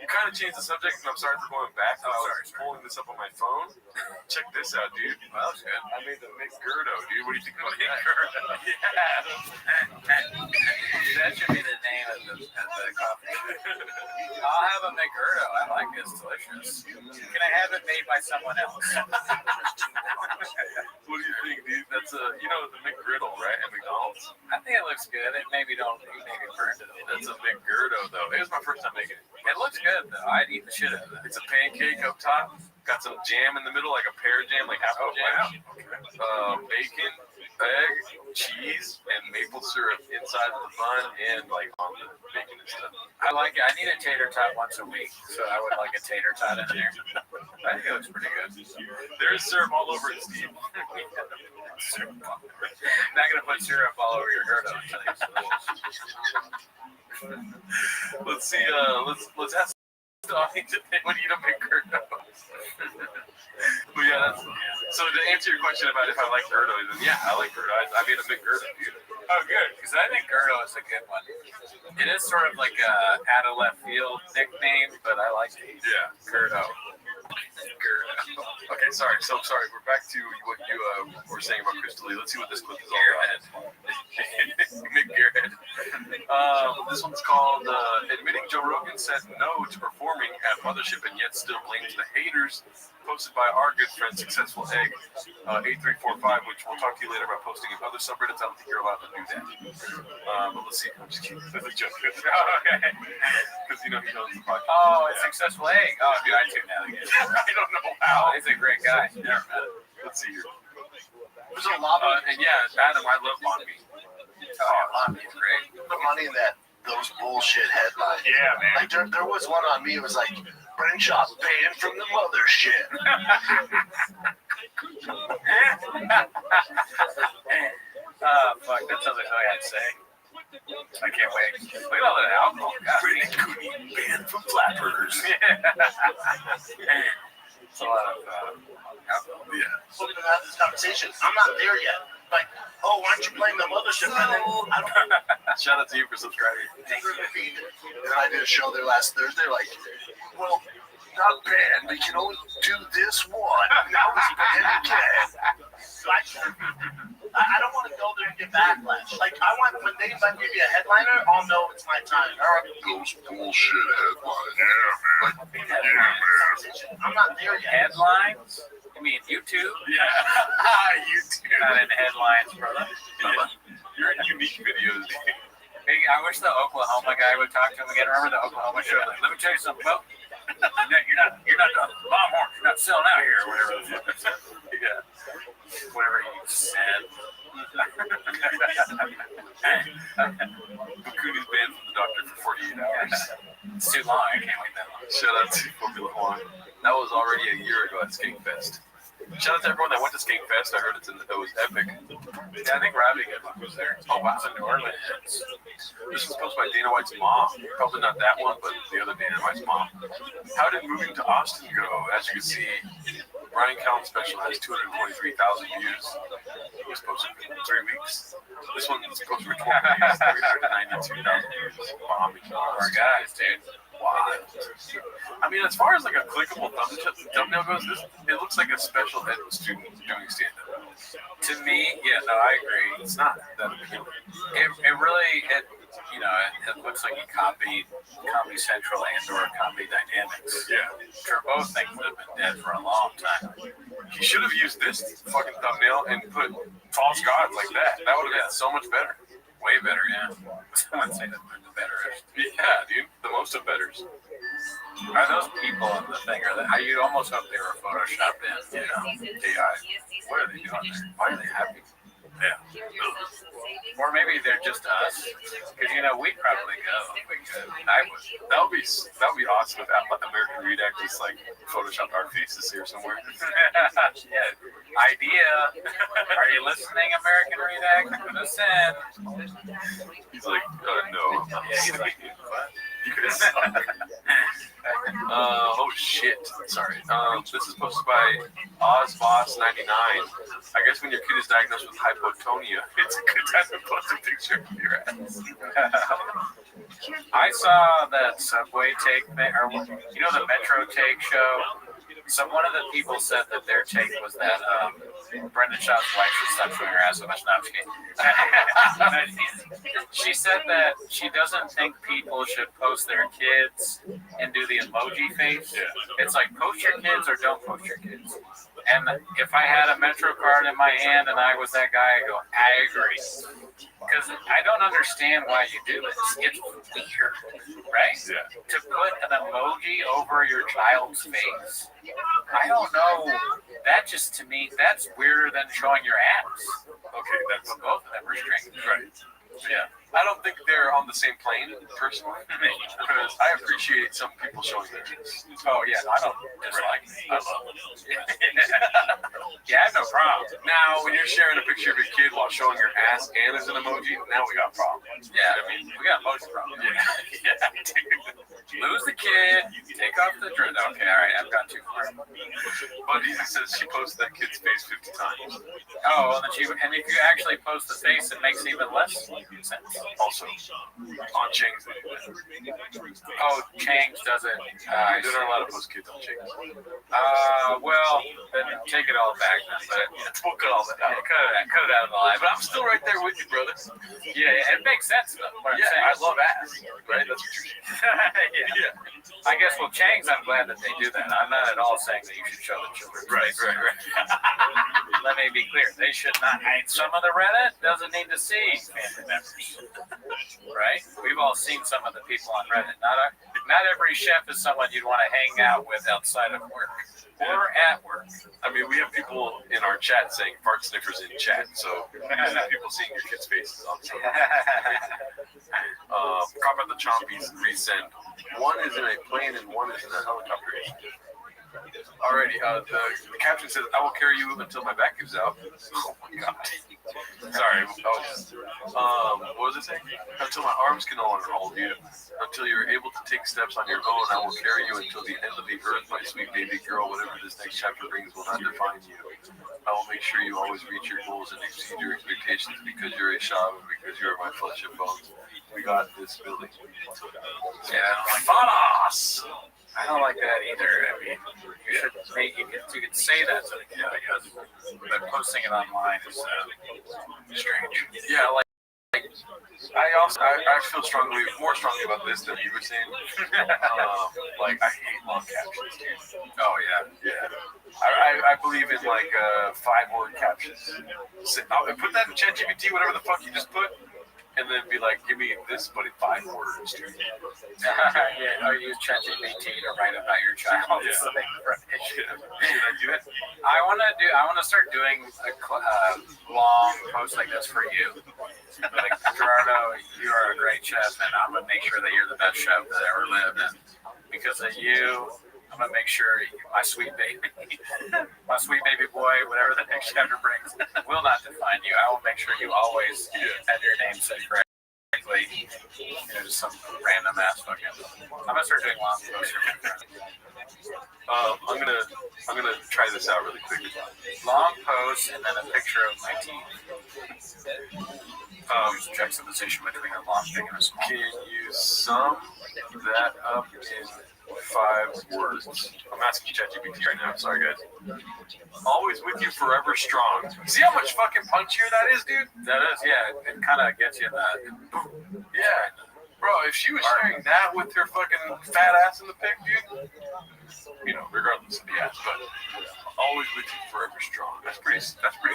kind of changed the subject, and I'm sorry for going back. I was pulling this up on my phone. Check this out, dude. Well, that's good. I made the McGurdo, dude. What do you think about McGurdo? Yeah. That should be the name of the coffee. I'll have a McGurdo. I like it. It's delicious. Can I have it made by someone else? What do you think, dude? That's the McGriddle, right? At McDonald's? I think it looks good. It maybe burned it. That's a McGurdo, though. It was my first time making it. It looks good, though. I'd eat the shit out of it. It's a pancake up top. Got some jam in the middle, like a pear jam, like apple jam. Bacon, egg, cheese, and maple syrup inside of the bun and like on the bacon and stuff. I like it. I need a tater tot once a week, so I would like a tater tot in there. I think it looks pretty good. There's syrup all over it, Steve. Not gonna put syrup all over your Gerdo. Let's see. Let's ask the audience if they would eat a McGurdo. But yeah, so to answer your question about if I like Gerdo, then yeah, I like Gerdo. I made a McGurdo, dude. Oh, good, because I think Gerdo is a good one. It is sort of like a out of left field nickname, but I like it. Yeah, Gerdo. Okay, sorry. So sorry. We're back to what you were saying about Chris D'Elia. Let's see what this clip is all about. McGarrett. This one's called "Admitting Joe Rogan said no to performing at Mothership and yet still blames the haters." Posted by our good friend Successful Egg 8345, which we'll talk to you later about posting in other subreddits. I don't think you're allowed to do that. But let's see. I'm just kidding. That's a joke. Okay. Because he knows the podcast. Oh, it's Successful Egg. Oh, dude, I tuned out again. I don't know how. He's a great guy. Never met him. Let's see here. There's a lot of and yeah, Adam, I love Monty. Oh, Monty's great. the money in those bullshit headlines. Yeah, man. Like there was one on me. It was like Brenshaw banned from the mothership. Fuck, that sounds like something I'd say. I can't wait. Look at all that alcohol. Pretty Cooney banned from flappers. It's a lot of alcohol. Yeah. So we're gonna have this conversation. I'm not there yet. Like, oh, why don't you blame the mothership? And then I don't. Shout out to you for subscribing. And I did a show there last Thursday. Like, well, not banned. We can only do this one. Now it's banned again. I don't want to go there and get backlash. Like, I want when they invite me to be a headliner, I'll know it's my time. Those bullshit headlines. Yeah, man. I'm not there yet. Headlines? You mean YouTube? Yeah. YouTube. Not in headlines, brother. You're in unique videos. Hey, I wish the Oklahoma guy would talk to him again. Remember the Oklahoma show? Like, let me tell you something, Bo. You're not the bomb horn. You're not selling out here or whatever the fuck it said. Yeah. Whatever you said. Bakuni's banned from the doctor for 48 hours. It's too long. I can't wait that long. Shout out to Formula One. That was already a year ago at Skankfest. Shout out to everyone that went to Skankfest. I heard it was epic. Yeah, I think Robbie was there. Oh, wow. It was in New Orleans. This was posted by Dana White's mom. Probably not that one, but the other Dana White's mom. How did moving to Austin go? As you can see, Brian Callen's special has 223,000 views. It was posted for 3 weeks. This one was posted for 12 weeks, 392,000 views. Bombing. Our guys, dude. Wow. I mean, as far as like a clickable thumbnail goes, it looks like a special ed student doing stand-up. To me, yeah, no, I agree. It's not that appealing. It really, it looks like he copied Comedy Central and or Comedy Dynamics. Yeah. For both things that have been dead for a long time. He should have used this fucking thumbnail and put false gods like that. That would have been so much better. Way better, yeah. Someone say the better. Yeah, dude, the most of betters. Are those people on the thing? You almost hope they were photoshopped in. Yeah. AI. What are they doing there? Why are they happy? Yeah. Or maybe they're just us. Because we'd probably go. I would. That would be awesome if American Redact just like photoshopped our faces here somewhere. Yeah. Idea. Are you listening, American Redact? Listen. He's like, no. Yeah, he's like, what? You could have. Oh shit. Sorry. This is posted by OzBoss99. I guess when your kid is diagnosed with hypotonia, it's a good time to post a picture of your ass. I saw that Subway take thing, or the Metro take show. One of the people said that their take was that Brendan Shaw's wife should stop showing her ass so much. No, I'm just kidding. She said that she doesn't think people should post their kids and do the emoji face. Yeah. It's like, post your kids or don't post your kids. And if I had a Metro card in my hand and I was that guy, I go, I agree. Because I don't understand why you do this. It's weird, right? Yeah. To put an emoji over your child's face. I don't know. That just, to me, that's weirder than showing your ass. Okay, that's Both of them are strange. right. Yeah. I don't think they're on the same plane, personally, because I appreciate some people showing their ass. Oh, yeah, I don't dislike me. I love it. Yeah, I have no problem. Now, when you're sharing a picture of your kid while showing your ass and as an emoji, now we got problems. Yeah, I mean, we got emoji problems. Yeah. Lose the kid, take off the dress. Okay, all right, I've got too far. But he says she posted that kid's face 50 times. Oh, and if you actually post the face, it makes even less sense. Also, on Chang's. Oh, Chang's doesn't. They're not allowed to post kids on Chang's. Well, then take it all back. But We'll cut all that out. Cut it out of the live. But I'm still right there with you, brother. Yeah, it makes sense though. What I'm saying. I love ass. Right? That's what you're saying. Yeah. I guess with Chang's, I'm glad that they do that. I'm not at all saying that you should show the children. Right. Let me be clear. They should not. Some of the Reddit doesn't need to see family members. Right? We've all seen some of the people on Reddit. Not every chef is someone you'd want to hang out with outside of work or at work. I mean, we have people in our chat saying fart sniffers in chat, so people seeing your kids' faces on something. Comment the Chompies resend. One is in a plane and one is in a helicopter. Alrighty, the caption says, I will carry you until my back gives out. Oh my god. Sorry. What was it saying? Until my arms can no longer hold you. Until you're able to take steps on your own, I will carry you until the end of the earth, my sweet baby girl. Whatever this next chapter brings will not define you. I will make sure you always reach your goals and exceed your expectations because you're a shaman, because you're my flesh and bones. We got this, Billy. Yeah, Fadas! I don't like that either. I mean, you could say that to the kid, I guess, but posting it online is strange. Yeah, I feel more strongly about this than you were saying. I hate long captions, dude. Oh yeah. I believe in 5-word captions. Put that in ChatGPT, whatever the fuck you just put. And then be like, give me this, but in 5 words, dude. Or use ChatGPT to write about your child. Yeah. Should I do it? I want to start doing a long post like this for you. Like, Gerardo, you are a great chef, and I'm gonna make sure that you're the best chef that ever lived. And because of you, I'm gonna make sure my sweet baby boy, whatever the next chapter brings, will not define you. I will make sure you always have your name said correctly. Just some random ass fucking. I'm gonna start doing long posts. I'm gonna try this out really quick. Long posts and then a picture of my teeth. Juxtaposition between a long thing and a small. Can you sum that up in 5 words? I'm asking ChatGPT right now. Sorry, guys. Always with you, forever strong. See how much fucking punchier that is, dude? That is, yeah. It kind of gets you in that. Yeah. Bro, if she was sharing that with her fucking fat ass in the pic, dude, you know, regardless of the ass, but always with you, forever strong. That's pretty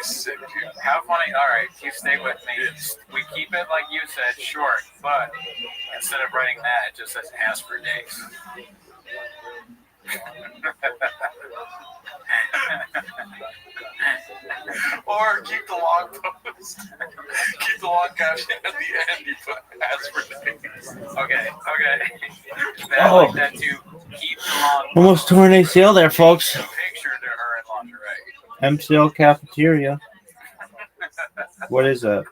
sick, dude. How funny. All right, you stay with me. We keep it like you said, short, but instead of writing that, it just says ass for days. Or keep the long post. Keep the long caption at the end. You put ass for days. Okay. I like that too. Keep the long post. Almost tore an ACL there, folks. Picture to her in lingerie. MCL cafeteria. What is that?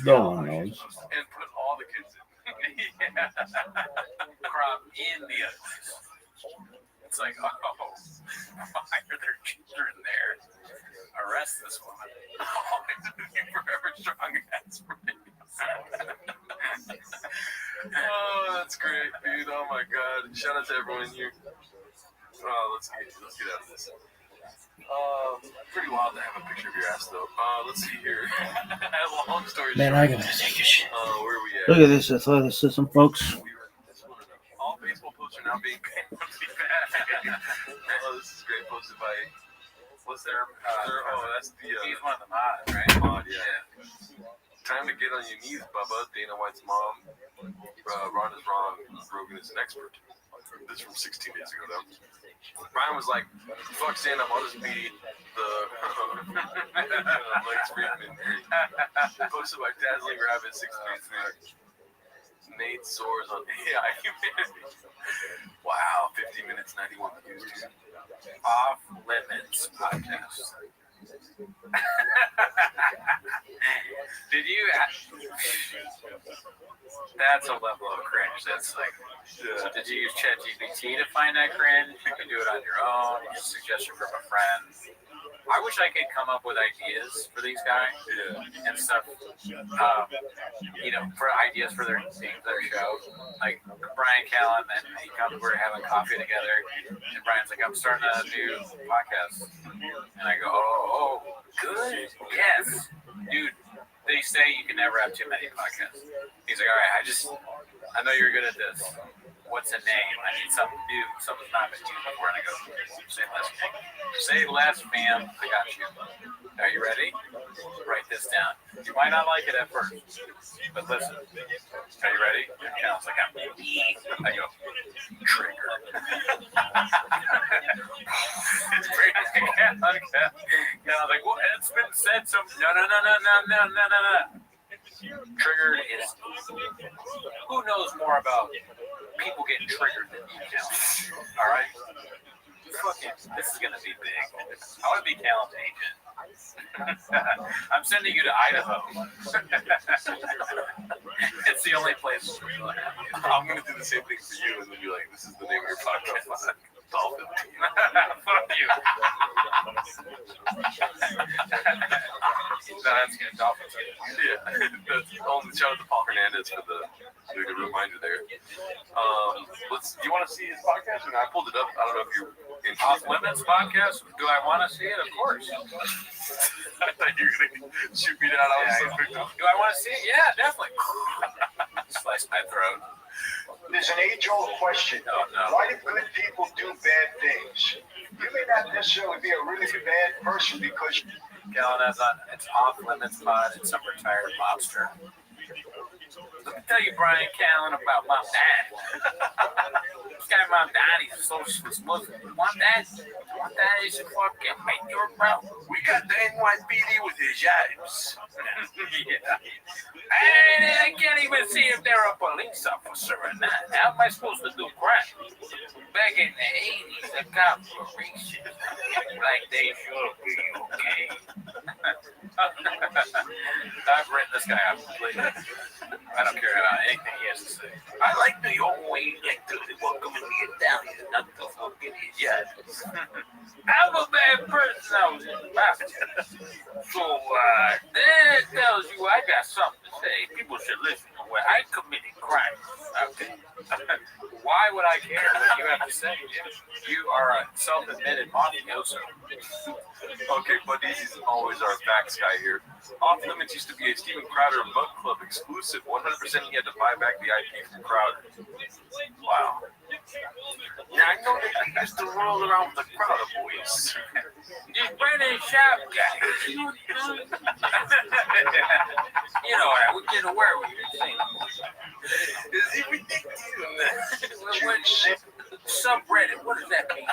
No one knows. And put all the kids in. Yeah. Crop in the other place. It's like, oh, why are there children there? Arrest this woman. Forever strong ass for days. Oh, that's great, dude. Oh my god. Shout out to everyone here. Oh, let's get out of this. Pretty wild to have a picture of your ass though. Let's see here. Long story Man, short. I gotta take a shit. Where are we at? Look at this athleticism, folks. All baseball posts are now being banned. Oh, this is great. Posted by what's their that's the he's one of the mods, right? Mod, yeah. Time to get on your knees, Bubba. Dana White's mom. Ron is wrong. Rogan is an expert. This is from 16 days ago, though. Brian was like, "Fuck Santa, I'll just be the Lex Friedman." Posted by Dazzling Rabbit 633. Nate soars on AI. Wow, 50 minutes, 91 views, dude. Off Limits podcast. Did you? That's a level of cringe. That's like, did you use ChatGPT to find that cringe? You can do it on your own. You suggestion from a friend. I wish I could come up with ideas for these guys and stuff. For ideas for their show. Like Brian Callen, and he comes, we're having coffee together, and Brian's like, "I'm starting a new podcast," and I go, "Oh, good, yes, dude." They say you can never have too many podcasts. He's like, "All right, I know you're good at this. What's a name? I need something new. Something's not been used before." And I go, "Say less, King. Say less, fam. I got you. Are you ready? Write this down. You might not like it at first, but listen. Are you ready?" And Cal's like, "I'm ready." I go, "Trigger." It's pretty. Cal's like, "Well, it's been said some." No. Triggered is. Who knows more about people getting triggered than you, Cal? All right. Fucking, this is gonna be big. I want to be Cal's agent. I'm sending you to Idaho. It's the only place. I'm gonna do the same thing for you, and then be like, "This is the name of your podcast." Dolphin. Fuck you. No, that's good. Dolphin. Yeah. That's shout out to Paul Hernandez for the reminder there. You want to see his podcast? I pulled it up. I don't know if you're interested. Off Limits podcast? Do I want to see it? Of course. I thought you were gonna shoot me down. I was so quick. Do I want to see it? Yeah, definitely. Slice my throat. There's an age-old question. Why do good people do bad things? You may not necessarily be a really bad person because... Callen has on, it's Off Limits Pod, and some retired mobster. Let me tell you, Brian Callen, about my dad. This guy, my dad, he's a socialist Muslim. My dad is a fucking major, bro. We got the NYPD with his jibes. Yeah. I can't even see if they're a police officer or not. How am I supposed to do crime? Back in the 80s, the cops were racist. Like they should be, okay? I've written this guy out completely. I don't care about anything he has to say. I like New York way, like to welcome the Italians, not the fucking idiots. I'm a bad person, I was in the Baptist. So, that tells you I got something to say. People should listen to where I committed crimes. Okay. Why would I care what you have to say? You are a self-admitted mafioso. Okay, but this is always our facts guy here. Off Limits used to be a Steven Crowder Book Club exclusive. 100% he had to buy back the IP from Crowder. Wow. Yeah, I know that you used to roll around with the Crowder boys. Just Brandon Shop guy. You know, we get aware with your thing. Is he ridiculous? Subreddit, what does that mean?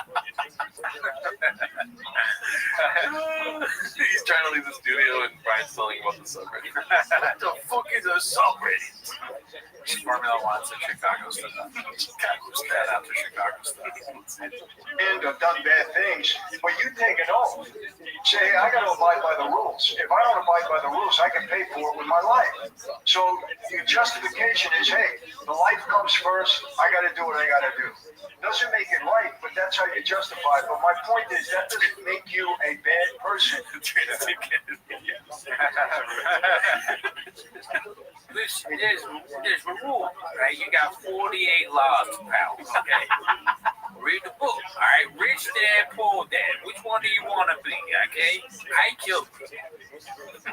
He's trying to leave the studio and Brian's telling him about the subreddit. What the fuck is a subreddit? Formula One's in Chicago stuff. That out to Chicago stuff. And have done bad things, but you take an oath. Say, hey, I got to abide by the rules. If I don't abide by the rules, I can pay for it with my life. So your justification is, hey, the life comes first. I got to do what I got to do. Doesn't make it right, but that's how you justify it. But my point is that doesn't make you a bad person. There's a rule, right? You got 48 laws to power, okay? Read the book, all right? Rich dad, poor dad. Which one do you want to be, okay? I killed you.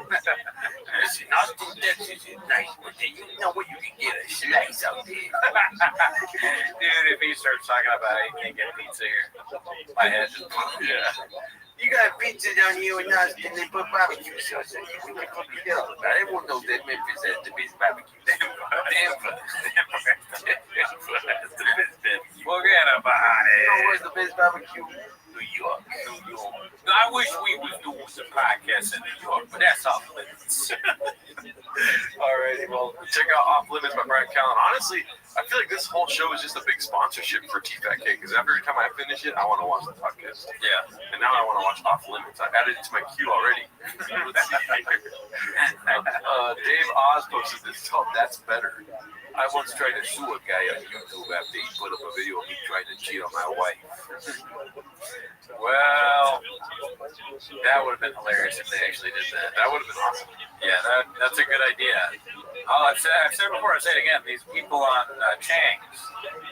Listen, Austin, Texas is nice, but then you know where you can get a slice out there. Dude, if he starts talking about it, he can't get pizza here. My head just, yeah. You got pizza down here in Austin, they put barbecue sauce on it. We can cook it up. Everyone knows that Memphis has the best barbecue. Denver. Forget about it. You know where's the best barbecue? New York. I wish we was doing some podcasts in New York, but that's off limits. Alrighty, well, check out Off Limits by Brian Callen. Honestly, I feel like this whole show is just a big sponsorship for TFATK because every time I finish it, I want to watch the podcast. Yeah. And now I want to watch Off Limits. I added it to my queue already. Let's see here. Dave Oz posted this. It's called That's Better. I once tried to sue a guy on YouTube after he put up a video of me trying to cheat on my wife. Well, that would have been hilarious if they actually did that. That would have been awesome. Yeah, that's a good idea. I've said before, I'll say it again. These people on Chang's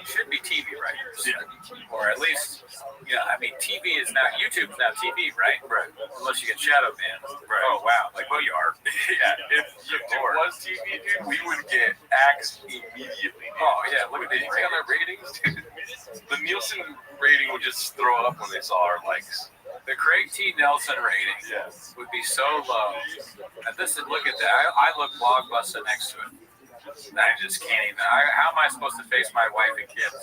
should be TV writers. Yeah. Or at least, TV is now, YouTube's now TV, right? Right. Unless you get shadow banned. Right. Oh, wow. Like we are. Yeah. If YouTube was TV, dude, we would get axed immediately. Oh, yeah. Look at Did you see on our ratings, dude? The Nielsen rating would just throw up when they saw our likes. The Craig T. Nelson rating would be so low. And look at that. I look Blockbuster next to it. I just can't even. How am I supposed to face my wife and kids?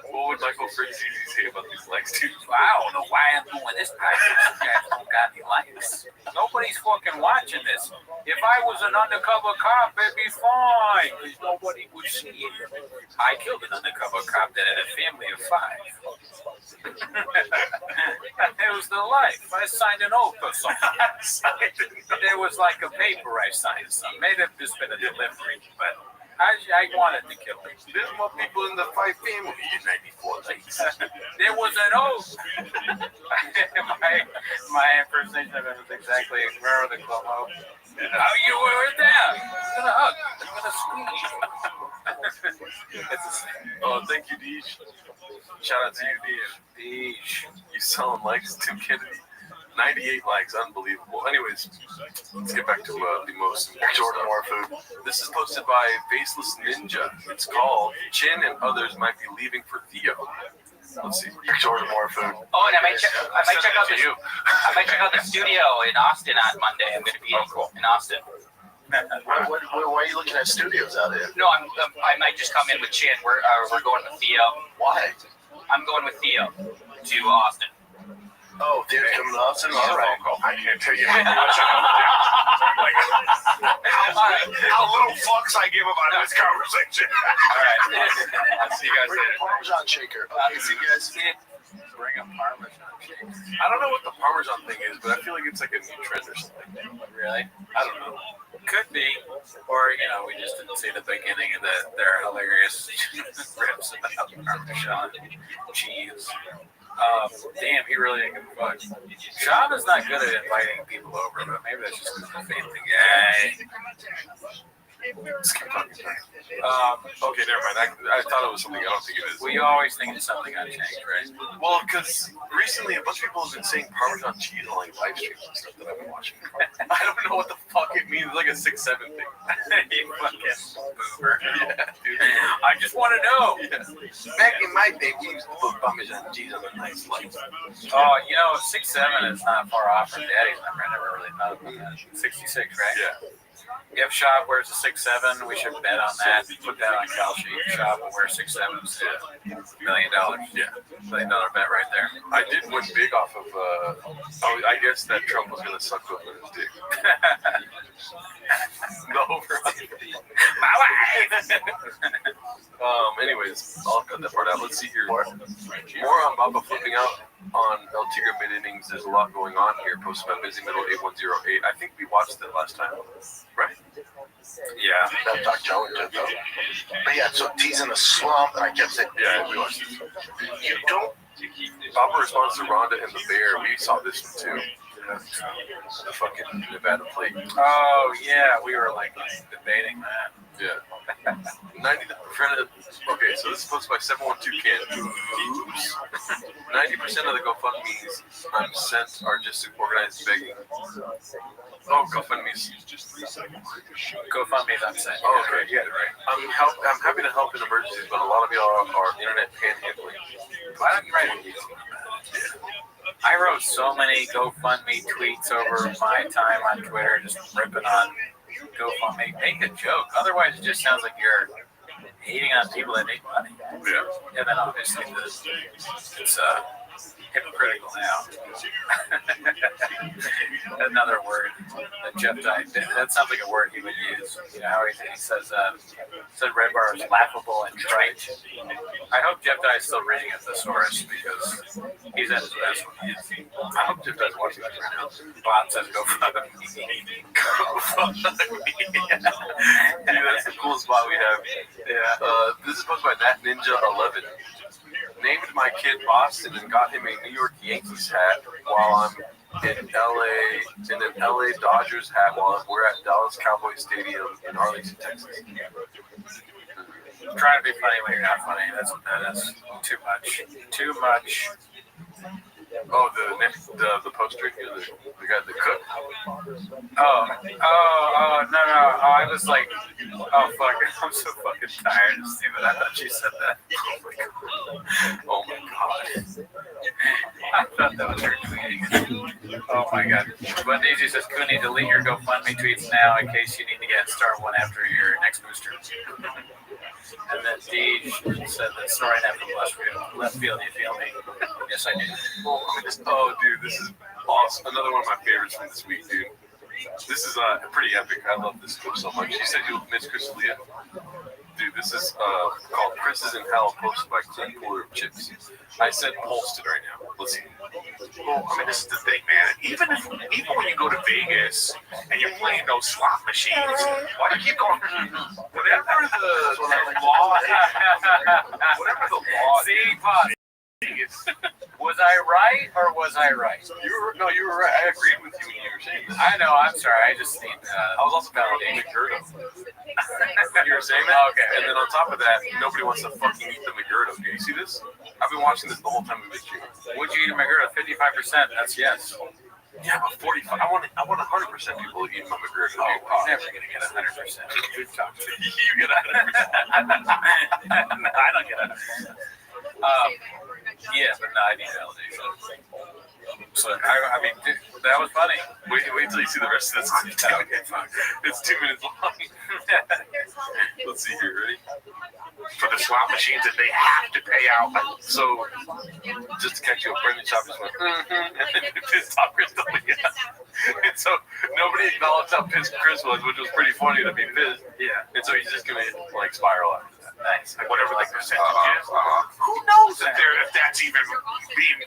What would Michael Fritz say about these likes, dude? I don't know why I'm doing this podcast. You guys don't got any likes. Nobody's fucking watching this. If I was an undercover cop, it'd be fine. Because nobody would see it. I killed an undercover cop that had a family of 5. It was the life. I signed an oath or something. There was like a paper I signed. Something. May have just been a delivery, but I wanted to kill him. There's more people in the 5 family in 94 likes. There was an oath. my impersonation of it was exactly where the Cuomo. How you were there? I'm gonna hug. I'm gonna squeeze. It's the same. Oh, thank you, Deej. Shout out to you, Deej. You selling likes to Kennedy. 98 likes, unbelievable. Anyways, let's get back to the most important more food. This is posted by Faceless Ninja. It's called Chin and Others Might Be Leaving for Theo. Let's see. Jordan more food. Oh, and I might check out the studio in Austin on Monday. I'm going to be in Austin. Why are you looking at studios out there? No, I might just come in with Chin. We're going with Theo. Why? I'm going with Theo to Austin. Oh, Theo's coming to Austin? All right. I can't tell you how little fucks I give about this conversation. All right. I'll see you guys Bring later. a Parmesan shaker. Okay, see you guys. Bring a Parmesan shake. I don't know what the Parmesan thing is, but I feel like it's like a new trend or something. Really? I don't know. Could be. Or, we just didn't see the beginning of their hilarious rips about Parmesan cheese. Damn, he really ain't gonna fuck. Sean is not good at inviting people over, but maybe that's just because he's a family guy. Okay, never mind. I thought it was something. I don't think it is. We always think it's something unchanged, right? Well, because recently a bunch of people have been saying Parmesan cheese on like live streams and stuff that I've been watching. I don't know what the fuck it means. It's like a 6-7 thing. You fucking boomer. Yeah, dude. I just want to know. Yeah. Back in my day, we used to put Parmesan cheese on a nice slice. Oh, 6-7 is not far off from Daddy's number. I never really thought about that. 66, right? Yeah. If Shop wears a 6-7, we should bet on that. Put that on Cal Sheet. Shop will wear 6-7s. $1 million. Yeah. $1 million bet right there. I did win big off of, I guess that Trump was going to suck up his dick. The over-under. My wife! Anyways, I'll cut that part out. Let's see here. More on Baba flipping out on El Tigre mid-innings. There's a lot going on here. Posted by Busy Middle 8108. I think we watched it last time, right? Yeah. That Dr. Joe did though. But yeah, so he's in a slump, and I kept saying, Yeah, we watched it. you don't. Baba responds to Rhonda and the Bear. We saw this one too. The fucking Nevada plate. Oh, yeah. We were like debating that. Yeah. 90% of okay, so this is posted by 712 Ken. Oops. 90% of the GoFundMe's I'm sent are just organized begging. Oh, GoFundMe's. GoFundMe's I'm sent. Oh, okay, you got it right. I'm happy to help in emergencies, but a lot of y'all are internet panhandling. I don't write it. I wrote so many GoFundMe tweets over my time on Twitter, just ripping on GoFundMe. Make a joke. Otherwise, it just sounds like you're hating on people that make money. Yeah. And then obviously it's hypocritical now. Another word that Jeff died. That sounds like a word he would use. How he says Red Bar is laughable and trite. I hope Jeff Dye is still reading a thesaurus because he's at his best when he is. I hope Jeff Dye's watching that right now. Bob says go fuck me. Dude, that's the coolest spot we have. Yeah. This is posted by Nat Ninja 11. Named my kid Boston and got him a New York Yankees hat while I'm in an LA Dodgers hat while we're at Dallas Cowboys Stadium in Arlington, Texas. Trying to be funny when you're not funny. That's what that is. Too much. Too much. Oh, the poster here, the guy, the cook. Oh, no. Oh, I was like, oh fuck, I'm so fucking tired of Steven. I thought you said that. Oh my god. I thought that was her tweeting. Oh my god. But Daisy says, Cooney, delete your GoFundMe tweets now in case you need to get star one after your next booster. And then Deej said that story now from left field, you feel me? Yes, I do. Oh, dude, this is awesome. Another one of my favorites from this week, dude. This is pretty epic. I love this clip so much. She said you'll miss Chris Leah. Dude, this is called Chris is in Hell, posted by Clint Puller of Chips. I said posted right now. Let's see. Well, I mean, this is the thing, man. Even when you go to Vegas and you're playing those slot machines, why do you keep going? Whatever the law is. Was I right or was I right? You were right. I agreed with you when you were saying this. I know. I'm sorry. I just need. I was also validating McGurdo. You were saying that? Okay. And then on top of that, nobody wants to fucking eat the McGurdo. Do you see this? I've been watching this the whole time we've been shooting. Would you eat a McGurdo? 55%. That's yes. Yeah, but 45. I want 100% people to eat my McGurdo. Oh, I'm never gonna get 100%. Good talk to you. You get 100%. I don't get 100%. Yeah, but no, I need validation. So I mean, dude, that was funny. Wait till you see the rest of this. It's 2 minutes long. Let's see here. Ready? For the slot machines that they have to pay out. So, just to catch you up, Brendan Schaub just went, and then pissed off Chris D'Elia. And so, nobody acknowledged how pissed Chris was, which was pretty funny to be pissed. Yeah. And so, he's just going to, spiral after that. Nice. Like whatever the percentage is. Who knows if that's even being.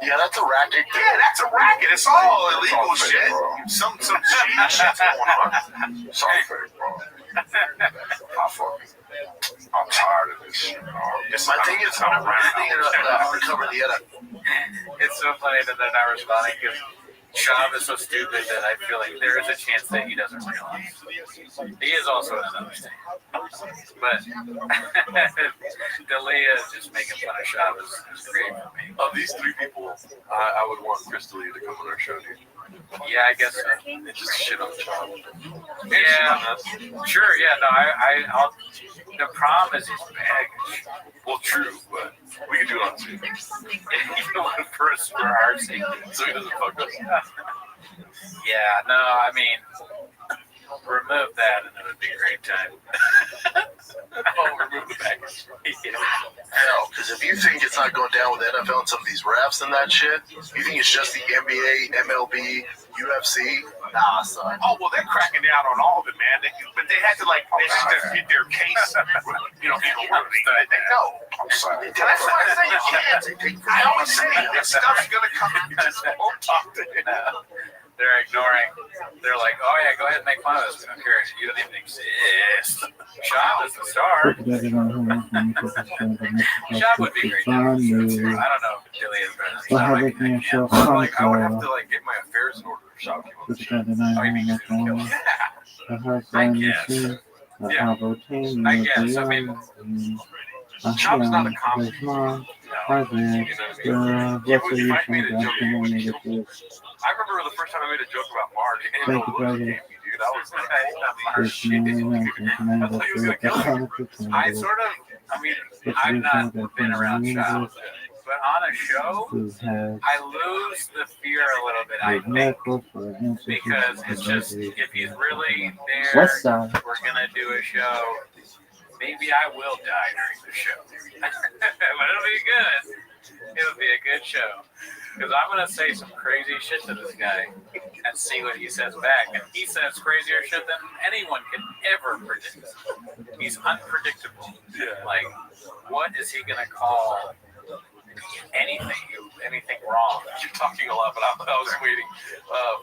Yeah, that's a racket. Yeah, that's a racket. It's all illegal shit. Some shady shit's going on. Sorry for it, bro. I'm tired of this shit. My thing is, uncover the other. It's so funny that they're not responding because Shav is so stupid that I feel like there is a chance that he doesn't realize. He is also in another state. But Dalia just making fun of Shav is great for me. Of these three people, I would want Chris D'Elia to come on our show, dude. Yeah, I guess so. And just shit on Shav. Yeah, sure. Yeah, no, I'll. The problem is he's baggage. Well, true, but we can do it on Zoom. Even for our sake, so he doesn't fuck us. Yeah, no, I mean, remove that and it would be a great time. Remove the package. Hell, because if you think it's not going down with NFL and some of these refs and that shit, you think it's just the NBA, MLB, UFC? Nah, son. Oh, well, they're cracking down on all of it, man. But they had to, like, they had to get their case, in order. No. I'm sorry. That's why I say you can't. I always say this stuff's going to come out. You just won't talk to him. They're ignoring. They're like, oh yeah, go ahead and make fun of us. We don't care. You don't even exist. Shav is the star. Shav would be great. I don't know if Dilly is better than Shav. I would have to get my affairs in order if Shav came on the show. I guess. Yeah. I guess. I mean, Shav's not a comedy. No. You know what I mean? If I made a joke, he would kill me. I remember the first time I made a joke about Mark and the look he gave me, dude. I was like, oh, shit. I thought he was going to kill me. I sort of, I mean, I've not been around Shav, but on a show, I lose the fear a little bit, I think, because it's just, if he's really there, we're going to do a show. Maybe I will die during the show. But it'll be good. It'll be a good show. Because I'm going to say some crazy shit to this guy and see what he says back. And he says crazier shit than anyone can ever predict. He's unpredictable. Like, what is he going to call anything wrong? You're talking a lot, but I was waiting.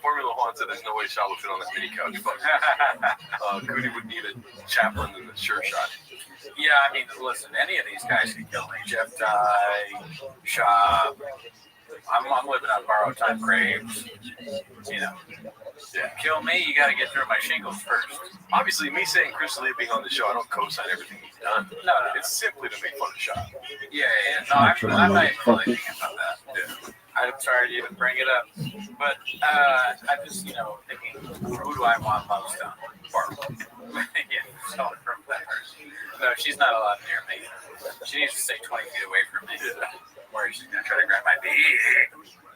Formula One said there's no way Shaw would fit on that mini couch. Cooney would need a chaplain and a sure shot. Yeah, I mean, listen, any of these guys can kill me. Jeff Dye, Shaw. I'm living on borrowed time graves. You know, kill me, you got to get through my shingles first. Obviously, me saying Chris D'Elia being on the show, I don't co-sign everything he's done. No. It's simply to make fun of Shaw. Yeah. No, I'm not even thinking about that. Yeah. I'm sorry to even bring it up. But I'm just, thinking, who do I want most on? Barbara. Yeah, so from that. No, she's not allowed near me. She needs to stay 20 feet away from me. Where she's going to try to grab my dick.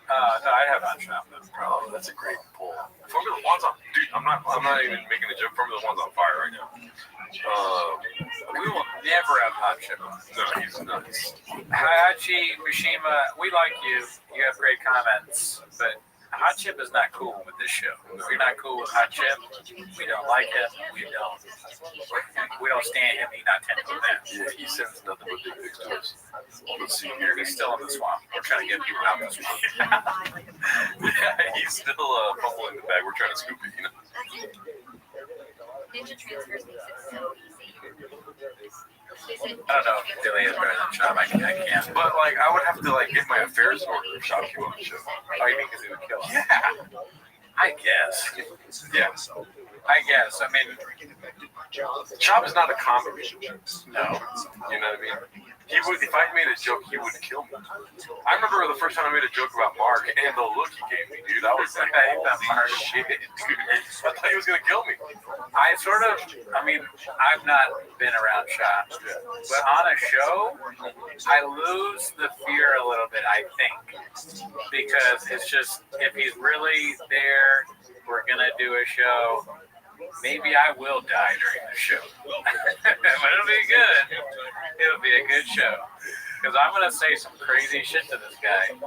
No, I have on Shav. Oh, that's a great pull. Formula One's on, dude. I'm not even making a joke. Formula One's on fire right now. We will never have Hot Chip on. No, he's nuts. Hayachi Mishima, we like you. You have great comments, but Hot Chip is not cool with this show. If you're not cool with Hot Chip, we don't like him. We don't stand him. He's not tending to them. Yeah, he sends nothing but big pics to us. Let's see here. He's still in the swamp. We're trying to get people out of the swamp. Yeah, he's still fumbling the bag. We're trying to scoop it, Ninja transfers makes it so easy. I don't know if Dilly is better than Shav. I can't. But I would have to get my affairs in order if Shav came on the show. Oh, you mean because he would kill him? Yeah. I guess. Yeah. I guess. I mean, Shav is not a comedy. No. You know what I mean? He would, if I made a joke, he would kill me. I remember the first time I made a joke about Mark and the look he gave me, dude. I was like, holy shit, dude. I thought he was going to kill me. I've not been around Shav, but on a show, I lose the fear a little bit, I think, because it's just, if he's really there, we're going to do a show. Maybe I will die during the show. But it'll be good. It'll be a good show. Because I'm going to say some crazy shit to this guy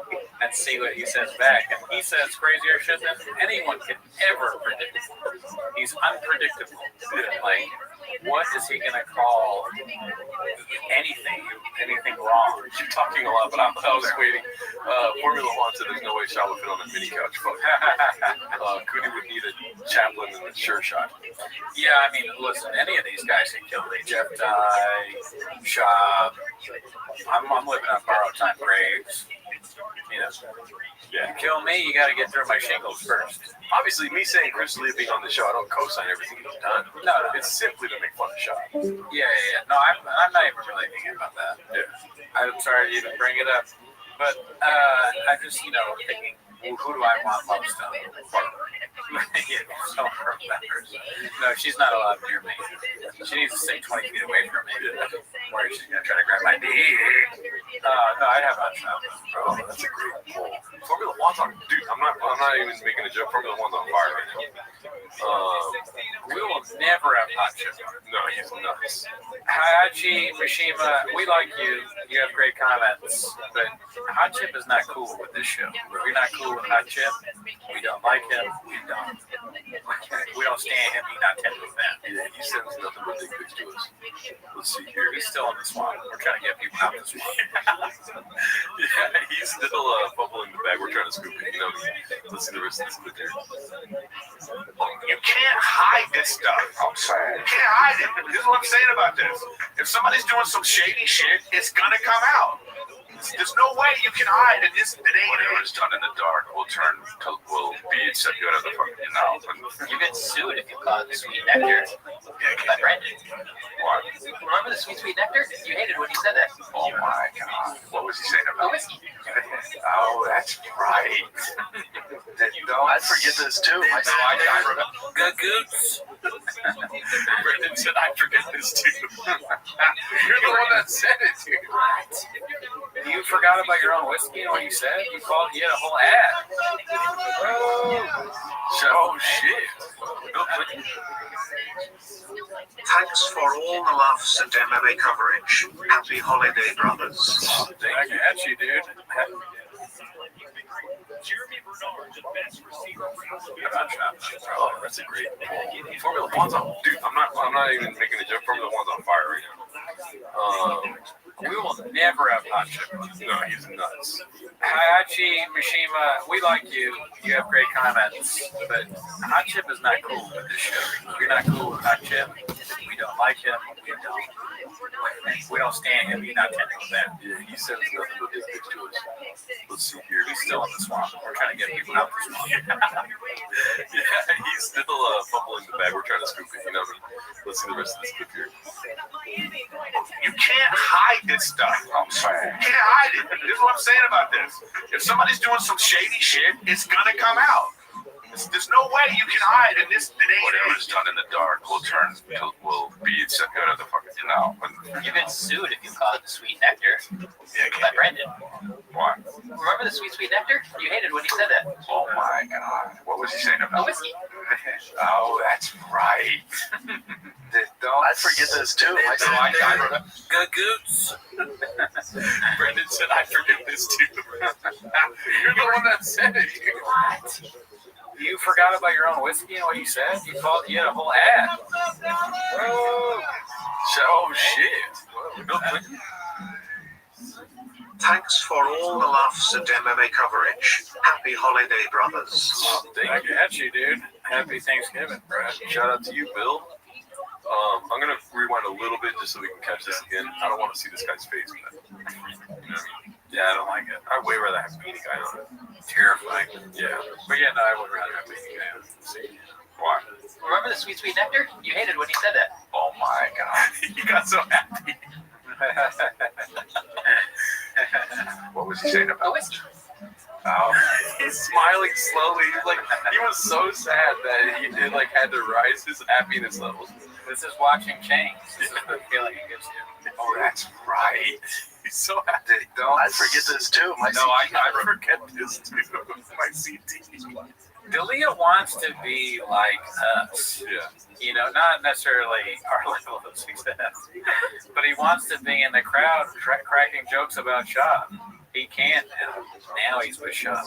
and see what he says back. And he says crazier shit than anyone can ever predict. He's unpredictable. What is he going to call anything wrong? You're talking a lot, but I was waiting. Formula One said there's no way Shaw would fit on that mini couch. Cooney would need a chaplain and a sure shot. Yeah, I mean, listen, any of these guys can kill me. Jeff Dye, Shaw. I'm living on borrowed time graves. You know, you kill me, you got to get through my shingles first. Obviously, me saying Chris D'Elia being on the show, I don't co-sign everything he's done. No. It's simply to make fun of Sean. Yeah. No, I'm not even really thinking about that. Yeah. I'm sorry to even bring it up, but I'm just, thinking, who do I want most of? So remembers. No, she's not allowed near me. She needs to stay 20 feet away from me. Where she's gonna try to grab my dick. No, I'd have hot chocolate. Oh, that's a great pull. Formula One's on, dude. I'm not even making a joke. Formula One's on fire right now. We will never have hot chip. No, he's nuts. Hayachi Mishima, we like you. You have great comments, but Hot Chip is not cool with this show. We're not cool with Hot Chip. We don't like him. We don't stand him. He's not tending with that. Yeah, he sends nothing but dick pics to us. Let's see here. He's still in the swamp. We're trying to get people out of the swamp. Yeah, he's still fumbling the bag. We're trying to scoop it. Let's see the rest of this clip here. You can't hide this stuff. I'm saying. You can't hide it. This is what I'm saying about this. If somebody's doing some shady shit, it's gonna come out. There's no way you can hide in this. Whatever is done in the dark will be except you out of the fucking You get sued if you call it the sweet nectar. By Brendan. What? Remember the sweet nectar? You hated when he said that. Oh my God. What was he saying about whiskey? Oh, that's right. I forget this too. Good goose. Brendan said, I forget this too. You're the one that said it, dude. You forgot about your own whiskey and what you said? You had a whole ad. Oh, shit. Thanks for all the laughs and MMA coverage. Happy holiday, brothers. Thank you, dude. Oh, that's a great pull. Formula One's on, dude. I'm not even making a joke. Formula One's on fire right now. We will never have Hot Chip. No, he's nuts. Hayachi Mishima, we like you. You have great comments, but Hot Chip is not cool with this show. You're not cool with Hot Chip. We don't like him. We don't stand him. He's not tending with that. Yeah, he sends nothing but dick pics to us. Let's see here. He's still in the swamp. We're trying to get people out of the swamp. Yeah, he's still fumbling the bag. We're trying to scoop it. Let's see the rest of this clip here. You can't hide this stuff. I'm saying. You can't hide it. This is what I'm saying about this. If somebody's doing some shady shit, it's gonna come out. There's no way you can hide in this. Whatever is done in the dark will be except you out of the fucking You get sued if you call it the sweet nectar. By Brendan. What? Remember the sweet nectar? You hated when he said that. Oh my God. What was he saying about whiskey? Oh, that's right. I forget this too. Good goose. Brendan said, I forget this too. You're the one that said it. What? You forgot about your own whiskey and what you said? You had a whole ad. Oh, shit. Thanks for all the laughs and MMA coverage. Happy holiday, brothers. Thank you, dude. Happy Thanksgiving, bro. Shout out to you, Bill. I'm going to rewind a little bit just so we can catch this again. I don't want to see this guy's face. Yeah, I don't like it. I'd way rather have Beanie Guy on it. Terrifying. Yeah. But yeah, no, I would rather have Beanie Guy on it. Why? Remember the sweet nectar? You hated when he said that. Oh my God. He got so happy. What was he saying about whiskey? Oh, he's smiling slowly. He was so sad that he had to rise his happiness levels. This is watching change. This is the feeling it gives you. Oh, that's right. He's so happy. I forget this too. I forget this too. My CD. D'Elia wants to be like us. Yeah. Not necessarily our level of success, but he wants to be in the crowd cracking jokes about Shaw. He can't now. Now he's with Shaw.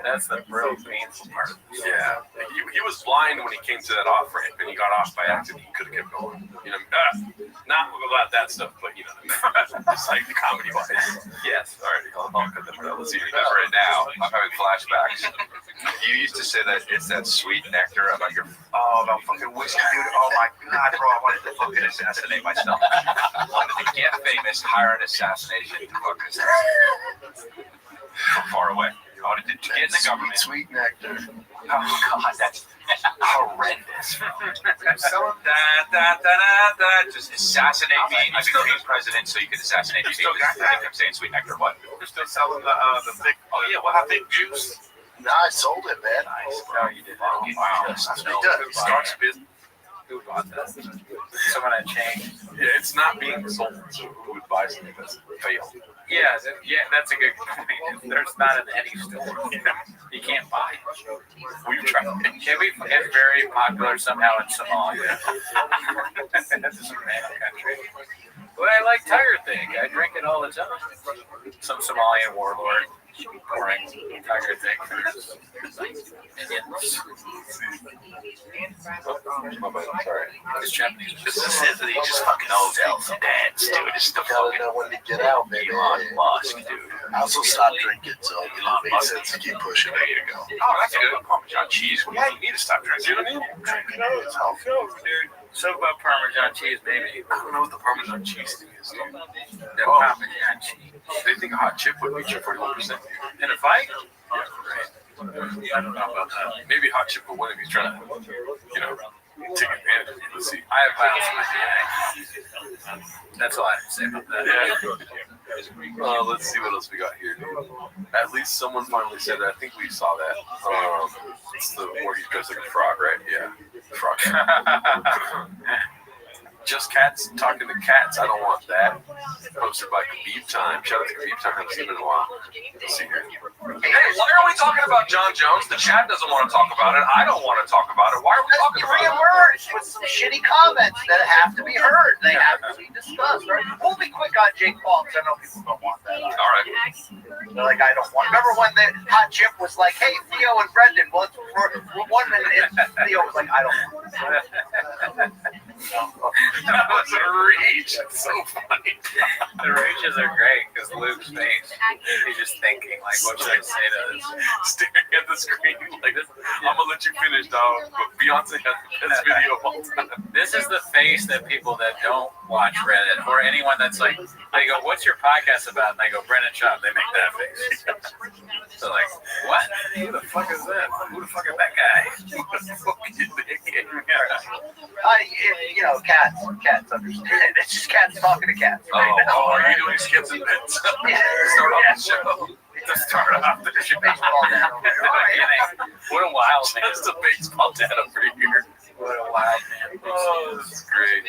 That's the real painful part. Yeah. He was blind when he came to that off ramp and he got off by accident. He could have kept going. Not about that stuff, but just like the comedy wise. Yes. All right, I'll cut that part out. Let's see. Right now, I'm having flashbacks. You used to say that it's that sweet nectar about about fucking whiskey, dude. Oh my God, bro, I wanted to fucking assassinate myself. I wanted to get famous, hire an assassination to fucking from far away. I wanted to get in the government. Sweet nectar. Oh God, that's horrendous. Just assassinate me. I became president so you could assassinate me. Still got that? I'm saying sweet nectar. What? You're still selling the thick. Oh yeah, what? Thick juice? No, I sold it, man. Nice. No, you did. Wow. That's what he does. He starts business. Who bought that? Someone had changed. Yeah, it's not being sold, so who would buy something that's failed? Yeah, that's a good point. There's not in any store. You can't buy it. We've tried. It's very popular somehow in Somalia. That's a random country. But I like Tiger Thing. I drink it all the time. Some Somalian warlord pouring Tiger Thing for his minions. My bad, I'm sorry. It's Japanese. This is Anthony just fucking Odell's dance, dude. It's the fucking know when to get out, baby. Elon Musk, dude. I also stopped drinking, so it makes sense to keep pushing. There you go. Oh, that's good. Parmesan cheese. Yeah, you need to stop drinking. You know what I mean? It's healthy. Dude, so about Parmesan cheese, baby. I don't know what the Parmesan cheese thing is, dude. The Parmesan cheese. They think a hot chip would beat you 41%. In a fight? Yeah, right. I don't know about that. Maybe hot chip will win if he's trying to, take advantage of you. Let's see. I have violence in my DNA. That's all I have to say about that. Yeah. Let's see what else we got here. At least someone finally said that. I think we saw that. It's the where he's dressed like a frog, right? Yeah. Frog. Just cats talking to cats. I don't want that. Posted by Khabib Time. Shout out to Khabib Time. I haven't seen it in a while. Let's see here. Hey, why are we talking about John Jones? The chat doesn't want to talk about it. I don't want to talk about it. Why are we talking about it? Words with some shitty comments that have to be heard. They have to be discussed, right? We'll be quick on Jake Paul because I know people don't want that. All right. They're like, I don't want. Remember when the hot chip was like, "Hey, Theo and Brendan." Well, for 1 minute, Theo was like, "I don't want that." That was a reach. It's so funny. The reaches are great because Luke's face, he's just thinking, like, what should I say to this? Staring at the screen like, I'm going to let you finish, dog. But Beyonce has the best video of all time. This is the face that people that don't watch Reddit or anyone that's like, they go, what's your podcast about? And they go, Brendan Schaub. They make that face. So like, what? Who the fuck is that? Who the fuck is that guy? Who the fuck is that guy? Cats understand. It's just cats talking to cats. Right now. Oh, are you doing skips and bits? Start off the show. To start off the show. What a wild man. That's the baseball dad over here. What a wild man. Oh, this is great.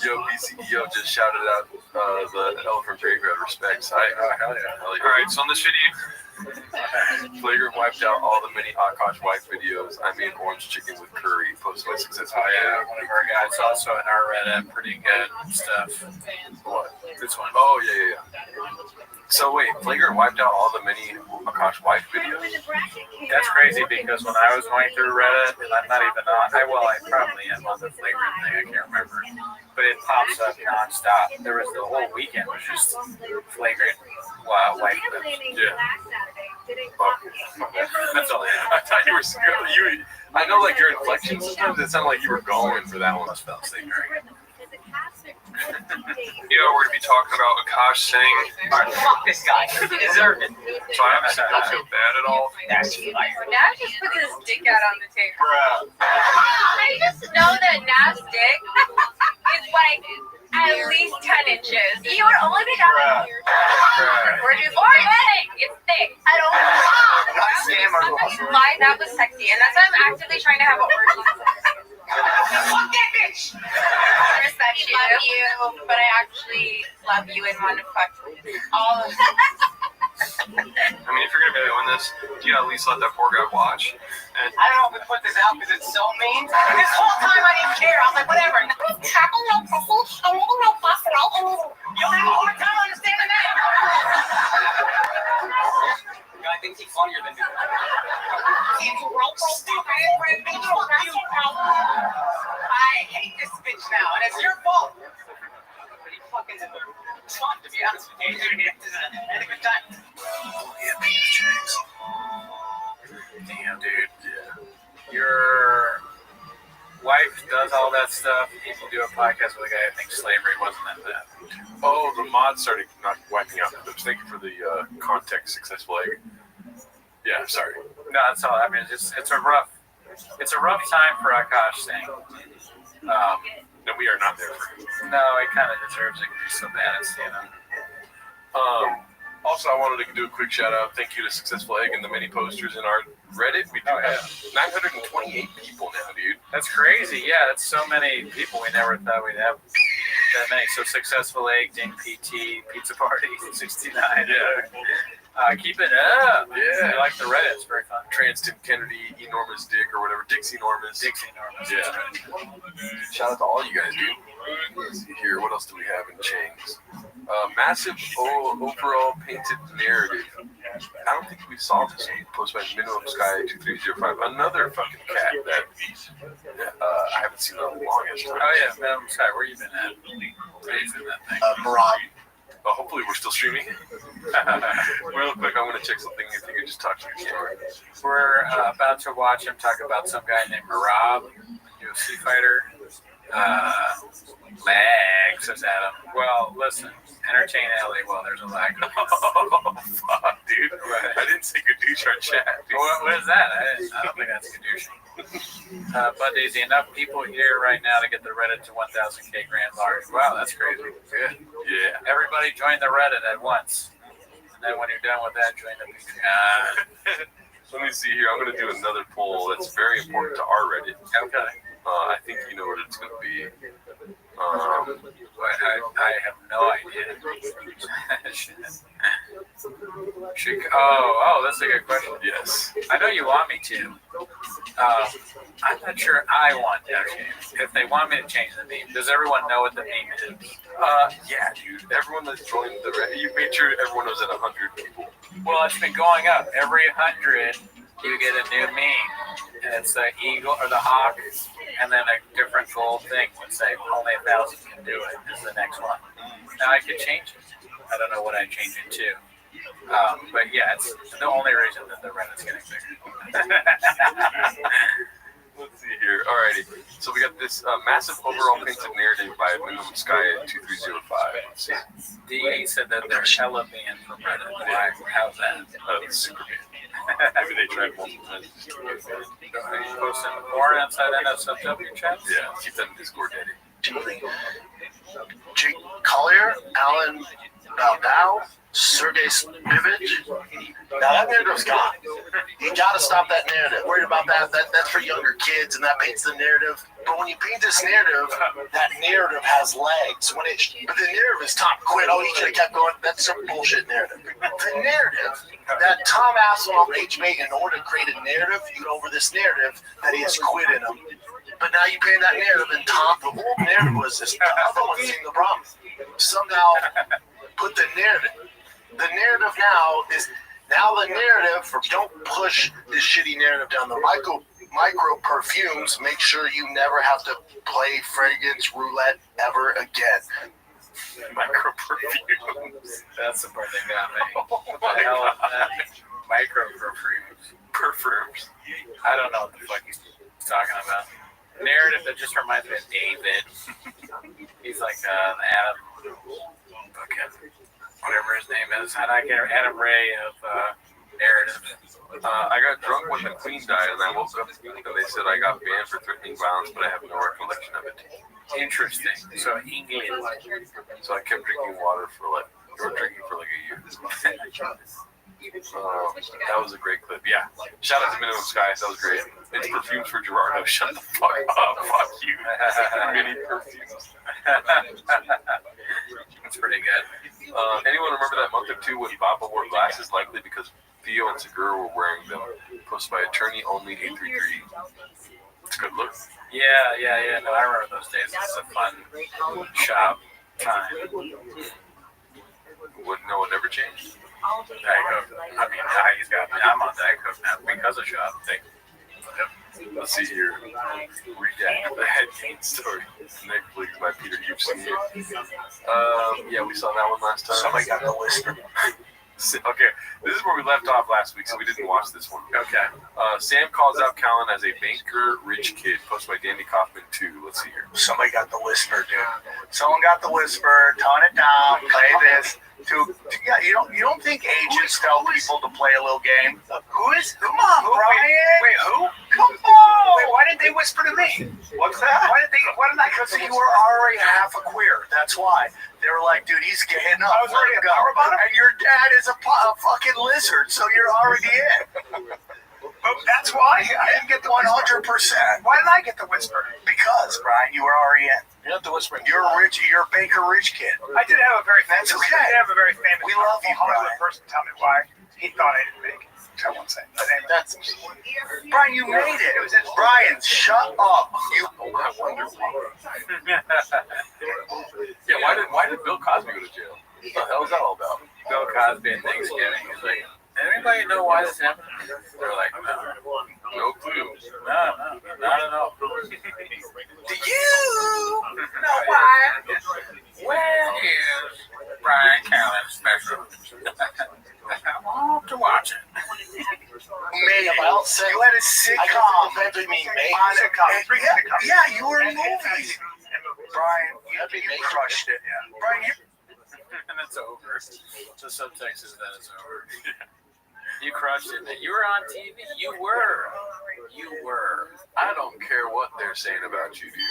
Yo, BCEO just shouted out the Elephant Graveyard respects. Hell yeah. All right, so on this video, Flagrant wiped out all the mini Akash wife videos. I mean, orange chicken with curry. Posted by Success. Oh yeah, one of our guys also in our Reddit. Pretty good stuff. What? This one. Oh yeah. So wait, Flagrant wiped out all the mini Akash wife videos? That's crazy because when I was going through Reddit, and I'm not even on, I probably am on the Flagrant thing, I can't remember. But it pops up nonstop. There was the whole weekend was just Flagrant wife clips. Yeah. Oh, that's all. I thought you were. I know, like your inflection sometimes it sounded like you were going for that one. I felt Flagrant. We're going to be talking about Akash saying, fuck this guy. He deserved it. So I don't feel bad at all. Now just put his dick out on the table. I just know that Nav's dick is like at least 10 inches. You would only be down or thick. It's thick. I don't know. That was sexy, and that's why I'm actively trying to have an orgy. Fuck that bitch! I respect you. Love you, but I actually love you and want to fuck all of you. I mean, if you're going to be doing this, you gotta at least let that poor guy watch. And I don't know if we put this out because it's so mean. This whole time I didn't care. I was like, whatever. Tapping my pussy and moving my boss right and you'll have a hard time understanding that. The guy thinks he's funnier than you. Stupid. I hate this bitch now, and it's your fault. But he fucking deserves fun, to be honest with you. Had a good time. Damn, dude. Your wife does all all that stuff. You can do a podcast with a guy who thinks slavery wasn't that bad. Oh, the mods started not wiping out clips. Thank you for the context, successful egg. Yeah, sorry. No, that's all. I mean, it's a rough time for Akash Singh. No, we are not there for him. No, he kind of deserves it because he's so bad at stand-up. Also, I wanted to do a quick shout out. Thank you to Successful Egg and the many posters in our Reddit. We do have 928 people now, dude. That's crazy. Yeah, that's so many people. We never thought we'd have that many. So Successful Egg, Ding PT, Pizza Party, 69. Yeah. Keep it up. Yeah. I like the Reddit. It's very fun. Transton Kennedy, Enormous Dick, or whatever. Dixie Enormous. Yeah. Shout out to all you guys, dude. Let's see here. What else do we have in chains? Massive overall painted narrative. I don't think we saw this one. Posted by Minimum Sky 2305. Another fucking cat that I haven't seen in a long ass time. Oh yeah, Minimum Sky. Where you been at? Raising that thing. Marab. Hopefully we're still streaming. Real quick, I'm going to check something if you could just talk to your camera. We're about to watch him talk about some guy named Marab, UFC fighter. Lag, says Adam. Well, listen, entertain Ellie while there's a lag. Oh, fuck, dude. I didn't say Gadoosh on chat. What is that? I don't think that's Gadoosh. But there's enough people here right now to get the Reddit to 1,000K grand large. Wow, that's crazy. Good. Yeah. Everybody join the Reddit at once. And then when you're done with that, join the Patreon. Let me see here. I'm going to do another poll that's very important to our Reddit. Okay. I think you know what it's going to be. I have no idea. That's a good question. Yes. I know you want me to. I'm not sure I want that change. If they want me to change the meme, does everyone know what the meme is? Yeah, dude. Everyone that's joined the Reddit, you made sure everyone knows at 100 people. Well, it's been going up. Every 100, you get a new meme. And it's the eagle or the hawk, and then a different gold thing would say only 1,000 can do it. Is the next one. Now I could change it. I don't know what I'd change it to. But yeah, it's the only reason that the Reddit's getting bigger. Let's see here. Alrighty. So we got this massive overall painted narrative by Minimum Sky at 2305. Let's see. DE said that they're hella banned from Reddit. Why? How's that? That's super banned. Maybe they tried multiple times. Are you posting porn outside NSFW chats? Yeah, keep that in Discord, Daddy. Jake Collier, Alan Baldow, Sergey Spivich. Now that narrative's gone. You gotta stop that narrative. Worried about that's for younger kids, and that paints the narrative. But when you paint this narrative, that narrative has legs. But the narrative is Tom quit. Oh, he could have kept going. That's some bullshit narrative. The narrative that Tom Hasselhoff made in order to create a narrative, you go over this narrative that he has quit in him. But now you paint that narrative, and Tom, the whole narrative was this. No one's seeing the problem. Somehow put the narrative. The narrative now is the narrative for don't push this shitty narrative down the micro perfumes. Make sure you never have to play fragrance roulette ever again. Micro perfumes. That's the part that got me. Oh What my the hell is God. that? Micro perfumes. Perfumes. I don't know what the fuck he's talking about. Narrative that just reminds me of David. He's like the Adam, whatever his name is. I can't Adam Ray of narrative. I got drunk when the Queen died, and I woke up and they said I got banned for threatening violence, but I have no recollection of it. Interesting. So English. So I kept drinking water for like a year. That was a great clip. Yeah. Shout out to Minimum Skies. That was great. It's perfumes for Gerardo. Shut the fuck up. Fuck you. Mini perfumes. That's pretty good. Anyone remember that month or two when Baba wore glasses, likely because Theo and Segura were wearing them? Posted by attorney only 833. It's a good look. Yeah. No, I remember those days. It's a fun shop time. Would no one ever change? Diet Coke. I mean, I'm on Diet Coke now because of shop. Yep. Let's see here. Redact the head gain story. Netflix by Peter. You've seen it. Yeah, we saw that one last time. Somebody got the whisper. Okay, this is where we left off last week, so we didn't watch this one. Okay. Sam calls out Callan as a banker rich kid, posted by Danny Kaufman 2. Let's see here. Somebody got the whisper, dude. Someone got the whisper. Tone it down. Play this. Yeah, you don't think agents tell people to play a little game? Who is? Come on, Brian. Wait, who? Come on. Wait, why didn't they whisper to me? What's that? Why didn't I? Because you were already half a queer. That's why. They were like, dude, he's gay enough. I was already a power bottom? And your dad is a fucking lizard, so you're already in. But that's why I didn't get the 100%. Why didn't I get the whisper? Because, Brian, you were already in. You're not the whispering. You're a Baker Rich kid. I did have a very That's famous. okay. I did have a very famous. We love you, Hollywood Brian. person tell me why he thought I didn't make it. I won't say. That's Brian, you made it. Brian, shut up. You. I wonder why. Yeah, why did Bill Cosby go to jail? What the hell is that all about? Bill Cosby and Thanksgiving. He's like, anybody know why this happened? They're like, No clue. No, not at all. Do you know why? Where is Brian Callen's special? I want to watch it. Made it. You had a sitcom. Yeah, you were in movies. Brian, you crushed it. Brian, you. And it's over. The subtext is that it's over. You crushed it. You were on TV. You were. I don't care what they're saying about you, dude.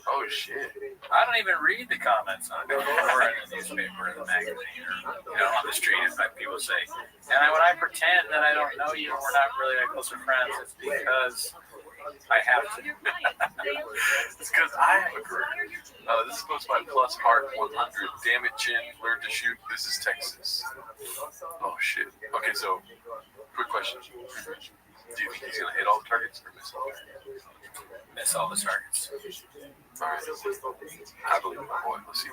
Oh, shit. I don't even read the comments on it, or in the newspaper, or the magazine, or on the street. If people say, and when I pretend that I don't know you, and we're not really that close of friends, it's because I have to. It's because I have a career. This is supposed to be plus heart 100. Damn it, Chin. Learn to shoot. This is Texas. Oh, shit. Okay, so, quick question. Do you think he's going to hit all the targets or miss all the targets? Miss all the targets. All right. I believe in my boy. Let's see.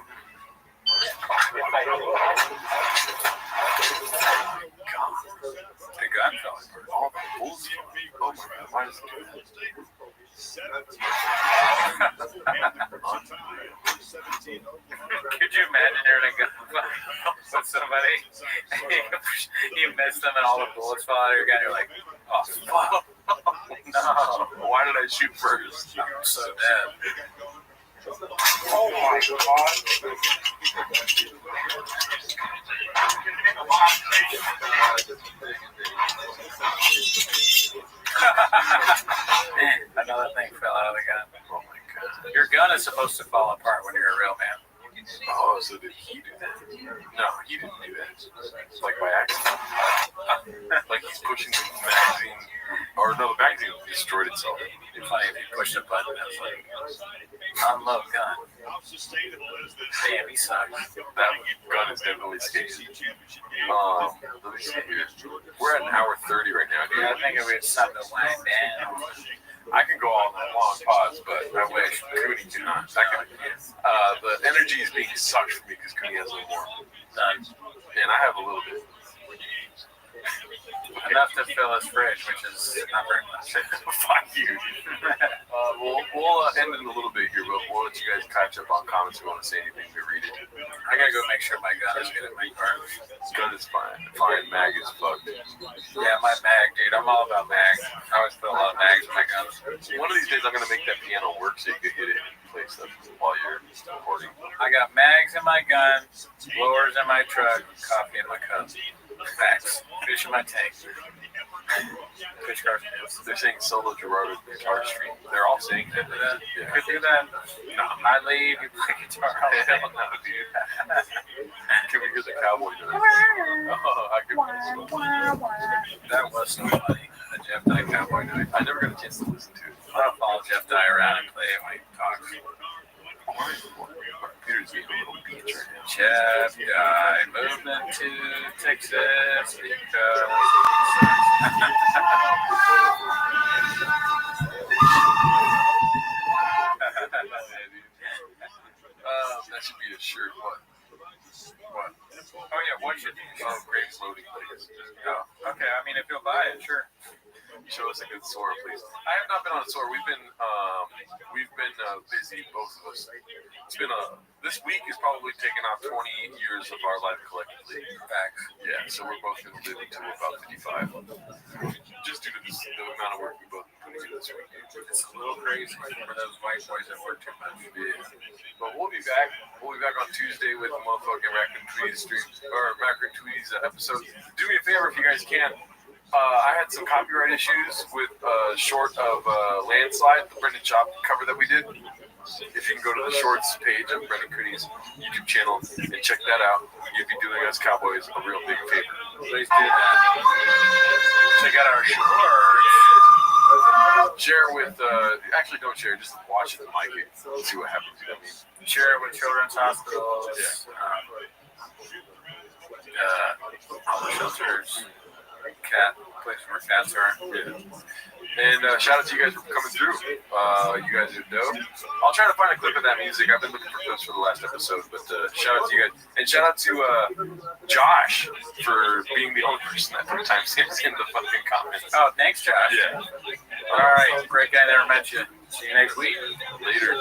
God. The gun fell apart. All the bulls. Oh, my God. Why does it do that? Could you imagine you're in a gun with somebody, you miss them and all the bullets fall out of your gun, you're like, oh, fuck. No. Why did I shoot first? I'm so dead. Oh my God. Another thing fell out of the gun. Oh my God. Your gun is supposed to fall apart when you're a real man. Oh, so did he do that? No, he didn't do that. It's like by accident. Like he's pushing the magazine, or no, the magazine destroyed itself. It'd be funny if you pushed a button and it's like, unload gun. Damn, he sucks. That gun is definitely skating. Let me see here. We're at an hour 30 right now, dude. Yeah, I think if we had something to wind down. I can go all night long, pause, but I wish Cooney cannot. The energy is being sucked from me because Cooney has a little more. None. And I have a little bit. Enough to fill his fridge, which is not very much. Fuck you. We'll end in a little bit here, but we'll let you guys catch up on comments if you want to say anything to read it. I gotta go make sure my gun is good at my car. Gun is fine. Fine. Mag is fucked. Yeah, my mag, dude. I'm all about mags. I always put a lot of mags in my guns. One of these days, I'm gonna make that piano work so you can hit it and play stuff while you're recording. I got mags in my gun, blowers in my truck, coffee in my cup. Facts. Fish in my tank. Fish cars. They're saying solo Gerardo guitar stream. They're all saying that. Yeah. Could do that. No, I leave. You play guitar. Hell no, dude. Can we hear the cowboy noise? Oh, I could. That was so funny. The Jeff Dye cowboy noise. I never got a chance to listen to it. I'll follow Jeff Dye around and play it when he talks. Computer's getting a little beach right now. Jeff Dye, movement to Texas because that should be a shirt. What? Oh yeah, what should be? Oh, Graves loading plates. Oh, okay. I mean, if you'll buy it, sure. Show us a good Sora, please. I have not been on a Sora. We've been busy, both of us. It's been this week is probably taken off 20 years of our life collectively. Facts. Yeah, so we're both going to live until we're about 55. Just due to the amount of work we both put into this week. It's a little crazy for those white boys that work too much. Yeah. But we'll be back. We'll be back on Tuesday with the motherfucking Raccoon Tweez stream, or Raccoon Tweez episode. Do me a favor if you guys can. I had some copyright issues with short of Landslide, the Brendan Chop cover that we did. If you can go to the shorts page of Brendan Cooney's YouTube channel and check that out, you'd be doing us Cowboys a real big favor. Please do that. Check out our shorts. Share with, actually don't share, just watch it and like it. See what happens. You know what I mean? Share it with children's hospitals, homeless shelters, cat place where cats are. Yeah. And shout out to you guys for coming through. You guys are dope. I'll try to find a clip of that music. I've been looking for clips for the last episode, but shout out to you guys. And shout out to Josh for being the only person that put timestamps in the fucking comments. Oh, thanks, Josh. Yeah. All right. Great guy. Never met you. See you next week. Later.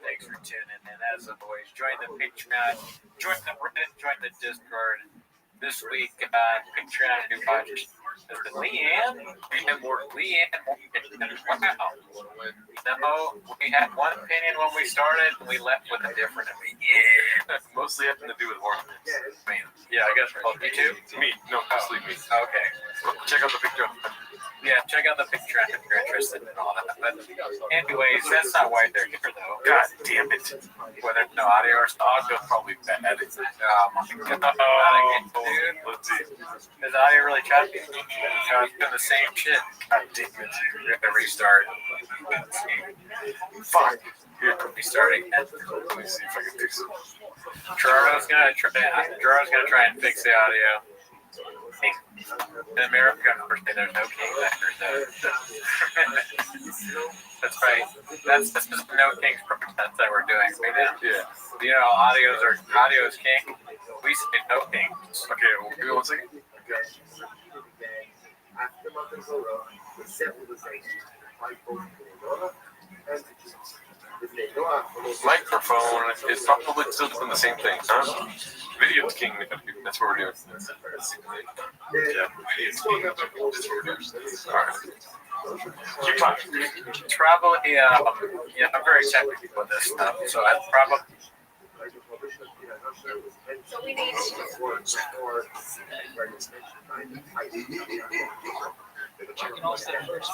Thanks for tuning in. As always, join the Patreon, join the Reddit, join the Discord. This week, Patreon new project. Leanne? We had more Leanne. Wow. No, we had one opinion when we started, and we left with a different opinion. Yeah. Mostly having to do with ornaments. Yeah, I guess. Oh, me too? Me. No, mostly me. Okay. Well, check out the picture. Yeah, check out the Patreon if you're interested in all that. But anyways, that's not why they're here, though. God damn it. Whether no audio or audio is probably bad. Oh, my God. Dude. Let's see. Is audio really choppy? No, it's doing the same shit. God damn it. We're going to restart. Fuck. Here, restarting. Let me see if I can fix it. Gerardo's gonna try and fix the audio. In America, unfortunately, there's no king factors. That's right. That's just no king's protest that we're doing right now. Yeah. You know, audio is king. We say no king. Okay, well, give me 1 second. Microphone is probably still doing the same thing, huh? Video's king. That's what we're doing. Yeah, video's king. That's what we're doing. All right. It's probably, I'm very technical with this stuff, so I probably. So we need Checking all state first.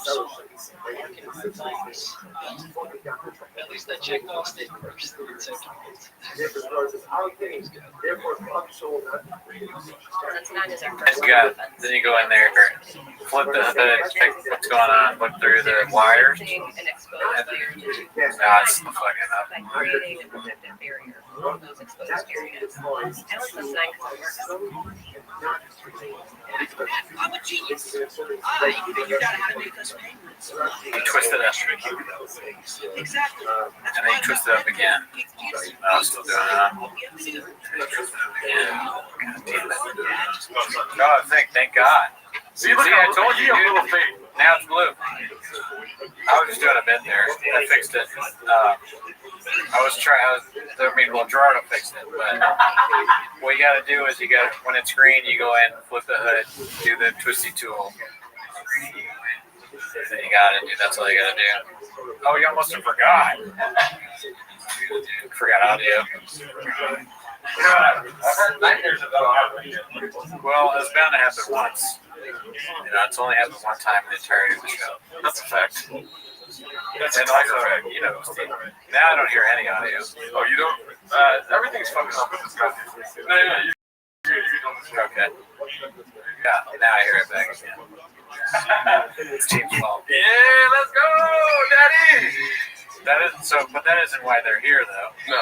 At least I checked all state first. that's not as our And first you got, then you go in there, flip the hood, check what's going on, look through the wires. and expose That's the fucking up. by creating a protective barrier on those exposed areas. I like the design because it works. I'm a genius. I figured out how to make us penguins. You twist it up. Exactly. And then you twist it up again. I was still doing it. You twist it up again. God damn it. Oh, thank God. See, look, I told you, a dude. little fake. Now it's blue. I was just doing a bit there. I fixed it. Gerardo fixed it. But what you got to do is when it's green, you go in, flip the hood, do the twisty tool. Then you got it, dude. That's all you got to do. Oh, you almost forgot. Forgot audio. I've heard nightmares about it. Well, it's bound to happen once. It's only happened one time in the entirety of the show. That's a fact. That's and a tiger also, fact. Steve, now I don't hear any audio. Oh, you don't? Everything's fucking up with this guy. No. Okay. Yeah, now I hear it back again. It's Team's fault. Yeah, let's go, Daddy! That isn't why they're here, though. No.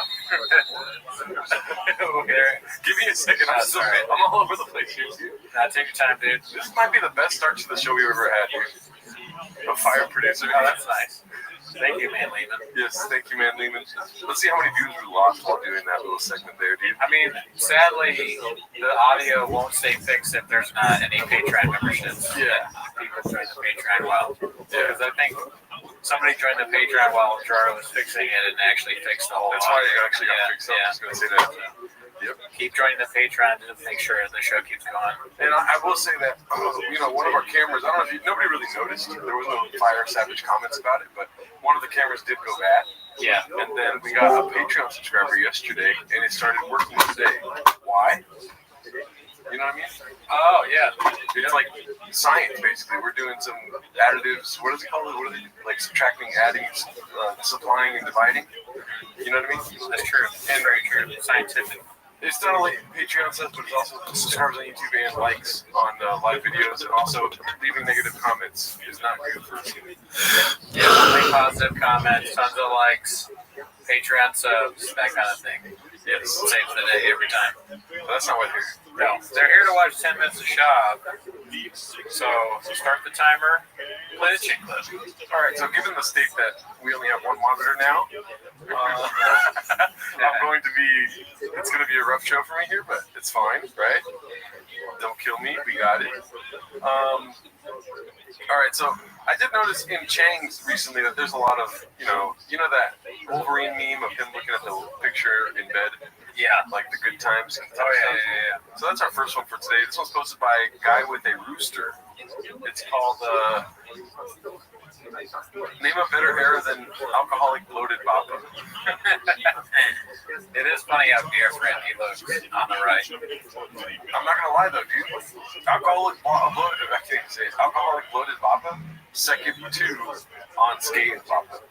Okay. Give me a second. I'm all over the place here, dude. Now, take your time, dude. This might be the best start to the show we've ever had, dude. A fire producer. Oh, that's nice. Thank you, man, Lehman. Yes, thank you, man, Lehman. Let's see how many views we lost while doing that little segment there, dude. I mean, sadly, the audio won't stay fixed if there's not any Patreon memberships. Yeah. People join the Patreon because I think somebody joined the Patreon while Gerardo was fixing it and actually fixed the whole That's why it actually got fixed. I was just going to say that. Yep. Keep joining the Patreon to make sure the show keeps going. And I will say that, one of our cameras, I don't know if nobody really noticed. There was no Fire Savage comments about it, but one of the cameras did go bad. Yeah. And then we got a Patreon subscriber yesterday, and it started working today. Why? You know what I mean? Oh, yeah. It's like science, basically. We're doing some additives. What is it called? What are they? Like subtracting, adding, supplying, and dividing. You know what I mean? That's true. And very true. Scientific. It's not only Patreon subs, but it's also subscribers on YouTube and likes on live videos, and also leaving negative comments is not good for us. Yeah, only positive comments, tons of likes, Patreon subs, that kind of thing. Yes, saves the day every time. That's not what they're here. No, they're here to watch 10 minutes of shop. So start the timer, play the chick clip. All right, so given the state that we only have one monitor now, it's going to be a rough show for me here, but it's fine, right? Don't kill me, we got it. All right, so I did notice in Chang's recently that there's a lot of, you know that Wolverine meme of him looking at the picture in bed? Yeah. Like the good times. Oh, yeah. So that's our first one for today. This one's posted by a guy with a rooster. It's called, name a better era than alcoholic bloated Bappa. It is funny how different he looks on the right. I'm not gonna lie though, dude. Alcoholic bloated, I can't even say it. Alcoholic bloated Bappa, second to on skating Bappa.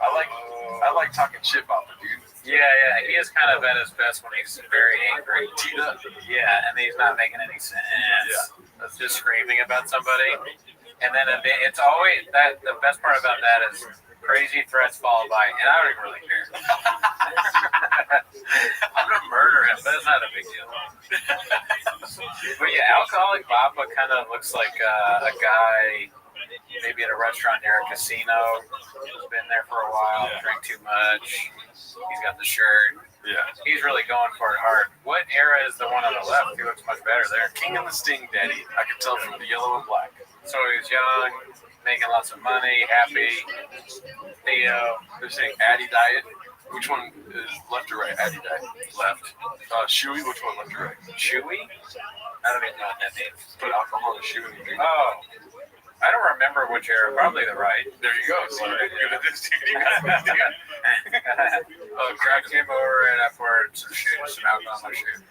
I like talking shit Bappa, dude. Yeah, he is kind of at his best when he's very angry. Teed up. Yeah, and he's not making any sense. Yeah. That's just screaming about somebody. And then it's always that. The best part about that is crazy threats followed by, and I don't even really care. I'm gonna murder him, but it's not a big deal. But yeah, alcoholic Bappa kind of looks like a guy maybe at a restaurant near a casino who's been there for a while, drank too much. He's got the shirt. Yeah. He's really going for it hard. What era is the one on the left? He looks much better there. King of the Sting, Daddy. I can tell from the yellow and black. So he's young, making lots of money, happy. Theo. They're saying Addy Diet. Which one is left or right? Addy Diet. Left. Chewy, which one left or right? Chewy? I don't even know what that means. Put alcohol in Chewy. Oh. I don't remember which era? Probably the right. There you go. So you're good at this, dude. Crack came over and I poured some alcohol on my shoe.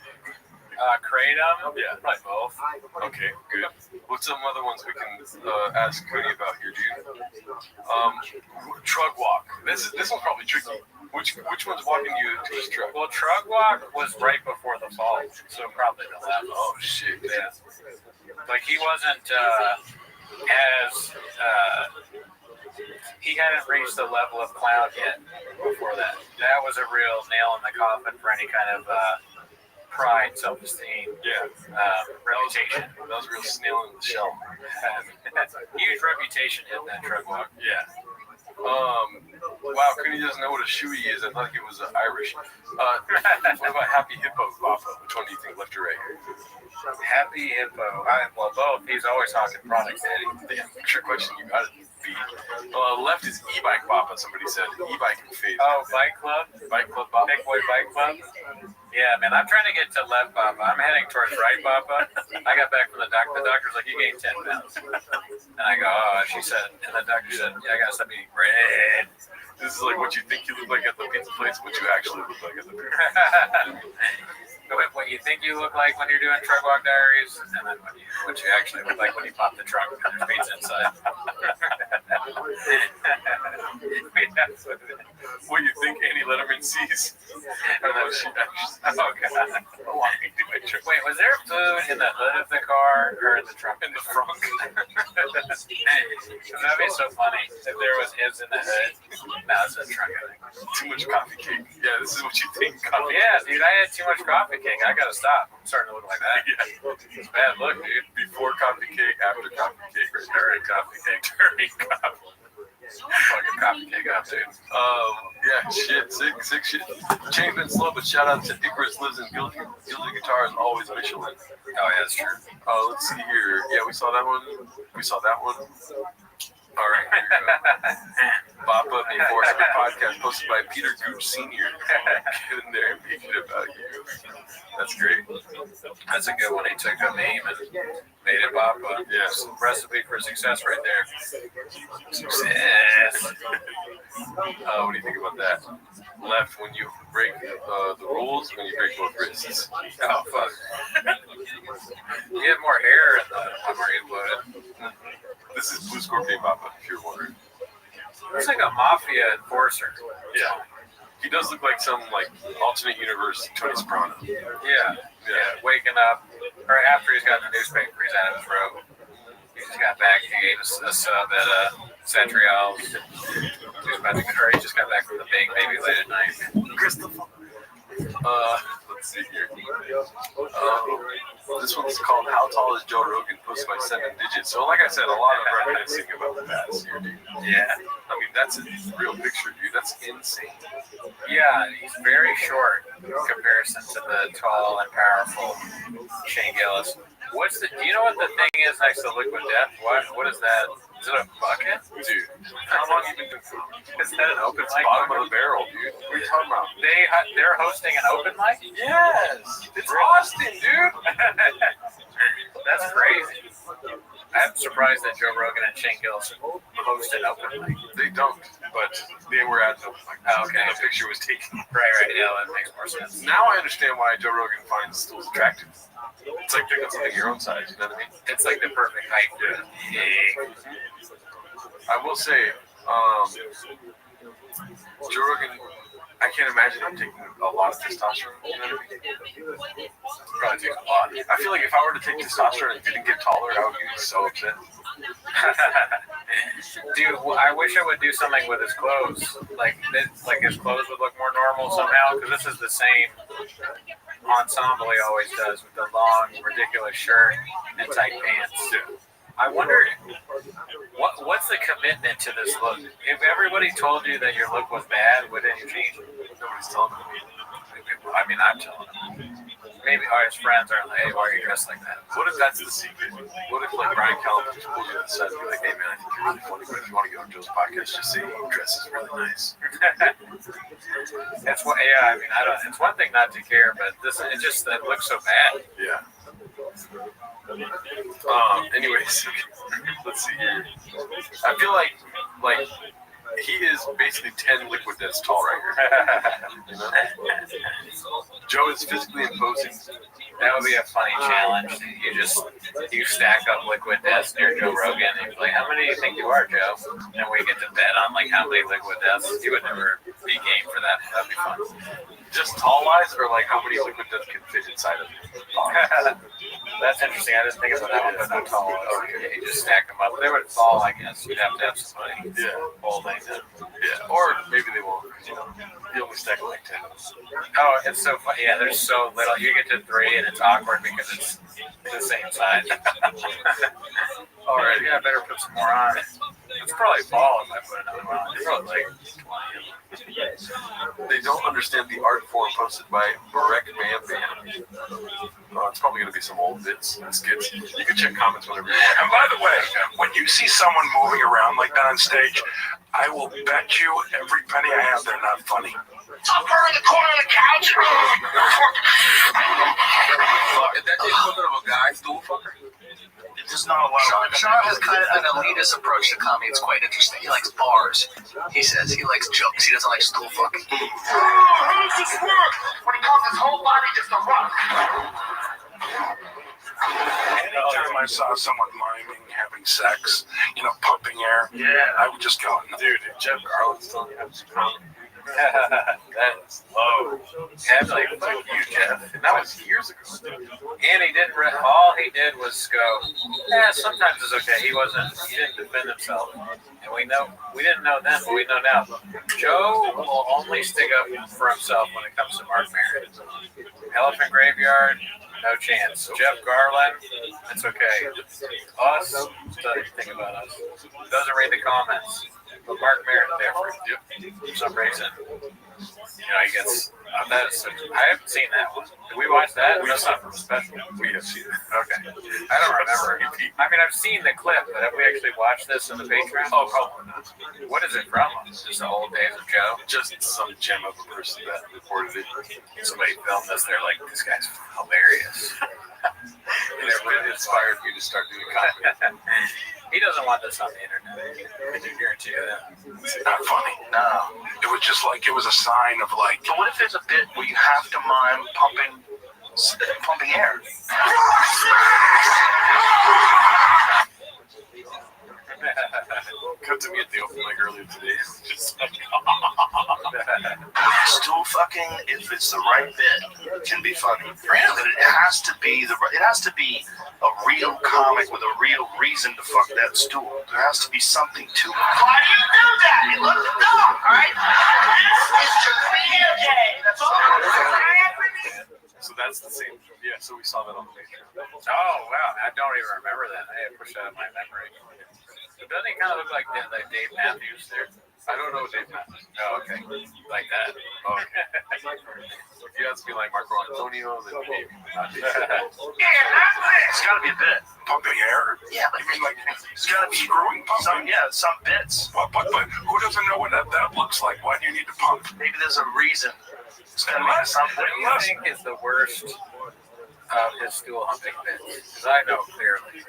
Kratom? Yeah. Probably both. Okay, good. What's some other ones we can ask Cody about here, dude? Trug walk. This one's probably tricky. Which one's walking you to his truck? Well, Trug walk was right before the fall, so probably the left. Oh shit. Yeah. Like he wasn't he hadn't reached the level of clown yet before that. That was a real nail in the coffin for any kind of pride, self-esteem, reputation. That was a real snail in the shell. Huge reputation in that Trug walk. Yeah. Wow, Cooney doesn't know what a shoey is. I thought it was Irish. What about Happy Hippo, Papa? Which one do you think, left or right? Happy Hippo. Well, both. He's always talking product daddy. Damn, trick question. You got it. Left is e-bike Papa. Somebody said e-bike and phase. Oh, Bike Club. Bike Club Papa. Big Boy Bike Club. Yeah, man, I'm trying to get to left Papa. I'm heading towards right Papa. I got back from the doctor. The doctor's like, you gained 10 pounds. And I go, oh, she said, and the doctor said, yeah, I got to stop eating bread. This is like what you think you look like at the pizza place, what you actually look like at the pizza What you think you look like when you're doing Trug Walk Diaries, and then what you actually look like when you pop the trunk and there's pizza inside. What you think Annie Letterman sees? Or what she actually. Oh God! Wait, was there food in the hood of the car or in the trunk? In the front. That'd be so funny if there was his in the hood. No, it's in the trunk. I think. Too much coffee cake. Yeah, this is what you think. Coffee yeah, dude, I had too much coffee cake. I gotta stop. I'm starting to look like that. Yeah. It's a bad look, dude. Before coffee cake, after coffee cake, right? During coffee cake. During coffee. Fucking coffee cake up, dude. Yeah, shit, sick shit. Chain's been slow, but shout out to Icarus lives in Gilded Guitars, always Michelin. Oh yeah, that's true. Let's see here. Yeah, we saw that one. All right. Boppa Before Every Podcast posted by Peter Gooch Sr. Get in there and make it about you. That's great. That's a good one. He took a meme and made it Boppa. Yes. Recipe for success right there. Success. What do you think about that? Left when you break the rules, when you break both wrists. Oh, fuck. You have more hair in the memory blood. This is Blue Scorpion Papa, if you're wondering. Looks like a mafia enforcer. Yeah. He does look like some alternate universe Tony Soprano. Yeah. Waking up, or after he's got the newspaper, he's out of his robe. He just got back. He gave us a sub at Centrioles. He just got back from the big maybe late at night. Christopher. Let's see here. This one's called How Tall is Joe Rogan? Posted by 7 Digits. So like I said, a lot of reminiscing about the past here, dude. Yeah. I mean, that's a real picture, dude. That's insane. Yeah, he's very short in comparison to the tall and powerful Shane Gillis. Do you know what the thing is next to Liquid Death? What is that? Is it a bucket? Dude, how long have you been doing? Is that an open mic? Bottom of the barrel, dude. What are you talking about? They're hosting an open mic? Yes! It's Austin, dude! That's crazy. I'm surprised that Joe Rogan and Shane Gillis host an open mic. They don't, but they were at the open mic. Oh, okay. And the picture was taken. Right. Yeah, that makes more sense. Now I understand why Joe Rogan finds stools attractive. It's like picking something your own size, you know what I mean? It's like the perfect height. Yeah. I will say, Joe Rogan, I can't imagine him taking a lot of testosterone. You know what I mean? Probably takes a lot. I feel like if I were to take testosterone and didn't get taller, I would be so upset. Dude, I wish I would do something with his clothes. Like his clothes would look more normal somehow, because this is the same ensemble he always does with the long, ridiculous shirt and tight pants. I wonder, what's the commitment to this look? If everybody told you that your look was bad, wouldn't you change it? Nobody's telling me. I mean, I'm telling him. Maybe his friends are like, hey, why are you dressed like that? What if that's the secret? What if Brian Callen just pulled you to the side and be like, hey man, I think you're really funny, but if you want to get on Joe's podcast, just say he dresses really nice. It's one thing not to care, but it looks so bad. Yeah. Anyways, Let's see here. I feel like he is basically 10 liquid deaths tall right here. You know? Joe is physically imposing. That would be a funny challenge. You stack up liquid deaths near Joe Rogan and you're like, how many do you think you are, Joe? And we get to bet on like how many liquid deaths. You would never be game for that. That'd be fun. Just tall wise, or like how many liquid deaths can fit inside of it? That's interesting. I didn't think about that one, but not tall. Okay, you just stack them up. They would fall, I guess. You'd have to have somebody holding them. Yeah, or maybe they won't. You know, you only stack like 10. Oh, it's so funny. Yeah, there's so little. You get to 3 and it's awkward because it's the same size. All right, yeah, I better put some more on. It's probably fall if I put another one on. It's probably like 20. They don't understand the art form posted by Barek Bam Bam. It's probably going to be some old bits and skits. You can check comments whenever you want. And by the way, when you see someone moving around like that on stage, I will bet you every penny I have they're not funny. Tupper in the corner of the couch. Is that the equivalent of a guy stool fucker? There's not a lot. Sean has kind of an elitist approach to comedy. It's quite interesting. He likes bars. He says he likes jokes. He doesn't like stool fucking. How does this work? When he calls his whole body just a rock. Anytime I saw someone miming, having sex, pumping air, I would just go, dude, if Jeff Garland's telling you how to comedy. That's low. Yeah, like you, Jeff. And that was years ago. And he didn't. All he did was go. Sometimes it's okay. He didn't defend himself. And we didn't know then, but we know now. Joe will only stick up for himself when it comes to Mark Maron. Elephant Graveyard, no chance. Jeff Garland, it's okay. Us, doesn't think about us. Doesn't read the comments. But Mark Maron there for some reason. He gets. I haven't seen that one. Did we watch that? That's not from a special. We have seen it. Okay. I don't remember. I mean, I've seen the clip, but have we actually watched this in the Patreon? Oh, probably not. What is it from? Just the old days of Joe? Just some gem of a person that reported it. Somebody filmed this. They're like, this guy's hilarious. And it really inspired me to start doing comedy. He doesn't want this on the internet. I can guarantee you that. It's not funny. No. It was just like, it was a sign of like. But what if there's a bit where you have to mime pumping air? Cut to me at the open mic earlier today. Just like, stool fucking, if it's the right bit, can be funny. But it has to be a real comic with a real reason to fuck that stool. There has to be something to it. Why do you do that? You look the dog, all right? This is just video game. That's all. So that's the same. Yeah, so we saw that on the Patreon. Oh, wow. I don't even remember that. I had pushed that out of my memory. Doesn't he kind of look like Dave Matthews there? I don't know Dave Matthews. Oh, okay. Like that. Oh, okay. If you have to be like Marco Antonio, then maybe. It's got to be a bit. Pumping air? Yeah, I mean, like, it's got to be screwing pumping. Some bits. But who doesn't know what that looks like? Why do you need to pump? Maybe there's a reason. It's got to be something. What do you think is the worst of his stool humping bits? Because I know clearly.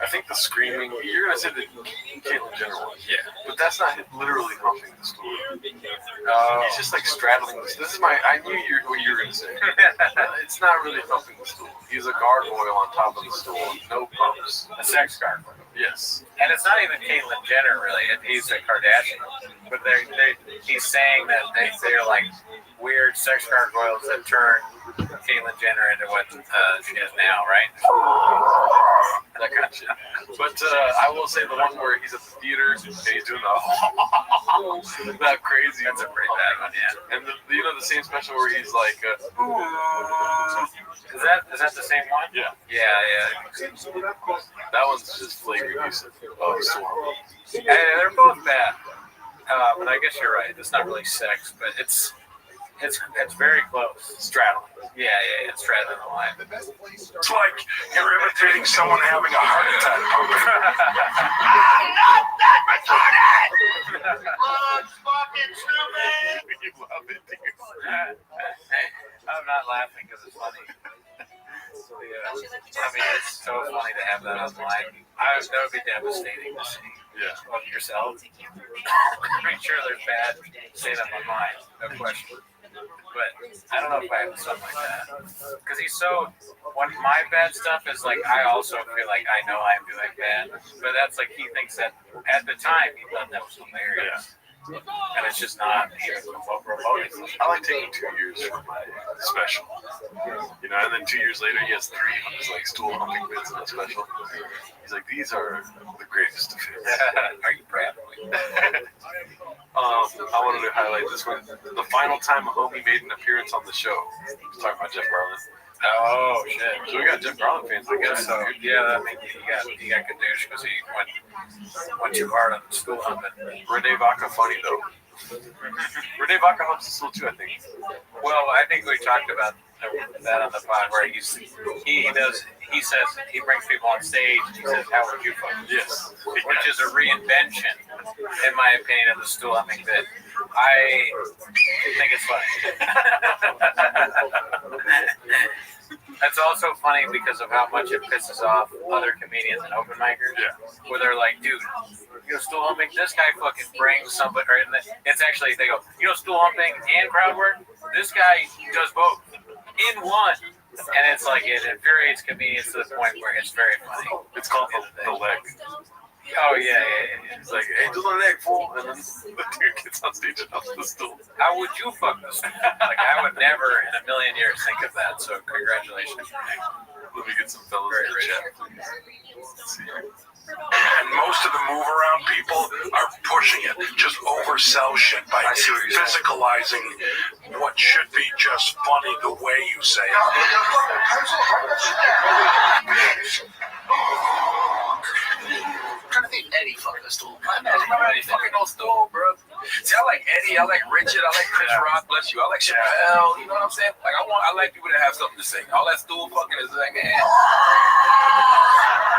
I think the screaming, you're going to say the Caitlyn Jenner one. Yeah. But that's not literally humping the stool. He's just like straddling this. I knew what you were going to say. It's not really humping the stool. He's a gargoyle on top of the stool. No pumps. A sex gargoyle. Yes. And it's not even Caitlyn Jenner, really. He's a Kardashian. But he's saying that they're like weird sex gargoyles that turn Caitlyn Jenner into what she is now, right? That kind of shit. But I will say the one where he's at the theater and he's doing that crazy. That's a pretty bad one, yeah. And the same special where he's like, is that the same one? Yeah. Yeah. That one's just flagrant use of storm. They're both bad. But I guess you're right. It's not really sex, but it's very close. Straddling. Yeah, it's straddling the line. It's like you're imitating someone having a heart attack. I'm not that retarded! Looks fucking stupid! You love it, dude. Hey, I'm not laughing because it's funny. I mean, it's so funny to have that online. I that would be devastating to see. Yeah. Of yourself. I'm sure there's bad state of my mind, no question. But I don't know if I have something like that. Because he's so, when my bad stuff is like, I also feel like I know I'm doing bad. But that's like, he thinks that at the time he thought that was hilarious. Yeah. And it's just not even remotely. I like taking 2 years for my special. You know, and then 2 years later he has 3 of his like stool humping bits in the special. He's like, these are the greatest of hits. Are you proud of me? I wanted to highlight this one. The final time a homie made an appearance on the show. He's talking about Jeff Garland. Oh shit! So we got Jeff Garland fans, I guess. So yeah, I mean he got Kadoosh because he went too hard on the stool humping. Renee Vaca funny though. Renee Vaca humps the stool too, I think. Well, I think we talked about that on the pod where he says he brings people on stage and he says, how would you fuck? Yes. Which is a reinvention, in my opinion, of the stool humping bit. I think it's funny. That's also funny because of how much it pisses off other comedians and open micers. Yeah. Where they're like, dude, you know, stool humping, this guy fucking brings somebody, or it's actually, they go, you know, stool humping and crowd work, this guy does both in one. And it's like, it infuriates comedians to the point where it's very funny. It's called the leg. Oh, yeah. It's like, hey, do the leg, fool. And then the dude gets on stage and humps the stool. How would you fuck this? Like, I would never in a million years think of that. So, congratulations. Let me get some fellas in the chat. Let's see here. And most of the move around people are pushing it, just oversell shit by physicalizing what should be just funny the way you say it. I'm trying to think Eddie fucking a stool. Eddie fucking no stool, bro. See, I like Eddie, I like Richard, I like Chris Rock, bless you. I like Chappelle, you know what I'm saying? Like I like people that have something to say. All that stool fucking is like, man.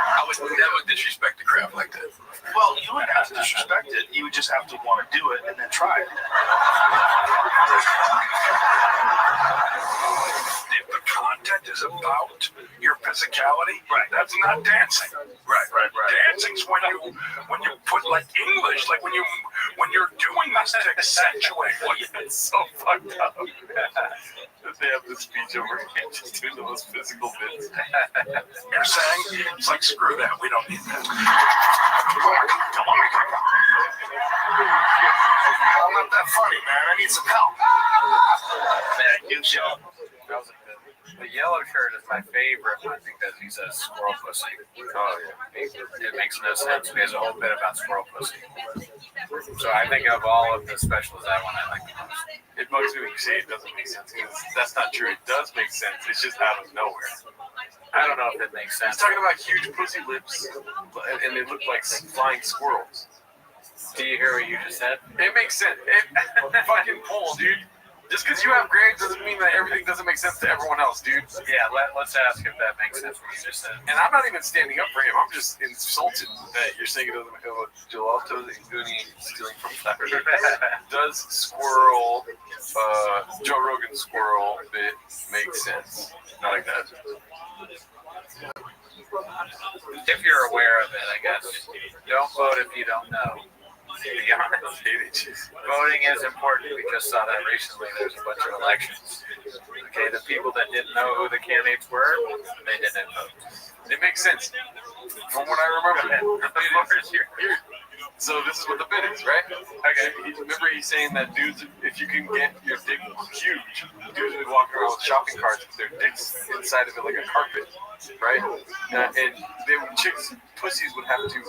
I would never disrespect the craft like that. Well, you wouldn't have to disrespect it. You would just have to want to do it and then try it. If the content is about your physicality, right? That's not dancing. Right. Dancing's when you put like English, like when you're doing this to accentuate what It's so fucked up. They have this speech over here just doing the most physical bits. you're saying. It's like, screw that. We don't need that. I'm not that funny, man. I need some help. Man, you show. The yellow shirt is my favorite one because he says squirrel pussy. Oh, yeah. It makes no sense. He has a whole bit about squirrel pussy. So I think of all of the specials, that one I like the most. It bugs me when you say it doesn't make sense because that's not true. It does make sense. It's just out of nowhere. I don't know if it makes sense. He's talking about huge pussy lips and they look like flying squirrels. Do you hear what you just said? It makes sense. Fucking pull, dude. Just because you have grades doesn't mean that everything doesn't make sense to everyone else, dude. Yeah, let's ask if that makes sense what you just said. And I'm not even standing up for him. I'm just insulted that you're saying it doesn't make sense. Gelato including stealing from Flapper. Does squirrel, Joe Rogan squirrel bit make sense? Not like that. If you're aware of it, I guess. Don't vote if you don't know. To be honest, voting is important. We just saw that recently. There's a bunch of elections. Okay, the people that didn't know who the candidates were, they didn't vote. It makes sense. From what I remember. So this is what the bit is, right? Okay. Remember he's saying that dudes, if you can get your dick huge, dudes would walk around with shopping carts with their dicks inside of it like a carpet, right? And chicks, pussies would have to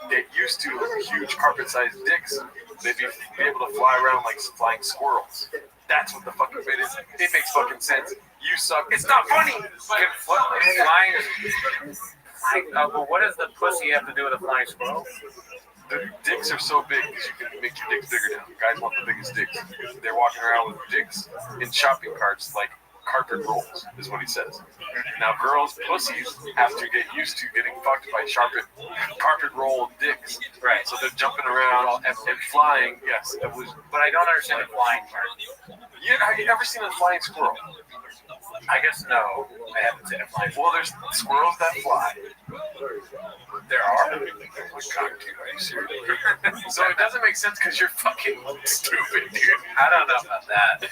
get used to huge carpet-sized dicks. They'd be able to fly around like flying squirrels. That's what the fucking bit is. It makes fucking sense. You suck. It's not funny. But what does the pussy have to do with a flying squirrel? The dicks are so big because you can make your dicks bigger now. Guys want the biggest dicks. They're walking around with dicks in shopping carts like carpet rolls, is what he says. Now, girls' pussies have to get used to getting fucked by carpet roll dicks. Right. So they're jumping around and flying. Yes, it was. But I don't understand the flying part. Have you ever seen a flying squirrel? I guess no. I haven't seen a flying squirrel. Well, there's squirrels that fly. There are. Are you serious? So it doesn't make sense because you're fucking stupid, dude. I don't know about that.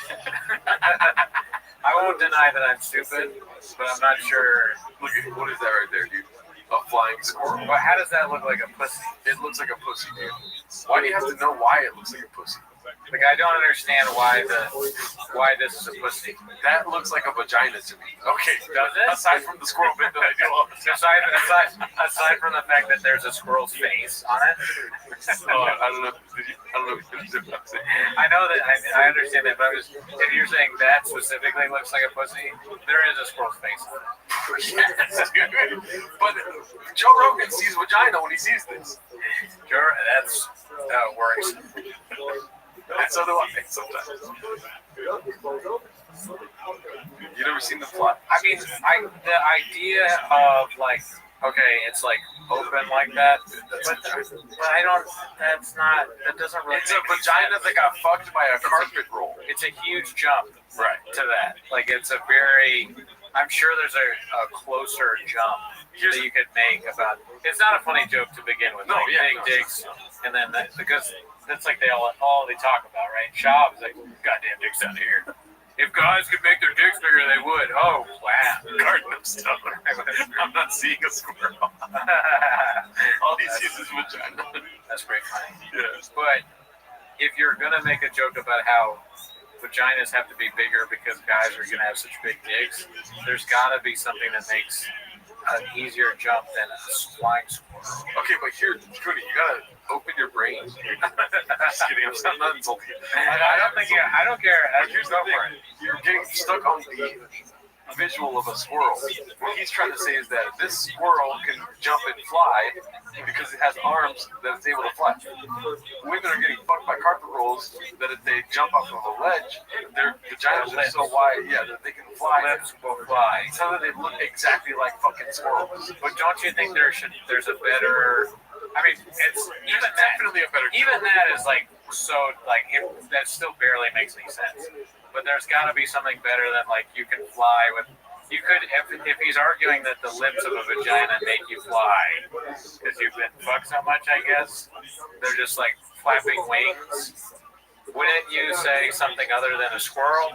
I won't deny that I'm stupid, but I'm not sure. Look at what is that right there, dude? A flying squirrel. Well, how does that look like a pussy? It looks like a pussy, dude. Why do you have to know why it looks like a pussy? Like, I don't understand why this is a pussy. That looks like a vagina to me. Okay, does it? Aside from the squirrel bit that I do all the time. Aside from the fact that there's a squirrel's face on it. I don't know. I know that. I understand that, but if you're saying that specifically looks like a pussy, there is a squirrel's face on it. Yes, dude. But Joe Rogan sees vagina when he sees this. Sure, that's how it works. And so do I sometimes. You never seen the plot? I mean, the idea of like, okay, it's like open like that, but I don't. That doesn't really. It's a vagina that got fucked by a carpet roll. It's a huge jump, right, to that. Like, it's a very. I'm sure there's a closer jump that you could make about. It's not a funny joke to begin with. No, like, yeah, big dicks, and then because that's like all they talk about, right? Schaub is like, goddamn dicks out here. If guys could make their dicks bigger, they would. Oh, wow. Garden of Stone. I'm not seeing a squirrel. All he sees is vagina. That's pretty funny. Yes. But if you're going to make a joke about how vaginas have to be bigger because guys are going to have such big dicks, there's got to be something that makes an easier jump than a flying squirrel. Okay, but here, Cody, you got to open your brain. Just kidding. I'm not insulting you. I don't care. Here's the thing. You're getting stuck on the visual of a squirrel. What he's trying to say is that this squirrel can jump and fly because it has arms that it's able to fly. Women are getting fucked by carpet rolls that if they jump off of a ledge, their vaginas are so wide, that they can fly. Lips will fly. So that they look exactly like fucking squirrels. But don't you think there's a better? I mean, it's definitely a better. Even that is like so like that still barely makes any sense. But there's got to be something better than like you can fly with. You could if he's arguing that the lips of a vagina make you fly because you've been fucked so much, I guess they're just like flapping wings. Wouldn't you say something other than a squirrel?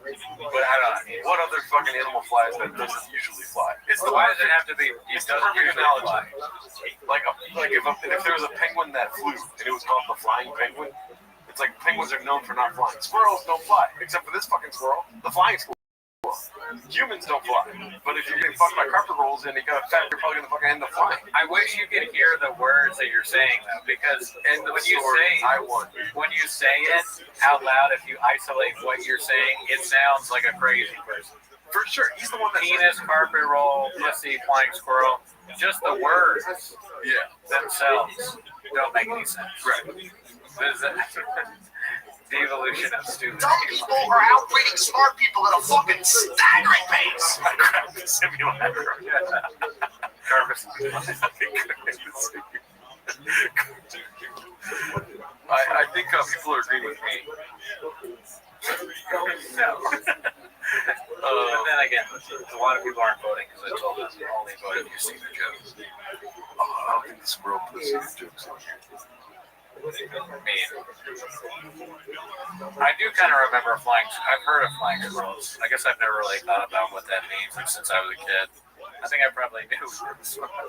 But I don't know. What other fucking animal flies that doesn't usually fly? It's the Why does it have to be? It's the perfect analogy. Like if there was a penguin that flew and it was called the flying penguin, it's like penguins are known for not flying. Squirrels don't fly, except for this fucking squirrel, the flying squirrel. Humans don't fly, but if you're getting fucked by carpet rolls and you got a fat, you're probably gonna fucking end up flying. I wish you could hear the words that you're saying though, because when you say it out loud, if you isolate what you're saying, it sounds like a crazy person. For sure, he's the one that penis, carpet roll, pussy, flying squirrel. Just the words, themselves don't make any sense. Right. The evolution of stupid. Dumb people are outbreeding smart people at a fucking staggering pace. Simulator. I think people are agreeing with me. No. But then again, a lot of people aren't voting because I told them only vote if you see the jokes. I don't think the squirrel pussy jokes in here. I do kind of remember flying. I've heard of flying squirrels. I guess I've never really thought about what that means since I was a kid. I think I probably knew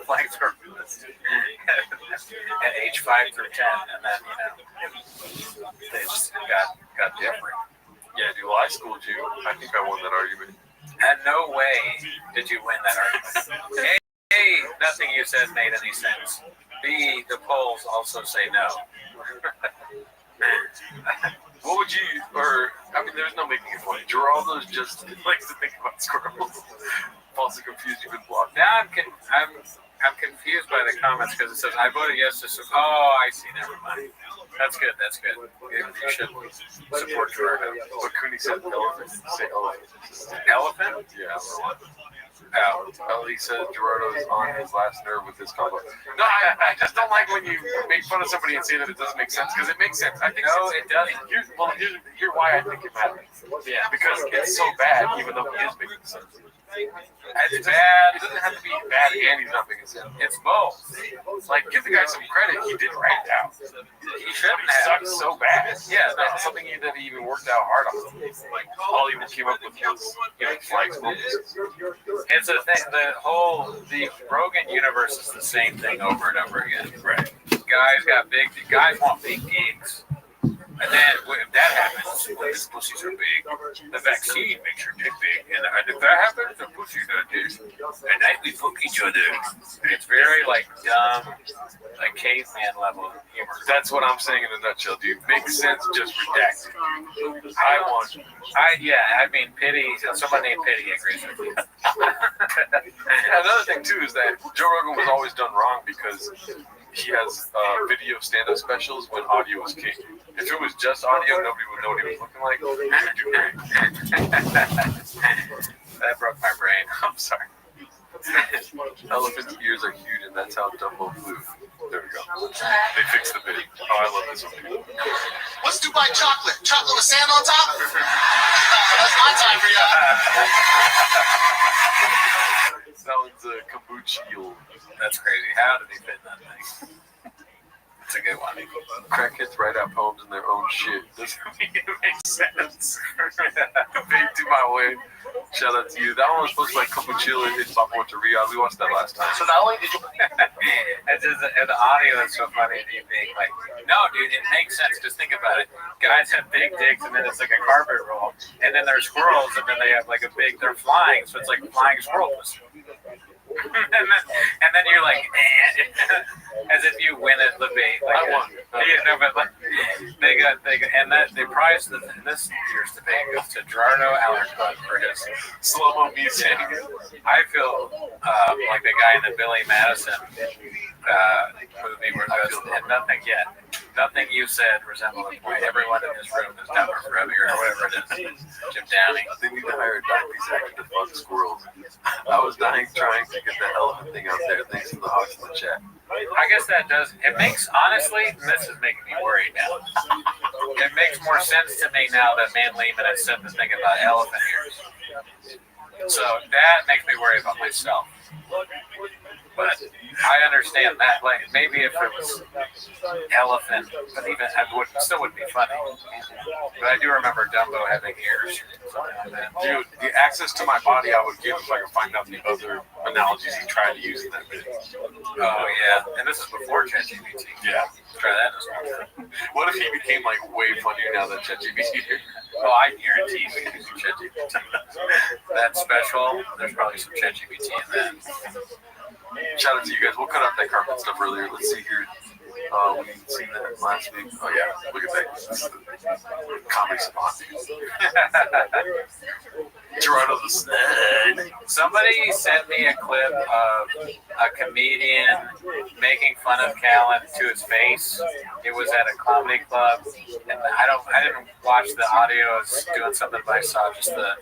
flying squirrels at age 5 through 10, and then they just got different. Yeah, dude. Well, I schooled you. I think I won that argument. And no way did you win that argument. A, nothing you said made any sense. B, the polls also say no. What would you, there's no making it funny. Geraldo's just likes to think about squirrels. Also confused, you've been blocked. Now I'm confused by the comments because it says, I voted yes to support. Oh, I see, never mind. That's good. You should support Gerardo. But Cooney said elephant. Say elephant. Elephant? Yeah. He said Gerardo is on his last nerve with this combo. No, I just don't like when you make fun of somebody and say that it doesn't make sense, because it makes sense. I think it doesn't. Here's why I think it matters. Yeah. Because it's so bad, even though he is making sense. It's bad. It doesn't have to be bad and he's not making sense. It's both. Like, give the guy some credit. He did write it out. He shouldn't He have. sucks so bad. Yeah, no. That's something that he even worked out hard on. Like, all he even came up with was, flags. It's a thing. The Rogan universe is the same thing over and over again. Right. Guys want big gigs. And then if that happens, when his pussies are big, the vaccine makes your dick big. And if that happens, the pussy's got a dick. And then we fuck each other. It's very like dumb, like caveman level humor. That's what I'm saying in a nutshell, dude. Makes sense, just redacted. I mean, Pity, someone named Pity agrees with me. Another thing, too, is that Joe Rogan was always done wrong because he has video stand-up specials when audio was king. If it was just audio, nobody would know what he was looking like. He would do great. That broke my brain. I'm sorry. Elephant's ears are huge, and that's how Dumbo flew. There we go. They fixed the video. Oh, I love this one. What's Dubai chocolate? Chocolate with sand on top? That's my time for y'all. That one's a kombucha. That's crazy. How did he fit in that thing? It's a good one. Crackheads write out poems in their own shit. Doesn't mean it makes sense. Big to my way. Shout out to you. That one was supposed to be like kombucha. It's not going to Riyadh. We watched that last time. So not only did you... It's just the audio is so funny to me. Like, no, dude, it makes sense. Just think about it. Guys have big dicks, and then it's like a carpet roll. And then there's squirrels, and then they have like they're flying, so it's like flying squirrels. and then you're like, as if you win at the bait. Like, I won. But like, they got, and that the prize in this year's debate goes to Gerardo Alarcon for his slow-mo music. I feel like the guy in the Billy Madison movie where nothing you said resembled a point. Everyone in this room is down for Rebbe or whatever it is. Jim Downey. They need to hire a dime-piece actor to fuck squirrels. I was trying to get the elephant thing out there. Thanks to the Hawks in the chat. I guess that does. It makes, honestly, this is making me worried now. It makes more sense to me now that Man Lehman has said the thing about elephant ears. So that makes me worry about myself. But I understand that. Like, maybe if it was elephant, but even still wouldn't be funny. But I do remember Dumbo having ears. Dude, the access to my body I would give if I could find out the other analogies he tried to use in that video. Oh yeah, and this is before ChatGPT. Yeah. Try that as well. What if he became like way funnier now that ChatGPT did? Oh, I guarantee we can do some ChatGPT. That's special. There's probably some ChatGPT in that. Shout out to you guys. We'll cut out that carpet stuff earlier. Let's see here. We seen that last week. Oh yeah, look at that. This is the comedy savant. Gerardo the Snag. Somebody sent me a clip of a comedian making fun of Callan to his face. It was at a comedy club, and I didn't watch the audio. I was doing something, but I saw just the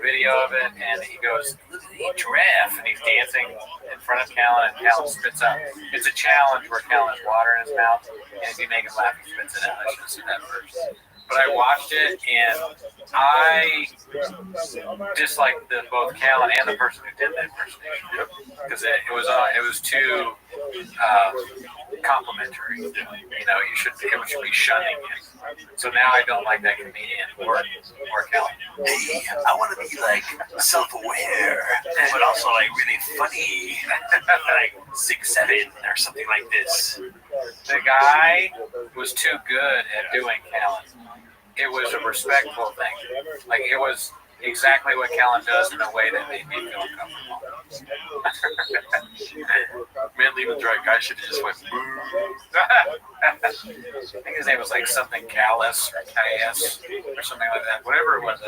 video of it, and he goes, "Eat giraffe," and he's dancing in front of Callan, and Callan spits out. It's a challenge where Callan has water in his mouth, and if you make him laugh, he spits it out. I should have seen that first. But I watched it, and I disliked both Callan and the person who did the impersonation, because it was too complimentary. You know, it should be shunning him. So now I don't like that comedian or Callan. Hey, I want to be like self-aware, but also like really funny, like 6'7" or something like this. The guy was too good at doing Callan. It was a respectful thing. Like, it was exactly what Callan does in a way that made me feel uncomfortable. Man, leaving the right guy should have just went boo. I think his name was like something Callus or Caius or something like that. Whatever it was.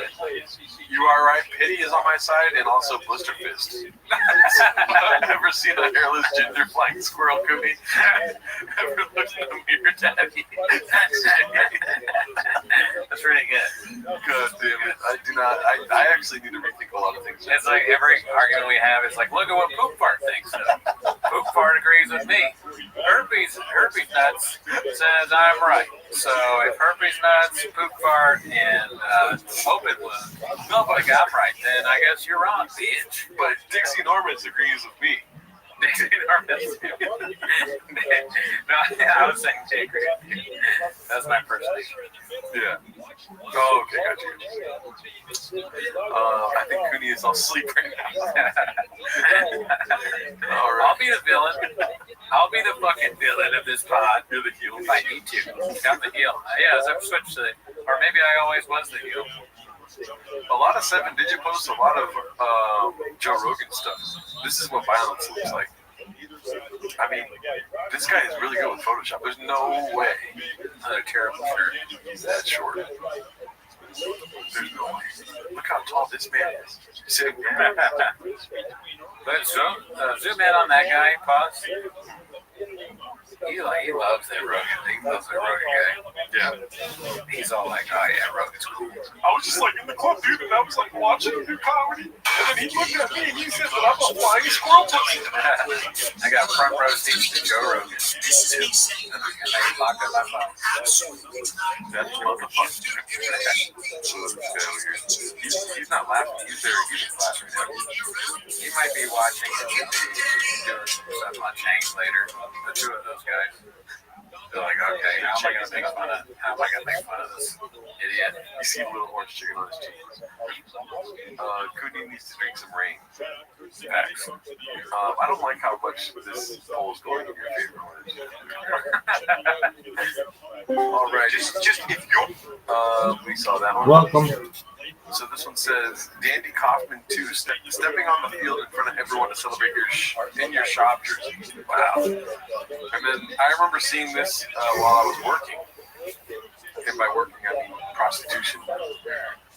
You are right. Pity is on my side, and also Blister Fist. I've never seen a hairless ginger flying squirrel cookie. Ever looked in the mirror, Daddy? That's pretty good. God damn it. I do not. I actually need to rethink a lot of things. It's like every argument we have is like, look at what Poop Fart thinks. Poop Fart agrees with me. Herpes nuts says I'm right. So if herpes nuts, poop fart, and open wound feel like I'm right, then I guess you're wrong, bitch. But Dixie Norman's agrees with me. Dixie Norman's. No, I was saying Jake. That's my personation. Yeah. Oh, okay, got you. I think Cooney is all asleep right now. All right. I'll be the villain. I'll be the fucking villain of this pod. You're the heel. If I need to. I'm the heel. Yeah, as I've switched to it. Or maybe I always was the heel. A lot of 7-digit posts, a lot of Joe Rogan stuff. This is what violence looks like. I mean, this guy is really good with Photoshop. There's no way. Another terrible shirt. He's that short. There's no way. Look how tall this man is. Sitting there. But zoom in on that guy. Pause. He loves that Rogan. He loves that Rogan guy. Yeah. He's all like, oh yeah, Rogan's cool. I was just like in the club, dude, and I was like watching him do comedy. And then he looked at me and he said that I'm a flying squirrel pussy. I got front row seats to Joe Rogan. And I locked up my phone. That's motherfucker. He's not laughing. He's there. He's just laughing right now. He might be watching and doing something on Change later. The two of those guys. They're like, okay, how am I gonna make fun of this idiot? You see a little orange chicken on his cheeks. Cooney needs to drink some rain. Facts. I don't like how much this poll is going in your favor. All right, just if you we saw that one. Welcome. So this one says, Dandy Kaufman 2, stepping on the field in front of everyone to celebrate your shop jersey. Wow. And then I remember seeing this while I was working. And by working, I mean prostitution.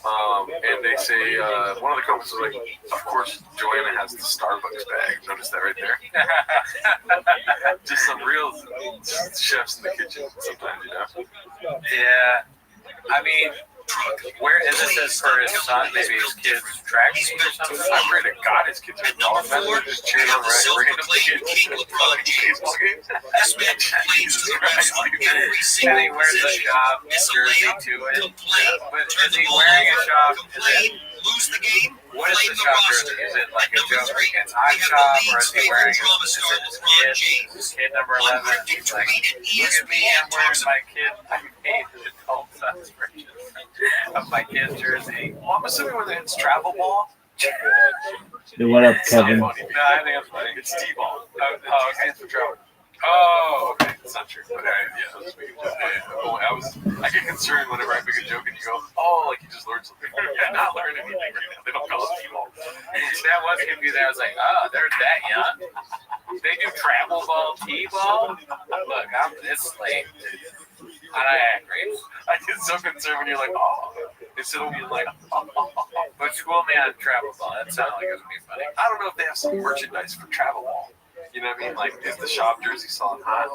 And they say, one of the comments was like, of course, Joanna has the Starbucks bag. Notice that right there? Just some real chefs in the kitchen sometimes, you know? Yeah. I mean, where is this for his son? Maybe his kid's track team or something? I pray to God his kids are golf. That's what just cheering on random kids. Baseball games. And he wears a shop jersey to it. But is he wearing a shop? Lose the game. What is the shop jersey? Is it like a joke against I shop, or is he wearing his kid number 11? He's like, look at me, I'm wearing my kid. I made the adult son's version of my kid's jersey. Well, I'm assuming when it's travel ball. Hey, what up, Kevin? No, I think it's funny. It's T-ball. Oh, okay. It's for travel. Oh, okay. It's not true. Okay, yeah, let's make a joke. I get concerned whenever I make a joke and you go, oh, like you just learned something. I'm not learning anything right now. They don't call it T-ball. That was confusing. I was like, oh, they're that young. They do travel ball, T-ball. Look, it's late. I agree. I get so concerned when you're like, oh. Instead of being like, oh. But school me on travel ball. That sounded like it was going to be funny. I don't know if they have some merchandise for travel ball. You know what I mean? Like, is the shop jersey selling hot?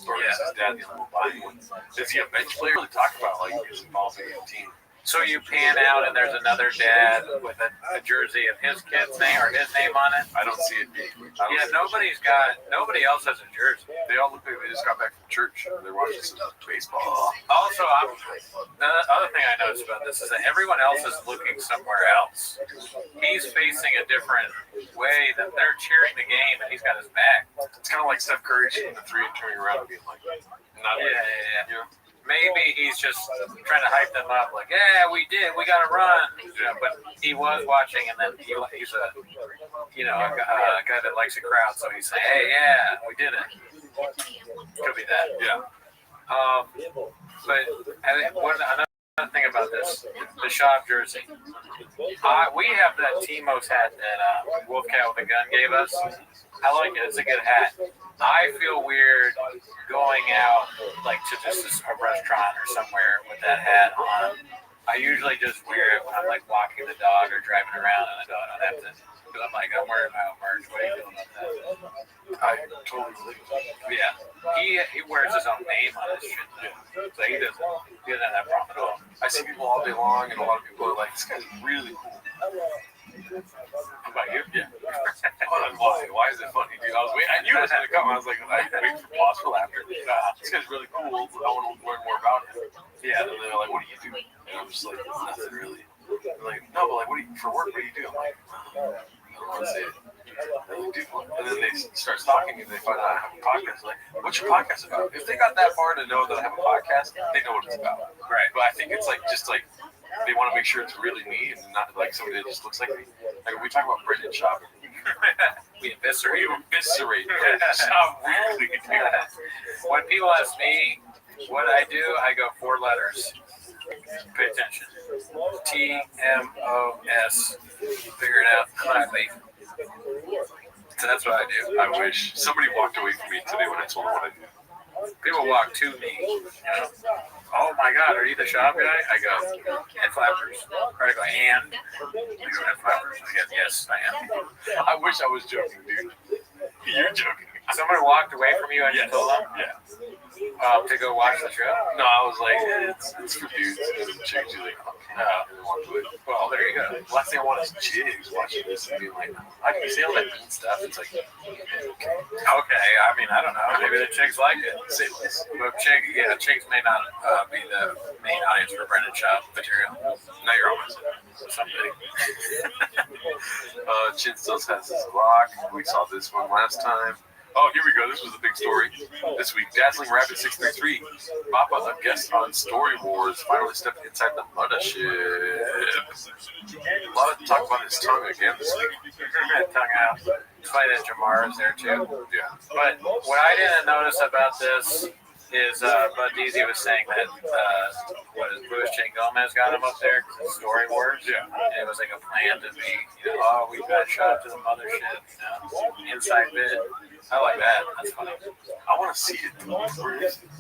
Or is his dad the only one buying one? Is he a bench player? Really talk about like his involvement in the team. So you pan out and there's another dad with a jersey of his kid's name or his name on it? I don't see it being. Yeah, nobody else has a jersey. They all look like they just got back from church and they're watching some baseball. Also, the other thing I noticed about this is that everyone else is looking somewhere else. He's facing a different way that they're cheering the game and he's got his back. It's kind of like Steph Curry shooting the three and turning around and being like, not yeah. You know? Maybe he's just trying to hype them up, like, yeah, we did, we got to run. You know, but he was watching, and then he's a guy that likes a crowd, so he's saying, hey, yeah, we did it. Could be that. Yeah. But another thing about this, the shop jersey. We have that Timos hat that Wolfcat with a Gun gave us. I like it. It's a good hat. I feel weird going out like to just a restaurant or somewhere with that hat on. I usually just wear it when I'm like walking the dog or driving around, and I don't have to. Because I'm like, I'm wearing my own merch. What do you feel about that? I totally believe that. Yeah, he wears his own name on his shit too, so he doesn't have that problem at all. I see people all day long, and a lot of people are like, this guy's really cool. About you? Yeah. Why is it funny, dude? I knew it was gonna come. I was like, I wait for pause for laughter. This guy's really cool. I want to learn more about him. Yeah. And they're like, what do you do? And I'm just like, nothing really. They're like, no, but like, for work? What do you do? I'm like, I don't want to say it. And then they start stalking me and they find out I have a podcast. Like, what's your podcast about? If they got that far to know that I have a podcast, they know what it's about. Right. But I think it's like just like they want to make sure it's really me and not like somebody that just looks like me. Like when we talk about Brendan Schaub, we eviscerate Schaub weirdly. When people ask me what I do, I go 4 letters. Pay attention. TMOS. Figure it out gladly. So that's what I do. I wish somebody walked away from me today when I told them what I do. People walk to me. You know, oh my God, are you the shop guy? I go, head flappers. Or I go, and? I go, head flappers. I go, yes, I am. I wish I was joking, dude. You're joking. Someone walked away from you and you told them? Yeah. To go watch the show? No, I was like, it's for dudes. It doesn't change you. Like, well, there you go. Last thing I want is chicks watching this and being like, I can say all that mean stuff. It's like, okay. I mean, I don't know. Maybe the chicks like it. Say less. But chicks may not be the main audience for Brendan Schaub material. Now you're almost someday. Chin Stills has his lock. We saw this one last time. Oh, here we go. This was a big story this week. Dazzling Rabbit 633. Papa, a guest on Story Wars, finally stepped inside the mothership. A lot of talk about his tongue again this week. Tongue out. It's funny that Jamar is there too. Yeah. But what I didn't notice about this is Bud Deasy was saying that Louis J. Gomez got him up there because of Story Wars. Yeah. And it was like a plan to be, we got shot to the mothership, inside bit. I like that. That's funny. I want to see it.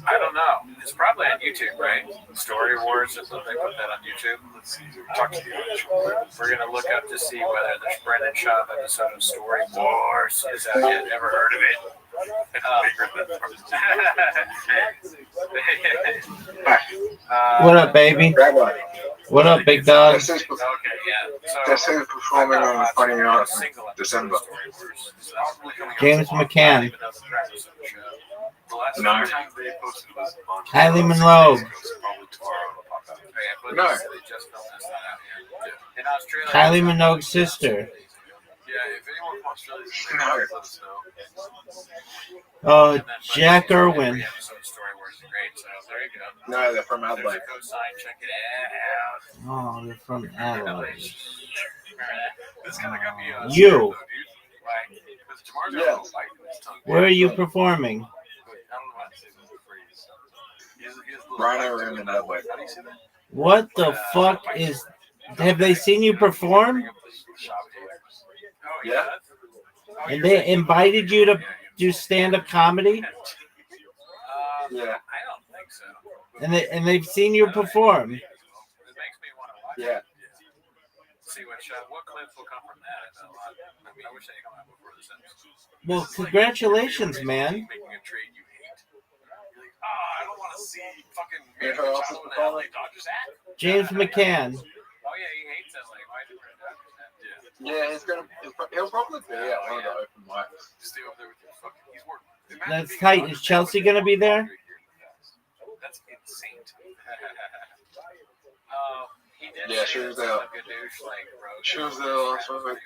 I don't know. It's probably on YouTube, right? Story Wars or something. Put that on YouTube. Let's see. Talk to the audience. We're gonna look up to see whether the Brendan Schaub episode of Story Wars is out yet. Never heard of it. What up, baby? What up, big dog? This is performing on 29th December. James McCann. No. Kylie Monroe. No. Kylie Minogue's sister. Oh, Jack Irwin. No, they're from Adelaide. Oh, they're from Adelaide. You. Yeah. Where are you performing? Rhino Room in Adelaide. What the fuck is... Have they seen you perform? Yeah. And they invited you to do stand-up comedy? Yeah. I don't think so. And they've seen you perform? It makes me want to watch Yeah. it. See what clips will come from that. I mean, I wish they had come out before this episode. Well, congratulations, man. Making a trade you hate. You're like, I don't want to see fucking Dodgers hat. James McCann. Oh yeah, he hates LA. Why do we Dodgers hat? Yeah, he'll probably be at one of the open mics. Stay over there with your fucking. He's working. That's tight. Is Chelsea going to be there? That's insane to me. Yeah, she was there. She was there last week.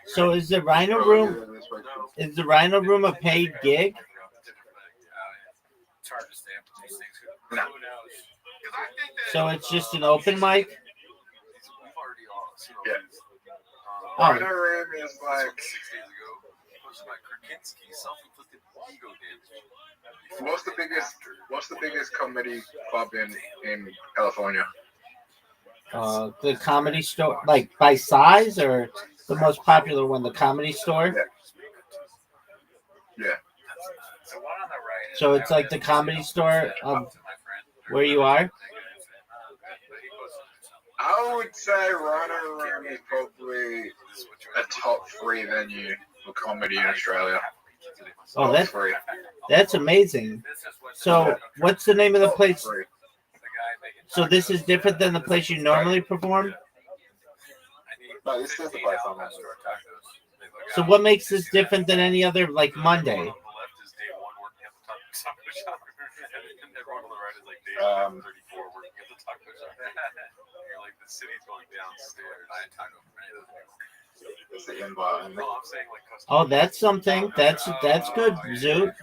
So is the Rhino Room? Is the Rhino Room a paid gig? It's hard to stay up with these things. No. Who knows? So it's just an open mic? Yeah. Oh. Rhino Room is like. 6 days ago, posted by Krakinski, self-inflicted ego damage. What's the biggest comedy club in California? The Comedy Store, like by size, or the most popular one, the Comedy Store? Yeah. The one on the right. So it's like the Comedy Store of where you are? I would say Rhino Room is probably a top 3 venue for comedy in Australia. Oh, that's amazing. So what's the name of the place? So this is different than the place you normally perform? No, this is the place I'm at. So what makes this different than any other like Monday? Um, You're like, the city's going downstairs. I had taco for any of those people. it's the invite. No, I'm saying like Oh, that's something. That's good, Zoot.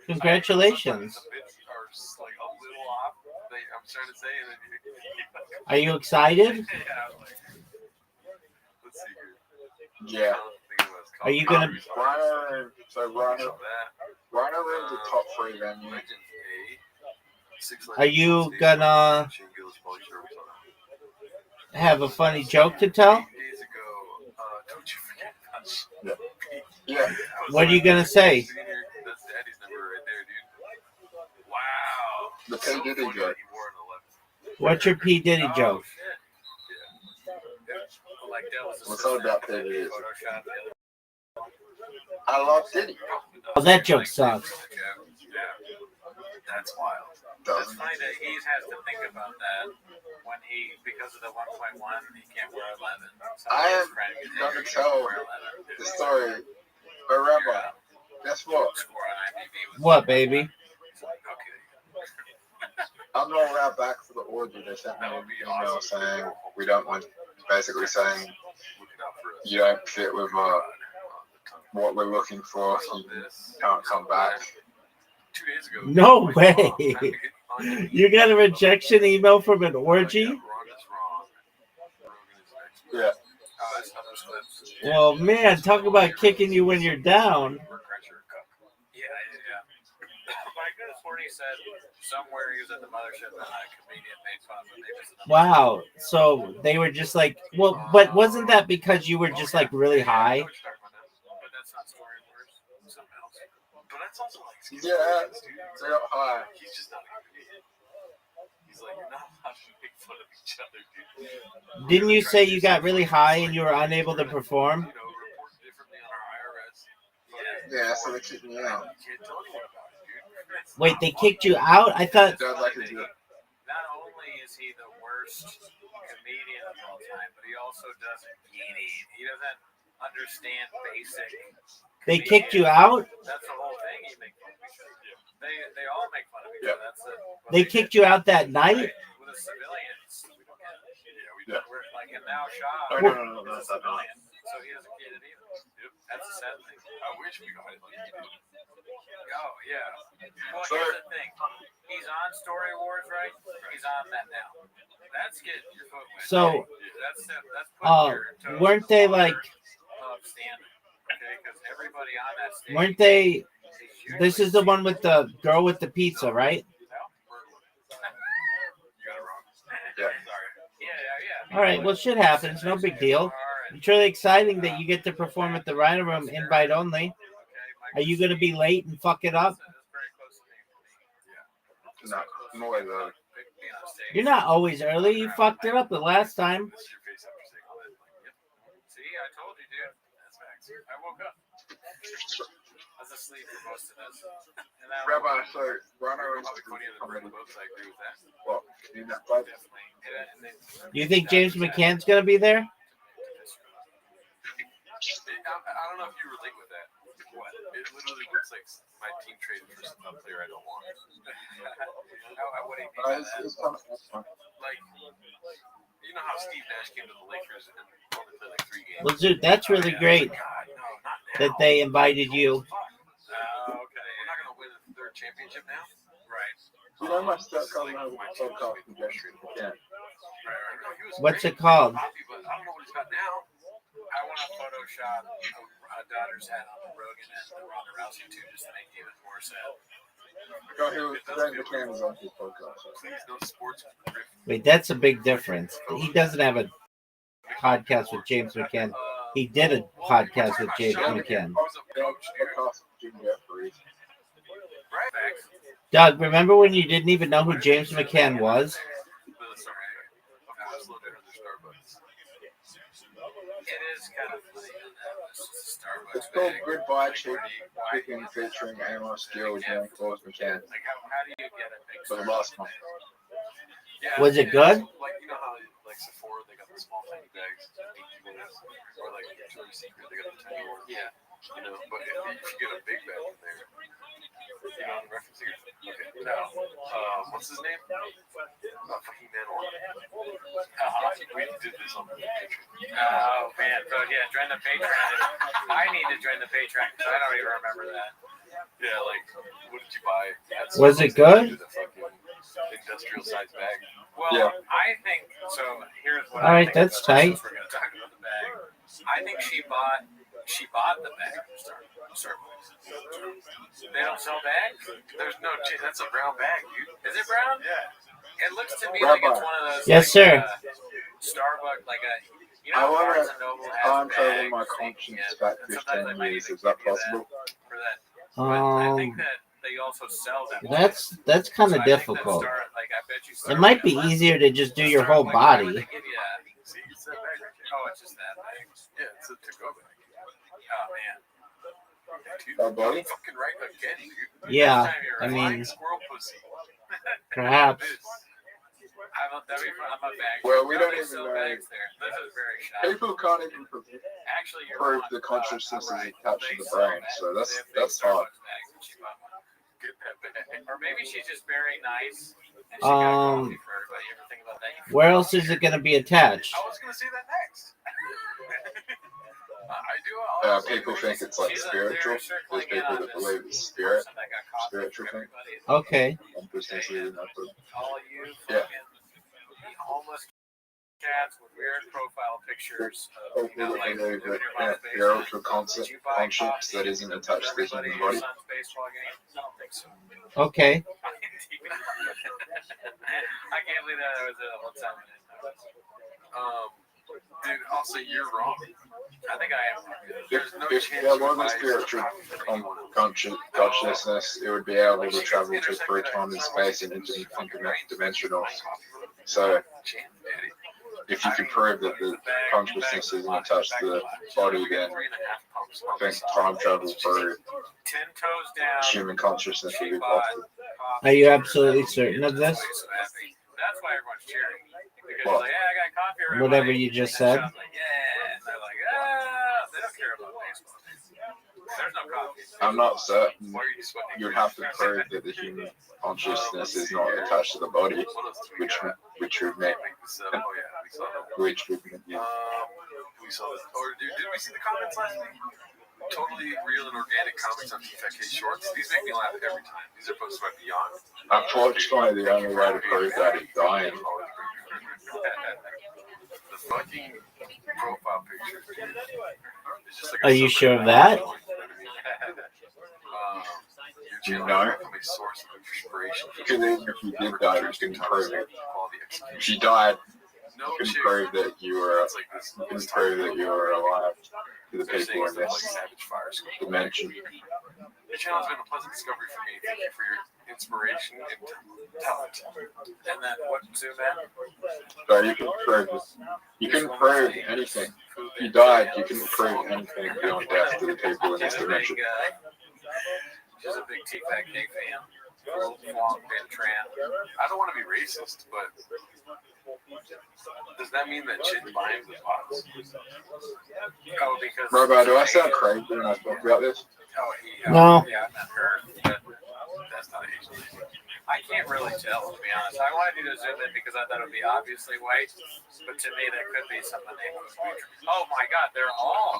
Congratulations. The bits are just like a little off. I'm trying to say, and then Are you excited? yeah, I'm like, let's see here. Yeah. Are you gonna? Rhino Room's a top 3 venue. Are you gonna have a funny joke to tell? Yeah. What are you gonna say? That's Daddy's number right there, dude. Wow. The P. Diddy joke. What's your P Diddy joke? What's all about P. Diddy? I love Diddy. Oh, that joke sucks. That's wild. It's funny that he has to think about that when because of the 1.1, he can't wear 11. So I am going to tell the story. But Rabbi, guess what? What, baby? I'm not allowed back for the orgy. They sent me an email saying we don't want, basically saying you don't fit with what we're looking for. You can't come back. 2 days ago. No way. You got a rejection email from an orgy? Yeah. Well, man, talk about kicking you when you're down. Yeah. I could have sworn he said somewhere he was at the mothership and a comedian made fun of him. Wow. So they were just like, well, but wasn't that because you were just like really high? But that's not storyboards. Something else. But that's also like Yeah, they got high. He's just not a comedian. He's like, you're not allowed to make fun of each other, dude. Didn't you say you got really high and you were unable to perform? Report differently on our IRS. Yeah, so they kicked me out. You can't tell anyone about it, dude. Wait, they kicked you out? I thought. Not only is he the worst comedian of all time, but he also doesn't get it. He doesn't understand basic. They kicked you out? That's the whole thing. He makes fun of each other. They all make fun of each other. That's it. They kicked you out that night? With the civilians. We don't get it. Yeah. We're like, and now Shaw No. is a civilian, so he doesn't get it either. That's a sad thing. I wish we got it like you did. Oh, yeah. Well, here's the thing. He's on Story Wars, right? He's on that now. That's getting your foot wet. So, that's putting your toes weren't they like, standing. Okay, because everybody on that stage. weren't they, this is the one with the girl with the pizza, right? You got it wrong. Yeah. Sorry. Yeah. All right, well, shit happens. No big deal. It's really exciting that you get to perform at the Rhino Room, invite only. Are you going to be late and fuck it up? No, I'm always early. You're not always early. You fucked it up the last time. See, I told you, dude. That's facts. I woke up. I was asleep for most of this. Rabbi, so Rhino Room's well, in that place. You think James McCann's going to be there? I don't know if you relate with that. What? It literally looks like my team traded for some player I don't want. What do you mean by that? Like, you know how Steve Nash came to the Lakers and only played like 3 games? Well, dude, that's really great that they invited you. Okay. We're not going to win a 3rd championship now? Right. You know my stepcousin has a podcast with Jeffrey McCann. What's it called? I don't know what he's got now. I want to Photoshop a Dodgers hat on the Rogan and the Ronda Rousey too, just to make it even more sad. Greg McCann is on his podcast. Please, no sports. Wait, that's a big difference. He doesn't have a podcast with James McCann. He did a podcast with James McCann. Doug, remember when you didn't even know who James McCann was? It is kind of funny that It's called Goodbye Chicken featuring Amos Gill and Claus McCann. Like, how do you get a big For the last one. Was it good? Like, you know how, like Sephora, they got the small tiny bags, or like Victoria's Secret, they got the tiny ones. Yeah. You know, but if you get a big bag in there, you know, the reference here. Okay. No. What's his name? Fucking Manor. We did this on the Patreon. Oh man, so yeah, join the Patreon. I need to join the Patreon because I don't even remember that. Yeah, like, what did you buy? Was it good? Industrial size bag. Well, Yeah. I think so. Here's what All I right, think that's about tight. this. We're going to talk about the bag. I think she bought the bag from Starbucks. They don't sell bags. There's no. That's a brown bag, dude. Is it brown? Yeah. It looks to me like it's one of those. Yes, like, sir. Starbucks, like a. You I know, want Barnes to and Noble has time travel bags. my conscience back 15 years. Is that possible? For that. But I think Um, that they also sell them. that's kind of difficult. It might be easier to just do your whole body. See, it's that bag right there. Oh, it's just that bag. Yeah, it's a to-go bag. Oh man. Dude, Oh, buddy? I'm fucking right again, dude. Yeah, I Flying mean, squirrel pussy. perhaps. I'm a bag. Well, we don't They even sell know. bags there. This is very shocking. People can't even Actually, you're prove not, the consciousness is right. attached They to the sell brain, bags. so They that's have big hard. Starbucks bags and she bought one. Get that bag. Or maybe she's just very nice and she got coffee for everybody. You ever think about that? Where else is it going to be attached? I was gonna say that next. I do. People think it's like spiritual. There's people that believe it's spirit, spiritual thing. Okay. Consciousness is not the- All you Yeah. fucking homeless cats with weird profile pictures of, People that believe living that in your mom's spiritual basement. Did you buy conscience coffee that isn't attached to the for everybody human at your body. son's baseball game? I don't think so. Okay. I can't believe that was a whole time. Dude, I'll say you're wrong. I think I am. There's no If chance there you was a buy spiritual consciousness, it would be able to travel to through time and space and interdimensional. So, if you can prove that the consciousness isn't attached to the body, then I think time travel through 10 toes down. human consciousness would be possible. Are you absolutely certain of this? That's why everyone's cheering. Because What? it's like, yeah, I got coffee already. Whatever you just said. Like, yeah. And they're like, ah, they don't care about baseball. There's no coffee. I'm not certain. You'd have to prove that the human consciousness is not attached to the body, which would make which would yeah. We saw this. Or did we see the comments last week? Totally real and organic comics on TFK Shorts. These make me laugh every time. These are posted by Beyond. Unfortunately, the only way to prove that is dying. The fucking profile picture. It's just like Are you sure of that? You know? Because even if you did die, you couldn't prove it. If you died, you couldn't prove that you were alive to the people in this dimension. Your channel has been a pleasant discovery for me. Thank you for your inspiration and talent. And then what, Zoom in? So you can prove this. You couldn't prove anything. If you died, you couldn't prove anything beyond death to the people in this dimension. She's a big TFK fan. I don't want to be racist, but does that mean that Chin binds the bots? Oh, because Robert, do I sound crazy when I talk about this? No. Yeah, I met her, but that's not Asian. I can't really tell, to be honest. I wanted you to zoom in because I thought it would be obviously white, but to me, that could be some of the neighborhood. Oh my God, they're all.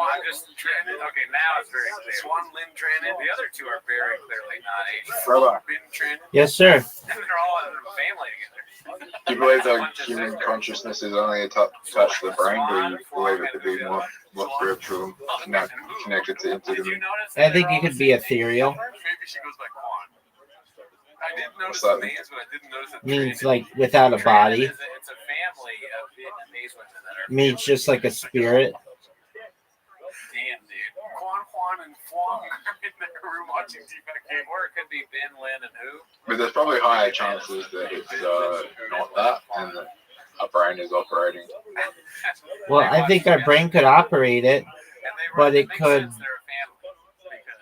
I'm just trending. Okay, now it's very clear. Swan Lin Trannon. The other two are very clearly not Asian. Robert. Bin Trannon. Yes, sir. And they're all in a family together. Do you believe that human consciousness is only attached to the brain, or do you believe it to be more spiritual, not connected to interdimensional? I think it could be ethereal. Maybe she goes by Quan. I didn't notice What's the that? names, but I didn't notice that. Means like without a body. It's a family of Vietnamese women that are. Means just like a spirit. Damn, dude. Quan and Fwang are in their room watching TFK. Or it could be Ben, Lin, and who? But there's probably higher chances that it's not that, and that our brain is operating. Well, I think our brain could operate it, but it could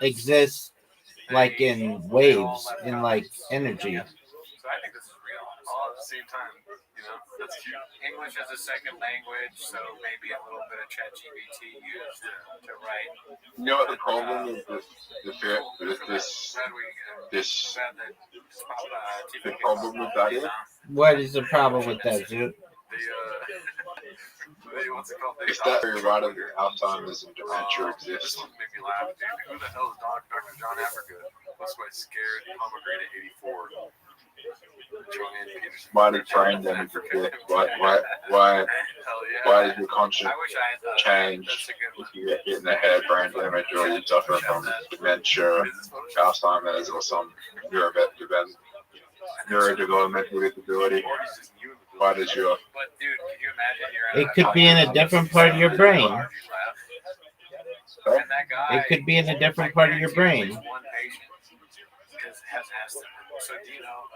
exist like in waves, in like energy. So I think this is real. All at the same time. You know, that's cute. English is a second language, so maybe a little bit of ChatGPT used to write. You know what the problem is the problem with that is? What is the problem with that, dude? What's it called? It's that very right of Alzheimer's and dementia This exists. one made me laugh, dude. Who the hell is Dr. John Africa? That's why scared pomegranate 84. Joanne Peterson. Why did brain damage exist? Why does your conscience change if you get hit in the head, brain damage, or you suffer from dementia, Alzheimer's, or some neurodevelopmental disability? Why does your... But dude, could you imagine you're It could be in a different part of your brain. It could be in a different part of your brain. One patient has asked them, so do you know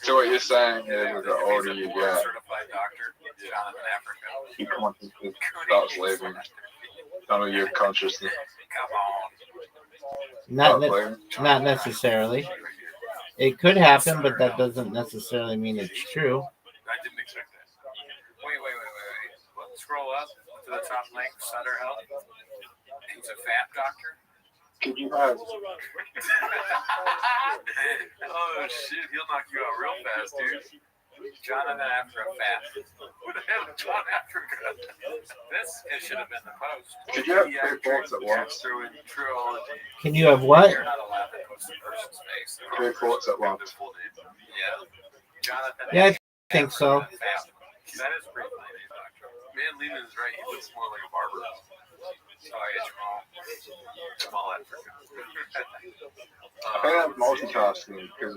So what you're saying is the older you get, certified doctor, Jonathan Africa. your consciousness starts leaving some of your consciousness. Not necessarily. It could happen, but that doesn't necessarily mean it's true. I didn't expect that. Wait. Let's scroll up to the top link, Sutter Health. He's a fat doctor. Could you have... Oh shit, he'll knock you out real fast, dude. Jonathan Africa fat. Who the hell is John Africa? It should have been the post. Could you have 3 thoughts at once? Can you have what? You're not allowed to post a person's face. 3 thoughts at once. Yeah. Jonathan Yeah, I think so. That is pretty funny, doctor. Man, Lehman is right. He looks more like a barber. Sorry, Jamal Africa. I think I'm multitasking because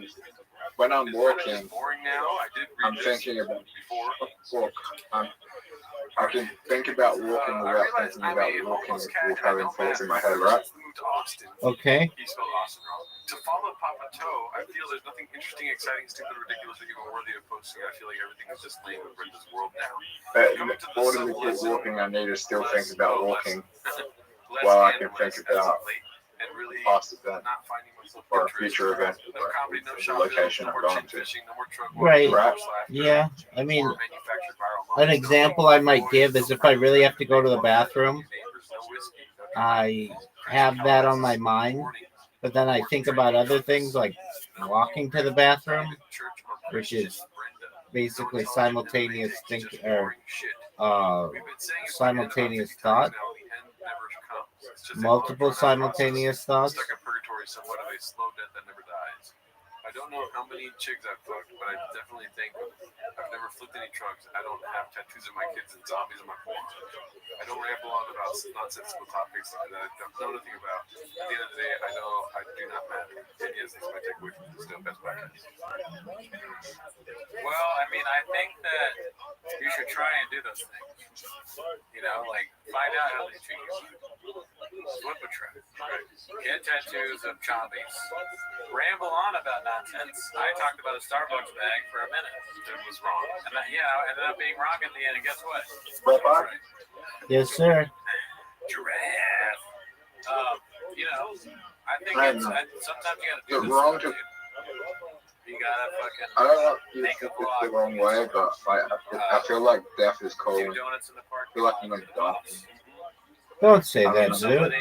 when I'm working, Boring now. I did read I'm thinking about walk. I can think about walking without thinking about walking with having thoughts in my head, right? Okay. He spelled Austin wrong. To follow Papa Toe, I feel there's nothing interesting, exciting, stupid, ridiculous, or even worthy of posting. I feel like everything is just lame and bring this world down. But in order to keep walking, I need to still think about walking while I can think about past event or a future event, the location I'm going to. Right. Yeah. I mean, an example I might give is if I really have to go to the bathroom, I have that on my mind, but then I think about other things like walking to the bathroom, which is basically simultaneous thinking or simultaneous thought, multiple simultaneous thoughts. I don't know how many chicks I've fucked, but I definitely think I've never flipped any drugs. I don't have tattoos of my kids and zombies on my forearm. I don't ramble on about nonsensical topics that I don't know nothing about. At the end of the day, I know I do not matter. And yes, that's my takeaway from this best podcast. Well, I mean, I think that you should try and do those things. You know, like find out how they treat you. Flip a trip. Get tattoos of zombies. Ramble on about nonsense. I talked about a Starbucks bag for a minute. It was wrong. And I ended up being wrong at the end. And guess what? Right. Yes, sir. Giraffe. You know, I think sometimes you gotta do this wrong stuff, to. You gotta fucking I don't know if it's the wrong way, but I feel like death is cold. I feel like I'm gonna die. Don't say that, dude.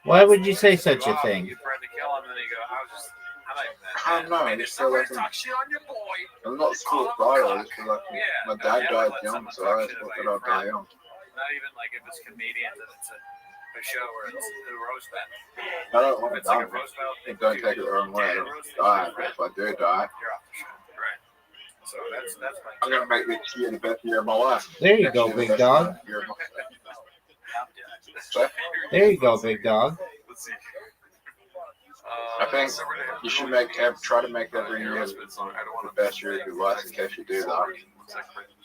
Why would you say such a thing? You tried to kill him, and then you go, I don't know. I just feel like I'm not suicidal. I just feel like my dad died young, so I just thought that I'd die young. Not even like if it's comedians and it's a show where it's a roast battle. I don't want to die. Don't take it the wrong way. I don't want to die, but if I do die, you're off the show. Right. So that's my I'm gonna make this year the best year of my life. There you go, big dog. There you go, big dog. Let's see. I think you should try to make every year the best year of your life in case you do that.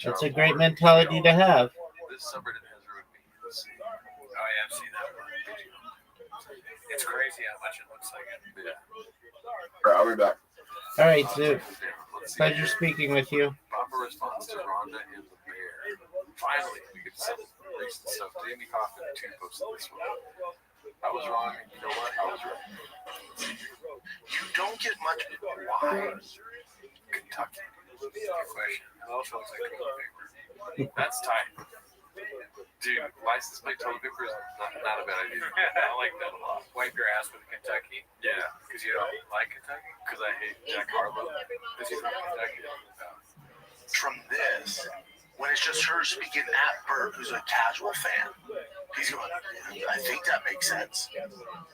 That's a great mentality to have. This subreddit has ruined me. Let's see. Oh yeah, I've seen that one. It's crazy how much it looks like it. Yeah. Right, I'll be back. All right, Zoot. Pleasure speaking with you. Bumper response to Rhonda and the Bear. Finally, we get some recent stuff. Jamie Coffin, 2 posted this one. I was wrong, and you know what? I was right. You don't get much. Why? Kentucky. Good question. It also looks like toilet paper. That's tight. Dude, license plate toilet paper is not a bad idea. I like that a lot. Wipe your ass with Kentucky. Yeah, Because you don't like Kentucky? because I hate Jack Harlow. Because he's from Kentucky. From this, when it's just her speaking at Bert, who's a casual fan, he's going, I think that makes sense.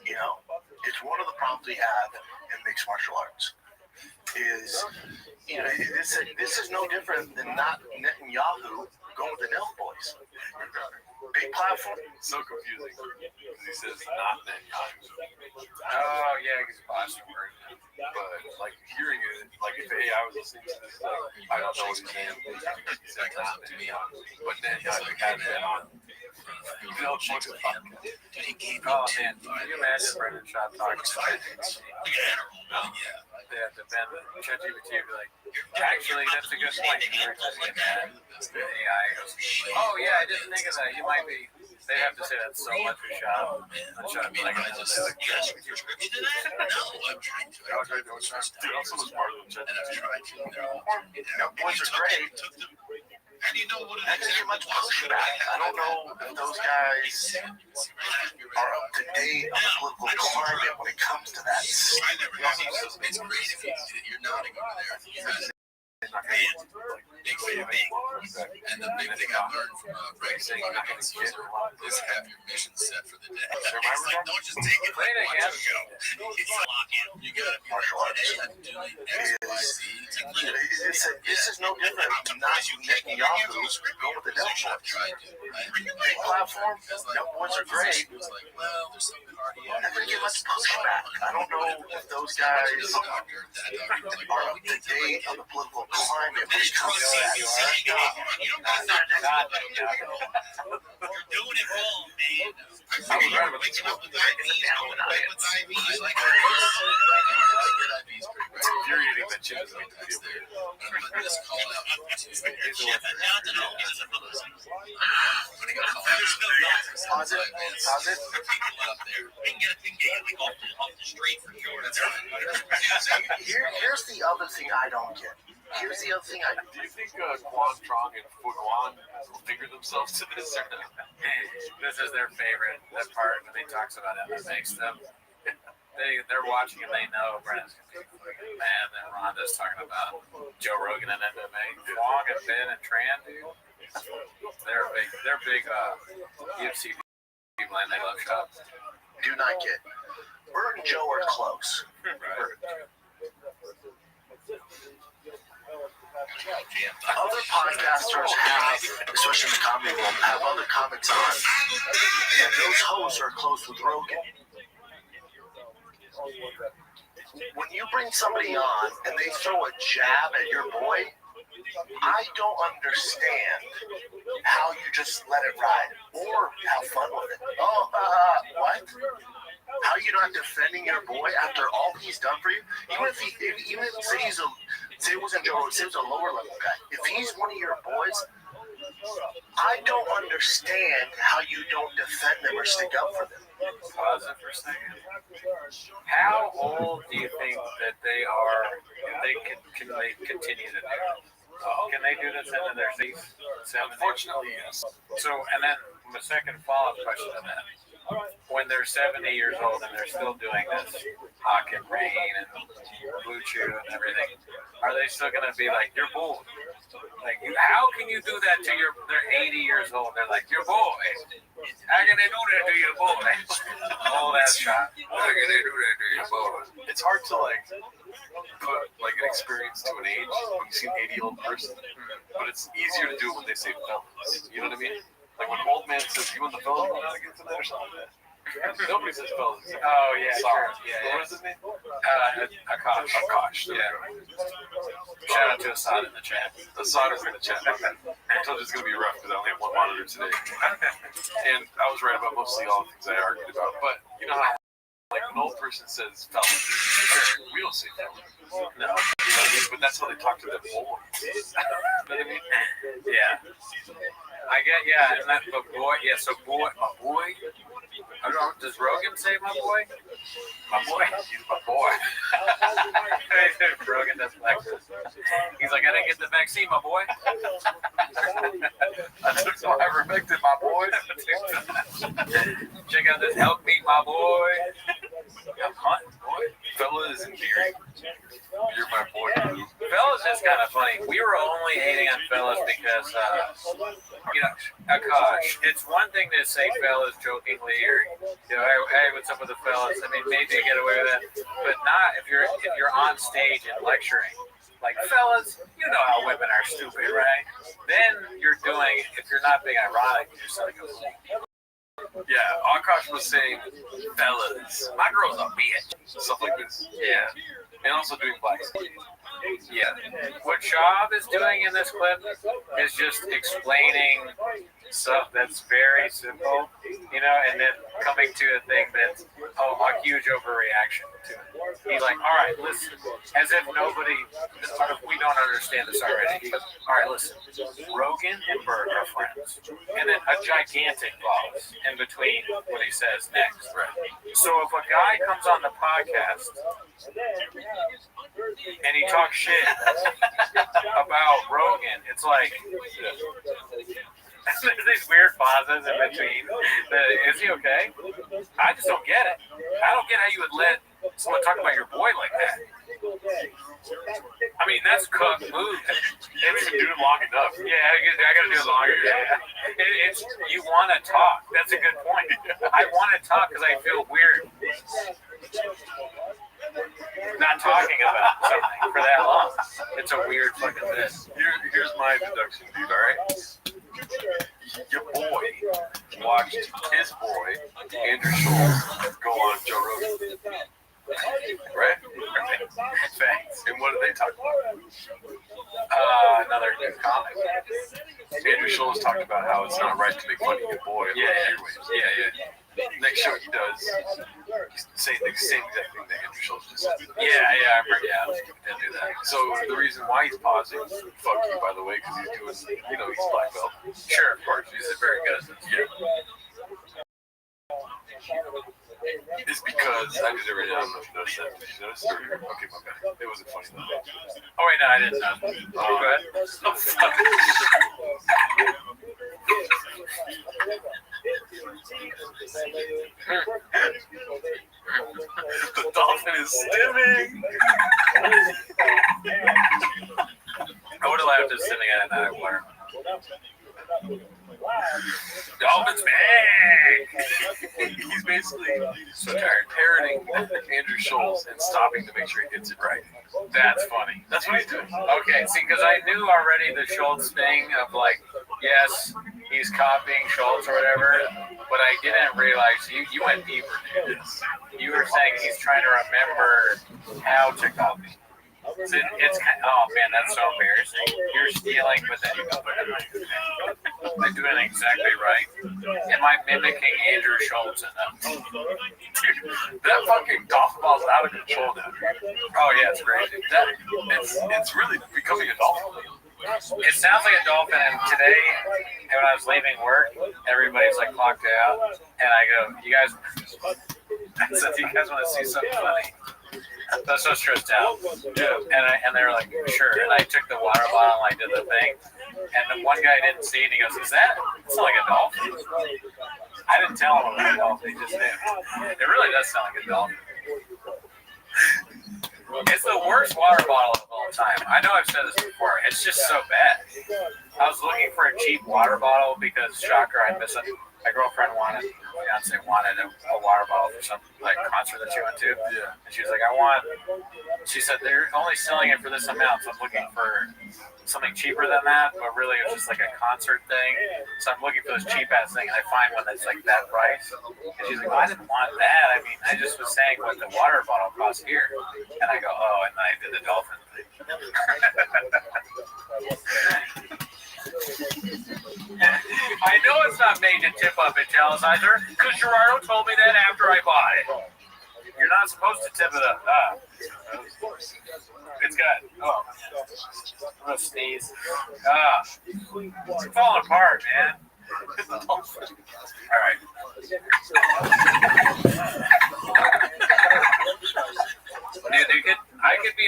You know, it's one of the problems we have in mixed martial arts. Is, you know, this is no different than not Netanyahu going with the Nelk boys. Big platform. So confusing. Because he says not Netanyahu. Oh, yeah, because Boston word. But, like, hearing it, like, if AI was listening to this, like, I don't know what he's saying. He said not Netanyahu. But Netanyahu had been on. Oh, man. Can you imagine Brendan Schaub talking to ChatGPT? Yeah, the ChatGPT would be like, actually, that's a good point. The AI goes, oh, yeah, I didn't think of that. You might be. They have to say that so much for Schaub. Schaub like, yes, prescription to that? No, I'm trying to. Dude, I'm so much smarter than And I've tried to. Now, boys are great. How do you know what I didn't get much pushback. I don't know if those guys are up to date on the political climate when it comes to that. It's great if you're nodding over there. Big fan. And the big thing I learned from racing is have your mission set for the day. It's like, don't just take it like one to go. It's lock in. You gotta be martial arts. X, Y, Z. This is no different. Not Netanyahu going with the Nelk boys. Big platform. Nelk boys are great. I never get much pushback. I don't know if those guys are up to date on the political climate when it comes to that. You're doing it wrong, man. I was right about waking up with IVs, going to bed with IVs. Like, IVs pretty much. It's infuriating that Chip is making this call out to Chip. Now to know he's in the Philippines. When he got called out, Pause it. People up there. We can get like off the street for sure. That's right. Here's the other thing I don't get. Do you think Quan Trong and Fuguan will figure themselves to this or not? This is their favorite. That part when he talks about it, that makes them. They're watching and they know Brennan's gonna be fucking mad. And Ronda's talking about Joe Rogan and MMA. Wong and Ben and Tran, dude. They're big UFC people and they love Schaub. Do not get. Bert and Joe are close. Right. Other podcasters have, especially in the comedy world, have other comics on. And those hosts are close with Rogan. When you bring somebody on and they throw a jab at your boy, I don't understand how you just let it ride or have fun with it. What? How are you not defending your boy after all he's done for you? Even if say it wasn't Joe Rogan, say it was a lower level guy. If he's one of your boys, I don't understand how you don't defend them or stick up for them. Pause it for a second. How old do you think that they are? Can they continue to do it? Can they do this into their 60s? Unfortunately, yes. So, and then the second follow-up question to that. When they're 70 years old and they're still doing this Hawk and Rain and Blue Chew and everything, are they still going to be like, you're bold? Like, how can you do that to they're 80 years old. They're like, your boy. How can they do that to your boy? All that shot. How can they do that to your boy? It's hard to, put, an experience to an age when you see an 80-year-old person. But it's easier to do it when they say fellas. You know what I mean? Like when an old man says, you and the fellas want to get tonight or something. Nobody says fellas. Oh, yeah. Sorry. Yeah. What is his name? Akash. Akash. Yeah. Shout out to Assad in the chat. Assad is in the chat. I told you it's going to be rough because I only have one monitor today. And I was right about mostly all the things I argued about. But you know how, when an old person says fellas, we don't say fellas. No. You know what I mean? But that's how they talk to their boys. You know what I mean? Yeah. I get, and that, but boy, so boy, my boy. I don't know, does Rogan say my boy? My boy. He's my boy. Rogan does vaccine. He's like, I didn't get the vaccine, my boy. I took some ivermectin, my boy. Check out this elk meat, my boy. I'm hunting, boy. Fellas and Gary, you're my boy. Fellas is kind of funny. We were only hating on Fellas because, Akash, it's one thing to say Fellas jokingly or, hey, what's up with the Fellas? I mean, maybe you get away with it, but not if you're on stage and lecturing. Like, fellas, you know how women are stupid, right? Then you're doing, if you're not being ironic, you're just like, yeah, Akash was saying, fellas, my girl's a bitch. Stuff like this. Yeah. And also doing black. Yeah. What Shaab is doing in this clip is just explaining stuff that's very simple, and then coming to a thing that's a huge overreaction to it. He's like, all right, listen, as if we don't understand this already. But, all right, listen, Rogan and Bert are friends. And then a gigantic pause in between what he says next. Right. So if a guy comes on the podcast and he talks shit about Rogan, it's like there's these weird pauses in between. Is he okay? I just don't get it. I don't get how you would let someone talk about your boy like that. I mean, that's cooked move. You haven't even do it long enough. Yeah, I gotta do it longer. Yeah. It's you want to talk. That's a good point. I want to talk because I feel weird not talking about something for that long. It's a weird fucking bit. Here's my introduction, dude. All right. Your boy watched his boy Andrew Schultz go on Joe Rogan. Right? Thanks. And what did they talk about? Another new comic. Andrew Schultz talked about how it's not right to make fun of your boy. Yeah. Next show he does, say the same exact thing that Andrew Schultz just said. Yeah, I remember. Yeah, I do that. So the reason why he's pausing, fuck you, by the way, because he's doing, he's black belt. Sure, of course, he's very good at this. Yeah. It's because I did it right now. I don't know if you noticed that. Did you notice? Okay, my bad. It wasn't funny though. Oh wait, no, I didn't know. Go ahead. Oh, fuck. The dolphin is stimming. I would have laughed at sitting at an eye Dolphins back! He's basically parroting Andrew Schultz and stopping to make sure he gets it right. That's funny. That's what he's doing. Okay, see, because I knew already the Schultz thing of like, yes, he's copying Schultz or whatever, but I didn't realize you went deeper, dude. You were saying he's trying to remember how to copy. It's oh man, that's so embarrassing. You're stealing, but then you go put it in. I'm doing it exactly right. Am I mimicking Andrew Schultz in that? Dude, that fucking golf ball's out of control now. Oh yeah, it's crazy. It's really becoming a dolphin. It sounds like a dolphin, and today, when I was leaving work, everybody's like clocked out, and I go, I said, do you guys want to see something funny? I was so stressed out. Yeah. And they were like, sure. And I took the water bottle and I did the thing. And the one guy didn't see it, and he goes, it's not like a dolphin. I didn't tell him it was a dolphin, he just knew. It really does sound like a dolphin. It's the worst water bottle of all time. I know I've said this before. It's just so bad. I was looking for a cheap water bottle because, shocker, my girlfriend wanted a water bottle for some concert that she went to. Yeah. And she was like, she said they're only selling it for this amount, so I'm looking for something cheaper than that, but really it was just like a concert thing. So I'm looking for this cheap ass thing, and I find one that's like that price. And she's like, I didn't want that. I mean, I just was saying what the water bottle costs here. And I go, oh, and then I did the dolphin thing. I know it's not made to tip up Italicizer because Gerardo told me that after I bought it. You're not supposed to tip it up. It's good. Oh, I'm gonna sneeze. It's falling apart, man. All right.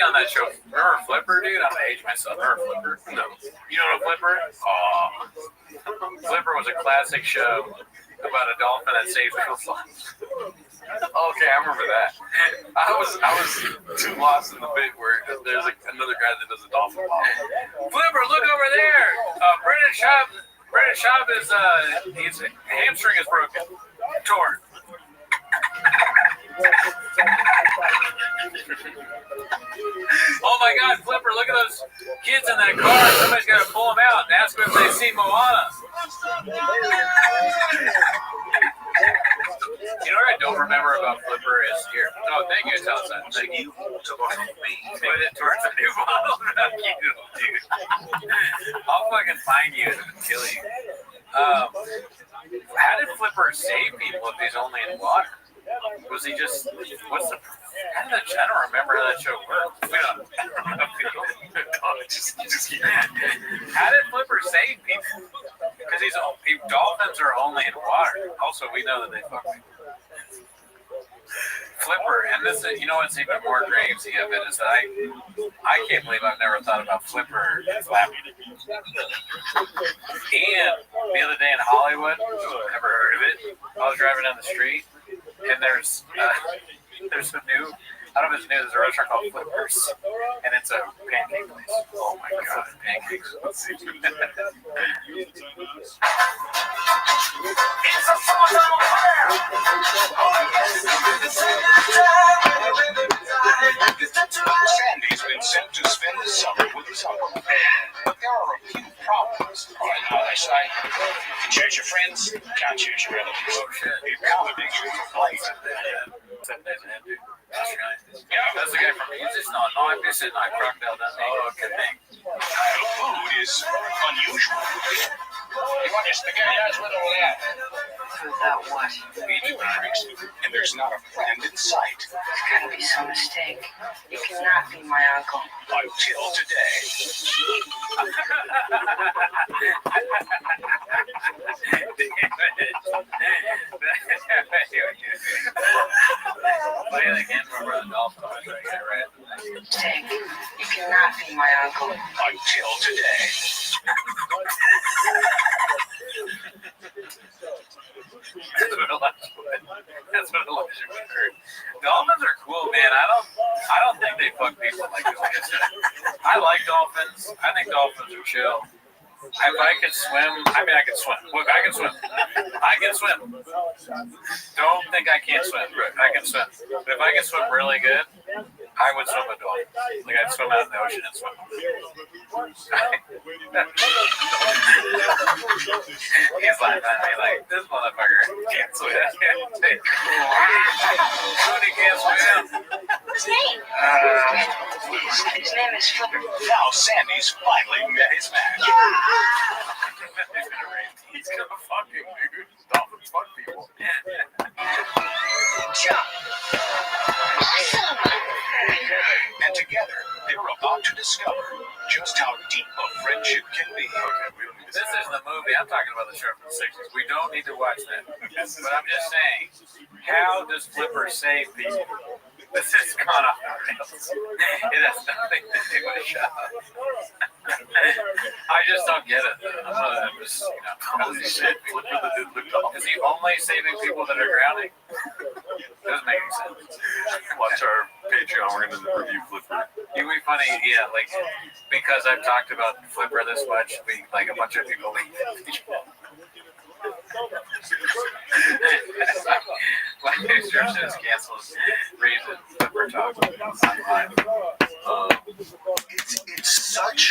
on that show. Remember Flipper, dude? I'm gonna age myself. Remember Flipper? No. You know what Flipper? Oh. Flipper was a classic show about a dolphin that saved people's lives. Okay, I remember that. I was too lost in the bit where there's another guy that does a dolphin pop. Flipper, look over there. Brendan Schaub is his hamstring is broken, torn. Oh my God, Flipper! Look at those kids in that car. Somebody's got to pull them out and ask them if they see Moana. You know what I don't remember about Flipper is here. Oh, thank you, Telson. Thank you. Put it towards a new bottle. Fuck you, dude. I'll fucking find you and kill you. How did Flipper save people if he's only in water? Was he just? What's the? I don't remember how that show worked. How did Flipper save people? Because dolphins are only in water. Also, we know that they fuck people. Flipper, and this is, you know what's even more crazy of it is that I can't believe I've never thought about Flipper flapping. And the other day in Hollywood, never heard of it. I was driving down the street, and there's a new, I don't know if it's new, there's a restaurant called Flippers, and it's a pancake place. Oh my God, pancakes. It's a summertime affair. Sandy's been sent to spend the summer with his uncle, but there are a few problems. Right now, they say, you can choose your friends, can't choose your relatives. You accommodate your flight. That's the guy from He's just not this is not Crocodile Dundee. Oh, okay. The food is unusual. You want your spaghettios with or without? Without what? Beach drinks, and there's not a friend in sight. There's gotta be some mistake. You cannot be my uncle. Until today. Play it again for the dolphin. Mistake. You cannot be my uncle. Until today. That's what Elijah heard. Dolphins are cool, man. I don't think they fuck people like I said. I like dolphins. I think dolphins are chill. If I could swim, I mean, I can swim. Look, I can swim. I can swim. Don't think I can't swim. I can swim. But if I can swim really good, I would swim a dolphin. Like, I'd swim out in the ocean and swim. He's laughing at me like, this motherfucker can't swim. Tony can't swim. His name? His name is Flipper. Now Sandy's finally met his match. He's gonna fuck you, dude. Dolphins fuck people. Jump. And together, they were about to discover just how deep a friendship can be. This is the movie. I'm talking about the show from the 60s. We don't need to watch that. But I'm just saying, how does Flipper save people? This has gone off the rails. It has nothing to do with the show. I just don't get it. I'm just, how does he save people? Is he only saving people that are drowning? Doesn't make any sense. Watch our Patreon. We're going to review Flipper. It would be funny, yeah, like, because I've talked about Flipper this much, like a bunch of people leave. My subscription is canceled. Reason Flipper talk. It's such.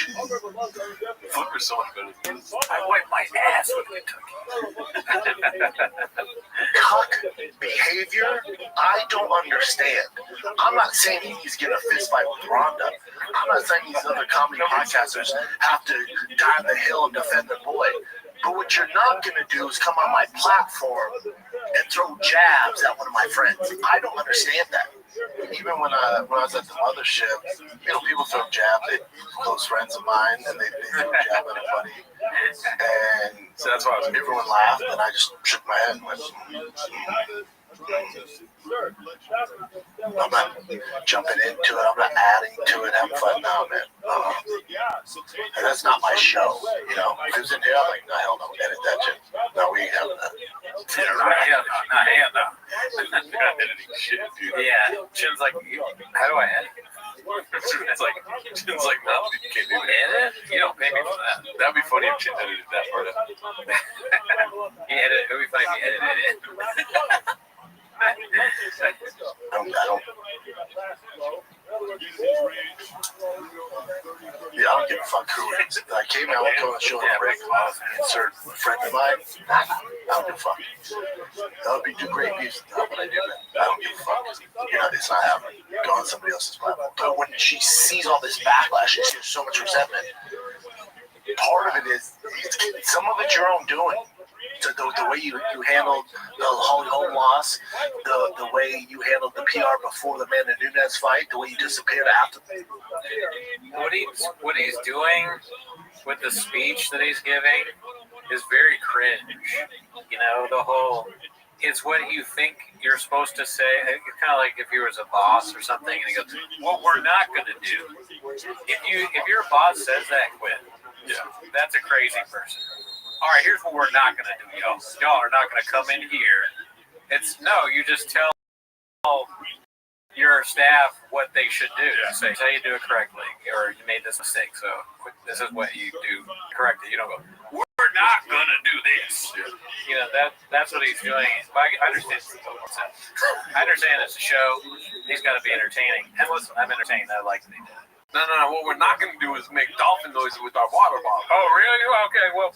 Flipper's so much better than this. I wipe my ass with Kentucky. Cuck behavior, I don't understand. I'm not saying he needs to get a fist fight with Rhonda. I'm not saying these other comedy podcasters have to die on the hill and defend their boy. But what you're not going to do is come on my platform and throw jabs at one of my friends. I don't understand that. Even when I was at the mothership, people throw jabs at close friends of mine, and they throw a jab at a buddy. And so that's why everyone laughed, and I just shook my head and went, I'm not jumping into it. I'm not adding to it. Having fun now, man. And that's not my show. You know, if it was in here, I'm like, no, hell no, edit that shit. No, we ain't having that. Not editing shit, dude. Yeah, Chin's like, how do I edit? It's like, Chin's like, no, you can't do edit. You don't pay me for that. That'd be funny if Chin edited that part out. It would be funny if he edited it. I don't give a fuck who it is. I came out to a show and break insert friend of mine. I don't give a fuck. That would be do great music. But I do that. I don't give a fuck. You know, it's not happening. Go on somebody else's platform. But when she sees all this backlash, she sees so much resentment. Part of it is some of it's your own doing. The way you handled the Holly Holm loss, the way you handled the PR before the Amanda Nunes fight, the way you disappeared after. What he's doing with the speech that he's giving is very cringe. You know, the whole, it's what you think you're supposed to say. It's kind of like if you was a boss or something, and he goes, "What we're not going to do." If your boss says that, quit. Yeah, that's a crazy person. All right, here's what we're not going to do, y'all are not going to come in here. You just tell your staff what they should do. Yeah. Say, how you do it correctly, or you made this mistake, so this is what you do correctly. You don't go, we're not going to do this. Yeah. You know, that's what he's doing. But I understand. I understand it's a show. He's got to be entertaining. And listen, I'm entertained. I like what he did. No. What we're not going to do is make dolphin noises with our water bottle. Oh, really? Okay, well.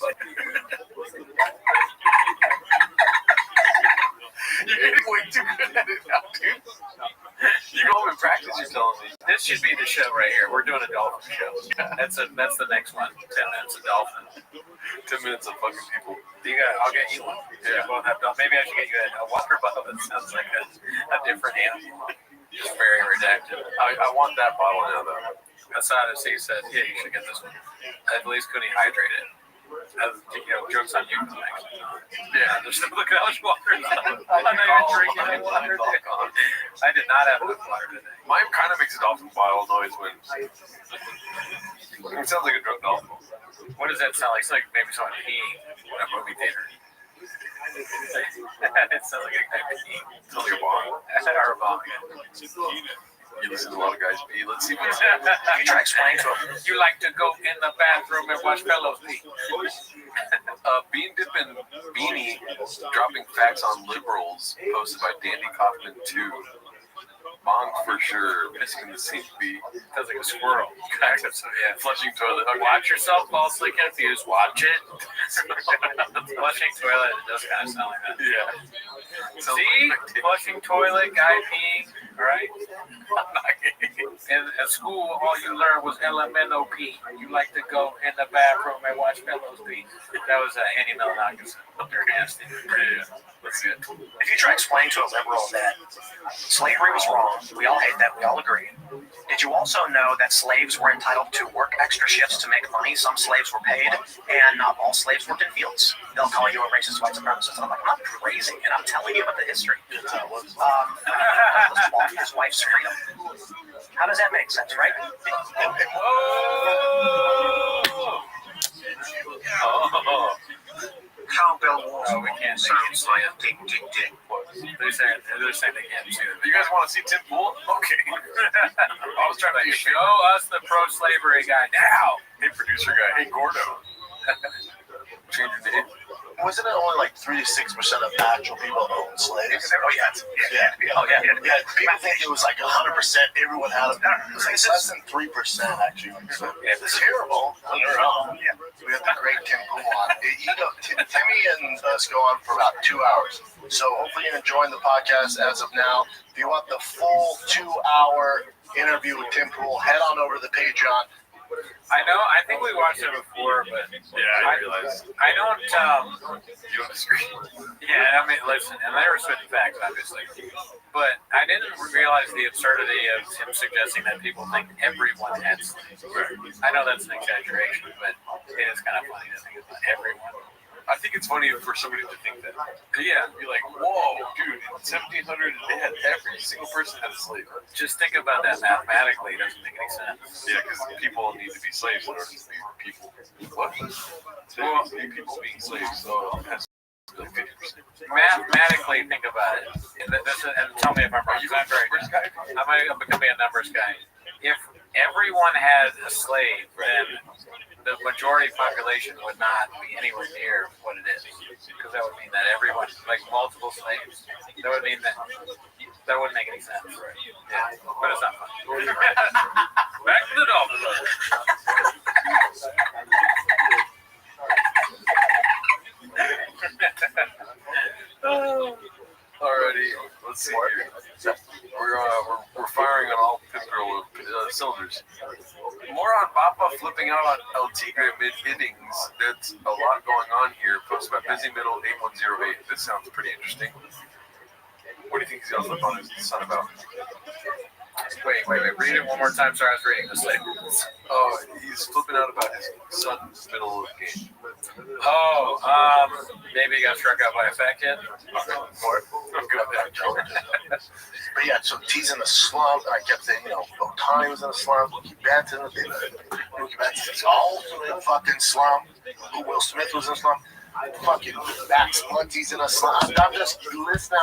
You're getting way too good at it now, dude. You go home and practice, you're telling me. This should be the show right here. We're doing a dolphin show. That's the next one. 10 minutes of dolphin. 10 minutes of fucking people. I'll get you one. Yeah. Maybe I should get you a water bottle that sounds like a different animal. Just very redacted. I want that bottle now, though. Asada C said, yeah, you should get this one. At least couldn't hydrate it. Jokes on you. Yeah, just look at how much water. I'm not even drinking any water. I did not have enough water today. Mine kind of makes a dolphin bottle noise when it sounds like a drunk dolphin. What does that sound like? It's like maybe someone peeing in a movie theater. It sounds like a guy peeing. It sounds like a bomb. Or a bomb. You listen to a lot of guys pee. Let's see what's you try to explain to them. You like to go in the bathroom and watch fellows pee. Bean Dippin' Beanie dropping facts on liberals, posted by Dandy Kaufman 2. Monk for sure, missing the scene beat. Sounds like a squirrel. So, yeah, flushing toilet. Okay. Watch yourself falsely confused. Watch it. Flushing toilet, it does kind of sound like that. Yeah. See? Flushing toilet, guy peeing, right? In school, all you learned was elemental pee. You like to go in the bathroom and watch fellows pee. That was Andy Milonakis. Very nasty. Yeah. Let's see it. If you try to explain to a liberal that slavery was wrong, we all hate that, we all agree. Did you also know that slaves were entitled to work extra shifts to make money? Some slaves were paid, and not all slaves worked in fields. They'll call you a racist white supremacist. I'm like, I'm not praising it, I'm telling you about the history. Let's walk his wife's freedom. How does that make sense, right? Cowbell Wolves. Oh, we can't make it. Dick. They're saying they can't see it. You guys want to see Tim Pool? Okay. I was trying to show us the pro-slavery guy now. Hey, producer guy. Hey, Gordo. Change your name. Wasn't it only like 3 to 6% of actual people own slaves? Oh, yeah. People think it was like 100%. Everyone had them. It was like less than 3%, actually. So, it's terrible. I don't know. Yeah. We have the great Tim Pool on. Timmy and us go on for about 2 hours. So hopefully you're enjoying the podcast as of now. If you want the full 2-hour interview with Tim Pool, head on over to the Patreon. I know. I think we watched it before, but yeah, I realized. I don't. You don't disagree? Yeah, I mean, listen, and they were spitting facts, obviously, but I didn't realize the absurdity of him suggesting that people think everyone had slaves. I know that's an exaggeration, but it is kind of funny to think about everyone. I think it's funny for somebody to think that. Yeah, be like, whoa, dude, in 1700, they had every single person had a slave. Just think about that mathematically. It doesn't make any sense. Yeah, because people need to be slaves in order to be people. What? Well, people being slaves has like 50%. Mathematically, think about it. And tell me if I'm wrong. I'm becoming a numbers guy. If everyone had a slave, then the majority population would not be anywhere near what it is, because that would mean that everyone, like multiple slaves, that would mean that wouldn't make any sense. Yeah, but it's not fun. Back to the Dolphins. Alrighty, let's see here. We're firing on all Pimperl cylinders. More on Bappa flipping out on El Tigre mid-innings. That's a lot going on here. Posted by Busy Middle 8108. This sounds pretty interesting. What do you think he's gonna flip on his son about? Wait. Read it one more time. Sorry, I was reading this label. Oh, he's flipping out about his son's middle of the game. Maybe he got struck out by a fat kid. But yeah, so he's in a slump, and I kept saying, Otani was in a slump, Mookie Betts also in a fucking slump, Will Smith was in a slump, fucking Max Muncy's in a slump. I'm just listening.